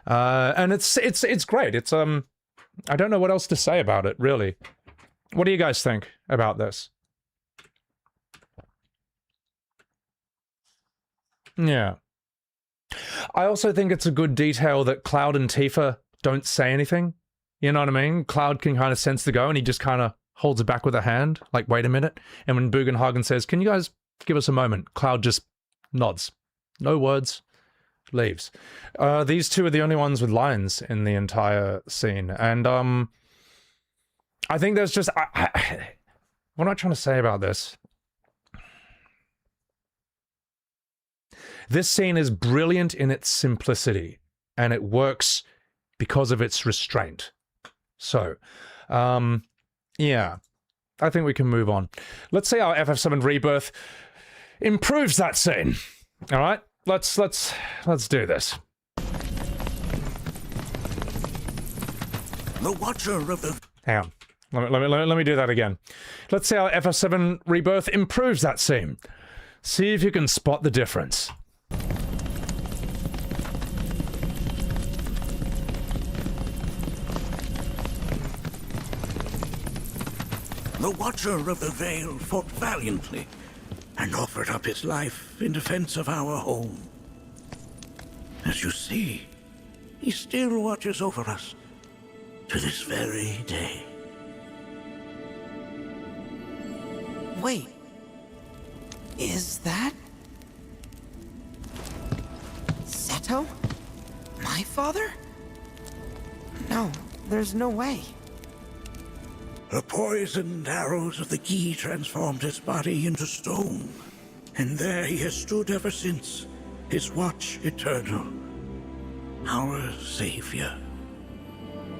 And it's great. It's, I don't know what else to say about it, really. What do you guys think about this? Yeah. I also think it's a good detail that Cloud and Tifa don't say anything. You know what I mean? Cloud can kind of sense the go, and he just kind of holds it back with a hand, like, wait a minute. And when Bugenhagen says, can you guys give us a moment? Cloud just nods. No words. Leaves. These two are the only ones with lines in the entire scene. And, I think there's just... what am I trying to say about this? This scene is brilliant in its simplicity, and it works because of its restraint. So, yeah, I think we can move on. Let's see how FF7 Rebirth improves that scene. All right, let's do this. The Watcher of the... Hang on. Let me do that again. Let's see how FF7 Rebirth improves that scene. See if you can spot the difference. The Watcher of the Veil fought valiantly and offered up his life in defense of our home. As you see, he still watches over us to this very day. Wait. Is that Seto? My father? No, there's no way. The poisoned arrows of the key transformed his body into stone. And there he has stood ever since, his watch eternal. Our savior.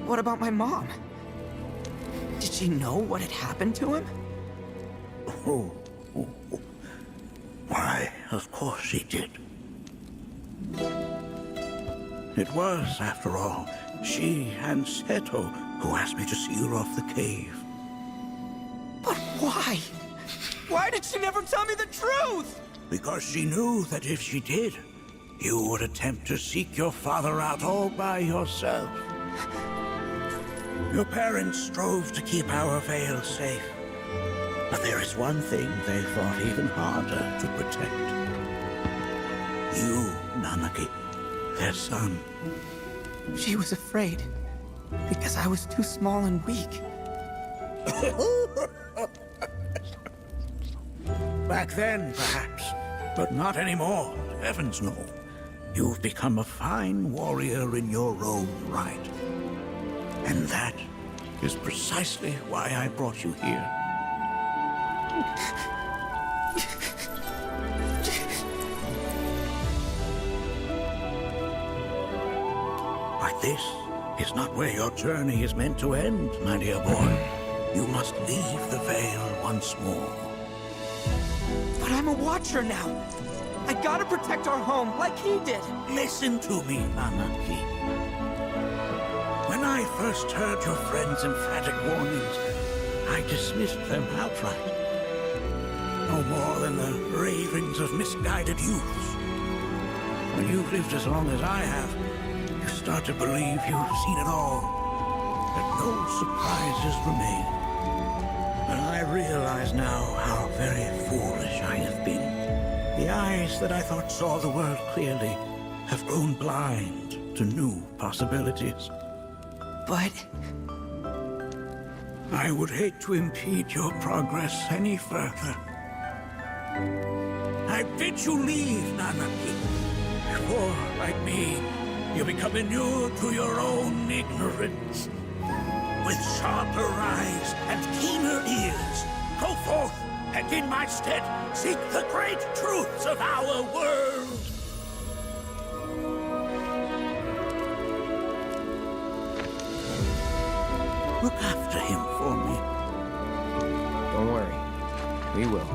What about my mom? Did she know what had happened to him? Oh. Why, of course she did. It was, after all, she and Seto who asked me to seal off the cave. But why? Why did she never tell me the truth? Because she knew that if she did, you would attempt to seek your father out all by yourself. Your parents strove to keep our Vale safe. But there is one thing they fought even harder to protect. You, Nanaki, their son. She was afraid, because I was too small and weak. Back then, perhaps, but not anymore. Heavens no. You've become a fine warrior in your own right. And that is precisely why I brought you here. But this is not where your journey is meant to end, my dear boy. You must leave the Vale once more. But I'm a watcher now. I gotta protect our home like he did. Listen to me, Nanaki. When I first heard your friend's emphatic warnings, I dismissed them outright. No more than the ravings of misguided youths. When you've lived as long as I have, you start to believe you've seen it all, that no surprises remain. But I realize now how very foolish I have been. The eyes that I thought saw the world clearly have grown blind to new possibilities. But I would hate to impede your progress any further. I bid you leave, Nanaki, before, like me, you become inured to your own ignorance. With sharper eyes and keener ears, go forth and in my stead seek the great truths of our world. Look after him for me. don't worry, we will.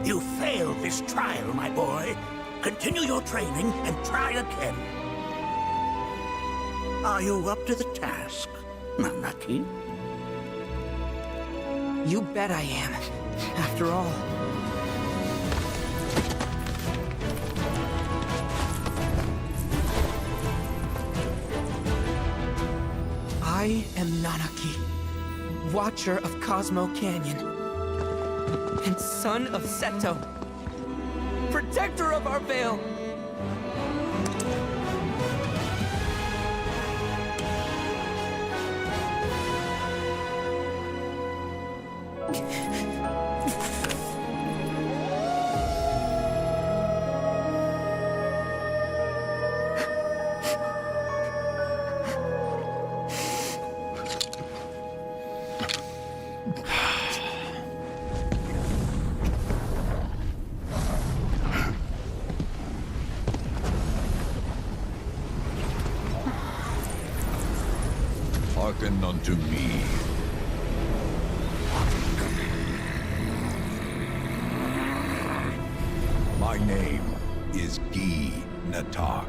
You failed this trial, my boy. Continue your training and try again. Are you up to the task, Nanaki? You bet I am. After all. I am Nanaki, Watcher of Cosmo Canyon, and son of Seto, protector of our Vale. Hearken unto me. My name is Gi Natak.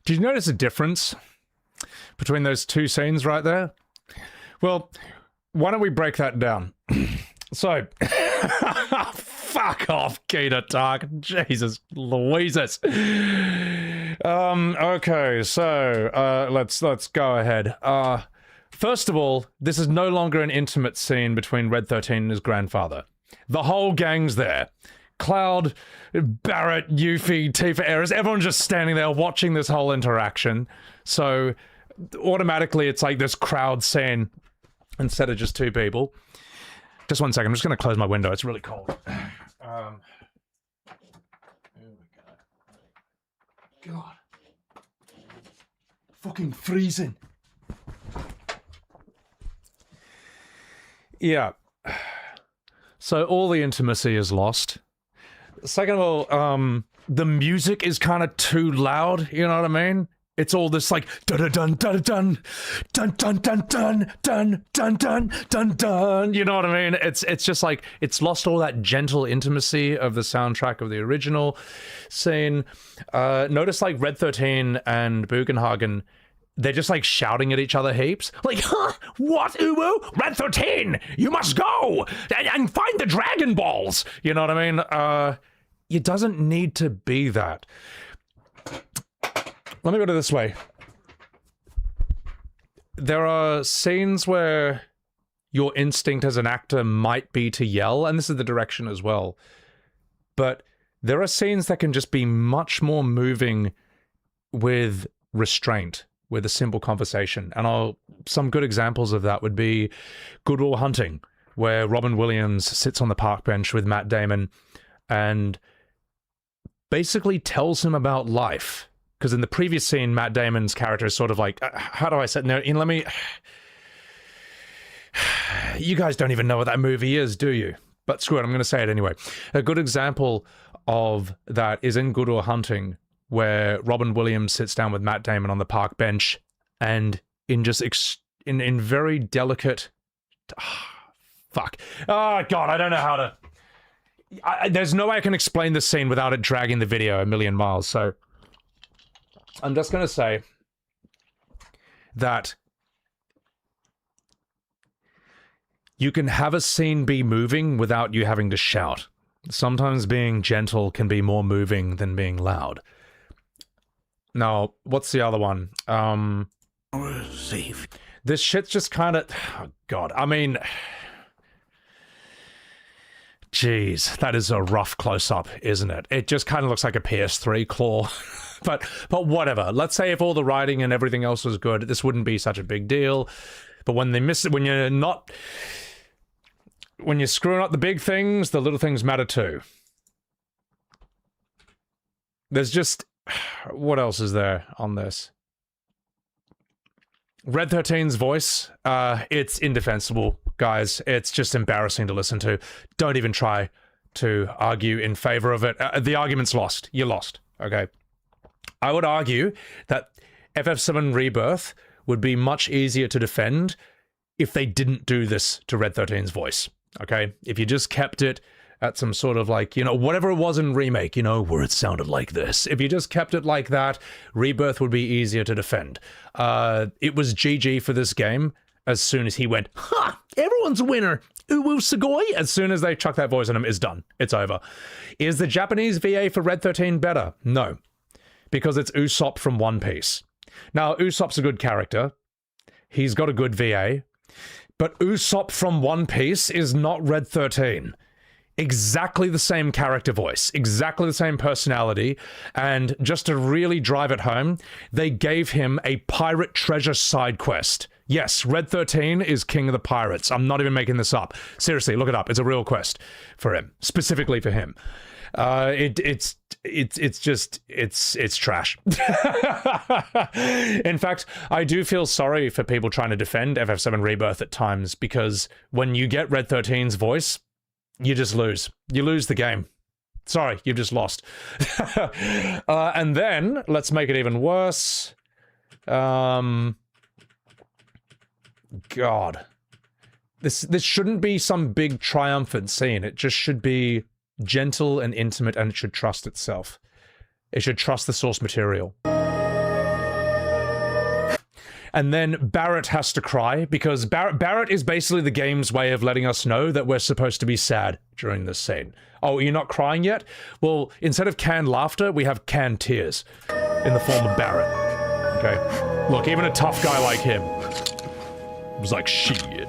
Did you notice a difference between those two scenes right there? Well, why don't we break that down? So, fuck off, Gi Natak. Jesus Louises. Okay, so let's go ahead. First of all, this is no longer an intimate scene between Red 13 and his grandfather. The whole gang's there. Cloud, Barrett, Yuffie, Tifa, Eris, everyone's just standing there watching this whole interaction. So automatically it's like this crowd scene. instead of just 2 people. Just one second, I'm just going to close my window. It's really cold. Here we go. God. Fucking freezing. Yeah. So all the intimacy is lost. Second of all, the music is kind of too loud, you know what I mean? It's all this like dun dun dun dun dun dun dun dun dun dun dun dun dun. You know what I mean? It's just like it's lost all that gentle intimacy of the soundtrack of the original scene. Notice like Red 13 and Bugenhagen, they're just like shouting at each other heaps. Like, huh? What, Uwu? Red 13, you must go and find the Dragon Balls. You know what I mean? It doesn't need to be that. Let me put it this way. There are scenes where your instinct as an actor might be to yell, and this is the direction as well. But there are scenes that can just be much more moving with restraint, with a simple conversation. And some good examples of that would be Good Will Hunting, where Robin Williams sits on the park bench with Matt Damon and basically tells him about life. Because in the previous scene, Matt Damon's character is sort of like, how do I say, no, let me, you guys don't even know what that movie is, do you? But screw it, I'm going to say it anyway. A good example of that is in Good Will Hunting, where Robin Williams sits down with Matt Damon on the park bench, and in just, in very delicate, fuck. Oh, God, I don't know how to, there's no way I can explain this scene without it dragging the video a million miles, so I'm just going to say that you can have a scene be moving without you having to shout. Sometimes being gentle can be more moving than being loud. Now, what's the other one? Safe. This shit's just kind of... Oh, God, I mean... Jeez, that is a rough close-up, isn't it? It just kind of looks like a PS3 claw. But whatever. Let's say if all the writing and everything else was good, this wouldn't be such a big deal. But when they miss it, when you're screwing up the big things, the little things matter too. There's just... What else is there on this? Red 13's voice, it's indefensible, guys. It's just embarrassing to listen to. Don't even try to argue in favor of it. The argument's lost. You're lost, okay? I would argue that FF7 Rebirth would be much easier to defend if they didn't do this to Red 13's voice, okay? If you just kept it at some sort of like, you know, whatever it was in Remake, you know, where it sounded like this. If you just kept it like that, Rebirth would be easier to defend. It was GG for this game as soon as he went, ha! Everyone's a winner! Uwu Sugoi! As soon as they chuck that voice in him, it's done. It's over. Is the Japanese VA for Red 13 better? No. Because it's Usopp from One Piece. Now, Usopp's a good character. He's got a good VA. But Usopp from One Piece is not Red 13. Exactly the same character voice, exactly the same personality, and just to really drive it home, they gave him a pirate treasure side quest. Yes, Red 13 is king of the pirates. I'm not even making this up. Seriously, look it up. It's a real quest for him, specifically for him. It's trash. In fact, I do feel sorry for people trying to defend FF7 Rebirth at times, because when you get Red 13's voice, you just lose. You lose the game. Sorry, you've just lost. And then, let's make it even worse. God. This shouldn't be some big triumphant scene. It just should be gentle and intimate, and it should trust itself. It should trust the source material. And then Barrett has to cry, because Barrett is basically the game's way of letting us know that we're supposed to be sad during this scene. Oh, you're not crying yet? Well, instead of canned laughter, we have canned tears in the form of Barrett. Okay? Look, even a tough guy like him was like, shit.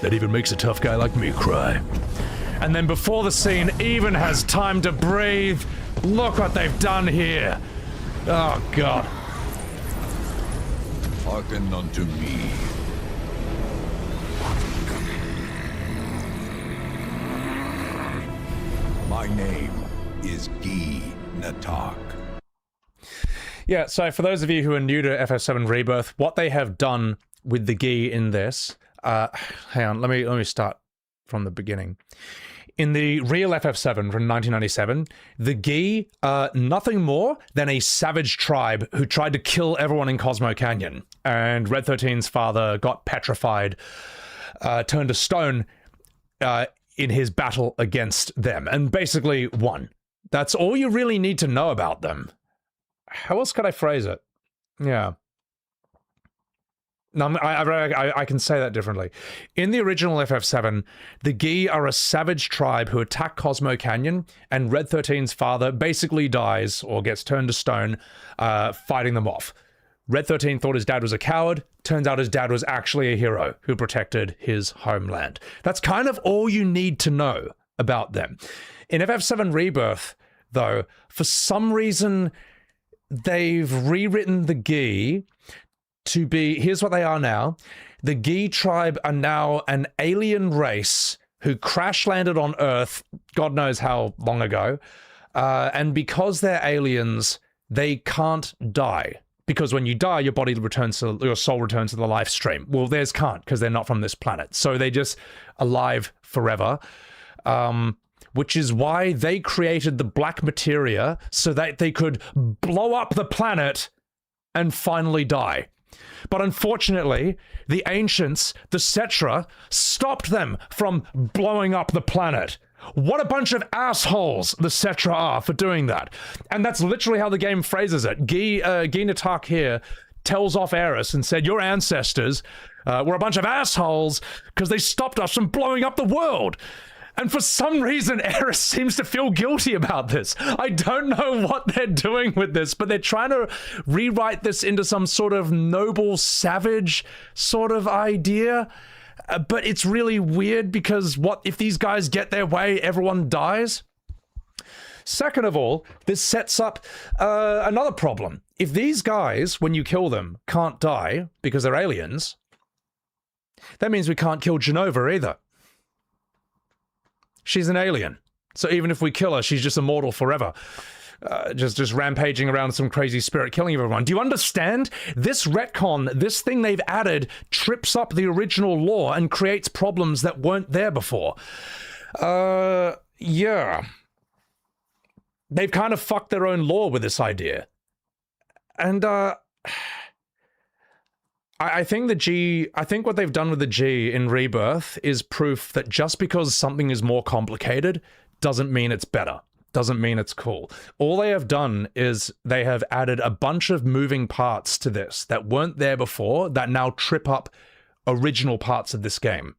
That even makes a tough guy like me cry. And then before the scene even has time to breathe, look what they've done here. Oh, God. Hearken unto me. My name is Guy Natak. Yeah, so for those of you who are new to FF7 Rebirth, what they have done with the Guy in this, hang on, let me start from the beginning. In the real FF7 from 1997, the Guy are nothing more than a savage tribe who tried to kill everyone in Cosmo Canyon. And Red 13's father got petrified, turned to stone in his battle against them, and basically won. That's all you really need to know about them. How else could I phrase it? Yeah. No, I can say that differently. In the original FF7, the Guy are a savage tribe who attack Cosmo Canyon, and Red 13's father basically dies, or gets turned to stone, fighting them off. Red 13 thought his dad was a coward. Turns out his dad was actually a hero who protected his homeland. That's kind of all you need to know about them. In FF7 Rebirth, though, for some reason, they've rewritten the Guy to be, here's what they are now. The Guy tribe are now an alien race who crash landed on Earth, God knows how long ago. And because they're aliens, they can't die. Because when you die, your soul returns to the life stream. Well, theirs can't, because they're not from this planet. So they're just alive forever. Which is why they created the black materia so that they could blow up the planet and finally die. But unfortunately, the ancients, the Cetra, stopped them from blowing up the planet. What a bunch of assholes the Cetra are for doing that. And that's literally how the game phrases it. Guy Natak here tells off Eris and said, your ancestors were a bunch of assholes because they stopped us from blowing up the world. And for some reason, Eris seems to feel guilty about this. I don't know what they're doing with this, but they're trying to rewrite this into some sort of noble, savage sort of idea. But it's really weird because what if these guys get their way, everyone dies? Second of all, this sets up another problem. If these guys, when you kill them, can't die because they're aliens, that means we can't kill Genova either. She's an alien. So even if we kill her, she's just immortal forever. Just rampaging around some crazy spirit killing everyone. Do you understand? This retcon, this thing they've added, trips up the original lore and creates problems that weren't there before. Yeah. They've kind of fucked their own lore with this idea. And, I think what they've done with the G in Rebirth is proof that just because something is more complicated doesn't mean it's better, doesn't mean it's cool. All they have done is they have added a bunch of moving parts to this that weren't there before that now trip up original parts of this game.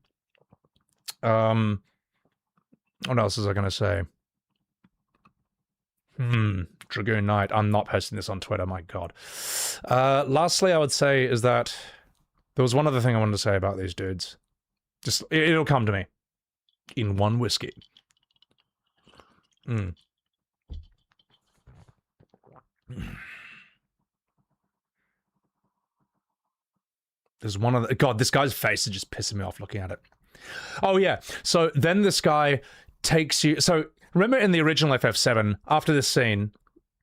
What else was I going to say? Dragoon Knight. I'm not posting this on Twitter, my god. Lastly, I would say is that there was one other thing I wanted to say about these dudes. Just, it'll come to me. In one whiskey. There's one other... God, this guy's face is just pissing me off looking at it. Oh, yeah. So then this guy takes you... So, remember in the original FF7, after this scene...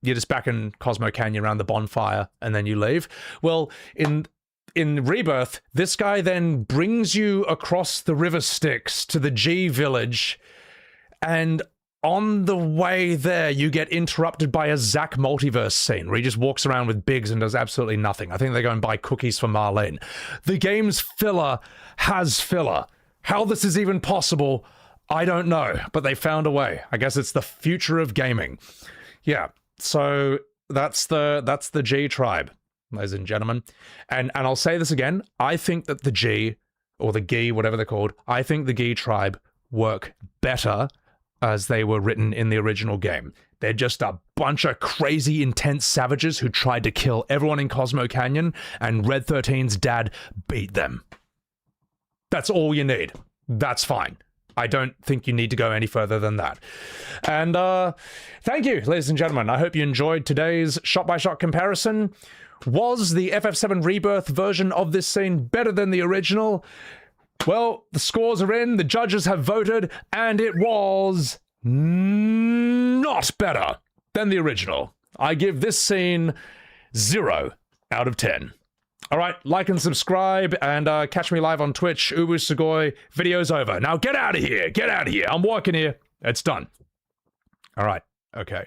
You're just back in Cosmo Canyon around the bonfire, and then you leave. Well, in Rebirth, this guy then brings you across the river Styx to the G village, and on the way there, you get interrupted by a Zack multiverse scene where he just walks around with Biggs and does absolutely nothing. I think they go and buy cookies for Marlene. The game's filler has filler. How this is even possible, I don't know, but they found a way. I guess it's the future of gaming. Yeah. So that's the G tribe, ladies and gentlemen. And I'll say this again, I think that the G, or the Gi, whatever they're called, I think the Gi tribe work better as they were written in the original game. They're just a bunch of crazy, intense savages who tried to kill everyone in Cosmo Canyon, and Red 13's dad beat them. That's all you need. That's fine. I don't think you need to go any further than that. And thank you, ladies and gentlemen. I hope you enjoyed today's shot-by-shot comparison. Was the FF7 Rebirth version of this scene better than the original? Well, the scores are in, the judges have voted, and it was not better than the original. I give this scene 0 out of 10. All right, like and subscribe, and catch me live on Twitch. Ubu Sugoi, video's over. Now get out of here. Get out of here. I'm walking here. It's done. All right. Okay.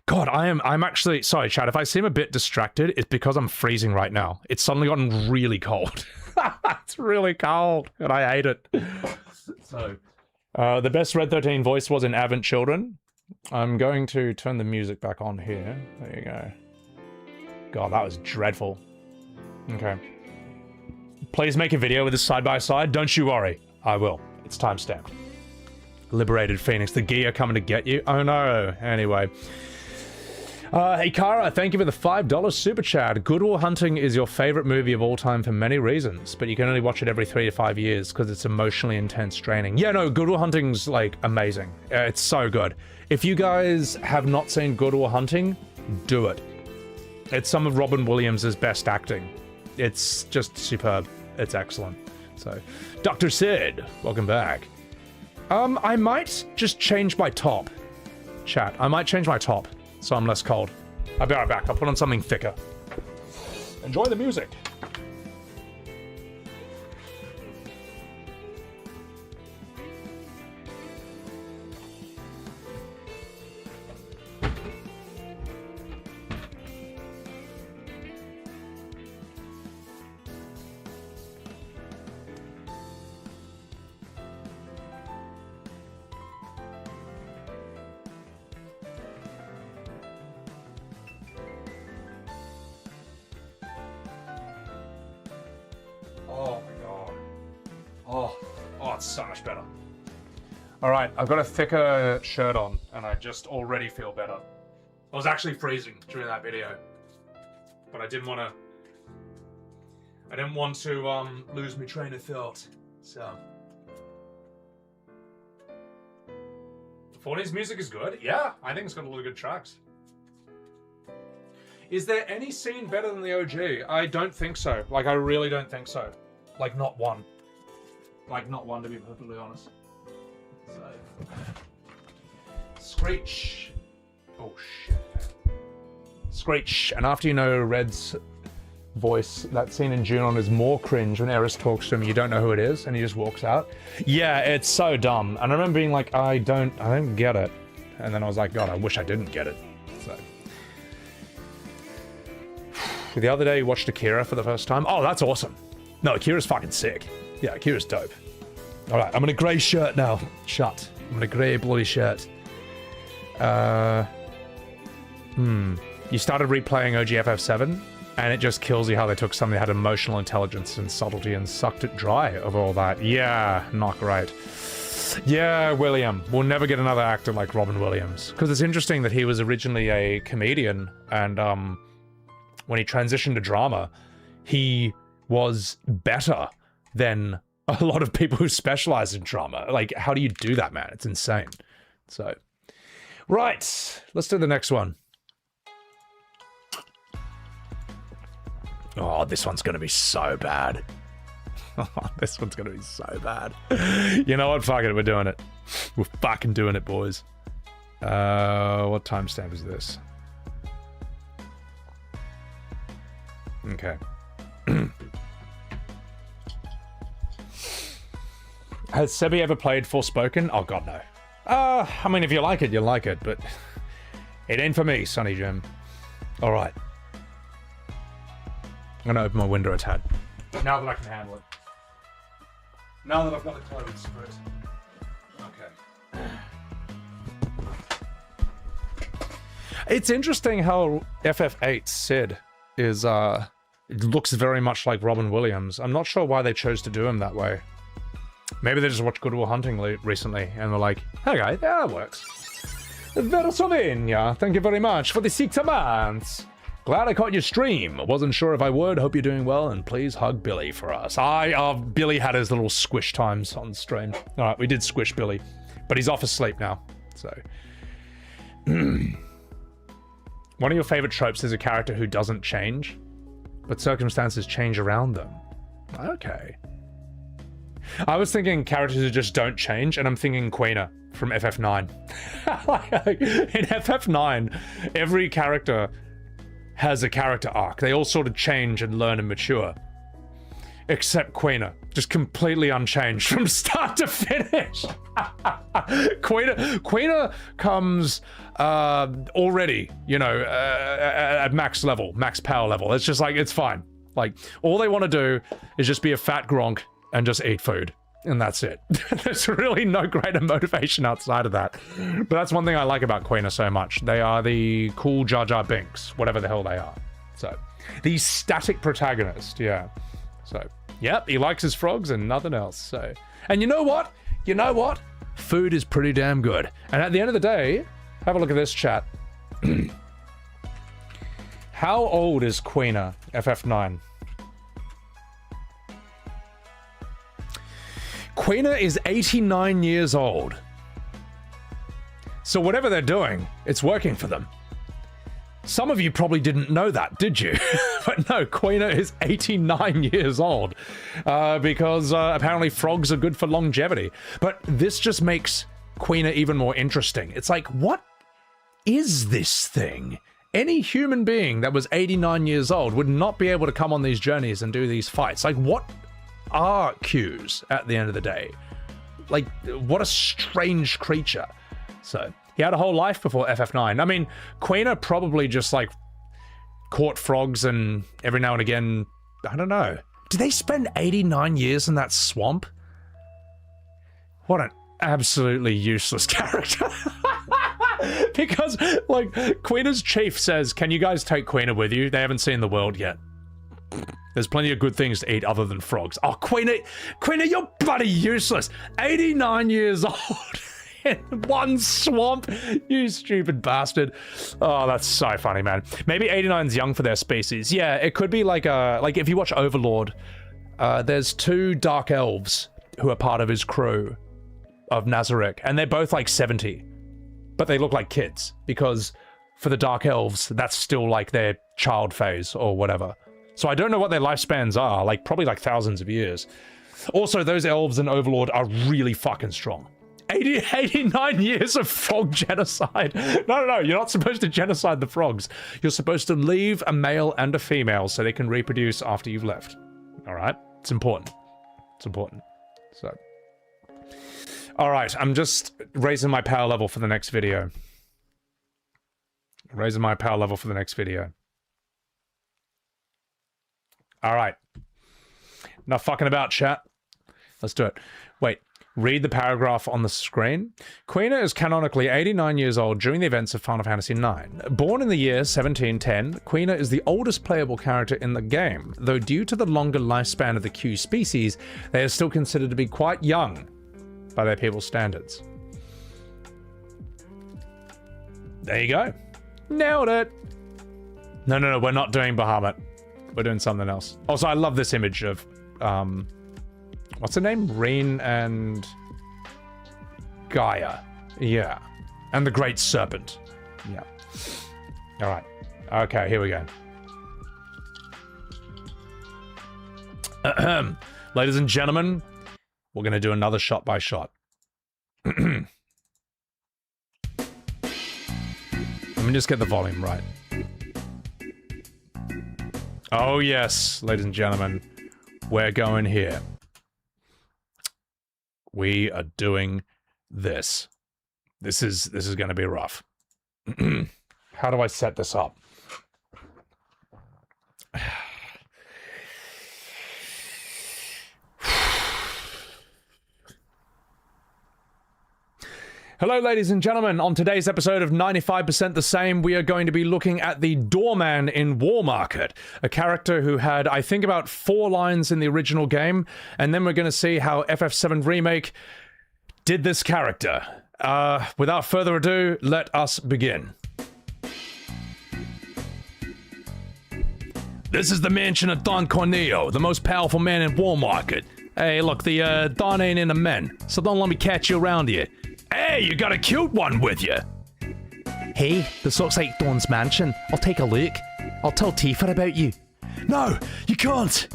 God, I'm actually, sorry, chat, if I seem a bit distracted, it's because I'm freezing right now. It's suddenly gotten really cold. It's really cold, and I hate it. So, the best Red 13 voice was in Advent Children. I'm going to turn the music back on here. There you go. God, that was dreadful. Okay. Please make a video with this side-by-side. Don't you worry. I will. It's timestamped. Liberated Phoenix. The gear coming to get you. Oh no. Anyway. Ikara, thank you for the $5 super chat. Good Will Hunting is your favorite movie of all time for many reasons, but you can only watch it every 3 to 5 years because it's emotionally intense draining. Yeah, no, Good Will Hunting's like amazing. It's so good. If you guys have not seen Good Will Hunting, do it. It's some of Robin Williams' best acting. It's just superb. It's excellent. So, Dr. Sid, welcome back. I might just change my top. Chat, I might change my top so I'm less cold. I'll be right back. I'll put on something thicker. Enjoy the music. So much better. All right, I've got a thicker shirt on, and I just already feel better. I was actually freezing during that video, but I didn't want to lose my train of thought. So, the 40s music is good. Yeah, I think it's got a lot of good tracks. Is there any scene better than the OG? I don't think so. Like, I really don't think so. Like, not one. Like, not one, to be perfectly honest. So. Screech. Oh, shit. Screech. And after you know Red's voice, that scene in Junon is more cringe when Eris talks to him, you don't know who it is, and he just walks out. Yeah, it's so dumb. And I remember being like, I don't get it. And then I was like, God, I wish I didn't get it. So. The other day, you watched Akira for the first time. Oh, that's awesome. No, Akira's fucking sick. Yeah, Akira's dope. Alright, I'm in a grey shirt now. Shut. I'm in a grey bloody shirt. You started replaying OGFF7, and it just kills you how they took something that had emotional intelligence and subtlety and sucked it dry of all that. Yeah, not great. Yeah, William. We'll never get another actor like Robin Williams. Because it's interesting that he was originally a comedian, and when he transitioned to drama, he was better than a lot of people who specialize in drama. Like, how do you do that, man? It's insane. So, right. Let's do the next one. Oh, this one's going to be so bad. This one's going to be so bad. You know what? Fuck it. We're doing it. We're fucking doing it, boys. What timestamp is this? Okay. Has Sebi ever played Forspoken? Oh god, no. I mean, if you like it, you like it, but it ain't for me, Sonny Jim. Alright. I'm gonna open my window a tad. Now that I can handle it. Now that I've got the clothes for it. Okay. It's interesting how FF8 Sid is, it looks very much like Robin Williams. I'm not sure why they chose to do him that way. Maybe they just watched Good Will Hunting recently and were like, hey guys, yeah, that works. Versovenia, thank you very much for the 6 months. Glad I caught your stream. Wasn't sure if I would. Hope you're doing well, and please hug Billy for us. Billy had his little squish times on stream. All right, we did squish Billy, but he's off asleep now, so. One of your favorite tropes is a character who doesn't change, but circumstances change around them. Okay. I was thinking characters who just don't change, and I'm thinking Quina from FF9. In FF9, every character has a character arc. They all sort of change and learn and mature. Except Quina, just completely unchanged from start to finish. Quina comes already, you know, at max level, max power level. It's just like, it's fine. Like, all they want to do is just be a fat gronk and just eat food. And that's it. There's really no greater motivation outside of that. But that's one thing I like about Quina so much. They are the cool Jar Jar Binks, whatever the hell they are. So, the static protagonist, yeah. So, yep, he likes his frogs and nothing else. So, and you know what? You know what? Food is pretty damn good. And at the end of the day, have a look at this chat. How old is Quina, FF9? Quina is 89 years old. So whatever they're doing, it's working for them. Some of you probably didn't know that, did you? But no, Quina is 89 years old because apparently frogs are good for longevity. But this just makes Quina even more interesting. It's like, what is this thing? Any human being that was 89 years old would not be able to come on these journeys and do these fights. Like, what are Qs at the end of the day? Like, what a strange creature. So, he had a whole life before FF9. I mean, Quina probably just, like, caught frogs and every now and again, I don't know. Did they spend 89 years in that swamp? What an absolutely useless character. Because, like, Quina's chief says, can you guys take Quina with you? They haven't seen the world yet. There's plenty of good things to eat other than frogs. Oh, Quina, you're bloody useless. 89 years old in one swamp, you stupid bastard. Oh, that's so funny, man. Maybe 89's young for their species. Yeah, it could be like if you watch Overlord, there's 2 dark elves who are part of his crew of Nazarick, and they're both like 70, but they look like kids because for the dark elves, that's still like their child phase or whatever. So I don't know what their lifespans are, like probably like thousands of years. Also, those elves in Overlord are really fucking strong. 89 years of frog genocide. No, you're not supposed to genocide the frogs. You're supposed to leave a male and a female so they can reproduce after you've left. All right? It's important. It's important. So. All right, I'm just raising my power level for the next video. Raising my power level for the next video. All right. Enough fucking about, chat. Let's do it. Wait, read the paragraph on the screen. Quina is canonically 89 years old during the events of Final Fantasy IX. Born in the year 1710, Quina is the oldest playable character in the game, though due to the longer lifespan of the Q species, they are still considered to be quite young by their people's standards. There you go. Nailed it. No, we're not doing Bahamut. We're doing something else. Also, I love this image of, what's her name? Reen and Gaia. Yeah. And the Great Serpent. Yeah. All right. Okay, here we go. Ladies and gentlemen, we're going to do another shot by shot. Let me just get the volume right. Oh yes, ladies and gentlemen, we're going here. We are doing this. This is going to be rough. How do I set this up? Hello, ladies and gentlemen. On today's episode of 95% the Same, we are going to be looking at the doorman in War Market, a character who had, I think, about 4 lines in the original game, and then we're going to see how FF7 Remake did this character. Without further ado, let us begin. This is the mansion of Don Corneo, the most powerful man in War Market. Hey, look, the Don ain't in a men, so don't let me catch you around here. Hey, you got a cute one with you. Hey, this looks like Don's mansion. I'll take a look. I'll tell Tifa about you. No, you can't.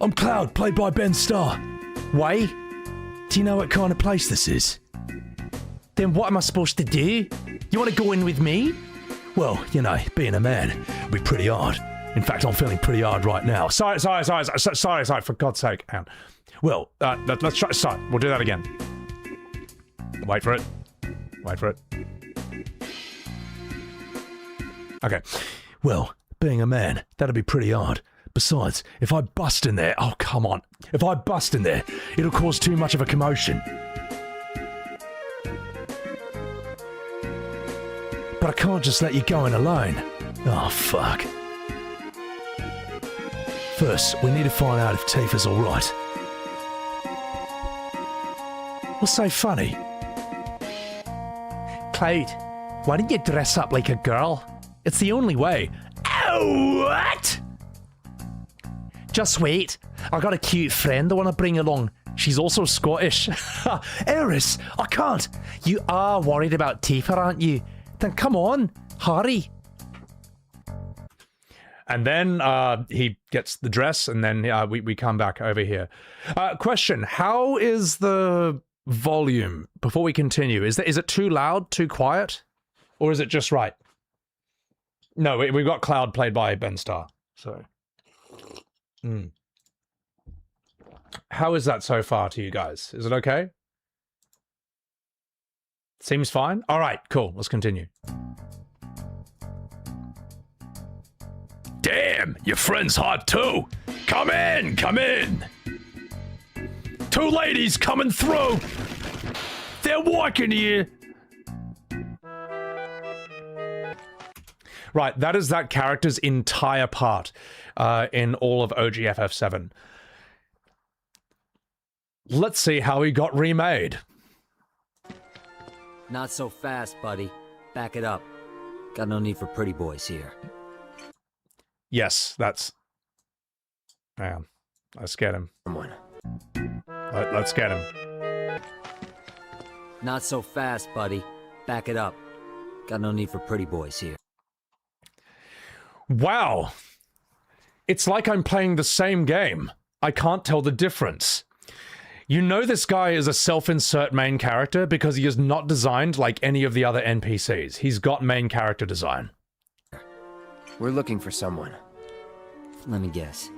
I'm Cloud, played by Ben Starr. Why? Do you know what kind of place this is? Then what am I supposed to do? You want to go in with me? Well, you know, being a man would be pretty hard. In fact, I'm feeling pretty hard right now. Sorry, for God's sake. Hang on. Well, let's try. Sorry, we'll do that again. Wait for it. Okay. Well, being a man, that'd be pretty hard. Besides, if I bust in there, oh, come on. If I bust in there, it'll cause too much of a commotion. But I can't just let you go in alone. Oh, fuck. First, we need to find out if Tifa's alright. What's so funny? Cloud, why don't you dress up like a girl? It's the only way. Oh, what? Just wait. I got a cute friend I want to bring along. She's also Scottish. Eris, I can't. You are worried about Tifa, aren't you? Then come on, hurry. And then he gets the dress, and then we come back over here. Question, how is the volume, before we continue? Is it too loud, too quiet? Or is it just right? No, we've got Cloud played by Ben Starr, so... How is that so far to you guys? Is it okay? Seems fine? Alright, cool, let's continue. Damn, your friend's hot too! Come in, come in! Two ladies coming through! They're walking here! Right, that is that character's entire part in all of OG FF7. Let's see how he got remade. Not so fast, buddy. Back it up. Got no need for pretty boys here. Yes, that's... Man, let's get him. Someone. Let's get him. Not so fast, buddy. Back it up. Got no need for pretty boys here. Wow. It's like I'm playing the same game. I can't tell the difference. You know this guy is a self-insert main character because he is not designed like any of the other NPCs. He's got main character design. We're looking for someone. Let me guess.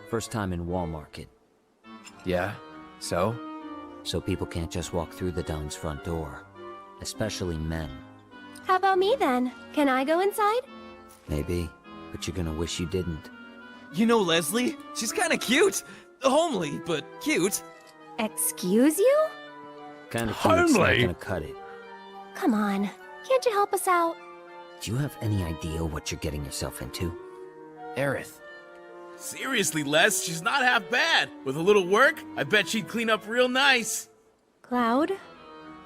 First time in Wall Market. Yeah? So? So people can't just walk through the Down's front door. Especially men. How about me then? Can I go inside? Maybe, but you're gonna wish you didn't. You know Leslie? She's kinda cute. Homely, but cute. Excuse you? Kinda cute's not gonna cut it. Come on. Can't you help us out? Do you have any idea what you're getting yourself into? Aerith. Seriously, Les, she's not half bad. With a little work, I bet she'd clean up real nice. Cloud,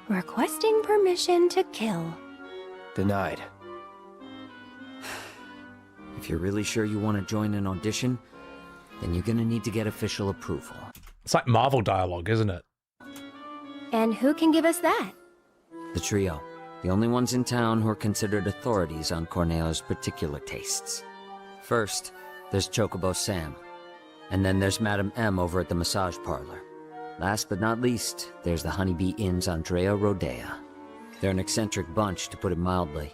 requesting permission to kill. Denied. If you're really sure you want to join an audition, then you're gonna need to get official approval. It's like Marvel dialogue, isn't it? And who can give us that? The trio. The only ones in town who are considered authorities on Corneo's particular tastes. First, there's Chocobo Sam. And then there's Madam M over at the massage parlor. Last but not least, there's the Honeybee Inn's Andrea Rodea. They're an eccentric bunch, to put it mildly.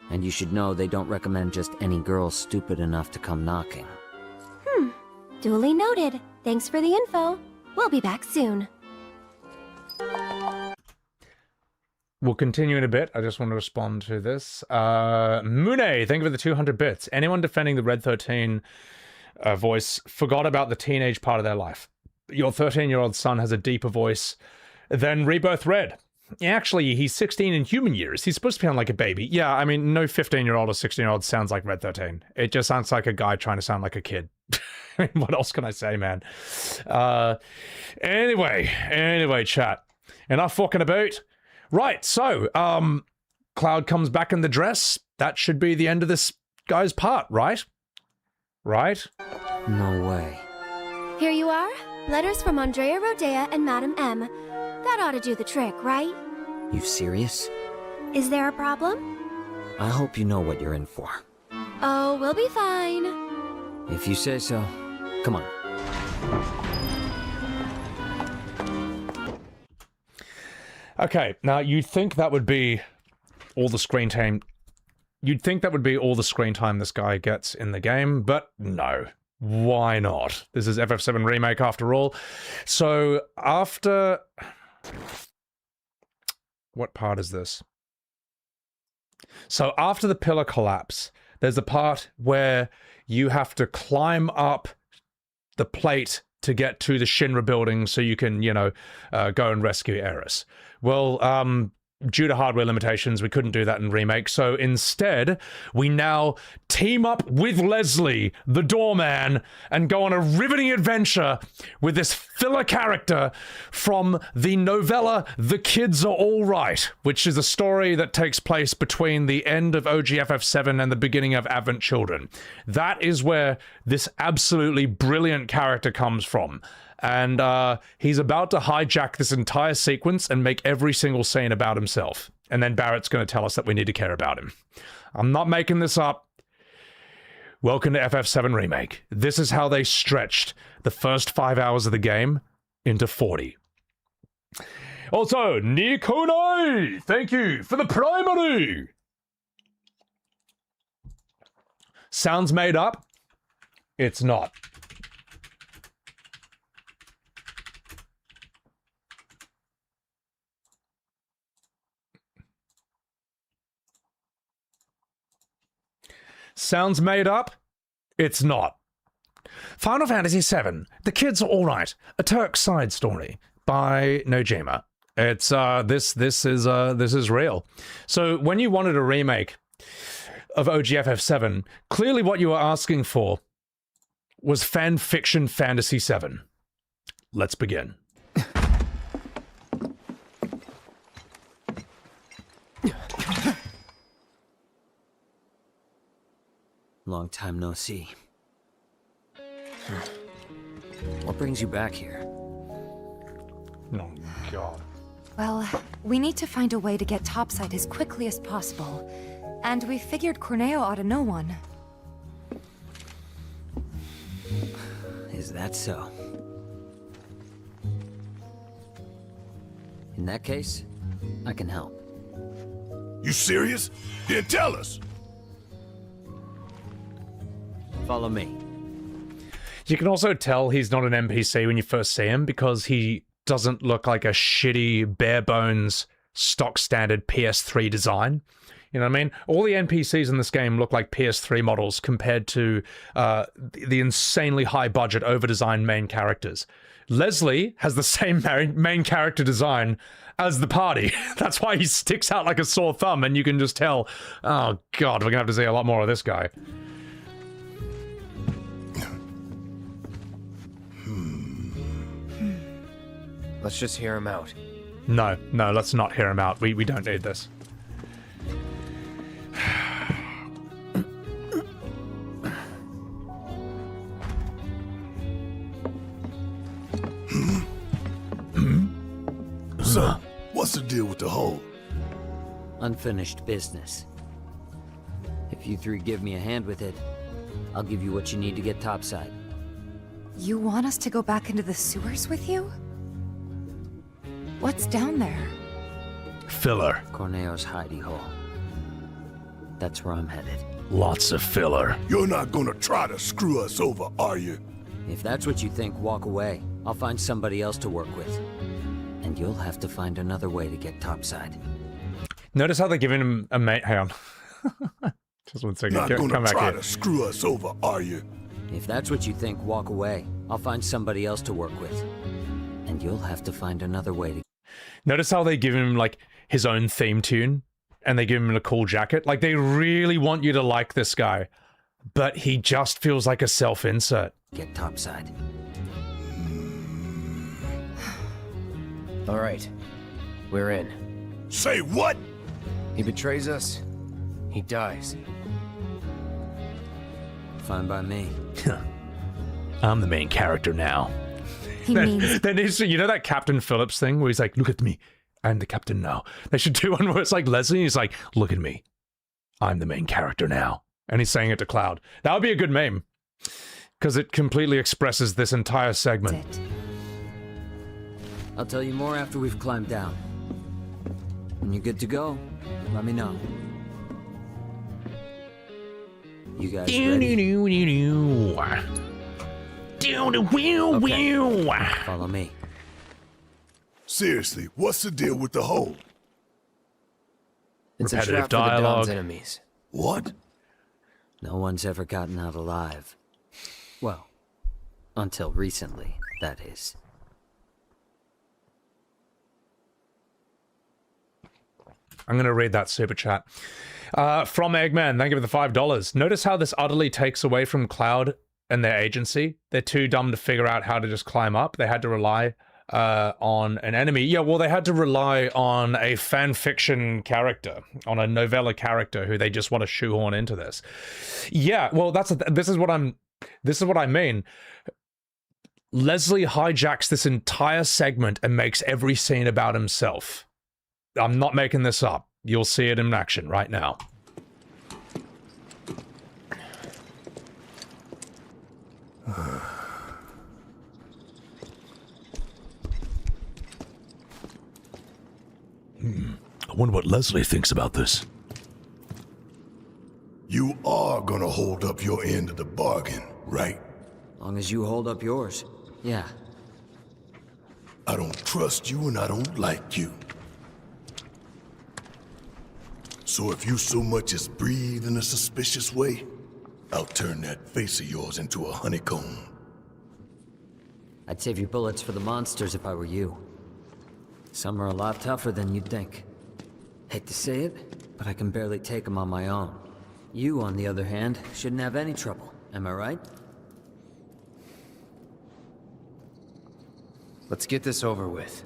And you should know they don't recommend just any girl stupid enough to come knocking. Duly noted. Thanks for the info. We'll be back soon. We'll continue in a bit. I just want to respond to this. Mune, thank you for the 200 bits. Anyone defending the Red 13 voice forgot about the teenage part of their life. Your 13-year-old son has a deeper voice than Rebirth Red. Actually, he's 16 in human years. He's supposed to sound like a baby. Yeah, I mean, no 15-year-old or 16-year-old sounds like Red 13. It just sounds like a guy trying to sound like a kid. What else can I say, man? Anyway, chat. Enough fucking about. Right, so, Cloud comes back in the dress. That should be the end of this guy's part, right? Right? No way. Here you are. Letters from Andrea Rodea and Madam M. That ought to do the trick, right? You serious? Is there a problem? I hope you know what you're in for. Oh, we'll be fine. If you say so. Come on. Okay, now you'd think that would be all the screen time. You'd think that would be all the screen time this guy gets in the game, but no. Why not? This is FF7 Remake after all. So after... What part is this? So after the pillar collapse, there's a part where you have to climb up the plate to get to the Shinra building so you can, you know, go and rescue Eris. Well, due to hardware limitations, we couldn't do that in Remake, so instead, we now team up with Leslie, the doorman, and go on a riveting adventure with this filler character from the novella The Kids Are All Right, which is a story that takes place between the end of OGFF7 and the beginning of Advent Children. That is where this absolutely brilliant character comes from. And he's about to hijack this entire sequence and make every single scene about himself. And then Barrett's going to tell us that we need to care about him. I'm not making this up. Welcome to FF7 Remake. This is how they stretched the first 5 hours of the game into 40. Also, Nikonai! Thank you for the primary! Sounds made up? It's not. Sounds made up? It's not. Final Fantasy VII, The Kids Are All Right, a Turk side story by Nojima. It's this is real. So when you wanted a remake of OGFF7, clearly what you were asking for was fan fiction Fantasy VII. Let's begin. Long time no see. What brings you back here? Oh, God. Well, we need to find a way to get topside as quickly as possible. And we figured Corneo ought to know one. Is that so? In that case, I can help. You serious? Then tell us! Follow me. You can also tell he's not an NPC when you first see him because he doesn't look like a shitty, bare-bones, stock standard PS3 design. You know what I mean? All the NPCs in this game look like PS3 models compared to the insanely high-budget, over-designed main characters. Leslie has the same main character design as the party. That's why he sticks out like a sore thumb, and you can just tell, oh god, we're gonna have to see a lot more of this guy. Let's just hear him out. No, let's not hear him out. We don't need this. So, what's the deal with the hole? Unfinished business. If you three give me a hand with it, I'll give you what you need to get topside. You want us to go back into the sewers with you? What's down there? Filler. Corneo's hidey hole. That's where I'm headed. Lots of filler. You're not gonna try to screw us over, are you? If that's what you think, walk away. I'll find somebody else to work with. And you'll have to find another way to get topside. Notice how they're giving him a mate. Hang on. Just one second. Not gonna come back try here. to screw us over, are you? If that's what you think, walk away. I'll find somebody else to work with. And you'll have to find another way to... Notice how they give him, like, his own theme tune, and they give him a cool jacket? Like, they really want you to like this guy, but he just feels like a self-insert. Get topside. All right, we're in. Say what? He betrays us, he dies. Fine by me. I'm the main character now. There needs to, you know that Captain Phillips thing where he's like, look at me, I'm the captain now. They should do one where it's like Leslie, he's like, look at me, I'm the main character now. And he's saying it to Cloud. That would be a good meme. Because it completely expresses this entire segment. I'll tell you more after we've climbed down. When you're good to go, let me know. You guys ready? Okay. Follow me. Seriously, what's the deal with the hole? It's a Repetitive trap for the Don's dialogue. enemies. What? No one's ever gotten out alive. Well, until recently, that is. I'm going to read that super chat. From Eggman, thank you for the $5. Notice how this utterly takes away from Cloud and their agency. They're too dumb to figure out how to just climb up. They had to rely on an enemy. Yeah, well, they had to rely on a fan fiction character, on a novella character who they just want to shoehorn into this. Yeah, well, this is what I mean. Leslie hijacks this entire segment and makes every scene about himself. I'm not making this up. You'll see it in action right now. I wonder what Leslie thinks about this. You are gonna hold up your end of the bargain, right? Long as you hold up yours. Yeah. I don't trust you and I don't like you. So if you so much as breathe in a suspicious way, I'll turn that face of yours into a honeycomb. I'd save your bullets for the monsters if I were you. Some are a lot tougher than you'd think. Hate to say it, but I can barely take them on my own. You, on the other hand, shouldn't have any trouble. Am I right? Let's get this over with.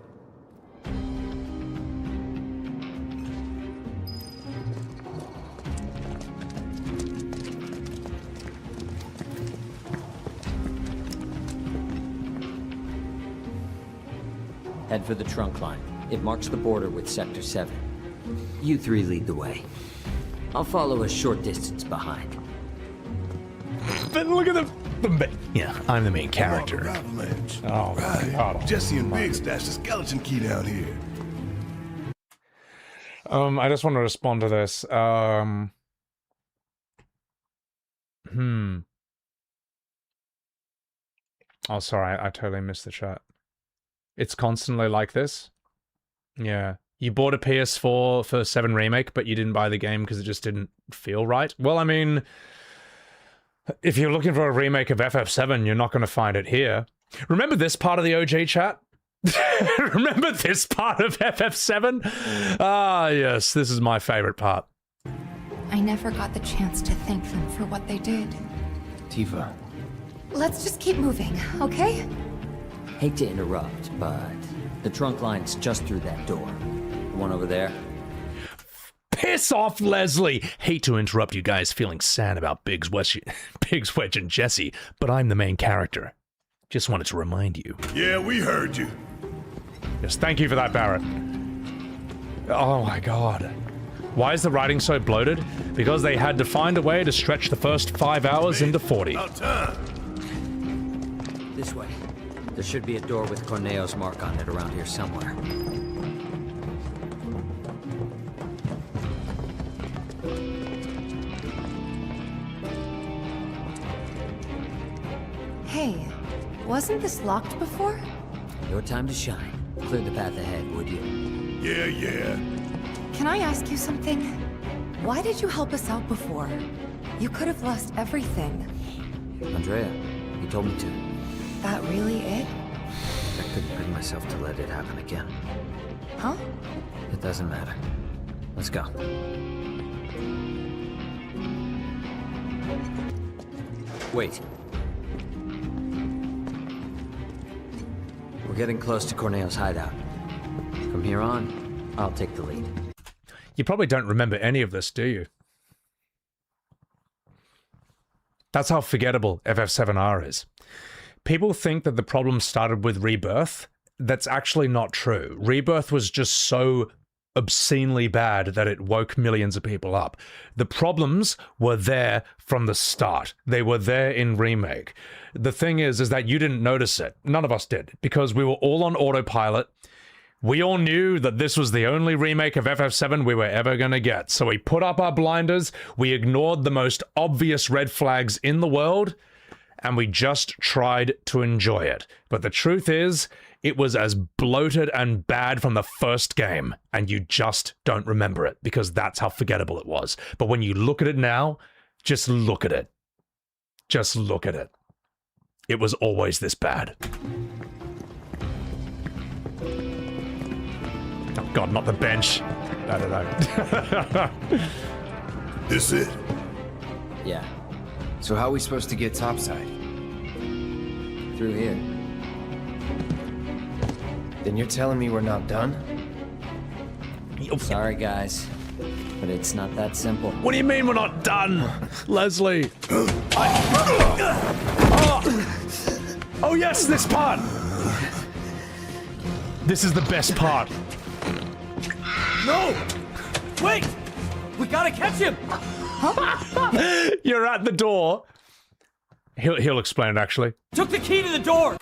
Head for the trunk line. It marks the border with Sector 7. You three lead the way. I'll follow a short distance behind. But look at yeah, I'm the main character. Oh, right. God. Jesse and Big stashed the skeleton key down here. I just want to respond to this. Oh, sorry, I totally missed the chat. It's constantly like this? Yeah. You bought a PS4 for 7 Remake, but you didn't buy the game because it just didn't feel right? Well, I mean, if you're looking for a remake of FF7, you're not going to find it here. Remember this part of the OG chat? Remember this part of FF7? Ah, yes, this is my favorite part. I never got the chance to thank them for what they did. Tifa. Let's just keep moving, okay? Hate to interrupt, but the trunk line's just through that door. The one over there. Piss off, Leslie! Hate to interrupt you guys feeling sad about Biggs, Wedge, and Jesse, but I'm the main character. Just wanted to remind you. Yeah, we heard you. Yes, thank you for that, Barrett. Oh my god. Why is the writing so bloated? Because they had to find a way to stretch the first 5 hours into 40. This way. There should be a door with Corneo's mark on it around here somewhere. Hey, wasn't this locked before? Your time to shine. Clear the path ahead, would you? Yeah. Can I ask you something? Why did you help us out before? You could have lost everything. Andrea, you told me to. That really it? I couldn't bring myself to let it happen again. Huh? It doesn't matter. Let's go. Wait. We're getting close to Corneo's hideout. From here on, I'll take the lead. You probably don't remember any of this, do you? That's how forgettable FF7R is. People think that the problem started with Rebirth. That's actually not true. Rebirth was just so obscenely bad that it woke millions of people up. The problems were there from the start. They were there in Remake. The thing is that you didn't notice it. None of us did, because we were all on autopilot. We all knew that this was the only remake of FF7 we were ever gonna get, so we put up our blinders, we ignored the most obvious red flags in the world, and we just tried to enjoy it. But the truth is, it was as bloated and bad from the first game, and you just don't remember it, because that's how forgettable it was. But when you look at it now, just look at it. Just look at it. It was always this bad. Oh god, not the bench. I don't know. This it? Yeah. So how are we supposed to get topside? Through here. Then you're telling me we're not done? Sorry, guys, but it's not that simple. What do you mean we're not done, Leslie? Oh yes, this part! This is the best part. No! Wait! We gotta catch him! You're at the door. He'll explain it, actually. Took the key to the door!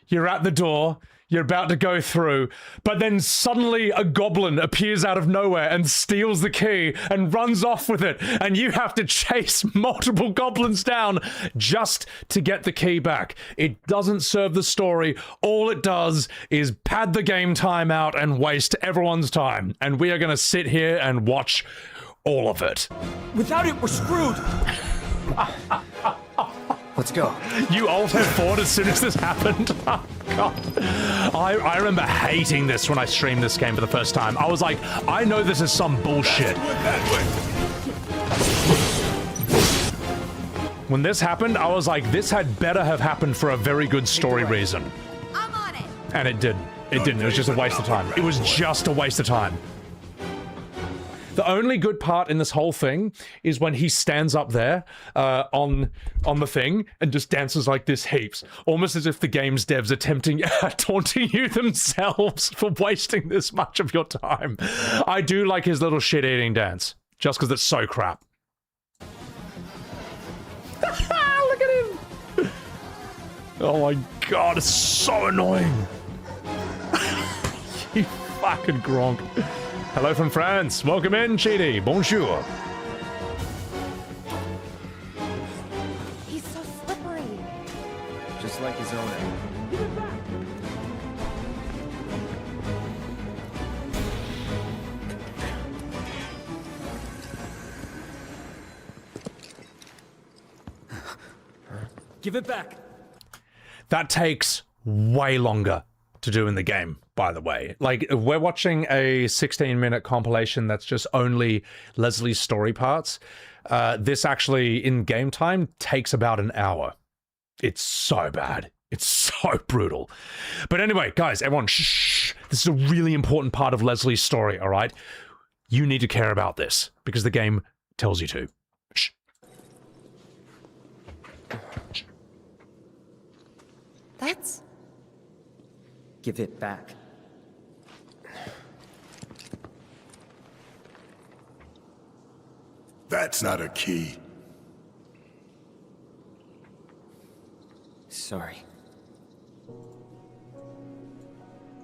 You're at the door. You're about to go through, but then suddenly a goblin appears out of nowhere and steals the key and runs off with it, and you have to chase multiple goblins down just to get the key back. It doesn't serve the story. All it does is pad the game time out and waste everyone's time, and we are going to sit here and watch all of it. Without it, we're screwed! Let's go. You alt F4'd as soon as this happened. Oh, God. I remember hating this when I streamed this game for the first time. I was like, I know this is some bullshit. When this happened, I was like, this had better have happened for a very good story reason. I'm on it. And it didn't. It didn't. It was just a waste of time. It was just a waste of time. The only good part in this whole thing is when he stands up there on the thing and just dances like this heaps, almost as if the game's devs are taunting you themselves for wasting this much of your time. I do like his little shit-eating dance, just because it's so crap. Look at him! Oh my god, it's so annoying. You fucking Gronk. Hello from France. Welcome in, Chidi. Bonjour. He's so slippery. Just like his owner. Give it back. That takes way longer to do in the game, by the way. Like, we're watching a 16-minute compilation that's just only Leslie's story parts. This actually, in game time, takes about an hour. It's so bad. It's so brutal. But anyway, guys, everyone, shh. This is a really important part of Leslie's story, all right? You need to care about this, because the game tells you to. Shh. That's... Give it back. That's not a key. Sorry.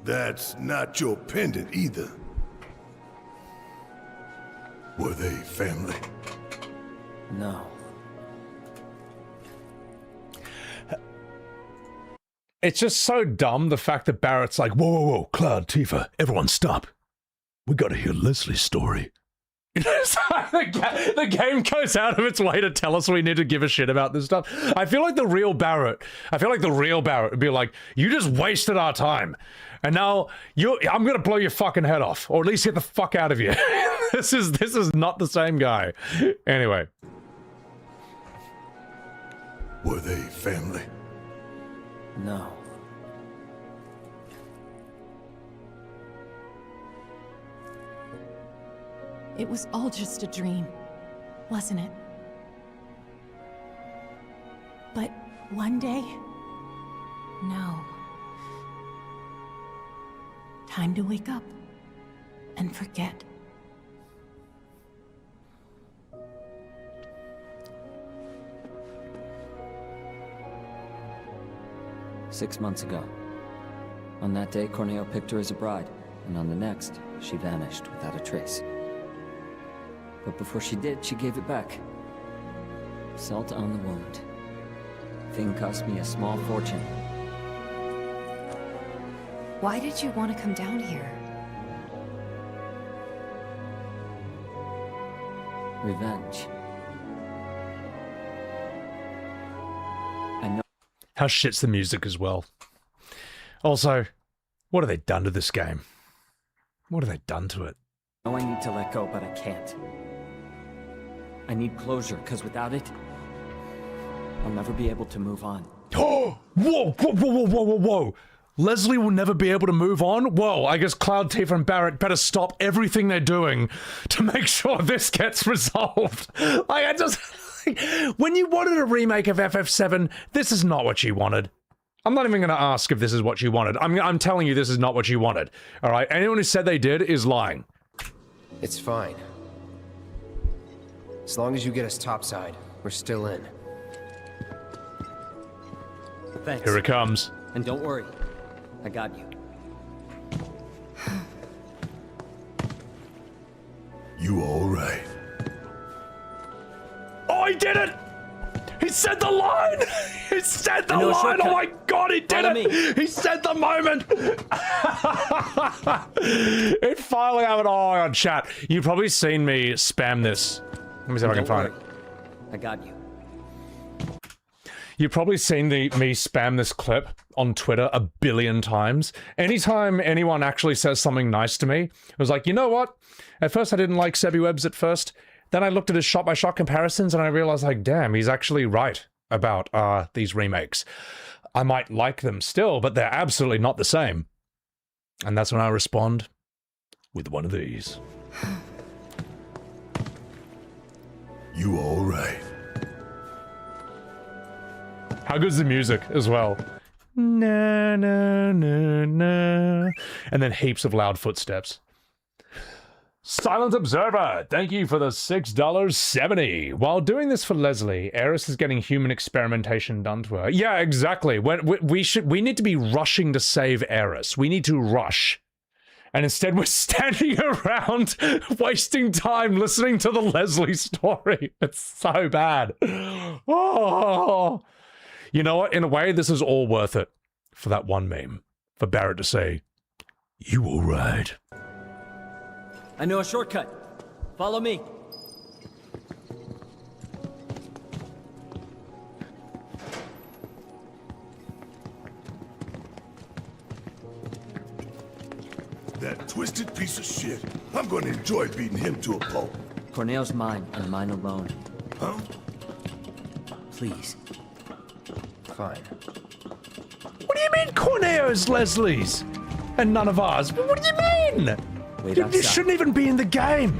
That's not your pendant either. Were they family? No. It's just so dumb, the fact that Barrett's like, whoa, Cloud, Tifa, everyone stop. We gotta hear Leslie's story. The game goes out of its way to tell us we need to give a shit about this stuff. I feel like the real Barrett would be like, you just wasted our time. And now I'm gonna blow your fucking head off, or at least get the fuck out of you. This is not the same guy. Anyway. Were they family? No. It was all just a dream, wasn't it? But one day, no. Time to wake up and forget. "6 months ago. On that day, Corneo picked her as a bride. and on the next, she vanished without a trace. But before she did, she gave it back. Salt on the wound. Thing cost me a small fortune. Why did you want to come down here? Revenge. I know. How shit's the music as well. Also, what have they done to this game? What have they done to it? I know I need to let go, but I can't. I need closure, because without it, I'll never be able to move on. Oh! Whoa! Whoa! Whoa! Whoa! Whoa! Whoa! Whoa! Leslie will never be able to move on? Whoa, I guess Cloud, Tifa, and Barrett better stop everything they're doing to make sure this gets resolved. Like, I just... when you wanted a remake of FF7, this is not what you wanted. I'm not even going to ask if this is what you wanted. I'm telling you this is not what you wanted. All right? Anyone who said they did is lying. It's fine. As long as you get us topside, we're still in. Thanks. Here it comes. And don't worry. I got you. You all right? Oh, he did it! He said the line! He said the line! Shortcut. Oh my god, he did Follow it! me. He said the moment! It finally happened. Oh my god, chat. You've probably seen me spam this. Let me see if I can find it. I got you. You've probably seen me spam this clip on Twitter a billion times. Anytime anyone actually says something nice to me, it was like, you know what? At first I didn't like Sebi Webbs at first. Then I looked at his shot-by-shot comparisons and I realized, like, damn, he's actually right about these remakes. I might like them still, but they're absolutely not the same. And that's when I respond with one of these. You all right? How good's the music as well? Na na na na. And then heaps of loud footsteps. Silent Observer, thank you for the $6.70. While doing this for Leslie, Eris is getting human experimentation done to her. Yeah, exactly. We need to be rushing to save Eris. We need to rush. And instead we're standing around wasting time listening to the Leslie story. It's so bad. Oh. You know what? In a way, this is all worth it for that one meme. For Barrett to say, you all right? I know a shortcut. Follow me. That twisted piece of shit. I'm gonna enjoy beating him to a pulp. Corneo's mine, and mine alone. Huh? Please. Fine. What do you mean Corneo's Leslie's? And none of ours? What do you mean? Wait You outside. shouldn't even be in the game.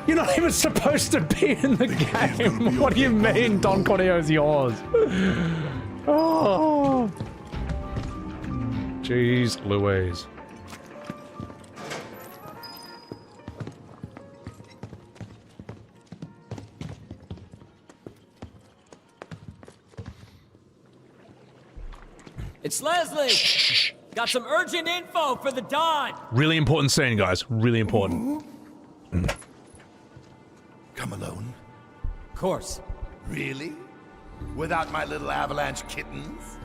You're not even supposed to be in the game. What do you mean Don Corneo's yours? Oh. Jeez Louise. It's Leslie! Shh. Got some urgent info for the Don! Really important scene, guys. Really important. Come alone. Of course. Really? Without my little avalanche kittens?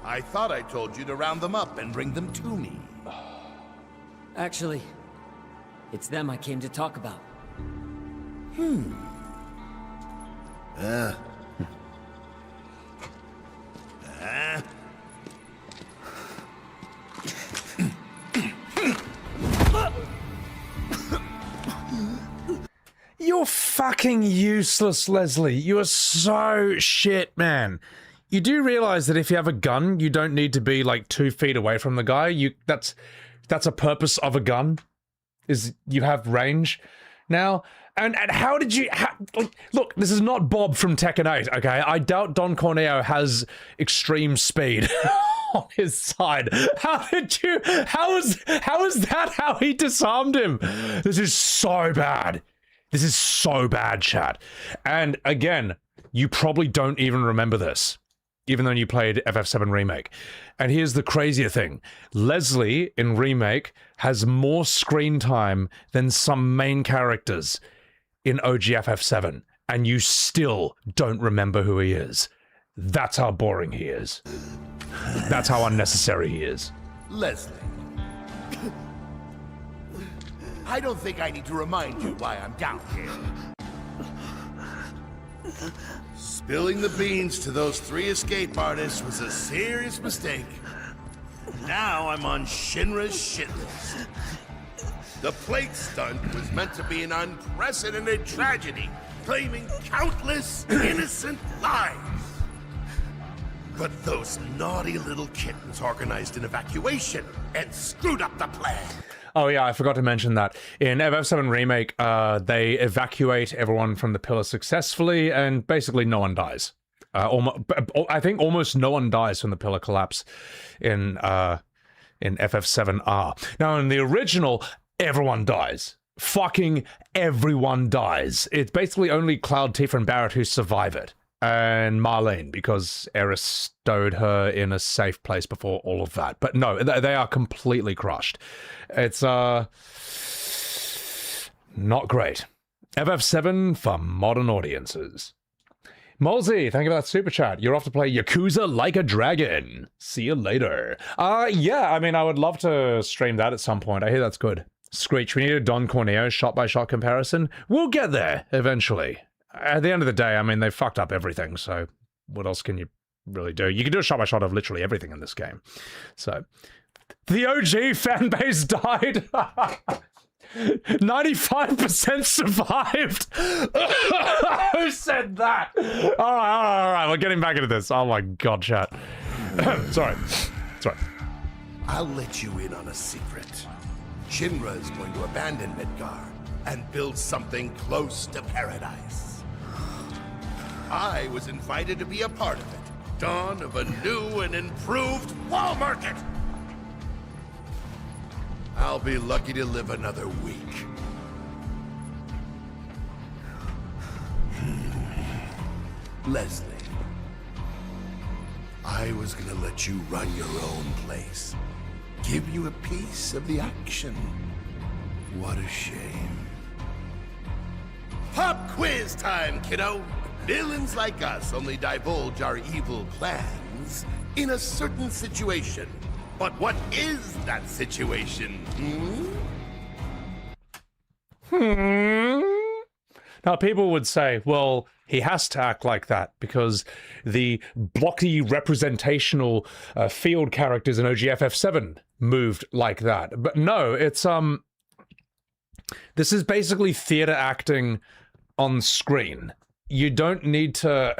I thought I told you to round them up and bring them to me. Actually, it's them I came to talk about. You're fucking useless, Leslie. You are so shit, man. You do realize that if you have a gun, you don't need to be like 2 feet away from the guy. That's a purpose of a gun, is you have range now. And how did you... look, this is not Bob from Tekken 8, okay? I doubt Don Corneo has extreme speed on his side. How is that how he disarmed him? This is so bad. This is so bad, chat. And again, you probably don't even remember this. even though you played FF7 Remake. And here's the crazier thing. Leslie in Remake has more screen time than some main characters in OG FF7, and you still don't remember who he is. That's how boring he is. That's how unnecessary he is. Leslie. I don't think I need to remind you why I'm down here. Spilling the beans to those 3 escape artists was a serious mistake. Now I'm on Shinra's shit list. The plate stunt was meant to be an unprecedented tragedy, claiming countless innocent lives. But those naughty little kittens organized an evacuation and screwed up the plan. Oh yeah, I forgot to mention that. In FF7 Remake, they evacuate everyone from the pillar successfully, and basically no one dies. I think almost no one dies from the pillar collapse in FF7R. Now, in the original, everyone dies. Fucking everyone dies. It's basically only Cloud, Tifa, and Barrett who survive it. And Marlene, because Eris stowed her in a safe place before all of that. But no, they are completely crushed. It's, not great. FF7 for modern audiences. Molzy, thank you for that super chat. You're off to play Yakuza Like a Dragon. See you later. Yeah, I mean, I would love to stream that at some point. I hear that's good. Screech, we need a Don Corneo shot-by-shot comparison. We'll get there, eventually. At the end of the day, I mean, they fucked up everything, so what else can you really do? You can do a shot-by-shot of literally everything in this game. So, the OG fan base died. 95% survived. Who said that? All right, we're getting back into this. Oh my god, chat. Sorry. I'll let you in on a secret. Shinra is going to abandon Midgar and build something close to paradise. I was invited to be a part of it. Dawn of a new and improved wall market. I'll be lucky to live another week. Leslie, I was gonna let you run your own place. Give you a piece of the action. What a shame. Pop quiz time, kiddo! Villains like us only divulge our evil plans in a certain situation. But what is that situation, Now, people would say, well, he has to act like that because the blocky representational field characters in OGFF7 moved like that. But no, it's, this is basically theater acting on screen. You don't need to...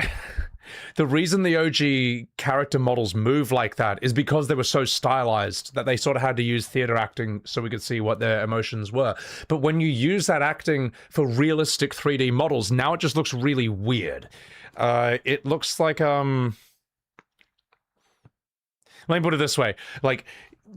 The reason the OG character models move like that is because they were so stylized that they sort of had to use theater acting so we could see what their emotions were. But when you use that acting for realistic 3D models, now it just looks really weird. It looks like, let me put it this way. Like,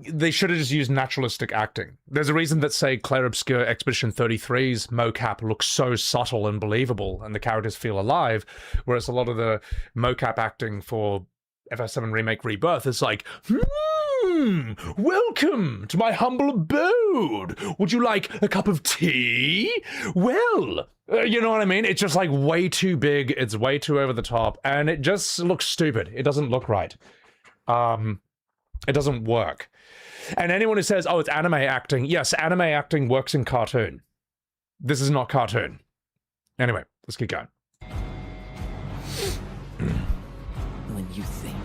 they should have just used naturalistic acting. There's a reason that, say, Claire Obscure Expedition 33's mocap looks so subtle and believable, and the characters feel alive, whereas a lot of the mocap acting for FF7 Remake Rebirth is like, welcome to my humble abode. Would you like a cup of tea? Well, you know what I mean? It's just like way too big, it's way too over the top, and it just looks stupid. It doesn't look right. It doesn't work. And anyone who says, oh, it's anime acting, yes, anime acting works in cartoon. This is not cartoon. Anyway, let's keep going. When you think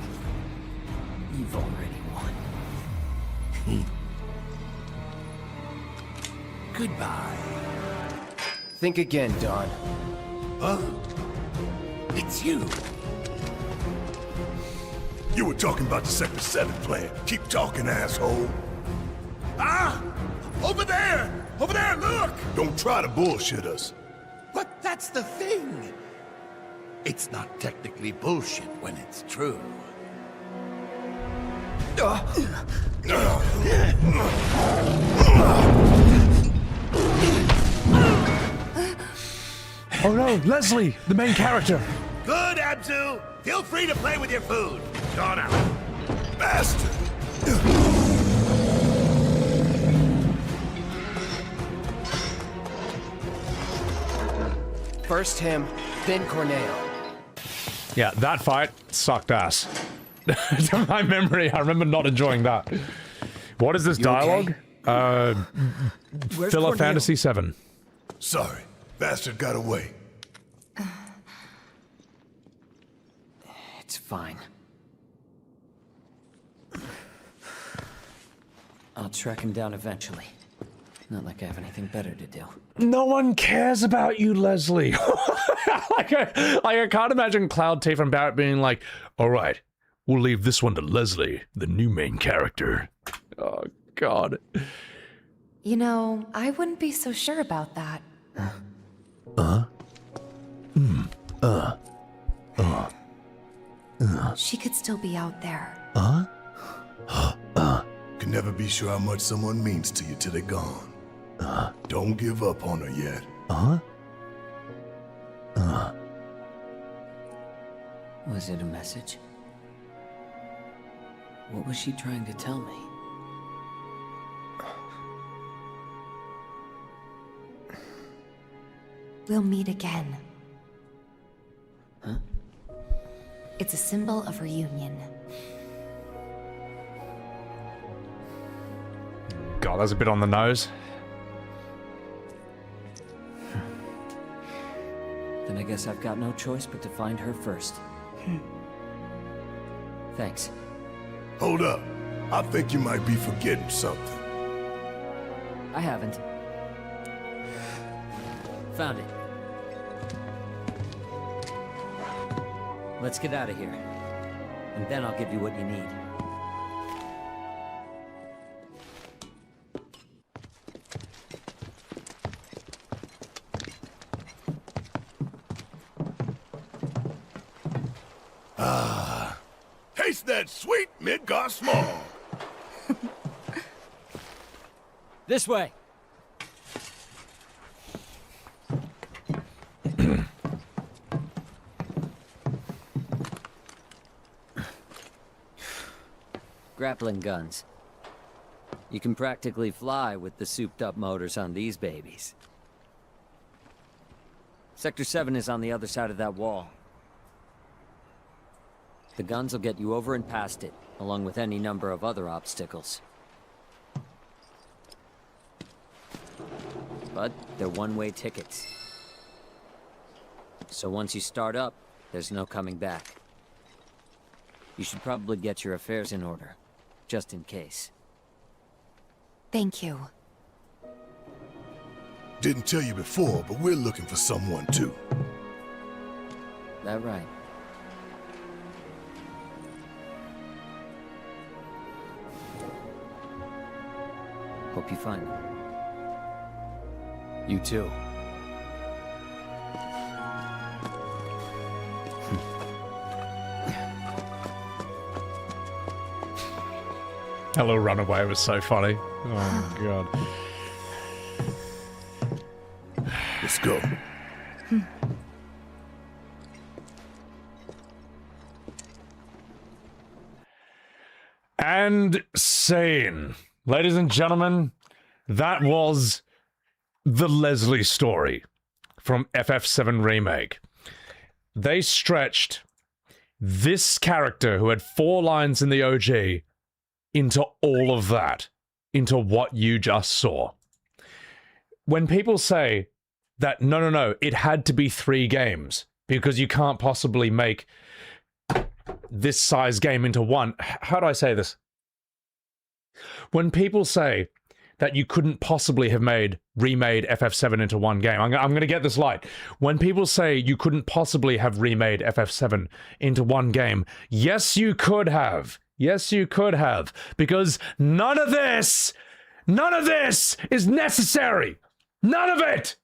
you've already won. Goodbye. Think again, Dawn. Huh? It's you. You were talking about the Sector 7 plan. Keep talking, asshole. Ah! Over there! Over there, look! Don't try to bullshit us. But that's the thing. It's not technically bullshit when it's true. Oh no, Leslie, the main character. Good Abzu, feel free to play with your food. Gone out. Bastard! First him, then Corneo. Yeah, that fight sucked ass. To my memory, I remember not enjoying that. What is this dialogue? Okay? Filler Fantasy 7. Sorry, bastard got away. It's fine. I'll track him down eventually. Not like I have anything better to do. No one cares about you, Leslie. I can't imagine Cloud, Tifa, and Barrett being like, all right, we'll leave this one to Leslie, the new main character. Oh, God. You know, I wouldn't be so sure about that. She could still be out there. Can never be sure how much someone means to you till they're gone. Don't give up on her yet. Was it a message? What was she trying to tell me? We'll meet again. Huh? It's a symbol of reunion. God, that's a bit on the nose. Then I guess I've got no choice but to find her first. Thanks. Hold up. I think you might be forgetting something. I haven't. Found it. Let's get out of here. And then I'll give you what you need. Taste that sweet Midgar small. This way. Grappling guns. You can practically fly with the souped-up motors on these babies. Sector 7 is on the other side of that wall. The guns will get you over and past it, along with any number of other obstacles. But they're one-way tickets. So once you start up, there's no coming back. You should probably get your affairs in order, just in case. Thank you. Didn't tell you before, but we're looking for someone too. That right? Hope you find them. You too. Hello, Runaway was so funny. Oh, God. Let's go. And sane. Ladies and gentlemen, that was the Leslie story from FF7 Remake. They stretched this character who had 4 lines in the OG into all of that, into what you just saw. When people say that, no, it had to be 3 games because you can't possibly make this size game into one. How do I say this? When people say that you couldn't possibly have remade FF7 into one game, I'm going to get this light. When people say you couldn't possibly have remade FF7 into one game, yes, you could have. Yes, you could have. Because none of this is necessary. None of it!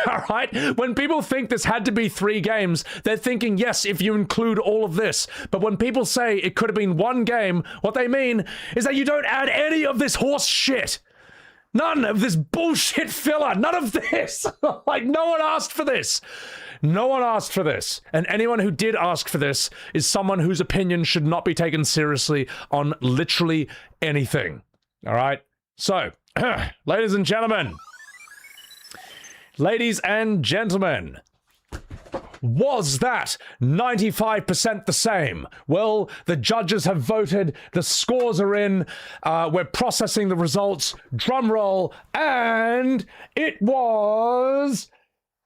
All right? When people think this had to be 3 games, they're thinking, yes, if you include all of this. But when people say it could have been 1 game, what they mean is that you don't add any of this horse shit. None of this bullshit filler. None of this. Like, no one asked for this. No one asked for this, and anyone who did ask for this is someone whose opinion should not be taken seriously on literally anything. All right? So, ladies and gentlemen, was that 95% the same? Well, the judges have voted, the scores are in, we're processing the results, drum roll, and it was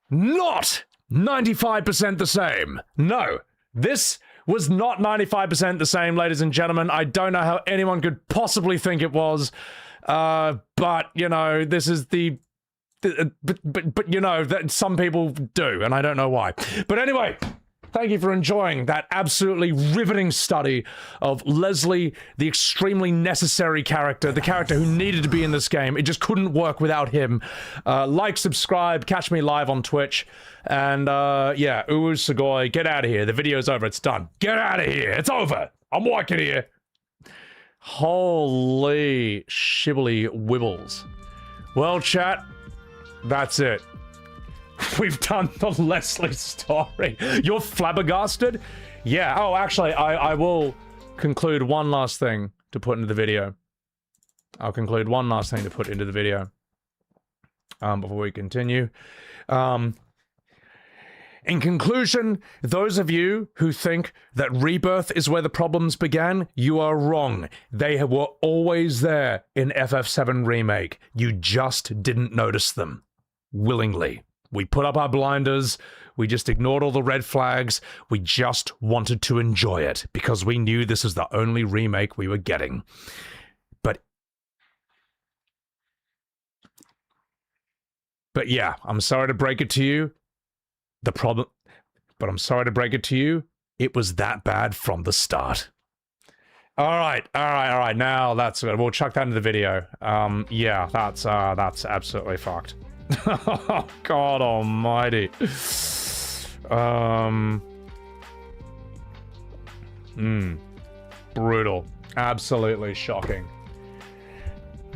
not 95% the same. No, this was not 95% the same, ladies and gentlemen. I don't know how anyone could possibly think it was, but, you know, this is the... But you know, that some people do, and I don't know why. But anyway, thank you for enjoying that absolutely riveting study of Leslie, the extremely necessary character, the character who needed to be in this game. It just couldn't work without him. Like, subscribe, catch me live on Twitch, and yeah, Uwu Sugoi, get out of here. The video's over, it's done. Get out of here, it's over. I'm walking here. Holy shibbly wibbles. Well, chat, that's it. We've done the Leslie story. You're flabbergasted? Yeah. Oh, actually, I will conclude one last thing to put into the video. I'll conclude one last thing to put into the video before we continue. In conclusion, those of you who think that Rebirth is where the problems began, you are wrong. They were always there in FF7 Remake. You just didn't notice them. Willingly. We put up our blinders, we just ignored all the red flags, we just wanted to enjoy it, because we knew this is the only remake we were getting. But yeah, I'm sorry to break it to you, it was that bad from the start. Alright, now that's good. We'll chuck that into the video. Yeah, that's absolutely fucked. Oh, God almighty. Brutal. Absolutely shocking.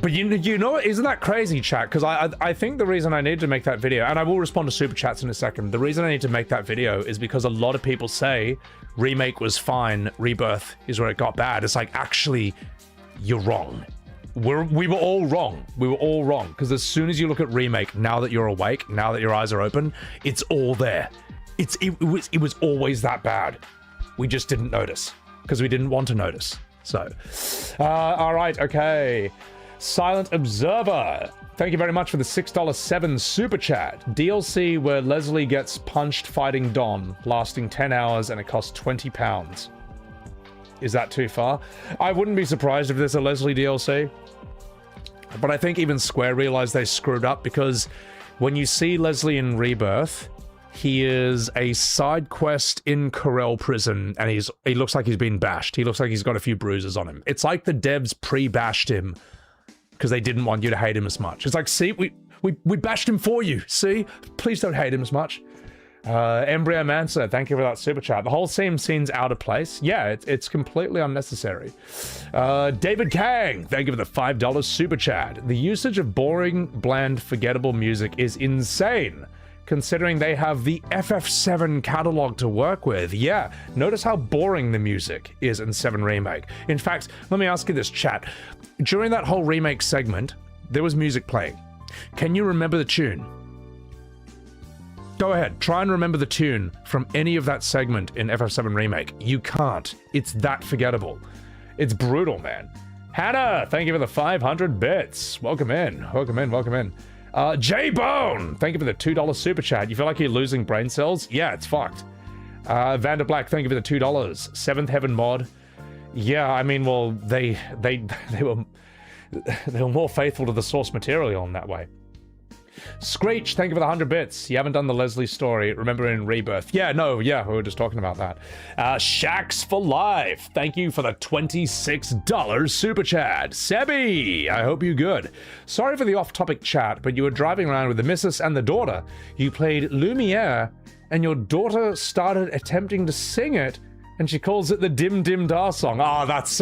But you know, isn't that crazy, chat? Because I think the reason I need to make that video, and I will respond to super chats in a second, the reason I need to make that video is because a lot of people say Remake was fine, Rebirth is where it got bad. It's like, actually, you're wrong. We were all wrong. We were all wrong. Because as soon as you look at Remake, now that you're awake, now that your eyes are open, it's all there. It was always that bad. We just didn't notice. Because we didn't want to notice. So, alright, okay. Silent Observer. Thank you very much for the $6.07 super chat. DLC where Leslie gets punched fighting Don, lasting 10 hours and it costs £20. Is that too far? I wouldn't be surprised if there's a Leslie DLC. But I think even Square realized they screwed up, because when you see Leslie in Rebirth, he is a side quest in Corel prison, and he looks like he's been bashed. He looks like he's got a few bruises on him. It's like the devs pre-bashed him because they didn't want you to hate him as much. It's like, see, we bashed him for you, see? Please don't hate him as much. Embryo Mancer, thank you for that super chat. The whole scene seems out of place. Yeah, it's completely unnecessary. David Kang, thank you for the $5 super chat. The usage of boring, bland, forgettable music is insane, considering they have the FF7 catalog to work with. Yeah, notice how boring the music is in 7 Remake. In fact, let me ask you this, chat. During that whole remake segment, there was music playing. Can you remember the tune? Go ahead, try and remember the tune from any of that segment in FF7 Remake. You can't. It's that forgettable. It's brutal, man. Hannah, thank you for the 500 bits. Welcome in, welcome in, welcome in. J-Bone, thank you for the $2 super chat. You feel like you're losing brain cells? Yeah, it's fucked. Vander Black, thank you for the $2. Seventh Heaven mod. Yeah, I mean, well, they were more faithful to the source material in that way. Screech, thank you for the 100 bits. You haven't done the Leslie story. Remember in Rebirth? Yeah, no, yeah, we were just talking about that. Shacks for Life, thank you for the $26 super chat. Sebi, I hope you're good. Sorry for the off-topic chat, but you were driving around with the missus and the daughter. You played Lumiere, and your daughter started attempting to sing it, and she calls it the Dim Dim Da song. Oh, that's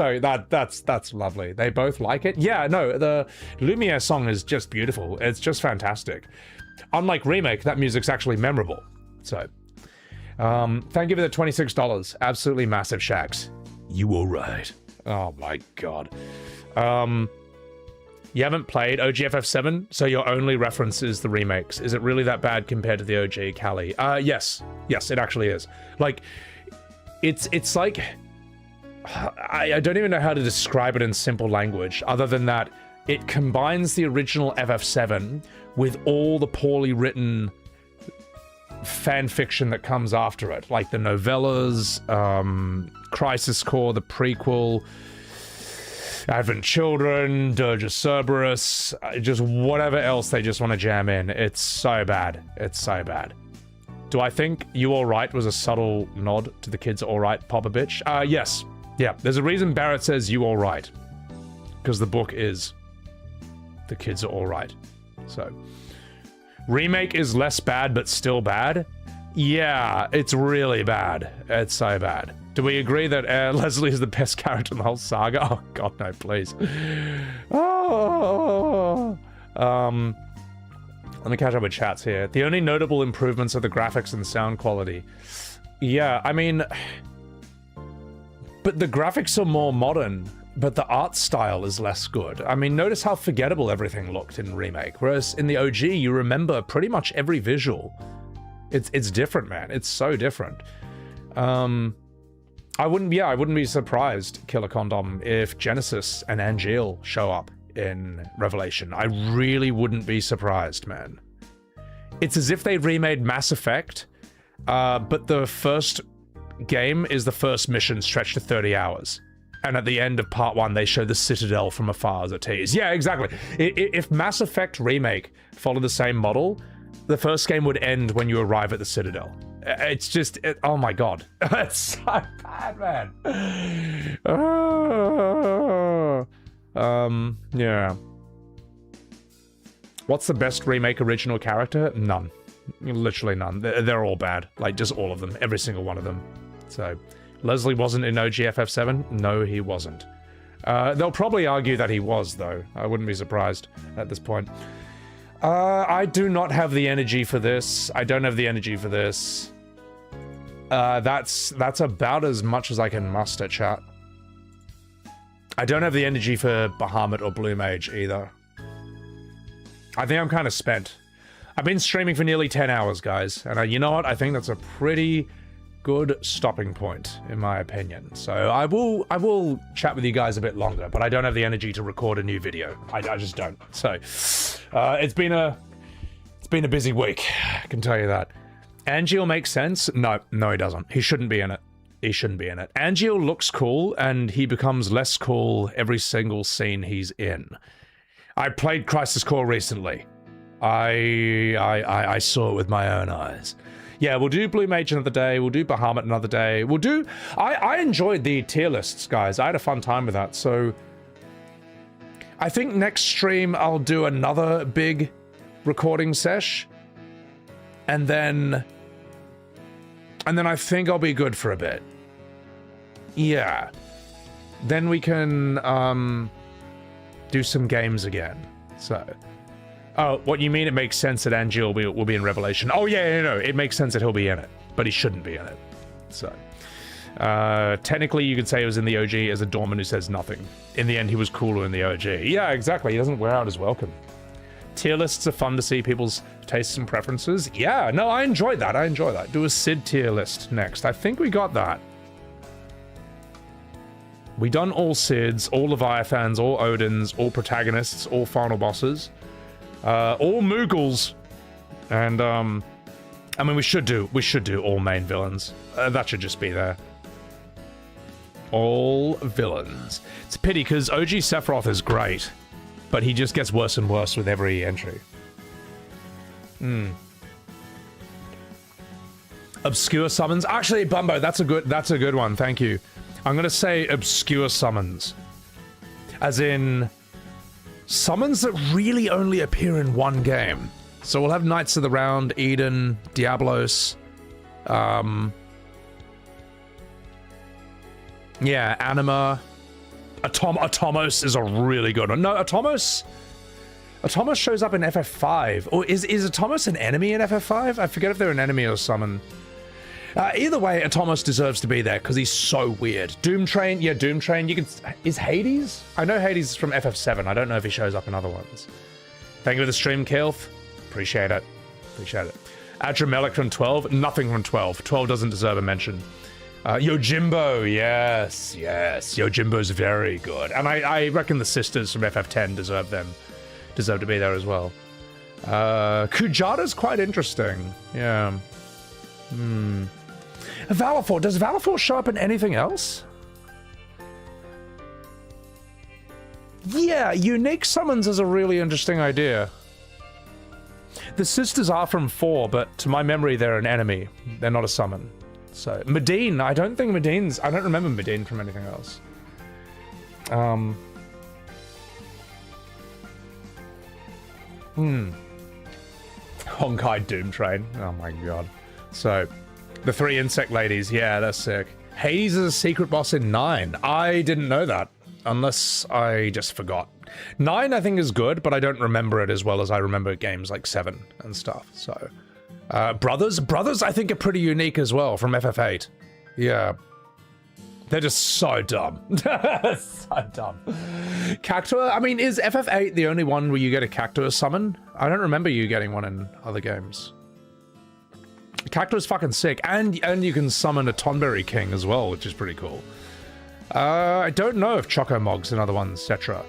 lovely. They both like it. Yeah, no, the Lumiere song is just beautiful. It's just fantastic. Unlike Remake, that music's actually memorable. So, Thank you for the $26. Absolutely massive, Shax. You all right? Oh my god. You haven't played OG FF7, so your only reference is the remakes. Is it really that bad compared to the OG Cali? Yes. Yes, it actually is. Like, it's like... I don't even know how to describe it in simple language, other than that it combines the original FF7 with all the poorly written fan fiction that comes after it, like the novellas, Crisis Core, the prequel, Advent Children, Dirge of Cerberus, just whatever else they just want to jam in. It's so bad. It's so bad. Do I think You Alright was a subtle nod to the kids Alright, Papa Bitch? Yes. Yeah, there's a reason Barrett says You Alright. Because the book is The Kids Are Alright. So, remake is less bad, but still bad? Yeah, it's really bad. It's so bad. Do we agree that Leslie is the best character in the whole saga? Oh, God, no, please. Oh. Let me catch up with chats here. The only notable improvements are the graphics and sound quality. Yeah, I mean... But the graphics are more modern, but the art style is less good. I mean, notice how forgettable everything looked in Remake, whereas in the OG, you remember pretty much every visual. It's different, man. It's so different. I wouldn't be surprised, Killer Condom, if Genesis and Angeal show up in Revelation. I really wouldn't be surprised, man. It's as if they remade Mass Effect, but the first game is the first mission stretched to 30 hours. And at the end of part 1, they show the Citadel from afar as a tease. Yeah, exactly. If Mass Effect Remake followed the same model, the first game would end when you arrive at the Citadel. It's just, oh my god. It's so bad, man. Yeah. What's the best remake original character? None. Literally none. They're all bad. Like, just all of them. Every single one of them. So, Leslie wasn't in OG FF7? No, he wasn't. They'll probably argue that he was, though. I wouldn't be surprised at this point. I do not have the energy for this. I don't have the energy for this. That's about as much as I can muster, chat. I don't have the energy for Bahamut or Blue Mage either. I think I'm kind of spent. I've been streaming for nearly 10 hours, guys. And you know what? I think that's a pretty good stopping point, in my opinion. So I will chat with you guys a bit longer, but I don't have the energy to record a new video. I just don't. So it's been a busy week, I can tell you that. Angeal makes sense? No, he doesn't. He shouldn't be in it. He shouldn't be in it. Angeal looks cool, and he becomes less cool every single scene he's in. I played Crisis Core recently. I saw it with my own eyes. Yeah, we'll do Blue Mage another day. We'll do Bahamut another day. We'll do... I enjoyed the tier lists, guys. I had a fun time with that, so... I think next stream I'll do another big recording sesh. And then I think I'll be good for a bit. Yeah. Then we can, do some games again. So... Oh, what you mean it makes sense that Angeal will be in Revelation? Oh, yeah, no, it makes sense that he'll be in it, but he shouldn't be in it. So, technically you could say he was in the OG as a doorman who says nothing. In the end, he was cooler in the OG. Yeah, exactly, he doesn't wear out his welcome. Tier lists are fun to see people's tastes and preferences. Yeah, no, I enjoyed that. Do a Sid tier list next. I think we got that. We done all Sids, all Leviathans, all Odins, all protagonists, all final bosses. All Moogles, and I mean we should do all main villains. That should just be there. All villains. It's a pity because OG Sephiroth is great, but he just gets worse and worse with every entry. Obscure summons. Actually, Bumbo, that's a good one. Thank you. I'm gonna say obscure summons, as in. Summons that really only appear in one game. So we'll have Knights of the Round, Eden, Diablos. Yeah, Anima. Atomos is a really good one. No, Atomos shows up in FF5. Or is Atomos an enemy in FF5? I forget if they're an enemy or summon. Either way, Atomos deserves to be there because he's so weird. Doom Train, yeah, Doom Train. You can. Is Hades? I know Hades is from FF7. I don't know if he shows up in other ones. Thank you for the stream, Kilth. Appreciate it. Appreciate it. Adramelic from 12. Nothing from 12. 12 doesn't deserve a mention. Yojimbo, yes, yes. Yojimbo's very good, and I reckon the sisters from FF10 deserve to be there as well. Kujata's quite interesting. Yeah. Valifor. Does Valifor show up in anything else? Yeah, unique summons is a really interesting idea. The sisters are from 4, but to my memory, they're an enemy. They're not a summon. So, Medine. I don't remember Medine from anything else. Honkai Doom Train. Oh my god. So, the 3 insect ladies. Yeah, that's sick. Hades is a secret boss in 9. I didn't know that. Unless I just forgot. 9 I think is good, but I don't remember it as well as I remember games like 7 and stuff. So, Brothers I think are pretty unique as well from FF8. Yeah. They're just so dumb. So dumb. Cactua, I mean, is FF8 the only one where you get a Cactua summon? I don't remember you getting one in other games. Cactua's fucking sick, and you can summon a Tonberry King as well, which is pretty cool. I don't know if Chocomog's another one, etc.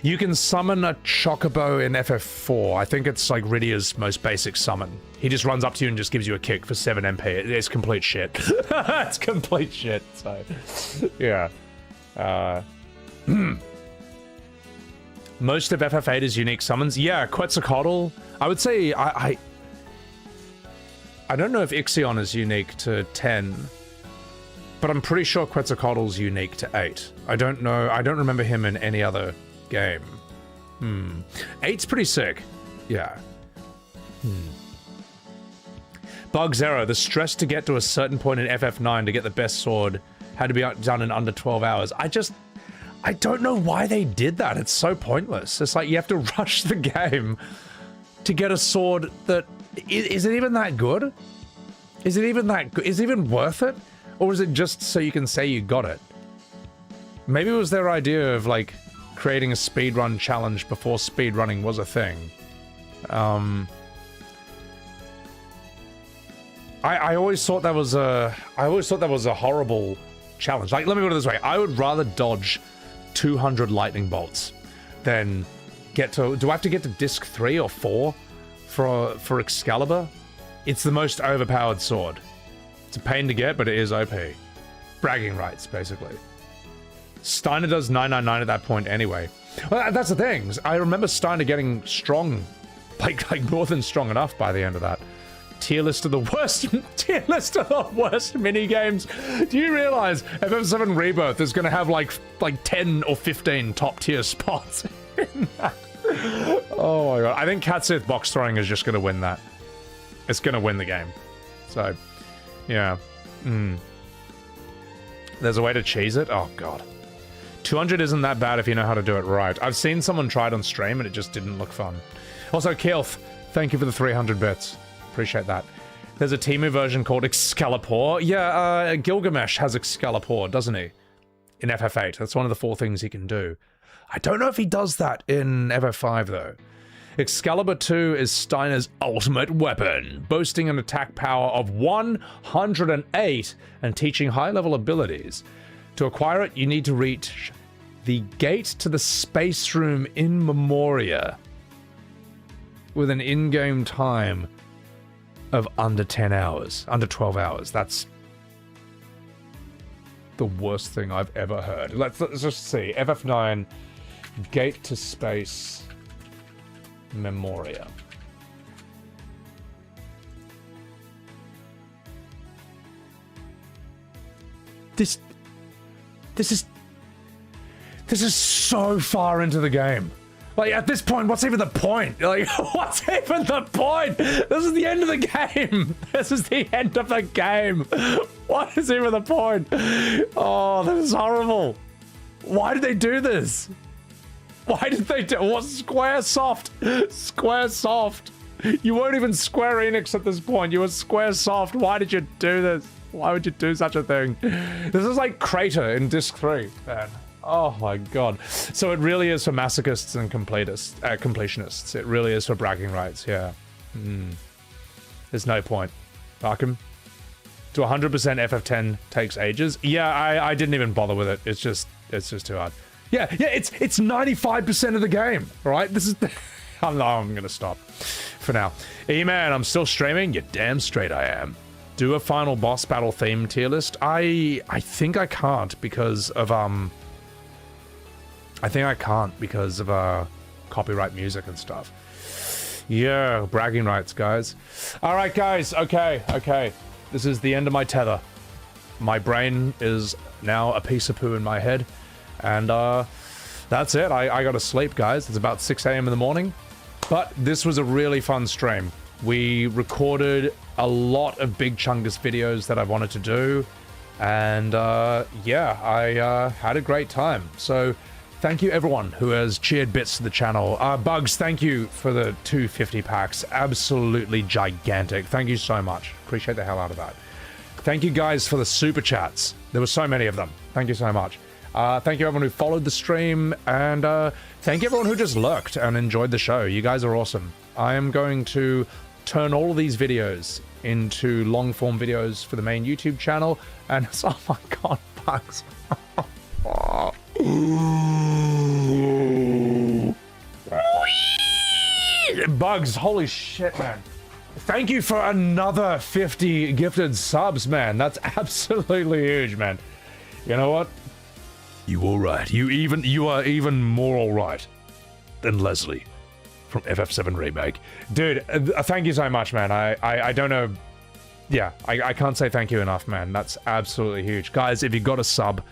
You can summon a Chocobo in FF4. I think it's like Rydia's most basic summon. He just runs up to you and just gives you a kick for 7 MP. It's complete shit. It's complete shit, so... Yeah. Most of FF8 is unique summons. Yeah, Quetzalcoatl. I would say... I don't know if Ixion is unique to 10, but I'm pretty sure Quetzalcoatl's unique to 8. I don't know. I don't remember him in any other game. 8's pretty sick. Yeah. Bug Zero. The stress to get to a certain point in FF9 to get the best sword had to be done in under 12 hours. I don't know why they did that. It's so pointless. It's like you have to rush the game to get a sword that... Is it even that good? Is it even that good? Is it even worth it? Or is it just so you can say you got it? Maybe it was their idea of, like, creating a speedrun challenge before speedrunning was a thing. I always thought that was a... horrible challenge. Like, let me put it this way. I would rather dodge 200 lightning bolts than get to... Do I have to get to disc 3 or 4 for Excalibur? It's the most overpowered sword. It's a pain to get, but it is OP. Bragging rights, basically. Steiner does 999 at that point anyway. Well, that's the thing. I remember Steiner getting strong, like more than strong enough by the end of that. Tier list of the worst mini games. Do you realize FF7 Rebirth is going to have like 10 or 15 top tier spots in that? Oh my god. I think Cat Sith box throwing is just going to win that. It's going to win the game. So, yeah. There's a way to cheese it? Oh god. 200 isn't that bad if you know how to do it right. I've seen someone try it on stream and it just didn't look fun. Also, Keelth, thank you for the 300 bits. Appreciate that. There's a Temu version called Excalibur. Yeah, Gilgamesh has Excalibur, doesn't he? In FF8. That's one of the 4 things he can do. I don't know if he does that in FF5, though. Excalibur 2 is Steiner's ultimate weapon, boasting an attack power of 108 and teaching high-level abilities. To acquire it, you need to reach the gate to the space room in Memoria with an in-game time of under 10 hours, under 12 hours. That's the worst thing I've ever heard. Let's just see. FF9, gate to space, Memoria. This is so far into the game. Like, at this point, what's even the point? Like, what's even the point? This is the end of the game. This is the end of the game. What is even the point? Oh, this is horrible. Why did they do this? Why did they do... What? Squaresoft. Squaresoft. You weren't even Square Enix at this point. You were Squaresoft. Why did you do this? Why would you do such a thing? This is like Crater in Disc 3, man. Oh my god. So it really is for masochists and completionists. It really is for bragging rights, yeah. There's no point. Arkham? To 100% FF10 takes ages? Yeah, I didn't even bother with it. It's just too hard. Yeah, it's 95% of the game, right? This is... I'm gonna stop for now. E-Man, I'm still streaming? You're damn straight I am. Do a final boss battle theme tier list? I think I can't because of copyright music and stuff. Yeah, bragging rights, guys. Alright, guys, okay. This is the end of my tether. My brain is now a piece of poo in my head. And that's it. I gotta sleep, guys. It's about 6 a.m. in the morning. But this was a really fun stream. We recorded a lot of Big Chungus videos that I wanted to do. And yeah, I had a great time. So thank you everyone who has cheered bits to the channel. Bugs, thank you for the 250 packs. Absolutely gigantic. Thank you so much. Appreciate the hell out of that. Thank you guys for the super chats. There were so many of them. Thank you so much. Thank you everyone who followed the stream, and thank you everyone who just lurked and enjoyed the show. You guys are awesome. I am going to turn all of these videos into long-form videos for the main YouTube channel, and oh my god, Bugs. Bugs, holy shit, man. Thank you for another 50 gifted subs, man. That's absolutely huge, man. You know what? You alright. You are even more alright than Leslie from FF7 Remake. Dude, thank you so much, man. I don't know. Yeah, I can't say thank you enough, man. That's absolutely huge. Guys, if you got a sub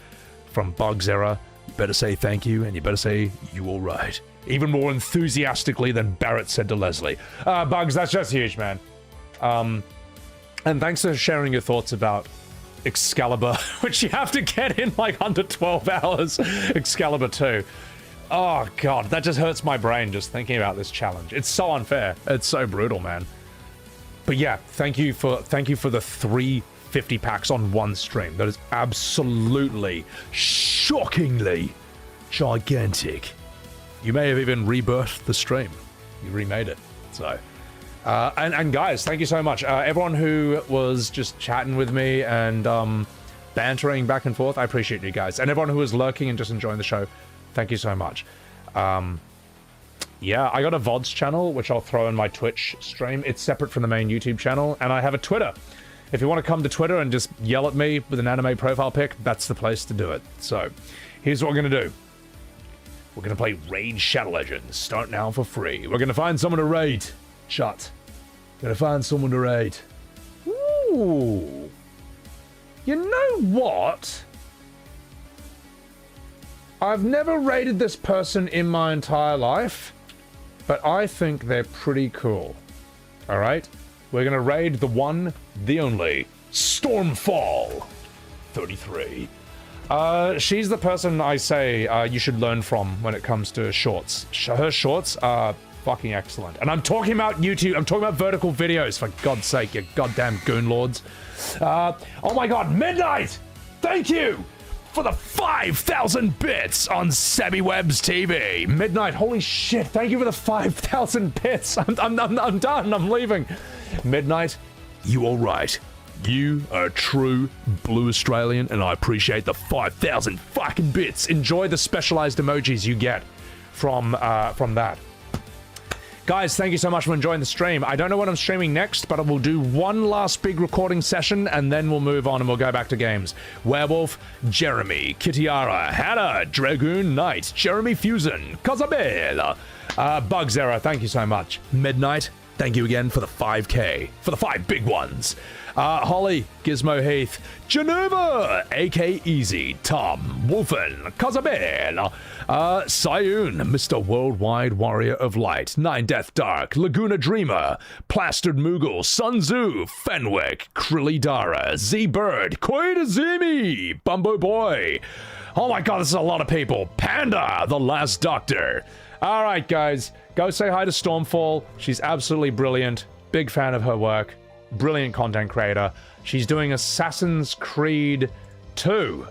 from Bugs Era, you better say thank you, and you better say you alright. Even more enthusiastically than Barrett said to Leslie. Bugs, that's just huge, man. And thanks for sharing your thoughts about Excalibur, which you have to get in like under 12 hours. Excalibur 2. Oh god, that just hurts my brain just thinking about this challenge. It's so unfair. It's so brutal, man. But yeah, thank you for the 350 packs on one stream. That is absolutely, shockingly gigantic. You may have even rebirthed the stream. You remade it. So, and guys, thank you so much. Everyone who was just chatting with me and bantering back and forth, I appreciate you guys. And everyone who was lurking and just enjoying the show, thank you so much. Yeah, I got a VODs channel, which I'll throw in my Twitch stream. It's separate from the main YouTube channel, and I have a Twitter. If you want to come to Twitter and just yell at me with an anime profile pic, that's the place to do it. So, here's what we're going to do. We're going to play Raid Shadow Legends. Start now for free. We're going to find someone to raid. Shut. Gonna find someone to raid. Ooh. You know what? I've never raided this person in my entire life, but I think they're pretty cool. Alright? We're gonna raid the one, the only, Stormfall 33. She's the person I say you should learn from when it comes to shorts. Her shorts are fucking excellent. And I'm talking about YouTube. I'm talking about vertical videos, for God's sake, you goddamn goon lords. Oh my god, Midnight! Thank you for the 5,000 bits on SebiWebs TV. Midnight, holy shit, thank you for the 5,000 bits. I'm done, I'm leaving. Midnight, you alright. You are a true blue Australian, and I appreciate the 5,000 fucking bits. Enjoy the specialized emojis you get from that. Guys, thank you so much for enjoying the stream. I don't know what I'm streaming next, but I will do one last big recording session, and then we'll move on and we'll go back to games. Werewolf, Jeremy, Kitiara, Hannah, Dragoon Knight, Jeremy Fusen, Cozabella, Bugs Era, thank you so much. Midnight, thank you again for the 5K, for the 5 big ones. Holly, Gizmo Heath, Geneva, AK Easy, Tom, Wolfen, Cozabella, Sayun, Mr. Worldwide Warrior of Light, Nine Death Dark, Laguna Dreamer, Plastered Moogle, Sun Tzu, Fenwick, Krillidara, Z-Bird, Koidazimi, Bumbo Boy. Oh my god, this is a lot of people. Panda, The Last Doctor. Alright guys, Go say hi to Stormfall. She's absolutely brilliant. Big fan of her work. Brilliant content creator. She's doing Assassin's Creed 2.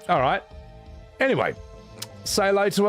All right. Anyway, say hello to